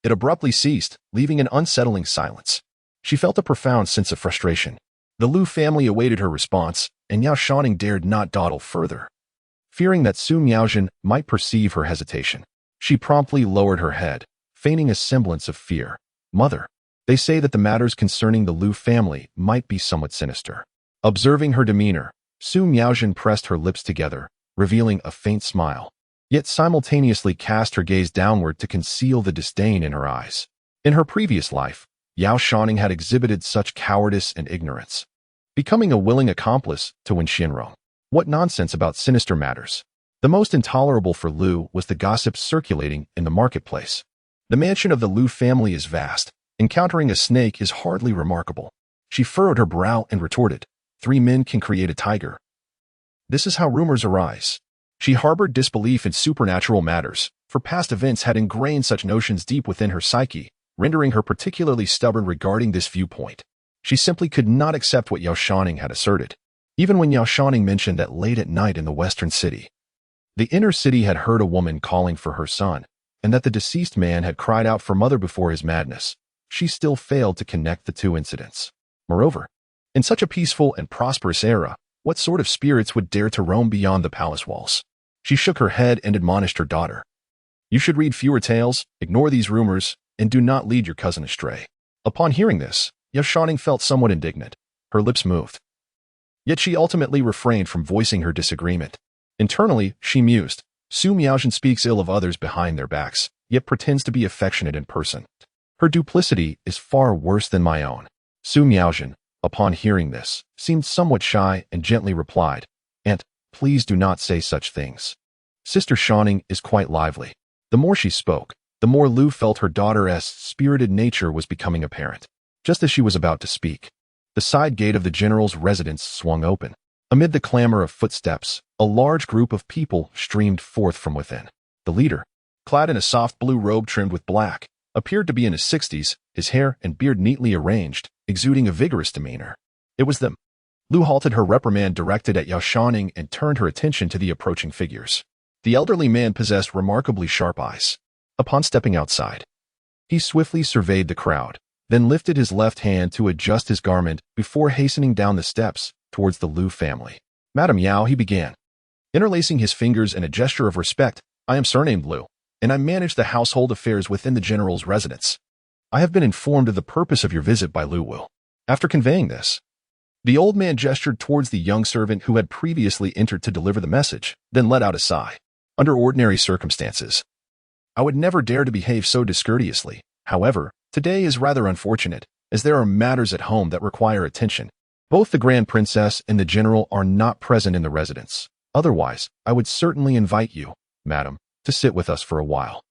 it abruptly ceased, leaving an unsettling silence. She felt a profound sense of frustration. The Liu family awaited her response, and Yao Shouning dared not dawdle further. Fearing that Su Miaojin might perceive her hesitation, she promptly lowered her head, feigning a semblance of fear. "Mother, they say that the matters concerning the Liu family might be somewhat sinister." Observing her demeanor, Su Miaojin pressed her lips together, revealing a faint smile, yet simultaneously cast her gaze downward to conceal the disdain in her eyes. In her previous life, Yao Shouning had exhibited such cowardice and ignorance, becoming a willing accomplice to Wen Xianrong. What nonsense about sinister matters. The most intolerable for Liu was the gossip circulating in the marketplace. The mansion of the Liu family is vast. Encountering a snake is hardly remarkable. She furrowed her brow and retorted, 3 men can create a tiger. This is how rumors arise. She harbored disbelief in supernatural matters, for past events had ingrained such notions deep within her psyche, rendering her particularly stubborn regarding this viewpoint. She simply could not accept what Yao Shouning had asserted. Even when Yao Shouning mentioned that late at night in the western city, the inner city had heard a woman calling for her son, and that the deceased man had cried out for mother before his madness, she still failed to connect the two incidents. Moreover, in such a peaceful and prosperous era, what sort of spirits would dare to roam beyond the palace walls? She shook her head and admonished her daughter. "You should read fewer tales, ignore these rumors, and do not lead your cousin astray." Upon hearing this, Yao Shouning felt somewhat indignant. Her lips moved. Yet she ultimately refrained from voicing her disagreement. Internally, she mused, Su Miaozhen speaks ill of others behind their backs, yet pretends to be affectionate in person. Her duplicity is far worse than my own. Su Miaozhen, upon hearing this, seemed somewhat shy and gently replied, Aunt, please do not say such things. Sister Shouning is quite lively. The more she spoke, the more Lu felt her daughter's spirited nature was becoming apparent. Just as she was about to speak, the side gate of the general's residence swung open. Amid the clamor of footsteps, a large group of people streamed forth from within. The leader, clad in a soft blue robe trimmed with black, appeared to be in his 60s, his hair and beard neatly arranged, exuding a vigorous demeanor. It was them. Lu halted her reprimand directed at Yao Shouning and turned her attention to the approaching figures. The elderly man possessed remarkably sharp eyes. Upon stepping outside, he swiftly surveyed the crowd, then lifted his left hand to adjust his garment before hastening down the steps towards the Lu family. Madam Yao, he began, interlacing his fingers in a gesture of respect. I am surnamed Lu, and I manage the household affairs within the general's residence. I have been informed of the purpose of your visit by Lu Wu. After conveying this, the old man gestured towards the young servant who had previously entered to deliver the message, then let out a sigh. Under ordinary circumstances, I would never dare to behave so discourteously. However, today is rather unfortunate, as there are matters at home that require attention. Both the Grand Princess and the General are not present in the residence. Otherwise, I would certainly invite you, madam, to sit with us for a while.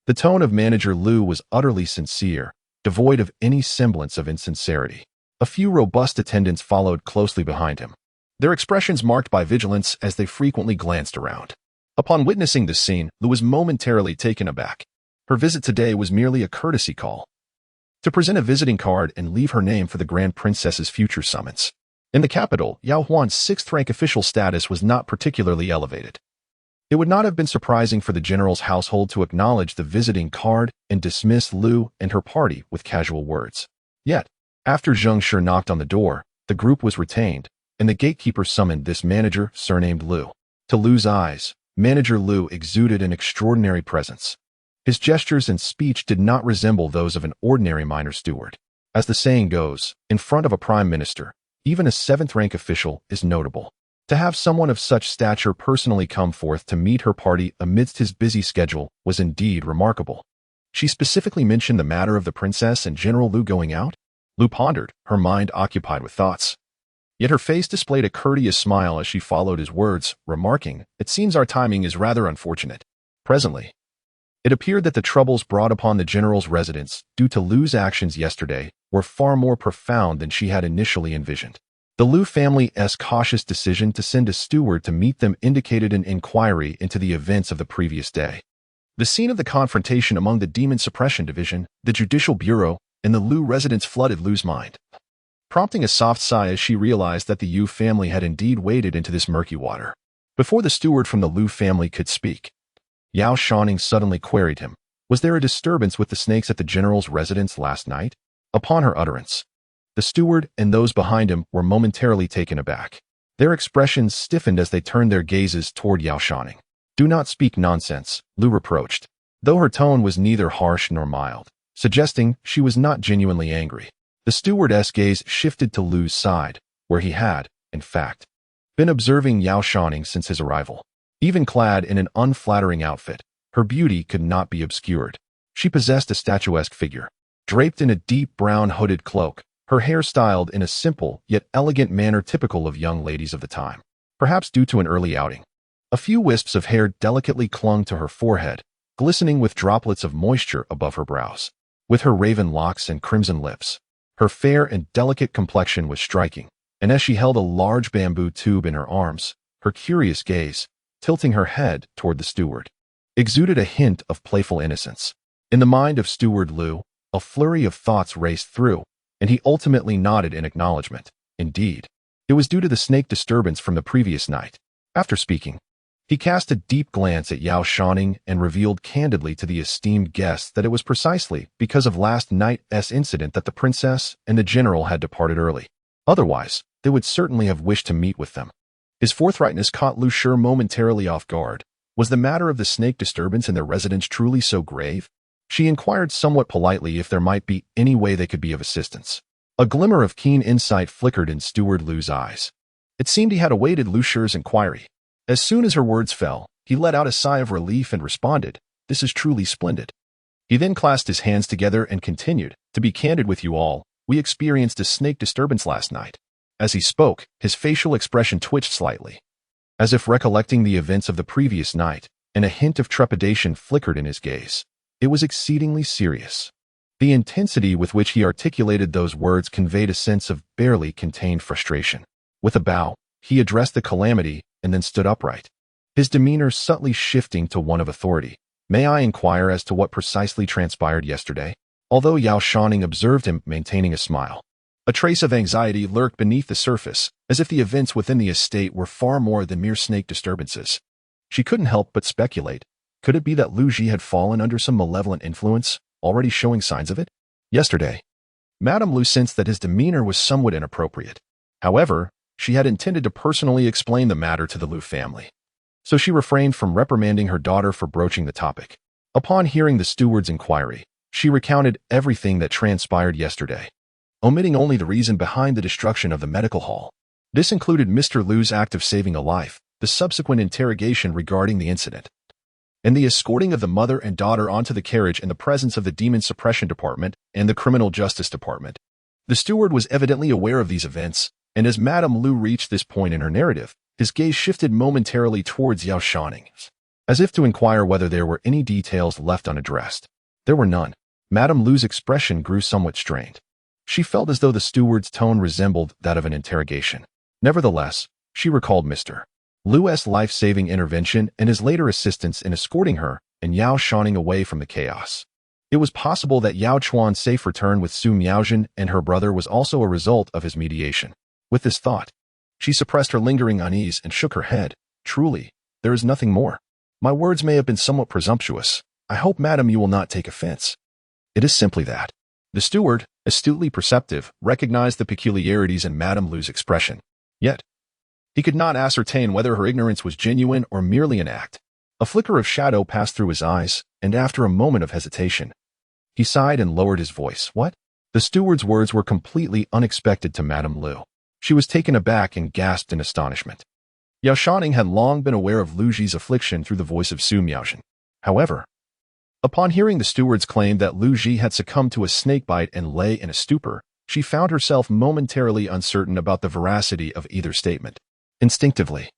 The tone of Manager Lu was utterly sincere, devoid of any semblance of insincerity. A few robust attendants followed closely behind him, their expressions marked by vigilance as they frequently glanced around. Upon witnessing this scene, Lu was momentarily taken aback. Her visit today was merely a courtesy call to present a visiting card and leave her name for the Grand Princess's future summons. In the capital, Yao Huan's 6th-rank official status was not particularly elevated. It would not have been surprising for the general's household to acknowledge the visiting card and dismiss Lu and her party with casual words. Yet, after Zheng Shi knocked on the door, the group was retained, and the gatekeeper summoned this manager surnamed Lu. To Lu's eyes, Manager Lu exuded an extraordinary presence. His gestures and speech did not resemble those of an ordinary minor steward. As the saying goes, in front of a prime minister, even a 7th-rank official is notable. To have someone of such stature personally come forth to meet her party amidst his busy schedule was indeed remarkable. She specifically mentioned the matter of the princess and General Lu going out? Lu pondered, her mind occupied with thoughts. Yet her face displayed a courteous smile as she followed his words, remarking, It seems our timing is rather unfortunate. Presently, it appeared that the troubles brought upon the general's residence due to Lu's actions yesterday were far more profound than she had initially envisioned. The Lu family's cautious decision to send a steward to meet them indicated an inquiry into the events of the previous day. The scene of the confrontation among the Demon Suppression Division, the Judicial Bureau, and the Lu residence flooded Lu's mind, prompting a soft sigh as she realized that the Yu family had indeed waded into this murky water. Before the steward from the Lu family could speak, Yao Shouning suddenly queried him, Was there a disturbance with the snakes at the general's residence last night? Upon her utterance, the steward and those behind him were momentarily taken aback. Their expressions stiffened as they turned their gazes toward Yao Shouning. Do not speak nonsense, Lu reproached, though her tone was neither harsh nor mild, suggesting she was not genuinely angry. The steward's gaze shifted to Lu's side, where he had, in fact, been observing Yao Shouning since his arrival. Even clad in an unflattering outfit, her beauty could not be obscured. She possessed a statuesque figure, draped in a deep brown hooded cloak, her hair styled in a simple yet elegant manner typical of young ladies of the time. Perhaps due to an early outing, a few wisps of hair delicately clung to her forehead, glistening with droplets of moisture above her brows. With her raven locks and crimson lips, her fair and delicate complexion was striking, and as she held a large bamboo tube in her arms, her curious gaze, tilting her head toward the steward, exuded a hint of playful innocence. In the mind of Steward Lu, a flurry of thoughts raced through, and he ultimately nodded in acknowledgement. Indeed, it was due to the snake disturbance from the previous night. After speaking, he cast a deep glance at Yao Shouning and revealed candidly to the esteemed guest that it was precisely because of last night's incident that the princess and the general had departed early. Otherwise, they would certainly have wished to meet with them. His forthrightness caught Lu Shi momentarily off guard. Was the matter of the snake disturbance in their residence truly so grave? She inquired somewhat politely if there might be any way they could be of assistance. A glimmer of keen insight flickered in Steward Lu's eyes. It seemed he had awaited Lu Shi's inquiry. As soon as her words fell, he let out a sigh of relief and responded, "This is truly splendid." He then clasped his hands together and continued, "To be candid with you all, we experienced a snake disturbance last night." As he spoke, his facial expression twitched slightly, as if recollecting the events of the previous night, and a hint of trepidation flickered in his gaze. It was exceedingly serious. The intensity with which he articulated those words conveyed a sense of barely contained frustration. With a bow, he addressed the calamity and then stood upright, his demeanor subtly shifting to one of authority. "May I inquire as to what precisely transpired yesterday?" Although Yao Shouning observed him maintaining a smile, a trace of anxiety lurked beneath the surface, as if the events within the estate were far more than mere snake disturbances. She couldn't help but speculate. Could it be that Lu Ji had fallen under some malevolent influence, already showing signs of it? Yesterday, Madame Lu sensed that his demeanor was somewhat inappropriate. However, she had intended to personally explain the matter to the Lu family, so she refrained from reprimanding her daughter for broaching the topic. Upon hearing the steward's inquiry, she recounted everything that transpired yesterday, omitting only the reason behind the destruction of the medical hall. This included Mr. Lu's act of saving a life, the subsequent interrogation regarding the incident, and the escorting of the mother and daughter onto the carriage in the presence of the Demon Suppression Department and the Criminal Justice Department. The steward was evidently aware of these events, and as Madame Lu reached this point in her narrative, his gaze shifted momentarily towards Yao Shouning, as if to inquire whether there were any details left unaddressed. There were none. Madame Lu's expression grew somewhat strained. She felt as though the steward's tone resembled that of an interrogation. Nevertheless, she recalled Mr. Lu's life-saving intervention and his later assistance in escorting her and Yao Shouning away from the chaos. It was possible that Yao Chuan's safe return with Su Miaojin and her brother was also a result of his mediation. With this thought, she suppressed her lingering unease and shook her head. "Truly, there is nothing more. My words may have been somewhat presumptuous. I hope, madam, you will not take offense. It is simply that." The steward, astutely perceptive, recognized the peculiarities in Madame Lu's expression. Yet, he could not ascertain whether her ignorance was genuine or merely an act. A flicker of shadow passed through his eyes, and after a moment of hesitation, he sighed and lowered his voice. "What?" The steward's words were completely unexpected to Madame Lu. She was taken aback and gasped in astonishment. Yao Shouning had long been aware of Lu Ji's affliction through the voice of Su Miaojin. However, upon hearing the steward's claim that Lu Ji had succumbed to a snakebite and lay in a stupor, she found herself momentarily uncertain about the veracity of either statement. Instinctively,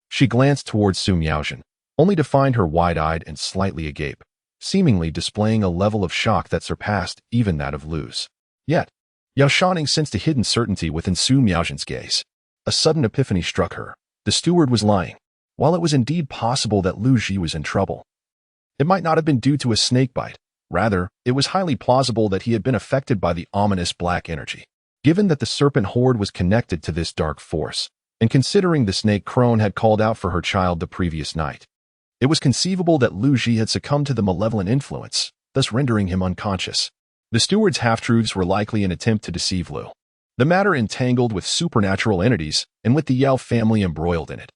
she glanced towards Su Miaojin, only to find her wide-eyed and slightly agape, seemingly displaying a level of shock that surpassed even that of Lu's. Yet, Yao Shouning sensed a hidden certainty within Su Miaojin's gaze. A sudden epiphany struck her. The steward was lying. While it was indeed possible that Lu Ji was in trouble, it might not have been due to a snakebite. Rather, it was highly plausible that he had been affected by the ominous black energy. Given that the serpent horde was connected to this dark force, and considering the snake crone had called out for her child the previous night, it was conceivable that Lu Ji had succumbed to the malevolent influence, thus rendering him unconscious. The steward's half-truths were likely an attempt to deceive Lu. The matter entangled with supernatural entities and with the Yao family embroiled in it.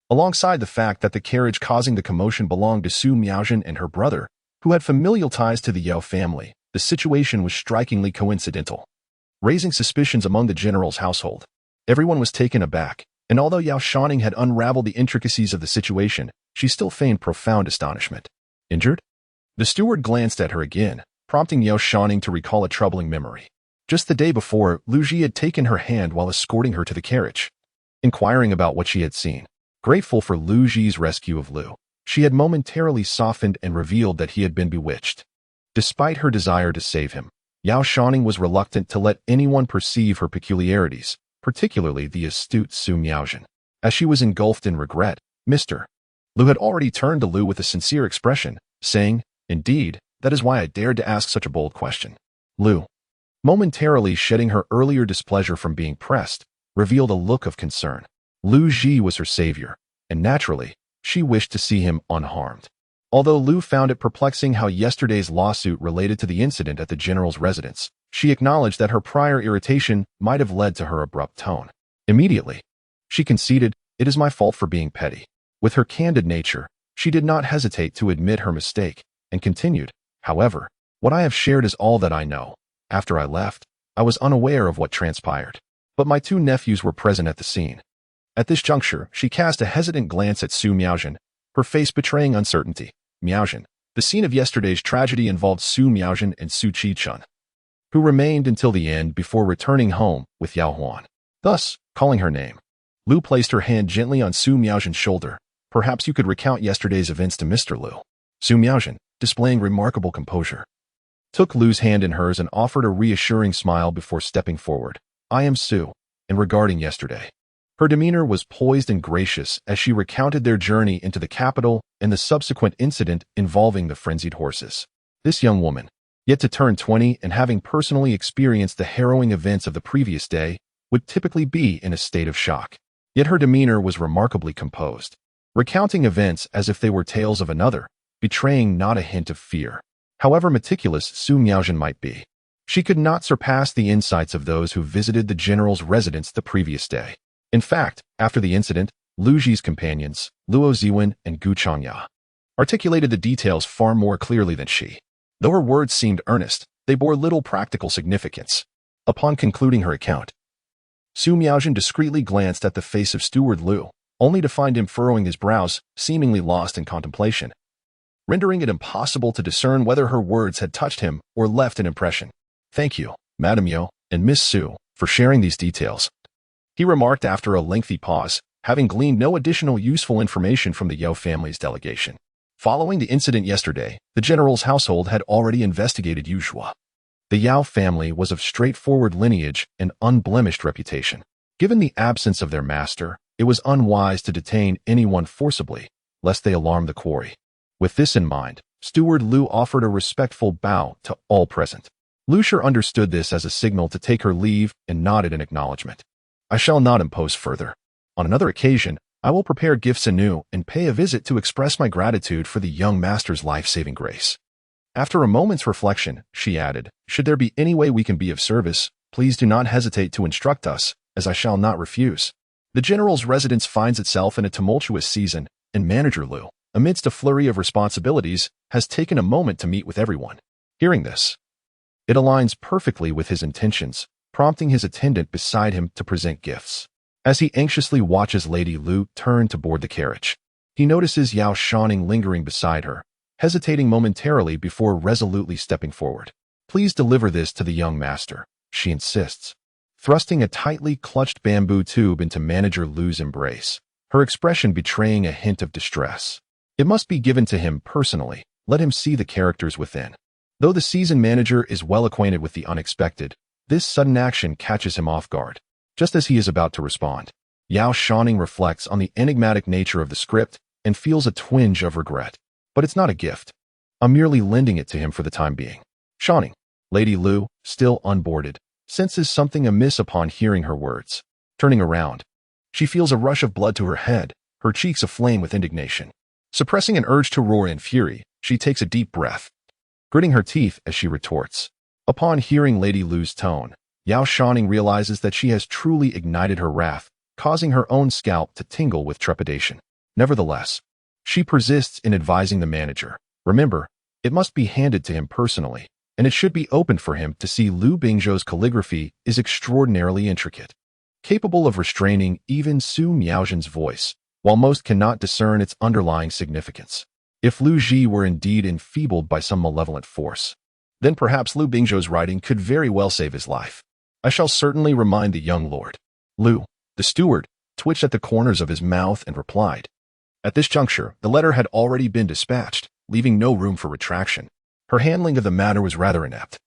Alongside the fact that the carriage causing the commotion belonged to Su Miaojin and her brother, who had familial ties to the Yao family, the situation was strikingly coincidental, raising suspicions among the general's household. Everyone was taken aback, and although Yao Shouning had unraveled the intricacies of the situation, she still feigned profound astonishment. "Injured?" The steward glanced at her again, prompting Yao Shouning to recall a troubling memory. Just the day before, Lu Ji had taken her hand while escorting her to the carriage, inquiring about what she had seen. Grateful for Lu Ji's rescue of Lu, she had momentarily softened and revealed that he had been bewitched. Despite her desire to save him, Yao Shouning was reluctant to let anyone perceive her peculiarities, particularly the astute Su Miaojin. As she was engulfed in regret, Mr. Lu had already turned to Lu with a sincere expression, saying, "Indeed, that is why I dared to ask such a bold question." Lu, momentarily shedding her earlier displeasure from being pressed, revealed a look of concern. Lu Ji was her savior, and naturally, she wished to see him unharmed. Although Lu found it perplexing how yesterday's lawsuit related to the incident at the general's residence, she acknowledged that her prior irritation might have led to her abrupt tone. Immediately, she conceded, "It is my fault for being petty." With her candid nature, she did not hesitate to admit her mistake, and continued, However, what I have shared is all that I know. After I left, I was unaware of what transpired. But my two nephews were present at the scene. At this juncture, she cast a hesitant glance at Su Miaojin, her face betraying uncertainty. Miaojin, the scene of yesterday's tragedy involved Su Miaojin and Su Qichun, who remained until the end before returning home with Yao Huan. Thus, calling her name, Lu placed her hand gently on Su Miaojin's shoulder. Perhaps you could recount yesterday's events to Mr. Lu. Su Miaojin, displaying remarkable composure, took Lu's hand in hers and offered a reassuring smile before stepping forward. I am Su, and regarding yesterday. Her demeanor was poised and gracious as she recounted their journey into the capital and the subsequent incident involving the frenzied horses. This young woman, yet to turn 20 and having personally experienced the harrowing events of the previous day, would typically be in a state of shock. Yet her demeanor was remarkably composed, recounting events as if they were tales of another, betraying not a hint of fear. However meticulous Su Miaojin might be, she could not surpass the insights of those who visited the general's residence the previous day. In fact, after the incident, Lu Ji's companions, Luo Ziwen and Gu Changya, articulated the details far more clearly than she. Though her words seemed earnest, they bore little practical significance. Upon concluding her account, Su Miaojin discreetly glanced at the face of Steward Lu, only to find him furrowing his brows, seemingly lost in contemplation, rendering it impossible to discern whether her words had touched him or left an impression. Thank you, Madame Yao and Miss Su, for sharing these details, he remarked after a lengthy pause, having gleaned no additional useful information from the Yao family's delegation. Following the incident yesterday, the general's household had already investigated Yushua. The Yao family was of straightforward lineage and unblemished reputation. Given the absence of their master, it was unwise to detain anyone forcibly, lest they alarm the quarry. With this in mind, Steward Lu offered a respectful bow to all present. Lu Shi understood this as a signal to take her leave and nodded in acknowledgement. I shall not impose further. On another occasion, I will prepare gifts anew and pay a visit to express my gratitude for the young master's life-saving grace. After a moment's reflection, she added, should there be any way we can be of service, please do not hesitate to instruct us, as I shall not refuse. The general's residence finds itself in a tumultuous season, and Manager Lu, amidst a flurry of responsibilities, has taken a moment to meet with everyone. Hearing this, it aligns perfectly with his intentions, prompting his attendant beside him to present gifts. As he anxiously watches Lady Lu turn to board the carriage, he notices Yao Shouning lingering beside her, hesitating momentarily before resolutely stepping forward. Please deliver this to the young master, she insists, thrusting a tightly clutched bamboo tube into Manager Lu's embrace, her expression betraying a hint of distress. It must be given to him personally, let him see the characters within. Though the seasoned manager is well acquainted with the unexpected, this sudden action catches him off guard. Just as he is about to respond, Yao Shouning reflects on the enigmatic nature of the script and feels a twinge of regret. But it's not a gift. I'm merely lending it to him for the time being. Shouning, Lady Lu, still unboarded, senses something amiss upon hearing her words. Turning around, she feels a rush of blood to her head, her cheeks aflame with indignation. Suppressing an urge to roar in fury, she takes a deep breath, gritting her teeth as she retorts. Upon hearing Lady Lu's tone, Yao Shouning realizes that she has truly ignited her wrath, causing her own scalp to tingle with trepidation. Nevertheless, she persists in advising the manager. Remember, it must be handed to him personally, and it should be opened for him to see Lu Bingzhou's calligraphy is extraordinarily intricate, capable of restraining even Su Miaojin's voice, while most cannot discern its underlying significance. If Lu Ji were indeed enfeebled by some malevolent force, then perhaps Lu Bingzhou's writing could very well save his life. I shall certainly remind the young lord. Lu, the steward, twitched at the corners of his mouth and replied. At this juncture, the letter had already been dispatched, leaving no room for retraction. Her handling of the matter was rather inept.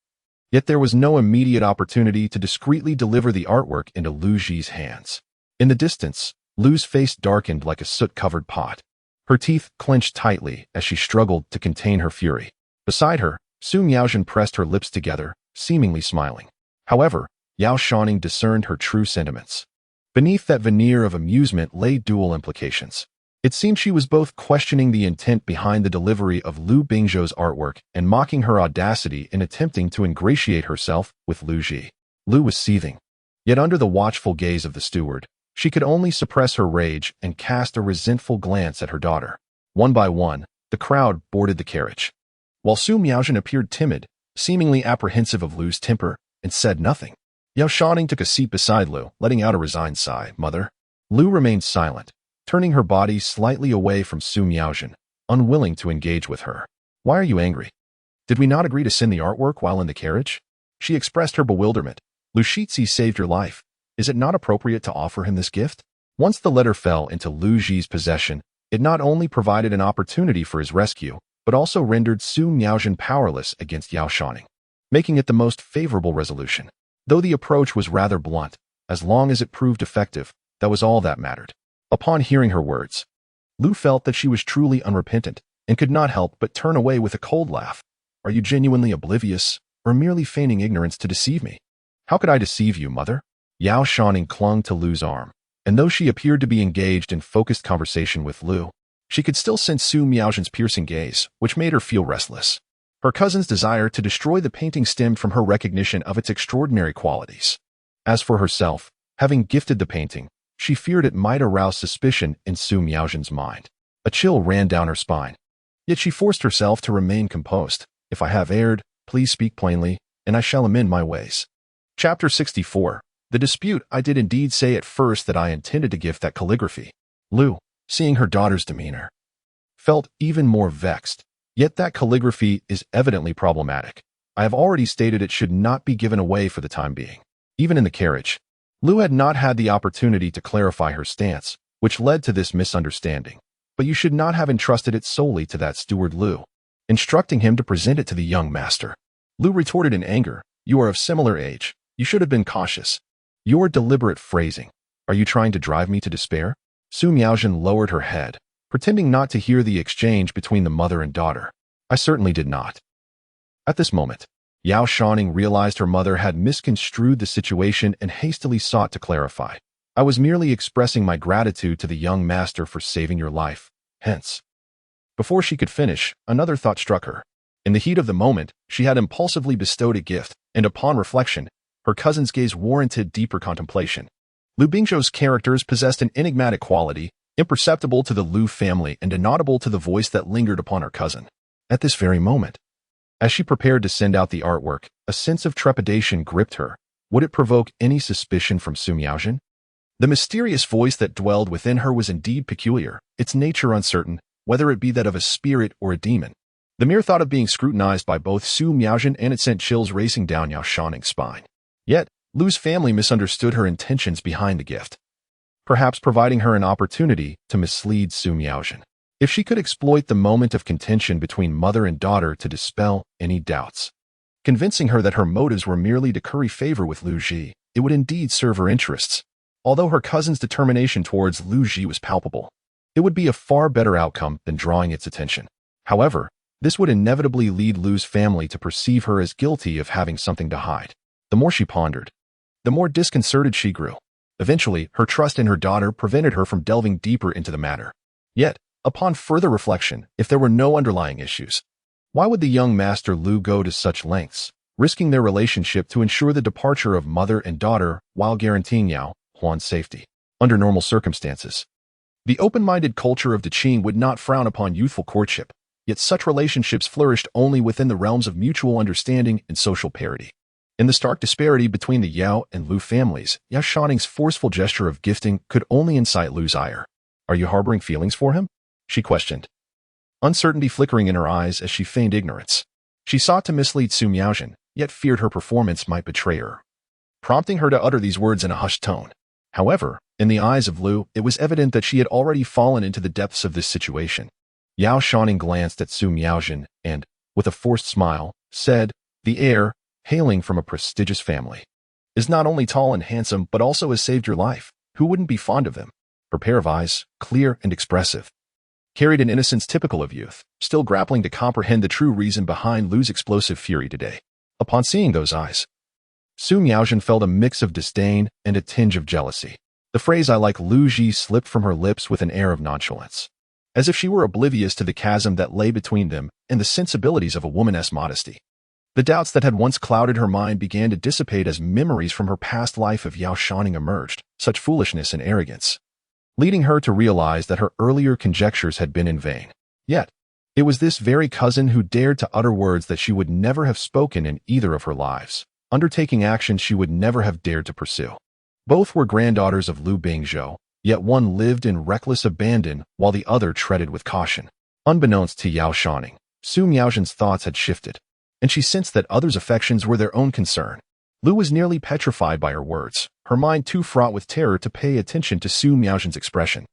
Yet there was no immediate opportunity to discreetly deliver the artwork into Lu Ji's hands. In the distance, Lu's face darkened like a soot-covered pot. Her teeth clenched tightly as she struggled to contain her fury. Beside her, Su Miaojin pressed her lips together, seemingly smiling. However, Yao Shouning discerned her true sentiments. Beneath that veneer of amusement lay dual implications. It seemed she was both questioning the intent behind the delivery of Lu Bingzhou's artwork and mocking her audacity in attempting to ingratiate herself with Lu Ji. Lu was seething. Yet under the watchful gaze of the steward, she could only suppress her rage and cast a resentful glance at her daughter. One by one, the crowd boarded the carriage. while Su Miaozhen appeared timid, seemingly apprehensive of Lu's temper, and said nothing. Yao Shouning took a seat beside Lu, letting out a resigned sigh. Mother. Lu remained silent, turning her body slightly away from Su Miaozhen, unwilling to engage with her. Why are you angry? Did we not agree to send the artwork while in the carriage? She expressed her bewilderment. Lu Shixi saved your life. Is it not appropriate to offer him this gift? Once the letter fell into Lu Ji's possession, it not only provided an opportunity for his rescue, but also rendered Su Miaozhen powerless against Yao Shouning, making it the most favorable resolution. Though the approach was rather blunt, as long as it proved effective, that was all that mattered. Upon hearing her words, Lu felt that she was truly unrepentant and could not help but turn away with a cold laugh. Are you genuinely oblivious, or merely feigning ignorance to deceive me? How could I deceive you, mother? Yao Shouning clung to Lu's arm, and though she appeared to be engaged in focused conversation with Lu, she could still sense Su Miaozhen's piercing gaze, which made her feel restless. Her cousin's desire to destroy the painting stemmed from her recognition of its extraordinary qualities. As for herself, having gifted the painting, she feared it might arouse suspicion in Su Miaozhen's mind. A chill ran down her spine. Yet she forced herself to remain composed. If I have erred, please speak plainly, and I shall amend my ways. Chapter 64. The dispute. I did indeed say at first that I intended to gift that calligraphy. Lu, seeing her daughter's demeanor, felt even more vexed. Yet that calligraphy is evidently problematic. I have already stated it should not be given away for the time being. Even in the carriage, Lu had not had the opportunity to clarify her stance, which led to this misunderstanding. But you should not have entrusted it solely to that steward Lu, instructing him to present it to the young master. Lu retorted in anger, you are of similar age. You should have been cautious. Your deliberate phrasing. Are you trying to drive me to despair? Su Miaozhen lowered her head, pretending not to hear the exchange between the mother and daughter. I certainly did not. At this moment, Yao Shouning realized her mother had misconstrued the situation and hastily sought to clarify. I was merely expressing my gratitude to the young master for saving your life. Hence. Before she could finish, another thought struck her. In the heat of the moment, she had impulsively bestowed a gift, and upon reflection, her cousin's gaze warranted deeper contemplation. Lu Bingzhou's characters possessed an enigmatic quality, imperceptible to the Lu family and inaudible to the voice that lingered upon her cousin. At this very moment, as she prepared to send out the artwork, a sense of trepidation gripped her. Would it provoke any suspicion from Su Miaozhen? The mysterious voice that dwelled within her was indeed peculiar, its nature uncertain, whether it be that of a spirit or a demon. The mere thought of being scrutinized by both Su Miaozhen and it sent chills racing down Yao Shouning's spine. Yet, Lu's family misunderstood her intentions behind the gift, perhaps providing her an opportunity to mislead Su Miaozhen. If she could exploit the moment of contention between mother and daughter to dispel any doubts, convincing her that her motives were merely to curry favor with Lu Ji, it would indeed serve her interests. Although her cousin's determination towards Lu Ji was palpable, it would be a far better outcome than drawing its attention. However, this would inevitably lead Lu's family to perceive her as guilty of having something to hide. The more she pondered, the more disconcerted she grew. Eventually, her trust in her daughter prevented her from delving deeper into the matter. Yet, upon further reflection, if there were no underlying issues, why would the young master Lu go to such lengths, risking their relationship to ensure the departure of mother and daughter while guaranteeing Yao Huan's safety? Under normal circumstances, the open-minded culture of Deqing would not frown upon youthful courtship, yet such relationships flourished only within the realms of mutual understanding and social parity. In the stark disparity between the Yao and Lu families, Yao Shouning's forceful gesture of gifting could only incite Lu's ire. Are you harboring feelings for him? She questioned, uncertainty flickering in her eyes as she feigned ignorance. She sought to mislead Su Miaozhen, yet feared her performance might betray her, prompting her to utter these words in a hushed tone. However, in the eyes of Lu, it was evident that she had already fallen into the depths of this situation. Yao Shouning glanced at Su Miaozhen and, with a forced smile, said, the heir, hailing from a prestigious family, is not only tall and handsome but also has saved your life. Who wouldn't be fond of him? Her pair of eyes, clear and expressive, carried an innocence typical of youth, still grappling to comprehend the true reason behind Lu's explosive fury today. Upon seeing those eyes, Su Miaozhen felt a mix of disdain and a tinge of jealousy. The phrase I like Lu Ji slipped from her lips with an air of nonchalance, as if she were oblivious to the chasm that lay between them and the sensibilities of a woman's modesty. The doubts that had once clouded her mind began to dissipate as memories from her past life of Yao Shouning emerged, such foolishness and arrogance, leading her to realize that her earlier conjectures had been in vain. Yet, It was this very cousin who dared to utter words that she would never have spoken in either of her lives, undertaking actions she would never have dared to pursue. Both were granddaughters of Lu Bingzhou, yet one lived in reckless abandon while the other treaded with caution. Unbeknownst to Yao Shouning, Su Miaozhen's thoughts had shifted, and she sensed that others' affections were their own concern. Lu was nearly petrified by her words, her mind too fraught with terror to pay attention to Su Miaozhen's expression.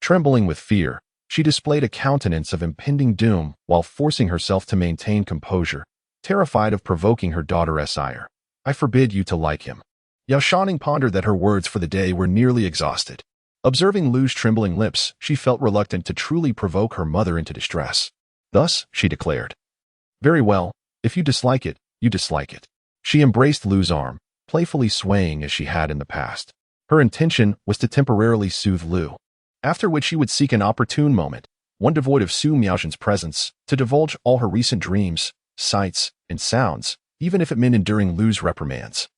Trembling with fear, she displayed a countenance of impending doom while forcing herself to maintain composure, terrified of provoking her daughter's ire. "I forbid you to like him." Yao Shouning pondered that her words for the day were nearly exhausted. Observing Lu's trembling lips, she felt reluctant to truly provoke her mother into distress. Thus, she declared, "Very well, if you dislike it, you dislike it." She embraced Lu's arm, playfully swaying as she had in the past. Her intention was to temporarily soothe Lu, after which she would seek an opportune moment, one devoid of Su Miaozhen's presence, to divulge all her recent dreams, sights, and sounds, even if it meant enduring Lu's reprimands,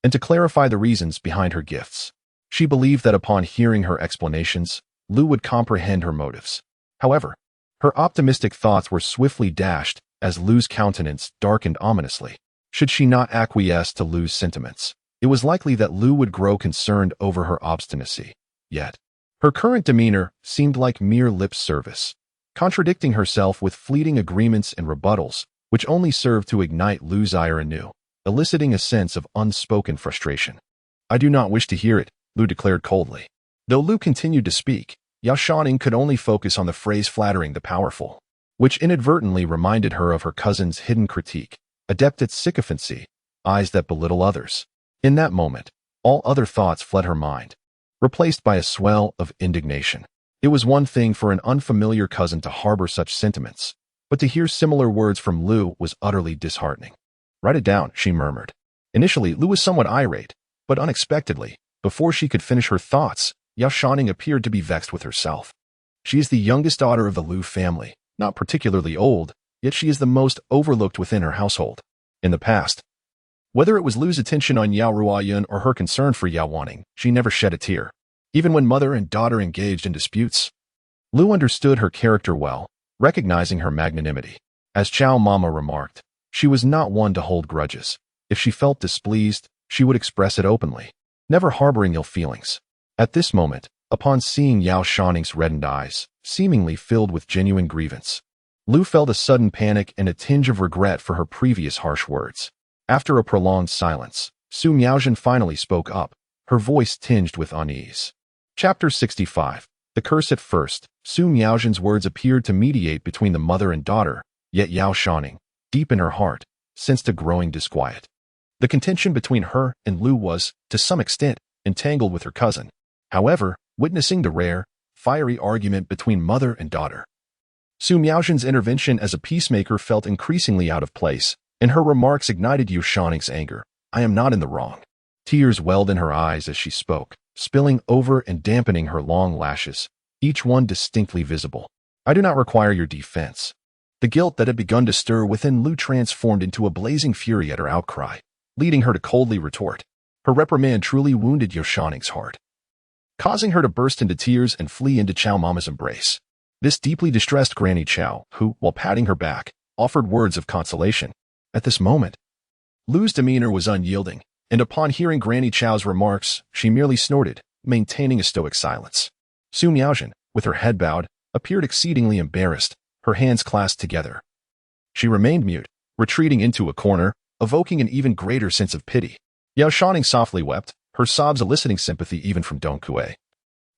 and to clarify the reasons behind her gifts. She believed that upon hearing her explanations, Lu would comprehend her motives. However, her optimistic thoughts were swiftly dashed as Lu's countenance darkened ominously. Should she not acquiesce to Lu's sentiments, it was likely that Lu would grow concerned over her obstinacy. Yet, her current demeanor seemed like mere lip service, contradicting herself with fleeting agreements and rebuttals, which only served to ignite Lu's ire anew, eliciting a sense of unspoken frustration. "I do not wish to hear it," Lu declared coldly. Though Lu continued to speak, Yao Shouning could only focus on the phrase flattering the powerful, which inadvertently reminded her of her cousin's hidden critique, adept at sycophancy, eyes that belittle others. In that moment, all other thoughts fled her mind, replaced by a swell of indignation. It was one thing for an unfamiliar cousin to harbor such sentiments, but to hear similar words from Lu was utterly disheartening. "Write it down," she murmured. Initially, Lu was somewhat irate, but unexpectedly, before she could finish her thoughts, Yao Shouning appeared to be vexed with herself. She is the youngest daughter of the Lu family, not particularly old, yet she is the most overlooked within her household. In the past, whether it was Lu's attention on Yao Ruoyun or her concern for Yao Wanning, she never shed a tear, even when mother and daughter engaged in disputes. Lu understood her character well, recognizing her magnanimity. As Chow Mama remarked, she was not one to hold grudges. If she felt displeased, she would express it openly, never harboring ill feelings. At this moment, upon seeing Yao Shouning's reddened eyes, seemingly filled with genuine grievance, Lu felt a sudden panic and a tinge of regret for her previous harsh words. After a prolonged silence, Su Miaozhen finally spoke up, her voice tinged with unease. Chapter 65. The Curse. At first, Su Miaozhen's words appeared to mediate between the mother and daughter, yet Yao Shouning, deep in her heart, sensed a growing disquiet. The contention between her and Lu was, to some extent, entangled with her cousin. However, witnessing the rare, fiery argument between mother and daughter, Su Miaozhen's intervention as a peacemaker felt increasingly out of place, and her remarks ignited Yao Shouning's anger. "I am not in the wrong." Tears welled in her eyes as she spoke, spilling over and dampening her long lashes, each one distinctly visible. "I do not require your defense." The guilt that had begun to stir within Lu transformed into a blazing fury at her outcry, leading her to coldly retort. Her reprimand truly wounded Yao Shouning's heart, causing her to burst into tears and flee into Chow Mama's embrace. This deeply distressed Granny Chow, who, while patting her back, offered words of consolation. At this moment, Lu's demeanor was unyielding, and upon hearing Granny Chow's remarks, she merely snorted, maintaining a stoic silence. Su Miaozhen, with her head bowed, appeared exceedingly embarrassed, her hands clasped together. She remained mute, retreating into a corner, evoking an even greater sense of pity. Yao Shouning softly wept, her sobs eliciting sympathy even from Dong Kuei,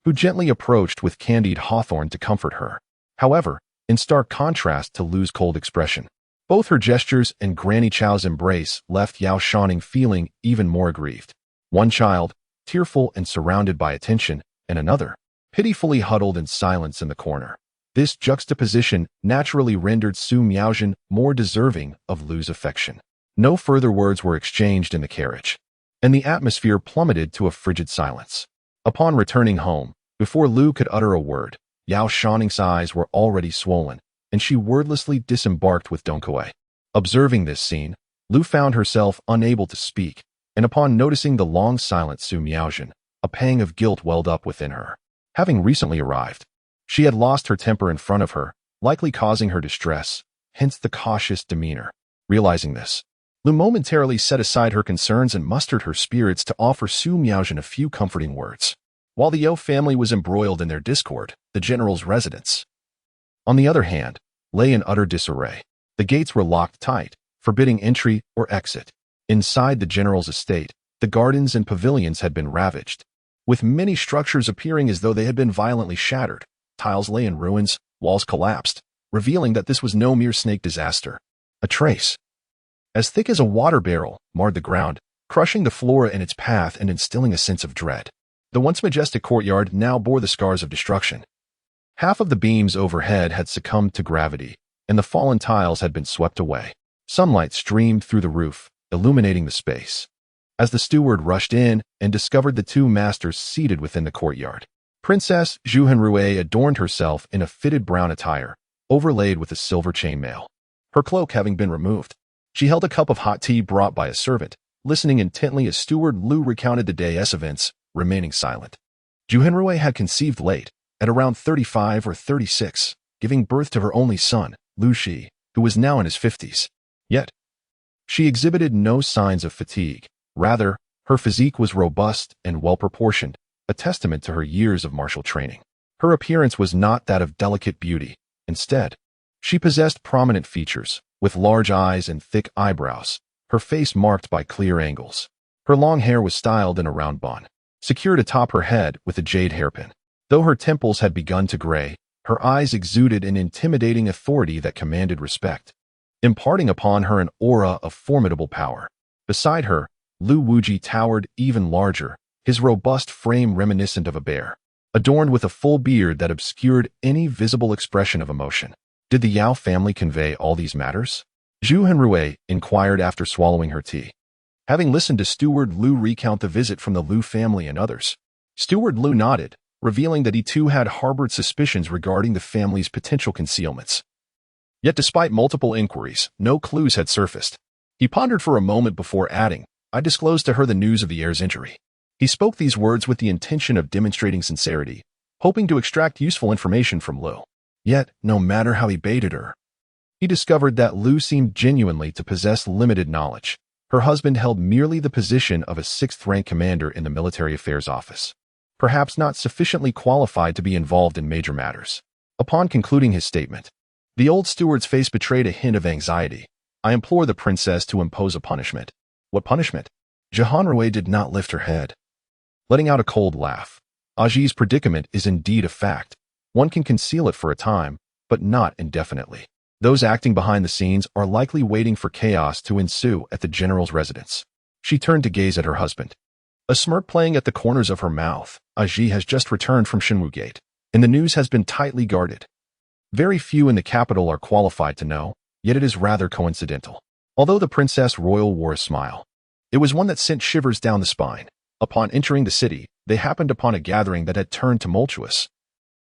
who gently approached with candied hawthorn to comfort her. However, in stark contrast to Lu's cold expression, both her gestures and Granny Chow's embrace left Yao Shouning feeling even more aggrieved. One child, tearful and surrounded by attention, and another, pitifully huddled in silence in the corner. This juxtaposition naturally rendered Su Miaozhen more deserving of Lu's affection. No further words were exchanged in the carriage, and the atmosphere plummeted to a frigid silence. Upon returning home, before Lu could utter a word, Yao Shouning's eyes were already swollen, and she wordlessly disembarked with Dong Kuei. Observing this scene, Lu found herself unable to speak, and upon noticing the long silent Su Miaozhen, a pang of guilt welled up within her. Having recently arrived, she had lost her temper in front of her, likely causing her distress, hence the cautious demeanor. Realizing this, Lu momentarily set aside her concerns and mustered her spirits to offer Su Miaojin a few comforting words. While the Yao family was embroiled in their discord, the general's residence, on the other hand, lay in utter disarray. The gates were locked tight, forbidding entry or exit. Inside the general's estate, the gardens and pavilions had been ravaged, with many structures appearing as though they had been violently shattered. Tiles lay in ruins, walls collapsed, revealing that this was no mere snake disaster. A trace, as thick as a water barrel, marred the ground, crushing the flora in its path and instilling a sense of dread. The once majestic courtyard now bore the scars of destruction. Half of the beams overhead had succumbed to gravity, and the fallen tiles had been swept away. Sunlight streamed through the roof, illuminating the space. As the steward rushed in and discovered the two masters seated within the courtyard, Princess Zhu Henrui adorned herself in a fitted brown attire, overlaid with a silver chainmail. Her cloak having been removed, she held a cup of hot tea brought by a servant, listening intently as Steward Lu recounted the day's events, remaining silent. Zhu Henrui had conceived late, at around 35 or 36, giving birth to her only son, Lu Shi, who was now in his 50s. Yet, she exhibited no signs of fatigue. Rather, her physique was robust and well-proportioned, a testament to her years of martial training. Her appearance was not that of delicate beauty. Instead, she possessed prominent features, with large eyes and thick eyebrows, her face marked by clear angles. Her long hair was styled in a round bun, secured atop her head with a jade hairpin. Though her temples had begun to gray, her eyes exuded an intimidating authority that commanded respect, imparting upon her an aura of formidable power. Beside her, Lu Wuji towered even larger, his robust frame reminiscent of a bear, adorned with a full beard that obscured any visible expression of emotion. Did the Yao family convey all these matters? Zhu Henrui inquired after swallowing her tea. Having listened to Steward Lu recount the visit from the Lu family and others, Steward Lu nodded, revealing that he too had harbored suspicions regarding the family's potential concealments. Yet despite multiple inquiries, no clues had surfaced. He pondered for a moment before adding, "I disclosed to her the news of the heir's injury." He spoke these words with the intention of demonstrating sincerity, hoping to extract useful information from Lu. Yet, no matter how he baited her, he discovered that Lu seemed genuinely to possess limited knowledge. Her husband held merely the position of a 6th-rank commander in the military affairs office, perhaps not sufficiently qualified to be involved in major matters. Upon concluding his statement, the old steward's face betrayed a hint of anxiety. "I implore the princess to impose a punishment." "What punishment?" Jahanrui did not lift her head, letting out a cold laugh. Aji's predicament is indeed a fact. One can conceal it for a time, but not indefinitely. Those acting behind the scenes are likely waiting for chaos to ensue at the general's residence. She turned to gaze at her husband, a smirk playing at the corners of her mouth. Aji has just returned from Shenwu Gate, and the news has been tightly guarded. Very few in the capital are qualified to know, yet it is rather coincidental. Although the Princess Royal wore a smile, it was one that sent shivers down the spine. Upon entering the city, they happened upon a gathering that had turned tumultuous,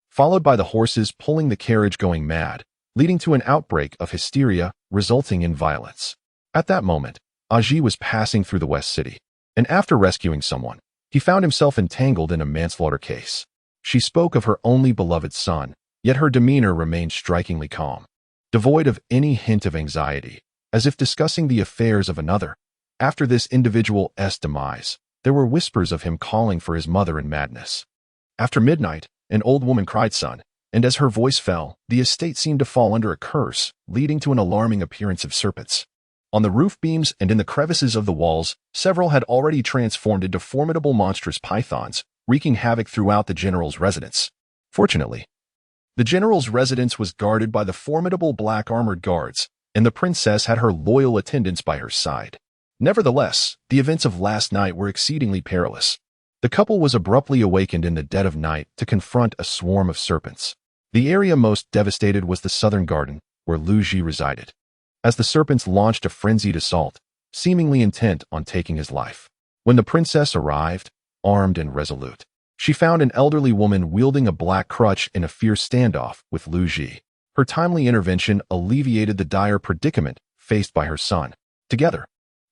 followed by the horses pulling the carriage going mad, leading to an outbreak of hysteria resulting in violence. At that moment, Aji was passing through the West City, and after rescuing someone, he found himself entangled in a manslaughter case. She spoke of her only beloved son, yet her demeanor remained strikingly calm, devoid of any hint of anxiety, as if discussing the affairs of another. After this individual's demise, there were whispers of him calling for his mother in madness. After midnight, an old woman cried son, and as her voice fell, the estate seemed to fall under a curse, leading to an alarming appearance of serpents. On the roof beams and in the crevices of the walls, several had already transformed into formidable monstrous pythons, wreaking havoc throughout the general's residence. Fortunately, the general's residence was guarded by the formidable black armored guards, and the princess had her loyal attendants by her side. Nevertheless, the events of last night were exceedingly perilous. The couple was abruptly awakened in the dead of night to confront a swarm of serpents. The area most devastated was the southern garden, where Lu Ji resided, as the serpents launched a frenzied assault, seemingly intent on taking his life. When the princess arrived, armed and resolute, she found an elderly woman wielding a black crutch in a fierce standoff with Lu Ji. Her timely intervention alleviated the dire predicament faced by her son. Together,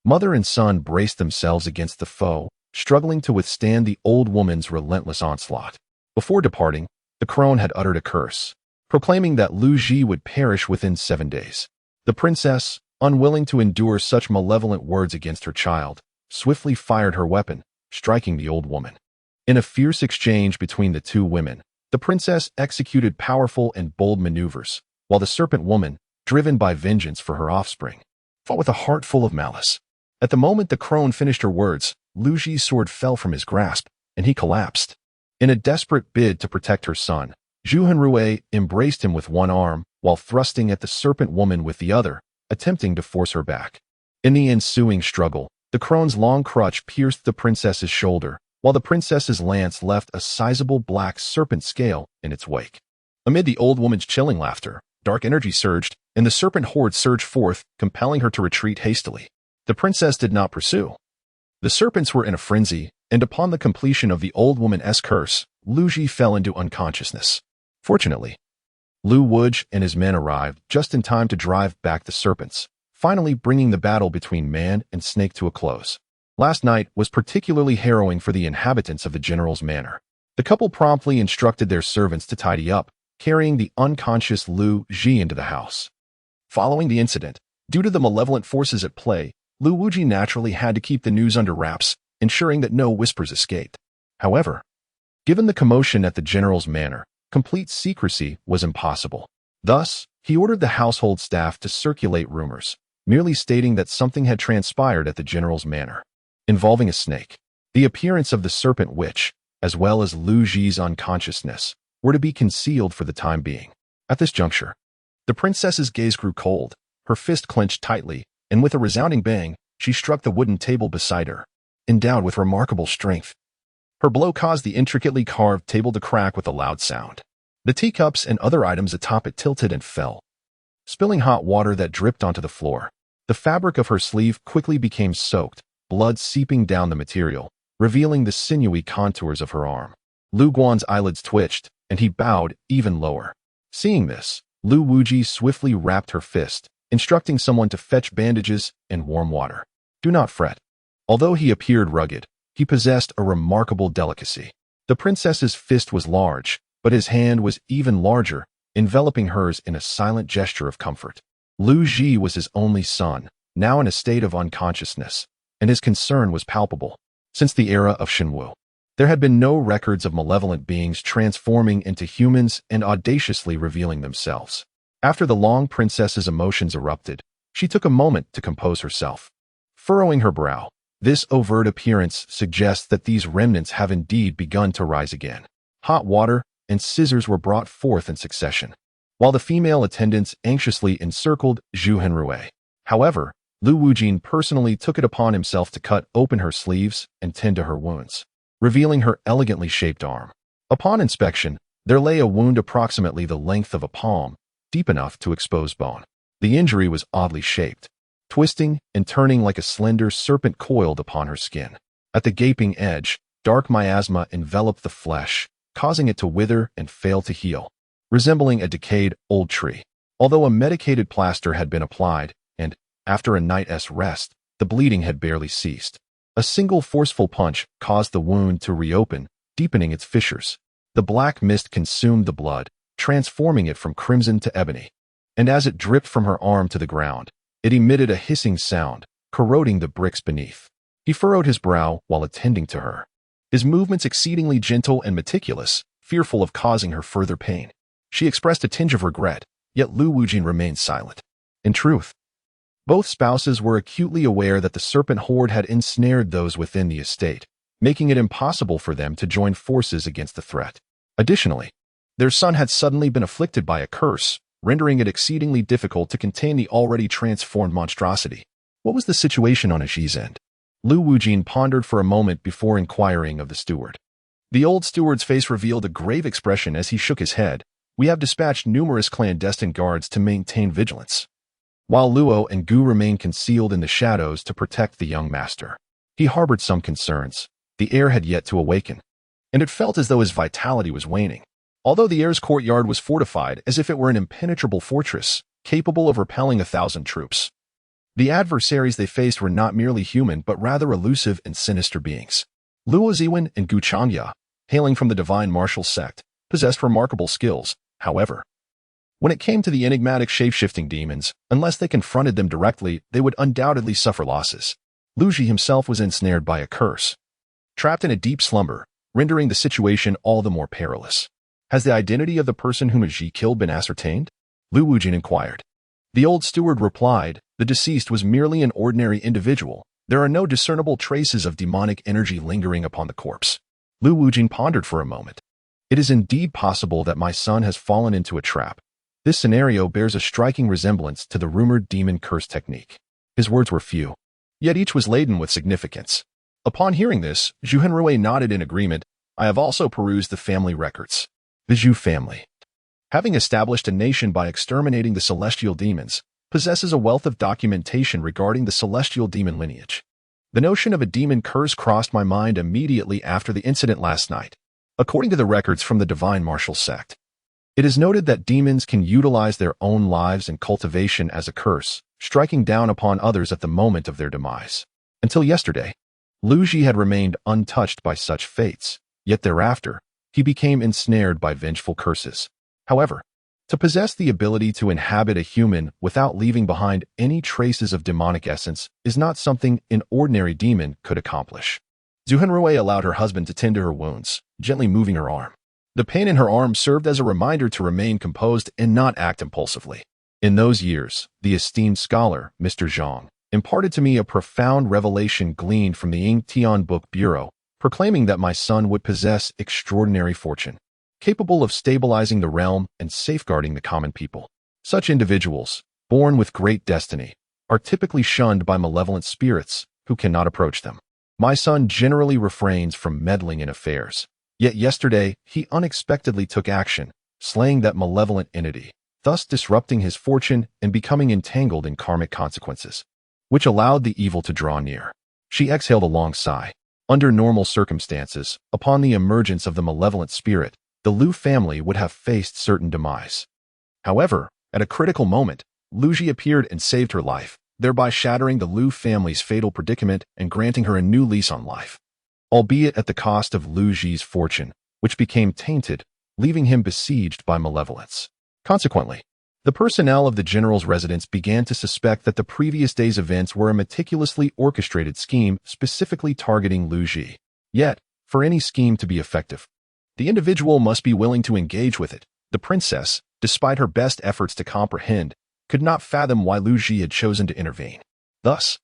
mother and son braced themselves against the foe, struggling to withstand the old woman's relentless onslaught. Before departing, the crone had uttered a curse, proclaiming that Lu Ji would perish within 7 days. The princess, unwilling to endure such malevolent words against her child, swiftly fired her weapon, striking the old woman. In a fierce exchange between the two women, the princess executed powerful and bold maneuvers, while the serpent woman, driven by vengeance for her offspring, fought with a heart full of malice. At the moment the crone finished her words, Lu Ji's sword fell from his grasp, and he collapsed. In a desperate bid to protect her son, Zhu Henrui embraced him with one arm, while thrusting at the serpent woman with the other, attempting to force her back. In the ensuing struggle, the crone's long crutch pierced the princess's shoulder, while the princess's lance left a sizable black serpent scale in its wake. Amid the old woman's chilling laughter, dark energy surged, and the serpent horde surged forth, compelling her to retreat hastily. The princess did not pursue. The serpents were in a frenzy, and upon the completion of the old woman's curse, Lu Ji fell into unconsciousness. Fortunately, Lu Wuji and his men arrived just in time to drive back the serpents, finally bringing the battle between man and snake to a close. Last night was particularly harrowing for the inhabitants of the general's manor. The couple promptly instructed their servants to tidy up, carrying the unconscious Lu Ji into the house. Following the incident, due to the malevolent forces at play, Lu Wuji naturally had to keep the news under wraps, ensuring that no whispers escaped. However, given the commotion at the general's manor, complete secrecy was impossible. Thus, he ordered the household staff to circulate rumors, merely stating that something had transpired at the general's manor, involving a snake. The appearance of the serpent witch, as well as Lu Ji's unconsciousness, were to be concealed for the time being. At this juncture, the princess's gaze grew cold, her fist clenched tightly, and with a resounding bang, she struck the wooden table beside her. Endowed with remarkable strength, her blow caused the intricately carved table to crack with a loud sound. The teacups and other items atop it tilted and fell, spilling hot water that dripped onto the floor. The fabric of her sleeve quickly became soaked, blood seeping down the material, revealing the sinewy contours of her arm. Lu Guan's eyelids twitched, and he bowed even lower. Seeing this, Lu Wuji swiftly wrapped her fist, instructing someone to fetch bandages and warm water. Do not fret. Although he appeared rugged, he possessed a remarkable delicacy. The princess's fist was large, but his hand was even larger, enveloping hers in a silent gesture of comfort. Lu Ji was his only son, now in a state of unconsciousness, and his concern was palpable. Since the era of Shenwu, there had been no records of malevolent beings transforming into humans and audaciously revealing themselves. After the long princess's emotions erupted, she took a moment to compose herself. Furrowing her brow, this overt appearance suggests that these remnants have indeed begun to rise again. Hot water and scissors were brought forth in succession, while the female attendants anxiously encircled Zhu Henrui. However, Lu Wujin personally took it upon himself to cut open her sleeves and tend to her wounds, revealing her elegantly shaped arm. Upon inspection, there lay a wound approximately the length of a palm, deep enough to expose bone. The injury was oddly shaped, twisting and turning like a slender serpent coiled upon her skin. At the gaping edge, dark miasma enveloped the flesh, causing it to wither and fail to heal, resembling a decayed old tree. Although a medicated plaster had been applied, and, after a night's rest, the bleeding had barely ceased. A single forceful punch caused the wound to reopen, deepening its fissures. The black mist consumed the blood, transforming it from crimson to ebony. And as it dripped from her arm to the ground, it emitted a hissing sound, corroding the bricks beneath. He furrowed his brow while attending to her, his movements exceedingly gentle and meticulous, fearful of causing her further pain. She expressed a tinge of regret, yet Lu Wujin remained silent. In truth, both spouses were acutely aware that the serpent horde had ensnared those within the estate, making it impossible for them to join forces against the threat. Additionally, their son had suddenly been afflicted by a curse, rendering it exceedingly difficult to contain the already transformed monstrosity. What was the situation on Aji's end? Lu Wujin pondered for a moment before inquiring of the steward. The old steward's face revealed a grave expression as he shook his head. We have dispatched numerous clandestine guards to maintain vigilance, while Luo and Gu remained concealed in the shadows to protect the young master. He harbored some concerns. The heir had yet to awaken, and it felt as though his vitality was waning. Although the heir's courtyard was fortified as if it were an impenetrable fortress, capable of repelling 1,000 troops, the adversaries they faced were not merely human but rather elusive and sinister beings. Luo Ziwen and Gu Changya, hailing from the divine martial sect, possessed remarkable skills. However, When it came to the enigmatic shape-shifting demons, unless they confronted them directly, they would undoubtedly suffer losses. Lu Ji himself was ensnared by a curse, trapped in a deep slumber, rendering the situation all the more perilous. Has the identity of the person whom Ji killed been ascertained? Lu Wujin inquired. The old steward replied, the deceased was merely an ordinary individual. There are no discernible traces of demonic energy lingering upon the corpse. Lu Wujin pondered for a moment. It is indeed possible that my son has fallen into a trap. This scenario bears a striking resemblance to the rumored demon curse technique. His words were few, yet each was laden with significance. Upon hearing this, Zhu Henrui nodded in agreement. I have also perused the family records. The Zhu family, having established a nation by exterminating the celestial demons, possesses a wealth of documentation regarding the celestial demon lineage. The notion of a demon curse crossed my mind immediately after the incident last night. According to the records from the divine martial sect, it is noted that demons can utilize their own lives and cultivation as a curse, striking down upon others at the moment of their demise. Until yesterday, Lu Ji had remained untouched by such fates, yet thereafter, he became ensnared by vengeful curses. However, to possess the ability to inhabit a human without leaving behind any traces of demonic essence is not something an ordinary demon could accomplish. Zhu Henrui allowed her husband to tend to her wounds, gently moving her arm. The pain in her arm served as a reminder to remain composed and not act impulsively. In those years, the esteemed scholar, Mr. Zhang, imparted to me a profound revelation gleaned from the Ying Tian Book Bureau, proclaiming that my son would possess extraordinary fortune, capable of stabilizing the realm and safeguarding the common people. Such individuals, born with great destiny, are typically shunned by malevolent spirits who cannot approach them. My son generally refrains from meddling in affairs, yet yesterday he unexpectedly took action, slaying that malevolent entity, thus disrupting his fortune and becoming entangled in karmic consequences, which allowed the evil to draw near. She exhaled a long sigh. Under normal circumstances, upon the emergence of the malevolent spirit, the Lu family would have faced certain demise. However, at a critical moment, Lu Ji appeared and saved her life, thereby shattering the Lu family's fatal predicament and granting her a new lease on life, albeit at the cost of Lu Ji's fortune, which became tainted, leaving him besieged by malevolence. Consequently, the personnel of the general's residence began to suspect that the previous day's events were a meticulously orchestrated scheme specifically targeting Lu Ji. Yet, for any scheme to be effective, the individual must be willing to engage with it. The princess, despite her best efforts to comprehend, could not fathom why Lu Ji had chosen to intervene. Thus,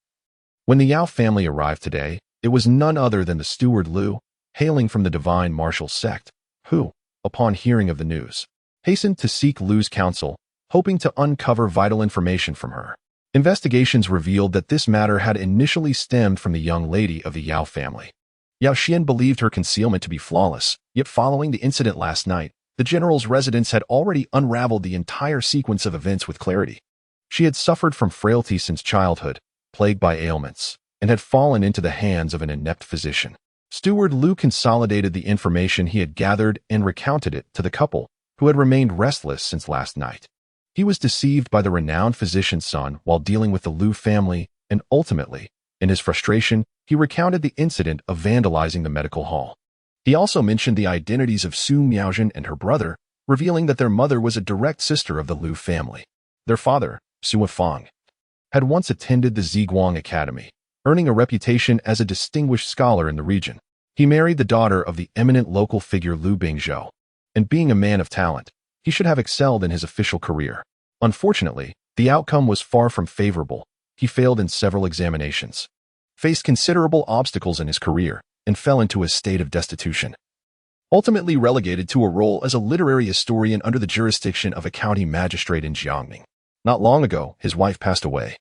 when the Yao family arrived today, it was none other than the steward Lu, hailing from the divine martial sect, who, upon hearing of the news, hastened to seek Lu's counsel, hoping to uncover vital information from her. Investigations revealed that this matter had initially stemmed from the young lady of the Yao family. Yao Xian believed her concealment to be flawless, yet following the incident last night, the general's residence had already unraveled the entire sequence of events with clarity. She had suffered from frailty since childhood, plagued by ailments, and had fallen into the hands of an inept physician. Steward Lu consolidated the information he had gathered and recounted it to the couple, who had remained restless since last night. He was deceived by the renowned physician's son while dealing with the Lu family, and ultimately, in his frustration, he recounted the incident of vandalizing the medical hall. He also mentioned the identities of Su Miaojin and her brother, revealing that their mother was a direct sister of the Lu family. Their father, Su Fang, had once attended the Ziguang Academy, earning a reputation as a distinguished scholar in the region. He married the daughter of the eminent local figure Lu Bingzhou, and being a man of talent, he should have excelled in his official career. Unfortunately, the outcome was far from favorable. He failed in several examinations, faced considerable obstacles in his career, and fell into a state of destitution. Ultimately relegated to a role as a literary historian under the jurisdiction of a county magistrate in Jiangning. Not long ago, his wife passed away,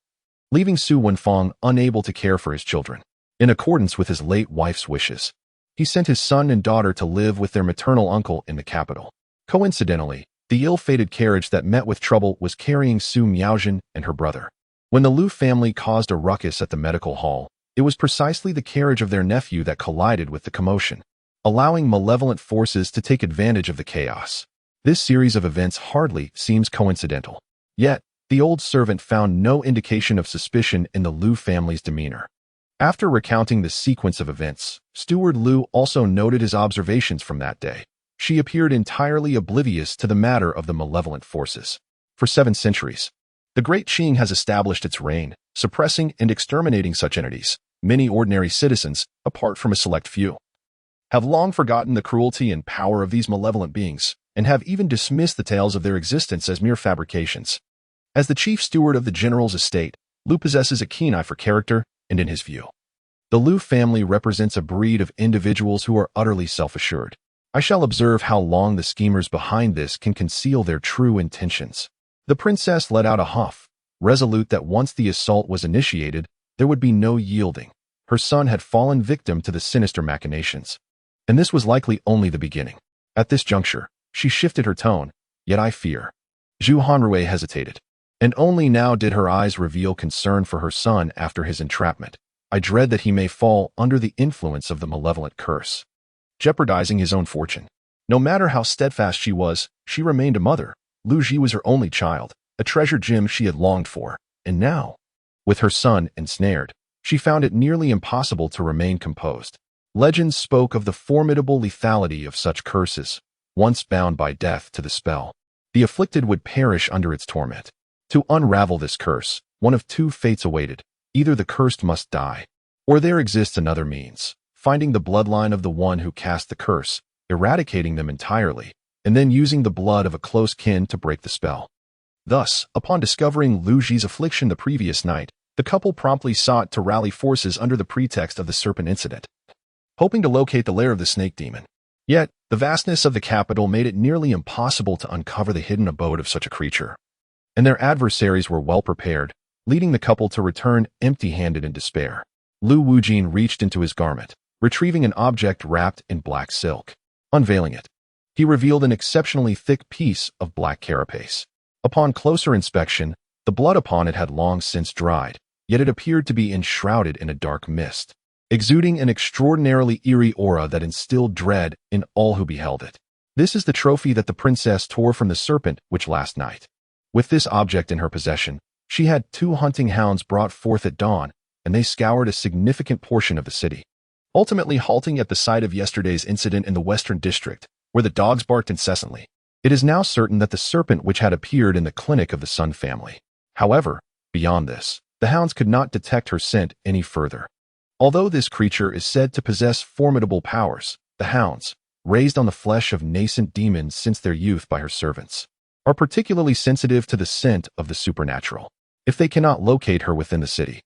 leaving Su Wenfang unable to care for his children. In accordance with his late wife's wishes, he sent his son and daughter to live with their maternal uncle in the capital. Coincidentally, the ill-fated carriage that met with trouble was carrying Su Miaojin and her brother. When the Lu family caused a ruckus at the medical hall, it was precisely the carriage of their nephew that collided with the commotion, allowing malevolent forces to take advantage of the chaos. This series of events hardly seems coincidental. Yet, the old servant found no indication of suspicion in the Lu family's demeanor. After recounting the sequence of events, Steward Lu also noted his observations from that day. She appeared entirely oblivious to the matter of the malevolent forces. for 7 centuries. The Great Qing has established its reign, suppressing and exterminating such entities. Many ordinary citizens, apart from a select few, have long forgotten the cruelty and power of these malevolent beings, and have even dismissed the tales of their existence as mere fabrications. As the chief steward of the general's estate, Liu possesses a keen eye for character, and in his view, the Liu family represents a breed of individuals who are utterly self-assured. I shall observe how long the schemers behind this can conceal their true intentions. The princess let out a huff, resolute that once the assault was initiated, there would be no yielding. Her son had fallen victim to the sinister machinations, and this was likely only the beginning. At this juncture, she shifted her tone, yet I fear. Zhu Hanrui hesitated, and only now did her eyes reveal concern for her son after his entrapment. I dread that he may fall under the influence of the malevolent curse, jeopardizing his own fortune. No matter how steadfast she was, she remained a mother. Lu Ji was her only child, a treasure gem she had longed for, and now, with her son ensnared, she found it nearly impossible to remain composed. Legends spoke of the formidable lethality of such curses. Once bound by death to the spell, the afflicted would perish under its torment. To unravel this curse, one of 2 fates awaited. Either the cursed must die, or there exists another means, finding the bloodline of the one who cast the curse, eradicating them entirely, and then using the blood of a close kin to break the spell. Thus, upon discovering Lu Ji's affliction the previous night, the couple promptly sought to rally forces under the pretext of the serpent incident, hoping to locate the lair of the snake demon. Yet, the vastness of the capital made it nearly impossible to uncover the hidden abode of such a creature, and their adversaries were well prepared, leading the couple to return empty-handed in despair. Lu Wujin reached into his garment, retrieving an object wrapped in black silk. Unveiling it, he revealed an exceptionally thick piece of black carapace. Upon closer inspection, the blood upon it had long since dried, yet it appeared to be enshrouded in a dark mist, exuding an extraordinarily eerie aura that instilled dread in all who beheld it. This is the trophy that the princess tore from the serpent which last night. With this object in her possession, she had 2 hunting hounds brought forth at dawn, and they scoured a significant portion of the city, ultimately halting at the site of yesterday's incident in the Western District, where the dogs barked incessantly. It is now certain that the serpent which had appeared in the clinic of the Sun family. However, beyond this, the hounds could not detect her scent any further. Although this creature is said to possess formidable powers, the hounds, raised on the flesh of nascent demons since their youth by her servants, are particularly sensitive to the scent of the supernatural. If they cannot locate her within the city,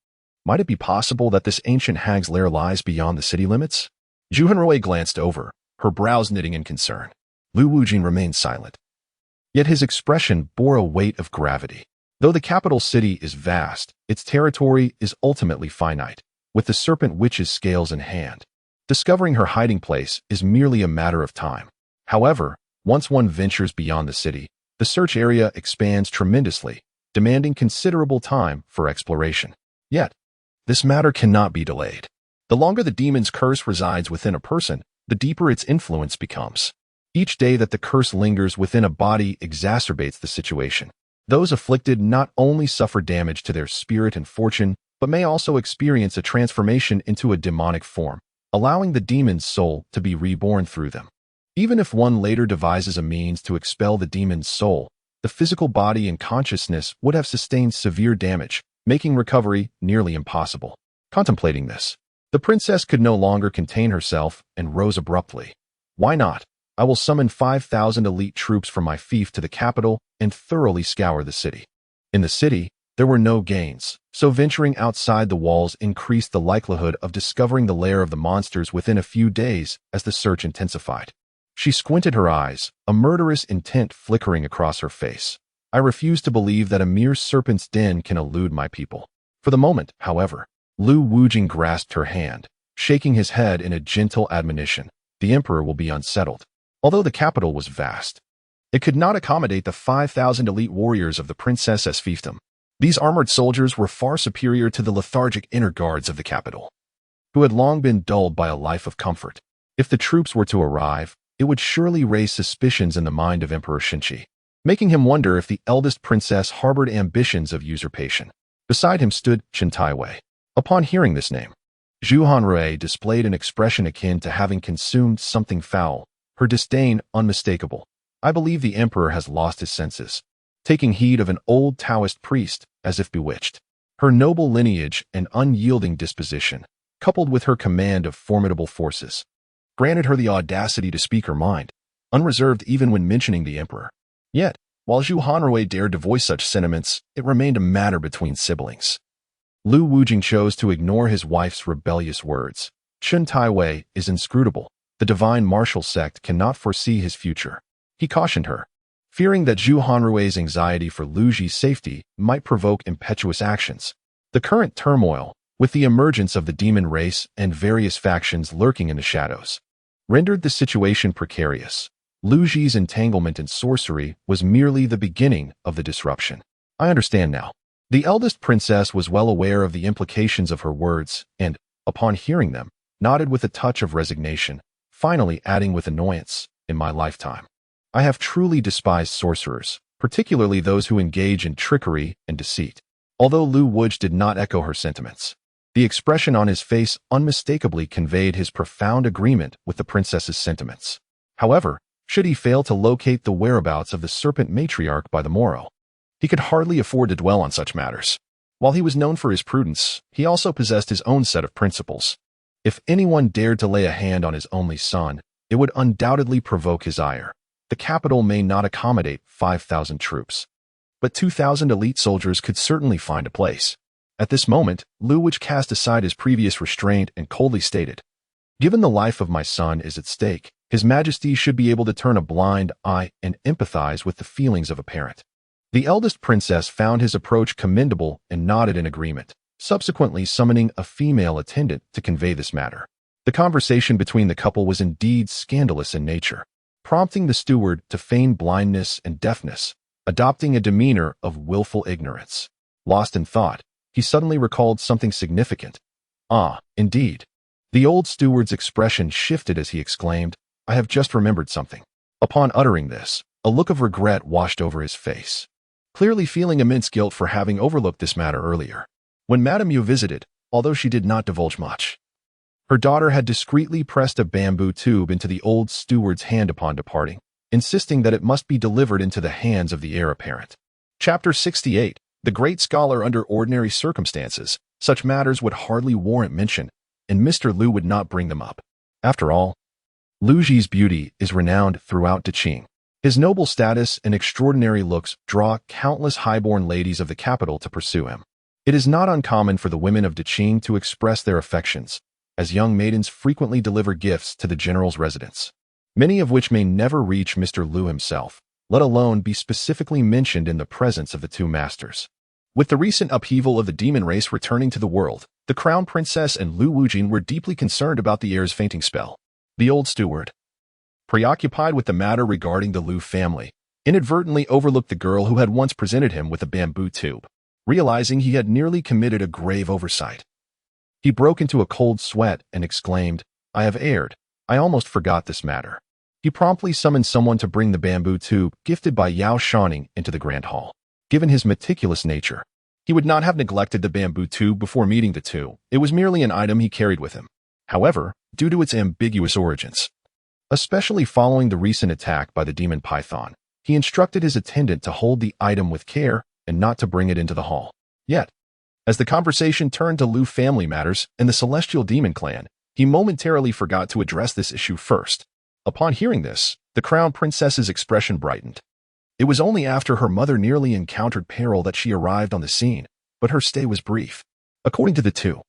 might it be possible that this ancient hag's lair lies beyond the city limits? Zhu Hanrui glanced over, her brows knitting in concern. Lu Wujin remained silent, yet his expression bore a weight of gravity. Though the capital city is vast, its territory is ultimately finite, with the serpent witch's scales in hand. Discovering her hiding place is merely a matter of time. However, once one ventures beyond the city, the search area expands tremendously, demanding considerable time for exploration. Yet, this matter cannot be delayed. The longer the demon's curse resides within a person, the deeper its influence becomes. Each day that the curse lingers within a body exacerbates the situation. Those afflicted not only suffer damage to their spirit and fortune, but may also experience a transformation into a demonic form, allowing the demon's soul to be reborn through them. Even if one later devises a means to expel the demon's soul, the physical body and consciousness would have sustained severe damage, making recovery nearly impossible. Contemplating this, the princess could no longer contain herself and rose abruptly. Why not? I will summon 5,000 elite troops from my fief to the capital and thoroughly scour the city. In the city, there were no gains, so venturing outside the walls increased the likelihood of discovering the lair of the monsters within a few days as the search intensified. She squinted her eyes, a murderous intent flickering across her face. I refuse to believe that a mere serpent's den can elude my people. For the moment, however, Lu Wujing grasped her hand, shaking his head in a gentle admonition. The emperor will be unsettled. Although the capital was vast, it could not accommodate the 5,000 elite warriors of the princess's fiefdom. These armored soldiers were far superior to the lethargic inner guards of the capital, who had long been dulled by a life of comfort. If the troops were to arrive, it would surely raise suspicions in the mind of Emperor Shinchi, making him wonder if the eldest princess harbored ambitions of usurpation. Beside him stood Chen Taiwei. Upon hearing this name, Zhu Hanrui displayed an expression akin to having consumed something foul, her disdain unmistakable. I believe the emperor has lost his senses. taking heed of an old Taoist priest as if bewitched. Her noble lineage and unyielding disposition, coupled with her command of formidable forces, granted her the audacity to speak her mind, unreserved even when mentioning the emperor. Yet, while Zhu Hanrui dared to voice such sentiments, it remained a matter between siblings. Lu Wujing chose to ignore his wife's rebellious words. Chun Taiwei is inscrutable. The divine martial sect cannot foresee his future. He cautioned her, fearing that Zhu Hanrui's anxiety for Lu Ji's safety might provoke impetuous actions. The current turmoil, with the emergence of the demon race and various factions lurking in the shadows, rendered the situation precarious. Lu Ji's entanglement in sorcery was merely the beginning of the disruption. I understand now. The eldest princess was well aware of the implications of her words and, upon hearing them, nodded with a touch of resignation, finally adding with annoyance, in my lifetime, I have truly despised sorcerers, particularly those who engage in trickery and deceit. Although Lu Wuj did not echo her sentiments, the expression on his face unmistakably conveyed his profound agreement with the princess's sentiments. However, should he fail to locate the whereabouts of the serpent matriarch by the morrow, he could hardly afford to dwell on such matters. While he was known for his prudence, he also possessed his own set of principles. If anyone dared to lay a hand on his only son, it would undoubtedly provoke his ire. The capital may not accommodate 5,000 troops, but 2,000 elite soldiers could certainly find a place. At this moment, Lu Wuj cast aside his previous restraint and coldly stated, given the life of my son is at stake, His Majesty should be able to turn a blind eye and empathize with the feelings of a parent. The eldest princess found his approach commendable and nodded in agreement, subsequently summoning a female attendant to convey this matter. The conversation between the couple was indeed scandalous in nature, prompting the steward to feign blindness and deafness, adopting a demeanor of willful ignorance. Lost in thought, he suddenly recalled something significant. Ah, indeed. The old steward's expression shifted as he exclaimed, I have just remembered something. Upon uttering this, a look of regret washed over his face, clearly feeling immense guilt for having overlooked this matter earlier. When Madame Yu visited, although she did not divulge much, her daughter had discreetly pressed a bamboo tube into the old steward's hand upon departing, insisting that it must be delivered into the hands of the heir apparent. Chapter 68. The great scholar under ordinary circumstances, such matters would hardly warrant mention, and Mr. Lu would not bring them up. After all, Lu Ji's beauty is renowned throughout Deqing. His noble status and extraordinary looks draw countless highborn ladies of the capital to pursue him. It is not uncommon for the women of Deqing to express their affections, as young maidens frequently deliver gifts to the general's residence, many of which may never reach Mr. Lu himself, let alone be specifically mentioned in the presence of the two masters. With the recent upheaval of the demon race returning to the world, the crown princess and Lu Wujing were deeply concerned about the heir's fainting spell. The old steward, preoccupied with the matter regarding the Lu family, inadvertently overlooked the girl who had once presented him with a bamboo tube. Realizing he had nearly committed a grave oversight, he broke into a cold sweat and exclaimed, I have erred. I almost forgot this matter. He promptly summoned someone to bring the bamboo tube gifted by Yao Shouning into the grand hall. Given his meticulous nature, he would not have neglected the bamboo tube before meeting the two. It was merely an item he carried with him. However, due to its ambiguous origins, especially following the recent attack by the demon python, he instructed his attendant to hold the item with care and not to bring it into the hall. Yet, as the conversation turned to Lu family matters and the celestial demon clan, he momentarily forgot to address this issue first. Upon hearing this, the crown princess's expression brightened. It was only after her mother nearly encountered peril that she arrived on the scene, but her stay was brief. According to the two,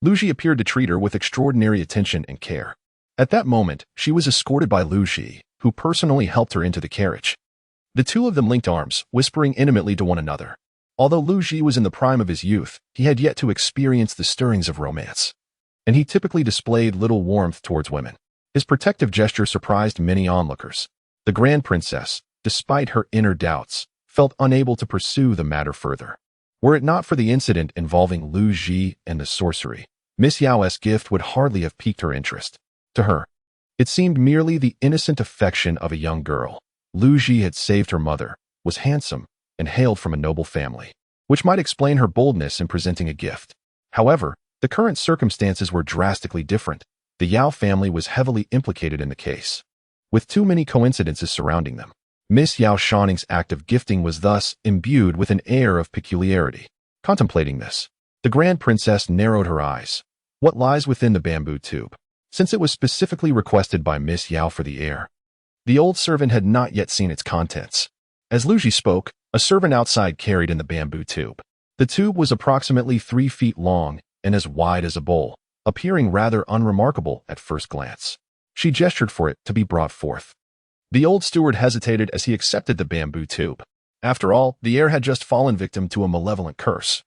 Lu Ji appeared to treat her with extraordinary attention and care. At that moment, she was escorted by Lu Ji, who personally helped her into the carriage. The two of them linked arms, whispering intimately to one another. Although Lu Ji was in the prime of his youth, he had yet to experience the stirrings of romance, and he typically displayed little warmth towards women. His protective gesture surprised many onlookers. The grand princess, despite her inner doubts, felt unable to pursue the matter further. Were it not for the incident involving Lu Ji and the sorcery, Miss Yao's gift would hardly have piqued her interest. To her, it seemed merely the innocent affection of a young girl. Lu Ji had saved her mother, was handsome, and hailed from a noble family, which might explain her boldness in presenting a gift. However, the current circumstances were drastically different. The Yao family was heavily implicated in the case, with too many coincidences surrounding them. Miss Yao Shouning's act of gifting was thus imbued with an air of peculiarity. Contemplating this, the Grand Princess narrowed her eyes. What lies within the bamboo tube? Since it was specifically requested by Miss Yao for the heir, the old servant had not yet seen its contents. As Lu Ji spoke, a servant outside carried in the bamboo tube. The tube was approximately 3 feet long and as wide as a bowl, appearing rather unremarkable at first glance. She gestured for it to be brought forth. The old steward hesitated as he accepted the bamboo tube. After all, the heir had just fallen victim to a malevolent curse,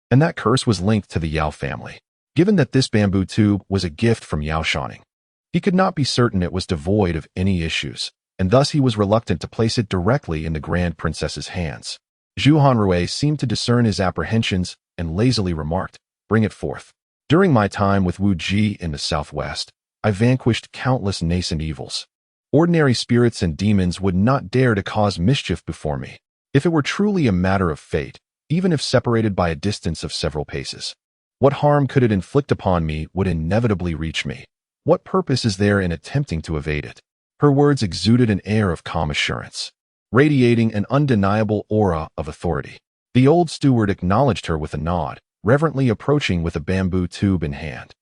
and that curse was linked to the Yao family. Given that this bamboo tube was a gift from Yao Shouning, he could not be certain it was devoid of any issues, and thus he was reluctant to place it directly in the Grand Princess's hands. Zhu Hanrui seemed to discern his apprehensions and lazily remarked, "Bring it forth. During my time with Wu Ji in the southwest, I vanquished countless nascent evils. Ordinary spirits and demons would not dare to cause mischief before me. If it were truly a matter of fate, even if separated by a distance of several paces, what harm could it inflict upon me would inevitably reach me. What purpose is there in attempting to evade it?" Her words exuded an air of calm assurance, radiating an undeniable aura of authority. The old steward acknowledged her with a nod, reverently approaching with a bamboo tube in hand,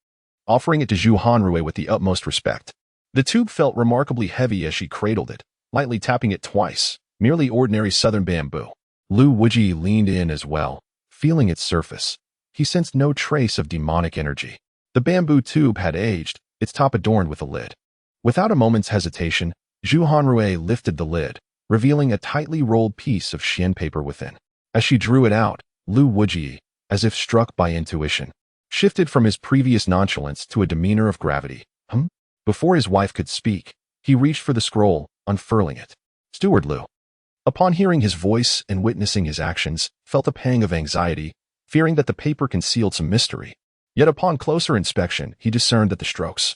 offering it to Zhu Hanrui with the utmost respect. The tube felt remarkably heavy as she cradled it, lightly tapping it twice. Merely ordinary southern bamboo. Lu Wuji leaned in as well, feeling its surface. He sensed no trace of demonic energy. The bamboo tube had aged, its top adorned with a lid. Without a moment's hesitation, Zhu Hanrui lifted the lid, revealing a tightly rolled piece of xian paper within. As she drew it out, Lu Wuji, as if struck by intuition, shifted from his previous nonchalance to a demeanor of gravity. Before his wife could speak, he reached for the scroll, unfurling it. Steward Lu, upon hearing his voice and witnessing his actions, felt a pang of anxiety, fearing that the paper concealed some mystery. Yet upon closer inspection, he discerned that the strokes,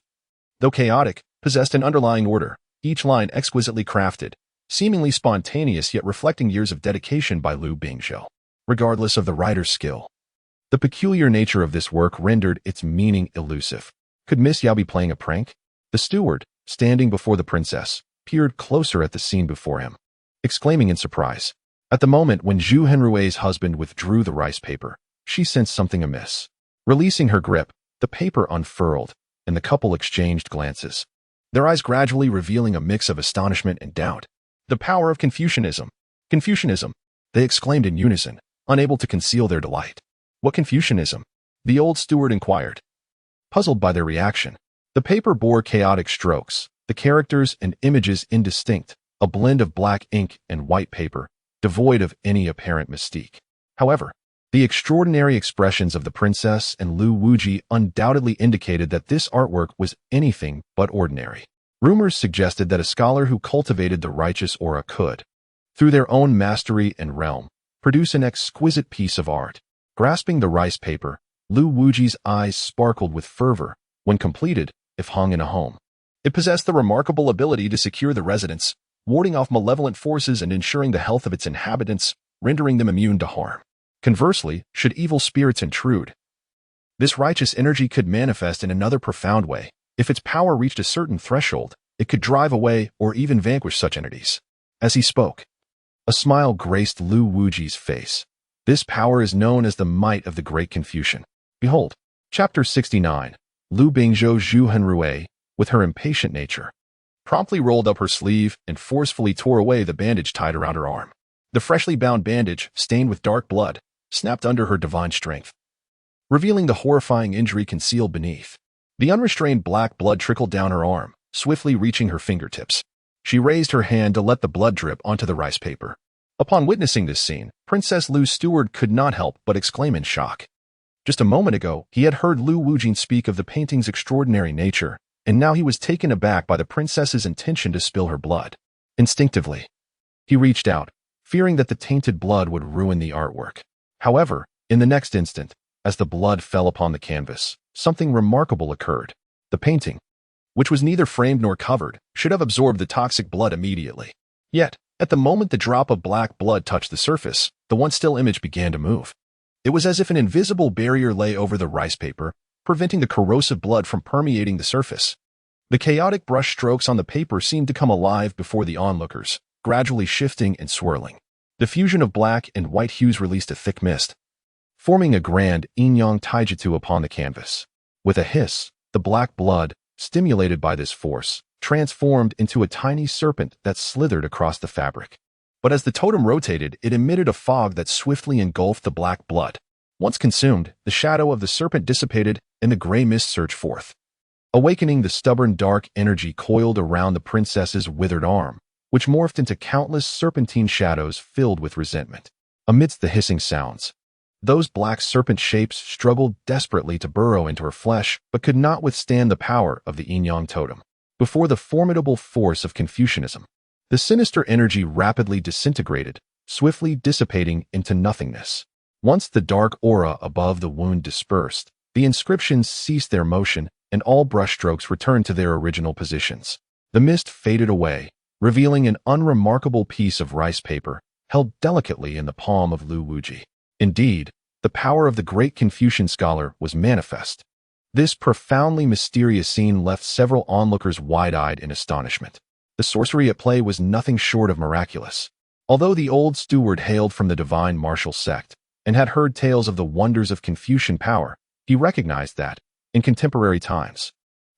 though chaotic, possessed an underlying order, each line exquisitely crafted, seemingly spontaneous yet reflecting years of dedication by Lu Bingzhou. Regardless of the writer's skill, the peculiar nature of this work rendered its meaning elusive. Could Miss Yao be playing a prank? The steward, standing before the princess, peered closer at the scene before him, exclaiming in surprise. At the moment when Zhu Hanrui's husband withdrew the rice paper, she sensed something amiss. Releasing her grip, the paper unfurled, and the couple exchanged glances, their eyes gradually revealing a mix of astonishment and doubt. The power of Confucianism! Confucianism! They exclaimed in unison, unable to conceal their delight. What Confucianism? The old steward inquired, puzzled by their reaction. The paper bore chaotic strokes, the characters and images indistinct, a blend of black ink and white paper, devoid of any apparent mystique. However, the extraordinary expressions of the princess and Lu Wuji undoubtedly indicated that this artwork was anything but ordinary. Rumors suggested that a scholar who cultivated the righteous aura could, through their own mastery and realm, produce an exquisite piece of art. Grasping the rice paper, Lu Wuji's eyes sparkled with fervor. When completed, if hung in a home, it possessed the remarkable ability to secure the residence, warding off malevolent forces and ensuring the health of its inhabitants, rendering them immune to harm. Conversely, should evil spirits intrude, this righteous energy could manifest in another profound way. If its power reached a certain threshold, it could drive away or even vanquish such entities. As he spoke, a smile graced Lu Wuji's face. This power is known as the might of the Great Confucian. Behold, Chapter 69. Lu Bingzhou Zhu Hanrui, with her impatient nature, promptly rolled up her sleeve and forcefully tore away the bandage tied around her arm. The freshly bound bandage, stained with dark blood, snapped under her divine strength, revealing the horrifying injury concealed beneath. The unrestrained black blood trickled down her arm, swiftly reaching her fingertips. She raised her hand to let the blood drip onto the rice paper. Upon witnessing this scene, Princess Lu's steward could not help but exclaim in shock. Just a moment ago, he had heard Lu Wujin speak of the painting's extraordinary nature, and now he was taken aback by the princess's intention to spill her blood. Instinctively, he reached out, fearing that the tainted blood would ruin the artwork. However, in the next instant, as the blood fell upon the canvas, something remarkable occurred. The painting, which was neither framed nor covered, should have absorbed the toxic blood immediately. Yet, at the moment the drop of black blood touched the surface, the once still image began to move. It was as if an invisible barrier lay over the rice paper, preventing the corrosive blood from permeating the surface. The chaotic brush strokes on the paper seemed to come alive before the onlookers, gradually shifting and swirling. The fusion of black and white hues released a thick mist, forming a grand yin-yang taijutsu upon the canvas. With a hiss, the black blood, stimulated by this force, transformed into a tiny serpent that slithered across the fabric. But as the totem rotated, it emitted a fog that swiftly engulfed the black blood. Once consumed, the shadow of the serpent dissipated and the gray mist surged forth, awakening the stubborn dark energy coiled around the princess's withered arm, which morphed into countless serpentine shadows filled with resentment. Amidst the hissing sounds, those black serpent shapes struggled desperately to burrow into her flesh, but could not withstand the power of the yin-yang totem. Before the formidable force of Confucianism, the sinister energy rapidly disintegrated, swiftly dissipating into nothingness. Once the dark aura above the wound dispersed, the inscriptions ceased their motion and all brushstrokes returned to their original positions. The mist faded away, revealing an unremarkable piece of rice paper held delicately in the palm of Lu Wuji. Indeed, the power of the great Confucian scholar was manifest. This profoundly mysterious scene left several onlookers wide-eyed in astonishment. The sorcery at play was nothing short of miraculous. Although the old steward hailed from the divine martial sect and had heard tales of the wonders of Confucian power, he recognized that, in contemporary times,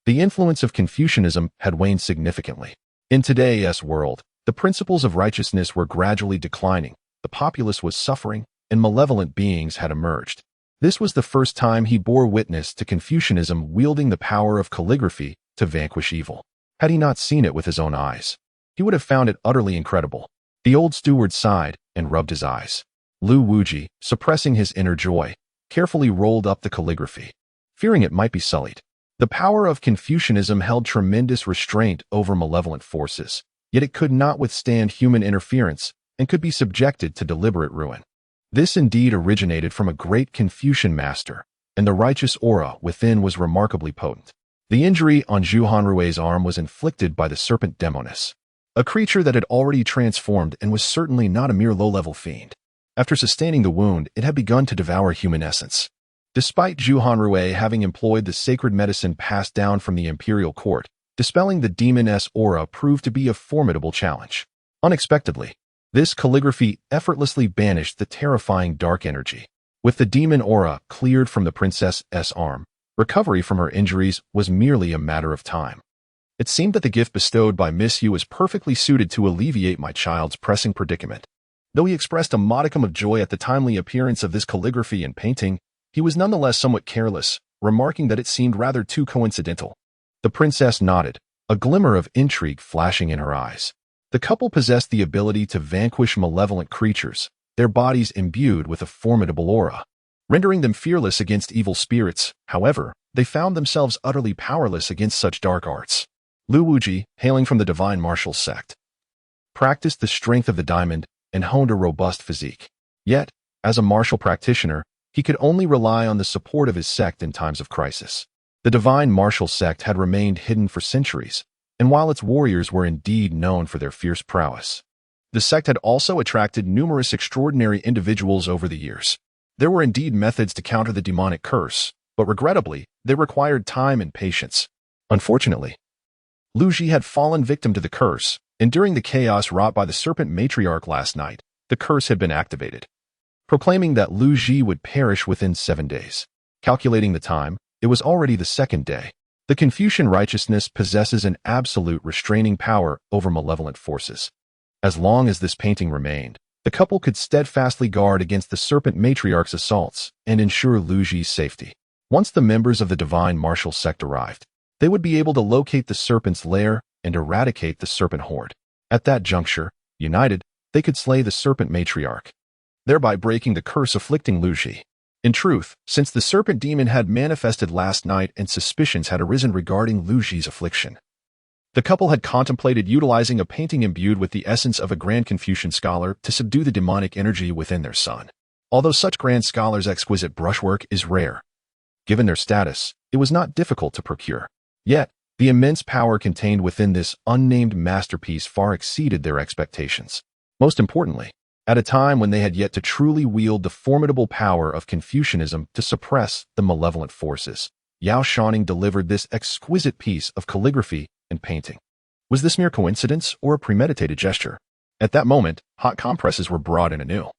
the influence of Confucianism had waned significantly. In today's world, the principles of righteousness were gradually declining, the populace was suffering, and malevolent beings had emerged. This was the first time he bore witness to Confucianism wielding the power of calligraphy to vanquish evil. Had he not seen it with his own eyes, he would have found it utterly incredible. The old steward sighed and rubbed his eyes. Lu Wuji, suppressing his inner joy, carefully rolled up the calligraphy, fearing it might be sullied. The power of Confucianism held tremendous restraint over malevolent forces, yet it could not withstand human interference and could be subjected to deliberate ruin. This indeed originated from a great Confucian master, and the righteous aura within was remarkably potent. The injury on Zhu Hanrui's arm was inflicted by the serpent Demonis, a creature that had already transformed and was certainly not a mere low-level fiend. After sustaining the wound, it had begun to devour human essence. Despite Zhu Hanrui having employed the sacred medicine passed down from the imperial court, dispelling the demoness aura proved to be a formidable challenge. Unexpectedly, this calligraphy effortlessly banished the terrifying dark energy. With the demon aura cleared from the princess's arm, recovery from her injuries was merely a matter of time. It seemed that the gift bestowed by Miss Yu was perfectly suited to alleviate my child's pressing predicament. Though he expressed a modicum of joy at the timely appearance of this calligraphy and painting, he was nonetheless somewhat careless, remarking that it seemed rather too coincidental. The princess nodded, a glimmer of intrigue flashing in her eyes. The couple possessed the ability to vanquish malevolent creatures, their bodies imbued with a formidable aura. Rendering them fearless against evil spirits, however, they found themselves utterly powerless against such dark arts. Lu Wuji, hailing from the divine martial sect, practiced the strength of the diamond and honed a robust physique. Yet, as a martial practitioner, he could only rely on the support of his sect in times of crisis. The divine martial sect had remained hidden for centuries, and while its warriors were indeed known for their fierce prowess, the sect had also attracted numerous extraordinary individuals over the years. There were indeed methods to counter the demonic curse, but regrettably, they required time and patience. Unfortunately, Lu Ji had fallen victim to the curse, and during the chaos wrought by the serpent matriarch last night, the curse had been activated, proclaiming that Lu Ji would perish within 7 days. Calculating the time, it was already the second day. The Confucian righteousness possesses an absolute restraining power over malevolent forces. As long as this painting remained, the couple could steadfastly guard against the serpent matriarch's assaults and ensure Lu Ji's safety. Once the members of the divine martial sect arrived, they would be able to locate the serpent's lair and eradicate the serpent horde. At that juncture, united, they could slay the serpent matriarch, thereby breaking the curse afflicting Lu Ji. In truth, since the serpent demon had manifested last night and suspicions had arisen regarding Lu Ji's affliction, the couple had contemplated utilizing a painting imbued with the essence of a grand Confucian scholar to subdue the demonic energy within their son. Although such grand scholars' exquisite brushwork is rare, given their status, it was not difficult to procure. Yet, the immense power contained within this unnamed masterpiece far exceeded their expectations. Most importantly, at a time when they had yet to truly wield the formidable power of Confucianism to suppress the malevolent forces, Yao Shouning delivered this exquisite piece of calligraphy and painting. Was this mere coincidence or a premeditated gesture? At that moment, hot compresses were brought in anew,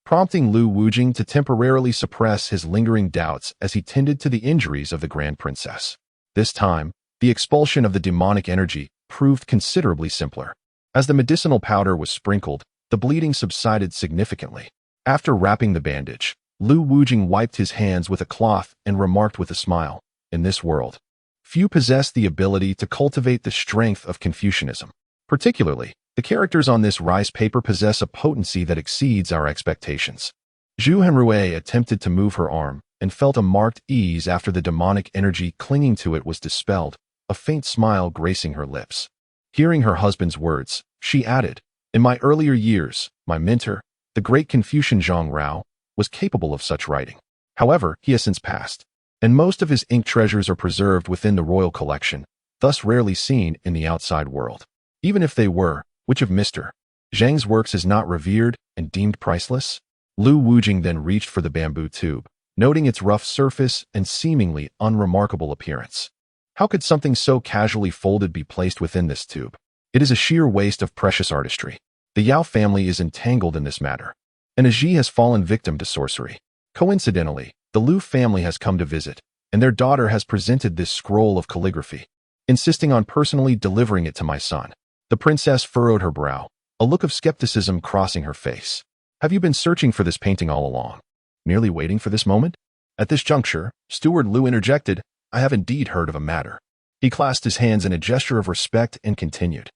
prompting Lu Wujing to temporarily suppress his lingering doubts as he tended to the injuries of the Grand Princess. This time, the expulsion of the demonic energy proved considerably simpler. As the medicinal powder was sprinkled, the bleeding subsided significantly. After wrapping the bandage, Lu Wujing wiped his hands with a cloth and remarked with a smile, "In this world, few possess the ability to cultivate the strength of Confucianism. Particularly, the characters on this rice paper possess a potency that exceeds our expectations." Zhu Henrui attempted to move her arm and felt a marked ease after the demonic energy clinging to it was dispelled, a faint smile gracing her lips. Hearing her husband's words, she added, "In my earlier years, my mentor, the great Confucian Zhang Rao, was capable of such writing. However, he has since passed, and most of his ink treasures are preserved within the royal collection, thus rarely seen in the outside world. Even if they were, which of Mr. Zhang's works is not revered and deemed priceless?" Lu Wujing then reached for the bamboo tube, noting its rough surface and seemingly unremarkable appearance. How could something so casually folded be placed within this tube? It is a sheer waste of precious artistry. The Yao family is entangled in this matter, and Aji has fallen victim to sorcery. Coincidentally, the Lu family has come to visit, and their daughter has presented this scroll of calligraphy, insisting on personally delivering it to my son. The princess furrowed her brow, a look of skepticism crossing her face. "Have you been searching for this painting all along? Merely waiting for this moment?" At this juncture, Steward Lu interjected, "I have indeed heard of a matter." He clasped his hands in a gesture of respect and continued.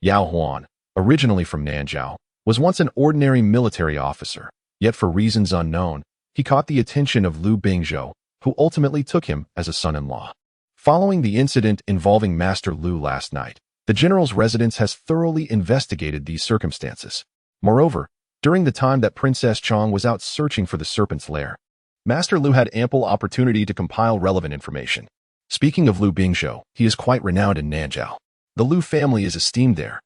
Yao Huan, originally from Nanzhao, was once an ordinary military officer, yet for reasons unknown, he caught the attention of Lu Bingzhou, who ultimately took him as a son-in-law. Following the incident involving Master Lu last night, the general's residence has thoroughly investigated these circumstances. Moreover, during the time that Princess Chong was out searching for the serpent's lair, Master Lu had ample opportunity to compile relevant information. Speaking of Lu Bingzhou, he is quite renowned in Nanzhao. The Lu family is esteemed there,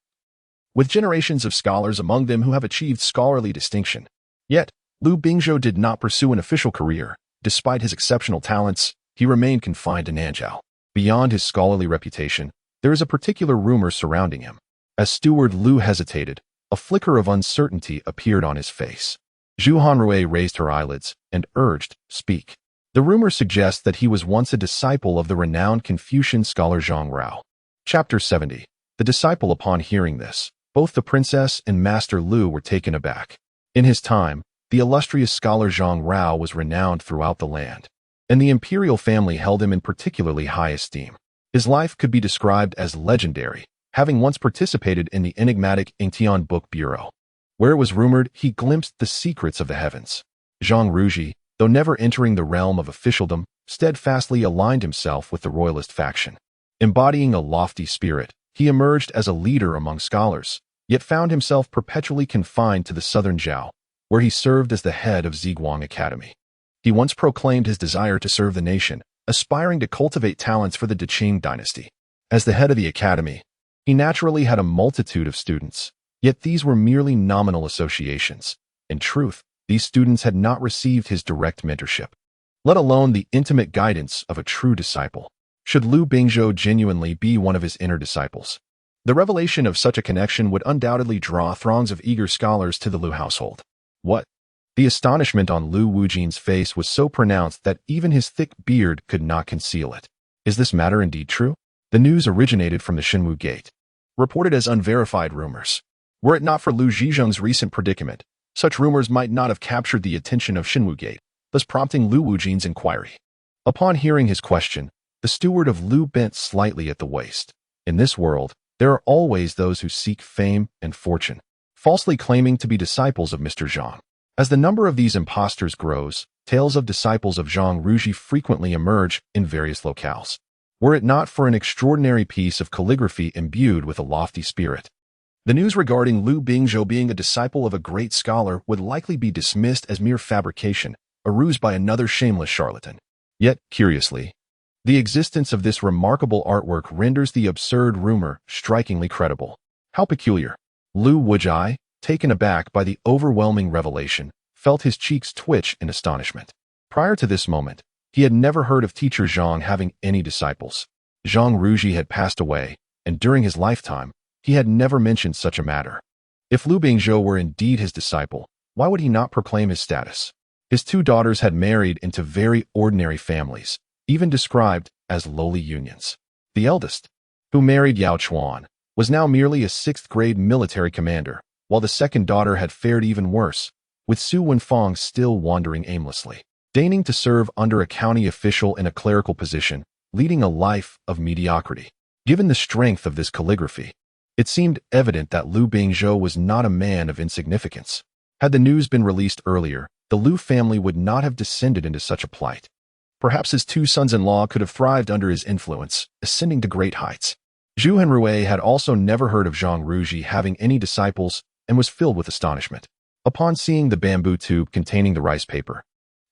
with generations of scholars among them who have achieved scholarly distinction. Yet, Lu Bingzhou did not pursue an official career. Despite his exceptional talents, he remained confined to Nanzhao. Beyond his scholarly reputation, there is a particular rumor surrounding him. As Steward Lu hesitated, a flicker of uncertainty appeared on his face. Zhu Hanrui raised her eyelids and urged, "Speak." The rumor suggests that he was once a disciple of the renowned Confucian scholar Zhang Rao. Chapter 70. The disciple. Upon hearing this, both the princess and Master Lu were taken aback. In his time, the illustrious scholar Zhang Rao was renowned throughout the land, and the imperial family held him in particularly high esteem. His life could be described as legendary, having once participated in the enigmatic Yingtian Book Bureau, where it was rumored he glimpsed the secrets of the heavens. Zhang Ruji, though never entering the realm of officialdom, steadfastly aligned himself with the royalist faction. Embodying a lofty spirit, he emerged as a leader among scholars, yet found himself perpetually confined to the southern Zhao, where he served as the head of Ziguang Academy. He once proclaimed his desire to serve the nation, aspiring to cultivate talents for the Deqing dynasty. As the head of the academy, he naturally had a multitude of students, yet these were merely nominal associations. In truth, these students had not received his direct mentorship, let alone the intimate guidance of a true disciple. Should Lu Bingzhou genuinely be one of his inner disciples, the revelation of such a connection would undoubtedly draw throngs of eager scholars to the Lu household. What? The astonishment on Lu Wujing's face was so pronounced that even his thick beard could not conceal it. Is this matter indeed true? The news originated from the Xinwu Gate, reported as unverified rumors. Were it not for Lu Zhizheng's recent predicament, such rumors might not have captured the attention of Xinwu Gate, thus prompting Lu Wujing's inquiry. Upon hearing his question, the steward of Lu bent slightly at the waist. In this world, there are always those who seek fame and fortune, falsely claiming to be disciples of Mr. Zhang. As the number of these impostors grows, tales of disciples of Zhang Ruji frequently emerge in various locales. Were it not for an extraordinary piece of calligraphy imbued with a lofty spirit, the news regarding Lu Bingzhou being a disciple of a great scholar would likely be dismissed as mere fabrication, a ruse by another shameless charlatan. Yet, curiously, the existence of this remarkable artwork renders the absurd rumor strikingly credible. How peculiar. Lu Wujai, taken aback by the overwhelming revelation, felt his cheeks twitch in astonishment. Prior to this moment, he had never heard of teacher Zhang having any disciples. Zhang Ruji had passed away, and during his lifetime, he had never mentioned such a matter. If Lu Bingzhou were indeed his disciple, why would he not proclaim his status? His two daughters had married into very ordinary families, even described as lowly unions. The eldest, who married Yao Shouning, was now merely a sixth-grade military commander, while the second daughter had fared even worse, with Su Wenfang still wandering aimlessly, deigning to serve under a county official in a clerical position, leading a life of mediocrity. Given the strength of this calligraphy, it seemed evident that Lu Bingzhou was not a man of insignificance. Had the news been released earlier, the Lu family would not have descended into such a plight. Perhaps his two sons-in-law could have thrived under his influence, ascending to great heights. Zhu Hanrui had also never heard of Zhang Ruji having any disciples and was filled with astonishment. Upon seeing the bamboo tube containing the rice paper,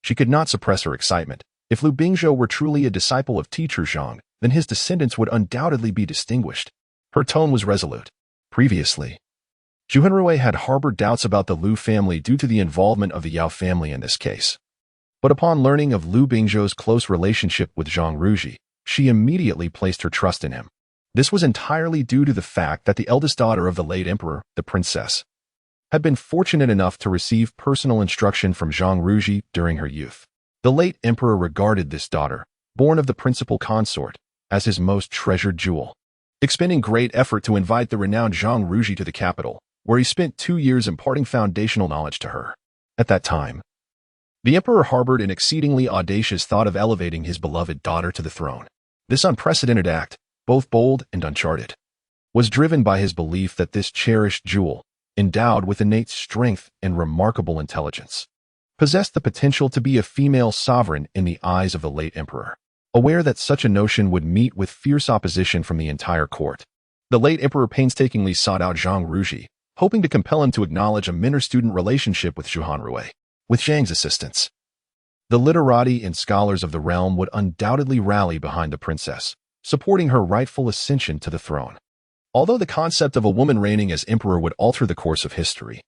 she could not suppress her excitement. If Lu Bingzhou were truly a disciple of teacher Zhang, then his descendants would undoubtedly be distinguished. Her tone was resolute. Previously, Zhu Hanrui had harbored doubts about the Lu family due to the involvement of the Yao family in this case. But upon learning of Lu Bingzhou's close relationship with Zhang Ruji, she immediately placed her trust in him. This was entirely due to the fact that the eldest daughter of the late emperor, the princess, had been fortunate enough to receive personal instruction from Zhang Ruji during her youth. The late emperor regarded this daughter, born of the principal consort, as his most treasured jewel, expending great effort to invite the renowned Zhang Ruji to the capital, where he spent 2 years imparting foundational knowledge to her. At that time, the emperor harbored an exceedingly audacious thought of elevating his beloved daughter to the throne. This unprecedented act, both bold and uncharted, was driven by his belief that this cherished jewel, endowed with innate strength and remarkable intelligence, possessed the potential to be a female sovereign in the eyes of the late emperor. Aware that such a notion would meet with fierce opposition from the entire court, the late emperor painstakingly sought out Zhang Ruji, hoping to compel him to acknowledge a mentor-student relationship with Zhu Hanrui. With Zhang's assistance, the literati and scholars of the realm would undoubtedly rally behind the princess, supporting her rightful ascension to the throne. Although the concept of a woman reigning as emperor would alter the course of history,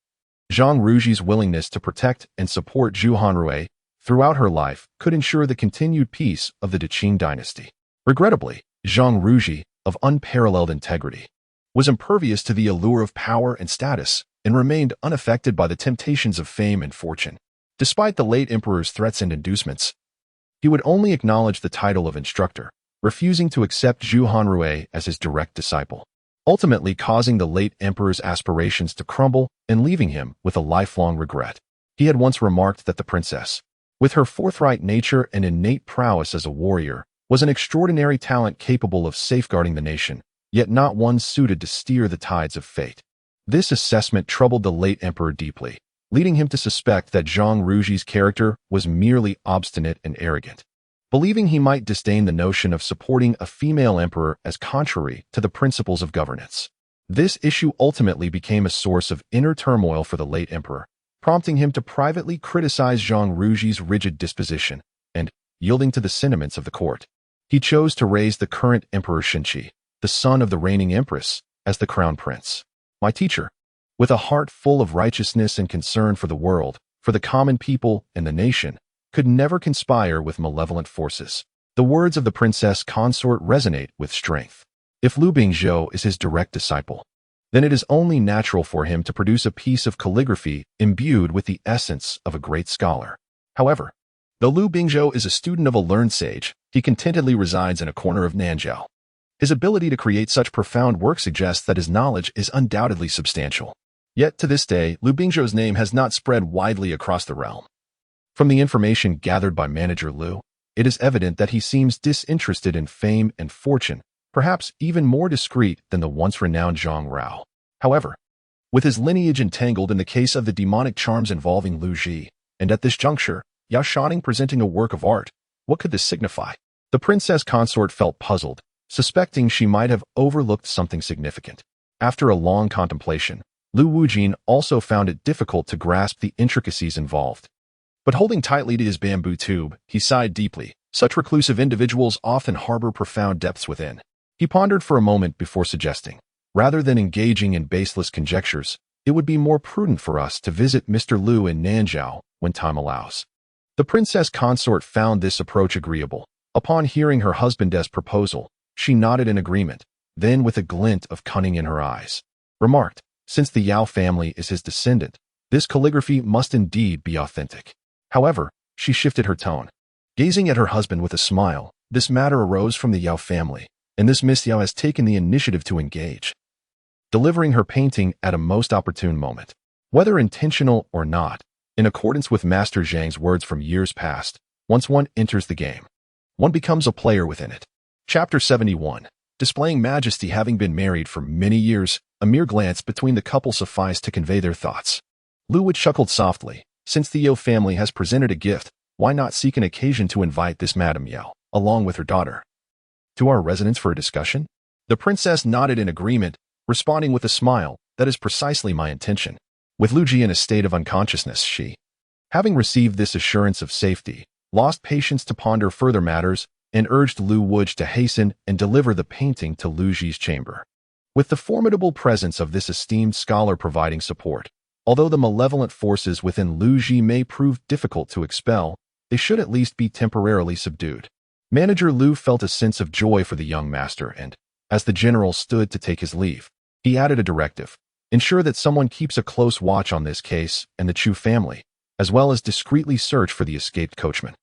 Zhang Ruji's willingness to protect and support Zhu Hanrui throughout her life could ensure the continued peace of the Deqing dynasty. Regrettably, Zhang Ruji, of unparalleled integrity, was impervious to the allure of power and status and remained unaffected by the temptations of fame and fortune. Despite the late emperor's threats and inducements, he would only acknowledge the title of instructor, refusing to accept Zhu Hanrui as his direct disciple, ultimately causing the late emperor's aspirations to crumble and leaving him with a lifelong regret. He had once remarked that the princess, with her forthright nature and innate prowess as a warrior, was an extraordinary talent capable of safeguarding the nation, yet not one suited to steer the tides of fate. This assessment troubled the late emperor deeply, leading him to suspect that Zhang Ruji's character was merely obstinate and arrogant. Believing he might disdain the notion of supporting a female emperor as contrary to the principles of governance, this issue ultimately became a source of inner turmoil for the late emperor, prompting him to privately criticize Zhang Ruji's rigid disposition and, yielding to the sentiments of the court, he chose to raise the current Emperor Shenqi, the son of the reigning empress, as the crown prince. My teacher, with a heart full of righteousness and concern for the world, for the common people and the nation, could never conspire with malevolent forces. The words of the princess consort resonate with strength. If Lu Bingzhou is his direct disciple, then it is only natural for him to produce a piece of calligraphy imbued with the essence of a great scholar. However, though Lu Bingzhou is a student of a learned sage, he contentedly resides in a corner of Nanzhou. His ability to create such profound work suggests that his knowledge is undoubtedly substantial. Yet to this day, Lu Bingzhou's name has not spread widely across the realm. From the information gathered by Manager Lu, it is evident that he seems disinterested in fame and fortune, perhaps even more discreet than the once-renowned Zhang Rao. However, with his lineage entangled in the case of the demonic charms involving Lu Ji, and at this juncture, Yao Shouning presenting a work of art, what could this signify? The princess consort felt puzzled, suspecting she might have overlooked something significant. After a long contemplation, Lu Wujin also found it difficult to grasp the intricacies involved. But holding tightly to his bamboo tube, he sighed deeply. Such reclusive individuals often harbor profound depths within. He pondered for a moment before suggesting, rather than engaging in baseless conjectures, it would be more prudent for us to visit Mr. Lu in Nanzhou when time allows. The princess consort found this approach agreeable. Upon hearing her husband's proposal, she nodded in agreement, then with a glint of cunning in her eyes, remarked, Since the Yao family is his descendant, this calligraphy must indeed be authentic. However, she shifted her tone. Gazing at her husband with a smile, this matter arose from the Yao family, and this Miss Yao has taken the initiative to engage, delivering her painting at a most opportune moment. Whether intentional or not, in accordance with Master Zhang's words from years past, once one enters the game, one becomes a player within it. Chapter 71. Displaying majesty. Having been married for many years, a mere glance between the couple sufficed to convey their thoughts. Lu Wood chuckled softly. Since the Yao family has presented a gift, why not seek an occasion to invite this Madame Yao, along with her daughter, to our residence for a discussion? The princess nodded in agreement, responding with a smile. That is precisely my intention. With Lu Ji in a state of unconsciousness, she, having received this assurance of safety, lost patience to ponder further matters and urged Lu Wood to hasten and deliver the painting to Lu Ji's chamber. With the formidable presence of this esteemed scholar providing support, although the malevolent forces within Lu Ji may prove difficult to expel, they should at least be temporarily subdued. Manager Lu felt a sense of joy for the young master and, as the general stood to take his leave, he added a directive. Ensure that someone keeps a close watch on this case and the Chu family, as well as discreetly search for the escaped coachman.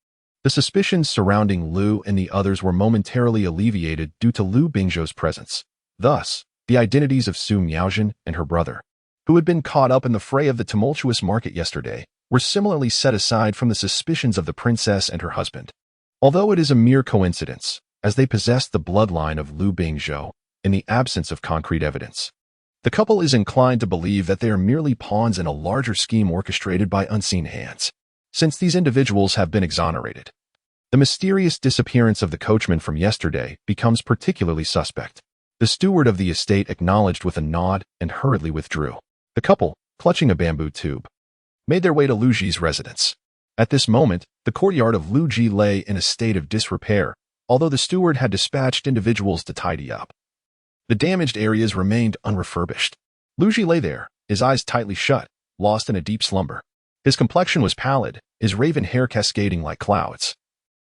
The suspicions surrounding Lu and the others were momentarily alleviated due to Lu Bingzhou's presence. Thus, the identities of Su Miaojin and her brother, who had been caught up in the fray of the tumultuous market yesterday, were similarly set aside from the suspicions of the princess and her husband. Although it is a mere coincidence, as they possessed the bloodline of Lu Bingzhou in the absence of concrete evidence, the couple is inclined to believe that they are merely pawns in a larger scheme orchestrated by unseen hands. Since these individuals have been exonerated, the mysterious disappearance of the coachman from yesterday becomes particularly suspect. The steward of the estate acknowledged with a nod and hurriedly withdrew. The couple, clutching a bamboo tube, made their way to Lu Ji's residence. At this moment, the courtyard of Lu Ji lay in a state of disrepair, although the steward had dispatched individuals to tidy up. The damaged areas remained unrefurbished. Lu Ji lay there, his eyes tightly shut, lost in a deep slumber. His complexion was pallid, his raven hair cascading like clouds,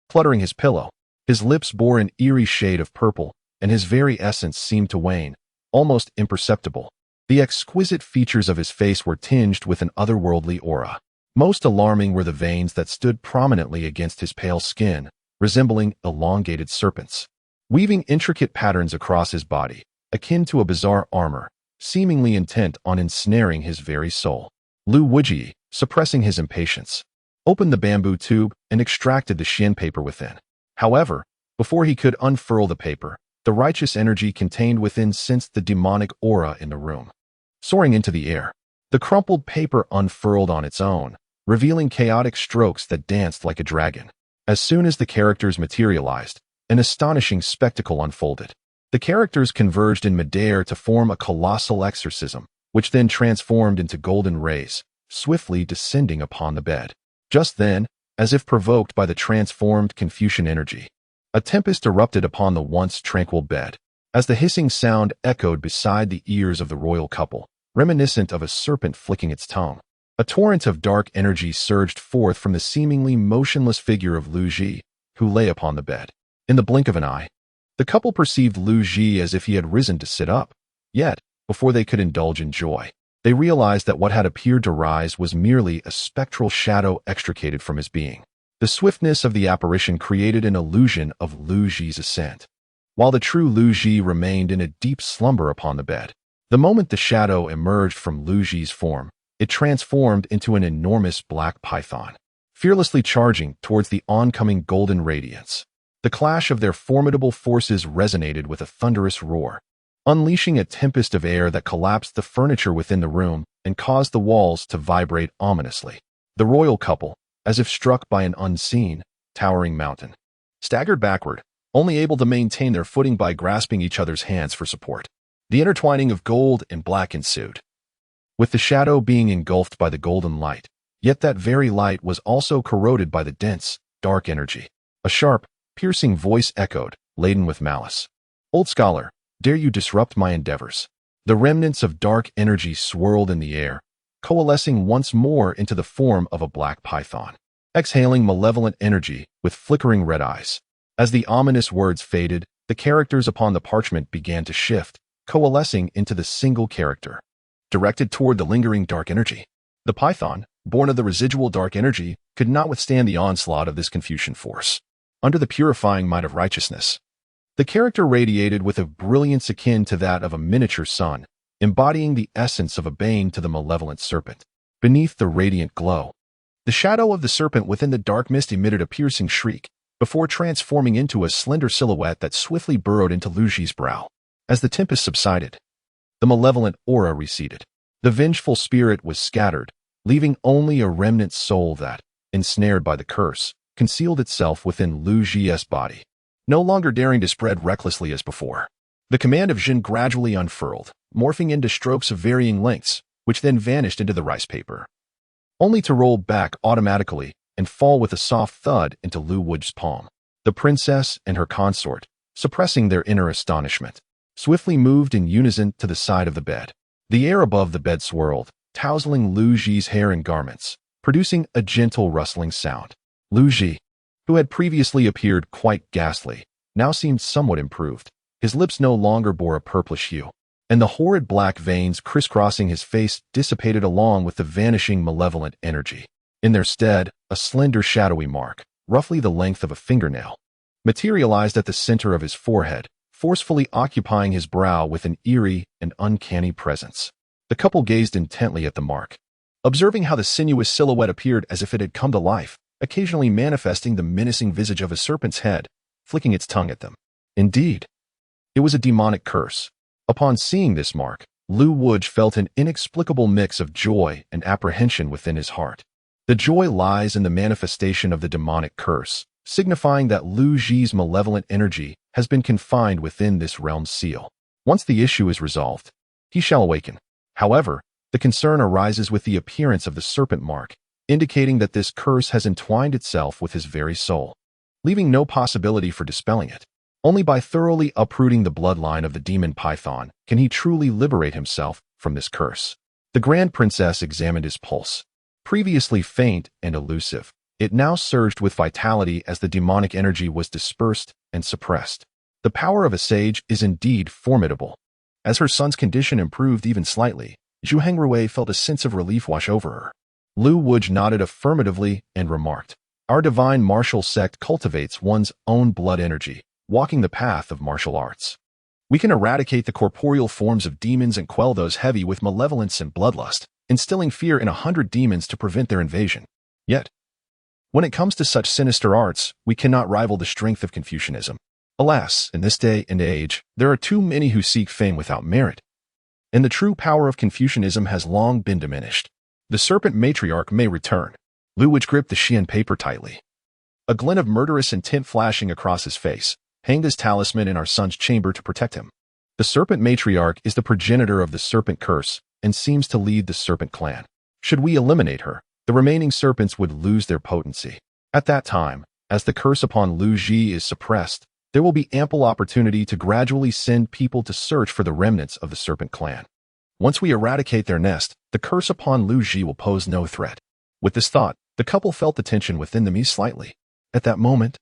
cluttering his pillow. His lips bore an eerie shade of purple, and his very essence seemed to wane, almost imperceptible. The exquisite features of his face were tinged with an otherworldly aura. Most alarming were the veins that stood prominently against his pale skin, resembling elongated serpents, weaving intricate patterns across his body, akin to a bizarre armor, seemingly intent on ensnaring his very soul. Lu Wuji, suppressing his impatience, opened the bamboo tube and extracted the Xian paper within. However, before he could unfurl the paper, the righteous energy contained within sensed the demonic aura in the room. Soaring into the air, the crumpled paper unfurled on its own, revealing chaotic strokes that danced like a dragon. As soon as the characters materialized, an astonishing spectacle unfolded. The characters converged in midair to form a colossal exorcism, which then transformed into golden rays, swiftly descending upon the bed. Just then, as if provoked by the transformed Confucian energy, a tempest erupted upon the once tranquil bed. As the hissing sound echoed beside the ears of the royal couple, reminiscent of a serpent flicking its tongue, a torrent of dark energy surged forth from the seemingly motionless figure of Lu Ji, who lay upon the bed. In the blink of an eye, the couple perceived Lu Ji as if he had risen to sit up. Yet, before they could indulge in joy, they realized that what had appeared to rise was merely a spectral shadow extricated from his being. The swiftness of the apparition created an illusion of Lu Ji's ascent, while the true Lu Ji remained in a deep slumber upon the bed. The moment the shadow emerged from Lu Ji's form, it transformed into an enormous black python, fearlessly charging towards the oncoming golden radiance. The clash of their formidable forces resonated with a thunderous roar, unleashing a tempest of air that collapsed the furniture within the room and caused the walls to vibrate ominously. The royal couple, as if struck by an unseen, towering mountain, staggered backward, only able to maintain their footing by grasping each other's hands for support. The intertwining of gold and black ensued, with the shadow being engulfed by the golden light, yet that very light was also corroded by the dense, dark energy. A sharp, piercing voice echoed, laden with malice. "Old scholar, dare you disrupt my endeavors?" The remnants of dark energy swirled in the air, coalescing once more into the form of a black python, exhaling malevolent energy with flickering red eyes. As the ominous words faded, the characters upon the parchment began to shift, coalescing into the single character, directed toward the lingering dark energy. The python, born of the residual dark energy, could not withstand the onslaught of this Confucian force. Under the purifying might of righteousness, the character radiated with a brilliance akin to that of a miniature sun, embodying the essence of a bane to the malevolent serpent. Beneath the radiant glow, the shadow of the serpent within the dark mist emitted a piercing shriek, before transforming into a slender silhouette that swiftly burrowed into Lu Ji's brow. As the tempest subsided, the malevolent aura receded. The vengeful spirit was scattered, leaving only a remnant soul that, ensnared by the curse, concealed itself within Lu Ji's body, no longer daring to spread recklessly as before. The command of Jin gradually unfurled, morphing into strokes of varying lengths, which then vanished into the rice paper, only to roll back automatically and fall with a soft thud into Lu Wu's palm. The princess and her consort, suppressing their inner astonishment, swiftly moved in unison to the side of the bed. The air above the bed swirled, tousling Lu Ji's hair and garments, producing a gentle rustling sound. Lu Ji, who had previously appeared quite ghastly, now seemed somewhat improved. His lips no longer bore a purplish hue, and the horrid black veins crisscrossing his face dissipated along with the vanishing malevolent energy. In their stead, a slender shadowy mark, roughly the length of a fingernail, materialized at the center of his forehead, forcefully occupying his brow with an eerie and uncanny presence. The couple gazed intently at the mark, observing how the sinuous silhouette appeared as if it had come to life, occasionally manifesting the menacing visage of a serpent's head, flicking its tongue at them. Indeed, it was a demonic curse. Upon seeing this mark, Lu Wu felt an inexplicable mix of joy and apprehension within his heart. The joy lies in the manifestation of the demonic curse, signifying that Lu Ji's malevolent energy has been confined within this realm's seal. Once the issue is resolved, he shall awaken. However, the concern arises with the appearance of the serpent mark, indicating that this curse has entwined itself with his very soul, leaving no possibility for dispelling it. Only by thoroughly uprooting the bloodline of the demon python can he truly liberate himself from this curse. The Grand Princess examined his pulse. Previously faint and elusive, it now surged with vitality as the demonic energy was dispersed and suppressed. The power of a sage is indeed formidable. As her son's condition improved even slightly, Zhu Hengrui felt a sense of relief wash over her. Lu Wu nodded affirmatively and remarked, "Our divine martial sect cultivates one's own blood energy, walking the path of martial arts. We can eradicate the corporeal forms of demons and quell those heavy with malevolence and bloodlust, instilling fear in 100 demons to prevent their invasion. Yet, when it comes to such sinister arts, we cannot rival the strength of Confucianism. Alas, in this day and age, there are too many who seek fame without merit, and the true power of Confucianism has long been diminished. The serpent matriarch may return." Lu Wu gripped the Xian paper tightly, a glint of murderous intent flashing across his face. "Hanged as talisman in our son's chamber to protect him. The serpent matriarch is the progenitor of the serpent curse and seems to lead the serpent clan. Should we eliminate her, the remaining serpents would lose their potency. At that time, as the curse upon Lu Ji is suppressed, there will be ample opportunity to gradually send people to search for the remnants of the serpent clan. Once we eradicate their nest, the curse upon Lu Ji will pose no threat." With this thought, the couple felt the tension within them ease slightly. At that moment,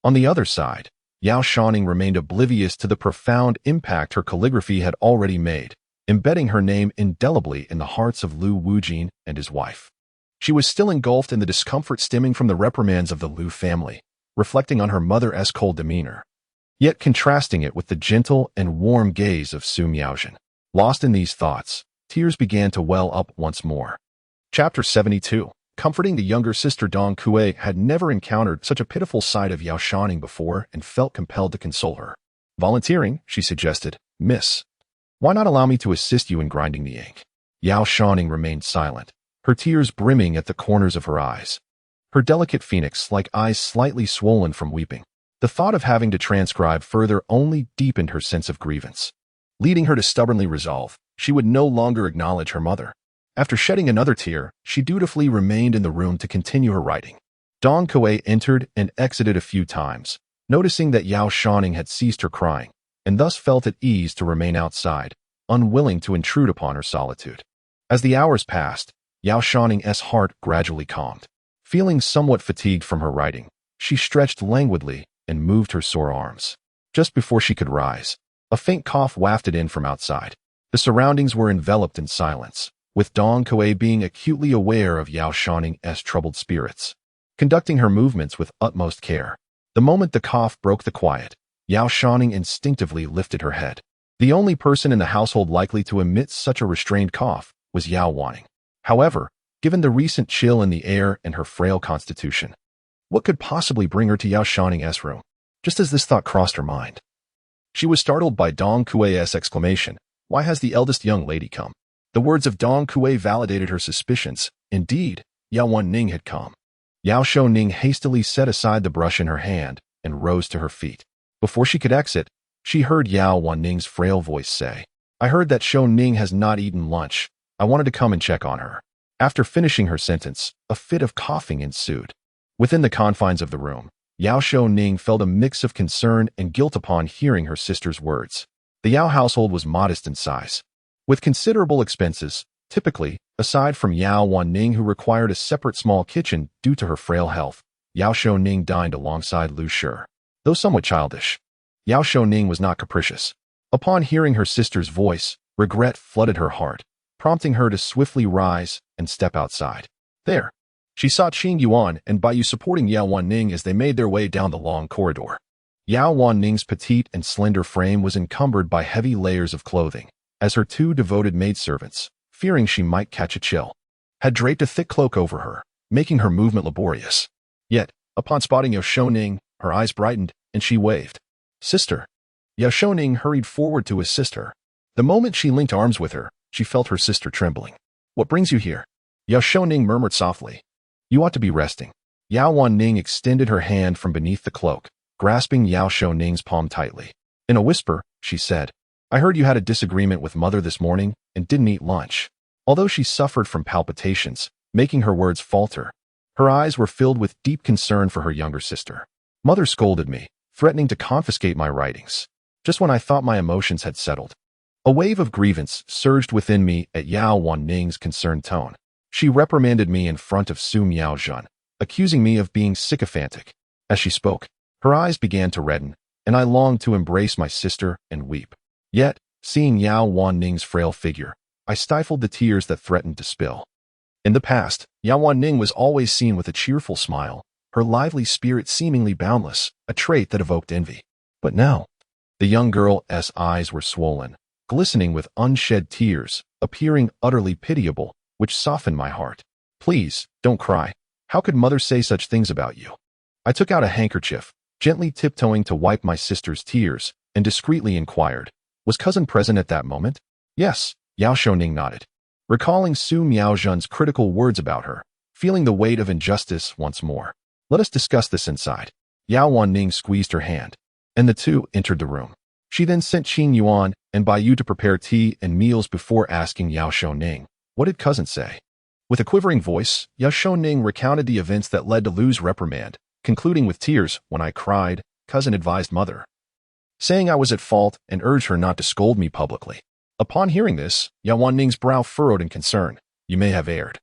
on the other side, Yao Shouning remained oblivious to the profound impact her calligraphy had already made, embedding her name indelibly in the hearts of Lu Wujin and his wife. She was still engulfed in the discomfort stemming from the reprimands of the Lu family, reflecting on her mother's cold demeanor, yet contrasting it with the gentle and warm gaze of Su Miaojin. Lost in these thoughts, tears began to well up once more. Chapter 72. Comforting the younger sister, Dong Kue had never encountered such a pitiful sight of Yao Shouning before and felt compelled to console her. "Volunteering," she suggested. "Miss, why not allow me to assist you in grinding the ink?" Yao Shouning remained silent, her tears brimming at the corners of her eyes, her delicate phoenix-like eyes slightly swollen from weeping. The thought of having to transcribe further only deepened her sense of grievance, leading her to stubbornly resolve she would no longer acknowledge her mother. After shedding another tear, she dutifully remained in the room to continue her writing. Dong Kue entered and exited a few times, noticing that Yao Shouning had ceased her crying, and thus felt at ease to remain outside, unwilling to intrude upon her solitude. As the hours passed, Yao Shouning's heart gradually calmed. Feeling somewhat fatigued from her writing, she stretched languidly and moved her sore arms. Just before she could rise, a faint cough wafted in from outside. The surroundings were enveloped in silence, with Dong Kuei being acutely aware of Yao Shouning's troubled spirits, conducting her movements with utmost care. The moment the cough broke the quiet, Yao Shouning instinctively lifted her head. The only person in the household likely to emit such a restrained cough was Yao Wanning. However, given the recent chill in the air and her frail constitution, what could possibly bring her to Yao Shouning's room? Just as this thought crossed her mind, she was startled by Dong Kuei's exclamation, "Why has the eldest young lady come?" The words of Dong Kuei validated her suspicions. Indeed, Yao Wanning had come. Yao Shouning hastily set aside the brush in her hand and rose to her feet. Before she could exit, she heard Yao Wanning's frail voice say, "I heard that Shouning has not eaten lunch. I wanted to come and check on her." After finishing her sentence, a fit of coughing ensued. Within the confines of the room, Yao Shouning felt a mix of concern and guilt upon hearing her sister's words. The Yao household was modest in size, with considerable expenses, typically, aside from Yao Wanning, who required a separate small kitchen due to her frail health. Yao Shouning dined alongside Lu Shi. Though somewhat childish, Yao Shouning was not capricious. Upon hearing her sister's voice, regret flooded her heart, prompting her to swiftly rise and step outside. There, she saw Qing Yuan and Bai Yu supporting Yao Wanning as they made their way down the long corridor. Yao Wanning's petite and slender frame was encumbered by heavy layers of clothing, as her two devoted maidservants, fearing she might catch a chill, had draped a thick cloak over her, making her movement laborious. Yet, upon spotting Yao Shouning, her eyes brightened, and she waved. "Sister." Yao Shouning hurried forward to assist her. The moment she linked arms with her, she felt her sister trembling. "What brings you here?" Yao Shouning murmured softly. "You ought to be resting." Yao Wanning extended her hand from beneath the cloak, grasping Yao Shouning's palm tightly. In a whisper, she said, "I heard you had a disagreement with Mother this morning and didn't eat lunch." Although she suffered from palpitations, making her words falter, her eyes were filled with deep concern for her younger sister. "Mother scolded me, threatening to confiscate my writings, just when I thought my emotions had settled." A wave of grievance surged within me at Yao Wanning's concerned tone. She reprimanded me in front of Su Miaozhen, accusing me of being sycophantic. As she spoke, her eyes began to redden, and I longed to embrace my sister and weep. Yet, seeing Yao Wanning's frail figure, I stifled the tears that threatened to spill. In the past, Yao Wanning was always seen with a cheerful smile, her lively spirit seemingly boundless, a trait that evoked envy. But now, the young girl's eyes were swollen, glistening with unshed tears, appearing utterly pitiable, which softened my heart. "Please, don't cry. How could Mother say such things about you?" I took out a handkerchief, gently tiptoeing to wipe my sister's tears, and discreetly inquired, "Was cousin present at that moment?" "Yes," Yao Shouning nodded, recalling Su Miaozhen's critical words about her, feeling the weight of injustice once more. "Let us discuss this inside." Yao Wanning squeezed her hand, and the two entered the room. She then sent Qing Yuan and Bai Yu to prepare tea and meals before asking Yao Shouning, "What did cousin say?" With a quivering voice, Yao Shouning recounted the events that led to Lu's reprimand, concluding with tears, "When I cried, cousin advised Mother, saying I was at fault and urged her not to scold me publicly." Upon hearing this, Yao Wanning's brow furrowed in concern. "You may have erred,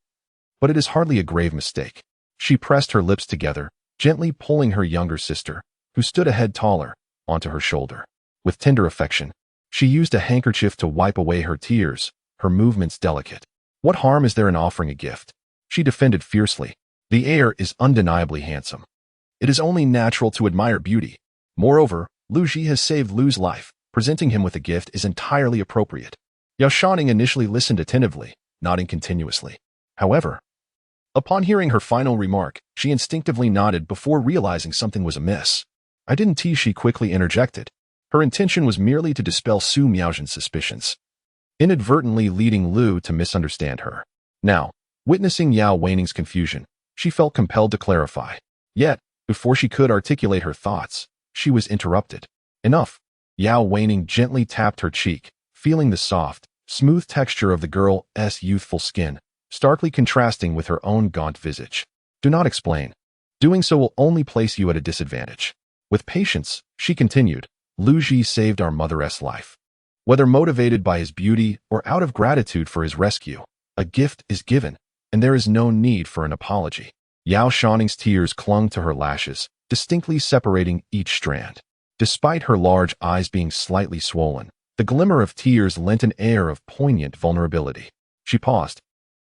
but it is hardly a grave mistake." She pressed her lips together, gently pulling her younger sister, who stood a head taller, onto her shoulder. With tender affection, she used a handkerchief to wipe away her tears, her movements delicate. "What harm is there in offering a gift?" She defended fiercely. "The heir is undeniably handsome. It is only natural to admire beauty. Moreover, Lu Ji has saved Lu's life. Presenting him with a gift is entirely appropriate." Yao Shouning initially listened attentively, nodding continuously. However, upon hearing her final remark, she instinctively nodded before realizing something was amiss. "I didn't tease," she quickly interjected. Her intention was merely to dispel Su Miaozhen's suspicions, inadvertently leading Lu to misunderstand her. Now, witnessing Yao Wanning's confusion, she felt compelled to clarify. Yet, before she could articulate her thoughts, she was interrupted. "Enough." Yao Wanning gently tapped her cheek, feeling the soft, smooth texture of the girl's youthful skin, starkly contrasting with her own gaunt visage. "Do not explain. Doing so will only place you at a disadvantage." With patience, she continued, "Lu Ji saved our mother's life. Whether motivated by his beauty or out of gratitude for his rescue, a gift is given, and there is no need for an apology." Yao Shouning's tears clung to her lashes, distinctly separating each strand. Despite her large eyes being slightly swollen, The glimmer of tears lent an air of poignant vulnerability. She paused,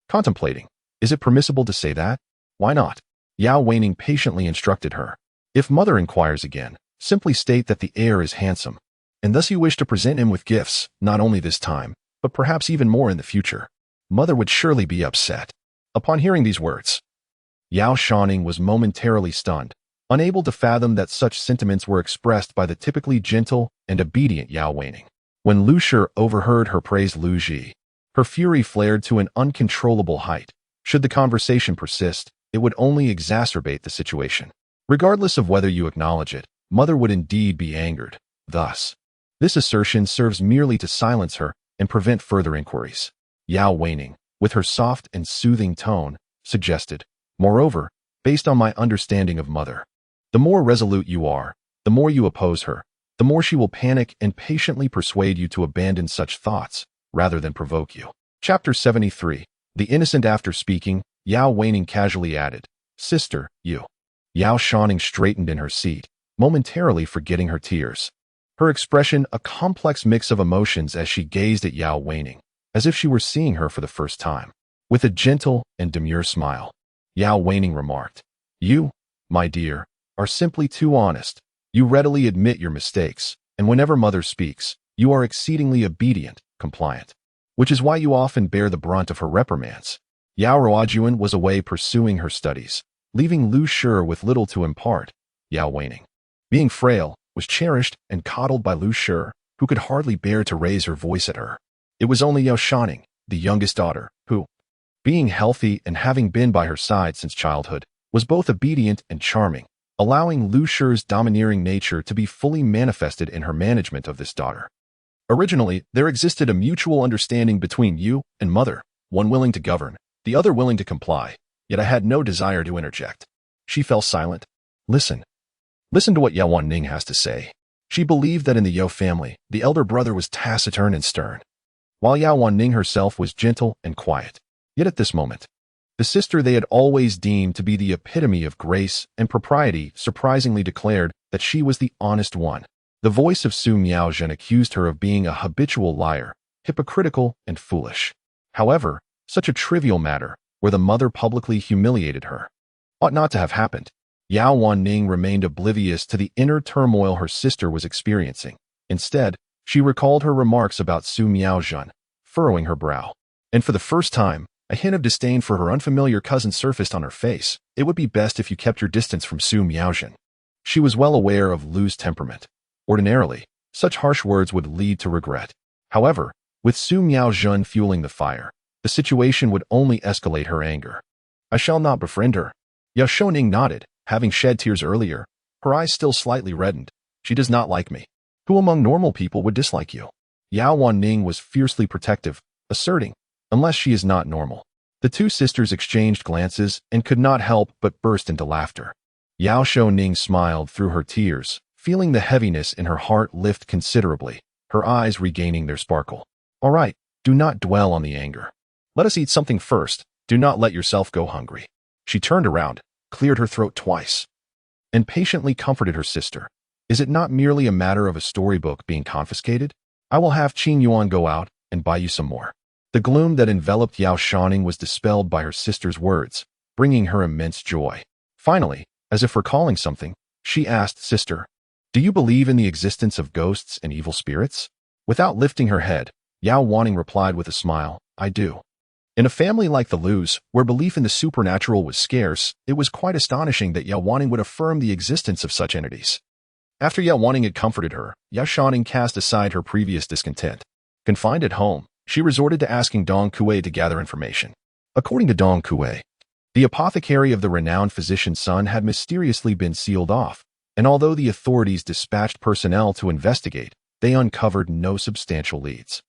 contemplating. Is it permissible to say that? Why not? Yao Shouning patiently instructed her. If mother inquires again, simply state that the heir is handsome, and thus you wish to present him with gifts, not only this time, but perhaps even more in the future. Mother would surely be upset. Upon hearing these words, Yao Shouning was momentarily stunned, unable to fathom that such sentiments were expressed by the typically gentle and obedient Yao Shouning. When Lu Shi overheard her praise Lu Ji, her fury flared to an uncontrollable height. Should the conversation persist, it would only exacerbate the situation. Regardless of whether you acknowledge it, mother would indeed be angered. Thus, this assertion serves merely to silence her and prevent further inquiries. Yao Shouning, with her soft and soothing tone, suggested, moreover, based on my understanding of mother, the more resolute you are, the more you oppose her, the more she will panic and patiently persuade you to abandon such thoughts, rather than provoke you. Chapter 73. The innocent. After speaking, Yao Shouning casually added, Sister, you. Yao Shouning straightened in her seat, momentarily forgetting her tears. Her expression a complex mix of emotions as she gazed at Yao Shouning, as if she were seeing her for the first time. With a gentle and demure smile, Yao Shouning remarked, You, my dear, are simply too honest. You readily admit your mistakes, and whenever mother speaks, you are exceedingly obedient, compliant, which is why you often bear the brunt of her reprimands. Yao Ruojuan was away pursuing her studies, leaving Lu Shi with little to impart. Yao Shouning, being frail, was cherished and coddled by Lu Shi, who could hardly bear to raise her voice at her. It was only Yao Shouning, the youngest daughter, who, being healthy and having been by her side since childhood, was both obedient and charming, allowing Lu Shi's domineering nature to be fully manifested in her management of this daughter. Originally, there existed a mutual understanding between you and mother, one willing to govern, the other willing to comply, yet I had no desire to interject. She fell silent. Listen to what Yao Shouning has to say. She believed that in the Yao family, the elder brother was taciturn and stern, while Yao Shouning herself was gentle and quiet. Yet at this moment, the sister they had always deemed to be the epitome of grace and propriety surprisingly declared that she was the honest one. The voice of Su Miaozhen accused her of being a habitual liar, hypocritical and foolish. However, such a trivial matter, where the mother publicly humiliated her, ought not to have happened. Yao Shouning remained oblivious to the inner turmoil her sister was experiencing. Instead, she recalled her remarks about Su Miaozhen, furrowing her brow. And for the first time, a hint of disdain for her unfamiliar cousin surfaced on her face. It would be best if you kept your distance from Su Miaozhen. She was well aware of Lu's temperament. Ordinarily, such harsh words would lead to regret. However, with Su Miaozhen fueling the fire, the situation would only escalate her anger. I shall not befriend her. Yao Shouning nodded, having shed tears earlier, her eyes still slightly reddened. She does not like me. Who among normal people would dislike you? Yao Shouning was fiercely protective, asserting, unless she is not normal. The two sisters exchanged glances and could not help but burst into laughter. Yao Shouning smiled through her tears, feeling the heaviness in her heart lift considerably, her eyes regaining their sparkle. All right, do not dwell on the anger. Let us eat something first. Do not let yourself go hungry. She turned around, cleared her throat twice, and patiently comforted her sister. Is it not merely a matter of a storybook being confiscated? I will have Qing Yuan go out and buy you some more. The gloom that enveloped Yao Shouning was dispelled by her sister's words, bringing her immense joy. Finally, as if recalling something, she asked, Sister, do you believe in the existence of ghosts and evil spirits? Without lifting her head, Yao Shouning replied with a smile, I do. In a family like the Lu's, where belief in the supernatural was scarce, it was quite astonishing that Yao Shouning would affirm the existence of such entities. After Yao Shouning had comforted her, Yao Shouning cast aside her previous discontent. Confined at home, she resorted to asking Dong Kue to gather information. According to Dong Kue, the apothecary of the renowned physician's son had mysteriously been sealed off, and although the authorities dispatched personnel to investigate, they uncovered no substantial leads.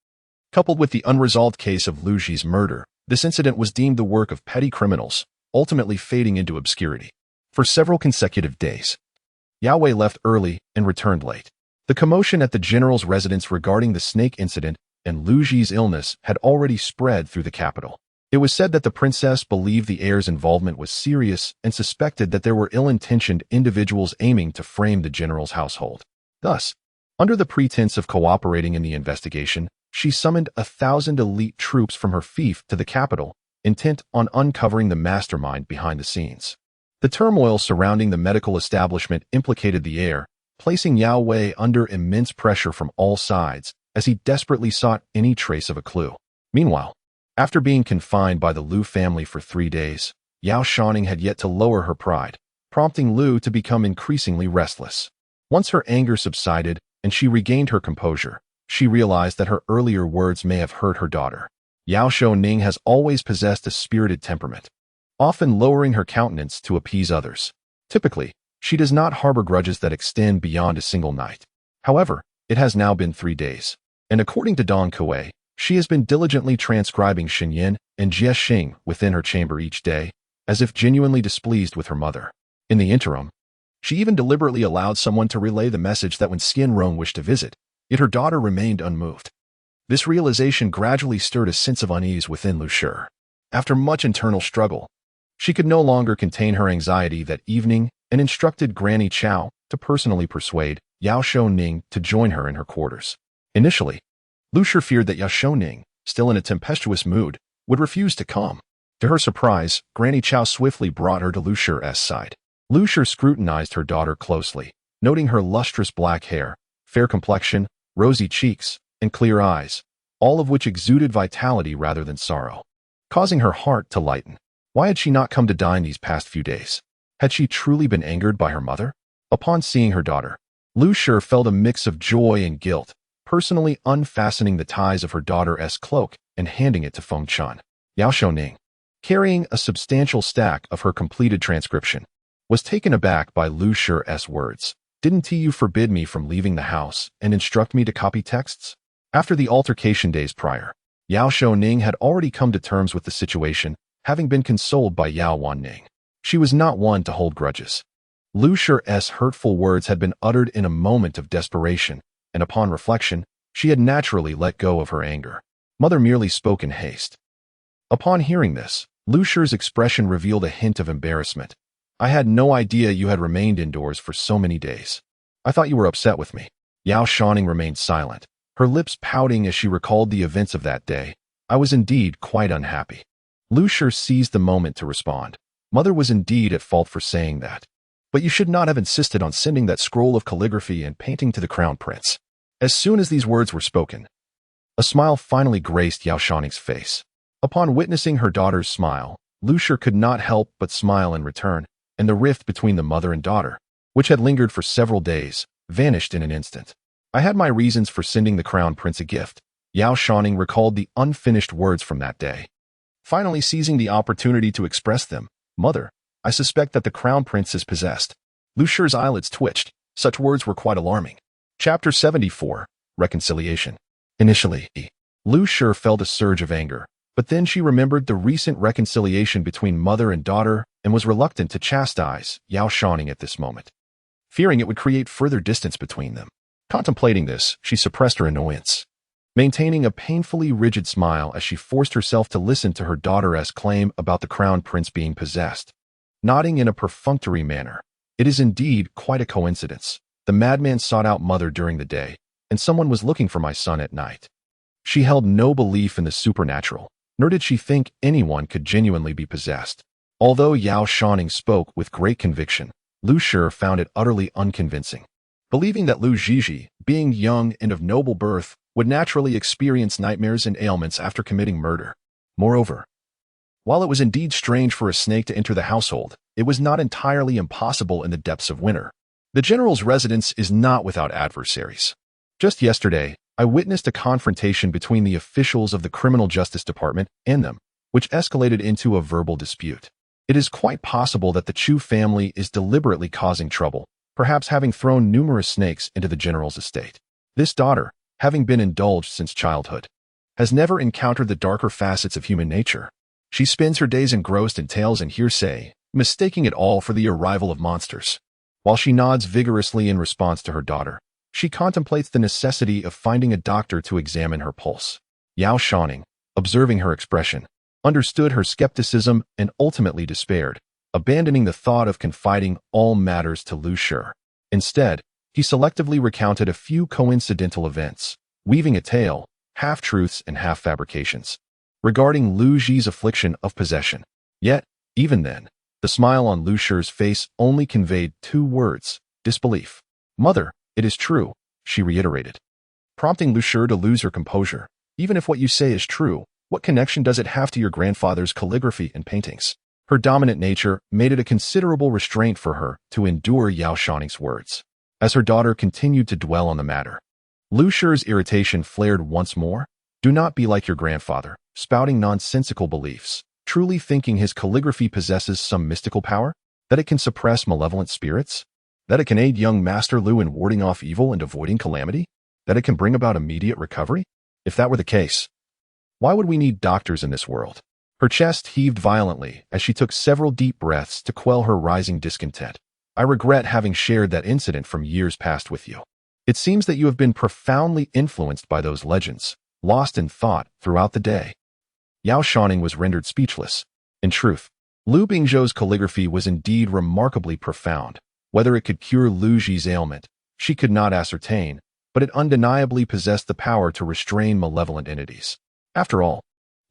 Coupled with the unresolved case of Lu Ji's murder, this incident was deemed the work of petty criminals, ultimately fading into obscurity. For several consecutive days, Yao Wei left early and returned late. The commotion at the general's residence regarding the snake incident and Lu Ji's illness had already spread through the capital. It was said that the princess believed the heir's involvement was serious and suspected that there were ill-intentioned individuals aiming to frame the general's household. Thus, Under the pretense of cooperating in the investigation, she summoned 1,000 elite troops from her fief to the capital, intent on uncovering the mastermind behind the scenes. The turmoil surrounding the medical establishment implicated the heir, placing Yao Wei under immense pressure from all sides as he desperately sought any trace of a clue. Meanwhile, after being confined by the Liu family for 3 days, Yao Shouning had yet to lower her pride, prompting Liu to become increasingly restless. Once her anger subsided and she regained her composure, she realized that her earlier words may have hurt her daughter. Yao Shouning has always possessed a spirited temperament, often lowering her countenance to appease others. Typically, she does not harbor grudges that extend beyond a single night. However, it has now been 3 days, and according to Dong Kuei, she has been diligently transcribing Xinyan and Jie Xing within her chamber each day, as if genuinely displeased with her mother. In the interim, she even deliberately allowed someone to relay the message that when Xian Rong wished to visit, yet her daughter remained unmoved. This realization gradually stirred a sense of unease within Lu Shi. After much internal struggle, she could no longer contain her anxiety that evening and instructed Granny Chow to personally persuade Yao Shouning to join her in her quarters. Initially, Lu Shi feared that Yao Shouning, still in a tempestuous mood, would refuse to come. To her surprise, Granny Chow swiftly brought her to Lu Shi's side. Lu Shi scrutinized her daughter closely, noting her lustrous black hair, fair complexion, rosy cheeks, and clear eyes, all of which exuded vitality rather than sorrow, causing her heart to lighten. Why had she not come to dine these past few days? Had she truly been angered by her mother? Upon seeing her daughter, Lu Shi felt a mix of joy and guilt, personally unfastening the ties of her daughter's cloak and handing it to Feng Chan. Yao Shouning, carrying a substantial stack of her completed transcription, was taken aback by Lu Shi's words. Didn't you forbid me from leaving the house and instruct me to copy texts? After the altercation days prior, Yao Shouning had already come to terms with the situation, having been consoled by Yao Wanning. She was not one to hold grudges. Lu Shi's hurtful words had been uttered in a moment of desperation, and upon reflection, she had naturally let go of her anger. Mother merely spoke in haste. Upon hearing this, Lu Shi's expression revealed a hint of embarrassment. I had no idea you had remained indoors for so many days. I thought you were upset with me. Yao Shouning remained silent, her lips pouting as she recalled the events of that day. I was indeed quite unhappy. Lu Shi seized the moment to respond. Mother was indeed at fault for saying that. But you should not have insisted on sending that scroll of calligraphy and painting to the crown prince. As soon as these words were spoken, a smile finally graced Yao Shouning's face. Upon witnessing her daughter's smile, Lu Shi could not help but smile in return, and the rift between the mother and daughter, which had lingered for several days, vanished in an instant. I had my reasons for sending the crown prince a gift. Yao Shouning recalled the unfinished words from that day. Finally seizing the opportunity to express them, Mother, I suspect that the crown prince is possessed. Lu Shi's eyelids twitched. Such words were quite alarming. Chapter 74, Reconciliation. Initially, Lu Shi felt a surge of anger, but then she remembered the recent reconciliation between mother and daughter and was reluctant to chastise Yao Shouning at this moment, fearing it would create further distance between them. Contemplating this, she suppressed her annoyance, maintaining a painfully rigid smile as she forced herself to listen to her daughter's claim about the crown prince being possessed. Nodding in a perfunctory manner, it is indeed quite a coincidence. The madman sought out mother during the day, and someone was looking for my son at night. She held no belief in the supernatural, nor did she think anyone could genuinely be possessed. Although Yao Shouning spoke with great conviction, Lu Shi found it utterly unconvincing. Believing that Lu Zhizhi, being young and of noble birth, would naturally experience nightmares and ailments after committing murder. Moreover, while it was indeed strange for a snake to enter the household, it was not entirely impossible in the depths of winter. The general's residence is not without adversaries. Just yesterday, I witnessed a confrontation between the officials of the Criminal Justice Department and them, which escalated into a verbal dispute. It is quite possible that the Chu family is deliberately causing trouble, perhaps having thrown numerous snakes into the general's estate. This daughter, having been indulged since childhood, has never encountered the darker facets of human nature. She spends her days engrossed in tales and hearsay, mistaking it all for the arrival of monsters. While she nods vigorously in response to her daughter, she contemplates the necessity of finding a doctor to examine her pulse. Yao Shouning, observing her expression, understood her skepticism and ultimately despaired, abandoning the thought of confiding all matters to Lu Shi. Instead, He selectively recounted a few coincidental events, weaving a tale, half-truths and half-fabrications, regarding Lu Ji's affliction of possession. Yet, even then, the smile on Lu Shi's face only conveyed two words: disbelief. "Mother, it is true," she reiterated, prompting Lu Shi to lose her composure. "Even if what you say is true, what connection does it have to your grandfather's calligraphy and paintings?" Her dominant nature made it a considerable restraint for her to endure Yao Shouning's words. As her daughter continued to dwell on the matter, Lu Shi's irritation flared once more. "Do not be like your grandfather, spouting nonsensical beliefs, truly thinking his calligraphy possesses some mystical power, that it can suppress malevolent spirits, that it can aid young Master Lu in warding off evil and avoiding calamity, that it can bring about immediate recovery? If that were the case, why would we need doctors in this world?" Her chest heaved violently as she took several deep breaths to quell her rising discontent. "I regret having shared that incident from years past with you. It seems that you have been profoundly influenced by those legends, lost in thought throughout the day." Yao Shouning was rendered speechless. In truth, Lu Bingzhou's calligraphy was indeed remarkably profound. Whether it could cure Lu Ji's ailment, she could not ascertain, but it undeniably possessed the power to restrain malevolent entities. After all,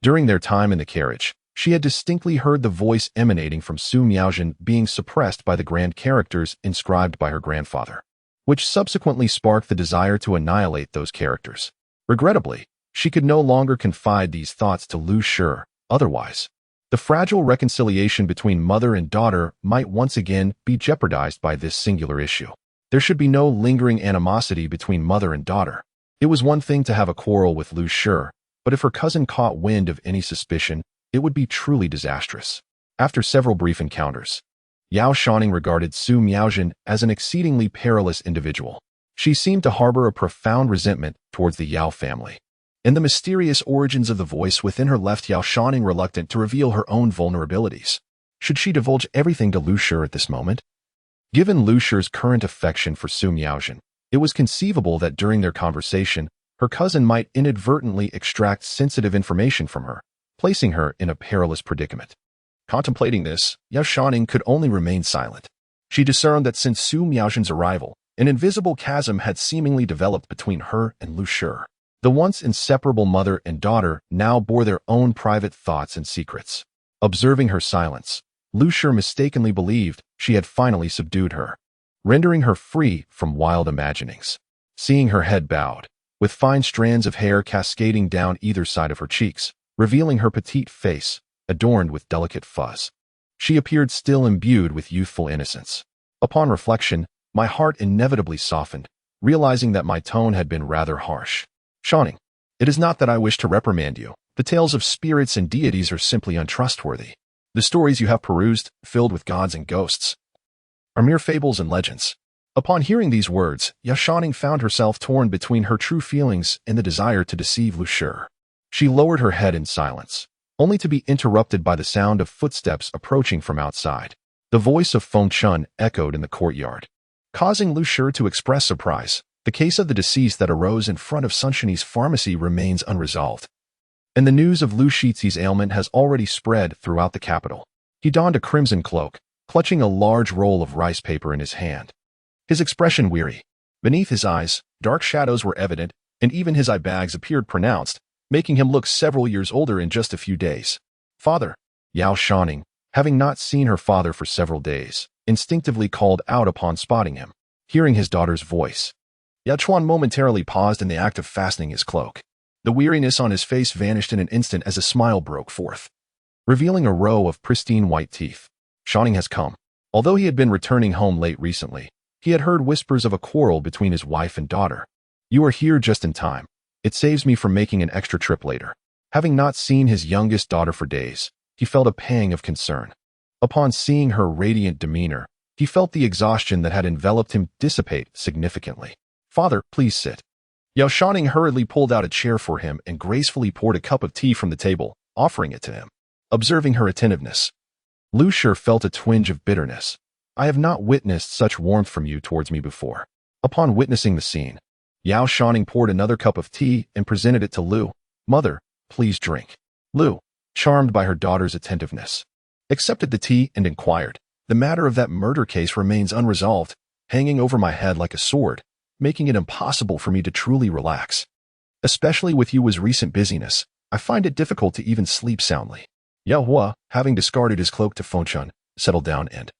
during their time in the carriage, she had distinctly heard the voice emanating from Su Miaojin being suppressed by the grand characters inscribed by her grandfather, which subsequently sparked the desire to annihilate those characters. Regrettably, she could no longer confide these thoughts to Lu Shi. Otherwise, the fragile reconciliation between mother and daughter might once again be jeopardized by this singular issue. There should be no lingering animosity between mother and daughter. It was one thing to have a quarrel with Lu Shi, but if her cousin caught wind of any suspicion, it would be truly disastrous. After several brief encounters, Yao Shouning regarded Su Miaojin as an exceedingly perilous individual. She seemed to harbor a profound resentment towards the Yao family, and the mysterious origins of the voice within her left Yao Shouning reluctant to reveal her own vulnerabilities. Should she divulge everything to Lu Shi at this moment? Given Lu Shi's current affection for Su Miaojin, it was conceivable that during their conversation, her cousin might inadvertently extract sensitive information from her, placing her in a perilous predicament. Contemplating this, Yao Shouning could only remain silent. She discerned that since Su Miaojin's arrival, an invisible chasm had seemingly developed between her and Lu Shi. The once inseparable mother and daughter now bore their own private thoughts and secrets. Observing her silence, Lu Shi mistakenly believed she had finally subdued her, rendering her free from wild imaginings. Seeing her head bowed, with fine strands of hair cascading down either side of her cheeks, revealing her petite face, adorned with delicate fuzz, she appeared still imbued with youthful innocence. Upon reflection, my heart inevitably softened, realizing that my tone had been rather harsh. "Shouning, it is not that I wish to reprimand you. The tales of spirits and deities are simply untrustworthy. The stories you have perused, filled with gods and ghosts, are mere fables and legends." Upon hearing these words, Yao Shouning found herself torn between her true feelings and the desire to deceive Lu Shi. She lowered her head in silence, only to be interrupted by the sound of footsteps approaching from outside. The voice of Feng Chun echoed in the courtyard, causing Lu Shi to express surprise. The case of the deceased that arose in front of Sunshini's pharmacy remains unresolved, and the news of Lu Shizi's ailment has already spread throughout the capital. He donned a crimson cloak, clutching a large roll of rice paper in his hand, his expression weary. Beneath his eyes, dark shadows were evident, and even his eye bags appeared pronounced, making him look several years older in just a few days. "Father," Yao Shouning, having not seen her father for several days, instinctively called out upon spotting him. Hearing his daughter's voice, Yao Chuan momentarily paused in the act of fastening his cloak. The weariness on his face vanished in an instant as a smile broke forth, revealing a row of pristine white teeth. "Shouning has come." Although he had been returning home late recently, he had heard whispers of a quarrel between his wife and daughter. "You are here just in time. It saves me from making an extra trip later." Having not seen his youngest daughter for days, he felt a pang of concern. Upon seeing her radiant demeanor, he felt the exhaustion that had enveloped him dissipate significantly. "Father, please sit." Yao Shouning hurriedly pulled out a chair for him and gracefully poured a cup of tea from the table, offering it to him. Observing her attentiveness, Lu Shi felt a twinge of bitterness. "I have not witnessed such warmth from you towards me before." Upon witnessing the scene, Yao Shouning poured another cup of tea and presented it to Lu. "Mother, please drink." Lu, charmed by her daughter's attentiveness, accepted the tea and inquired, "The matter of that murder case remains unresolved. hanging over my head like a sword, making it impossible for me to truly relax. Especially with Yu's recent busyness, I find it difficult to even sleep soundly. Yao Hua, having discarded his cloak to Fengchun, settled down and,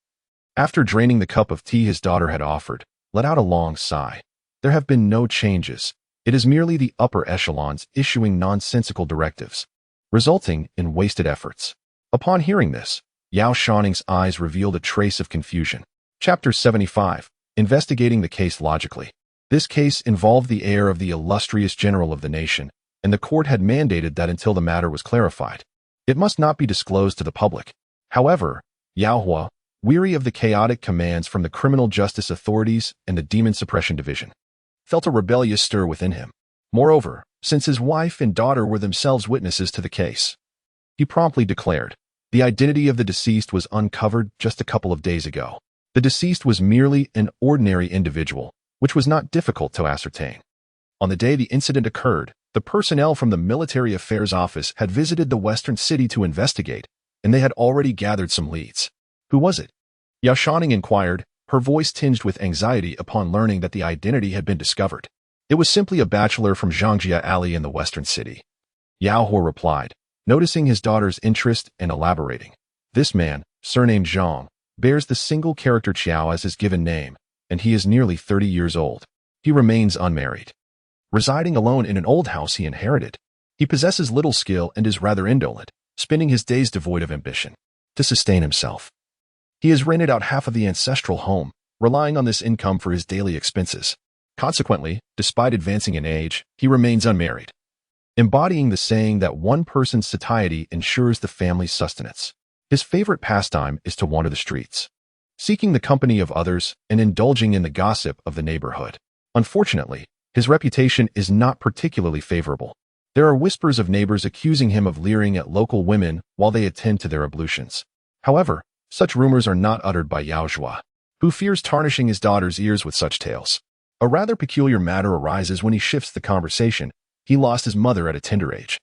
after draining the cup of tea his daughter had offered, let out a long sigh. There have been no changes. It is merely the upper echelons issuing nonsensical directives, resulting in wasted efforts. Upon hearing this, Yao Shouning's eyes revealed a trace of confusion. Chapter 75. Investigating the case logically. This case involved the heir of the illustrious general of the nation, and the court had mandated that until the matter was clarified, it must not be disclosed to the public. However, Yao Hua, weary of the chaotic commands from the criminal justice authorities and the demon suppression division, felt a rebellious stir within him. Moreover, since his wife and daughter were themselves witnesses to the case, he promptly declared, the identity of the deceased was uncovered just a couple of days ago. The deceased was merely an ordinary individual, which was not difficult to ascertain. On the day the incident occurred, the personnel from the Military Affairs Office had visited the Western City to investigate, and they had already gathered some leads. Who was it? Yao Shouning inquired, her voice tinged with anxiety upon learning that the identity had been discovered. It was simply a bachelor from Zhangjia Alley in the Western City. Yao Hua replied, noticing his daughter's interest and elaborating. This man, surnamed Zhang, bears the single character Qiao as his given name, and he is nearly 30 years old. He remains unmarried, residing alone in an old house he inherited. He possesses little skill and is rather indolent, spending his days devoid of ambition. To sustain himself, he has rented out half of the ancestral home, relying on this income for his daily expenses. Consequently, despite advancing in age, he remains unmarried, embodying the saying that one person's satiety ensures the family's sustenance. His favorite pastime is to wander the streets, seeking the company of others and indulging in the gossip of the neighborhood. Unfortunately, his reputation is not particularly favorable. There are whispers of neighbors accusing him of leering at local women while they attend to their ablutions. However, such rumors are not uttered by Yao Zhua, who fears tarnishing his daughter's ears with such tales. A rather peculiar matter arises when he shifts the conversation. He lost his mother at a tender age,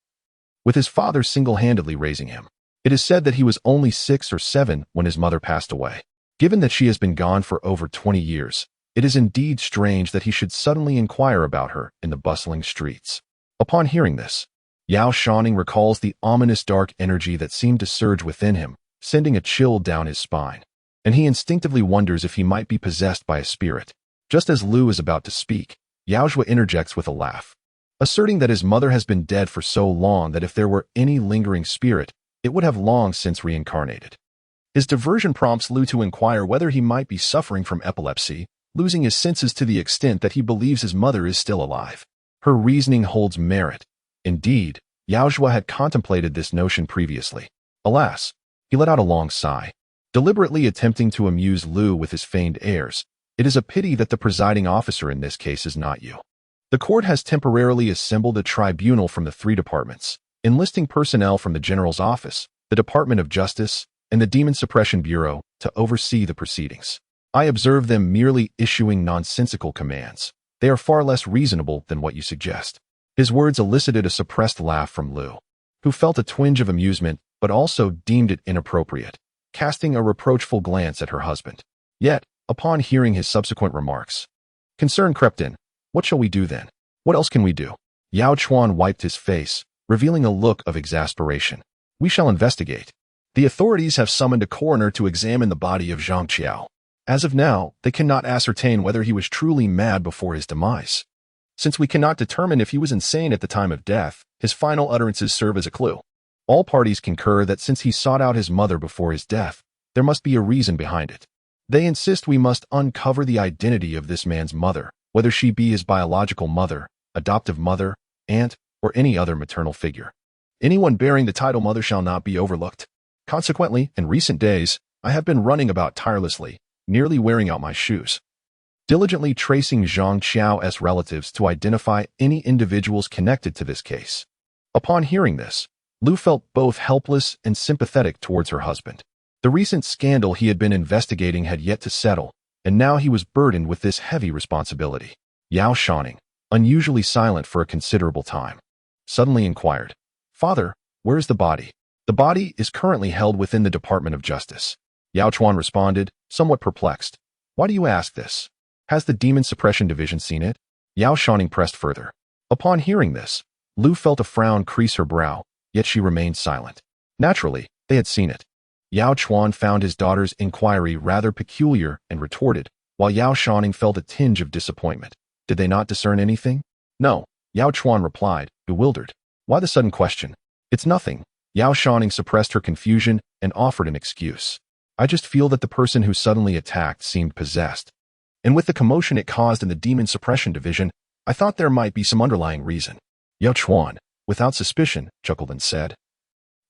with his father single-handedly raising him. It is said that he was only 6 or 7 when his mother passed away. Given that she has been gone for over 20 years, it is indeed strange that he should suddenly inquire about her in the bustling streets. Upon hearing this, Yao Shouning recalls the ominous dark energy that seemed to surge within him, sending a chill down his spine, and he instinctively wonders if he might be possessed by a spirit. Just as Lu is about to speak, Yao Zhua interjects with a laugh, asserting that his mother has been dead for so long that if there were any lingering spirit, it would have long since reincarnated. His diversion prompts Lu to inquire whether he might be suffering from epilepsy, losing his senses to the extent that he believes his mother is still alive. Her reasoning holds merit. Indeed, Yao Zhua had contemplated this notion previously. Alas, he let out a long sigh, deliberately attempting to amuse Lu with his feigned airs. It is a pity that the presiding officer in this case is not you. The court has temporarily assembled a tribunal from the 3 departments, enlisting personnel from the General's Office, the Department of Justice, and the Demon Suppression Bureau to oversee the proceedings. I observe them merely issuing nonsensical commands. They are far less reasonable than what you suggest. His words elicited a suppressed laugh from Lu, who felt a twinge of amusement but also deemed it inappropriate, casting a reproachful glance at her husband. Yet, upon hearing his subsequent remarks, concern crept in. What shall we do then? What else can we do? Yao Chuan wiped his face, revealing a look of exasperation. We shall investigate. The authorities have summoned a coroner to examine the body of Zhang Qiao. As of now, they cannot ascertain whether he was truly mad before his demise. Since we cannot determine if he was insane at the time of death, his final utterances serve as a clue. All parties concur that since he sought out his mother before his death, there must be a reason behind it. They insist we must uncover the identity of this man's mother, whether she be his biological mother, adoptive mother, aunt, or any other maternal figure. Anyone bearing the title mother shall not be overlooked. Consequently, in recent days, I have been running about tirelessly, nearly wearing out my shoes, diligently tracing Zhang Qiao's relatives to identify any individuals connected to this case. Upon hearing this, Lu felt both helpless and sympathetic towards her husband. The recent scandal he had been investigating had yet to settle, and now he was burdened with this heavy responsibility. Yao Shouning, unusually silent for a considerable time, suddenly inquired, "Father, where is the body?" "The body is currently held within the Department of Justice." Yao Chuan responded, somewhat perplexed. "Why do you ask this?" Has the Demon Suppression Division seen it? Yao Shouning pressed further. Upon hearing this, Lu felt a frown crease her brow, yet she remained silent. Naturally, they had seen it. Yao Chuan found his daughter's inquiry rather peculiar and retorted, while Yao Shouning felt a tinge of disappointment. Did they not discern anything? No, Yao Chuan replied, bewildered. Why the sudden question? It's nothing. Yao Shouning suppressed her confusion and offered an excuse. I just feel that the person who suddenly attacked seemed possessed. And with the commotion it caused in the Demon Suppression Division, I thought there might be some underlying reason. Yao Chuan, without suspicion, chuckled and said.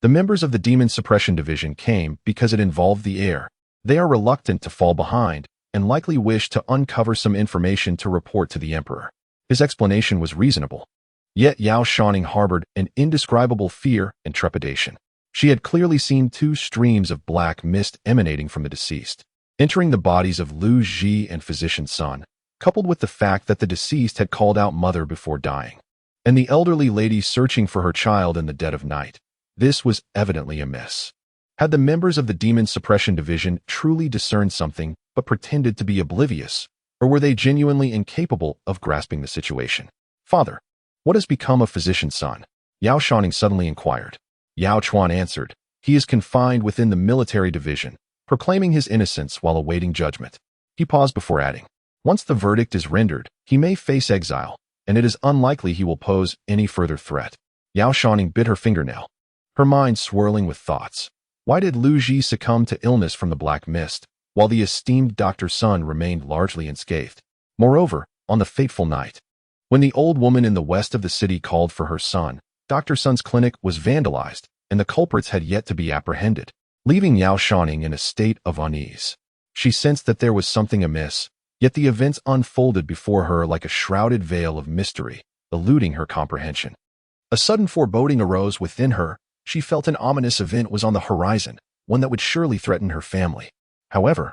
The members of the Demon Suppression Division came because it involved the heir. They are reluctant to fall behind and likely wish to uncover some information to report to the Emperor. His explanation was reasonable. Yet Yao Shouning harbored an indescribable fear and trepidation. She had clearly seen two streams of black mist emanating from the deceased, entering the bodies of Lu Ji and Physician Sun, coupled with the fact that the deceased had called out mother before dying, and the elderly lady searching for her child in the dead of night. This was evidently amiss. Had the members of the Demon Suppression Division truly discerned something but pretended to be oblivious, or were they genuinely incapable of grasping the situation? Father, what has become of Physician Sun? Yao Shouning suddenly inquired. Yao Chuan answered, he is confined within the military division, proclaiming his innocence while awaiting judgment. He paused before adding, once the verdict is rendered, he may face exile, and it is unlikely he will pose any further threat. Yao Shouning bit her fingernail, her mind swirling with thoughts. Why did Lu Ji succumb to illness from the black mist, while the esteemed Dr. Sun remained largely unscathed? Moreover, on the fateful night, when the old woman in the west of the city called for her son, Dr. Sun's clinic was vandalized, and the culprits had yet to be apprehended, leaving Yao Shouning in a state of unease. She sensed that there was something amiss, yet the events unfolded before her like a shrouded veil of mystery, eluding her comprehension. A sudden foreboding arose within her. She felt an ominous event was on the horizon, one that would surely threaten her family. However,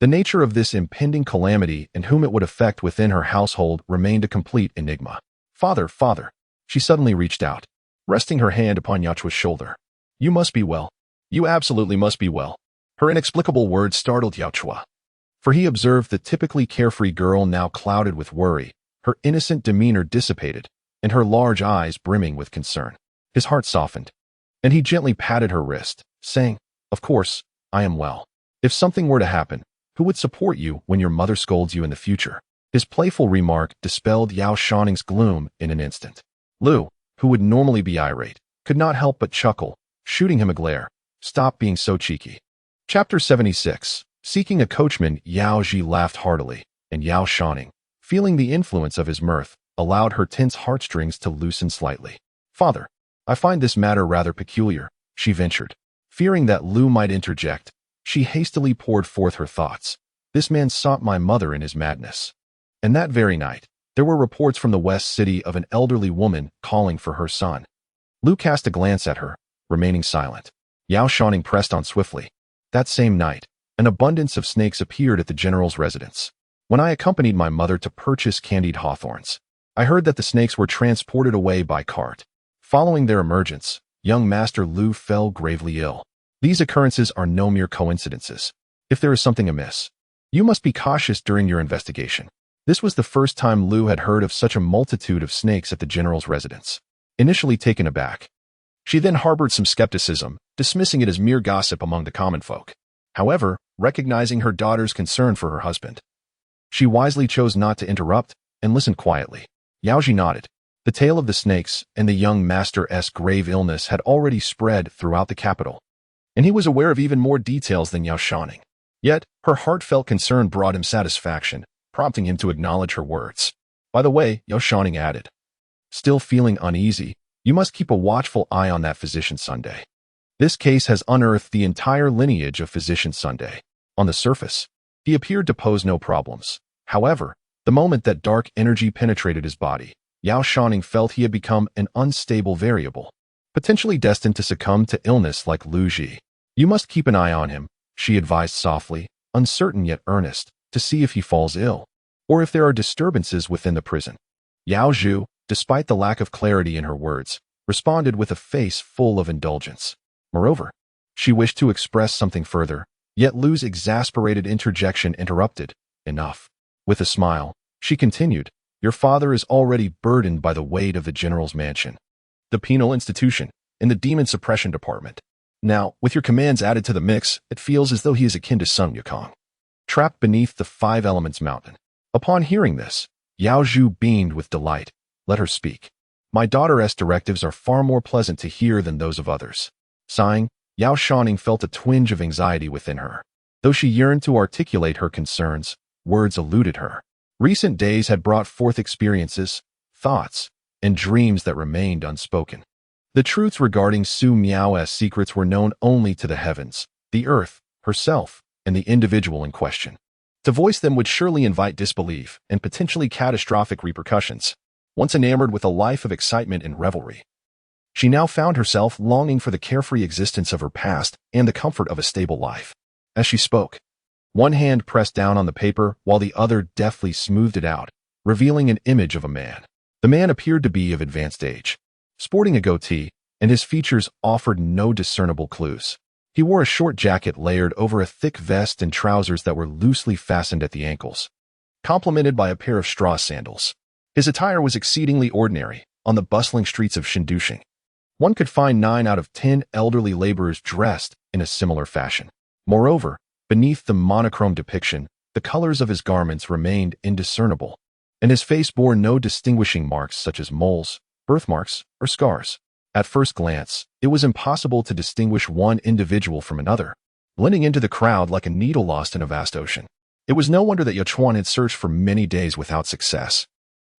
the nature of this impending calamity and whom it would affect within her household remained a complete enigma. Father, she suddenly reached out, resting her hand upon Yao Chua's shoulder. You must be well. You absolutely must be well. Her inexplicable words startled Yao Chua, for he observed the typically carefree girl now clouded with worry, her innocent demeanor dissipated, and her large eyes brimming with concern. His heart softened, and he gently patted her wrist, saying, of course, I am well. If something were to happen, who would support you when your mother scolds you in the future? His playful remark dispelled Yao Shouning's gloom in an instant. Lu, who would normally be irate, could not help but chuckle, shooting him a glare. Stop being so cheeky. Chapter 76. Seeking a coachman, Yao Ji laughed heartily, and Yao Shouning, feeling the influence of his mirth, allowed her tense heartstrings to loosen slightly. Father, I find this matter rather peculiar, she ventured. Fearing that Lu might interject, she hastily poured forth her thoughts. This man sought my mother in his madness. And that very night, there were reports from the West City of an elderly woman calling for her son. Lu cast a glance at her, remaining silent. Yao Shouning pressed on swiftly. That same night, an abundance of snakes appeared at the general's residence. When I accompanied my mother to purchase candied hawthorns, I heard that the snakes were transported away by cart. Following their emergence, young Master Lu fell gravely ill. These occurrences are no mere coincidences. If there is something amiss, you must be cautious during your investigation. This was the first time Lu had heard of such a multitude of snakes at the general's residence. Initially taken aback, she then harbored some skepticism, dismissing it as mere gossip among the common folk. However, recognizing her daughter's concern for her husband, she wisely chose not to interrupt and listened quietly. Yao Ji nodded. The tale of the snakes and the young master's grave illness had already spread throughout the capital, and he was aware of even more details than Yao Shouning. Yet, her heartfelt concern brought him satisfaction, prompting him to acknowledge her words. By the way, Yao Shouning added, still feeling uneasy, you must keep a watchful eye on that Physician Sunday. This case has unearthed the entire lineage of Physician Sunday. On the surface, he appeared to pose no problems. However, the moment that dark energy penetrated his body, Yao Shouning felt he had become an unstable variable, potentially destined to succumb to illness like Lu Ji. You must keep an eye on him, she advised softly, uncertain yet earnest, to see if he falls ill, or if there are disturbances within the prison. Yao Zhu, despite the lack of clarity in her words, responded with a face full of indulgence. Moreover, she wished to express something further, yet Lu's exasperated interjection interrupted. Enough. With a smile, she continued, "Your father is already burdened by the weight of the general's mansion, the penal institution, and the demon suppression department. Now, with your commands added to the mix, it feels as though he is akin to Sun Yukong, trapped beneath the Five Elements mountain." Upon hearing this, Yao Zhu beamed with delight. Let her speak. My daughter's directives are far more pleasant to hear than those of others. Sighing, Yao Shouning felt a twinge of anxiety within her. Though she yearned to articulate her concerns, words eluded her. Recent days had brought forth experiences, thoughts, and dreams that remained unspoken. The truths regarding Su Miao's secrets were known only to the heavens, the earth, herself, and the individual in question. To voice them would surely invite disbelief and potentially catastrophic repercussions. Once enamored with a life of excitement and revelry, she now found herself longing for the carefree existence of her past and the comfort of a stable life. As she spoke, one hand pressed down on the paper while the other deftly smoothed it out, revealing an image of a man. The man appeared to be of advanced age, sporting a goatee, and his features offered no discernible clues. He wore a short jacket layered over a thick vest and trousers that were loosely fastened at the ankles, complemented by a pair of straw sandals. His attire was exceedingly ordinary. On the bustling streets of Shindushing, one could find 9 out of 10 elderly laborers dressed in a similar fashion. Moreover, beneath the monochrome depiction, the colors of his garments remained indiscernible, and his face bore no distinguishing marks such as moles, birthmarks, or scars. At first glance, it was impossible to distinguish one individual from another, blending into the crowd like a needle lost in a vast ocean. It was no wonder that Yao Chuan had searched for many days without success.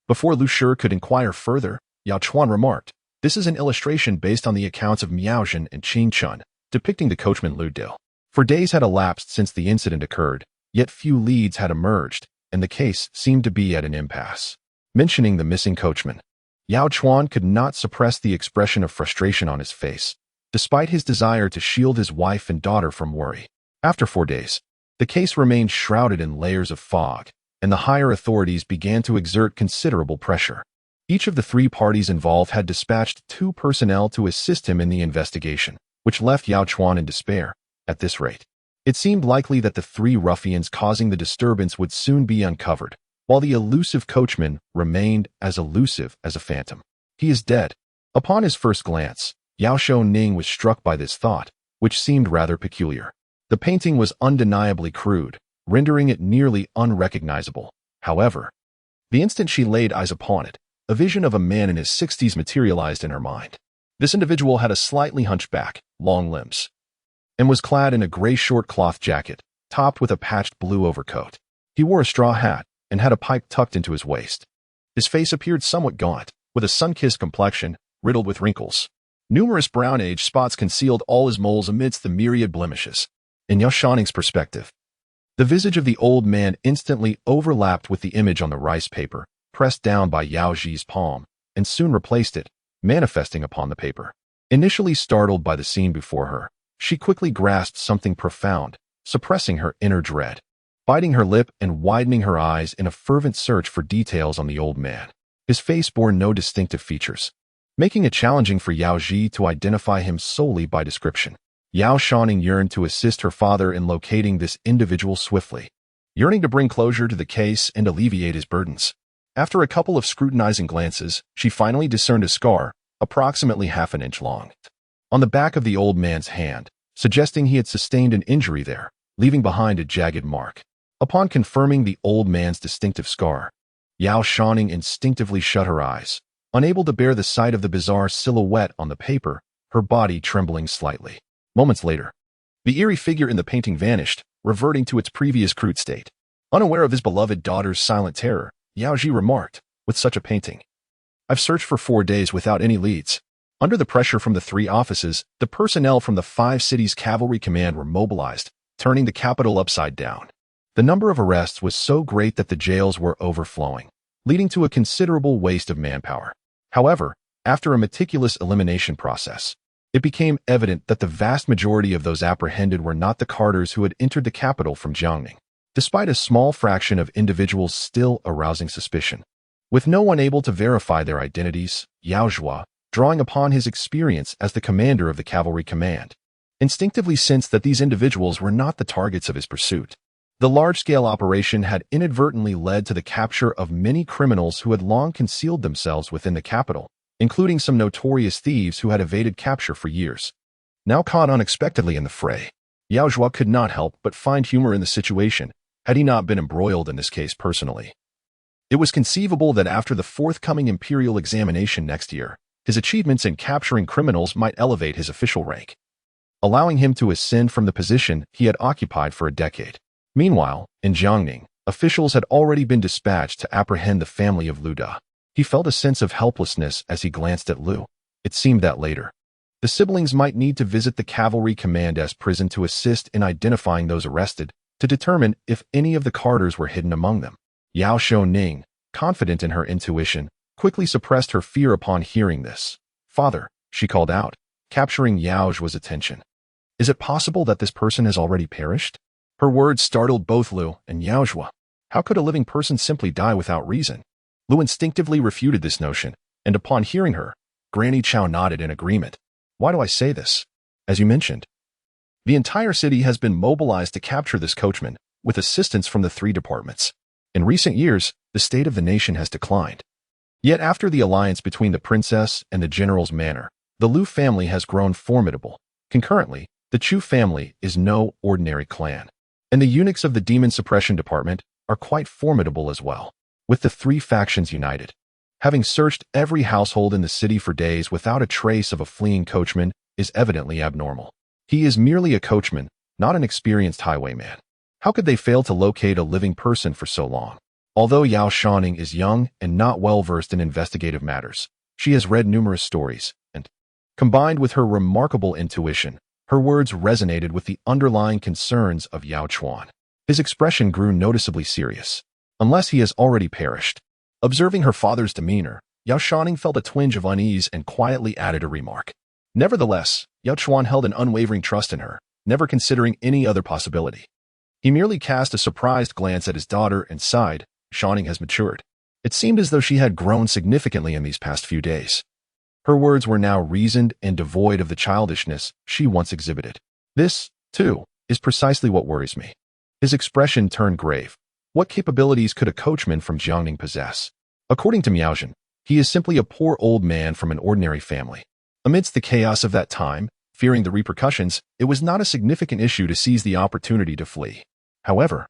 Before Lu Shi could inquire further, Yao Chuan remarked, "This is an illustration based on the accounts of Miaozhen and Qing Chun, depicting the coachman Lu Dil. For days had elapsed since the incident occurred, yet few leads had emerged, and the case seemed to be at an impasse." Mentioning the missing coachman, Yao Chuan could not suppress the expression of frustration on his face, despite his desire to shield his wife and daughter from worry. After 4 days, the case remained shrouded in layers of fog, and the higher authorities began to exert considerable pressure. Each of the 3 parties involved had dispatched 2 personnel to assist him in the investigation, which left Yao Chuan in despair. At this rate, it seemed likely that the 3 ruffians causing the disturbance would soon be uncovered, while the elusive coachman remained as elusive as a phantom. He is dead. Upon his first glance, Yao Shouning was struck by this thought, which seemed rather peculiar. The painting was undeniably crude, rendering it nearly unrecognizable. However, the instant she laid eyes upon it, a vision of a man in his 60s materialized in her mind. This individual had a slightly hunched back, long limbs, and was clad in a gray short cloth jacket, topped with a patched blue overcoat. He wore a straw hat and had a pipe tucked into his waist. His face appeared somewhat gaunt, with a sun-kissed complexion, riddled with wrinkles. Numerous brown age spots concealed all his moles amidst the myriad blemishes. In Yao Shouning's perspective, the visage of the old man instantly overlapped with the image on the rice paper, pressed down by Yao Zhi's palm, and soon replaced it, manifesting upon the paper. Initially startled by the scene before her, she quickly grasped something profound, suppressing her inner dread, biting her lip and widening her eyes in a fervent search for details on the old man. His face bore no distinctive features, making it challenging for Yao Zhi to identify him solely by description. Yao Shouning yearned to assist her father in locating this individual swiftly, yearning to bring closure to the case and alleviate his burdens. After a couple of scrutinizing glances, she finally discerned a scar, approximately half an inch long, on the back of the old man's hand, suggesting he had sustained an injury there, leaving behind a jagged mark. Upon confirming the old man's distinctive scar, Yao Shouning instinctively shut her eyes, unable to bear the sight of the bizarre silhouette on the paper, her body trembling slightly. Moments later, the eerie figure in the painting vanished, reverting to its previous crude state. Unaware of his beloved daughter's silent terror, Yao Zhi remarked, "With such a painting, I've searched for 4 days without any leads." Under the pressure from the 3 offices, the personnel from the 5 cities' cavalry command were mobilized, turning the capital upside down. The number of arrests was so great that the jails were overflowing, leading to a considerable waste of manpower. However, after a meticulous elimination process, it became evident that the vast majority of those apprehended were not the carters who had entered the capital from Jiangning, despite a small fraction of individuals still arousing suspicion. With no one able to verify their identities, Yao Zhua, drawing upon his experience as the commander of the cavalry command, instinctively sensed that these individuals were not the targets of his pursuit. The large-scale operation had inadvertently led to the capture of many criminals who had long concealed themselves within the capital, including some notorious thieves who had evaded capture for years. Now caught unexpectedly in the fray, Yao Shouning could not help but find humor in the situation, had he not been embroiled in this case personally. It was conceivable that after the forthcoming imperial examination next year, his achievements in capturing criminals might elevate his official rank, allowing him to ascend from the position he had occupied for a decade. Meanwhile, in Jiangning, officials had already been dispatched to apprehend the family of Lu Da. He felt a sense of helplessness as he glanced at Lu. It seemed that later, the siblings might need to visit the cavalry command's prison to assist in identifying those arrested, to determine if any of the Carters were hidden among them. Yao Shouning, confident in her intuition, quickly suppressed her fear upon hearing this. "Father," she called out, capturing Yao Shuang's attention. "Is it possible that this person has already perished?" Her words startled both Lu and Yao Shouang. How could a living person simply die without reason? Lu instinctively refuted this notion, and upon hearing her, Granny Chow nodded in agreement. "Why do I say this? As you mentioned, the entire city has been mobilized to capture this coachman, with assistance from the 3 departments. In recent years, the state of the nation has declined. Yet after the alliance between the princess and the general's manor, the Lu family has grown formidable. Concurrently, the Chu family is no ordinary clan. And the eunuchs of the Demon Suppression Department are quite formidable as well, with the 3 factions united. Having searched every household in the city for days without a trace of a fleeing coachman is evidently abnormal. He is merely a coachman, not an experienced highwayman. How could they fail to locate a living person for so long?" Although Yao Shouning is young and not well-versed in investigative matters, she has read numerous stories, and, combined with her remarkable intuition, her words resonated with the underlying concerns of Yao Chuan. His expression grew noticeably serious. "Unless he has already perished." Observing her father's demeanor, Yao Shouning felt a twinge of unease and quietly added a remark. Nevertheless, Yao Chuan held an unwavering trust in her, never considering any other possibility. He merely cast a surprised glance at his daughter and sighed. Shouning has matured. It seemed as though she had grown significantly in these past few days. Her words were now reasoned and devoid of the childishness she once exhibited. "This, too, is precisely what worries me." His expression turned grave. What capabilities could a coachman from Jiangning possess? According to Miaozhen, he is simply a poor old man from an ordinary family. Amidst the chaos of that time, fearing the repercussions, it was not a significant issue to seize the opportunity to flee. However,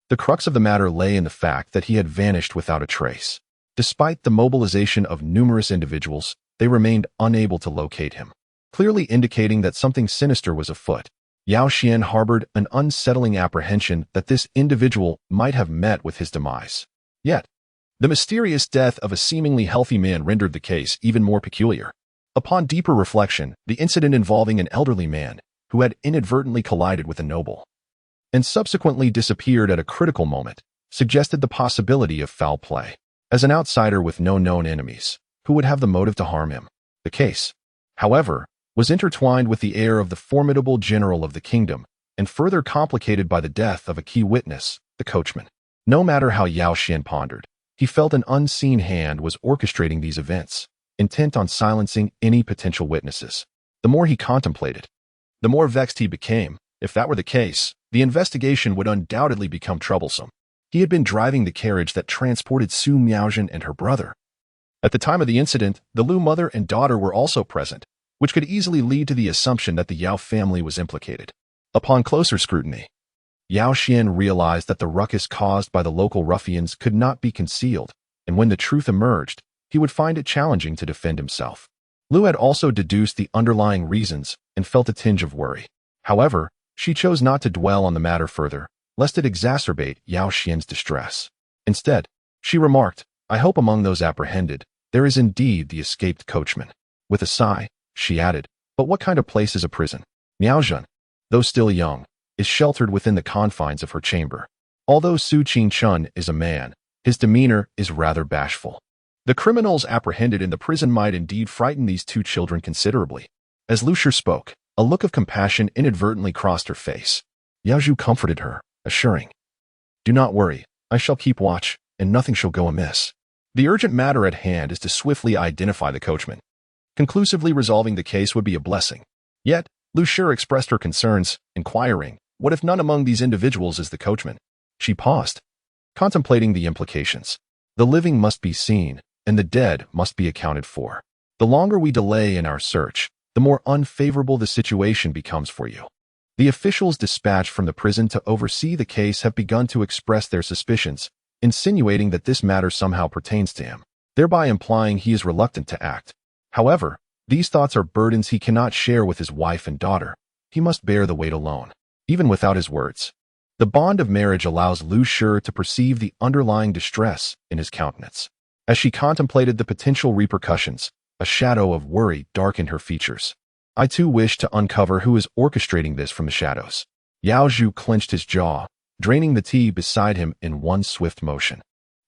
the crux of the matter lay in the fact that he had vanished without a trace. Despite the mobilization of numerous individuals, they remained unable to locate him, clearly indicating that something sinister was afoot. Yao Xian harbored an unsettling apprehension that this individual might have met with his demise. Yet, the mysterious death of a seemingly healthy man rendered the case even more peculiar. Upon deeper reflection, the incident involving an elderly man who had inadvertently collided with a noble and subsequently disappeared at a critical moment suggested the possibility of foul play. As an outsider with no known enemies, who would have the motive to harm him? The case, however, was intertwined with the heir of the formidable general of the kingdom, and further complicated by the death of a key witness, the coachman. No matter how Yao Xian pondered, he felt an unseen hand was orchestrating these events, intent on silencing any potential witnesses. The more he contemplated, the more vexed he became. If that were the case, the investigation would undoubtedly become troublesome. He had been driving the carriage that transported Su Miaozhen and her brother. At the time of the incident, the Lu mother and daughter were also present, which could easily lead to the assumption that the Yao family was implicated. Upon closer scrutiny, Yao Xian realized that the ruckus caused by the local ruffians could not be concealed, and when the truth emerged, he would find it challenging to defend himself. Lu had also deduced the underlying reasons and felt a tinge of worry. However, she chose not to dwell on the matter further, lest it exacerbate Yao Xian's distress. Instead, she remarked, "I hope among those apprehended, there is indeed the escaped coachman." With a sigh, she added, "But what kind of place is a prison?" Miaozhen, though still young, is sheltered within the confines of her chamber. Although Su Qingchun is a man, his demeanor is rather bashful. The criminals apprehended in the prison might indeed frighten these 2 children considerably. As Lu Shi spoke, a look of compassion inadvertently crossed her face. Yao Zhu comforted her, assuring, "Do not worry, I shall keep watch, and nothing shall go amiss. The urgent matter at hand is to swiftly identify the coachman. Conclusively resolving the case would be a blessing." Yet, Lu Shi expressed her concerns, inquiring, What if none among these individuals is the coachman? She paused, contemplating the implications. The living must be seen, and the dead must be accounted for. The longer we delay in our search, the more unfavorable the situation becomes for you. The officials dispatched from the prison to oversee the case have begun to express their suspicions, insinuating that this matter somehow pertains to him, thereby implying he is reluctant to act. However, these thoughts are burdens he cannot share with his wife and daughter. He must bear the weight alone, even without his words. The bond of marriage allows Lu Shi to perceive the underlying distress in his countenance. As she contemplated the potential repercussions, a shadow of worry darkened her features. I too wish to uncover who is orchestrating this from the shadows. Yao Zhu clenched his jaw, draining the tea beside him in one swift motion.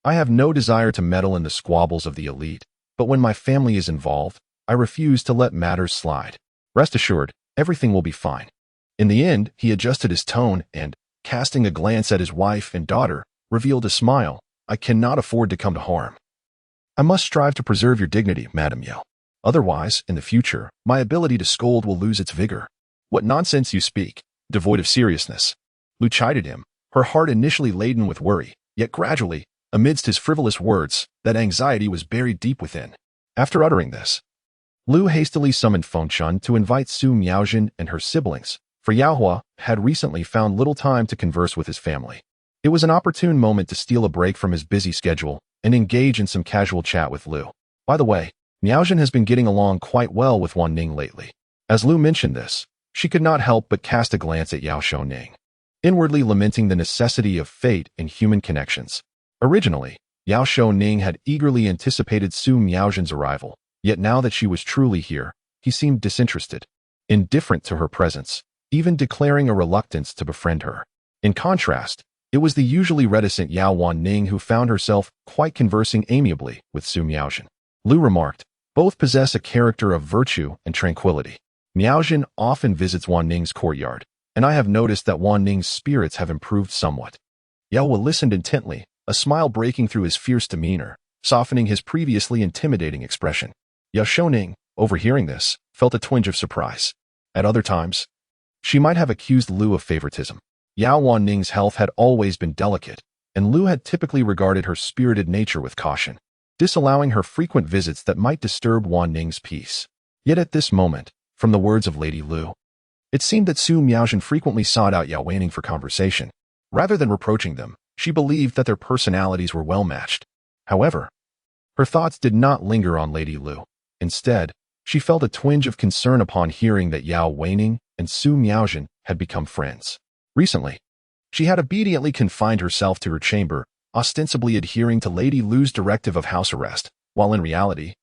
I have no desire to meddle in the squabbles of the elite, but when my family is involved, I refuse to let matters slide. Rest assured, everything will be fine. In the end, he adjusted his tone and, casting a glance at his wife and daughter, revealed a smile. I cannot afford to come to harm. I must strive to preserve your dignity, Madame Yao. Otherwise, in the future, my ability to scold will lose its vigor. What nonsense you speak, devoid of seriousness. Lu chided him, her heart initially laden with worry, yet gradually, amidst his frivolous words, that anxiety was buried deep within. After uttering this, Lu hastily summoned Fengchun to invite Su Miaojin and her siblings, for Yaohua had recently found little time to converse with his family. It was an opportune moment to steal a break from his busy schedule and engage in some casual chat with Lu. By the way, Miaojin has been getting along quite well with Wan Ning lately. As Lu mentioned this, she could not help but cast a glance at Yao Shouning, inwardly lamenting the necessity of fate in human connections. Originally, Yao Shouning had eagerly anticipated Su Miaojin's arrival, yet now that she was truly here, he seemed disinterested, indifferent to her presence, even declaring a reluctance to befriend her. In contrast, it was the usually reticent Yao Wan Ning who found herself quite conversing amiably with Su Miaojin. Lu remarked, both possess a character of virtue and tranquility. Miaojin often visits Wan Ning's courtyard, and I have noticed that Wan Ning's spirits have improved somewhat. Yao listened intently, a smile breaking through his fierce demeanor, softening his previously intimidating expression. Yao Shouning, overhearing this, felt a twinge of surprise. At other times, she might have accused Lu of favoritism. Yao Wan Ning's health had always been delicate, and Lu had typically regarded her spirited nature with caution, disallowing her frequent visits that might disturb Wan Ning's peace. Yet at this moment, from the words of Lady Lu, it seemed that Su Miaojin frequently sought out Yao Weining for conversation. Rather than reproaching them, she believed that their personalities were well matched. However, her thoughts did not linger on Lady Lu. Instead, she felt a twinge of concern upon hearing that Yao Weining and Su Miaojin had become friends. Recently, she had obediently confined herself to her chamber, ostensibly adhering to Lady Lu's directive of house arrest, while in reality,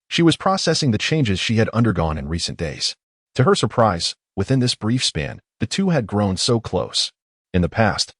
she was processing the changes she had undergone in recent days. To her surprise, within this brief span, the two had grown so close. In the past,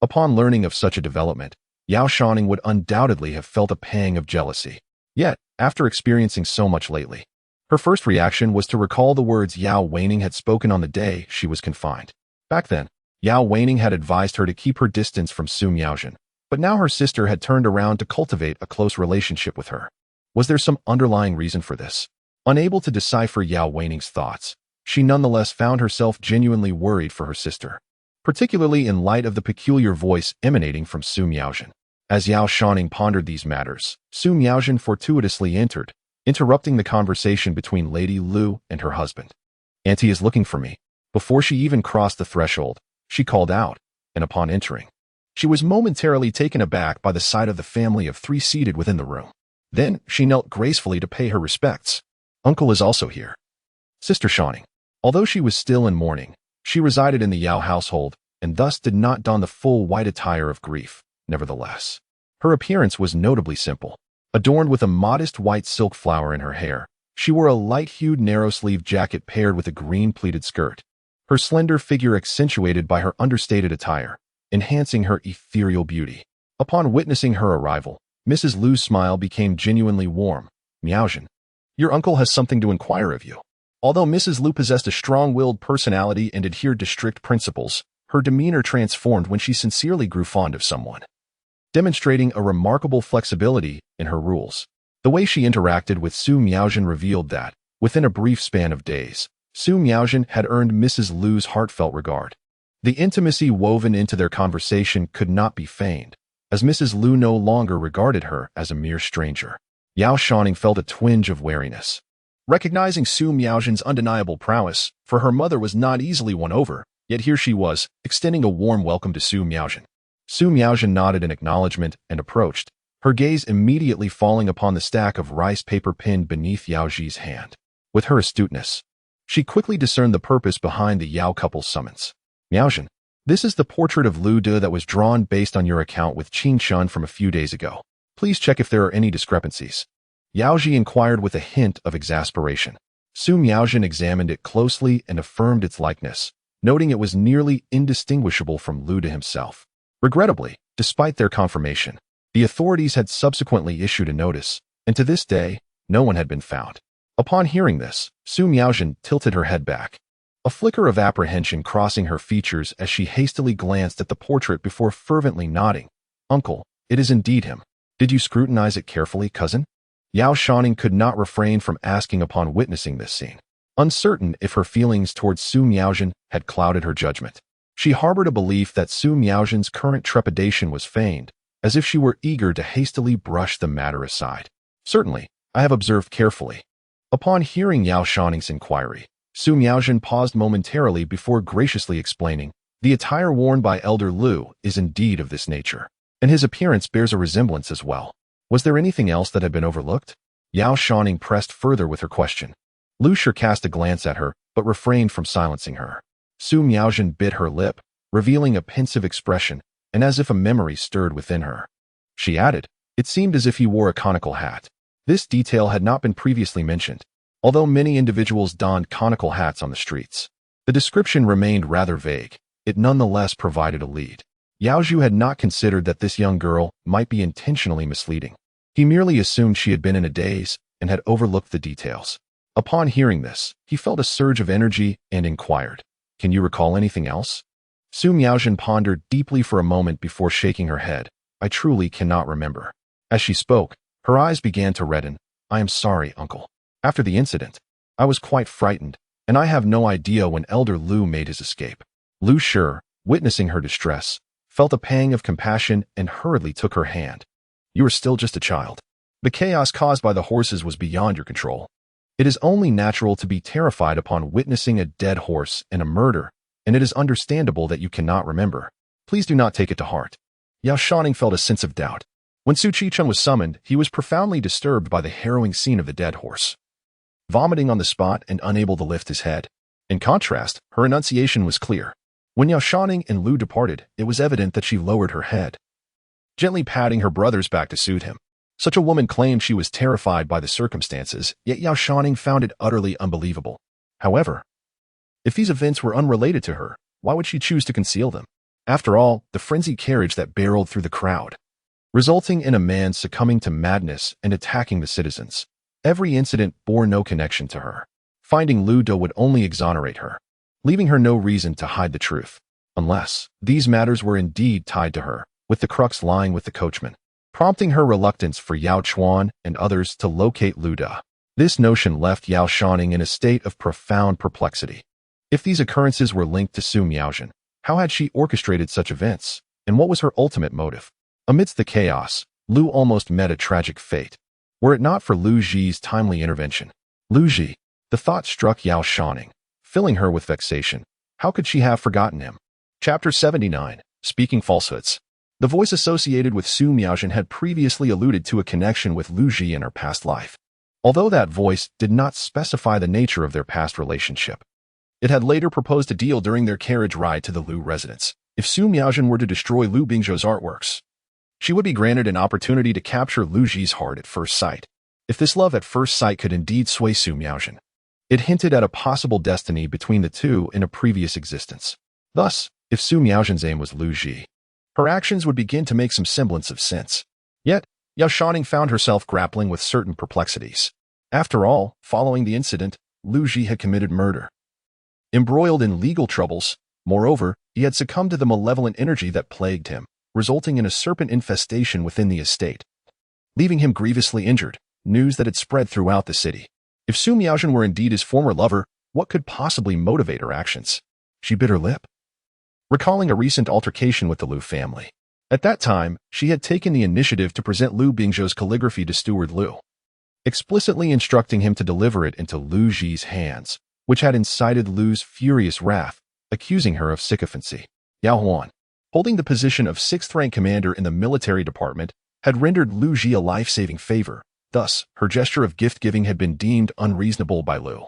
upon learning of such a development, Yao Shouning would undoubtedly have felt a pang of jealousy. Yet, after experiencing so much lately, her first reaction was to recall the words Yao Weining had spoken on the day she was confined. Back then, Yao Weining had advised her to keep her distance from Su Miaojin, but now her sister had turned around to cultivate a close relationship with her. Was there some underlying reason for this? Unable to decipher Yao Weining's thoughts, she nonetheless found herself genuinely worried for her sister, particularly in light of the peculiar voice emanating from Su Miaojin. As Yao Shouning pondered these matters, Su Miaojin fortuitously entered, interrupting the conversation between Lady Lu and her husband. "Auntie is looking for me." Before she even crossed the threshold, she called out, and upon entering, she was momentarily taken aback by the sight of the family of three seated within the room. Then she knelt gracefully to pay her respects. "Uncle is also here." Sister Shouning. Although she was still in mourning, she resided in the Yao household and thus did not don the full white attire of grief. Nevertheless, her appearance was notably simple. Adorned with a modest white silk flower in her hair, she wore a light-hued narrow-sleeved jacket paired with a green pleated skirt, her slender figure accentuated by her understated attire, enhancing her ethereal beauty. Upon witnessing her arrival, Mrs. Lu's smile became genuinely warm. "Miaojin, your uncle has something to inquire of you." Although Mrs. Lu possessed a strong-willed personality and adhered to strict principles, her demeanor transformed when she sincerely grew fond of someone, demonstrating a remarkable flexibility in her rules. The way she interacted with Su Miaojin revealed that, within a brief span of days, Su Miaojin had earned Mrs. Lu's heartfelt regard. The intimacy woven into their conversation could not be feigned, as Mrs. Lu no longer regarded her as a mere stranger. Yao Shouning felt a twinge of wariness. Recognizing Su Miaoxin's undeniable prowess, for her mother was not easily won over, yet here she was, extending a warm welcome to Su Miaoxin. Su Miaoxin nodded in acknowledgement and approached, her gaze immediately falling upon the stack of rice paper pinned beneath Yao Zhi's hand. With her astuteness, she quickly discerned the purpose behind the Yao couple's summons. Miaoxin, this is the portrait of Lu De that was drawn based on your account with Qin Shun from a few days ago. Please check if there are any discrepancies. Yao Zhi inquired with a hint of exasperation. Su Miaoxin examined it closely and affirmed its likeness, noting it was nearly indistinguishable from Lu De himself. Regrettably, despite their confirmation, the authorities had subsequently issued a notice, and to this day, no one had been found. Upon hearing this, Su Miaoxin tilted her head back, a flicker of apprehension crossing her features as she hastily glanced at the portrait before fervently nodding. Uncle, it is indeed him. Did you scrutinize it carefully, cousin? Yao Shouning could not refrain from asking upon witnessing this scene, uncertain if her feelings towards Su Miaoxin had clouded her judgment. She harbored a belief that Su Miaoxin's current trepidation was feigned, as if she were eager to hastily brush the matter aside. Certainly, I have observed carefully. Upon hearing Yao Shouning's inquiry, Su Miaoxin paused momentarily before graciously explaining, the attire worn by Elder Lu is indeed of this nature, and his appearance bears a resemblance as well. Was there anything else that had been overlooked? Yao Shouning pressed further with her question. Lu Shi cast a glance at her, but refrained from silencing her. Su Miaoxin bit her lip, revealing a pensive expression, and as if a memory stirred within her. She added, it seemed as if he wore a conical hat. This detail had not been previously mentioned, although many individuals donned conical hats on the streets. The description remained rather vague. It nonetheless provided a lead. Yao Zhu had not considered that this young girl might be intentionally misleading. He merely assumed she had been in a daze and had overlooked the details. Upon hearing this, he felt a surge of energy and inquired, can you recall anything else? Su Miaoxin pondered deeply for a moment before shaking her head. I truly cannot remember. As she spoke, her eyes began to redden. I am sorry, uncle. After the incident, I was quite frightened, and I have no idea when Elder Lu made his escape. Lu Shi, witnessing her distress, felt a pang of compassion and hurriedly took her hand. You are still just a child. The chaos caused by the horses was beyond your control. It is only natural to be terrified upon witnessing a dead horse and a murder, and it is understandable that you cannot remember. Please do not take it to heart. Yao Shouning felt a sense of doubt. When Su Qicheng was summoned, he was profoundly disturbed by the harrowing scene of the dead horse, vomiting on the spot and unable to lift his head. In contrast, her enunciation was clear. When Yao Shouning and Lu departed, it was evident that she lowered her head, gently patting her brother's back to soothe him. Such a woman claimed she was terrified by the circumstances, yet Yao Shouning found it utterly unbelievable. However, if these events were unrelated to her, why would she choose to conceal them? After all, the frenzied carriage that barreled through the crowd, resulting in a man succumbing to madness and attacking the citizens. Every incident bore no connection to her. Finding Lu De would only exonerate her, leaving her no reason to hide the truth, unless these matters were indeed tied to her, with the crux lying with the coachman, prompting her reluctance for Yao Chuan and others to locate Lu De. This notion left Yao Shouning in a state of profound perplexity. If these occurrences were linked to Su Miaoxin, how had she orchestrated such events, and what was her ultimate motive? Amidst the chaos, Lu almost met a tragic fate. Were it not for Lu Zhi's timely intervention. Lu Zhi, the thought struck Yao Shouning, filling her with vexation. How could she have forgotten him? Chapter 79, Speaking Falsehoods. The voice associated with Su Miaoxin had previously alluded to a connection with Lu Zhi in her past life. Although that voice did not specify the nature of their past relationship, it had later proposed a deal during their carriage ride to the Lu residence. If Su Miaoxin were to destroy Lu Bingzhou's artworks, she would be granted an opportunity to capture Lu Zhi's heart at first sight. If this love at first sight could indeed sway Su Miaoxin, it hinted at a possible destiny between the two in a previous existence. Thus, if Su Miaoxin's aim was Lu Zhi, her actions would begin to make some semblance of sense. Yet, Yao Shouning found herself grappling with certain perplexities. After all, following the incident, Lu Zhi had committed murder. Embroiled in legal troubles, moreover, he had succumbed to the malevolent energy that plagued him, resulting in a serpent infestation within the estate, leaving him grievously injured, news that had spread throughout the city. If Su Miaoxin were indeed his former lover, what could possibly motivate her actions? She bit her lip, recalling a recent altercation with the Liu family. At that time, she had taken the initiative to present Liu Bingzhou's calligraphy to Steward Liu, explicitly instructing him to deliver it into Liu Ji's hands, which had incited Liu's furious wrath, accusing her of sycophancy. Yao Huan, holding the position of 6th-rank commander in the military department, had rendered Liu Ji a life-saving favor. Thus, her gesture of gift-giving had been deemed unreasonable by Liu.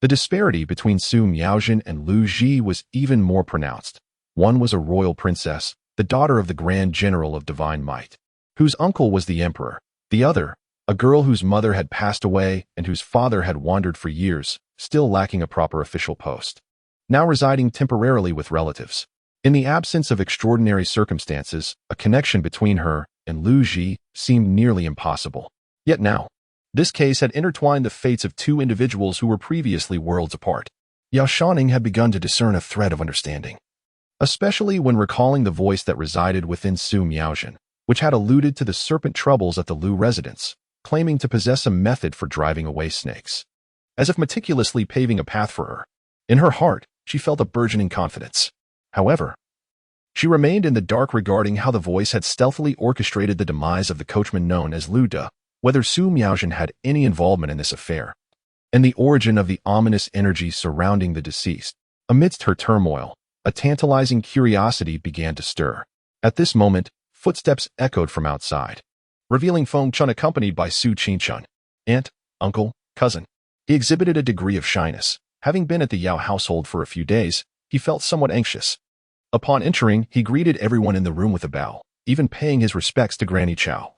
The disparity between Su Miaojin and Liu Ji was even more pronounced. One was a royal princess, the daughter of the Grand General of Divine Might, whose uncle was the emperor. The other, a girl whose mother had passed away and whose father had wandered for years, still lacking a proper official post, now residing temporarily with relatives. In the absence of extraordinary circumstances, a connection between her and Liu Ji seemed nearly impossible. Yet now, this case had intertwined the fates of two individuals who were previously worlds apart. Yao Shouning had begun to discern a thread of understanding, especially when recalling the voice that resided within Su Miaojin, which had alluded to the serpent troubles at the Liu residence, claiming to possess a method for driving away snakes, as if meticulously paving a path for her. In her heart, she felt a burgeoning confidence. However, she remained in the dark regarding how the voice had stealthily orchestrated the demise of the coachman known as Liu De, whether Su Miaojin had any involvement in this affair, and the origin of the ominous energy surrounding the deceased. Amidst her turmoil, a tantalizing curiosity began to stir. At this moment, footsteps echoed from outside, revealing Feng Chun accompanied by Su Qingchun. Aunt, uncle, cousin. He exhibited a degree of shyness. Having been at the Yao household for a few days, he felt somewhat anxious. Upon entering, he greeted everyone in the room with a bow, even paying his respects to Granny Chow,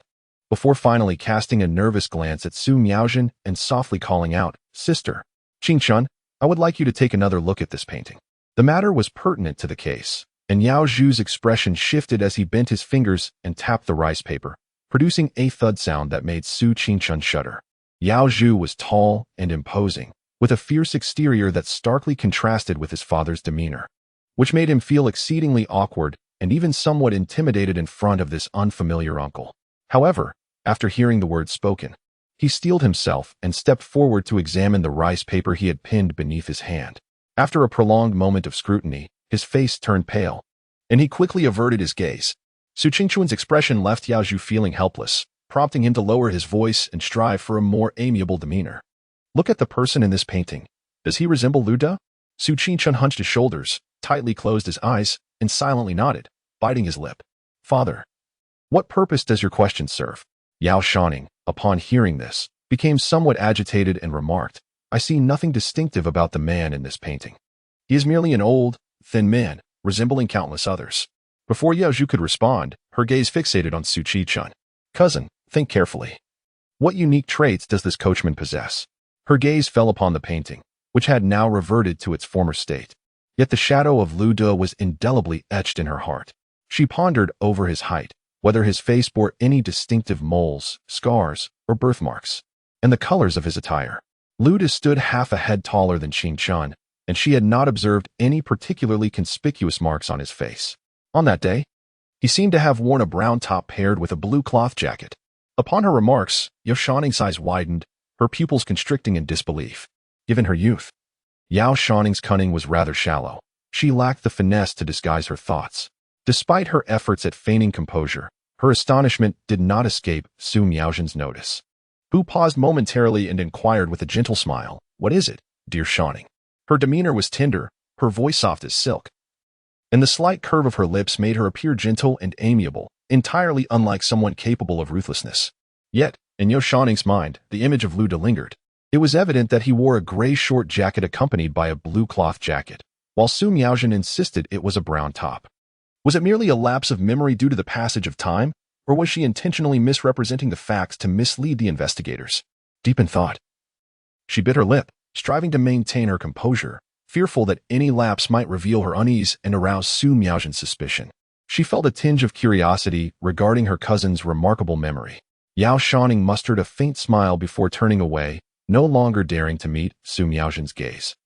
before finally casting a nervous glance at Su Miaojin and softly calling out, "Sister, Qingchun, I would like you to take another look at this painting." The matter was pertinent to the case, and Yao Zhu's expression shifted as he bent his fingers and tapped the rice paper, producing a thud sound that made Su Qingchun shudder. Yao Zhu was tall and imposing, with a fierce exterior that starkly contrasted with his father's demeanor, which made him feel exceedingly awkward and even somewhat intimidated in front of this unfamiliar uncle. However, after hearing the words spoken, he steeled himself and stepped forward to examine the rice paper he had pinned beneath his hand. After a prolonged moment of scrutiny, his face turned pale, and he quickly averted his gaze. Su Qingchun's expression left Yao Zhu feeling helpless, prompting him to lower his voice and strive for a more amiable demeanor. "Look at the person in this painting. Does he resemble Liu De?" Su Qingchun hunched his shoulders, tightly closed his eyes, and silently nodded, biting his lip. "Father, what purpose does your question serve?" Yao Shouning, upon hearing this, became somewhat agitated and remarked, "I see nothing distinctive about the man in this painting. He is merely an old, thin man, resembling countless others." Before Yao Zhu could respond, her gaze fixated on Su Qingchun. "Cousin, think carefully. What unique traits does this coachman possess?" Her gaze fell upon the painting, which had now reverted to its former state. Yet the shadow of Liu De was indelibly etched in her heart. She pondered over his height, whether his face bore any distinctive moles, scars, or birthmarks, and the colors of his attire. Liu De stood half a head taller than Qingchun, and she had not observed any particularly conspicuous marks on his face. On that day, he seemed to have worn a brown top paired with a blue cloth jacket. Upon her remarks, Yao Shouning's eyes widened, her pupils constricting in disbelief. Given her youth, Yao Shouning's cunning was rather shallow. She lacked the finesse to disguise her thoughts. Despite her efforts at feigning composure, her astonishment did not escape Su Miaojin's notice, who paused momentarily and inquired with a gentle smile, "What is it, dear Shouning?" Her demeanor was tender, her voice soft as silk, and the slight curve of her lips made her appear gentle and amiable, entirely unlike someone capable of ruthlessness. Yet, in Yao Shouning's mind, the image of Liu De lingered. It was evident that he wore a gray short jacket accompanied by a blue cloth jacket, while Su Miaojin insisted it was a brown top. Was it merely a lapse of memory due to the passage of time, or was she intentionally misrepresenting the facts to mislead the investigators? Deep in thought, she bit her lip, striving to maintain her composure, fearful that any lapse might reveal her unease and arouse Su Miaojin's suspicion. She felt a tinge of curiosity regarding her cousin's remarkable memory. Yao Shouning mustered a faint smile before turning away, no longer daring to meet Su Miaojin's gaze,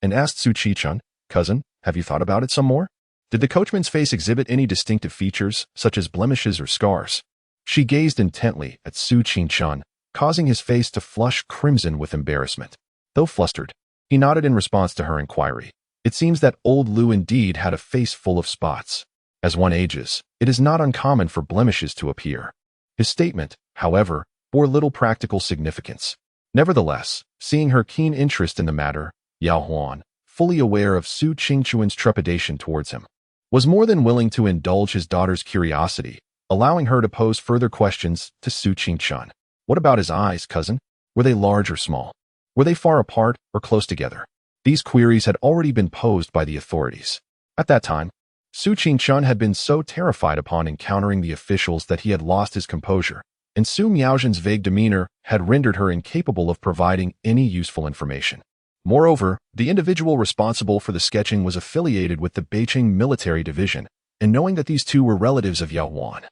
and asked Su Qingchun, "Cousin, have you thought about it some more? Did the coachman's face exhibit any distinctive features, such as blemishes or scars?" She gazed intently at Su Qingchun, causing his face to flush crimson with embarrassment. Though flustered, he nodded in response to her inquiry. It seems that old Lu indeed had a face full of spots. As one ages, it is not uncommon for blemishes to appear. His statement, however, bore little practical significance. Nevertheless, seeing her keen interest in the matter, Yao Huan, fully aware of Su Qingchuan's trepidation towards him, was more than willing to indulge his daughter's curiosity, allowing her to pose further questions to Su Qingchuan. What about his eyes, cousin? Were they large or small? Were they far apart or close together? These queries had already been posed by the authorities. At that time, Su Qingchuan had been so terrified upon encountering the officials that he had lost his composure, and Su Miaozhen's vague demeanor had rendered her incapable of providing any useful information. Moreover, the individual responsible for the sketching was affiliated with the Beijing military division, and knowing that these two were relatives of Yao Huan,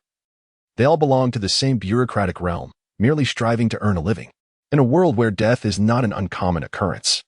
they all belonged to the same bureaucratic realm, merely striving to earn a living, in a world where death is not an uncommon occurrence.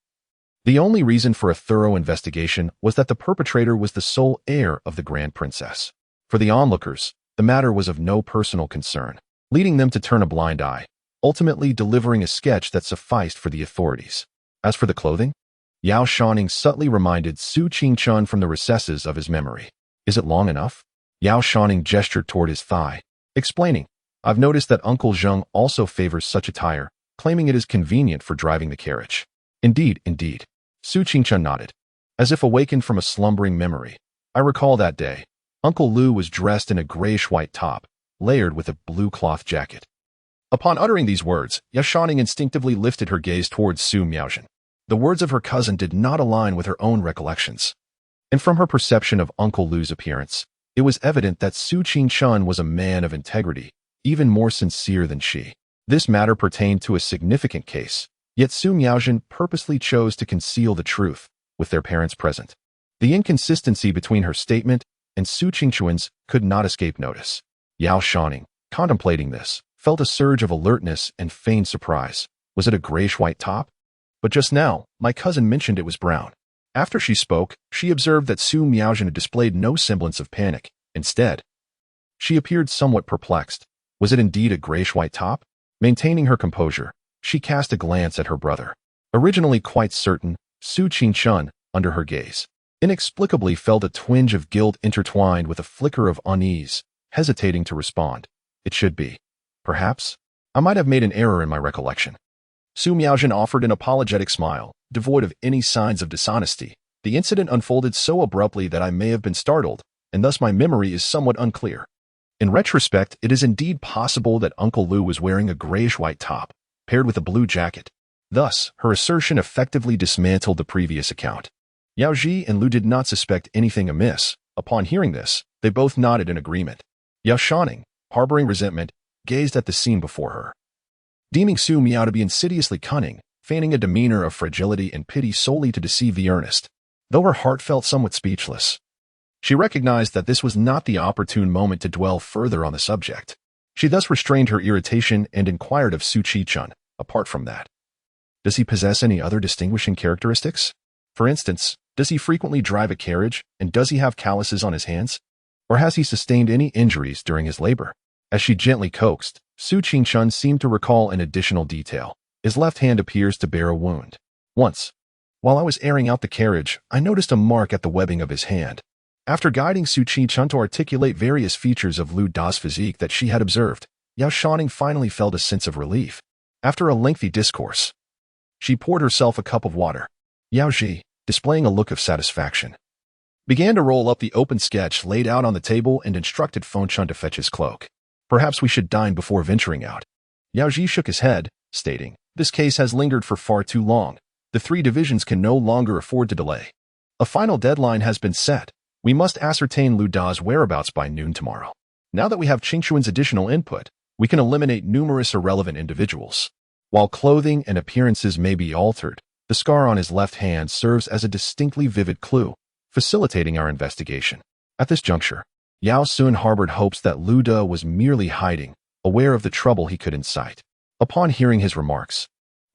The only reason for a thorough investigation was that the perpetrator was the sole heir of the Grand Princess. For the onlookers, the matter was of no personal concern, leading them to turn a blind eye, ultimately delivering a sketch that sufficed for the authorities. As for the clothing, Yao Shouning subtly reminded Su Qingchuan from the recesses of his memory. Is it long enough? Yao Shouning gestured toward his thigh, explaining, I've noticed that Uncle Zheng also favors such attire, claiming it is convenient for driving the carriage. Indeed, indeed. Su Qingchuan nodded, as if awakened from a slumbering memory. I recall that day. Uncle Lu was dressed in a grayish-white top, layered with a blue cloth jacket. Upon uttering these words, Yao Shouning instinctively lifted her gaze towards Su Miaozhen. The words of her cousin did not align with her own recollections. And from her perception of Uncle Lu's appearance, it was evident that Su Qingchuan was a man of integrity, even more sincere than she. This matter pertained to a significant case, yet Su Miaozhen purposely chose to conceal the truth, with their parents present. The inconsistency between her statement and Su Qingchuan's could not escape notice. Yao Shouning, contemplating this, felt a surge of alertness and feigned surprise. Was it a grayish-white top? But just now, my cousin mentioned it was brown. After she spoke, she observed that Su Miaozhen had displayed no semblance of panic. Instead, she appeared somewhat perplexed. Was it indeed a grayish-white top? Maintaining her composure, she cast a glance at her brother. Originally quite certain, Su Qingchuan, under her gaze, inexplicably felt a twinge of guilt intertwined with a flicker of unease, hesitating to respond. It should be. Perhaps, I might have made an error in my recollection. Su Miaozhen offered an apologetic smile, devoid of any signs of dishonesty. The incident unfolded so abruptly that I may have been startled, and thus my memory is somewhat unclear. In retrospect, it is indeed possible that Uncle Lu was wearing a grayish-white top, paired with a blue jacket. Thus, her assertion effectively dismantled the previous account. Yao Ji and Lu did not suspect anything amiss. Upon hearing this, they both nodded in agreement. Yao Shouning, harboring resentment, gazed at the scene before her, deeming Su Miao to be insidiously cunning, feigning a demeanor of fragility and pity solely to deceive the earnest. Though her heart felt somewhat speechless, she recognized that this was not the opportune moment to dwell further on the subject. She thus restrained her irritation and inquired of Su Qingchuan, apart from that, does he possess any other distinguishing characteristics? For instance, does he frequently drive a carriage, and does he have calluses on his hands? Or has he sustained any injuries during his labor? As she gently coaxed, Su Qingchuan seemed to recall an additional detail. His left hand appears to bear a wound. Once, while I was airing out the carriage, I noticed a mark at the webbing of his hand. After guiding Su Qingchuan to articulate various features of Lu Da's physique that she had observed, Yao Shouning finally felt a sense of relief. After a lengthy discourse, she poured herself a cup of water. Yao Ji, displaying a look of satisfaction, began to roll up the open sketch laid out on the table and instructed Fengchun to fetch his cloak. Perhaps we should dine before venturing out. Yao Ji shook his head, stating, this case has lingered for far too long. The three divisions can no longer afford to delay. A final deadline has been set. We must ascertain Lu Da's whereabouts by noon tomorrow. Now that we have Qingchuan's additional input, we can eliminate numerous irrelevant individuals. While clothing and appearances may be altered, the scar on his left hand serves as a distinctly vivid clue, facilitating our investigation. At this juncture, Yao Sun harbored hopes that Lu Da was merely hiding, aware of the trouble he could incite. Upon hearing his remarks,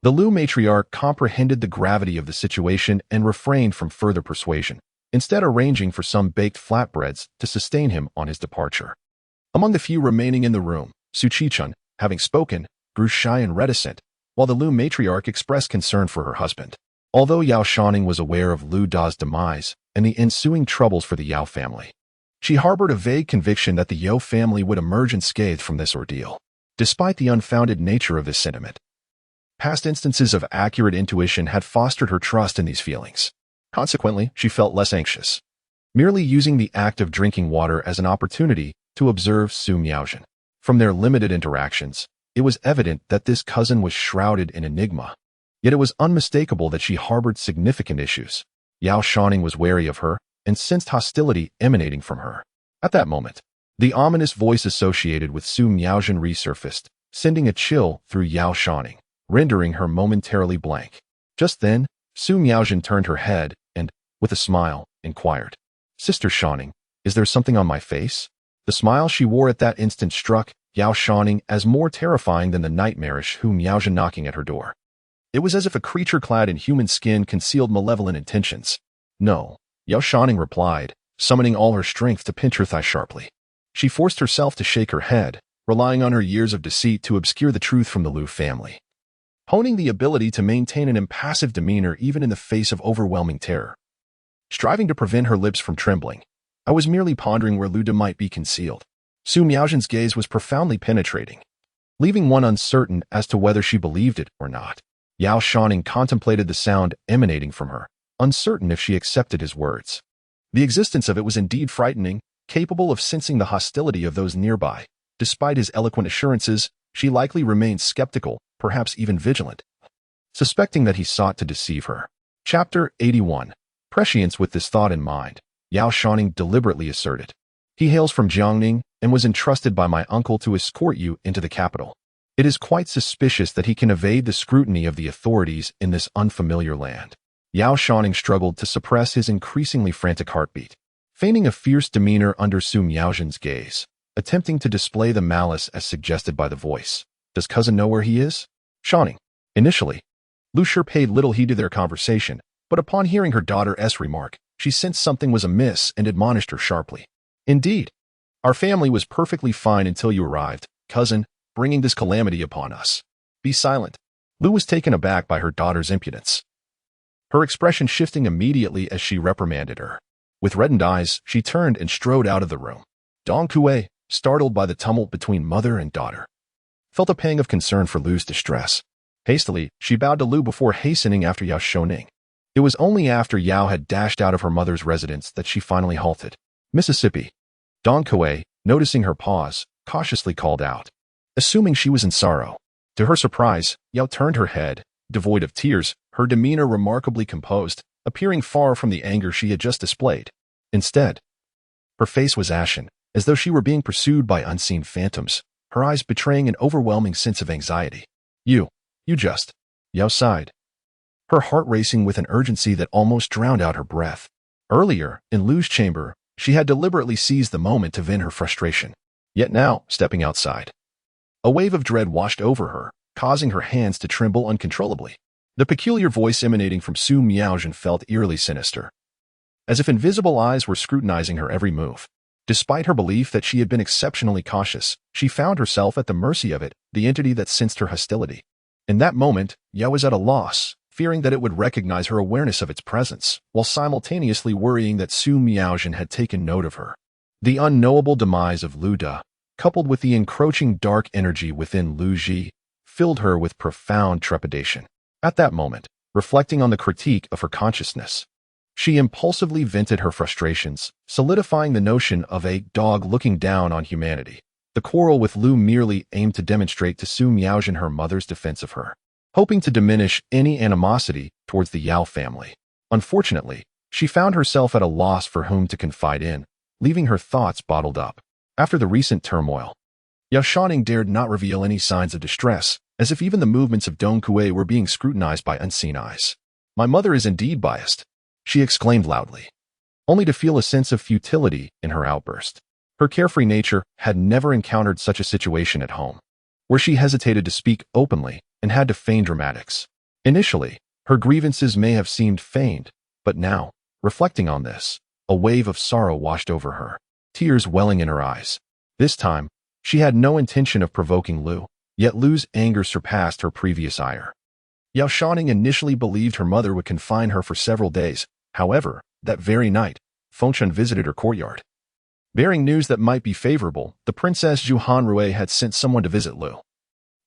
the Lu matriarch comprehended the gravity of the situation and refrained from further persuasion, instead arranging for some baked flatbreads to sustain him on his departure. Among the few remaining in the room, Su Qingchuan, having spoken, grew shy and reticent, while the Lu matriarch expressed concern for her husband. Although Yao Shouning was aware of Lu Da's demise and the ensuing troubles for the Yao family, she harbored a vague conviction that the Yao family would emerge unscathed from this ordeal. Despite the unfounded nature of this sentiment, past instances of accurate intuition had fostered her trust in these feelings. Consequently, she felt less anxious, merely using the act of drinking water as an opportunity to observe Su Miaojin. From their limited interactions, it was evident that this cousin was shrouded in enigma. Yet it was unmistakable that she harbored significant issues. Yao Shouning was wary of her and sensed hostility emanating from her. At that moment, the ominous voice associated with Su Miaojin resurfaced, sending a chill through Yao Shouning, rendering her momentarily blank. Just then, Su Miaojin turned her head and, with a smile, inquired, "Sister Shouning, is there something on my face?" The smile she wore at that instant struck Yao Shouning as more terrifying than the nightmarish Hu Miaojin knocking at her door. It was as if a creature clad in human skin concealed malevolent intentions. "No," Yao Shouning replied, summoning all her strength to pinch her thigh sharply. She forced herself to shake her head, relying on her years of deceit to obscure the truth from the Lu family. Honing the ability to maintain an impassive demeanor even in the face of overwhelming terror. Striving to prevent her lips from trembling, I was merely pondering where Lu Da might be concealed. Su Miaojin's gaze was profoundly penetrating, leaving one uncertain as to whether she believed it or not. Yao Shouning contemplated the sound emanating from her, uncertain if she accepted his words. The existence of it was indeed frightening, capable of sensing the hostility of those nearby. Despite his eloquent assurances, she likely remained skeptical, perhaps even vigilant, suspecting that he sought to deceive her. Chapter 81. Prescience. With this thought in mind, Yao Shouning deliberately asserted, "He hails from Jiangning and was entrusted by my uncle to escort you into the capital. It is quite suspicious that he can evade the scrutiny of the authorities in this unfamiliar land." Yao Shouning struggled to suppress his increasingly frantic heartbeat, feigning a fierce demeanor under Su Miaojin's gaze, attempting to display the malice as suggested by the voice. "Does cousin know where he is?" Shouning. Initially, Lu Shi paid little heed to their conversation, but upon hearing her daughter's remark, she sensed something was amiss and admonished her sharply. "Indeed, our family was perfectly fine until you arrived, cousin, bringing this calamity upon us. Be silent." Lu was taken aback by her daughter's impudence, her expression shifting immediately as she reprimanded her. With reddened eyes, she turned and strode out of the room. Dong Kue, startled by the tumult between mother and daughter, felt a pang of concern for Lu's distress. Hastily, she bowed to Lu before hastening after Yao Shouning. It was only after Yao had dashed out of her mother's residence that she finally halted. "Mississippi." Dong Kue, noticing her pause, cautiously called out, assuming she was in sorrow. To her surprise, Yao turned her head, devoid of tears, her demeanor remarkably composed, appearing far from the anger she had just displayed. Instead, her face was ashen, as though she were being pursued by unseen phantoms, her eyes betraying an overwhelming sense of anxiety. You just," Yao sighed, her heart racing with an urgency that almost drowned out her breath. Earlier, in Lu's chamber, she had deliberately seized the moment to vent her frustration. Yet now, stepping outside, a wave of dread washed over her, causing her hands to tremble uncontrollably. The peculiar voice emanating from Su Miaojin felt eerily sinister, as if invisible eyes were scrutinizing her every move. Despite her belief that she had been exceptionally cautious, she found herself at the mercy of it, the entity that sensed her hostility. In that moment, Yao was at a loss, fearing that it would recognize her awareness of its presence, while simultaneously worrying that Su Miaojin had taken note of her. The unknowable demise of Lu Da, coupled with the encroaching dark energy within Lu Ji, filled her with profound trepidation. At that moment, reflecting on the critique of her consciousness, she impulsively vented her frustrations, solidifying the notion of a dog looking down on humanity. The quarrel with Lu merely aimed to demonstrate to Su Miaojin her mother's defense of her, hoping to diminish any animosity towards the Yao family. Unfortunately, she found herself at a loss for whom to confide in, leaving her thoughts bottled up. After the recent turmoil, Yao Shouning dared not reveal any signs of distress, as if even the movements of Dong Kue were being scrutinized by unseen eyes. "My mother is indeed biased," she exclaimed loudly, only to feel a sense of futility in her outburst. Her carefree nature had never encountered such a situation at home, where she hesitated to speak openly and had to feign dramatics. Initially, her grievances may have seemed feigned, but now, reflecting on this, a wave of sorrow washed over her, tears welling in her eyes. This time, she had no intention of provoking Lu, yet Lu's anger surpassed her previous ire. Yao Shouning initially believed her mother would confine her for several days. However, that very night, Fengchun visited her courtyard. Bearing news that might be favorable, the Princess Zhu Hanrui had sent someone to visit Lu,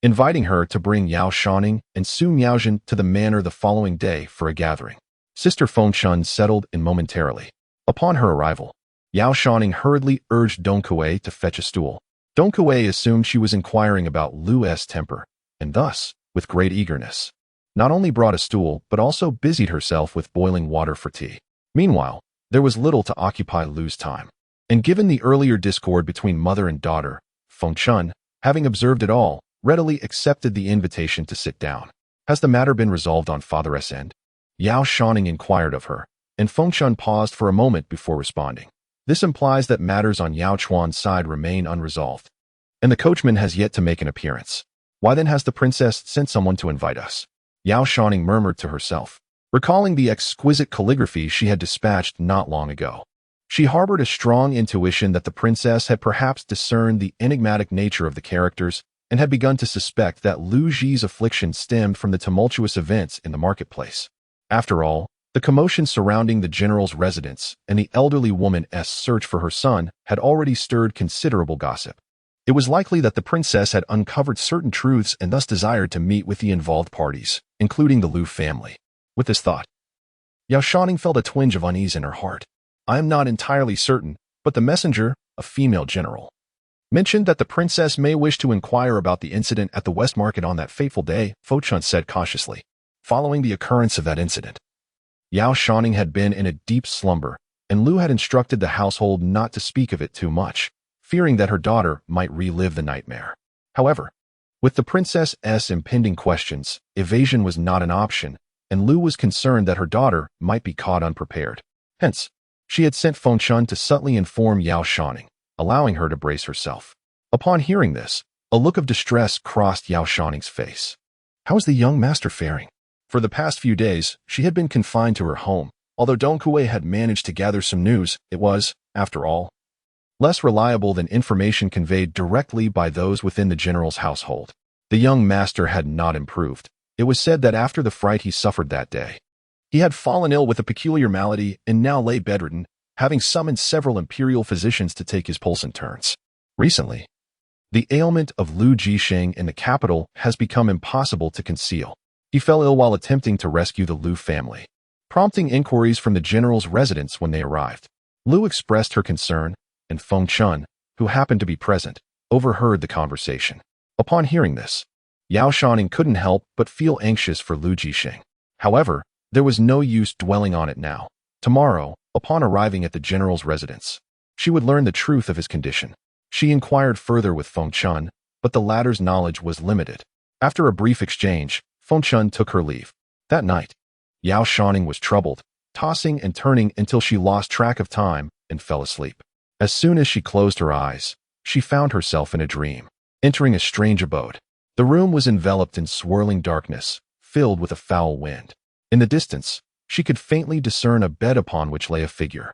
inviting her to bring Yao Shouning and Su Miaozhen to the manor the following day for a gathering. Sister Fengchun settled in momentarily. Upon her arrival, Yao Shouning hurriedly urged Dong Kuei to fetch a stool. Dong Kuei assumed she was inquiring about Lu's temper, and thus, with great eagerness, not only brought a stool but also busied herself with boiling water for tea. Meanwhile, there was little to occupy Lu's time. And given the earlier discord between mother and daughter, Fengchun, having observed it all, readily accepted the invitation to sit down. Has the matter been resolved on father's end? Yao Shouning inquired of her, and Fengchun paused for a moment before responding. This implies that matters on Yao Chuan's side remain unresolved, and the coachman has yet to make an appearance. Why then has the princess sent someone to invite us? Yao Shouning murmured to herself, recalling the exquisite calligraphy she had dispatched not long ago. She harbored a strong intuition that the princess had perhaps discerned the enigmatic nature of the characters and had begun to suspect that Lu Ji's affliction stemmed from the tumultuous events in the marketplace. After all, the commotion surrounding the general's residence and the elderly woman's search for her son had already stirred considerable gossip. It was likely that the princess had uncovered certain truths and thus desired to meet with the involved parties, including the Lu family. With this thought, Yao Shouning felt a twinge of unease in her heart. I am not entirely certain, but the messenger, a female general, mentioned that the princess may wish to inquire about the incident at the West Market on that fateful day, Fengchun said cautiously. Following the occurrence of that incident, Yao Shouning had been in a deep slumber, and Lu had instructed the household not to speak of it too much, fearing that her daughter might relive the nightmare. However, with the princess's impending questions, evasion was not an option, and Lu was concerned that her daughter might be caught unprepared. Hence, she had sent Fengchun to subtly inform Yao Shouning, allowing her to brace herself. Upon hearing this, a look of distress crossed Yao Shouning's face. How is the young master faring? For the past few days, she had been confined to her home. Although Dong Kuei had managed to gather some news, it was, after all, less reliable than information conveyed directly by those within the general's household. The young master had not improved. It was said that after the fright he suffered that day, he had fallen ill with a peculiar malady and now lay bedridden, having summoned several imperial physicians to take his pulse in turns. Recently, the ailment of Lu Jisheng in the capital has become impossible to conceal. He fell ill while attempting to rescue the Lu family, prompting inquiries from the general's residence when they arrived. Lu expressed her concern, and Fengchun, who happened to be present, overheard the conversation. Upon hearing this, Yao Shouning couldn't help but feel anxious for Lu Jisheng. However, there was no use dwelling on it now. Tomorrow, upon arriving at the general's residence, she would learn the truth of his condition. She inquired further with Fengchun, but the latter's knowledge was limited. After a brief exchange, Fengchun took her leave. That night, Yao Shouning was troubled, tossing and turning until she lost track of time and fell asleep. As soon as she closed her eyes, she found herself in a dream, entering a strange abode. The room was enveloped in swirling darkness, filled with a foul wind. In the distance, she could faintly discern a bed upon which lay a figure.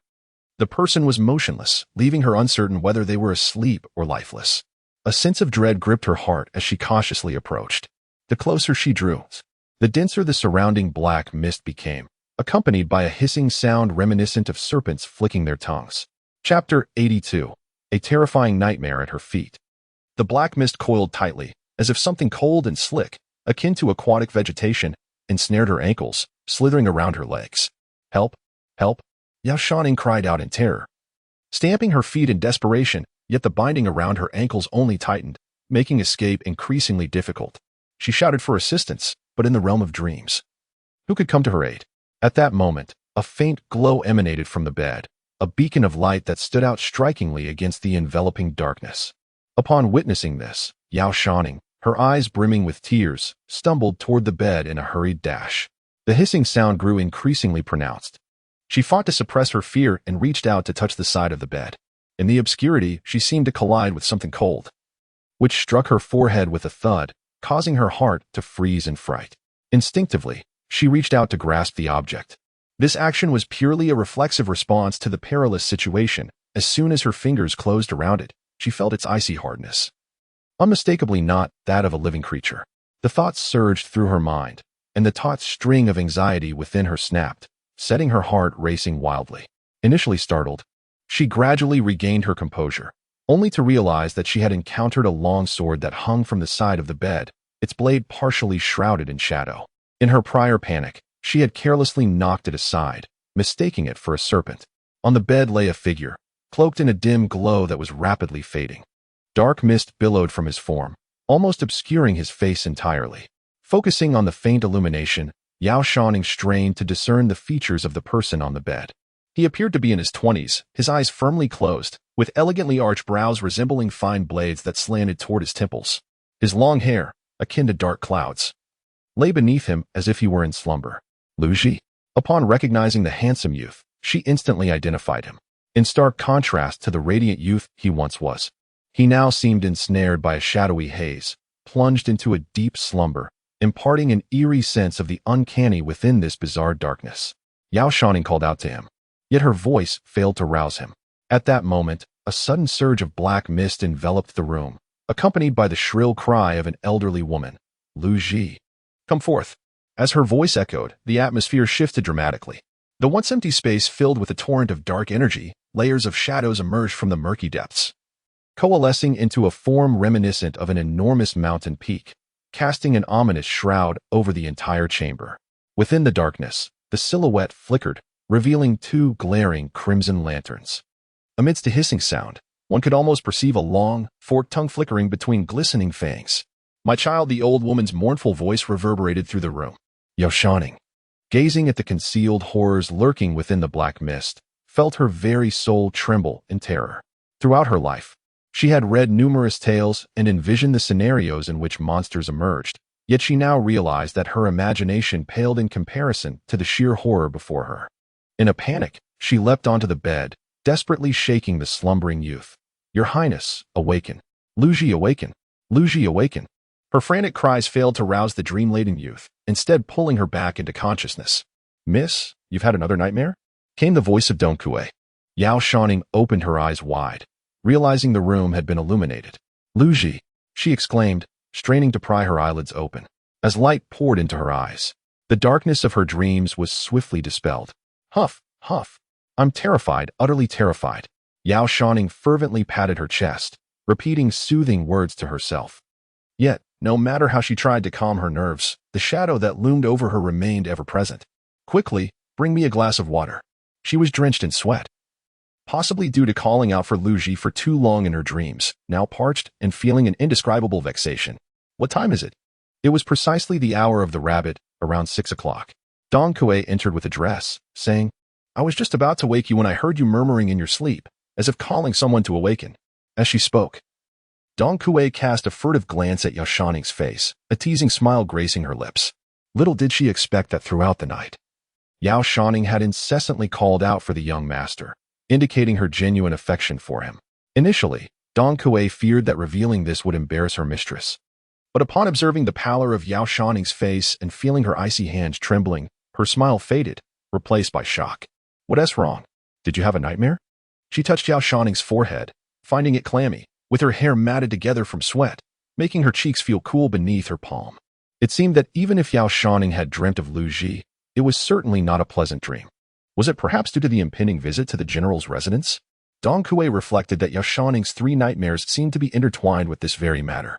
The person was motionless, leaving her uncertain whether they were asleep or lifeless. A sense of dread gripped her heart as she cautiously approached. The closer she drew, the denser the surrounding black mist became, accompanied by a hissing sound reminiscent of serpents flicking their tongues. Chapter 82. A terrifying nightmare at her feet. The black mist coiled tightly, as if something cold and slick, akin to aquatic vegetation, ensnared her ankles, slithering around her legs. Help! Help! Yao Shouning cried out in terror, stamping her feet in desperation, yet the binding around her ankles only tightened, making escape increasingly difficult. She shouted for assistance, but in the realm of dreams. Who could come to her aid? At that moment, a faint glow emanated from the bed, a beacon of light that stood out strikingly against the enveloping darkness. Upon witnessing this, Yao Shouning, her eyes brimming with tears, stumbled toward the bed in a hurried dash. The hissing sound grew increasingly pronounced. She fought to suppress her fear and reached out to touch the side of the bed. In the obscurity, she seemed to collide with something cold, which struck her forehead with a thud, causing her heart to freeze in fright. Instinctively, she reached out to grasp the object. This action was purely a reflexive response to the perilous situation. As soon as her fingers closed around it, she felt its icy hardness. Unmistakably not that of a living creature. The thought surged through her mind. and the taut string of anxiety within her snapped, setting her heart racing wildly. Initially startled, she gradually regained her composure, only to realize that she had encountered a long sword that hung from the side of the bed, its blade partially shrouded in shadow. In her prior panic, she had carelessly knocked it aside, mistaking it for a serpent. On the bed lay a figure, cloaked in a dim glow that was rapidly fading. Dark mist billowed from his form, almost obscuring his face entirely. Focusing on the faint illumination, Yao Shouning strained to discern the features of the person on the bed. He appeared to be in his 20s, his eyes firmly closed, with elegantly arched brows resembling fine blades that slanted toward his temples. His long hair, akin to dark clouds, lay beneath him as if he were in slumber. Lu Ji. Upon recognizing the handsome youth, she instantly identified him. In stark contrast to the radiant youth he once was, he now seemed ensnared by a shadowy haze, plunged into a deep slumber, imparting an eerie sense of the uncanny within this bizarre darkness. Yao Shouning called out to him, yet her voice failed to rouse him. At that moment, a sudden surge of black mist enveloped the room, accompanied by the shrill cry of an elderly woman. Lu Ji, come forth. As her voice echoed, the atmosphere shifted dramatically. The once empty space filled with a torrent of dark energy, layers of shadows emerged from the murky depths, coalescing into a form reminiscent of an enormous mountain peak, casting an ominous shroud over the entire chamber. Within the darkness, the silhouette flickered, revealing two glaring crimson lanterns. Amidst a hissing sound, one could almost perceive a long, forked tongue flickering between glistening fangs. My child, the old woman's mournful voice reverberated through the room. Yao Shouning, gazing at the concealed horrors lurking within the black mist, felt her very soul tremble in terror. Throughout her life, she had read numerous tales and envisioned the scenarios in which monsters emerged, yet she now realized that her imagination paled in comparison to the sheer horror before her. In a panic, she leapt onto the bed, desperately shaking the slumbering youth. Your Highness, awaken. Lu Ji, awaken. Lu Ji, awaken. Her frantic cries failed to rouse the dream-laden youth, instead pulling her back into consciousness. Miss, you've had another nightmare? Came the voice of Dong Kue. Yao Shouning opened her eyes wide, realizing the room had been illuminated. Lu Ji, she exclaimed, straining to pry her eyelids open. As light poured into her eyes, the darkness of her dreams was swiftly dispelled. Huff, huff. I'm terrified, utterly terrified. Yao Shouning fervently patted her chest, repeating soothing words to herself. Yet, no matter how she tried to calm her nerves, the shadow that loomed over her remained ever present. Quickly, bring me a glass of water. She was drenched in sweat, possibly due to calling out for Lu Ji for too long in her dreams, now parched and feeling an indescribable vexation. What time is it? It was precisely the hour of the rabbit, around 6 o'clock. Dong Kue entered with a dress, saying, I was just about to wake you when I heard you murmuring in your sleep, as if calling someone to awaken. As she spoke, Dong Kue cast a furtive glance at Yao Shouning's face, a teasing smile gracing her lips. Little did she expect that throughout the night, Yao Shouning had incessantly called out for the young master, indicating her genuine affection for him. Initially, Dong Kue feared that revealing this would embarrass her mistress. But upon observing the pallor of Yao Shouning's face and feeling her icy hands trembling, her smile faded, replaced by shock. What's wrong? Did you have a nightmare? She touched Yao Shouning's forehead, finding it clammy, with her hair matted together from sweat, making her cheeks feel cool beneath her palm. It seemed that even if Yao Shouning had dreamt of Lu Ji, it was certainly not a pleasant dream. Was it perhaps due to the impending visit to the general's residence? Dong Kue reflected that Yao Shouning's 3 nightmares seemed to be intertwined with this very matter.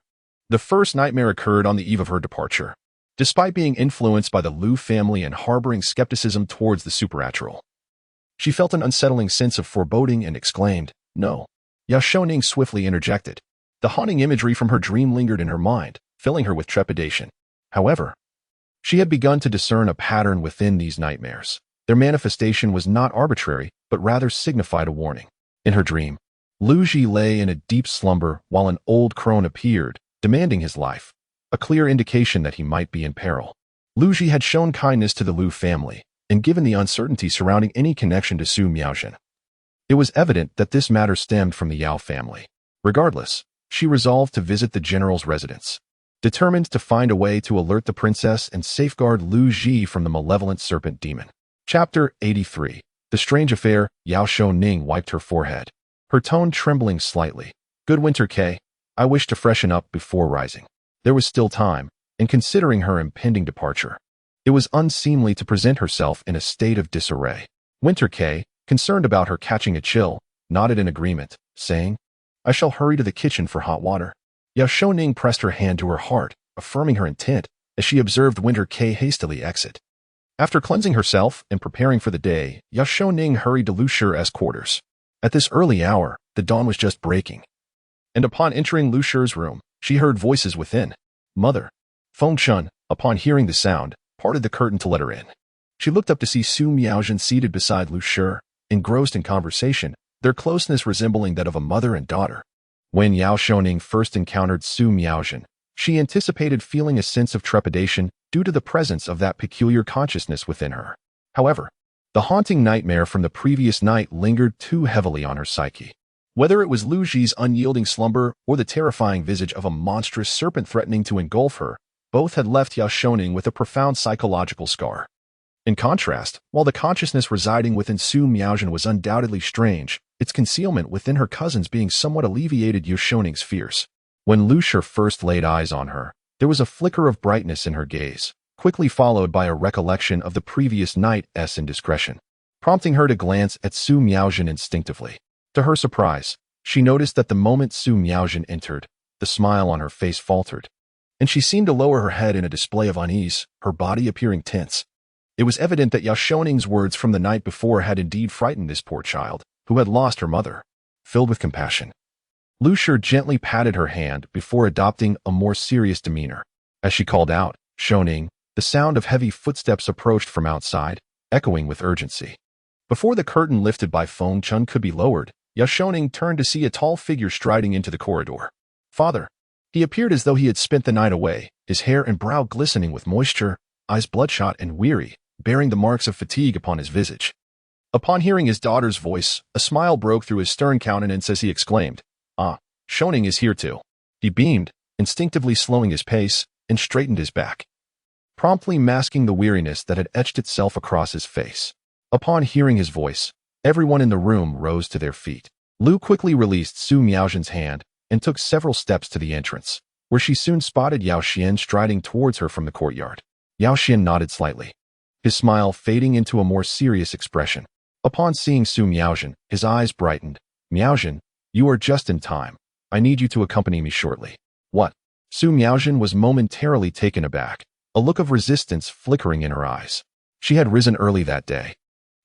The first nightmare occurred on the eve of her departure, despite being influenced by the Lu family and harboring skepticism towards the supernatural. She felt an unsettling sense of foreboding and exclaimed, No. Yao Shouning swiftly interjected. The haunting imagery from her dream lingered in her mind, filling her with trepidation. However, she had begun to discern a pattern within these nightmares. Their manifestation was not arbitrary, but rather signified a warning. In her dream, Lu Ji lay in a deep slumber while an old crone appeared, demanding his life, a clear indication that he might be in peril. Lu Ji had shown kindness to the Lu family, and given the uncertainty surrounding any connection to Su Miaozhen, it was evident that this matter stemmed from the Yao family. Regardless, she resolved to visit the general's residence, determined to find a way to alert the princess and safeguard Lu Ji from the malevolent serpent demon. Chapter 83. The Strange Affair. Yao Shouning wiped her forehead, her tone trembling slightly. Good winter, Kay. I wish to freshen up before rising. There was still time, and considering her impending departure, It was unseemly to present herself in a state of disarray. Winter K, concerned about her catching a chill, nodded in agreement, saying, "I shall hurry to the kitchen for hot water." Yao Shouning pressed her hand to her heart, affirming her intent, as she observed Winter K hastily exit. After cleansing herself and preparing for the day, Yao Shouning hurried to Lu Shi's quarters. At this early hour, the dawn was just breaking. And upon entering Lu Shi's room, she heard voices within. Mother. Feng Chun, upon hearing the sound, parted the curtain to let her in. She looked up to see Su Miaojin seated beside Lu Shi, engrossed in conversation, their closeness resembling that of a mother and daughter. When Yao Shouning first encountered Su Miaojin, she anticipated feeling a sense of trepidation due to the presence of that peculiar consciousness within her. However, the haunting nightmare from the previous night lingered too heavily on her psyche. Whether it was Lu Ji's unyielding slumber or the terrifying visage of a monstrous serpent threatening to engulf her, both had left Yao Shouning with a profound psychological scar. In contrast, while the consciousness residing within Su Miaojin was undoubtedly strange, its concealment within her cousins being somewhat alleviated Yao Shouning's fears. When Lu Shi first laid eyes on her, there was a flicker of brightness in her gaze, quickly followed by a recollection of the previous night's indiscretion, prompting her to glance at Su Miaojin instinctively. To her surprise, she noticed that the moment Su Miaojin entered, the smile on her face faltered, and she seemed to lower her head in a display of unease, her body appearing tense. It was evident that Yao Shouning's words from the night before had indeed frightened this poor child, who had lost her mother. Filled with compassion, Lu Shi gently patted her hand before adopting a more serious demeanor. As she called out, "Shouning," the sound of heavy footsteps approached from outside, echoing with urgency. Before the curtain lifted by Feng Chun could be lowered, Yao Shouning turned to see a tall figure striding into the corridor. Father. He appeared as though he had spent the night away, his hair and brow glistening with moisture, eyes bloodshot and weary, bearing the marks of fatigue upon his visage. Upon hearing his daughter's voice, a smile broke through his stern countenance as he exclaimed, "Ah, Shouning is here too." He beamed, instinctively slowing his pace, and straightened his back, promptly masking the weariness that had etched itself across his face. Upon hearing his voice, everyone in the room rose to their feet. Lu quickly released Su Miaojin's hand and took several steps to the entrance, where she soon spotted Yao Xian striding towards her from the courtyard. Yao Xian nodded slightly, his smile fading into a more serious expression. Upon seeing Su Miaojin, his eyes brightened. "Miaojin, you are just in time. I need you to accompany me shortly." "What?" Su Miaojin was momentarily taken aback, a look of resistance flickering in her eyes. She had risen early that day,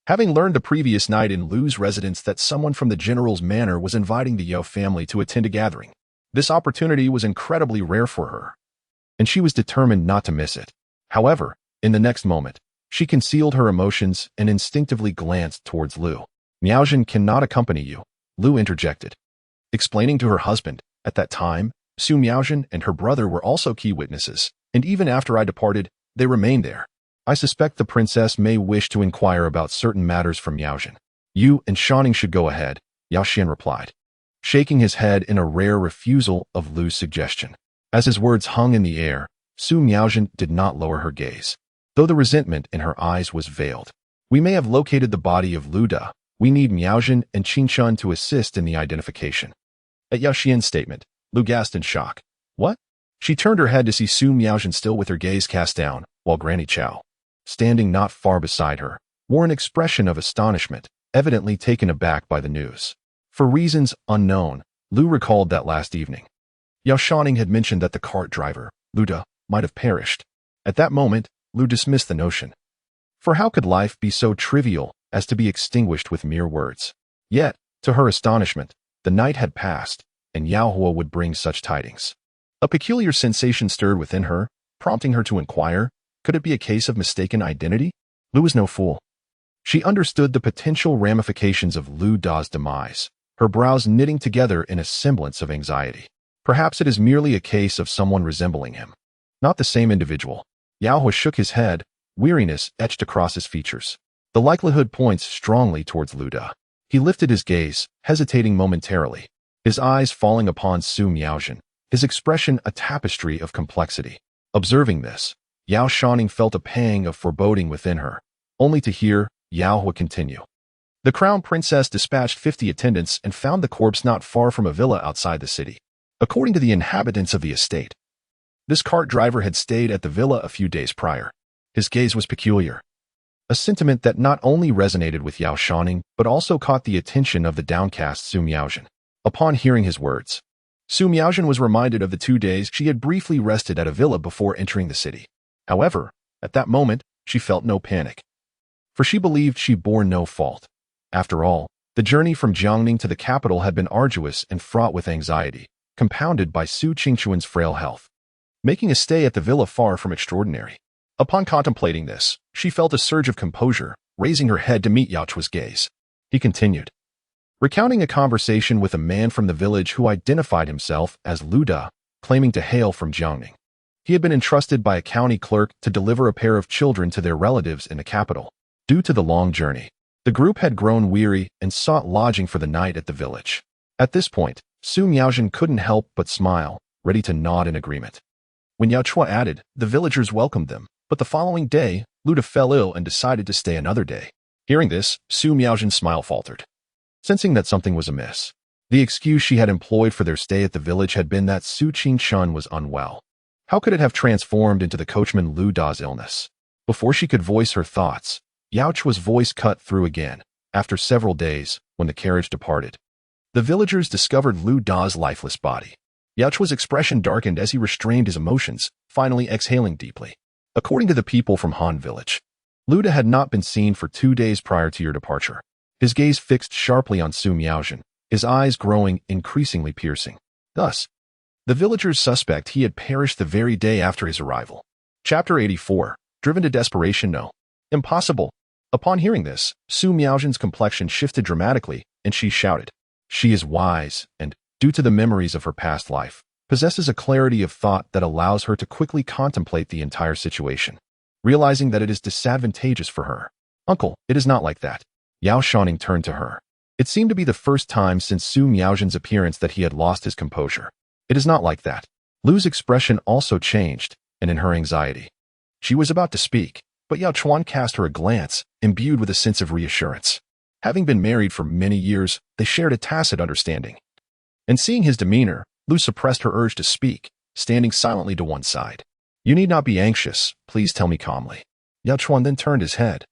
having learned the previous night in Lu's residence that someone from the general's manor was inviting the Yao family to attend a gathering. This opportunity was incredibly rare for her, and she was determined not to miss it. However, in the next moment, she concealed her emotions and instinctively glanced towards Lu. "Miaojin cannot accompany you," Lu interjected, explaining to her husband. At that time, Su Miaojin and her brother were also key witnesses, and even after I departed, they remained there. "I suspect the princess may wish to inquire about certain matters from Miaojin. You and Shouning should go ahead," Yao Xian replied, shaking his head in a rare refusal of Lu's suggestion. As his words hung in the air, Su Miaojin did not lower her gaze, though the resentment in her eyes was veiled. "We may have located the body of Lu Da. We need Miaojin and Qinchun to assist in the identification." At Yao Xian's statement, Lu gasped in shock. "What?" She turned her head to see Su Miaojin still with her gaze cast down, while Granny Chow, standing not far beside her, wore an expression of astonishment, evidently taken aback by the news. For reasons unknown, Lu recalled that last evening, Yao Shouning had mentioned that the cart driver, Lu Da, might have perished. At that moment, Lu dismissed the notion. For how could life be so trivial as to be extinguished with mere words? Yet, to her astonishment, the night had passed, and Yao Hua would bring such tidings. A peculiar sensation stirred within her, prompting her to inquire, could it be a case of mistaken identity? Lu was no fool. She understood the potential ramifications of Lu Da's demise, her brows knitting together in a semblance of anxiety. Perhaps it is merely a case of someone resembling him, not the same individual. Yao Hua shook his head, weariness etched across his features. The likelihood points strongly towards Lu Da. He lifted his gaze, hesitating momentarily, his eyes falling upon Su Miaojin, his expression a tapestry of complexity. Observing this, Yao Shouning felt a pang of foreboding within her, only to hear Yao Hua continue. The crown princess dispatched 50 attendants and found the corpse not far from a villa outside the city. According to the inhabitants of the estate, this cart driver had stayed at the villa a few days prior. His gaze was peculiar, a sentiment that not only resonated with Yao Shouning, but also caught the attention of the downcast Su Miaozhen. Upon hearing his words, Su Miaozhen was reminded of the 2 days she had briefly rested at a villa before entering the city. However, at that moment, she felt no panic, for she believed she bore no fault. After all, the journey from Jiangning to the capital had been arduous and fraught with anxiety, compounded by Su Qingquan's frail health, making a stay at the villa far from extraordinary. Upon contemplating this, she felt a surge of composure, raising her head to meet Yao Chua's gaze. He continued, recounting a conversation with a man from the village who identified himself as Lu Da, claiming to hail from Jiangning. He had been entrusted by a county clerk to deliver a pair of children to their relatives in the capital. Due to the long journey, the group had grown weary and sought lodging for the night at the village. At this point, Su Miaozhen couldn't help but smile, ready to nod in agreement. When Yao Chua added, the villagers welcomed them, but the following day, Lu Da fell ill and decided to stay another day. Hearing this, Su Miaozhen's smile faltered, sensing that something was amiss. The excuse she had employed for their stay at the village had been that Su Qingquan was unwell. How could it have transformed into the coachman Lu Da's illness? Before she could voice her thoughts, Yao Chua's voice cut through again. After several days, when the carriage departed, the villagers discovered Lu Da's lifeless body. Yao Chua's expression darkened as he restrained his emotions, finally exhaling deeply. According to the people from Han village, Lu Da had not been seen for 2 days prior to your departure. His gaze fixed sharply on Su Miaozhen, his eyes growing increasingly piercing. Thus, the villagers suspect he had perished the very day after his arrival. Chapter 84. Driven to desperation? No. Impossible. Upon hearing this, Su Miaozhen's complexion shifted dramatically, and she shouted. She is wise, and, due to the memories of her past life, possesses a clarity of thought that allows her to quickly contemplate the entire situation, realizing that it is disadvantageous for her. Uncle, it is not like that. Yao Shouning turned to her. It seemed to be the first time since Su Miaozhen's appearance that he had lost his composure. It is not like that. Lu's expression also changed, and in her anxiety, she was about to speak, but Yao Chuan cast her a glance, imbued with a sense of reassurance. Having been married for many years, they shared a tacit understanding. And seeing his demeanor, Lu suppressed her urge to speak, standing silently to one side. You need not be anxious, please tell me calmly. Yao Chuan then turned his head,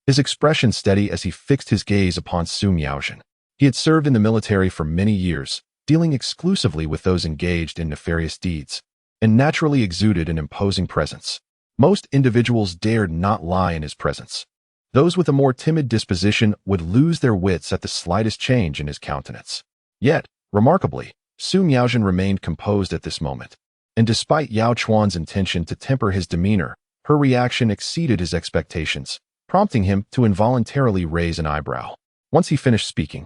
his expression steady as he fixed his gaze upon Su Miaozhen. He had served in the military for many years, dealing exclusively with those engaged in nefarious deeds, and naturally exuded an imposing presence. Most individuals dared not lie in his presence. Those with a more timid disposition would lose their wits at the slightest change in his countenance. Yet, remarkably, Su Miaozhen remained composed at this moment, and despite Yao Chuan's intention to temper his demeanor, her reaction exceeded his expectations, prompting him to involuntarily raise an eyebrow. Once he finished speaking,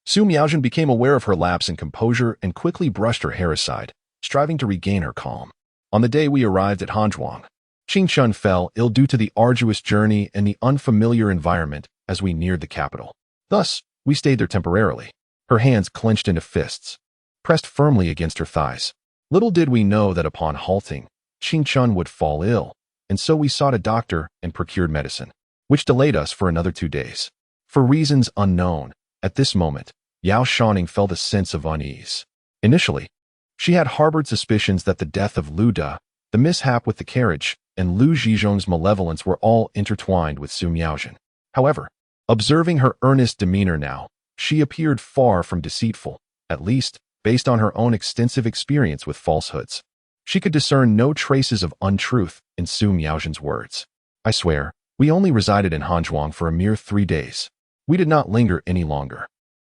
Su Miaozhen became aware of her lapse in composure and quickly brushed her hair aside, striving to regain her calm. On the day we arrived at Hanzhuang, Qingquan fell ill due to the arduous journey and the unfamiliar environment as we neared the capital. Thus, we stayed there temporarily. Her hands clenched into fists, pressed firmly against her thighs. Little did we know that upon halting, Qingquan would fall ill, and so we sought a doctor and procured medicine, which delayed us for another 2 days. For reasons unknown, at this moment, Yao Shouning felt a sense of unease. Initially, she had harbored suspicions that the death of Lu Da, the mishap with the carriage, and Lu Zhizhong's malevolence were all intertwined with Su Miaozhen. However, observing her earnest demeanor now, she appeared far from deceitful, at least, based on her own extensive experience with falsehoods. She could discern no traces of untruth in Su Miaozhen's words. I swear, we only resided in Hanzhuang for a mere 3 days. We did not linger any longer.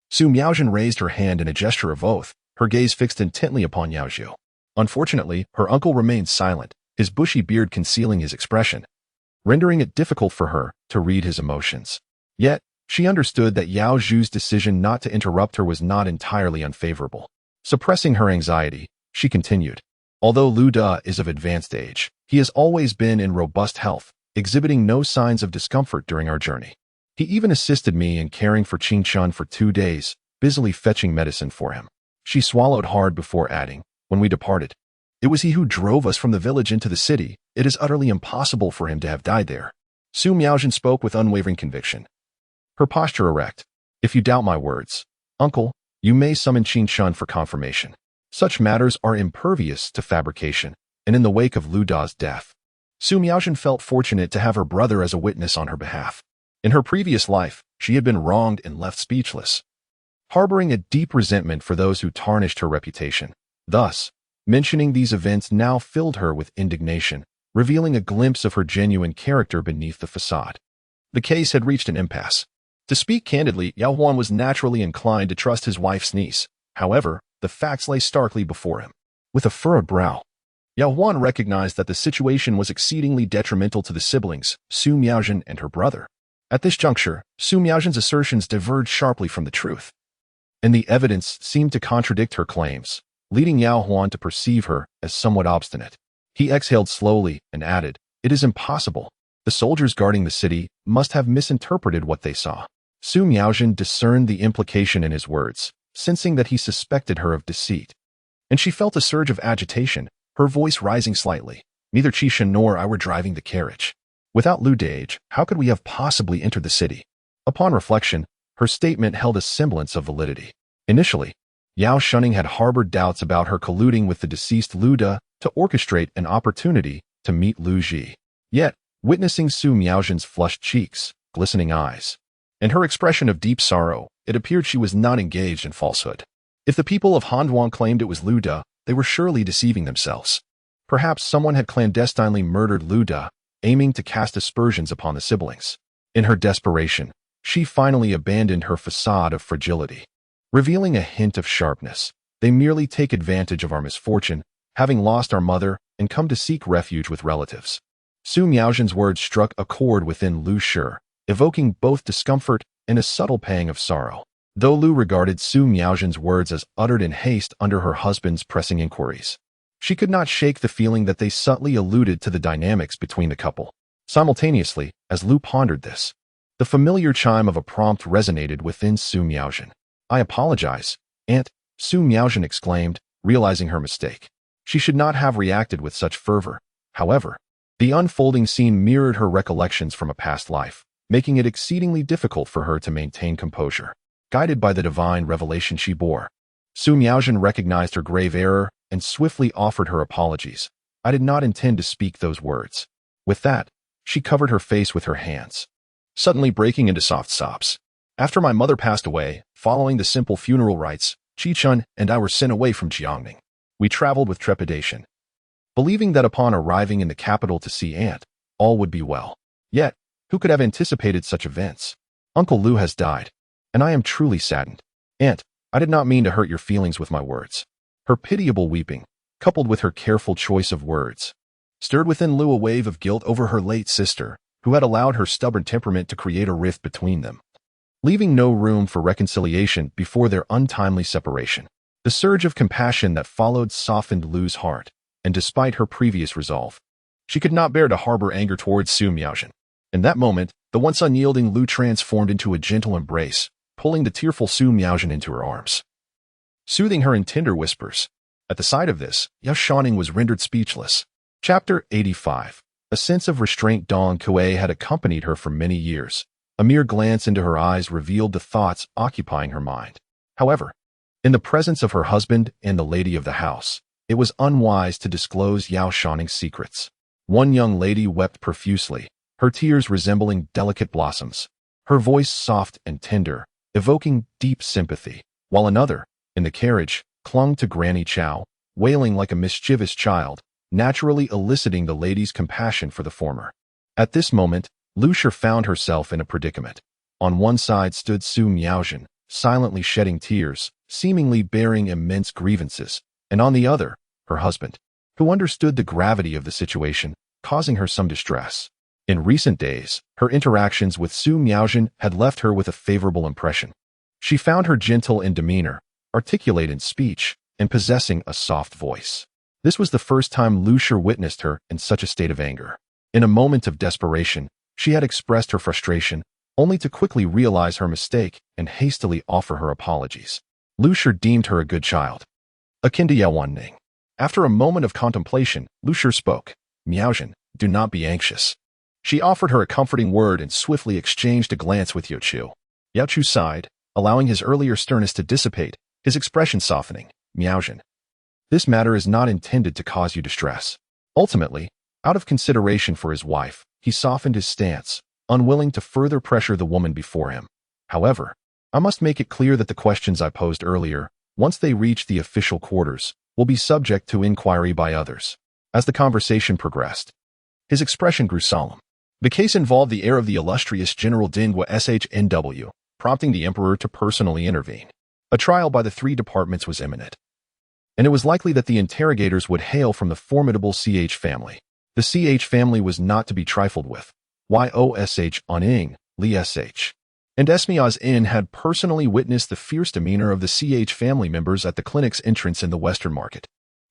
Su Miaozhen raised her hand in a gesture of oath, her gaze fixed intently upon Yao Zhu. Unfortunately, her uncle remained silent, his bushy beard concealing his expression, rendering it difficult for her to read his emotions. Yet, she understood that Yao Zhu's decision not to interrupt her was not entirely unfavorable. Suppressing her anxiety, she continued. Although Lu Da is of advanced age, he has always been in robust health, exhibiting no signs of discomfort during our journey. He even assisted me in caring for Qingquan for 2 days, busily fetching medicine for him. She swallowed hard before adding, when we departed, it was he who drove us from the village into the city. It is utterly impossible for him to have died there. Su Miaozhen spoke with unwavering conviction, her posture erect. If you doubt my words, uncle, you may summon Qingquan for confirmation. Such matters are impervious to fabrication, and in the wake of Lu Da's death, Su Miaojin felt fortunate to have her brother as a witness on her behalf. In her previous life, she had been wronged and left speechless, harboring a deep resentment for those who tarnished her reputation. Thus, mentioning these events now filled her with indignation, revealing a glimpse of her genuine character beneath the facade. The case had reached an impasse. To speak candidly, Yao Huan was naturally inclined to trust his wife's niece. However, the facts lay starkly before him. With a furrowed brow, Yao Huan recognized that the situation was exceedingly detrimental to the siblings, Su Miaojin and her brother. At this juncture, Su Miaojin's assertions diverged sharply from the truth, and the evidence seemed to contradict her claims, leading Yao Huan to perceive her as somewhat obstinate. He exhaled slowly and added, "It is impossible. The soldiers guarding the city must have misinterpreted what they saw." Su Miaojin discerned the implication in his words, sensing that he suspected her of deceit. And she felt a surge of agitation, her voice rising slightly. "Neither Qishan nor I were driving the carriage. Without Lu Dage, how could we have possibly entered the city?" Upon reflection, her statement held a semblance of validity. Initially, Yao Shouning had harbored doubts about her colluding with the deceased Lu De to orchestrate an opportunity to meet Lu Ji. Yet, witnessing Su Miaojin's flushed cheeks, glistening eyes, and her expression of deep sorrow, it appeared she was not engaged in falsehood. If the people of Handuan claimed it was Lu De, they were surely deceiving themselves. Perhaps someone had clandestinely murdered Lu De, aiming to cast aspersions upon the siblings. In her desperation, she finally abandoned her facade of fragility, revealing a hint of sharpness. "They merely take advantage of our misfortune, having lost our mother and come to seek refuge with relatives." Su Miaojin's words struck a chord within Lu Shi, evoking both discomfort and a subtle pang of sorrow. Though Lu regarded Su Miaojin's words as uttered in haste under her husband's pressing inquiries, she could not shake the feeling that they subtly alluded to the dynamics between the couple. Simultaneously, as Lu pondered this, the familiar chime of a prompt resonated within Su Miaojin. "I apologize, Aunt," Su Miaojin exclaimed, realizing her mistake. She should not have reacted with such fervor. However, the unfolding scene mirrored her recollections from a past life, making it exceedingly difficult for her to maintain composure. Guided by the divine revelation she bore, Su Miaojin recognized her grave error and swiftly offered her apologies. "I did not intend to speak those words." With that, she covered her face with her hands, suddenly breaking into soft sobs. "After my mother passed away, following the simple funeral rites, Qi and I were sent away from Jiangning. We traveled with trepidation, believing that upon arriving in the capital to see Aunt, all would be well. Yet, who could have anticipated such events? Uncle Lu has died, and I am truly saddened. Aunt, I did not mean to hurt your feelings with my words." Her pitiable weeping, coupled with her careful choice of words, stirred within Lu a wave of guilt over her late sister, who had allowed her stubborn temperament to create a rift between them, leaving no room for reconciliation before their untimely separation. The surge of compassion that followed softened Lu's heart, and despite her previous resolve, she could not bear to harbor anger towards Su Miaojin. In that moment, the once unyielding Lu transformed into a gentle embrace, pulling the tearful Su Miaojin into her arms, soothing her in tender whispers. At the sight of this, Yao Shouning was rendered speechless. Chapter 85. A sense of restraint Dong Kuei had accompanied her for many years. A mere glance into her eyes revealed the thoughts occupying her mind. However, in the presence of her husband and the lady of the house, it was unwise to disclose Yao Shouning's secrets. One young lady wept profusely, her tears resembling delicate blossoms, her voice soft and tender, evoking deep sympathy, while another, in the carriage, clung to Granny Chow, wailing like a mischievous child, naturally eliciting the lady's compassion for the former. At this moment, Lu Shi found herself in a predicament. On one side stood Su Miaojin, silently shedding tears, seemingly bearing immense grievances, and on the other, her husband, who understood the gravity of the situation, causing her some distress. In recent days, her interactions with Su Miaojin had left her with a favorable impression. She found her gentle in demeanor, articulate in speech, and possessing a soft voice. This was the first time Lu Shi witnessed her in such a state of anger. In a moment of desperation, she had expressed her frustration, only to quickly realize her mistake and hastily offer her apologies. Lu Shi deemed her a good child, akin to Yao Ning. After a moment of contemplation, Lu Shi spoke. "Miaojin, do not be anxious." She offered her a comforting word and swiftly exchanged a glance with Yao Chu. Yao Chu sighed, allowing his earlier sternness to dissipate, his expression softening. "Miaojin, this matter is not intended to cause you distress. Ultimately, Out of consideration for his wife, he softened his stance, unwilling to further pressure the woman before him. However, I must make it clear that the questions I posed earlier, once they reach the official quarters, will be subject to inquiry by others. As the conversation progressed, his expression grew solemn. The case involved the heir of the illustrious General Dingwa SHNW, prompting the emperor to personally intervene. A trial by the three departments was imminent, and it was likely that the interrogators would hail from the formidable CH family. The CH family was not to be trifled with. Yao Shouning, Li SH, and Esmiaz In had personally witnessed the fierce demeanor of the CH family members at the clinic's entrance in the Western Market.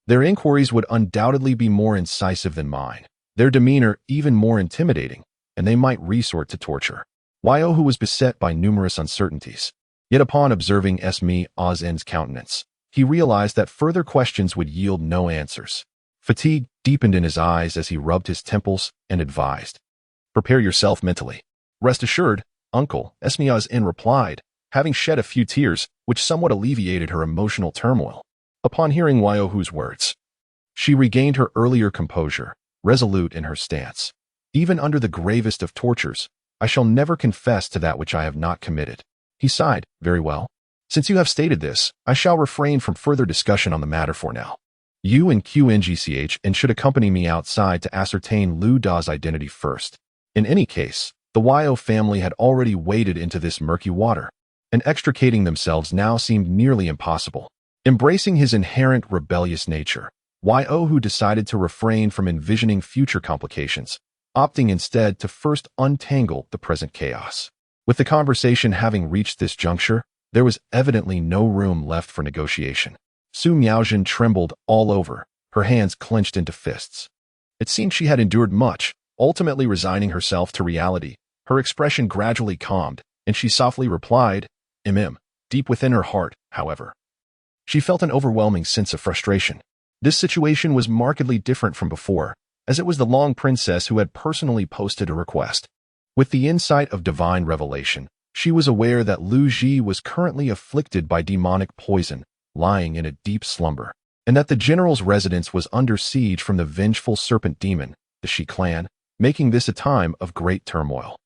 Their inquiries would undoubtedly be more incisive than mine, their demeanor even more intimidating, and they might resort to torture. Yao, who was beset by numerous uncertainties, yet upon observing Esmiaz In's countenance, he realized that further questions would yield no answers. Fatigue deepened in his eyes as he rubbed his temples and advised, "Prepare yourself mentally. Rest assured, Uncle," Esmiaz In replied, having shed a few tears, which somewhat alleviated her emotional turmoil. Upon hearing Yaohu's words, she regained her earlier composure, resolute in her stance. "Even under the gravest of tortures, I shall never confess to that which I have not committed." He sighed. "Very well. Since you have stated this, I shall refrain from further discussion on the matter for now. You and QNGCH and should accompany me outside to ascertain Lu Da's identity first." In any case, the Yao family had already waded into this murky water, and extricating themselves now seemed nearly impossible. Embracing his inherent rebellious nature, Yao decided to refrain from envisioning future complications, opting instead to first untangle the present chaos. With the conversation having reached this juncture, there was evidently no room left for negotiation. Su Miaojin trembled all over, her hands clenched into fists. It seemed she had endured much, ultimately resigning herself to reality. Her expression gradually calmed, and she softly replied, Deep within her heart, however, she felt an overwhelming sense of frustration. This situation was markedly different from before, as it was the Long Princess who had personally posted a request. With the insight of divine revelation, she was aware that Lu Ji was currently afflicted by demonic poison, lying in a deep slumber, and that the general's residence was under siege from the vengeful serpent demon, the Shi clan, making this a time of great turmoil.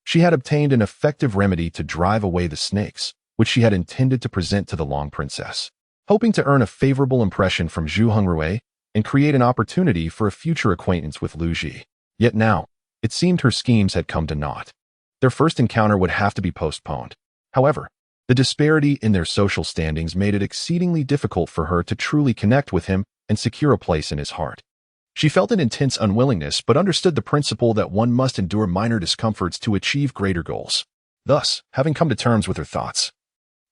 She had obtained an effective remedy to drive away the snakes, which she had intended to present to the Long Princess, hoping to earn a favorable impression from Zhu Hongrui and create an opportunity for a future acquaintance with Lu Ji. Yet now, it seemed her schemes had come to naught. Their first encounter would have to be postponed. However, the disparity in their social standings made it exceedingly difficult for her to truly connect with him and secure a place in his heart. She felt an intense unwillingness but understood the principle that one must endure minor discomforts to achieve greater goals. Thus, having come to terms with her thoughts,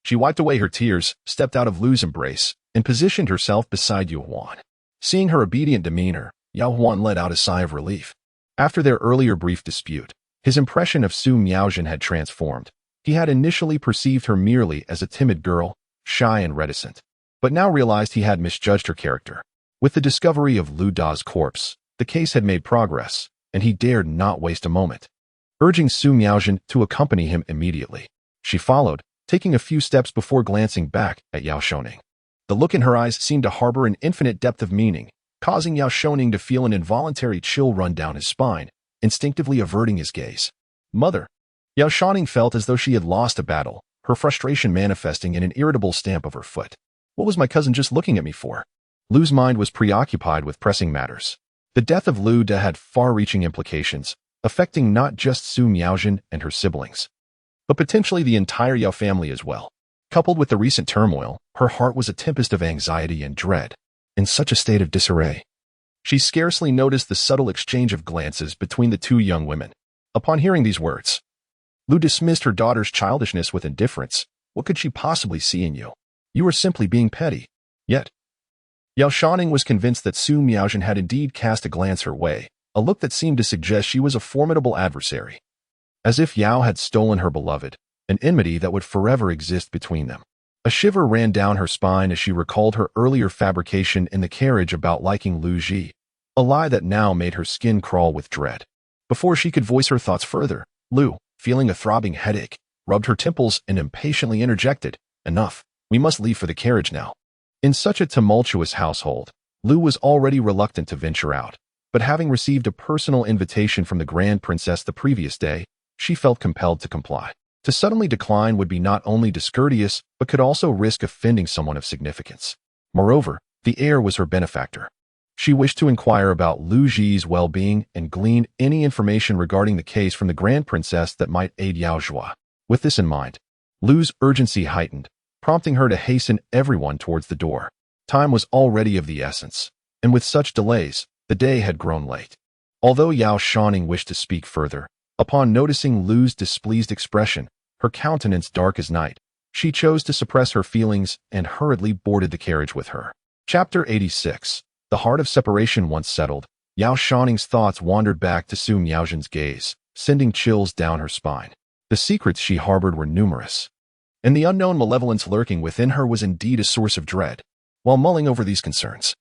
she wiped away her tears, stepped out of Lu's embrace, and positioned herself beside Yao Huan. Seeing her obedient demeanor, Yao Huan let out a sigh of relief. After their earlier brief dispute, his impression of Su Miaojin had transformed. He had initially perceived her merely as a timid girl, shy and reticent, but now realized he had misjudged her character. With the discovery of Lu Da's corpse, the case had made progress, and he dared not waste a moment. Urging Su Miaojin to accompany him immediately, she followed, taking a few steps before glancing back at Yao Shouning. The look in her eyes seemed to harbor an infinite depth of meaning, causing Yao Shouning to feel an involuntary chill run down his spine, instinctively averting his gaze. "Mother." Yao Shouning felt as though she had lost a battle, her frustration manifesting in an irritable stamp of her foot. What was my cousin just looking at me for? Lu's mind was preoccupied with pressing matters. The death of Lu Da had far-reaching implications, affecting not just Su Miaojin and her siblings, but potentially the entire Yao family as well. Coupled with the recent turmoil, her heart was a tempest of anxiety and dread. In such a state of disarray, she scarcely noticed the subtle exchange of glances between the two young women. Upon hearing these words, Lu dismissed her daughter's childishness with indifference. What could she possibly see in you? You were simply being petty. Yet, Yao Shouning was convinced that Su Miaojin had indeed cast a glance her way, a look that seemed to suggest she was a formidable adversary. As if Yao had stolen her beloved, an enmity that would forever exist between them. A shiver ran down her spine as she recalled her earlier fabrication in the carriage about liking Lu Ji, a lie that now made her skin crawl with dread. Before she could voice her thoughts further, Lu, feeling a throbbing headache, rubbed her temples and impatiently interjected, "Enough, we must leave for the carriage now." In such a tumultuous household, Lu was already reluctant to venture out, but having received a personal invitation from the Grand Princess the previous day, she felt compelled to comply. To suddenly decline would be not only discourteous, but could also risk offending someone of significance. Moreover, the heir was her benefactor. She wished to inquire about Lu Ji's well-being and glean any information regarding the case from the Grand Princess that might aid Yao Zhua. With this in mind, Lu's urgency heightened, prompting her to hasten everyone towards the door. Time was already of the essence, and with such delays, the day had grown late. Although Yao Shouning wished to speak further, upon noticing Lu's displeased expression, her countenance dark as night, she chose to suppress her feelings and hurriedly boarded the carriage with her. Chapter 86. The heart of separation once settled, Yao Shouning's thoughts wandered back to Su Miaozhen's gaze, sending chills down her spine. The secrets she harbored were numerous, and the unknown malevolence lurking within her was indeed a source of dread. While mulling over these concerns,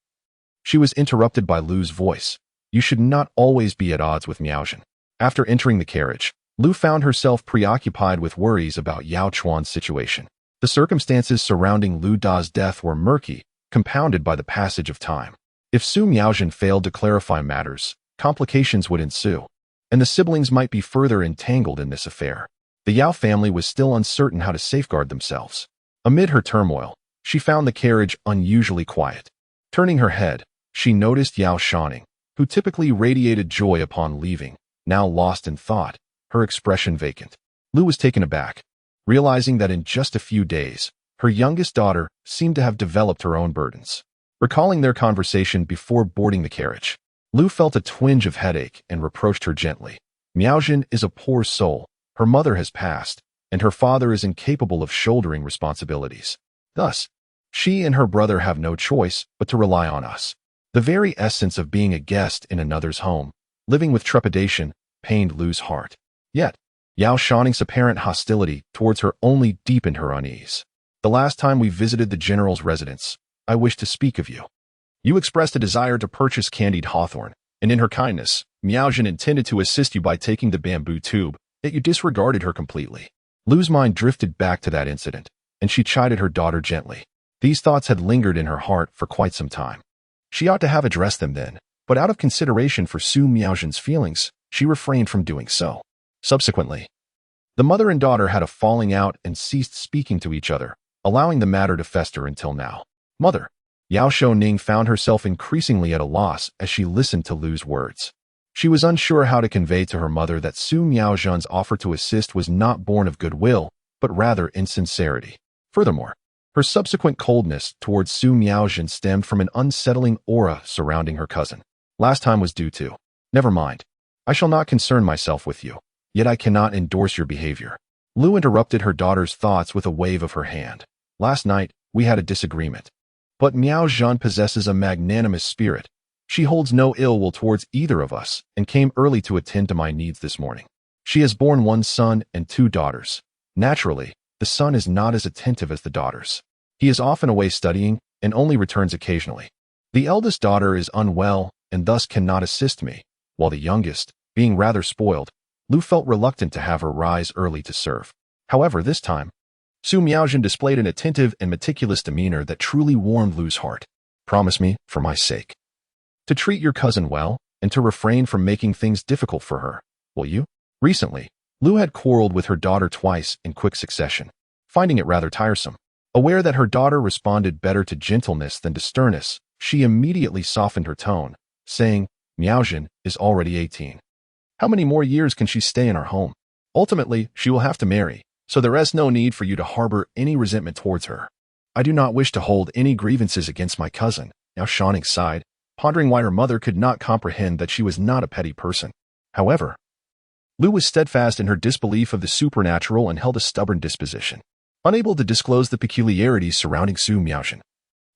she was interrupted by Lu's voice. You should not always be at odds with Miaozhen. After entering the carriage, Lu found herself preoccupied with worries about Yao Chuan's situation. The circumstances surrounding Lu Da's death were murky, compounded by the passage of time. If Su Miaozhen failed to clarify matters, complications would ensue, and the siblings might be further entangled in this affair. The Yao family was still uncertain how to safeguard themselves. Amid her turmoil, she found the carriage unusually quiet. Turning her head, she noticed Yao Shouning, who typically radiated joy upon leaving, now lost in thought, her expression vacant. Lu was taken aback, realizing that in just a few days, her youngest daughter seemed to have developed her own burdens. Recalling their conversation before boarding the carriage, Lu felt a twinge of headache and reproached her gently. Miaozhen is a poor soul, her mother has passed, and her father is incapable of shouldering responsibilities. Thus, she and her brother have no choice but to rely on us. The very essence of being a guest in another's home, living with trepidation, pained Lu's heart. Yet, Yao Shouning's apparent hostility towards her only deepened her unease. The last time we visited the general's residence, I wish to speak of you. You expressed a desire to purchase candied hawthorn, and in her kindness, Miaozhen intended to assist you by taking the bamboo tube, yet you disregarded her completely. Lu's mind drifted back to that incident, and she chided her daughter gently. These thoughts had lingered in her heart for quite some time. She ought to have addressed them then, but out of consideration for Su Miaozhen's feelings, she refrained from doing so. Subsequently, the mother and daughter had a falling out and ceased speaking to each other, allowing the matter to fester until now. Mother. Yao Shouning found herself increasingly at a loss as she listened to Lu's words. She was unsure how to convey to her mother that Su Miaozhen's offer to assist was not born of goodwill, but rather insincerity. Furthermore, her subsequent coldness towards Su Miaozhen stemmed from an unsettling aura surrounding her cousin. Last time was due to. Never mind. I shall not concern myself with you, yet I cannot endorse your behavior. Lu interrupted her daughter's thoughts with a wave of her hand. Last night, we had a disagreement. But Miaozhen possesses a magnanimous spirit. She holds no ill will towards either of us and came early to attend to my needs this morning. She has borne one son and two daughters. Naturally, the son is not as attentive as the daughters. He is often away studying and only returns occasionally. The eldest daughter is unwell and thus cannot assist me, while the youngest, being rather spoiled, Lu felt reluctant to have her rise early to serve. However, this time, Su Miaozhen displayed an attentive and meticulous demeanor that truly warmed Lu's heart. Promise me, for my sake, to treat your cousin well and to refrain from making things difficult for her, will you? Recently, Lu had quarreled with her daughter twice in quick succession, finding it rather tiresome. Aware that her daughter responded better to gentleness than to sternness, she immediately softened her tone, saying, Miaozhen is already 18. How many more years can she stay in our home? Ultimately, she will have to marry, so there is no need for you to harbor any resentment towards her. I do not wish to hold any grievances against my cousin. Yao Shouning sighed, pondering why her mother could not comprehend that she was not a petty person. However, Lu was steadfast in her disbelief of the supernatural and held a stubborn disposition. Unable to disclose the peculiarities surrounding Su Miaozhen,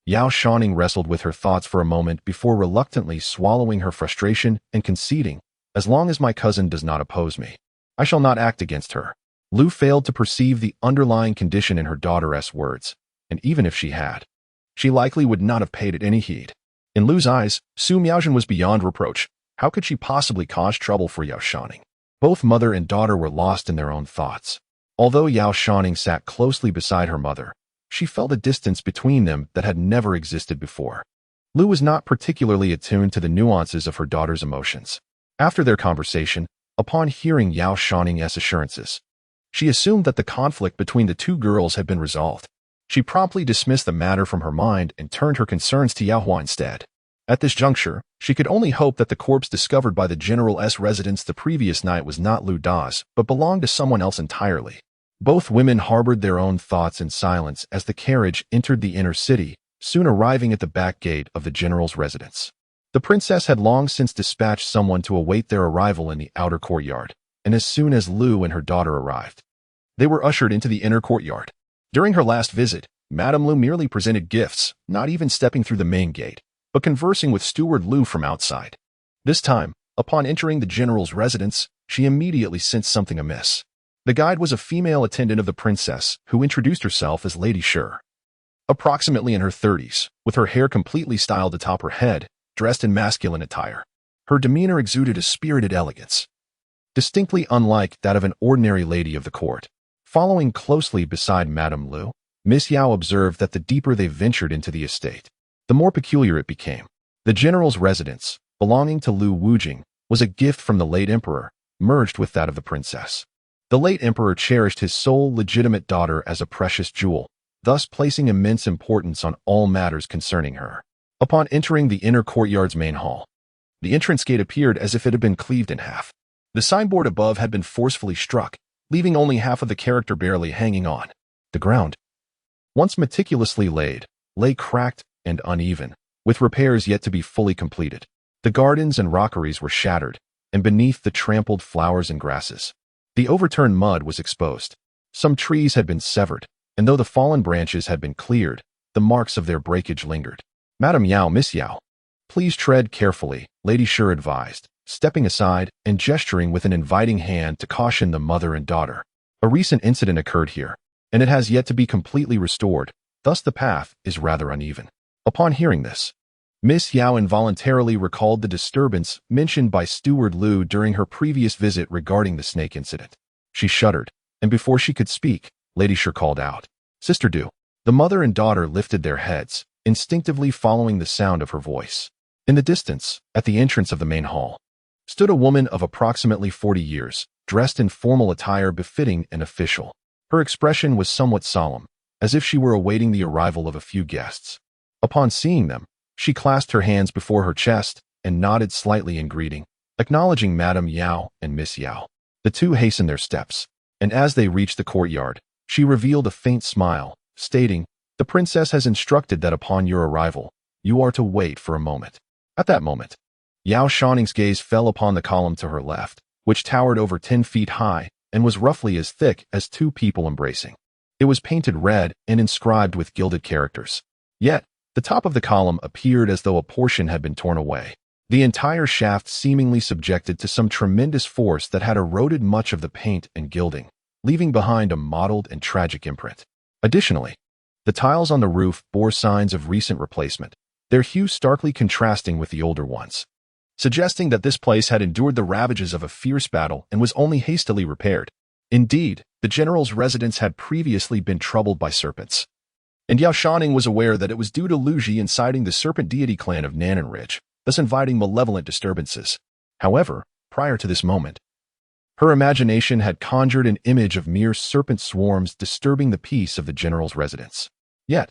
Yao Shouning wrestled with her thoughts for a moment before reluctantly swallowing her frustration and conceding, as long as my cousin does not oppose me, I shall not act against her. Lu failed to perceive the underlying condition in her daughter's words, and even if she had, she likely would not have paid it any heed. In Lu's eyes, Su Miaozhen was beyond reproach. How could she possibly cause trouble for Yao Shouning? Both mother and daughter were lost in their own thoughts. Although Yao Shouning sat closely beside her mother, she felt a distance between them that had never existed before. Lu was not particularly attuned to the nuances of her daughter's emotions. After their conversation, upon hearing Yao Shouning's assurances, she assumed that the conflict between the two girls had been resolved. She promptly dismissed the matter from her mind and turned her concerns to Yao Hua instead. At this juncture, she could only hope that the corpse discovered by the general's residence the previous night was not Lu Da's, but belonged to someone else entirely. Both women harbored their own thoughts in silence as the carriage entered the inner city, soon arriving at the back gate of the general's residence. The princess had long since dispatched someone to await their arrival in the outer courtyard, and as soon as Lu and her daughter arrived, they were ushered into the inner courtyard. During her last visit, Madame Lu merely presented gifts, not even stepping through the main gate, but conversing with Steward Lu from outside. This time, upon entering the general's residence, she immediately sensed something amiss. The guide was a female attendant of the princess, who introduced herself as Lady Shi. Approximately in her 30s, with her hair completely styled atop her head, dressed in masculine attire. Her demeanor exuded a spirited elegance, distinctly unlike that of an ordinary lady of the court. Following closely beside Madame Lu, Miss Yao observed that the deeper they ventured into the estate, the more peculiar it became. The general's residence, belonging to Lu Wujing, was a gift from the late emperor, merged with that of the princess. The late emperor cherished his sole legitimate daughter as a precious jewel, thus placing immense importance on all matters concerning her. Upon entering the inner courtyard's main hall, the entrance gate appeared as if it had been cleaved in half. The signboard above had been forcefully struck, leaving only half of the character barely hanging on. The ground, once meticulously laid, lay cracked and uneven, with repairs yet to be fully completed. The gardens and rockeries were shattered, and beneath the trampled flowers and grasses, the overturned mud was exposed. Some trees had been severed, and though the fallen branches had been cleared, the marks of their breakage lingered. Madame Yao, Miss Yao, please tread carefully, Lady Shi advised, stepping aside and gesturing with an inviting hand to caution the mother and daughter. A recent incident occurred here, and it has yet to be completely restored, thus the path is rather uneven. Upon hearing this, Miss Yao involuntarily recalled the disturbance mentioned by Steward Lu during her previous visit regarding the snake incident. She shuddered, and before she could speak, Lady Shi called out, "Sister Du." The mother and daughter lifted their heads, instinctively following the sound of her voice. In the distance, at the entrance of the main hall, stood a woman of approximately 40 years, dressed in formal attire befitting an official. Her expression was somewhat solemn, as if she were awaiting the arrival of a few guests. Upon seeing them, she clasped her hands before her chest and nodded slightly in greeting, acknowledging Madame Yao and Miss Yao. The two hastened their steps, and as they reached the courtyard, she revealed a faint smile, stating, "The princess has instructed that upon your arrival, you are to wait for a moment." At that moment, Yao Shouning's gaze fell upon the column to her left, which towered over 10 feet high and was roughly as thick as two people embracing. It was painted red and inscribed with gilded characters. Yet, the top of the column appeared as though a portion had been torn away. The entire shaft seemingly subjected to some tremendous force that had eroded much of the paint and gilding, leaving behind a mottled and tragic imprint. Additionally, the tiles on the roof bore signs of recent replacement, their hue starkly contrasting with the older ones, suggesting that this place had endured the ravages of a fierce battle and was only hastily repaired. Indeed, the general's residence had previously been troubled by serpents, and Yao Shouning was aware that it was due to Lu Ji inciting the serpent deity clan of Nanan Ridge, thus inviting malevolent disturbances. However, prior to this moment, her imagination had conjured an image of mere serpent swarms disturbing the peace of the general's residence. Yet,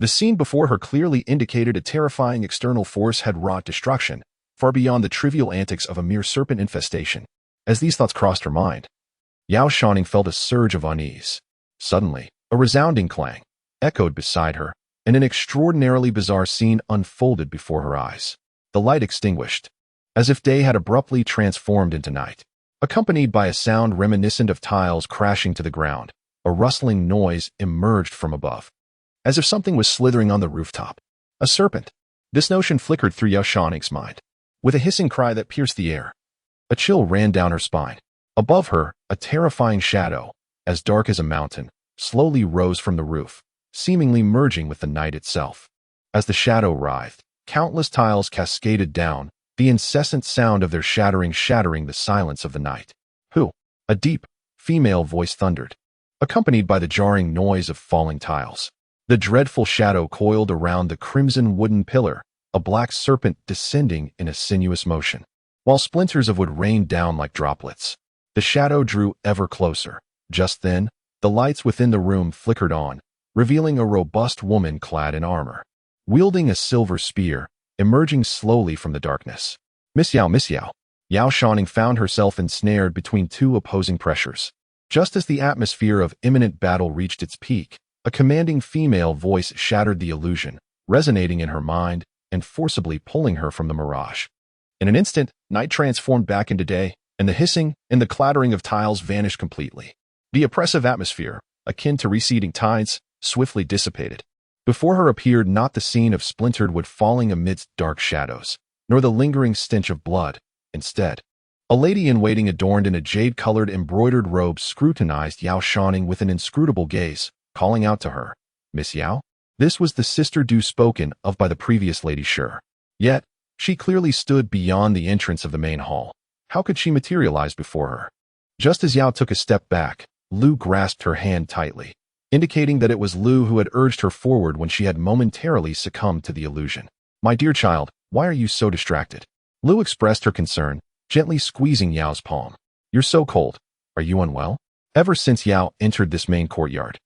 the scene before her clearly indicated a terrifying external force had wrought destruction, far beyond the trivial antics of a mere serpent infestation. As these thoughts crossed her mind, Yao Shouning felt a surge of unease. Suddenly, a resounding clang echoed beside her, and an extraordinarily bizarre scene unfolded before her eyes. The light extinguished, as if day had abruptly transformed into night. Accompanied by a sound reminiscent of tiles crashing to the ground, a rustling noise emerged from above, as if something was slithering on the rooftop. A serpent. This notion flickered through Yao Shouning's mind. With a hissing cry that pierced the air, a chill ran down her spine. Above her, a terrifying shadow, as dark as a mountain, slowly rose from the roof, seemingly merging with the night itself. As the shadow writhed, countless tiles cascaded down, the incessant sound of their shattering the silence of the night. "Who?" A deep, female voice thundered, accompanied by the jarring noise of falling tiles. The dreadful shadow coiled around the crimson wooden pillar, a black serpent descending in a sinuous motion, while splinters of wood rained down like droplets. The shadow drew ever closer. Just then, the lights within the room flickered on, revealing a robust woman clad in armor, wielding a silver spear, emerging slowly from the darkness. Miss Yao, Miss Yao. Yao Shouning found herself ensnared between two opposing pressures. Just as the atmosphere of imminent battle reached its peak, a commanding female voice shattered the illusion, resonating in her mind and forcibly pulling her from the mirage. In an instant, night transformed back into day, and the hissing and the clattering of tiles vanished completely. The oppressive atmosphere, akin to receding tides, swiftly dissipated. Before her appeared not the scene of splintered wood falling amidst dark shadows, nor the lingering stench of blood. Instead, a lady-in-waiting adorned in a jade-colored embroidered robe scrutinized Yao Shouning with an inscrutable gaze, calling out to her, "Miss Yao?" This was the sister due spoken of by the previous Lady Sure. Yet, she clearly stood beyond the entrance of the main hall. How could she materialize before her? Just as Yao took a step back, Lu grasped her hand tightly, indicating that it was Lu who had urged her forward when she had momentarily succumbed to the illusion. "My dear child, why are you so distracted?" Lu expressed her concern, gently squeezing Yao's palm. "You're so cold. Are you unwell?" Ever since Yao entered this main courtyard,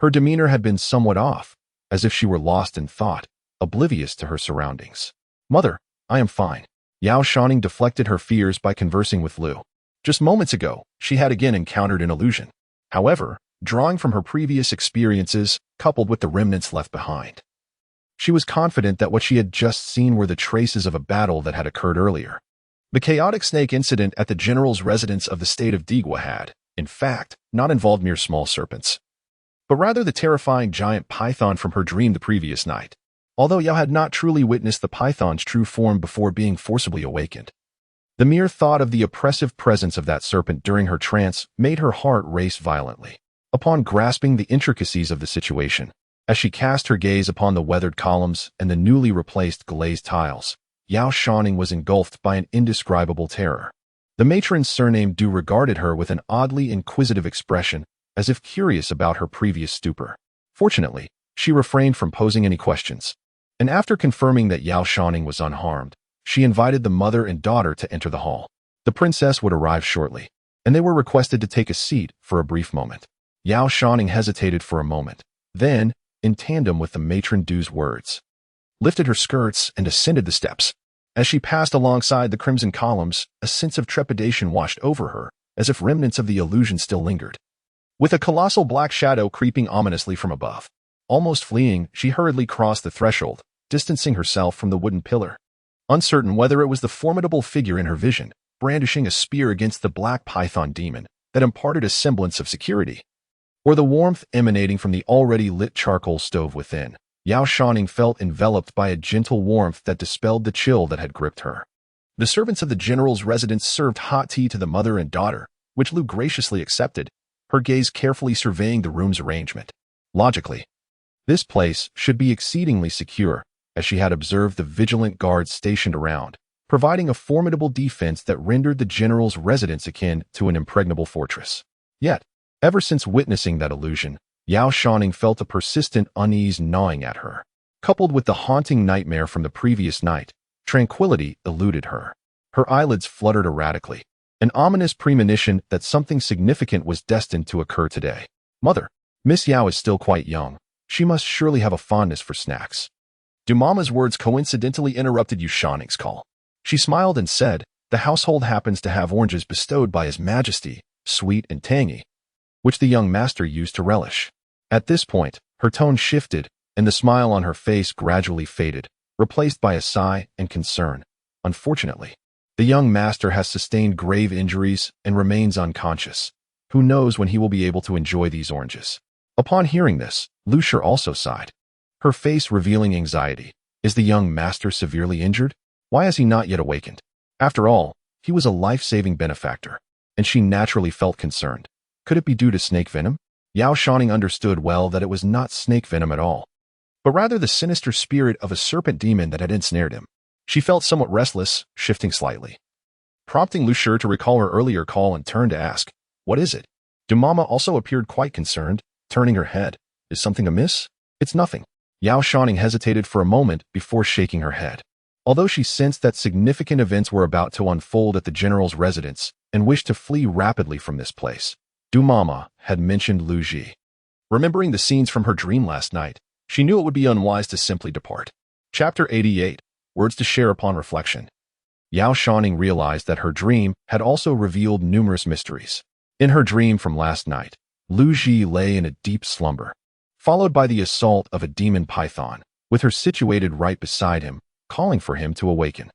her demeanor had been somewhat off, as if she were lost in thought, oblivious to her surroundings. "Mother, I am fine." Yao Shouning deflected her fears by conversing with Lu. Just moments ago, she had again encountered an illusion. However, drawing from her previous experiences, coupled with the remnants left behind, she was confident that what she had just seen were the traces of a battle that had occurred earlier. The chaotic snake incident at the general's residence of the state of Digua had, in fact, not involved mere small serpents, but rather the terrifying giant python from her dream the previous night, although Yao had not truly witnessed the python's true form before being forcibly awakened. The mere thought of the oppressive presence of that serpent during her trance made her heart race violently. Upon grasping the intricacies of the situation, as she cast her gaze upon the weathered columns and the newly replaced glazed tiles, Yao Shouning was engulfed by an indescribable terror. The matron's surname Du regarded her with an oddly inquisitive expression, as if curious about her previous stupor. Fortunately, she refrained from posing any questions, and after confirming that Yao Shouning was unharmed, she invited the mother and daughter to enter the hall. The princess would arrive shortly, and they were requested to take a seat for a brief moment. Yao Shouning hesitated for a moment, then, in tandem with the matron Du's words, lifted her skirts and ascended the steps. As she passed alongside the crimson columns, a sense of trepidation washed over her, as if remnants of the illusion still lingered. With a colossal black shadow creeping ominously from above, almost fleeing, she hurriedly crossed the threshold, distancing herself from the wooden pillar. Uncertain whether it was the formidable figure in her vision, brandishing a spear against the black python demon that imparted a semblance of security, or the warmth emanating from the already lit charcoal stove within, Yao Shouning felt enveloped by a gentle warmth that dispelled the chill that had gripped her. The servants of the general's residence served hot tea to the mother and daughter, which Lu graciously accepted, her gaze carefully surveying the room's arrangement. Logically, this place should be exceedingly secure, as she had observed the vigilant guards stationed around, providing a formidable defense that rendered the general's residence akin to an impregnable fortress. Yet, ever since witnessing that illusion, Yao Shouning felt a persistent unease gnawing at her. Coupled with the haunting nightmare from the previous night, tranquility eluded her. Her eyelids fluttered erratically, an ominous premonition that something significant was destined to occur today. "Mother, Miss Yao is still quite young. She must surely have a fondness for snacks." Du Mama's words coincidentally interrupted Yao Shouning's call. She smiled and said, "The household happens to have oranges bestowed by His Majesty, sweet and tangy, which the young master used to relish." At this point, her tone shifted, and the smile on her face gradually faded, replaced by a sigh and concern. "Unfortunately, the young master has sustained grave injuries and remains unconscious. Who knows when he will be able to enjoy these oranges?" Upon hearing this, Lu Shi also sighed, her face revealing anxiety. Is the young master severely injured? Why has he not yet awakened? After all, he was a life-saving benefactor, and she naturally felt concerned. Could it be due to snake venom? Yao Shouning understood well that it was not snake venom at all, but rather the sinister spirit of a serpent demon that had ensnared him. She felt somewhat restless, shifting slightly, prompting Lu Shi to recall her earlier call and turn to ask, "What is it?" Du Mama also appeared quite concerned, turning her head. "Is something amiss?" "It's nothing." Yao Shouning hesitated for a moment before shaking her head. Although she sensed that significant events were about to unfold at the general's residence and wished to flee rapidly from this place, Du Mama had mentioned Lu Ji. Remembering the scenes from her dream last night, she knew it would be unwise to simply depart. Chapter 88. Words to share upon reflection. Yao Shouning realized that her dream had also revealed numerous mysteries. In her dream from last night, Lu Ji lay in a deep slumber, followed by the assault of a demon python, with her situated right beside him, calling for him to awaken.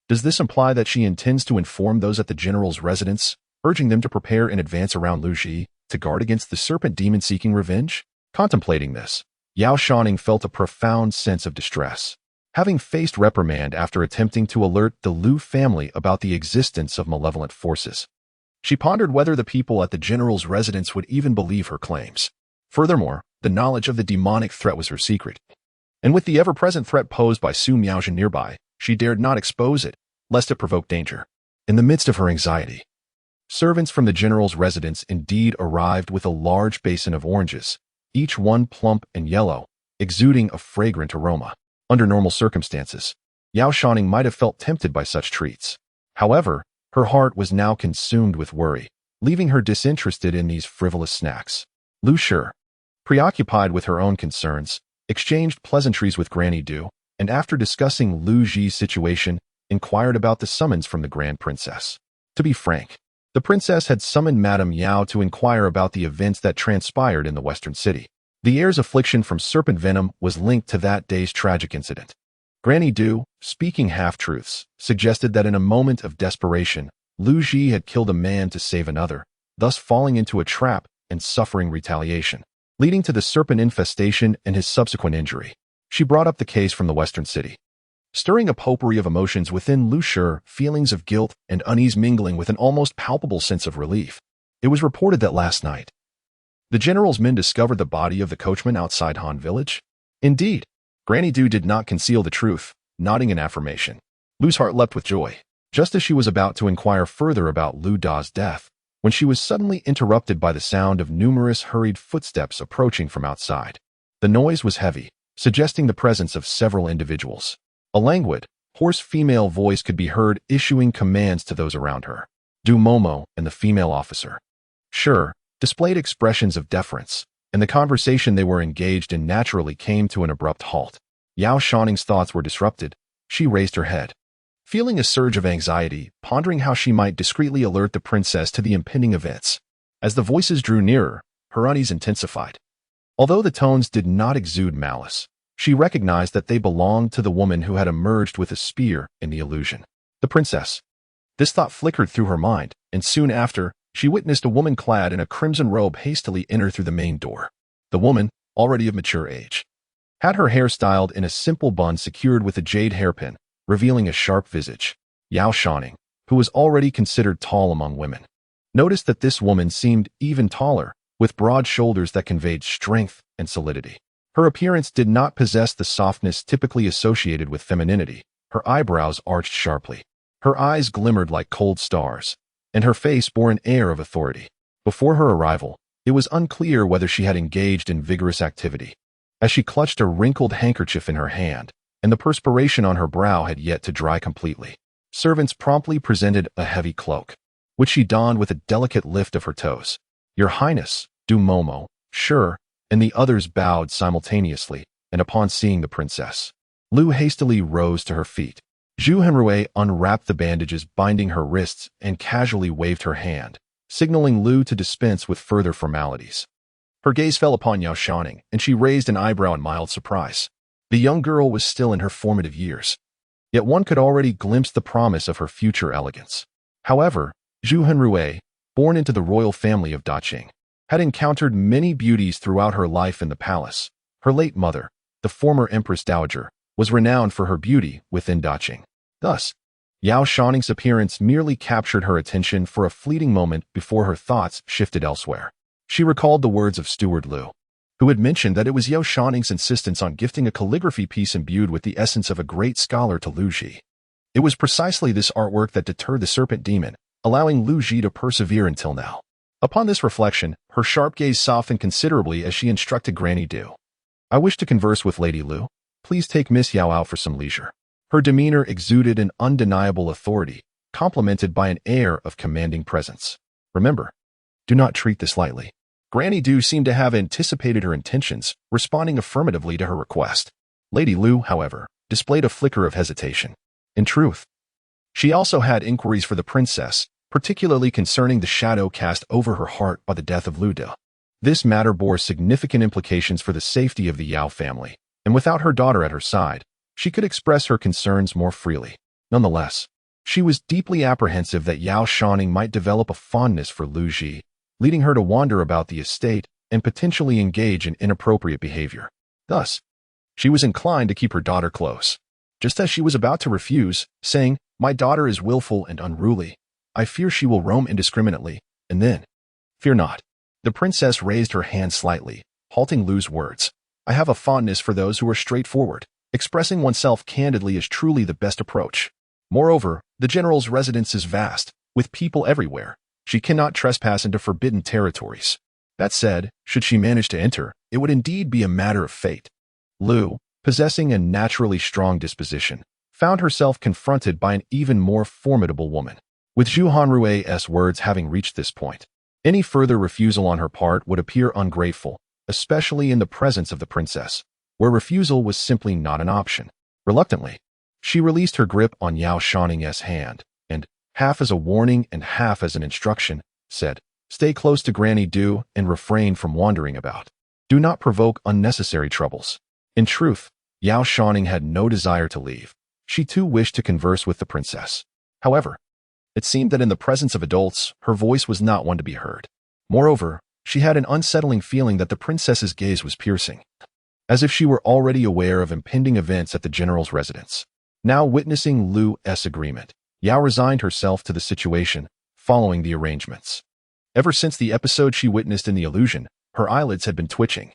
Does this imply that she intends to inform those at the general's residence, urging them to prepare in advance around Lu Ji to guard against the serpent demon seeking revenge? Contemplating this, Yao Shouning felt a profound sense of distress. Having faced reprimand after attempting to alert the Lu family about the existence of malevolent forces, she pondered whether the people at the general's residence would even believe her claims. Furthermore, the knowledge of the demonic threat was her secret, and with the ever-present threat posed by Su Miaojin nearby, she dared not expose it, lest it provoke danger. In the midst of her anxiety, servants from the general's residence indeed arrived with a large basin of oranges, each one plump and yellow, exuding a fragrant aroma. Under normal circumstances, Yao Shouning might have felt tempted by such treats. However, her heart was now consumed with worry, leaving her disinterested in these frivolous snacks. Lu Shi, preoccupied with her own concerns, exchanged pleasantries with Granny Du, and after discussing Lu Ji's situation, inquired about the summons from the Grand Princess. To be frank, the princess had summoned Madame Yao to inquire about the events that transpired in the western city. The heir's affliction from serpent venom was linked to that day's tragic incident. Granny Du, speaking half-truths, suggested that in a moment of desperation, Lu Ji had killed a man to save another, thus falling into a trap and suffering retaliation, leading to the serpent infestation and his subsequent injury. She brought up the case from the western city, stirring a potpourri of emotions within Lu Shi, feelings of guilt and unease mingling with an almost palpable sense of relief. It was reported that last night, the general's men discovered the body of the coachman outside Han village. Indeed, Granny Du did not conceal the truth, nodding in affirmation. Lu's heart leapt with joy, just as she was about to inquire further about Lu Da's death, when she was suddenly interrupted by the sound of numerous hurried footsteps approaching from outside. The noise was heavy, suggesting the presence of several individuals. A languid, hoarse female voice could be heard issuing commands to those around her. Du Momo and the female officer, Shi, displayed expressions of deference, and the conversation they were engaged in naturally came to an abrupt halt. Yao Shouning's thoughts were disrupted. She raised her head, feeling a surge of anxiety, pondering how she might discreetly alert the princess to the impending events. As the voices drew nearer, her unease intensified. Although the tones did not exude malice, she recognized that they belonged to the woman who had emerged with a spear in the illusion. The princess. This thought flickered through her mind, and soon after, she witnessed a woman clad in a crimson robe hastily enter through the main door. The woman, already of mature age, had her hair styled in a simple bun secured with a jade hairpin, revealing a sharp visage. Yao Shouning, who was already considered tall among women, noticed that this woman seemed even taller, with broad shoulders that conveyed strength and solidity. Her appearance did not possess the softness typically associated with femininity. Her eyebrows arched sharply. Her eyes glimmered like cold stars, and her face bore an air of authority. Before her arrival, it was unclear whether she had engaged in vigorous activity, as she clutched a wrinkled handkerchief in her hand, and the perspiration on her brow had yet to dry completely. Servants promptly presented a heavy cloak, which she donned with a delicate lift of her toes. "Your Highness," Du Momo, Shi, and the others bowed simultaneously, and upon seeing the princess, Lu hastily rose to her feet. Zhu Henrui unwrapped the bandages binding her wrists and casually waved her hand, signaling Lu to dispense with further formalities. Her gaze fell upon Yao Shouning, and she raised an eyebrow in mild surprise. The young girl was still in her formative years, yet one could already glimpse the promise of her future elegance. However, Zhu Henrui, born into the royal family of Daqing, had encountered many beauties throughout her life in the palace. Her late mother, the former Empress Dowager, was renowned for her beauty within Daqing. Thus, Yao Shouning's appearance merely captured her attention for a fleeting moment before her thoughts shifted elsewhere. She recalled the words of Steward Lu, who had mentioned that it was Yao Shouning's insistence on gifting a calligraphy piece imbued with the essence of a great scholar to Lu Ji. It was precisely this artwork that deterred the serpent demon, allowing Lu Ji to persevere until now. Upon this reflection, her sharp gaze softened considerably as she instructed Granny Du. "I wish to converse with Lady Lu. Please take Miss Yao out for some leisure." Her demeanor exuded an undeniable authority, complemented by an air of commanding presence. Remember, do not treat this lightly. Granny Du seemed to have anticipated her intentions, responding affirmatively to her request. Lady Lu, however, displayed a flicker of hesitation. In truth, she also had inquiries for the princess, particularly concerning the shadow cast over her heart by the death of Lu De. This matter bore significant implications for the safety of the Yao family, and without her daughter at her side, she could express her concerns more freely. Nonetheless, she was deeply apprehensive that Yao Shouning might develop a fondness for Lu Ji, leading her to wander about the estate and potentially engage in inappropriate behavior. Thus, she was inclined to keep her daughter close. Just as she was about to refuse, saying, "My daughter is willful and unruly. I fear she will roam indiscriminately," and then, "Fear not." The princess raised her hand slightly, halting Lu's words. "I have a fondness for those who are straightforward. Expressing oneself candidly is truly the best approach. Moreover, the general's residence is vast, with people everywhere. She cannot trespass into forbidden territories. That said, should she manage to enter, it would indeed be a matter of fate." Lu, possessing a naturally strong disposition, found herself confronted by an even more formidable woman. With Zhu Hanrue's words having reached this point, any further refusal on her part would appear ungrateful, especially in the presence of the princess, where refusal was simply not an option. Reluctantly, she released her grip on Yao Shouning's hand, and, half as a warning and half as an instruction, said, "Stay close to Granny Du and refrain from wandering about. Do not provoke unnecessary troubles." In truth, Yao Shouning had no desire to leave. She too wished to converse with the princess. However, it seemed that in the presence of adults, her voice was not one to be heard. Moreover, she had an unsettling feeling that the princess's gaze was piercing, as if she were already aware of impending events at the general's residence. Now witnessing Lu's agreement, Yao resigned herself to the situation, following the arrangements. Ever since the episode she witnessed in the illusion, her eyelids had been twitching,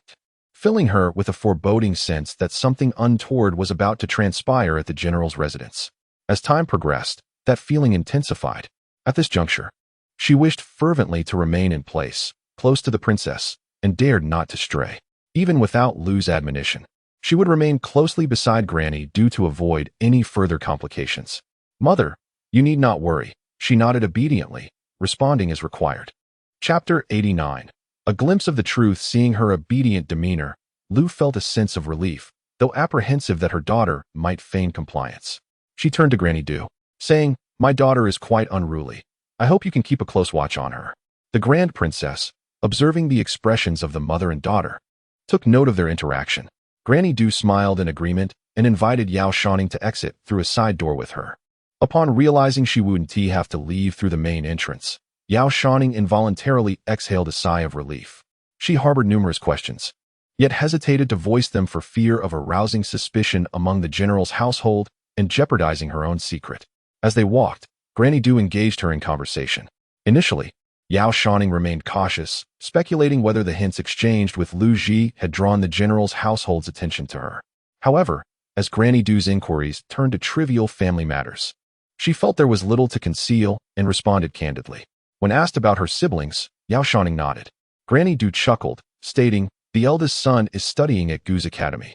filling her with a foreboding sense that something untoward was about to transpire at the general's residence. As time progressed, that feeling intensified. At this juncture, she wished fervently to remain in place, close to the princess, and dared not to stray. Even without Lu's admonition, she would remain closely beside Granny Du to avoid any further complications. "Mother, you need not worry," she nodded obediently, responding as required. Chapter 89. A glimpse of the truth. Seeing her obedient demeanor, Lu felt a sense of relief, though apprehensive that her daughter might feign compliance. She turned to Granny Du, saying, "My daughter is quite unruly. I hope you can keep a close watch on her." The Grand Princess, observing the expressions of the mother and daughter, took note of their interaction. Granny Du smiled in agreement and invited Yao Shouning to exit through a side door with her. Upon realizing she wouldn't have to leave through the main entrance, Yao Shouning involuntarily exhaled a sigh of relief. She harbored numerous questions, yet hesitated to voice them for fear of arousing suspicion among the general's household and jeopardizing her own secret. As they walked, Granny Du engaged her in conversation. Initially, Yao Shouning remained cautious, speculating whether the hints exchanged with Lu Ji had drawn the general's household's attention to her. However, as Granny Du's inquiries turned to trivial family matters, she felt there was little to conceal and responded candidly. When asked about her siblings, Yao Shouning nodded. Granny Du chuckled, stating, "The eldest son is studying at Gu's academy,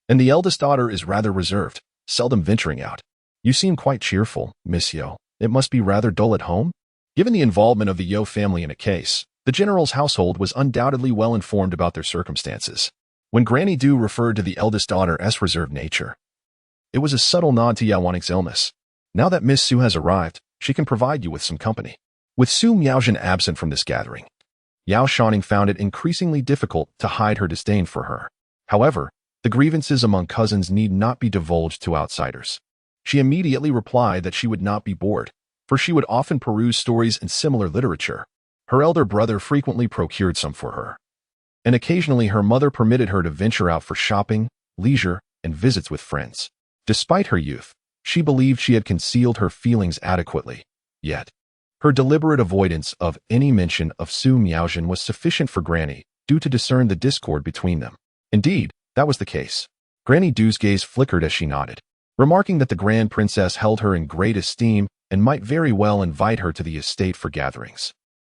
and the eldest daughter is rather reserved, seldom venturing out. You seem quite cheerful, Miss Yao. It must be rather dull at home?" Given the involvement of the Yao family in a case, the general's household was undoubtedly well informed about their circumstances. When Granny Du referred to the eldest daughter's reserved nature, it was a subtle nod to Yao Shuning's illness. Now that Miss Su has arrived, she can provide you with some company. With Su Miaozhen absent from this gathering, Yao Shouning found it increasingly difficult to hide her disdain for her. However, the grievances among cousins need not be divulged to outsiders. She immediately replied that she would not be bored, for she would often peruse stories and similar literature. Her elder brother frequently procured some for her, and occasionally her mother permitted her to venture out for shopping, leisure, and visits with friends. Despite her youth, she believed she had concealed her feelings adequately. Yet, her deliberate avoidance of any mention of Su Miaozhen was sufficient for Granny Du to discern the discord between them. Indeed, that was the case. Granny Du's gaze flickered as she nodded, remarking that the Grand Princess held her in great esteem and might very well invite her to the estate for gatherings.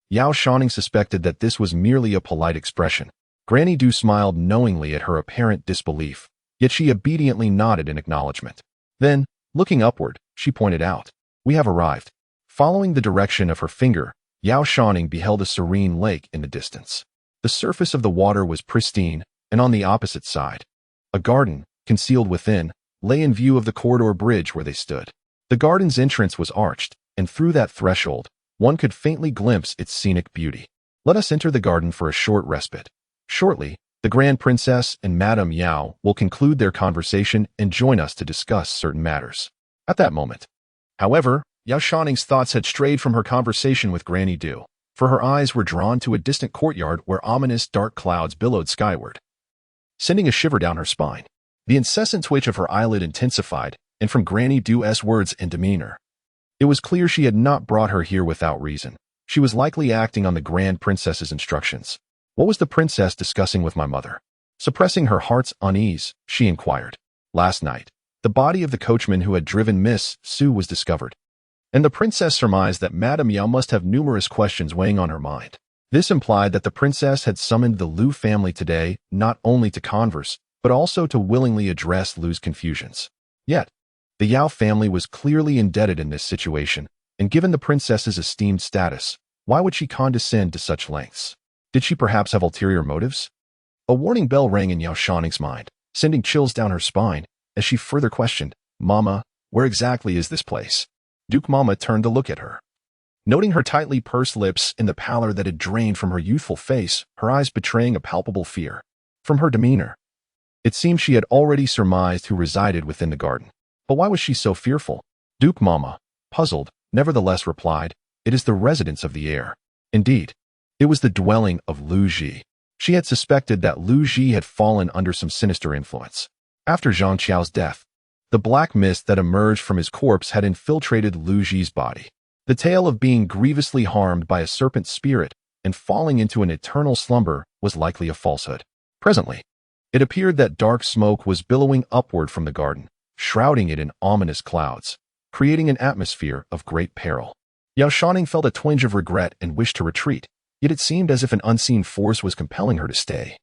Yao Shouning suspected that this was merely a polite expression. Granny Du smiled knowingly at her apparent disbelief, yet she obediently nodded in acknowledgement. Then, Looking upward, she pointed out, "We have arrived." Following the direction of her finger, Yao Shouning beheld a serene lake in the distance. The surface of the water was pristine, and on the opposite side, a garden, concealed within, lay in view of the corridor bridge where they stood. The garden's entrance was arched, and through that threshold, one could faintly glimpse its scenic beauty. "Let us enter the garden for a short respite. Shortly, the Grand Princess and Madame Yao will conclude their conversation and join us to discuss certain matters." At that moment, however, Yao Shouning's thoughts had strayed from her conversation with Granny Du, for her eyes were drawn to a distant courtyard where ominous dark clouds billowed skyward, sending a shiver down her spine. The incessant twitch of her eyelid intensified, and from Granny Du's words and demeanor, it was clear she had not brought her here without reason. She was likely acting on the Grand Princess's instructions. "What was the princess discussing with my mother?" Suppressing her heart's unease, she inquired. "Last night, the body of the coachman who had driven Miss Su was discovered, and the princess surmised that Madame Yao must have numerous questions weighing on her mind. This implied that the princess had summoned the Liu family today not only to converse, but also to willingly address Liu's confusions. Yet, the Yao family was clearly indebted in this situation, and given the princess's esteemed status, why would she condescend to such lengths? Did she perhaps have ulterior motives? A warning bell rang in Yao Shouning's mind, sending chills down her spine as she further questioned, "Mama, where exactly is this place?" Duke Mama turned to look at her. Noting her tightly pursed lips and the pallor that had drained from her youthful face, her eyes betraying a palpable fear. From her demeanor, it seemed she had already surmised who resided within the garden. But why was she so fearful? Duke Mama, puzzled, nevertheless replied, "It is the residence of the heir." Indeed, it was the dwelling of Lu Ji. She had suspected that Lu Ji had fallen under some sinister influence. After Zhang Qiao's death, the black mist that emerged from his corpse had infiltrated Lu Ji's body. The tale of being grievously harmed by a serpent spirit and falling into an eternal slumber was likely a falsehood. Presently, it appeared that dark smoke was billowing upward from the garden, shrouding it in ominous clouds, creating an atmosphere of great peril. Yao Shouning felt a twinge of regret and wished to retreat, yet it seemed as if an unseen force was compelling her to stay,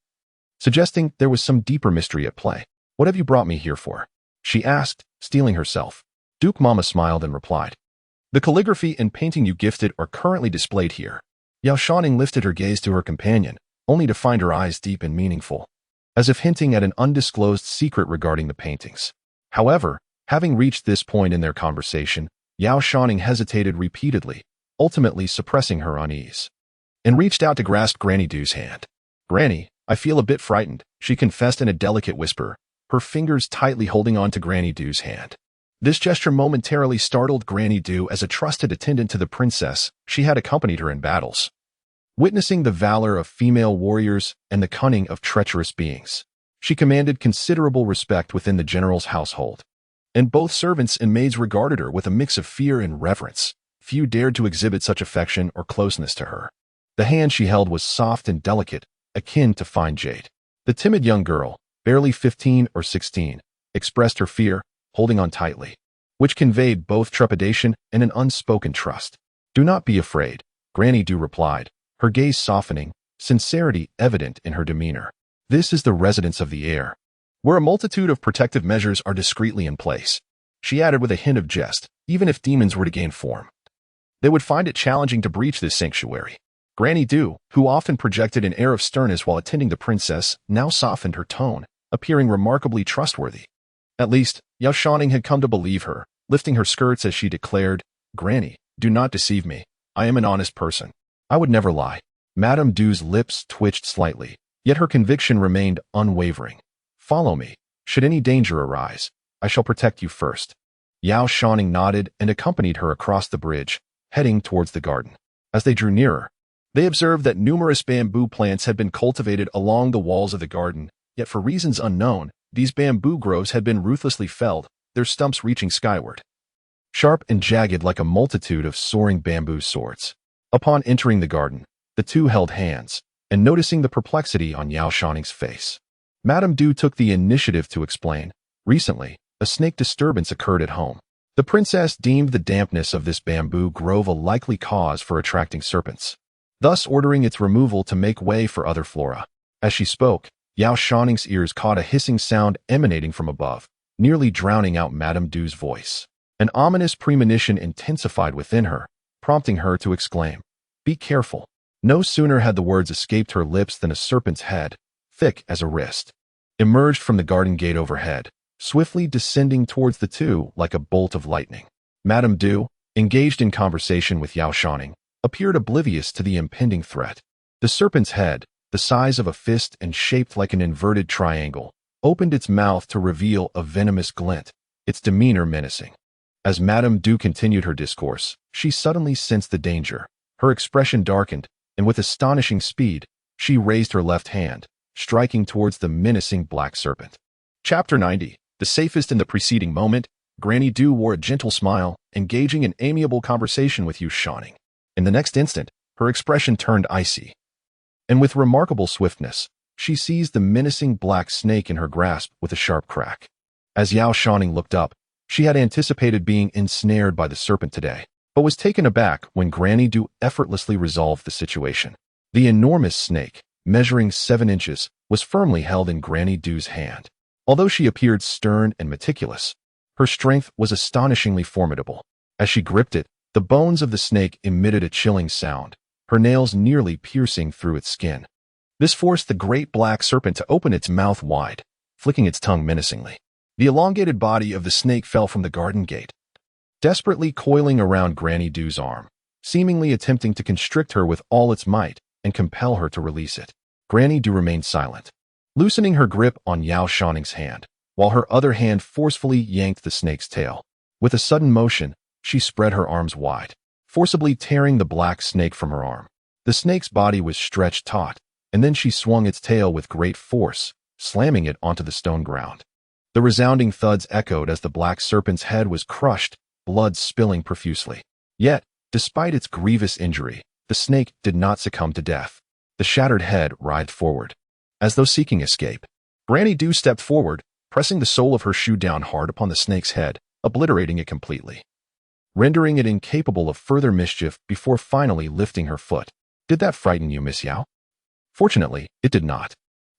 suggesting there was some deeper mystery at play. "What have you brought me here for?" she asked, steeling herself. Duke Mama smiled and replied, "The calligraphy and painting you gifted are currently displayed here." Yao Shouning lifted her gaze to her companion, only to find her eyes deep and meaningful, as if hinting at an undisclosed secret regarding the paintings. However, having reached this point in their conversation, Yao Shouning hesitated repeatedly, ultimately suppressing her unease, and reached out to grasp Granny Du's hand. "Granny, I feel a bit frightened," she confessed in a delicate whisper, her fingers tightly holding on to Granny Du's hand. This gesture momentarily startled Granny Du. As a trusted attendant to the princess, she had accompanied her in battles, witnessing the valor of female warriors and the cunning of treacherous beings. She commanded considerable respect within the general's household, and both servants and maids regarded her with a mix of fear and reverence. Few dared to exhibit such affection or closeness to her. The hand she held was soft and delicate, akin to fine jade. The timid young girl, barely 15 or 16, expressed her fear, holding on tightly, which conveyed both trepidation and an unspoken trust. "Do not be afraid," Granny Du replied, her gaze softening, sincerity evident in her demeanor. "This is the residence of the heir, where a multitude of protective measures are discreetly in place." She added with a hint of jest, "Even if demons were to gain form, they would find it challenging to breach this sanctuary." Granny Du, who often projected an air of sternness while attending the princess, now softened her tone, appearing remarkably trustworthy. At least, Yao Shouning had come to believe her, lifting her skirts as she declared, "Granny, do not deceive me. I am an honest person. I would never lie." Madame Du's lips twitched slightly, yet her conviction remained unwavering. "Follow me. Should any danger arise, I shall protect you first." Yao Shouning nodded and accompanied her across the bridge, heading towards the garden. As they drew nearer, they observed that numerous bamboo plants had been cultivated along the walls of the garden, yet for reasons unknown, these bamboo groves had been ruthlessly felled, their stumps reaching skyward, sharp and jagged like a multitude of soaring bamboo swords. Upon entering the garden, the two held hands, and noticing the perplexity on Yao Shouning's face, Madame Du took the initiative to explain, "Recently, a snake disturbance occurred at home. The princess deemed the dampness of this bamboo grove a likely cause for attracting serpents, thus ordering its removal to make way for other flora." As she spoke, Yao Shouning's ears caught a hissing sound emanating from above, nearly drowning out Madame Du's voice. An ominous premonition intensified within her, prompting her to exclaim, "Be careful." No sooner had the words escaped her lips than a serpent's head, thick as a wrist, emerged from the garden gate overhead, swiftly descending towards the two like a bolt of lightning. Madame Du, engaged in conversation with Yao Shouning, appeared oblivious to the impending threat. The serpent's head, the size of a fist and shaped like an inverted triangle, opened its mouth to reveal a venomous glint, its demeanor menacing. As Madame Du continued her discourse, she suddenly sensed the danger. Her expression darkened, and with astonishing speed, she raised her left hand, striking towards the menacing black serpent. Chapter 90. The safest in the preceding moment, Granny Du wore a gentle smile, engaging in amiable conversation with Yao Shouning. In the next instant, her expression turned icy, and with remarkable swiftness, she seized the menacing black snake in her grasp with a sharp crack. As Yao Shouning looked up, she had anticipated being ensnared by the serpent today, but was taken aback when Granny Du effortlessly resolved the situation. The enormous snake, measuring 7 inches, was firmly held in Granny Du's hand. Although she appeared stern and meticulous, her strength was astonishingly formidable. As she gripped it, the bones of the snake emitted a chilling sound, her nails nearly piercing through its skin. This forced the great black serpent to open its mouth wide, flicking its tongue menacingly. The elongated body of the snake fell from the garden gate, desperately coiling around Granny Du's arm, seemingly attempting to constrict her with all its might and compel her to release it. Granny Du remained silent, loosening her grip on Yao Shouning's hand, while her other hand forcefully yanked the snake's tail. With a sudden motion, she spread her arms wide, forcibly tearing the black snake from her arm. The snake's body was stretched taut, and then she swung its tail with great force, slamming it onto the stone ground. The resounding thuds echoed as the black serpent's head was crushed, blood spilling profusely. Yet, despite its grievous injury, the snake did not succumb to death. The shattered head writhed forward, as though seeking escape. Granny Du stepped forward, pressing the sole of her shoe down hard upon the snake's head, obliterating it completely, rendering it incapable of further mischief before finally lifting her foot. "Did that frighten you, Miss Yao?" Fortunately, it did not.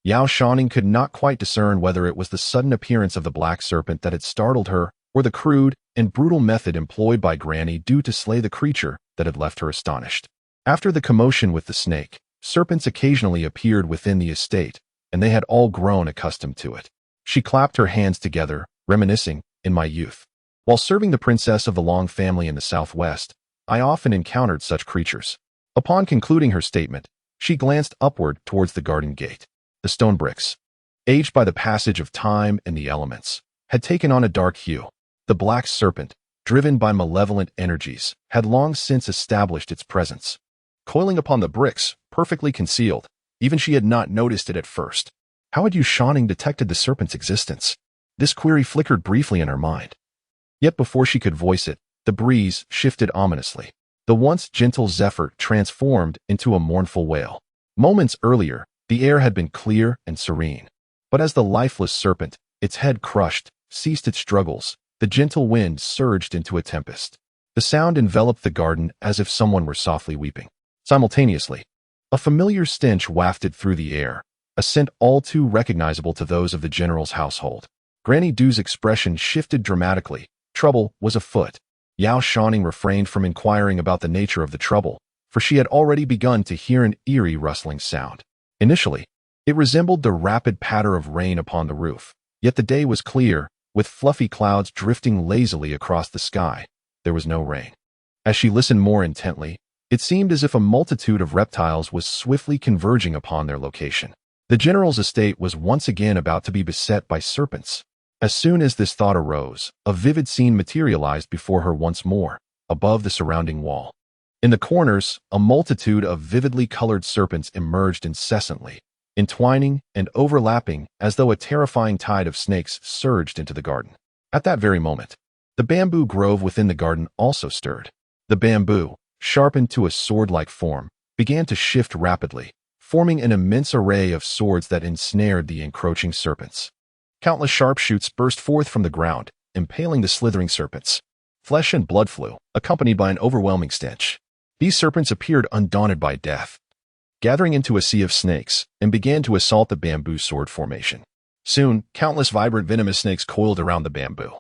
Yao Shouning could not quite discern whether it was the sudden appearance of the black serpent that had startled her, or the crude and brutal method employed by Granny Du to slay the creature that had left her astonished. After the commotion with the snake, serpents occasionally appeared within the estate, and they had all grown accustomed to it. She clapped her hands together, reminiscing, "In my youth, while serving the princess of the Long family in the southwest, I often encountered such creatures." Upon concluding her statement, she glanced upward towards the garden gate. The stone bricks, aged by the passage of time and the elements, had taken on a dark hue. The black serpent, driven by malevolent energies, had long since established its presence, coiling upon the bricks, perfectly concealed. Even she had not noticed it at first. How had Yao Shouning detected the serpent's existence? This query flickered briefly in her mind. Yet before she could voice it, the breeze shifted ominously. The once gentle zephyr transformed into a mournful wail. Moments earlier, the air had been clear and serene. But as the lifeless serpent, its head crushed, ceased its struggles, the gentle wind surged into a tempest. The sound enveloped the garden as if someone were softly weeping. Simultaneously, a familiar stench wafted through the air, a scent all too recognizable to those of the general's household. Granny Du's expression shifted dramatically. Trouble was afoot. Yao Shouning refrained from inquiring about the nature of the trouble, for she had already begun to hear an eerie rustling sound. Initially, it resembled the rapid patter of rain upon the roof, yet the day was clear, with fluffy clouds drifting lazily across the sky. There was no rain. As she listened more intently, it seemed as if a multitude of reptiles was swiftly converging upon their location. The general's estate was once again about to be beset by serpents. As soon as this thought arose, a vivid scene materialized before her once more, above the surrounding wall. In the corners, a multitude of vividly colored serpents emerged incessantly, entwining and overlapping as though a terrifying tide of snakes surged into the garden. At that very moment, the bamboo grove within the garden also stirred. The bamboo, sharpened to a sword-like form, began to shift rapidly, forming an immense array of swords that ensnared the encroaching serpents. Countless sharp shoots burst forth from the ground, impaling the slithering serpents. Flesh and blood flew, accompanied by an overwhelming stench. These serpents appeared undaunted by death, gathering into a sea of snakes, and began to assault the bamboo sword formation. Soon, countless vibrant venomous snakes coiled around the bamboo,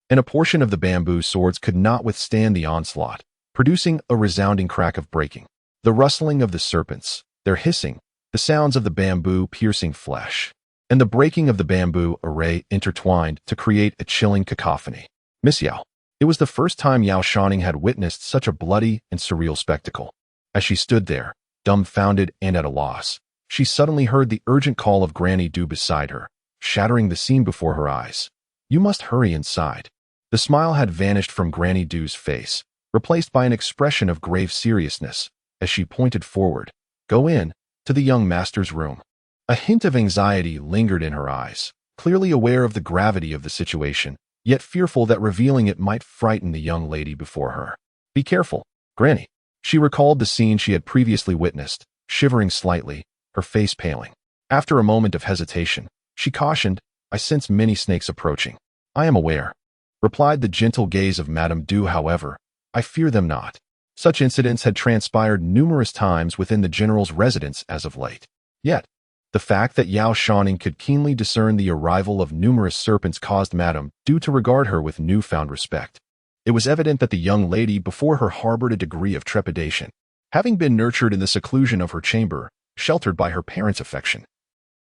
and a portion of the bamboo swords could not withstand the onslaught, producing a resounding crack of breaking. The rustling of the serpents, their hissing, the sounds of the bamboo piercing flesh, and the breaking of the bamboo array intertwined to create a chilling cacophony. Miss Yao. It was the first time Yao Shouning had witnessed such a bloody and surreal spectacle. As she stood there, dumbfounded and at a loss, she suddenly heard the urgent call of Granny Du beside her, shattering the scene before her eyes. You must hurry inside. The smile had vanished from Granny Du's face, replaced by an expression of grave seriousness, as she pointed forward. Go in, to the young master's room. A hint of anxiety lingered in her eyes, clearly aware of the gravity of the situation, yet fearful that revealing it might frighten the young lady before her. Be careful, Granny. She recalled the scene she had previously witnessed, shivering slightly, her face paling. After a moment of hesitation, she cautioned, I sense many snakes approaching. I am aware, replied the gentle gaze of Madame Du. However, I fear them not. Such incidents had transpired numerous times within the general's residence as of late. Yet, the fact that Yao Shouning could keenly discern the arrival of numerous serpents caused Madame Du to regard her with newfound respect. It was evident that the young lady before her harbored a degree of trepidation, having been nurtured in the seclusion of her chamber, sheltered by her parents' affection.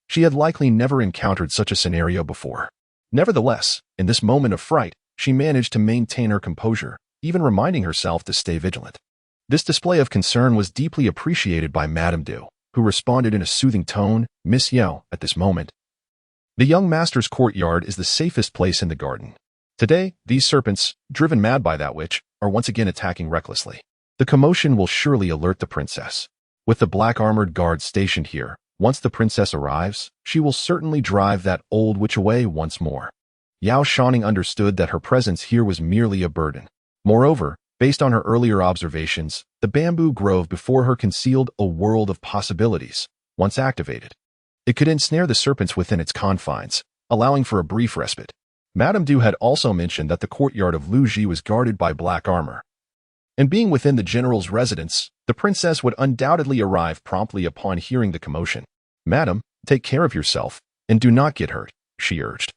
She had likely never encountered such a scenario before. Nevertheless, in this moment of fright, she managed to maintain her composure, even reminding herself to stay vigilant. This display of concern was deeply appreciated by Madame Du, who responded in a soothing tone, Miss Yao, at this moment. The young master's courtyard is the safest place in the garden. Today, these serpents, driven mad by that witch, are once again attacking recklessly. The commotion will surely alert the princess. With the black-armored guards stationed here, once the princess arrives, she will certainly drive that old witch away once more. Yao Shouning understood that her presence here was merely a burden. Moreover, based on her earlier observations, the bamboo grove before her concealed a world of possibilities. Once activated, it could ensnare the serpents within its confines, allowing for a brief respite. Madame Du had also mentioned that the courtyard of Lu Ji was guarded by black armor. And being within the general's residence, the princess would undoubtedly arrive promptly upon hearing the commotion. Madam, take care of yourself, and do not get hurt, she urged,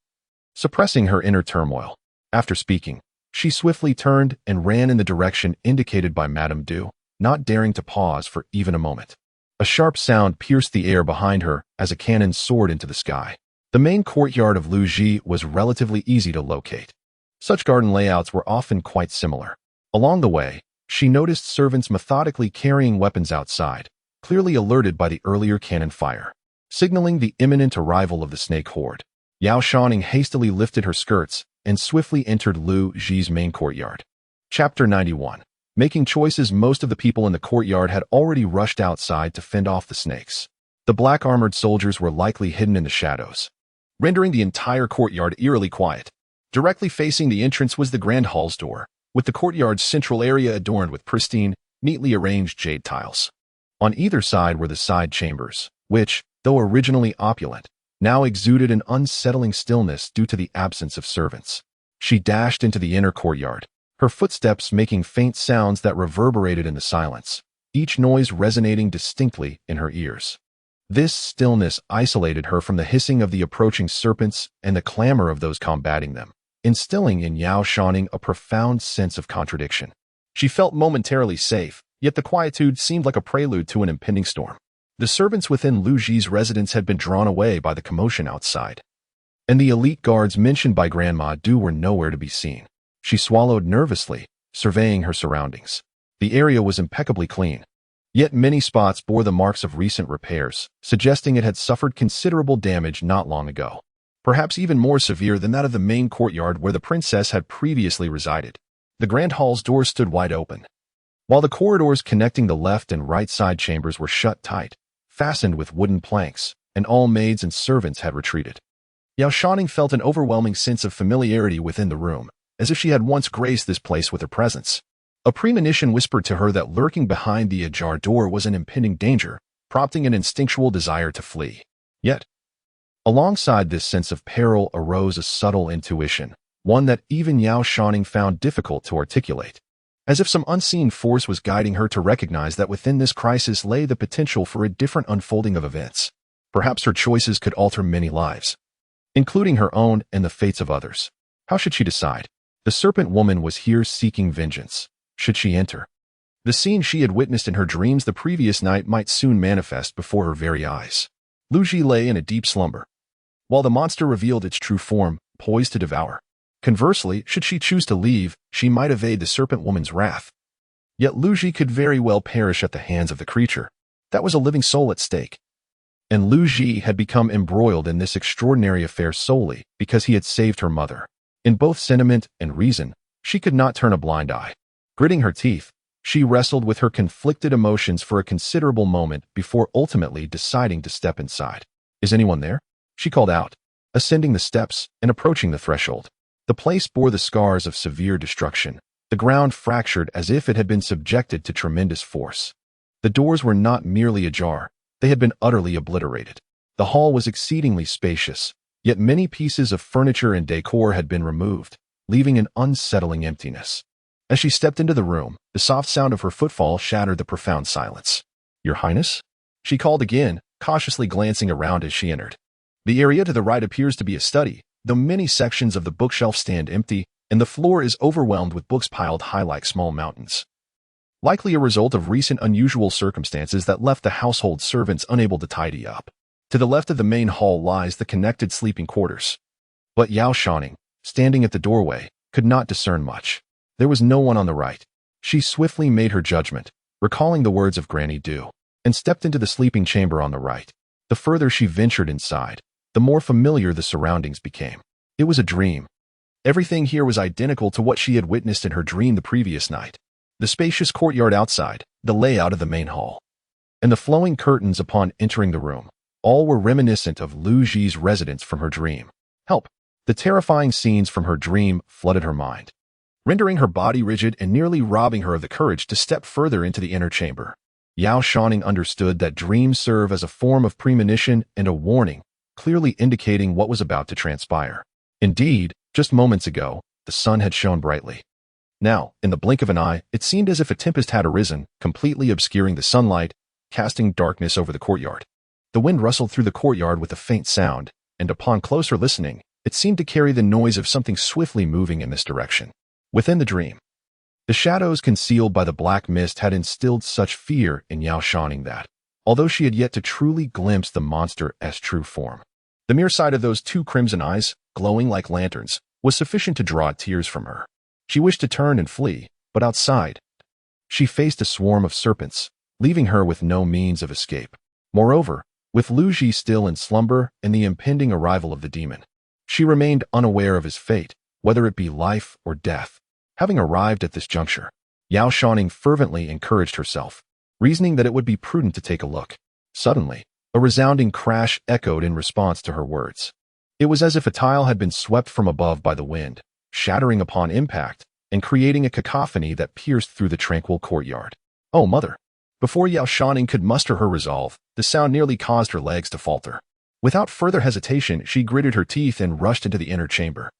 suppressing her inner turmoil. After speaking, she swiftly turned and ran in the direction indicated by Madame Du, not daring to pause for even a moment. A sharp sound pierced the air behind her as a cannon soared into the sky. The main courtyard of Lu Ji was relatively easy to locate. Such garden layouts were often quite similar. Along the way, she noticed servants methodically carrying weapons outside, clearly alerted by the earlier cannon fire, signaling the imminent arrival of the snake horde. Yao Shouning hastily lifted her skirts and swiftly entered Lu Ji's main courtyard. Chapter 91. Making choices. Most of the people in the courtyard had already rushed outside to fend off the snakes. The black-armored soldiers were likely hidden in the shadows, rendering the entire courtyard eerily quiet. Directly facing the entrance was the grand hall's door, with the courtyard's central area adorned with pristine, neatly arranged jade tiles. On either side were the side chambers, which, though originally opulent, now exuded an unsettling stillness due to the absence of servants. She dashed into the inner courtyard, her footsteps making faint sounds that reverberated in the silence, each noise resonating distinctly in her ears. This stillness isolated her from the hissing of the approaching serpents and the clamor of those combating them, instilling in Yao Shouning a profound sense of contradiction. She felt momentarily safe, yet the quietude seemed like a prelude to an impending storm. The servants within Lu Ji's residence had been drawn away by the commotion outside, and the elite guards mentioned by Grandma Du were nowhere to be seen. She swallowed nervously, surveying her surroundings. The area was impeccably clean, yet many spots bore the marks of recent repairs, suggesting it had suffered considerable damage not long ago, perhaps even more severe than that of the main courtyard where the princess had previously resided. The grand hall's doors stood wide open, while the corridors connecting the left and right side chambers were shut tight, fastened with wooden planks, and all maids and servants had retreated. Yao Shouning felt an overwhelming sense of familiarity within the room, as if she had once graced this place with her presence. A premonition whispered to her that lurking behind the ajar door was an impending danger, prompting an instinctual desire to flee. Yet, alongside this sense of peril arose a subtle intuition, one that even Yao Shouning found difficult to articulate. As if some unseen force was guiding her to recognize that within this crisis lay the potential for a different unfolding of events. Perhaps her choices could alter many lives. including her own and the fates of others. How should she decide? The serpent woman was here seeking vengeance. Should she enter? The scene she had witnessed in her dreams the previous night might soon manifest before her very eyes. Lu Ji lay in a deep slumber, while the monster revealed its true form, poised to devour. Conversely, should she choose to leave, she might evade the serpent woman's wrath. Yet Lu Ji could very well perish at the hands of the creature. That was a living soul at stake. And Lu Ji had become embroiled in this extraordinary affair solely because he had saved her mother. In both sentiment and reason, she could not turn a blind eye. Gritting her teeth, she wrestled with her conflicted emotions for a considerable moment before ultimately deciding to step inside. Is anyone there? She called out, ascending the steps and approaching the threshold. The place bore the scars of severe destruction, the ground fractured as if it had been subjected to tremendous force. The doors were not merely ajar, they had been utterly obliterated. The hall was exceedingly spacious, yet many pieces of furniture and decor had been removed, leaving an unsettling emptiness. As she stepped into the room, the soft sound of her footfall shattered the profound silence. "Your Highness?" she called again, cautiously glancing around as she entered. The area to the right appears to be a study, though many sections of the bookshelf stand empty, and the floor is overwhelmed with books piled high like small mountains. Likely a result of recent unusual circumstances that left the household servants unable to tidy up. To the left of the main hall lies the connected sleeping quarters. But Yao Shouning, standing at the doorway, could not discern much. There was no one on the right. She swiftly made her judgment, recalling the words of Granny Du, and stepped into the sleeping chamber on the right. The further she ventured inside, the more familiar the surroundings became. It was a dream. Everything here was identical to what she had witnessed in her dream the previous night. The spacious courtyard outside, the layout of the main hall, and the flowing curtains upon entering the room, all were reminiscent of Lu Ji's residence from her dream. Help! The terrifying scenes from her dream flooded her mind, rendering her body rigid and nearly robbing her of the courage to step further into the inner chamber. Yao Shouning understood that dreams serve as a form of premonition and a warning, clearly indicating what was about to transpire. Indeed, just moments ago, the sun had shone brightly. Now, in the blink of an eye, it seemed as if a tempest had arisen, completely obscuring the sunlight, casting darkness over the courtyard. The wind rustled through the courtyard with a faint sound, and upon closer listening, it seemed to carry the noise of something swiftly moving in this direction. Within the dream, the shadows concealed by the black mist had instilled such fear in Yao Shouning that, although she had yet to truly glimpse the monster's true form, the mere sight of those two crimson eyes, glowing like lanterns, was sufficient to draw tears from her. She wished to turn and flee, but outside, she faced a swarm of serpents, leaving her with no means of escape. Moreover, with Lu Ji still in slumber and the impending arrival of the demon, she remained unaware of his fate, whether it be life or death. Having arrived at this juncture, Yao Shouning fervently encouraged herself, reasoning that it would be prudent to take a look. Suddenly, a resounding crash echoed in response to her words. It was as if a tile had been swept from above by the wind, shattering upon impact and creating a cacophony that pierced through the tranquil courtyard. "Oh, mother!" Before Yao Shouning could muster her resolve, the sound nearly caused her legs to falter. Without further hesitation, she gritted her teeth and rushed into the inner chamber.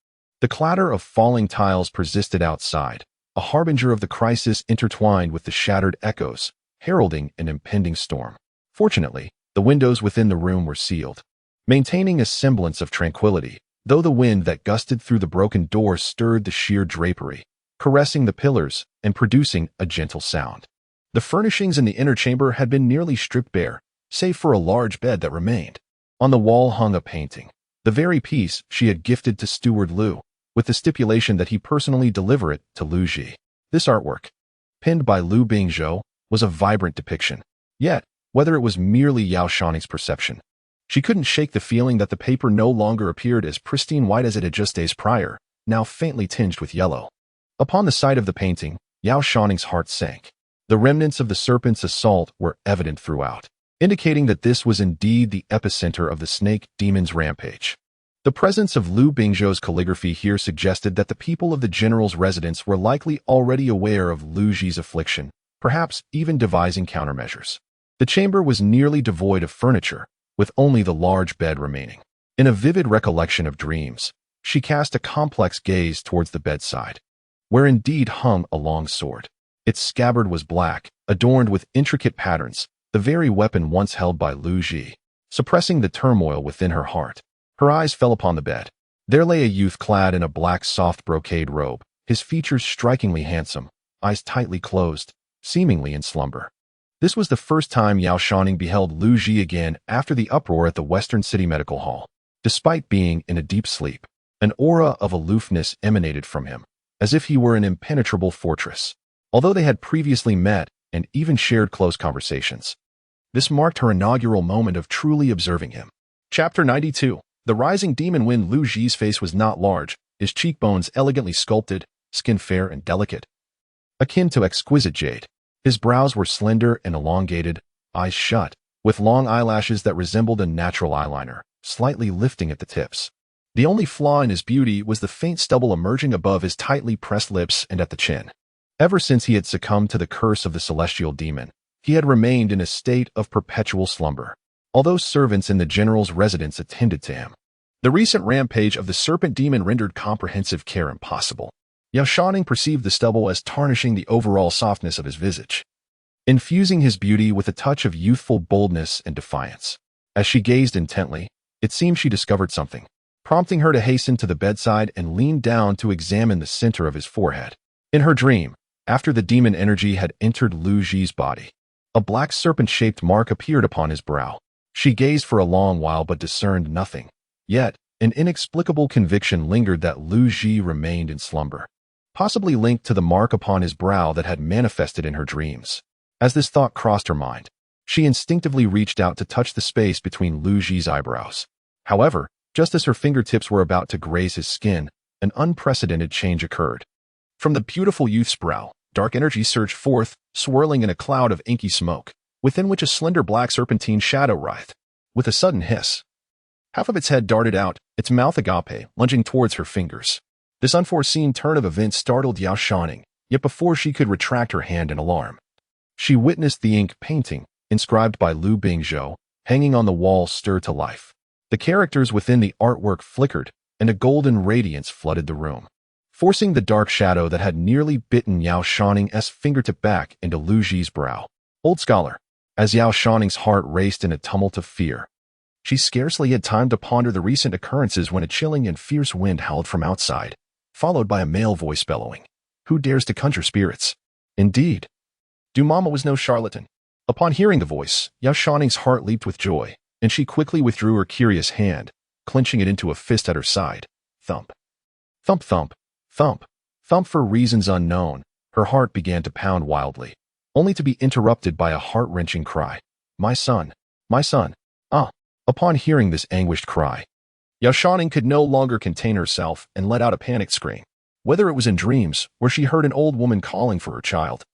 The clatter of falling tiles persisted outside, a harbinger of the crisis intertwined with the shattered echoes, heralding an impending storm. Fortunately, the windows within the room were sealed, maintaining a semblance of tranquility, though the wind that gusted through the broken door stirred the sheer drapery, caressing the pillars and producing a gentle sound. The furnishings in the inner chamber had been nearly stripped bare, save for a large bed that remained. On the wall hung a painting, the very piece she had gifted to Steward Lu, with the stipulation that he personally deliver it to Lu Ji. This artwork, penned by Lu Bingzhou, was a vibrant depiction. Yet, whether it was merely Yao Shouning's perception, she couldn't shake the feeling that the paper no longer appeared as pristine white as it had just days prior, now faintly tinged with yellow. Upon the sight of the painting, Yao Shouning's heart sank. The remnants of the serpent's assault were evident throughout, indicating that this was indeed the epicenter of the snake demon's rampage. The presence of Lu Bingzhou's calligraphy here suggested that the people of the general's residence were likely already aware of Lu Ji's affliction, perhaps even devising countermeasures. The chamber was nearly devoid of furniture, with only the large bed remaining. In a vivid recollection of dreams, she cast a complex gaze towards the bedside, where indeed hung a long sword. Its scabbard was black, adorned with intricate patterns, the very weapon once held by Lu Ji. Suppressing the turmoil within her heart, Her eyes fell upon the bed. There lay a youth clad in a black soft brocade robe, his features strikingly handsome, eyes tightly closed, seemingly in slumber. This was the first time Yao Shouning beheld Lu Ji again after the uproar at the Western City Medical Hall. Despite being in a deep sleep, an aura of aloofness emanated from him, as if he were an impenetrable fortress. Although they had previously met and even shared close conversations, this marked her inaugural moment of truly observing him. Chapter 92. The rising demon. When Lu Ji's face was not large, his cheekbones elegantly sculpted, skin fair and delicate, akin to exquisite jade. His brows were slender and elongated, eyes shut, with long eyelashes that resembled a natural eyeliner, slightly lifting at the tips. The only flaw in his beauty was the faint stubble emerging above his tightly pressed lips and at the chin. Ever since he had succumbed to the curse of the celestial demon, he had remained in a state of perpetual slumber, although servants in the general's residence attended to him. The recent rampage of the serpent demon rendered comprehensive care impossible. Yao Shouning perceived the stubble as tarnishing the overall softness of his visage, infusing his beauty with a touch of youthful boldness and defiance. As she gazed intently, it seemed she discovered something, prompting her to hasten to the bedside and lean down to examine the center of his forehead. In her dream, after the demon energy had entered Lu Ji's body, a black serpent-shaped mark appeared upon his brow. She gazed for a long while but discerned nothing. Yet, an inexplicable conviction lingered that Lu Ji remained in slumber, possibly linked to the mark upon his brow that had manifested in her dreams. As this thought crossed her mind, she instinctively reached out to touch the space between Lu Ji's eyebrows. However, just as her fingertips were about to graze his skin, an unprecedented change occurred. From the beautiful youth's brow, dark energy surged forth, swirling in a cloud of inky smoke, within which a slender black serpentine shadow writhed. With a sudden hiss, half of its head darted out, its mouth agape, lunging towards her fingers. This unforeseen turn of events startled Yao Shouning, yet before she could retract her hand in alarm, she witnessed the ink painting, inscribed by Lu Bingzhou, hanging on the wall stir to life. The characters within the artwork flickered, and a golden radiance flooded the room, forcing the dark shadow that had nearly bitten Yao Shouning's fingertip back into Lu Ji's brow. Old scholar. As Yao Shouning's heart raced in a tumult of fear, she scarcely had time to ponder the recent occurrences when a chilling and fierce wind howled from outside, followed by a male voice bellowing, "Who dares to conjure spirits?" Indeed, Dumama was no charlatan. Upon hearing the voice, Yao Shouning's heart leaped with joy, and she quickly withdrew her curious hand, clenching it into a fist at her side. Thump. Thump thump. Thump. Thump. For reasons unknown, her heart began to pound wildly, only to be interrupted by a heart-wrenching cry. "My son! My son! Ah!" Upon hearing this anguished cry, Yao Shouning could no longer contain herself and let out a panicked scream. Whether it was in dreams, where she heard an old woman calling for her child,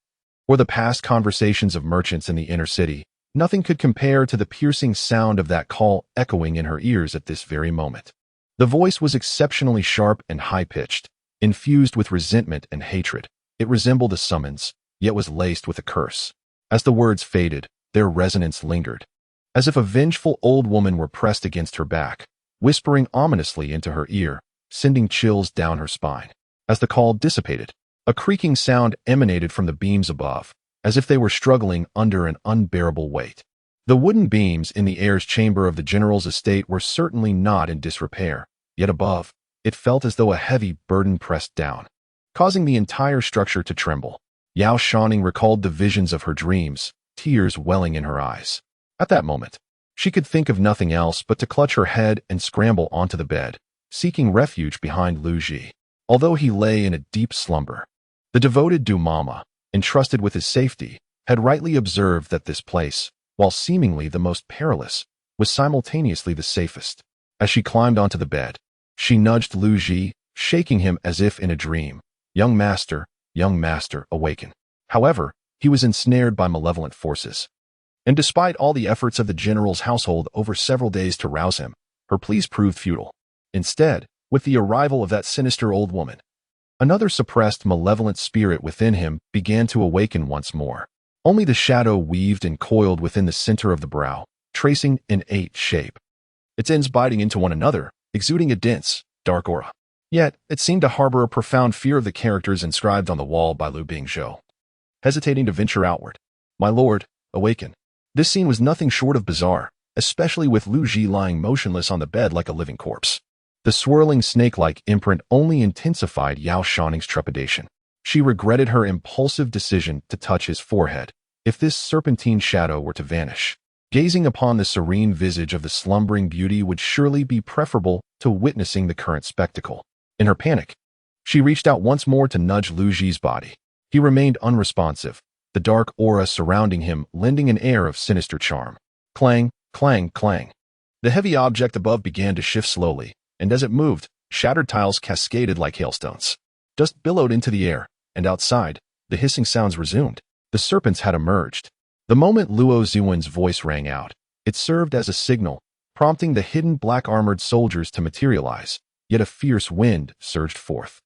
or the past conversations of merchants in the inner city, nothing could compare to the piercing sound of that call echoing in her ears at this very moment. The voice was exceptionally sharp and high-pitched, infused with resentment and hatred. It resembled a summons, yet was laced with a curse. As the words faded, their resonance lingered, as if a vengeful old woman were pressed against her back, whispering ominously into her ear, sending chills down her spine. As the call dissipated, a creaking sound emanated from the beams above, as if they were struggling under an unbearable weight. The wooden beams in the heir's chamber of the general's estate were certainly not in disrepair, yet above, it felt as though a heavy burden pressed down, causing the entire structure to tremble. Yao Shouning recalled the visions of her dreams, tears welling in her eyes. At that moment, she could think of nothing else but to clutch her head and scramble onto the bed, seeking refuge behind Lu Ji. Although he lay in a deep slumber, the devoted Dumama, entrusted with his safety, had rightly observed that this place, while seemingly the most perilous, was simultaneously the safest. As she climbed onto the bed, she nudged Lu Ji, shaking him as if in a dream. Young master, awaken." However, he was ensnared by malevolent forces, and despite all the efforts of the general's household over several days to rouse him, her pleas proved futile. Instead, with the arrival of that sinister old woman, another suppressed malevolent spirit within him began to awaken once more. Only the shadow weaved and coiled within the center of the brow, tracing an 8 shape, its ends biting into one another, exuding a dense, dark aura. Yet, it seemed to harbor a profound fear of the characters inscribed on the wall by Lu Bingzhou. Hesitating to venture outward, "My lord, awaken." This scene was nothing short of bizarre. especially with Lu Ji lying motionless on the bed like a living corpse. The swirling snake-like imprint only intensified Yao Shouning's trepidation. She regretted her impulsive decision to touch his forehead. If this serpentine shadow were to vanish, gazing upon the serene visage of the slumbering beauty would surely be preferable to witnessing the current spectacle. In her panic, she reached out once more to nudge Lu Ji's body. He remained unresponsive, the dark aura surrounding him lending an air of sinister charm. Clang, clang, clang. The heavy object above began to shift slowly, and as it moved, shattered tiles cascaded like hailstones. Dust billowed into the air, and outside, the hissing sounds resumed. The serpents had emerged. The moment Luo Ziwen's voice rang out, it served as a signal, prompting the hidden black-armored soldiers to materialize, yet a fierce wind surged forth.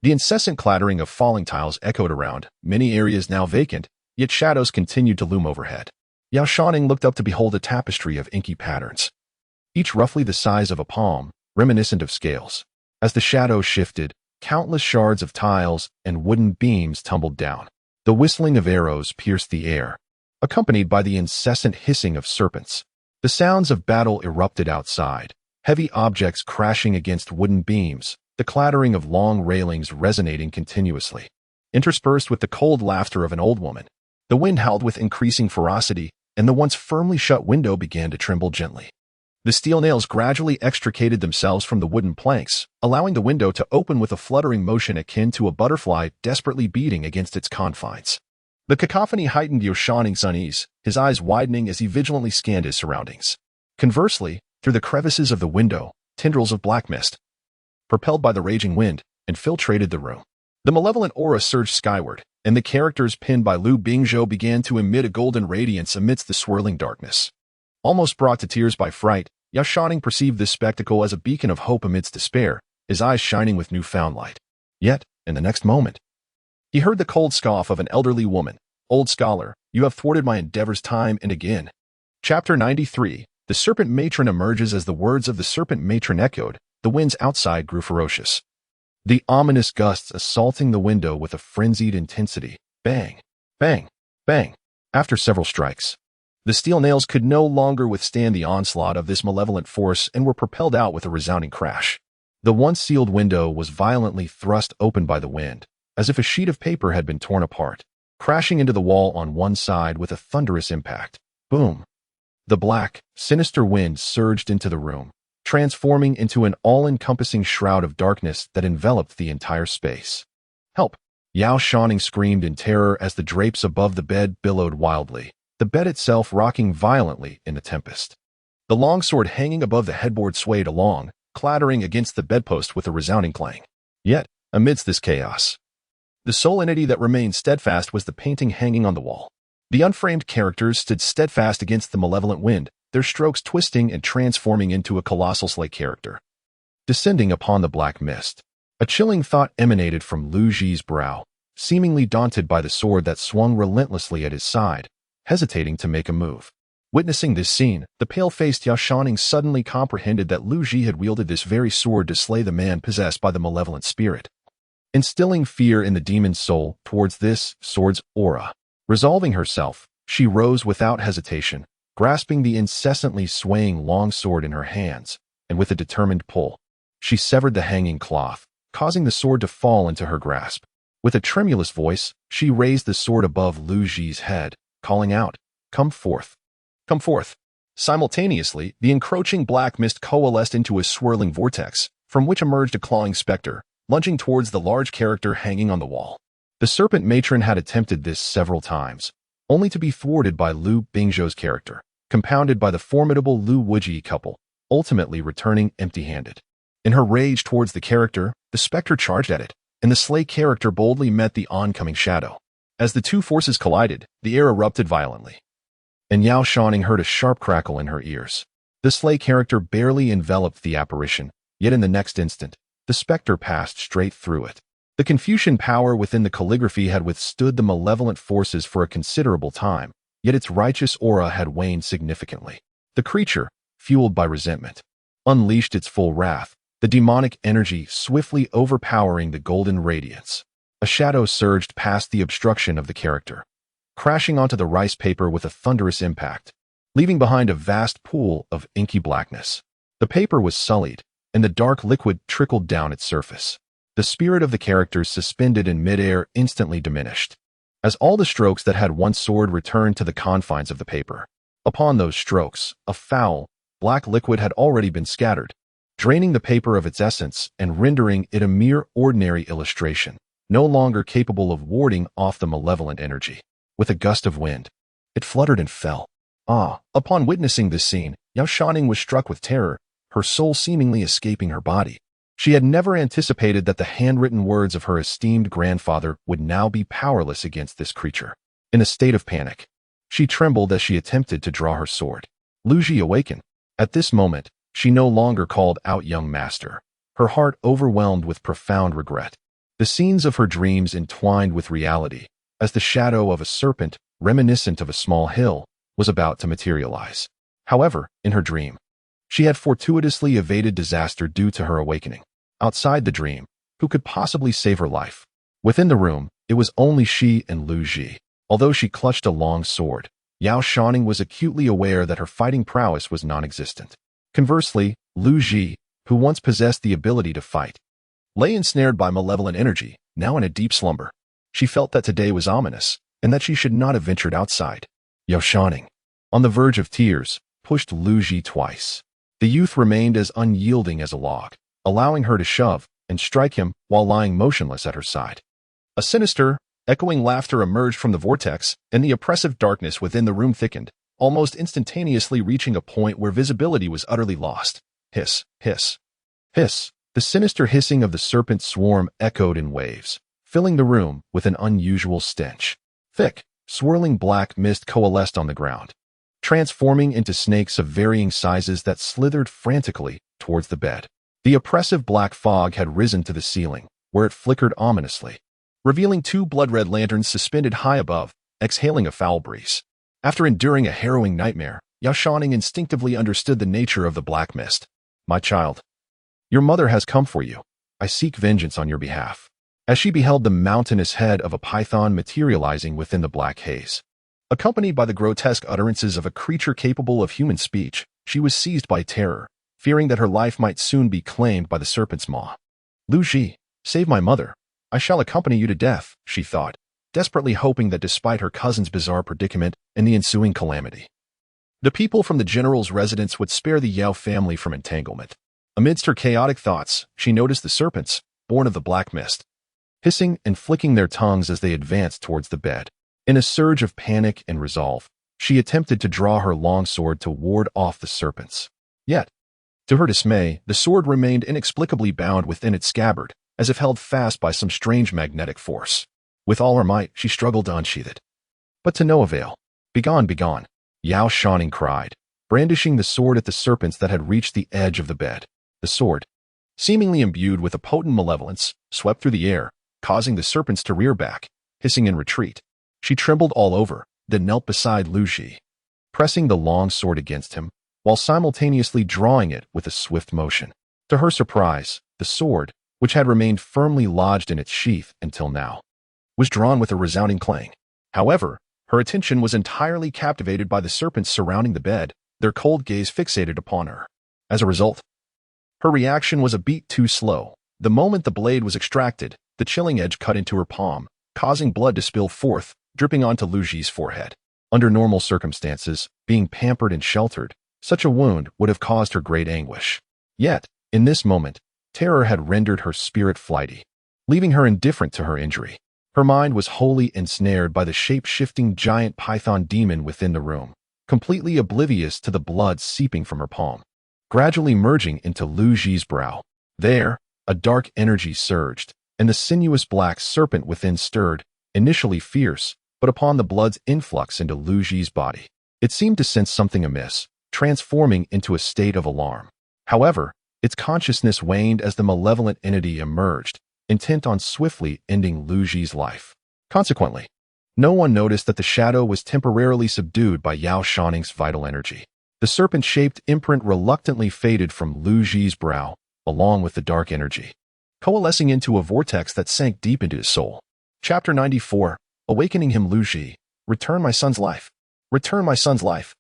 The incessant clattering of falling tiles echoed around, many areas now vacant, yet shadows continued to loom overhead. Yao Shouning looked up to behold a tapestry of inky patterns, each roughly the size of a palm, reminiscent of scales. As the shadows shifted, countless shards of tiles and wooden beams tumbled down. The whistling of arrows pierced the air, accompanied by the incessant hissing of serpents. The sounds of battle erupted outside, heavy objects crashing against wooden beams, the clattering of long railings resonating continuously. Interspersed with the cold laughter of an old woman, the wind howled with increasing ferocity, and the once firmly shut window began to tremble gently. The steel nails gradually extricated themselves from the wooden planks, allowing the window to open with a fluttering motion akin to a butterfly desperately beating against its confines. The cacophony heightened Yao Shouning's unease, his eyes widening as he vigilantly scanned his surroundings. Conversely, through the crevices of the window, tendrils of black mist, propelled by the raging wind, infiltrated the room. The malevolent aura surged skyward, and the characters pinned by Lu Bingzhou began to emit a golden radiance amidst the swirling darkness. Almost brought to tears by fright, Yao Shouning perceived this spectacle as a beacon of hope amidst despair, his eyes shining with newfound light. Yet, in the next moment, he heard the cold scoff of an elderly woman. "Old scholar, you have thwarted my endeavors time and again." Chapter 93. The serpent matron emerges. As the words of the serpent matron echoed, the winds outside grew ferocious. The ominous gusts assaulting the window with a frenzied intensity. Bang, bang, bang. After several strikes, the steel nails could no longer withstand the onslaught of this malevolent force and were propelled out with a resounding crash. The once sealed window was violently thrust open by the wind, as if a sheet of paper had been torn apart, crashing into the wall on one side with a thunderous impact. Boom! The black, sinister wind surged into the room, transforming into an all-encompassing shroud of darkness that enveloped the entire space. "Help!" Yao Shouning screamed in terror as the drapes above the bed billowed wildly, the bed itself rocking violently in the tempest. The longsword hanging above the headboard swayed along, clattering against the bedpost with a resounding clang. Yet, amidst this chaos, the sole entity that remained steadfast was the painting hanging on the wall. The unframed characters stood steadfast against the malevolent wind, their strokes twisting and transforming into a colossal slate character. Descending upon the black mist, a chilling thought emanated from Lu Ji's brow, seemingly daunted by the sword that swung relentlessly at his side, hesitating to make a move. Witnessing this scene, the pale-faced Yao Shouning suddenly comprehended that Lu Ji had wielded this very sword to slay the man possessed by the malevolent spirit, instilling fear in the demon's soul towards this sword's aura. Resolving herself, she rose without hesitation, grasping the incessantly swaying long sword in her hands, and with a determined pull, she severed the hanging cloth, causing the sword to fall into her grasp. With a tremulous voice, she raised the sword above Lu Ji's head, calling out, "Come forth! Come forth!" Simultaneously, the encroaching black mist coalesced into a swirling vortex, from which emerged a clawing specter, lunging towards the large character hanging on the wall. The serpent matron had attempted this several times, only to be thwarted by Lu Bingzhou's character, compounded by the formidable Lu Wuji couple, ultimately returning empty-handed. In her rage towards the character, the specter charged at it, and the slay character boldly met the oncoming shadow. As the two forces collided, the air erupted violently, and Yao Shouning heard a sharp crackle in her ears. The slay character barely enveloped the apparition, yet in the next instant, the specter passed straight through it. The Confucian power within the calligraphy had withstood the malevolent forces for a considerable time, yet its righteous aura had waned significantly. The creature, fueled by resentment, unleashed its full wrath, the demonic energy swiftly overpowering the golden radiance. A shadow surged past the obstruction of the character, crashing onto the rice paper with a thunderous impact. leaving behind a vast pool of inky blackness. The paper was sullied, and the dark liquid trickled down its surface. The spirit of the characters suspended in midair instantly diminished, as all the strokes that had once soared returned to the confines of the paper. Upon those strokes, a foul, black liquid had already been scattered, draining the paper of its essence and rendering it a mere ordinary illustration, no longer capable of warding off the malevolent energy. With a gust of wind, it fluttered and fell. Upon witnessing this scene, Yao Shouning was struck with terror, her soul seemingly escaping her body. She had never anticipated that the handwritten words of her esteemed grandfather would now be powerless against this creature. In a state of panic, she trembled as she attempted to draw her sword. Lu Ji awakened. At this moment, she no longer called out young master, her heart overwhelmed with profound regret. The scenes of her dreams entwined with reality, as the shadow of a serpent, reminiscent of a small hill, was about to materialize. However, in her dream, she had fortuitously evaded disaster due to her awakening. Outside the dream, who could possibly save her life? Within the room, it was only she and Lu Ji. Although she clutched a long sword, Yao Shouning was acutely aware that her fighting prowess was non-existent. Conversely, Lu Ji, who once possessed the ability to fight, lay ensnared by malevolent energy, now in a deep slumber. She felt that today was ominous, and that she should not have ventured outside. Yao Shouning, on the verge of tears, pushed Lu Ji twice. The youth remained as unyielding as a log, allowing her to shove and strike him while lying motionless at her side. A sinister, echoing laughter emerged from the vortex, and the oppressive darkness within the room thickened, almost instantaneously reaching a point where visibility was utterly lost. Hiss, hiss, hiss. The sinister hissing of the serpent swarm echoed in waves, filling the room with an unusual stench. Thick, swirling black mist coalesced on the ground, transforming into snakes of varying sizes that slithered frantically towards the bed. The oppressive black fog had risen to the ceiling, where it flickered ominously, revealing two blood-red lanterns suspended high above, exhaling a foul breeze. After enduring a harrowing nightmare, Yao Shouning instinctively understood the nature of the black mist. My child, your mother has come for you. I seek vengeance on your behalf. As she beheld the mountainous head of a python materializing within the black haze, accompanied by the grotesque utterances of a creature capable of human speech, she was seized by terror, fearing that her life might soon be claimed by the serpent's maw. Lu Ji, save my mother. I shall accompany you to death, she thought, desperately hoping that despite her cousin's bizarre predicament and the ensuing calamity, the people from the general's residence would spare the Yao family from entanglement. Amidst her chaotic thoughts, she noticed the serpents, born of the black mist, hissing and flicking their tongues as they advanced towards the bed. In a surge of panic and resolve, she attempted to draw her long sword to ward off the serpents. Yet, to her dismay, the sword remained inexplicably bound within its scabbard, as if held fast by some strange magnetic force. With all her might, she struggled to unsheath it. But to no avail. Begone, begone, Yao Shouning cried, brandishing the sword at the serpents that had reached the edge of the bed. The sword, seemingly imbued with a potent malevolence, swept through the air, causing the serpents to rear back, hissing in retreat. She trembled all over, then knelt beside Lu Ji, pressing the long sword against him, while simultaneously drawing it with a swift motion. To her surprise, the sword, which had remained firmly lodged in its sheath until now, was drawn with a resounding clang. However, her attention was entirely captivated by the serpents surrounding the bed, their cold gaze fixated upon her. As a result, her reaction was a beat too slow. The moment the blade was extracted, the chilling edge cut into her palm, causing blood to spill forth, dripping onto Lu Ji's forehead. Under normal circumstances, being pampered and sheltered, such a wound would have caused her great anguish. Yet, in this moment, terror had rendered her spirit flighty, leaving her indifferent to her injury. Her mind was wholly ensnared by the shape-shifting giant python demon within the room, completely oblivious to the blood seeping from her palm, gradually merging into Lu Ji's brow. There, a dark energy surged, and the sinuous black serpent within stirred, initially fierce, but upon the blood's influx into Lu Ji's body, it seemed to sense something amiss, transforming into a state of alarm. However, its consciousness waned as the malevolent entity emerged, intent on swiftly ending Lu Ji's life. Consequently, no one noticed that the shadow was temporarily subdued by Yao Shouning's vital energy. The serpent-shaped imprint reluctantly faded from Lu Ji's brow, along with the dark energy, coalescing into a vortex that sank deep into his soul. Chapter 94, Awakening Him. Lu Ji, return my son's life. Return my son's life.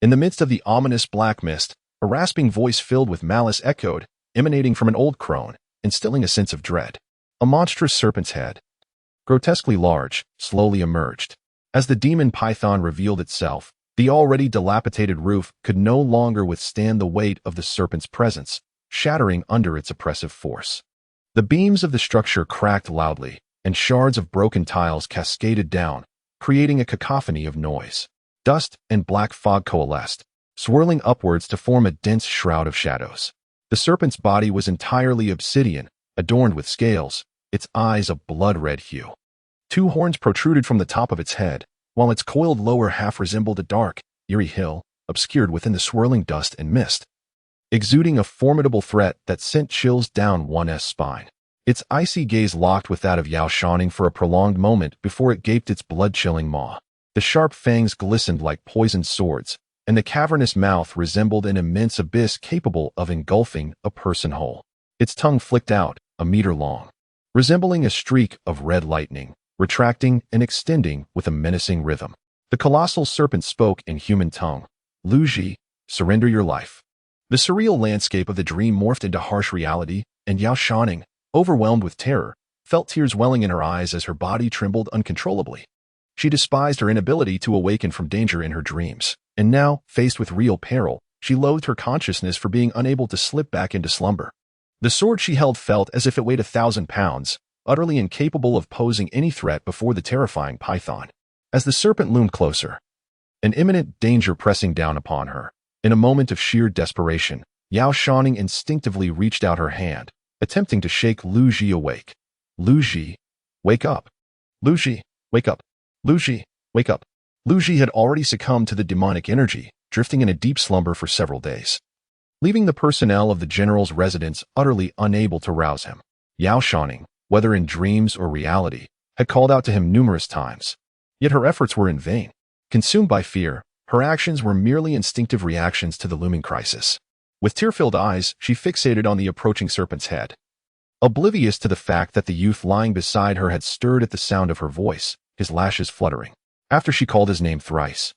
In the midst of the ominous black mist, a rasping voice filled with malice echoed, emanating from an old crone, instilling a sense of dread. A monstrous serpent's head, grotesquely large, slowly emerged. As the demon python revealed itself, the already dilapidated roof could no longer withstand the weight of the serpent's presence, shattering under its oppressive force. The beams of the structure cracked loudly, and shards of broken tiles cascaded down, creating a cacophony of noise. Dust and black fog coalesced, swirling upwards to form a dense shroud of shadows. The serpent's body was entirely obsidian, adorned with scales, its eyes a blood-red hue. 2 horns protruded from the top of its head, while its coiled lower half resembled a dark, eerie hill, obscured within the swirling dust and mist, exuding a formidable threat that sent chills down one's spine. Its icy gaze locked with that of Yao Shouning for a prolonged moment before it gaped its blood-chilling maw. The sharp fangs glistened like poisoned swords, and the cavernous mouth resembled an immense abyss capable of engulfing a person whole. Its tongue flicked out, a meter long, resembling a streak of red lightning, retracting and extending with a menacing rhythm. The colossal serpent spoke in human tongue. Lu Ji, surrender your life. The surreal landscape of the dream morphed into harsh reality, and Yao Shouning, overwhelmed with terror, felt tears welling in her eyes as her body trembled uncontrollably. She despised her inability to awaken from danger in her dreams, and now, faced with real peril, she loathed her consciousness for being unable to slip back into slumber. The sword she held felt as if it weighed 1,000 pounds, utterly incapable of posing any threat before the terrifying python. As the serpent loomed closer, an imminent danger pressing down upon her, in a moment of sheer desperation, Yao Shouning instinctively reached out her hand, attempting to shake Lu Ji awake. Lu Ji, wake up. Lu Ji, wake up. Lu Ji, wake up. Lu Ji had already succumbed to the demonic energy, drifting in a deep slumber for several days, leaving the personnel of the general's residence utterly unable to rouse him. Yao Shouning, whether in dreams or reality, had called out to him numerous times. Yet her efforts were in vain. Consumed by fear, her actions were merely instinctive reactions to the looming crisis. With tear-filled eyes, she fixated on the approaching serpent's head, oblivious to the fact that the youth lying beside her had stirred at the sound of her voice, his lashes fluttering. After she called his name thrice,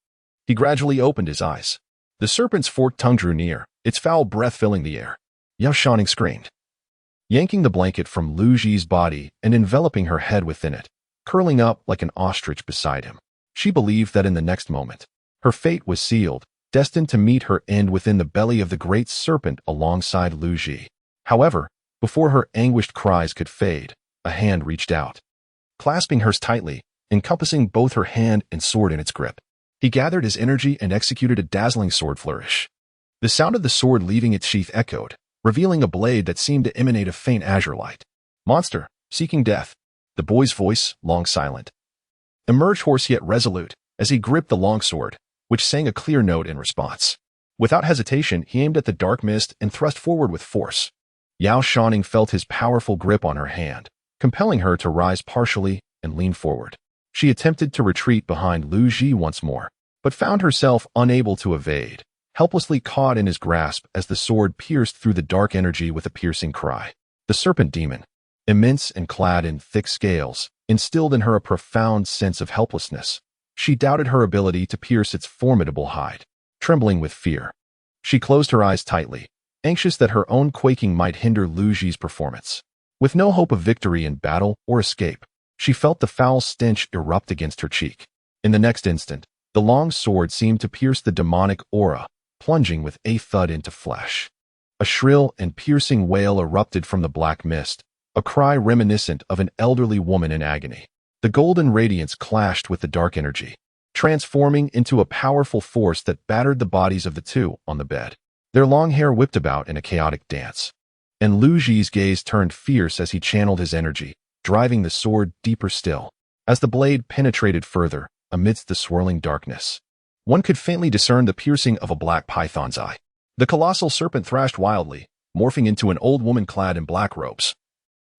he gradually opened his eyes. The serpent's forked tongue drew near, its foul breath filling the air. Yao Shouning screamed, yanking the blanket from Lu Ji's body and enveloping her head within it, curling up like an ostrich beside him. She believed that in the next moment, her fate was sealed, destined to meet her end within the belly of the great serpent alongside Lu Ji. However, before her anguished cries could fade, a hand reached out, clasping hers tightly, encompassing both her hand and sword in its grip. He gathered his energy and executed a dazzling sword flourish. The sound of the sword leaving its sheath echoed, revealing a blade that seemed to emanate a faint azure light. Monster, seeking death. The boy's voice, long silent, emerged hoarse yet resolute as he gripped the longsword, which sang a clear note in response. Without hesitation, he aimed at the dark mist and thrust forward with force. Yao Shouning felt his powerful grip on her hand, compelling her to rise partially and lean forward. She attempted to retreat behind Lu Ji once more, but found herself unable to evade, helplessly caught in his grasp as the sword pierced through the dark energy with a piercing cry. The serpent demon, immense and clad in thick scales, instilled in her a profound sense of helplessness. She doubted her ability to pierce its formidable hide. Trembling with fear, she closed her eyes tightly, anxious that her own quaking might hinder Lu Ji's performance. With no hope of victory in battle or escape, she felt the foul stench erupt against her cheek. In the next instant, the long sword seemed to pierce the demonic aura, plunging with a thud into flesh. A shrill and piercing wail erupted from the black mist, a cry reminiscent of an elderly woman in agony. The golden radiance clashed with the dark energy, transforming into a powerful force that battered the bodies of the two on the bed. Their long hair whipped about in a chaotic dance, and Lu Ji's gaze turned fierce as he channeled his energy, driving the sword deeper still. As the blade penetrated further, amidst the swirling darkness, one could faintly discern the piercing of a black python's eye. The colossal serpent thrashed wildly, morphing into an old woman clad in black robes,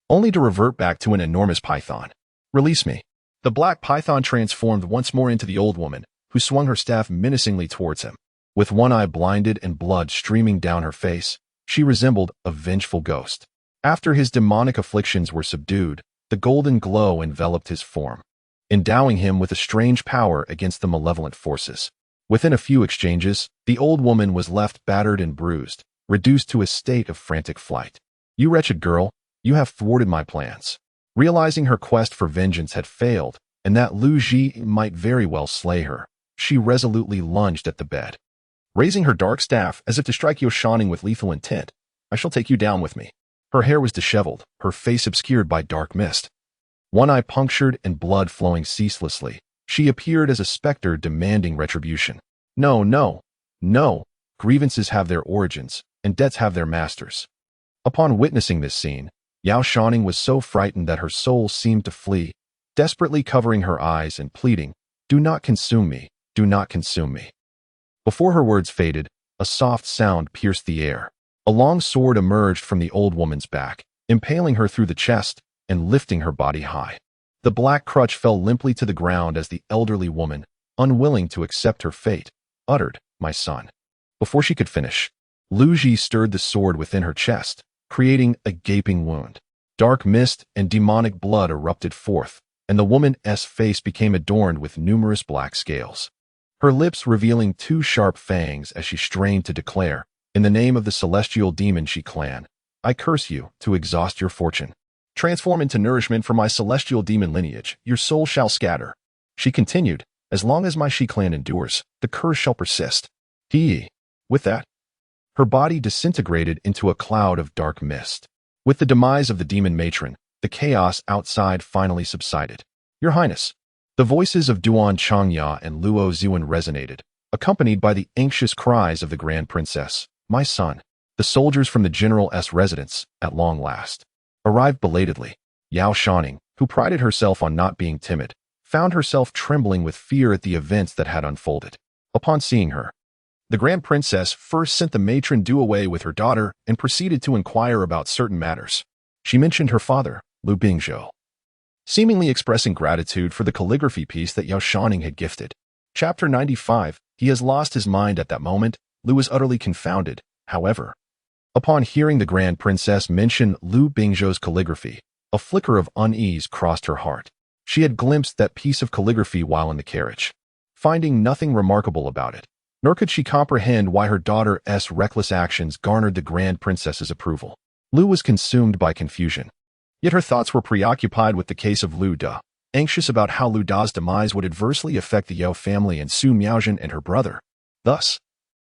only to revert back to an enormous python. Release me. The black python transformed once more into the old woman, who swung her staff menacingly towards him. With one eye blinded and blood streaming down her face, she resembled a vengeful ghost. After his demonic afflictions were subdued, the golden glow enveloped his form, endowing him with a strange power against the malevolent forces. Within a few exchanges, the old woman was left battered and bruised, reduced to a state of frantic flight. "You wretched girl, you have thwarted my plans." Realizing her quest for vengeance had failed, and that Lu Ji might very well slay her, she resolutely lunged at the bed. Raising her dark staff as if to strike Yao Shouning with lethal intent, "I shall take you down with me." Her hair was disheveled, her face obscured by dark mist. One eye punctured and blood flowing ceaselessly, she appeared as a specter demanding retribution. No, no, no. Grievances have their origins, and debts have their masters. Upon witnessing this scene, Yao Shouning was so frightened that her soul seemed to flee, desperately covering her eyes and pleading, "Do not consume me, do not consume me." Before her words faded, a soft sound pierced the air. A long sword emerged from the old woman's back, impaling her through the chest and lifting her body high. The black crutch fell limply to the ground as the elderly woman, unwilling to accept her fate, uttered, "My son." Before she could finish, Lu Ji stirred the sword within her chest, creating a gaping wound. Dark mist and demonic blood erupted forth, and the woman's face became adorned with numerous black scales. Her lips revealing two sharp fangs as she strained to declare, "In the name of the celestial demon Shi clan, I curse you to exhaust your fortune. Transform into nourishment for my celestial demon lineage, your soul shall scatter." She continued, "As long as my Shi clan endures, the curse shall persist." With that, her body disintegrated into a cloud of dark mist. With the demise of the demon matron, the chaos outside finally subsided. "Your Highness." The voices of Duan Changya and Luo Zuan resonated, accompanied by the anxious cries of the Grand Princess. "My son." The soldiers from the general's residence, at long last, arrived belatedly. Yao Shouning, who prided herself on not being timid, found herself trembling with fear at the events that had unfolded. Upon seeing her, the Grand Princess first sent the matron do away with her daughter and proceeded to inquire about certain matters. She mentioned her father, Lu Bingzhou, seemingly expressing gratitude for the calligraphy piece that Yao Shouning had gifted. Chapter 95. He has lost his mind at that moment. Lu was utterly confounded, however. Upon hearing the Grand Princess mention Lu Bingzhou's calligraphy, a flicker of unease crossed her heart. She had glimpsed that piece of calligraphy while in the carriage, finding nothing remarkable about it. Nor could she comprehend why her daughter's reckless actions garnered the Grand Princess's approval. Lu was consumed by confusion. Yet her thoughts were preoccupied with the case of Lu Da, anxious about how Lu Da's demise would adversely affect the Yao family and Su Miaojin and her brother. Thus,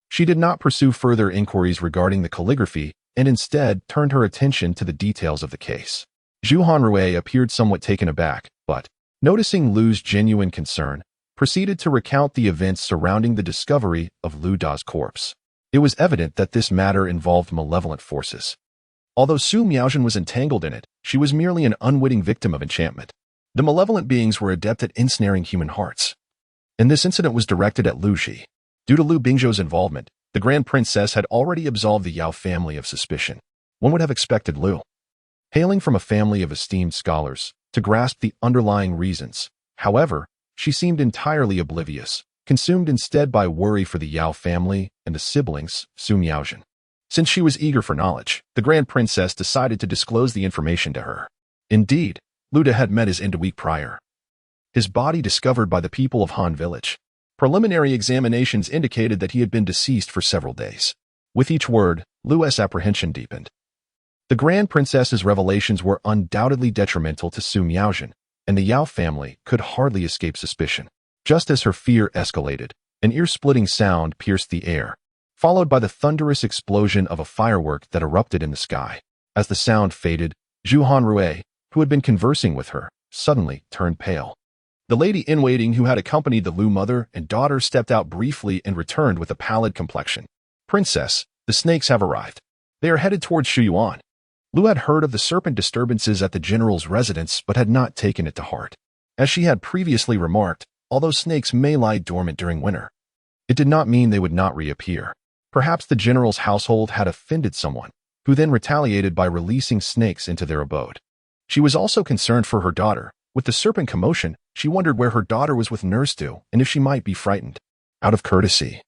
she did not pursue further inquiries regarding the calligraphy and instead turned her attention to the details of the case. Zhu Hanrui appeared somewhat taken aback, but, noticing Lu's genuine concern, proceeded to recount the events surrounding the discovery of Lu Da's corpse. It was evident that this matter involved malevolent forces. Although Su Miaojin was entangled in it, she was merely an unwitting victim of enchantment. The malevolent beings were adept at ensnaring human hearts, and this incident was directed at Lu Ji. Due to Lu Bingzhou's involvement, the Grand Princess had already absolved the Yao family of suspicion. One would have expected Lu, hailing from a family of esteemed scholars, to grasp the underlying reasons. However, she seemed entirely oblivious, consumed instead by worry for the Yao family and the siblings, Su Miaojin. Since she was eager for knowledge, the Grand Princess decided to disclose the information to her. Indeed, Lu Da had met his end a week prior. His body discovered by the people of Han Village. Preliminary examinations indicated that he had been deceased for several days. With each word, Lu's apprehension deepened. The Grand Princess's revelations were undoubtedly detrimental to Su Miaojin, and the Yao family could hardly escape suspicion. Just as her fear escalated, an ear-splitting sound pierced the air, followed by the thunderous explosion of a firework that erupted in the sky. As the sound faded, Zhu Hanrui, who had been conversing with her, suddenly turned pale. The lady-in-waiting who had accompanied the Lu mother and daughter stepped out briefly and returned with a pallid complexion. "Princess, the snakes have arrived. They are headed towards Shuyuan." Lu had heard of the serpent disturbances at the general's residence but had not taken it to heart. As she had previously remarked, although snakes may lie dormant during winter, it did not mean they would not reappear. Perhaps the general's household had offended someone, who then retaliated by releasing snakes into their abode. She was also concerned for her daughter. With the serpent commotion, she wondered where her daughter was with Nurse Du and if she might be frightened. Out of courtesy,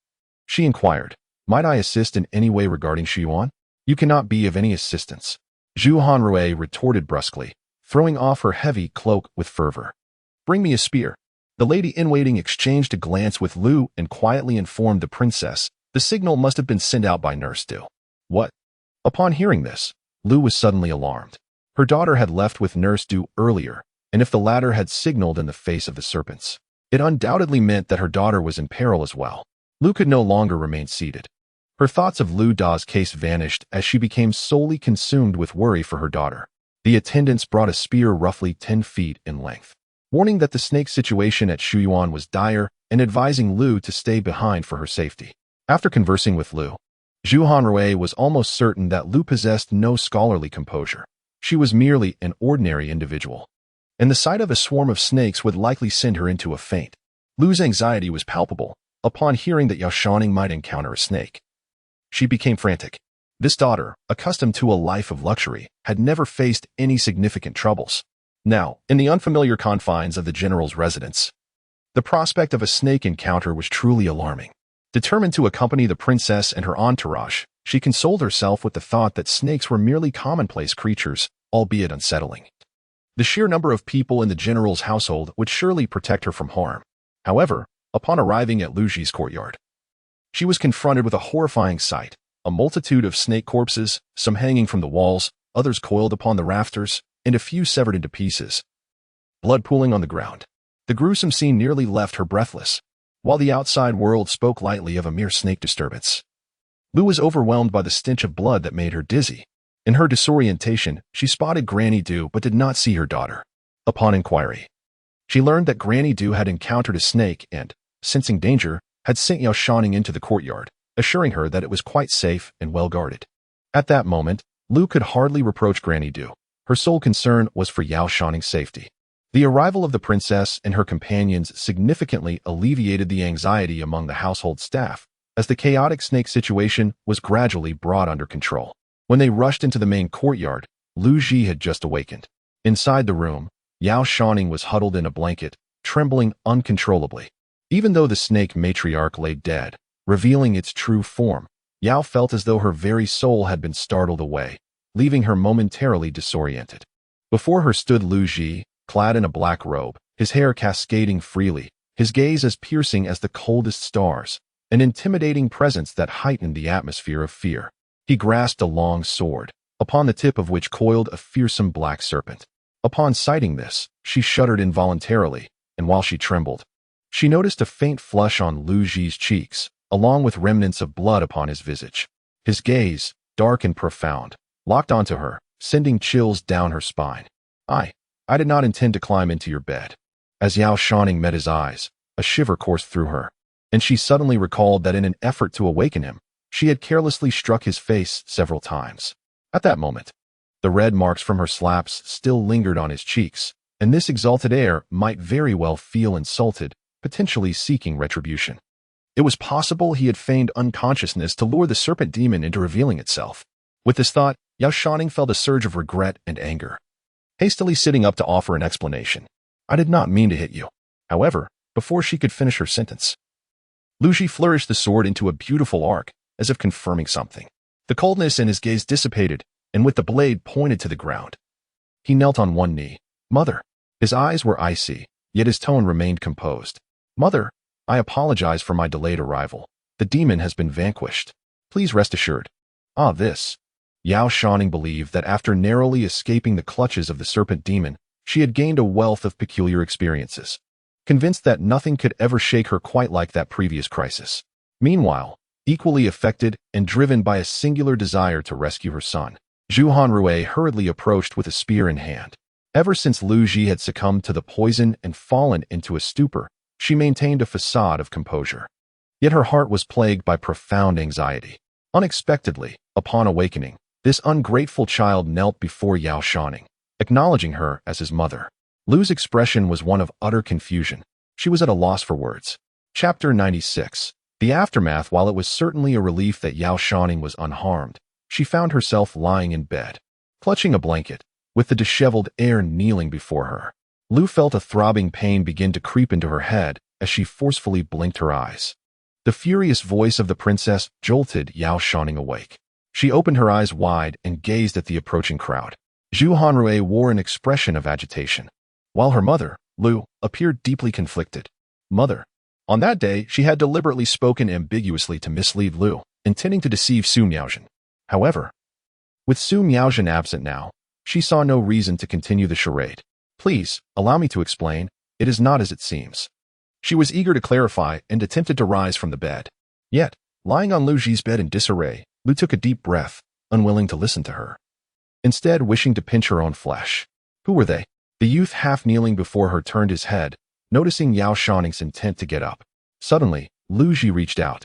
she inquired, "Might I assist in any way regarding Shuyuan?" "You cannot be of any assistance," Zhu Hanrui retorted brusquely, throwing off her heavy cloak with fervor. "Bring me a spear." The lady-in-waiting exchanged a glance with Lu and quietly informed the princess the signal must have been sent out by Nurse Du. What? Upon hearing this, Lu was suddenly alarmed. Her daughter had left with Nurse Du earlier, and if the latter had signaled in the face of the serpents, it undoubtedly meant that her daughter was in peril as well. Lu could no longer remain seated. Her thoughts of Lu Da's case vanished as she became solely consumed with worry for her daughter. The attendants brought a spear roughly 10 feet in length, warning that the snake situation at Shuyuan was dire and advising Lu to stay behind for her safety. After conversing with Lu, Zhu Hanrui was almost certain that Lu possessed no scholarly composure. She was merely an ordinary individual, and the sight of a swarm of snakes would likely send her into a faint. Lu's anxiety was palpable upon hearing that Yao Shouning might encounter a snake. She became frantic. This daughter, accustomed to a life of luxury, had never faced any significant troubles. Now, in the unfamiliar confines of the general's residence, the prospect of a snake encounter was truly alarming. Determined to accompany the princess and her entourage, she consoled herself with the thought that snakes were merely commonplace creatures, albeit unsettling. The sheer number of people in the general's household would surely protect her from harm. However, upon arriving at Lu Ji's courtyard, she was confronted with a horrifying sight, a multitude of snake corpses, some hanging from the walls, others coiled upon the rafters, and a few severed into pieces. Blood pooling on the ground. The gruesome scene nearly left her breathless, while the outside world spoke lightly of a mere snake disturbance. Lu was overwhelmed by the stench of blood that made her dizzy. In her disorientation, she spotted Granny Du but did not see her daughter. Upon inquiry, she learned that Granny Du had encountered a snake and, sensing danger, had sent Yao Shouning into the courtyard, assuring her that it was quite safe and well guarded. At that moment, Lu could hardly reproach Granny Du. Her sole concern was for Yao Shouning's safety. The arrival of the princess and her companions significantly alleviated the anxiety among the household staff, as the chaotic snake situation was gradually brought under control. When they rushed into the main courtyard, Lu Ji had just awakened. Inside the room, Yao Shouning was huddled in a blanket, trembling uncontrollably. Even though the snake matriarch lay dead, revealing its true form, Yao felt as though her very soul had been startled away, leaving her momentarily disoriented. Before her stood Lu Ji, clad in a black robe, his hair cascading freely, his gaze as piercing as the coldest stars, an intimidating presence that heightened the atmosphere of fear. He grasped a long sword, upon the tip of which coiled a fearsome black serpent. Upon sighting this, she shuddered involuntarily, and while she trembled, she noticed a faint flush on Lu Ji's cheeks, along with remnants of blood upon his visage. His gaze, dark and profound, locked onto her, sending chills down her spine. I did not intend to climb into your bed. As Yao Shouning met his eyes, a shiver coursed through her, and she suddenly recalled that in an effort to awaken him, she had carelessly struck his face several times. At that moment, the red marks from her slaps still lingered on his cheeks, and this exalted air might very well feel insulted, potentially seeking retribution. It was possible he had feigned unconsciousness to lure the serpent demon into revealing itself. With this thought, Yao Shouning felt a surge of regret and anger. Hastily sitting up to offer an explanation, I did not mean to hit you. However, before she could finish her sentence, Lu Ji flourished the sword into a beautiful arc, as if confirming something. The coldness in his gaze dissipated, and with the blade pointed to the ground, he knelt on one knee. Mother. His eyes were icy, yet his tone remained composed. Mother, I apologize for my delayed arrival. The demon has been vanquished. Please rest assured. This. Yao Shouning believed that after narrowly escaping the clutches of the serpent demon, she had gained a wealth of peculiar experiences, convinced that nothing could ever shake her quite like that previous crisis. Meanwhile, equally affected and driven by a singular desire to rescue her son, Zhu Hanrui hurriedly approached with a spear in hand. Ever since Lu Ji had succumbed to the poison and fallen into a stupor, she maintained a facade of composure. Yet her heart was plagued by profound anxiety. Unexpectedly, upon awakening, this ungrateful child knelt before Yao Shouning, acknowledging her as his mother. Lu's expression was one of utter confusion. She was at a loss for words. Chapter 96. The aftermath. While it was certainly a relief that Yao Shouning was unharmed, she found herself lying in bed, clutching a blanket, with the disheveled heir kneeling before her. Lu felt a throbbing pain begin to creep into her head as she forcefully blinked her eyes. The furious voice of the princess jolted Yao Shouning awake. She opened her eyes wide and gazed at the approaching crowd. Zhu Hanrui wore an expression of agitation, while her mother, Lu appeared deeply conflicted. Mother. On that day, she had deliberately spoken ambiguously to mislead Lu, intending to deceive Su Miaozhen. However, with Su Miaozhen absent now, she saw no reason to continue the charade. Please, allow me to explain, it is not as it seems. She was eager to clarify and attempted to rise from the bed. Yet, lying on Lu Ji's bed in disarray, Lu took a deep breath, unwilling to listen to her. Instead, wishing to pinch her own flesh. Who were they? The youth half kneeling before her turned his head, noticing Yao Shouning's intent to get up. Suddenly, Lu Ji reached out,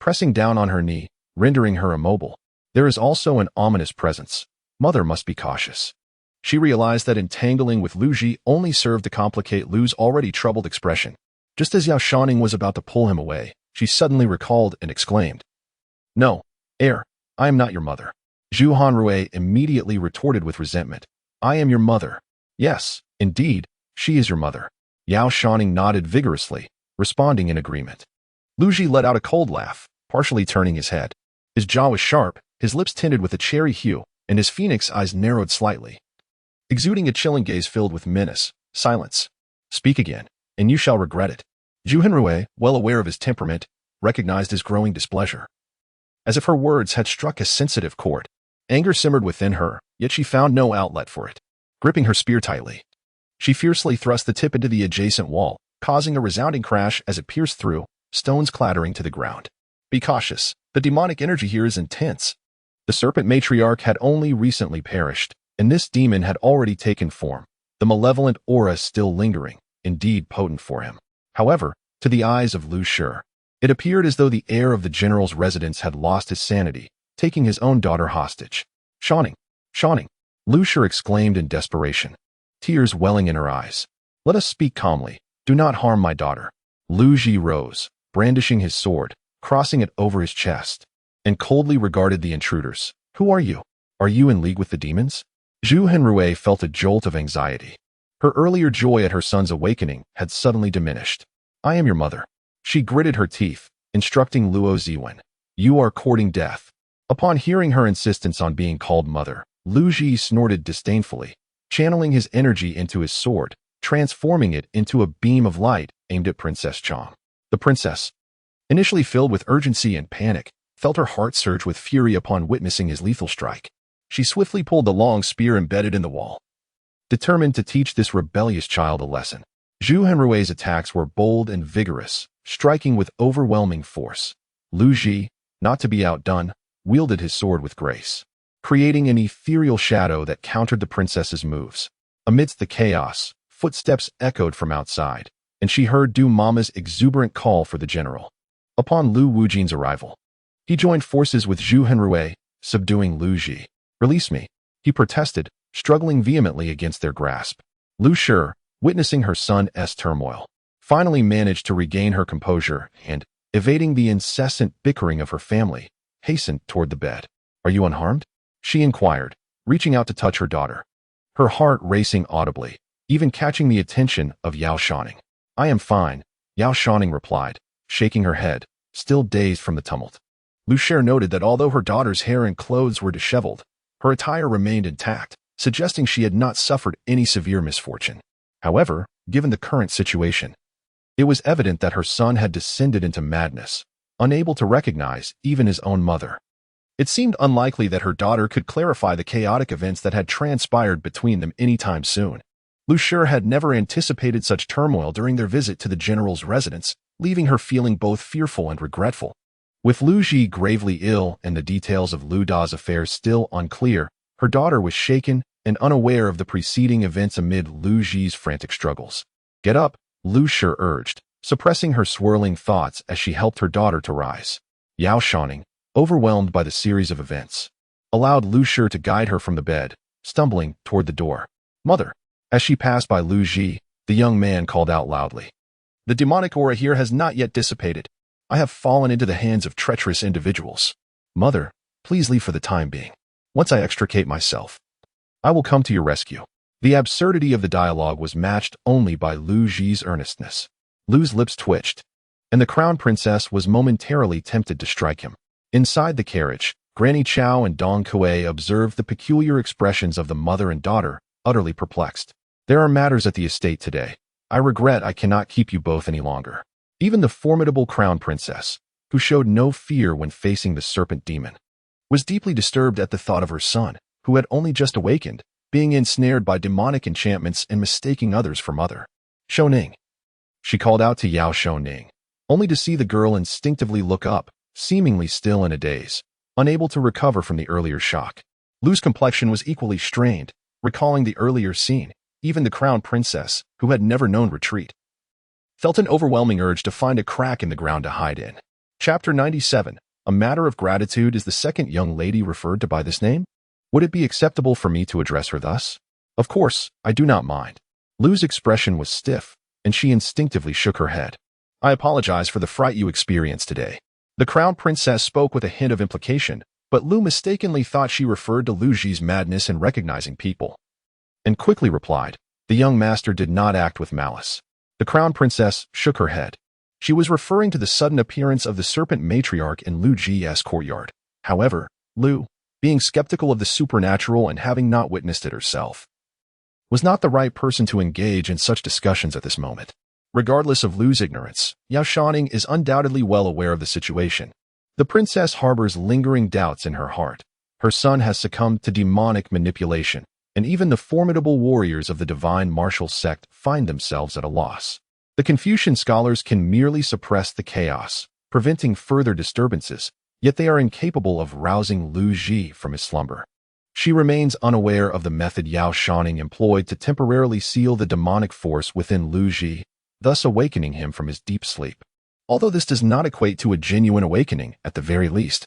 pressing down on her knee, rendering her immobile. There is also an ominous presence. Mother must be cautious. She realized that entangling with Lu Ji only served to complicate Lu's already troubled expression. Just as Yao Shouning was about to pull him away, she suddenly recalled and exclaimed, "No, heir, I am not your mother." Zhu Hanrui immediately retorted with resentment. "I am your mother." "Yes, indeed, she is your mother." Yao Shouning nodded vigorously, responding in agreement. Lu Ji let out a cold laugh, partially turning his head. His jaw was sharp, his lips tinted with a cherry hue, and his phoenix eyes narrowed slightly, exuding a chilling gaze filled with menace. "Silence. Speak again, and you shall regret it." Zhu Hanrui, well aware of his temperament, recognized his growing displeasure. As if her words had struck a sensitive chord, anger simmered within her, yet she found no outlet for it. Gripping her spear tightly, she fiercely thrust the tip into the adjacent wall, causing a resounding crash as it pierced through, stones clattering to the ground. "Be cautious. The demonic energy here is intense." The serpent matriarch had only recently perished, and this demon had already taken form, the malevolent aura still lingering, indeed potent for him. However, to the eyes of Lu Shi, it appeared as though the heir of the general's residence had lost his sanity, taking his own daughter hostage. "Shouning! Shouning!" Lu Shi exclaimed in desperation, tears welling in her eyes. "Let us speak calmly. Do not harm my daughter." Lu Ji rose, brandishing his sword, crossing it over his chest, and coldly regarded the intruders. "Who are you? Are you in league with the demons?" Zhu Hanrui felt a jolt of anxiety. Her earlier joy at her son's awakening had suddenly diminished. "I am your mother." She gritted her teeth, instructing Luo Ziwen. "You are courting death." Upon hearing her insistence on being called mother, Lu Ji snorted disdainfully, channeling his energy into his sword, transforming it into a beam of light aimed at Princess Chang. The princess, initially filled with urgency and panic, felt her heart surge with fury upon witnessing his lethal strike. She swiftly pulled the long spear embedded in the wall, determined to teach this rebellious child a lesson. Zhu Hanrui's attacks were bold and vigorous, striking with overwhelming force. Lu Ji, not to be outdone, wielded his sword with grace, creating an ethereal shadow that countered the princess's moves. Amidst the chaos, footsteps echoed from outside, and she heard Du Mama's exuberant call for the general. Upon Lu Wujin's arrival, he joined forces with Zhu Hanrui, subduing Lu Ji. "Release me," he protested, struggling vehemently against their grasp. Lu Shi, witnessing her son's turmoil, finally managed to regain her composure and, evading the incessant bickering of her family, hastened toward the bed. "Are you unharmed?" she inquired, reaching out to touch her daughter, her heart racing audibly, even catching the attention of Yao Shouning. "I am fine," Yao Shouning replied, shaking her head, still dazed from the tumult. Lu Shi noted that although her daughter's hair and clothes were disheveled, her attire remained intact, suggesting she had not suffered any severe misfortune. However, given the current situation, it was evident that her son had descended into madness, unable to recognize even his own mother. It seemed unlikely that her daughter could clarify the chaotic events that had transpired between them anytime soon. Lu Shi had never anticipated such turmoil during their visit to the general's residence, leaving her feeling both fearful and regretful. With Lu Ji gravely ill and the details of Lu Da's affairs still unclear, her daughter was shaken and unaware of the preceding events amid Lu Ji's frantic struggles. "Get up," Lu Shi urged, suppressing her swirling thoughts as she helped her daughter to rise. Yao Shouning, overwhelmed by the series of events, allowed Lu Shi to guide her from the bed, stumbling toward the door. "Mother." As she passed by Lu Ji, the young man called out loudly. "The demonic aura here has not yet dissipated. I have fallen into the hands of treacherous individuals. Mother, please leave for the time being. Once I extricate myself, I will come to your rescue." The absurdity of the dialogue was matched only by Lu Ji's earnestness. Lu's lips twitched, and the crown princess was momentarily tempted to strike him. Inside the carriage, Granny Chow and Dong Kue observed the peculiar expressions of the mother and daughter, utterly perplexed. "There are matters at the estate today," I regret I cannot keep you both any longer. Even the formidable crown princess, who showed no fear when facing the serpent demon, was deeply disturbed at the thought of her son, who had only just awakened, being ensnared by demonic enchantments and mistaking others for mother. Shouning. She called out to Yao Shouning, only to see the girl instinctively look up, seemingly still in a daze, unable to recover from the earlier shock. Lu's complexion was equally strained, recalling the earlier scene. Even the crown princess, who had never known retreat, felt an overwhelming urge to find a crack in the ground to hide in. Chapter 97. A matter of gratitude is the second young lady referred to by this name? Would it be acceptable for me to address her thus? Of course, I do not mind. Lu's expression was stiff, and she instinctively shook her head. I apologize for the fright you experienced today. The crown princess spoke with a hint of implication, but Lu mistakenly thought she referred to Lu Ji's madness in recognizing people, and quickly replied, the young master did not act with malice. The crown princess shook her head. She was referring to the sudden appearance of the serpent matriarch in Lu Ji's courtyard. However, Lu, being skeptical of the supernatural and having not witnessed it herself, was not the right person to engage in such discussions at this moment. Regardless of Lu's ignorance, Yao Shouning is undoubtedly well aware of the situation. The princess harbors lingering doubts in her heart. Her son has succumbed to demonic manipulation, and even the formidable warriors of the divine martial sect find themselves at a loss. The Confucian scholars can merely suppress the chaos, preventing further disturbances, yet they are incapable of rousing Lu Ji from his slumber. She remains unaware of the method Yao Shouning employed to temporarily seal the demonic force within Lu Ji, thus awakening him from his deep sleep. Although this does not equate to a genuine awakening, at the very least,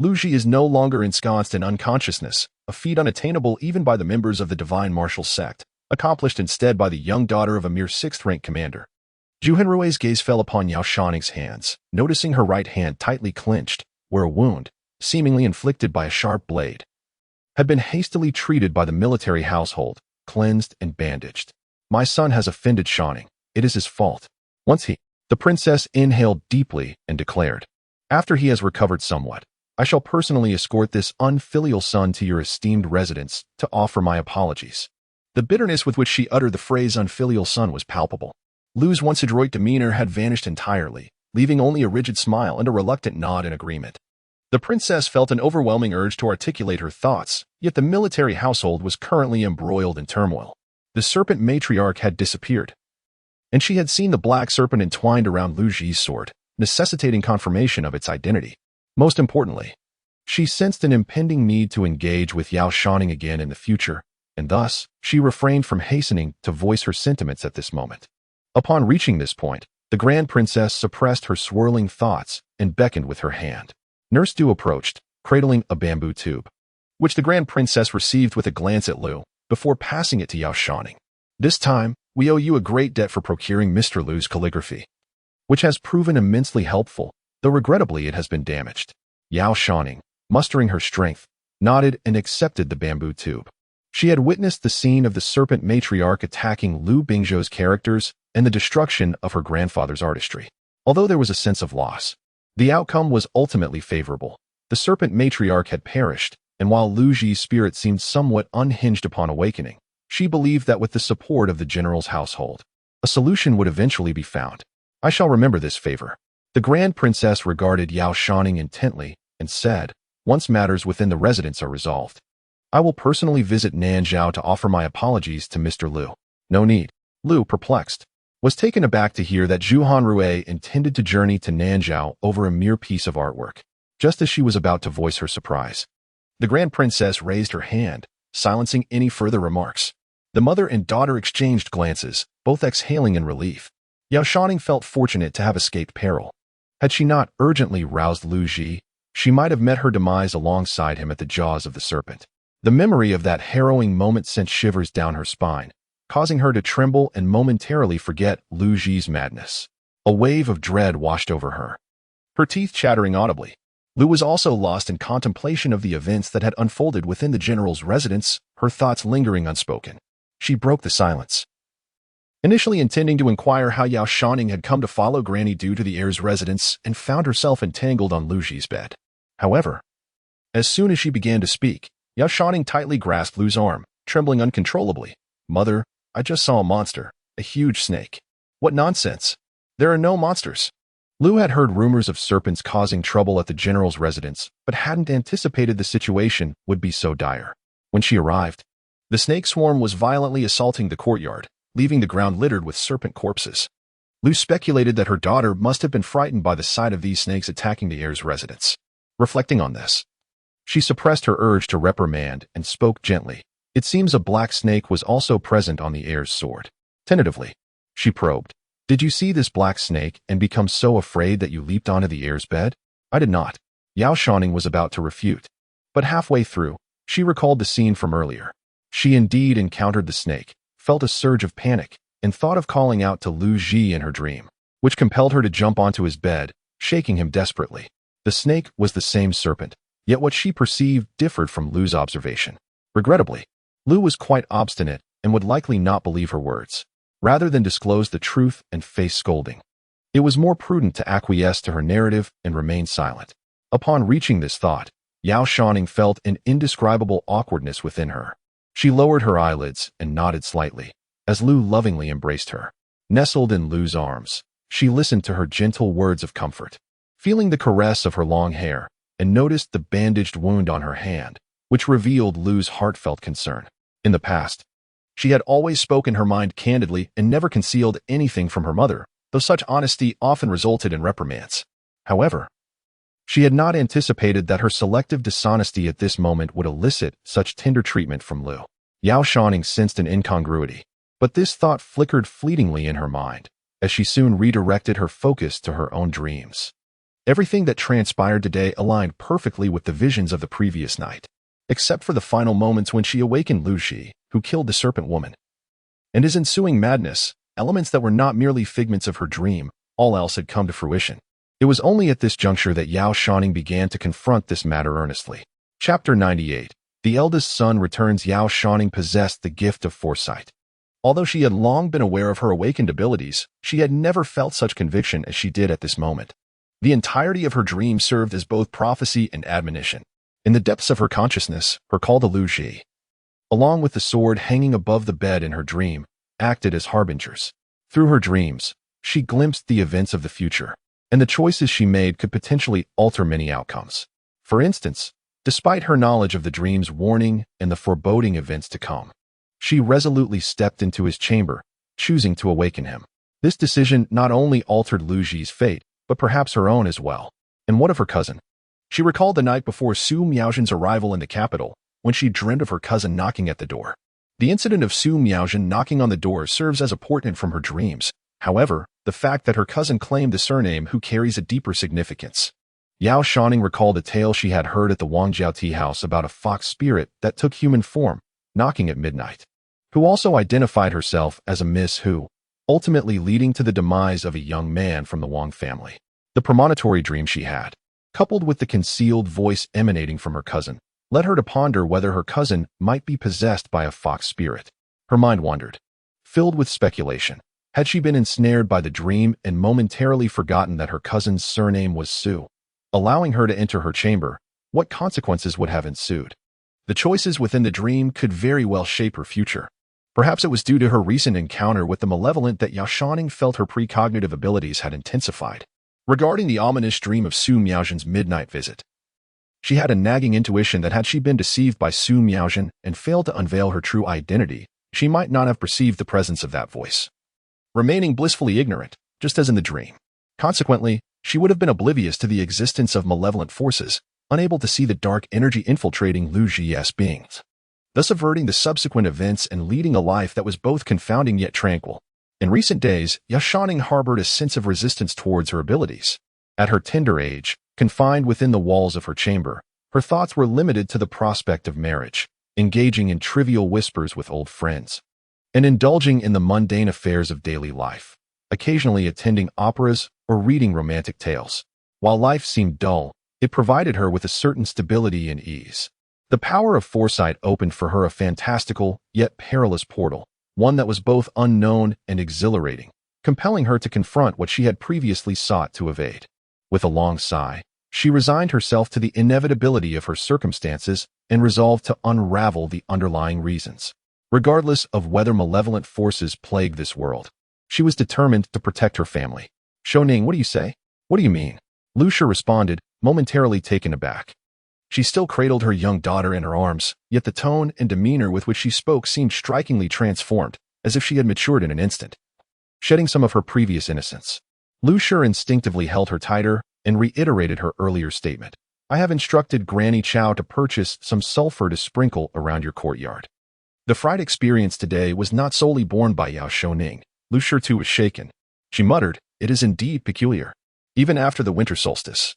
Lu Ji is no longer ensconced in unconsciousness, a feat unattainable even by the members of the divine martial sect, accomplished instead by the young daughter of a mere 6th-rank commander. Zhu Henrui's gaze fell upon Yao Shouning's hands, noticing her right hand tightly clenched, where a wound, seemingly inflicted by a sharp blade, had been hastily treated by the military household, cleansed and bandaged. My son has offended Shouning. It is his fault. The princess inhaled deeply and declared, after he has recovered somewhat, I shall personally escort this unfilial son to your esteemed residence to offer my apologies. The bitterness with which she uttered the phrase unfilial son was palpable. Lu's once adroit demeanor had vanished entirely, leaving only a rigid smile and a reluctant nod in agreement. The princess felt an overwhelming urge to articulate her thoughts, yet the military household was currently embroiled in turmoil. The serpent matriarch had disappeared, and she had seen the black serpent entwined around Lu Ji's sword, necessitating confirmation of its identity. Most importantly, she sensed an impending need to engage with Yao Shouning again in the future, and thus, she refrained from hastening to voice her sentiments at this moment. Upon reaching this point, the grand princess suppressed her swirling thoughts and beckoned with her hand. Nurse Du approached, cradling a bamboo tube, which the grand princess received with a glance at Lu, before passing it to Yao Shouning. This time, we owe you a great debt for procuring Mr. Lu's calligraphy, which has proven immensely helpful, though regrettably it has been damaged. Yao Shouning, mustering her strength, nodded and accepted the bamboo tube. She had witnessed the scene of the serpent matriarch attacking Lu Bingzhou's characters and the destruction of her grandfather's artistry. Although there was a sense of loss, the outcome was ultimately favorable. The serpent matriarch had perished, and while Lu Ji's spirit seemed somewhat unhinged upon awakening, she believed that with the support of the general's household, a solution would eventually be found. I shall remember this favor. The grand princess regarded Yao Shouning intently and said, once matters within the residence are resolved, I will personally visit Nanzhao to offer my apologies to Mr. Lu. No need. Lu, perplexed, was taken aback to hear that Zhu Henrui intended to journey to Nanzhao over a mere piece of artwork. Just as she was about to voice her surprise, the grand princess raised her hand, silencing any further remarks. The mother and daughter exchanged glances, both exhaling in relief. Yao Shouning felt fortunate to have escaped peril. Had she not urgently roused Lu Ji, she might have met her demise alongside him at the jaws of the serpent. The memory of that harrowing moment sent shivers down her spine, causing her to tremble and momentarily forget Lu Ji's madness. A wave of dread washed over her, her teeth chattering audibly. Lu was also lost in contemplation of the events that had unfolded within the general's residence, her thoughts lingering unspoken. She broke the silence, initially intending to inquire how Yao Shouning had come to follow Granny Du to the heir's residence and found herself entangled on Lu Ji's bed. However, as soon as she began to speak, Yao Shouning tightly grasped Lu's arm, trembling uncontrollably. Mother, I just saw a monster. A huge snake. What nonsense. There are no monsters. Lu had heard rumors of serpents causing trouble at the general's residence, but hadn't anticipated the situation would be so dire. When she arrived, the snake swarm was violently assaulting the courtyard, leaving the ground littered with serpent corpses. Lu speculated that her daughter must have been frightened by the sight of these snakes attacking the heir's residence. Reflecting on this, she suppressed her urge to reprimand and spoke gently. It seems a black snake was also present on the heir's sword. Tentatively, she probed. Did you see this black snake and become so afraid that you leaped onto the heir's bed? I did not. Yao Shouning was about to refute. But halfway through, she recalled the scene from earlier. She indeed encountered the snake, felt a surge of panic, and thought of calling out to Lu Ji in her dream, which compelled her to jump onto his bed, shaking him desperately. The snake was the same serpent, yet what she perceived differed from Lu's observation. Regrettably, Lu was quite obstinate and would likely not believe her words. Rather than disclose the truth and face scolding, it was more prudent to acquiesce to her narrative and remain silent. Upon reaching this thought, Yao Shouning felt an indescribable awkwardness within her. She lowered her eyelids and nodded slightly, as Lu lovingly embraced her. Nestled in Lu's arms, she listened to her gentle words of comfort, feeling the caress of her long hair, and noticed the bandaged wound on her hand, which revealed Lu's heartfelt concern. In the past, she had always spoken her mind candidly and never concealed anything from her mother, though such honesty often resulted in reprimands. However, she had not anticipated that her selective dishonesty at this moment would elicit such tender treatment from Lu. Yao Shouning sensed an incongruity, but this thought flickered fleetingly in her mind, as she soon redirected her focus to her own dreams. Everything that transpired today aligned perfectly with the visions of the previous night, except for the final moments when she awakened Lu Ji, who killed the serpent woman. And his ensuing madness, elements that were not merely figments of her dream, all else had come to fruition. It was only at this juncture that Yao Shouning began to confront this matter earnestly. Chapter 98. The eldest son returns. Yao Shouning possessed the gift of foresight. Although she had long been aware of her awakened abilities, she had never felt such conviction as she did at this moment. The entirety of her dream served as both prophecy and admonition. In the depths of her consciousness, her call to Lu Ji, along with the sword hanging above the bed in her dream, acted as harbingers. Through her dreams, she glimpsed the events of the future, and the choices she made could potentially alter many outcomes. For instance, despite her knowledge of the dream's warning and the foreboding events to come, she resolutely stepped into his chamber, choosing to awaken him. This decision not only altered Lu Ji's fate, but perhaps her own as well. And what of her cousin? She recalled the night before Su Miaozhen's arrival in the capital, when she dreamed of her cousin knocking at the door. The incident of Su Miaozhen knocking on the door serves as a portent from her dreams. However, the fact that her cousin claimed the surname Hu carries a deeper significance. Yao Shouning recalled a tale she had heard at the Wangjiao tea house about a fox spirit that took human form, knocking at midnight, who also identified herself as a Miss Hu, ultimately leading to the demise of a young man from the Wang family. The premonitory dream she had, coupled with the concealed voice emanating from her cousin, led her to ponder whether her cousin might be possessed by a fox spirit. Her mind wandered, filled with speculation. Had she been ensnared by the dream and momentarily forgotten that her cousin's surname was Su, allowing her to enter her chamber, what consequences would have ensued? The choices within the dream could very well shape her future. Perhaps it was due to her recent encounter with the malevolent that Yao Shouning felt her precognitive abilities had intensified. Regarding the ominous dream of Su Miaozhen's midnight visit, she had a nagging intuition that had she been deceived by Su Miaozhen and failed to unveil her true identity, she might not have perceived the presence of that voice, remaining blissfully ignorant, just as in the dream. Consequently, she would have been oblivious to the existence of malevolent forces, unable to see the dark energy infiltrating Lu Ji's beings, thus averting the subsequent events and leading a life that was both confounding yet tranquil. In recent days, Yao Shouning harbored a sense of resistance towards her abilities. At her tender age, confined within the walls of her chamber, her thoughts were limited to the prospect of marriage, engaging in trivial whispers with old friends, and indulging in the mundane affairs of daily life, occasionally attending operas or reading romantic tales. While life seemed dull, it provided her with a certain stability and ease. The power of foresight opened for her a fantastical, yet perilous portal, one that was both unknown and exhilarating, compelling her to confront what she had previously sought to evade. With a long sigh, she resigned herself to the inevitability of her circumstances and resolved to unravel the underlying reasons. regardless of whether malevolent forces plague this world. She was determined to protect her family. Shouning, what do you say? What do you mean? Lucia responded, momentarily taken aback. She still cradled her young daughter in her arms, yet the tone and demeanor with which she spoke seemed strikingly transformed, as if she had matured in an instant, shedding some of her previous innocence. Lucia instinctively held her tighter and reiterated her earlier statement. I have instructed Granny Chow to purchase some sulfur to sprinkle around your courtyard. The fright experience today was not solely borne by Yao Shouning. Lucia too was shaken. She muttered, it is indeed peculiar. Even after the winter solstice.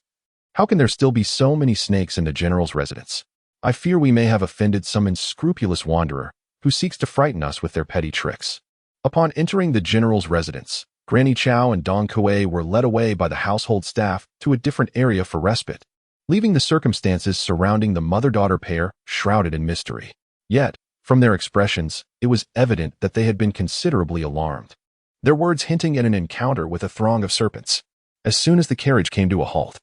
How can there still be so many snakes in the general's residence? I fear we may have offended some unscrupulous wanderer who seeks to frighten us with their petty tricks. Upon entering the general's residence, Granny Chow and Dong Kuei were led away by the household staff to a different area for respite, leaving the circumstances surrounding the mother-daughter pair shrouded in mystery. Yet, from their expressions, it was evident that they had been considerably alarmed, their words hinting at an encounter with a throng of serpents. As soon as the carriage came to a halt,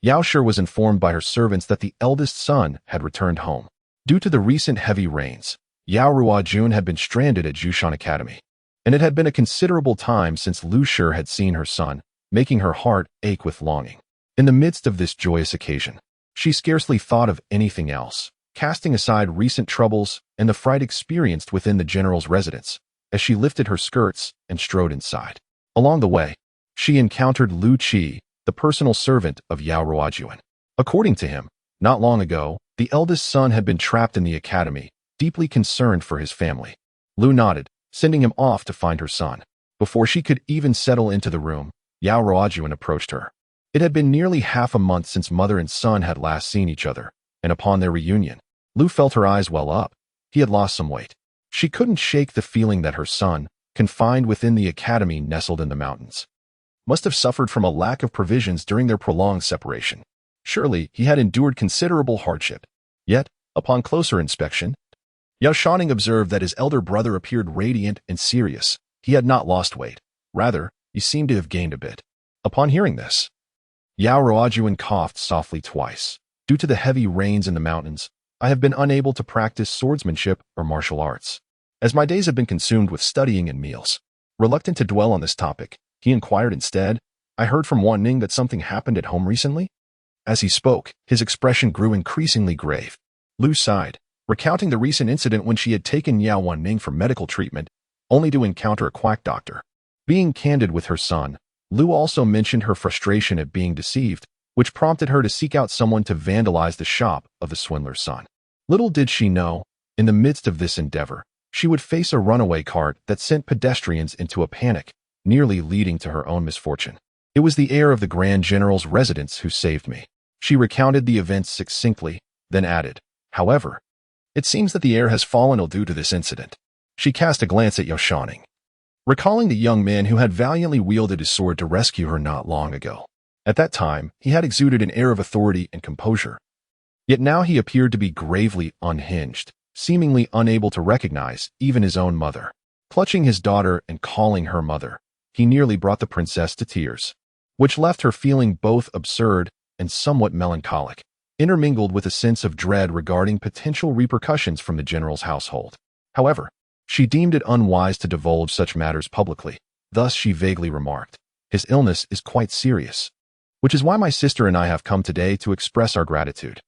Yao Shi was informed by her servants that the eldest son had returned home. Due to the recent heavy rains, Yao Ruojun had been stranded at Jushan Academy, and it had been a considerable time since Lu Shi had seen her son, making her heart ache with longing. In the midst of this joyous occasion, she scarcely thought of anything else, casting aside recent troubles and the fright experienced within the general's residence, as she lifted her skirts and strode inside. Along the way, she encountered Lu Qi, the personal servant of Yao Ruojun. According to him, not long ago, the eldest son had been trapped in the academy, deeply concerned for his family. Lu nodded, sending him off to find her son. Before she could even settle into the room, Yao Ruojun approached her. It had been nearly half a month since mother and son had last seen each other, and upon their reunion, Lu felt her eyes well up. He had lost some weight. She couldn't shake the feeling that her son, confined within the academy nestled in the mountains, must have suffered from a lack of provisions during their prolonged separation. Surely he had endured considerable hardship. Yet, upon closer inspection, Yao Shouning observed that his elder brother appeared radiant and serious. He had not lost weight. Rather, he seemed to have gained a bit. Upon hearing this, Yao Ruojun coughed softly twice. Due to the heavy rains in the mountains, I have been unable to practice swordsmanship or martial arts, as my days have been consumed with studying and meals. Reluctant to dwell on this topic, he inquired instead, I heard from Wan Ning that something happened at home recently? As he spoke, his expression grew increasingly grave. Lu sighed, recounting the recent incident when she had taken Yao Wan Ning for medical treatment, only to encounter a quack doctor. Being candid with her son, Lu also mentioned her frustration at being deceived, which prompted her to seek out someone to vandalize the shop of the swindler's son. Little did she know, in the midst of this endeavor, she would face a runaway cart that sent pedestrians into a panic, nearly leading to her own misfortune. It was the heir of the Grand General's residence who saved me. She recounted the events succinctly, then added, however, it seems that the heir has fallen ill due to this incident. She cast a glance at Yao Shouning, recalling the young man who had valiantly wielded his sword to rescue her not long ago. At that time, he had exuded an air of authority and composure. Yet now he appeared to be gravely unhinged, seemingly unable to recognize even his own mother. Clutching his daughter and calling her mother, he nearly brought the princess to tears, which left her feeling both absurd and somewhat melancholic, intermingled with a sense of dread regarding potential repercussions from the general's household. However, she deemed it unwise to divulge such matters publicly. Thus she vaguely remarked, his illness is quite serious, which is why my sister and I have come today to express our gratitude.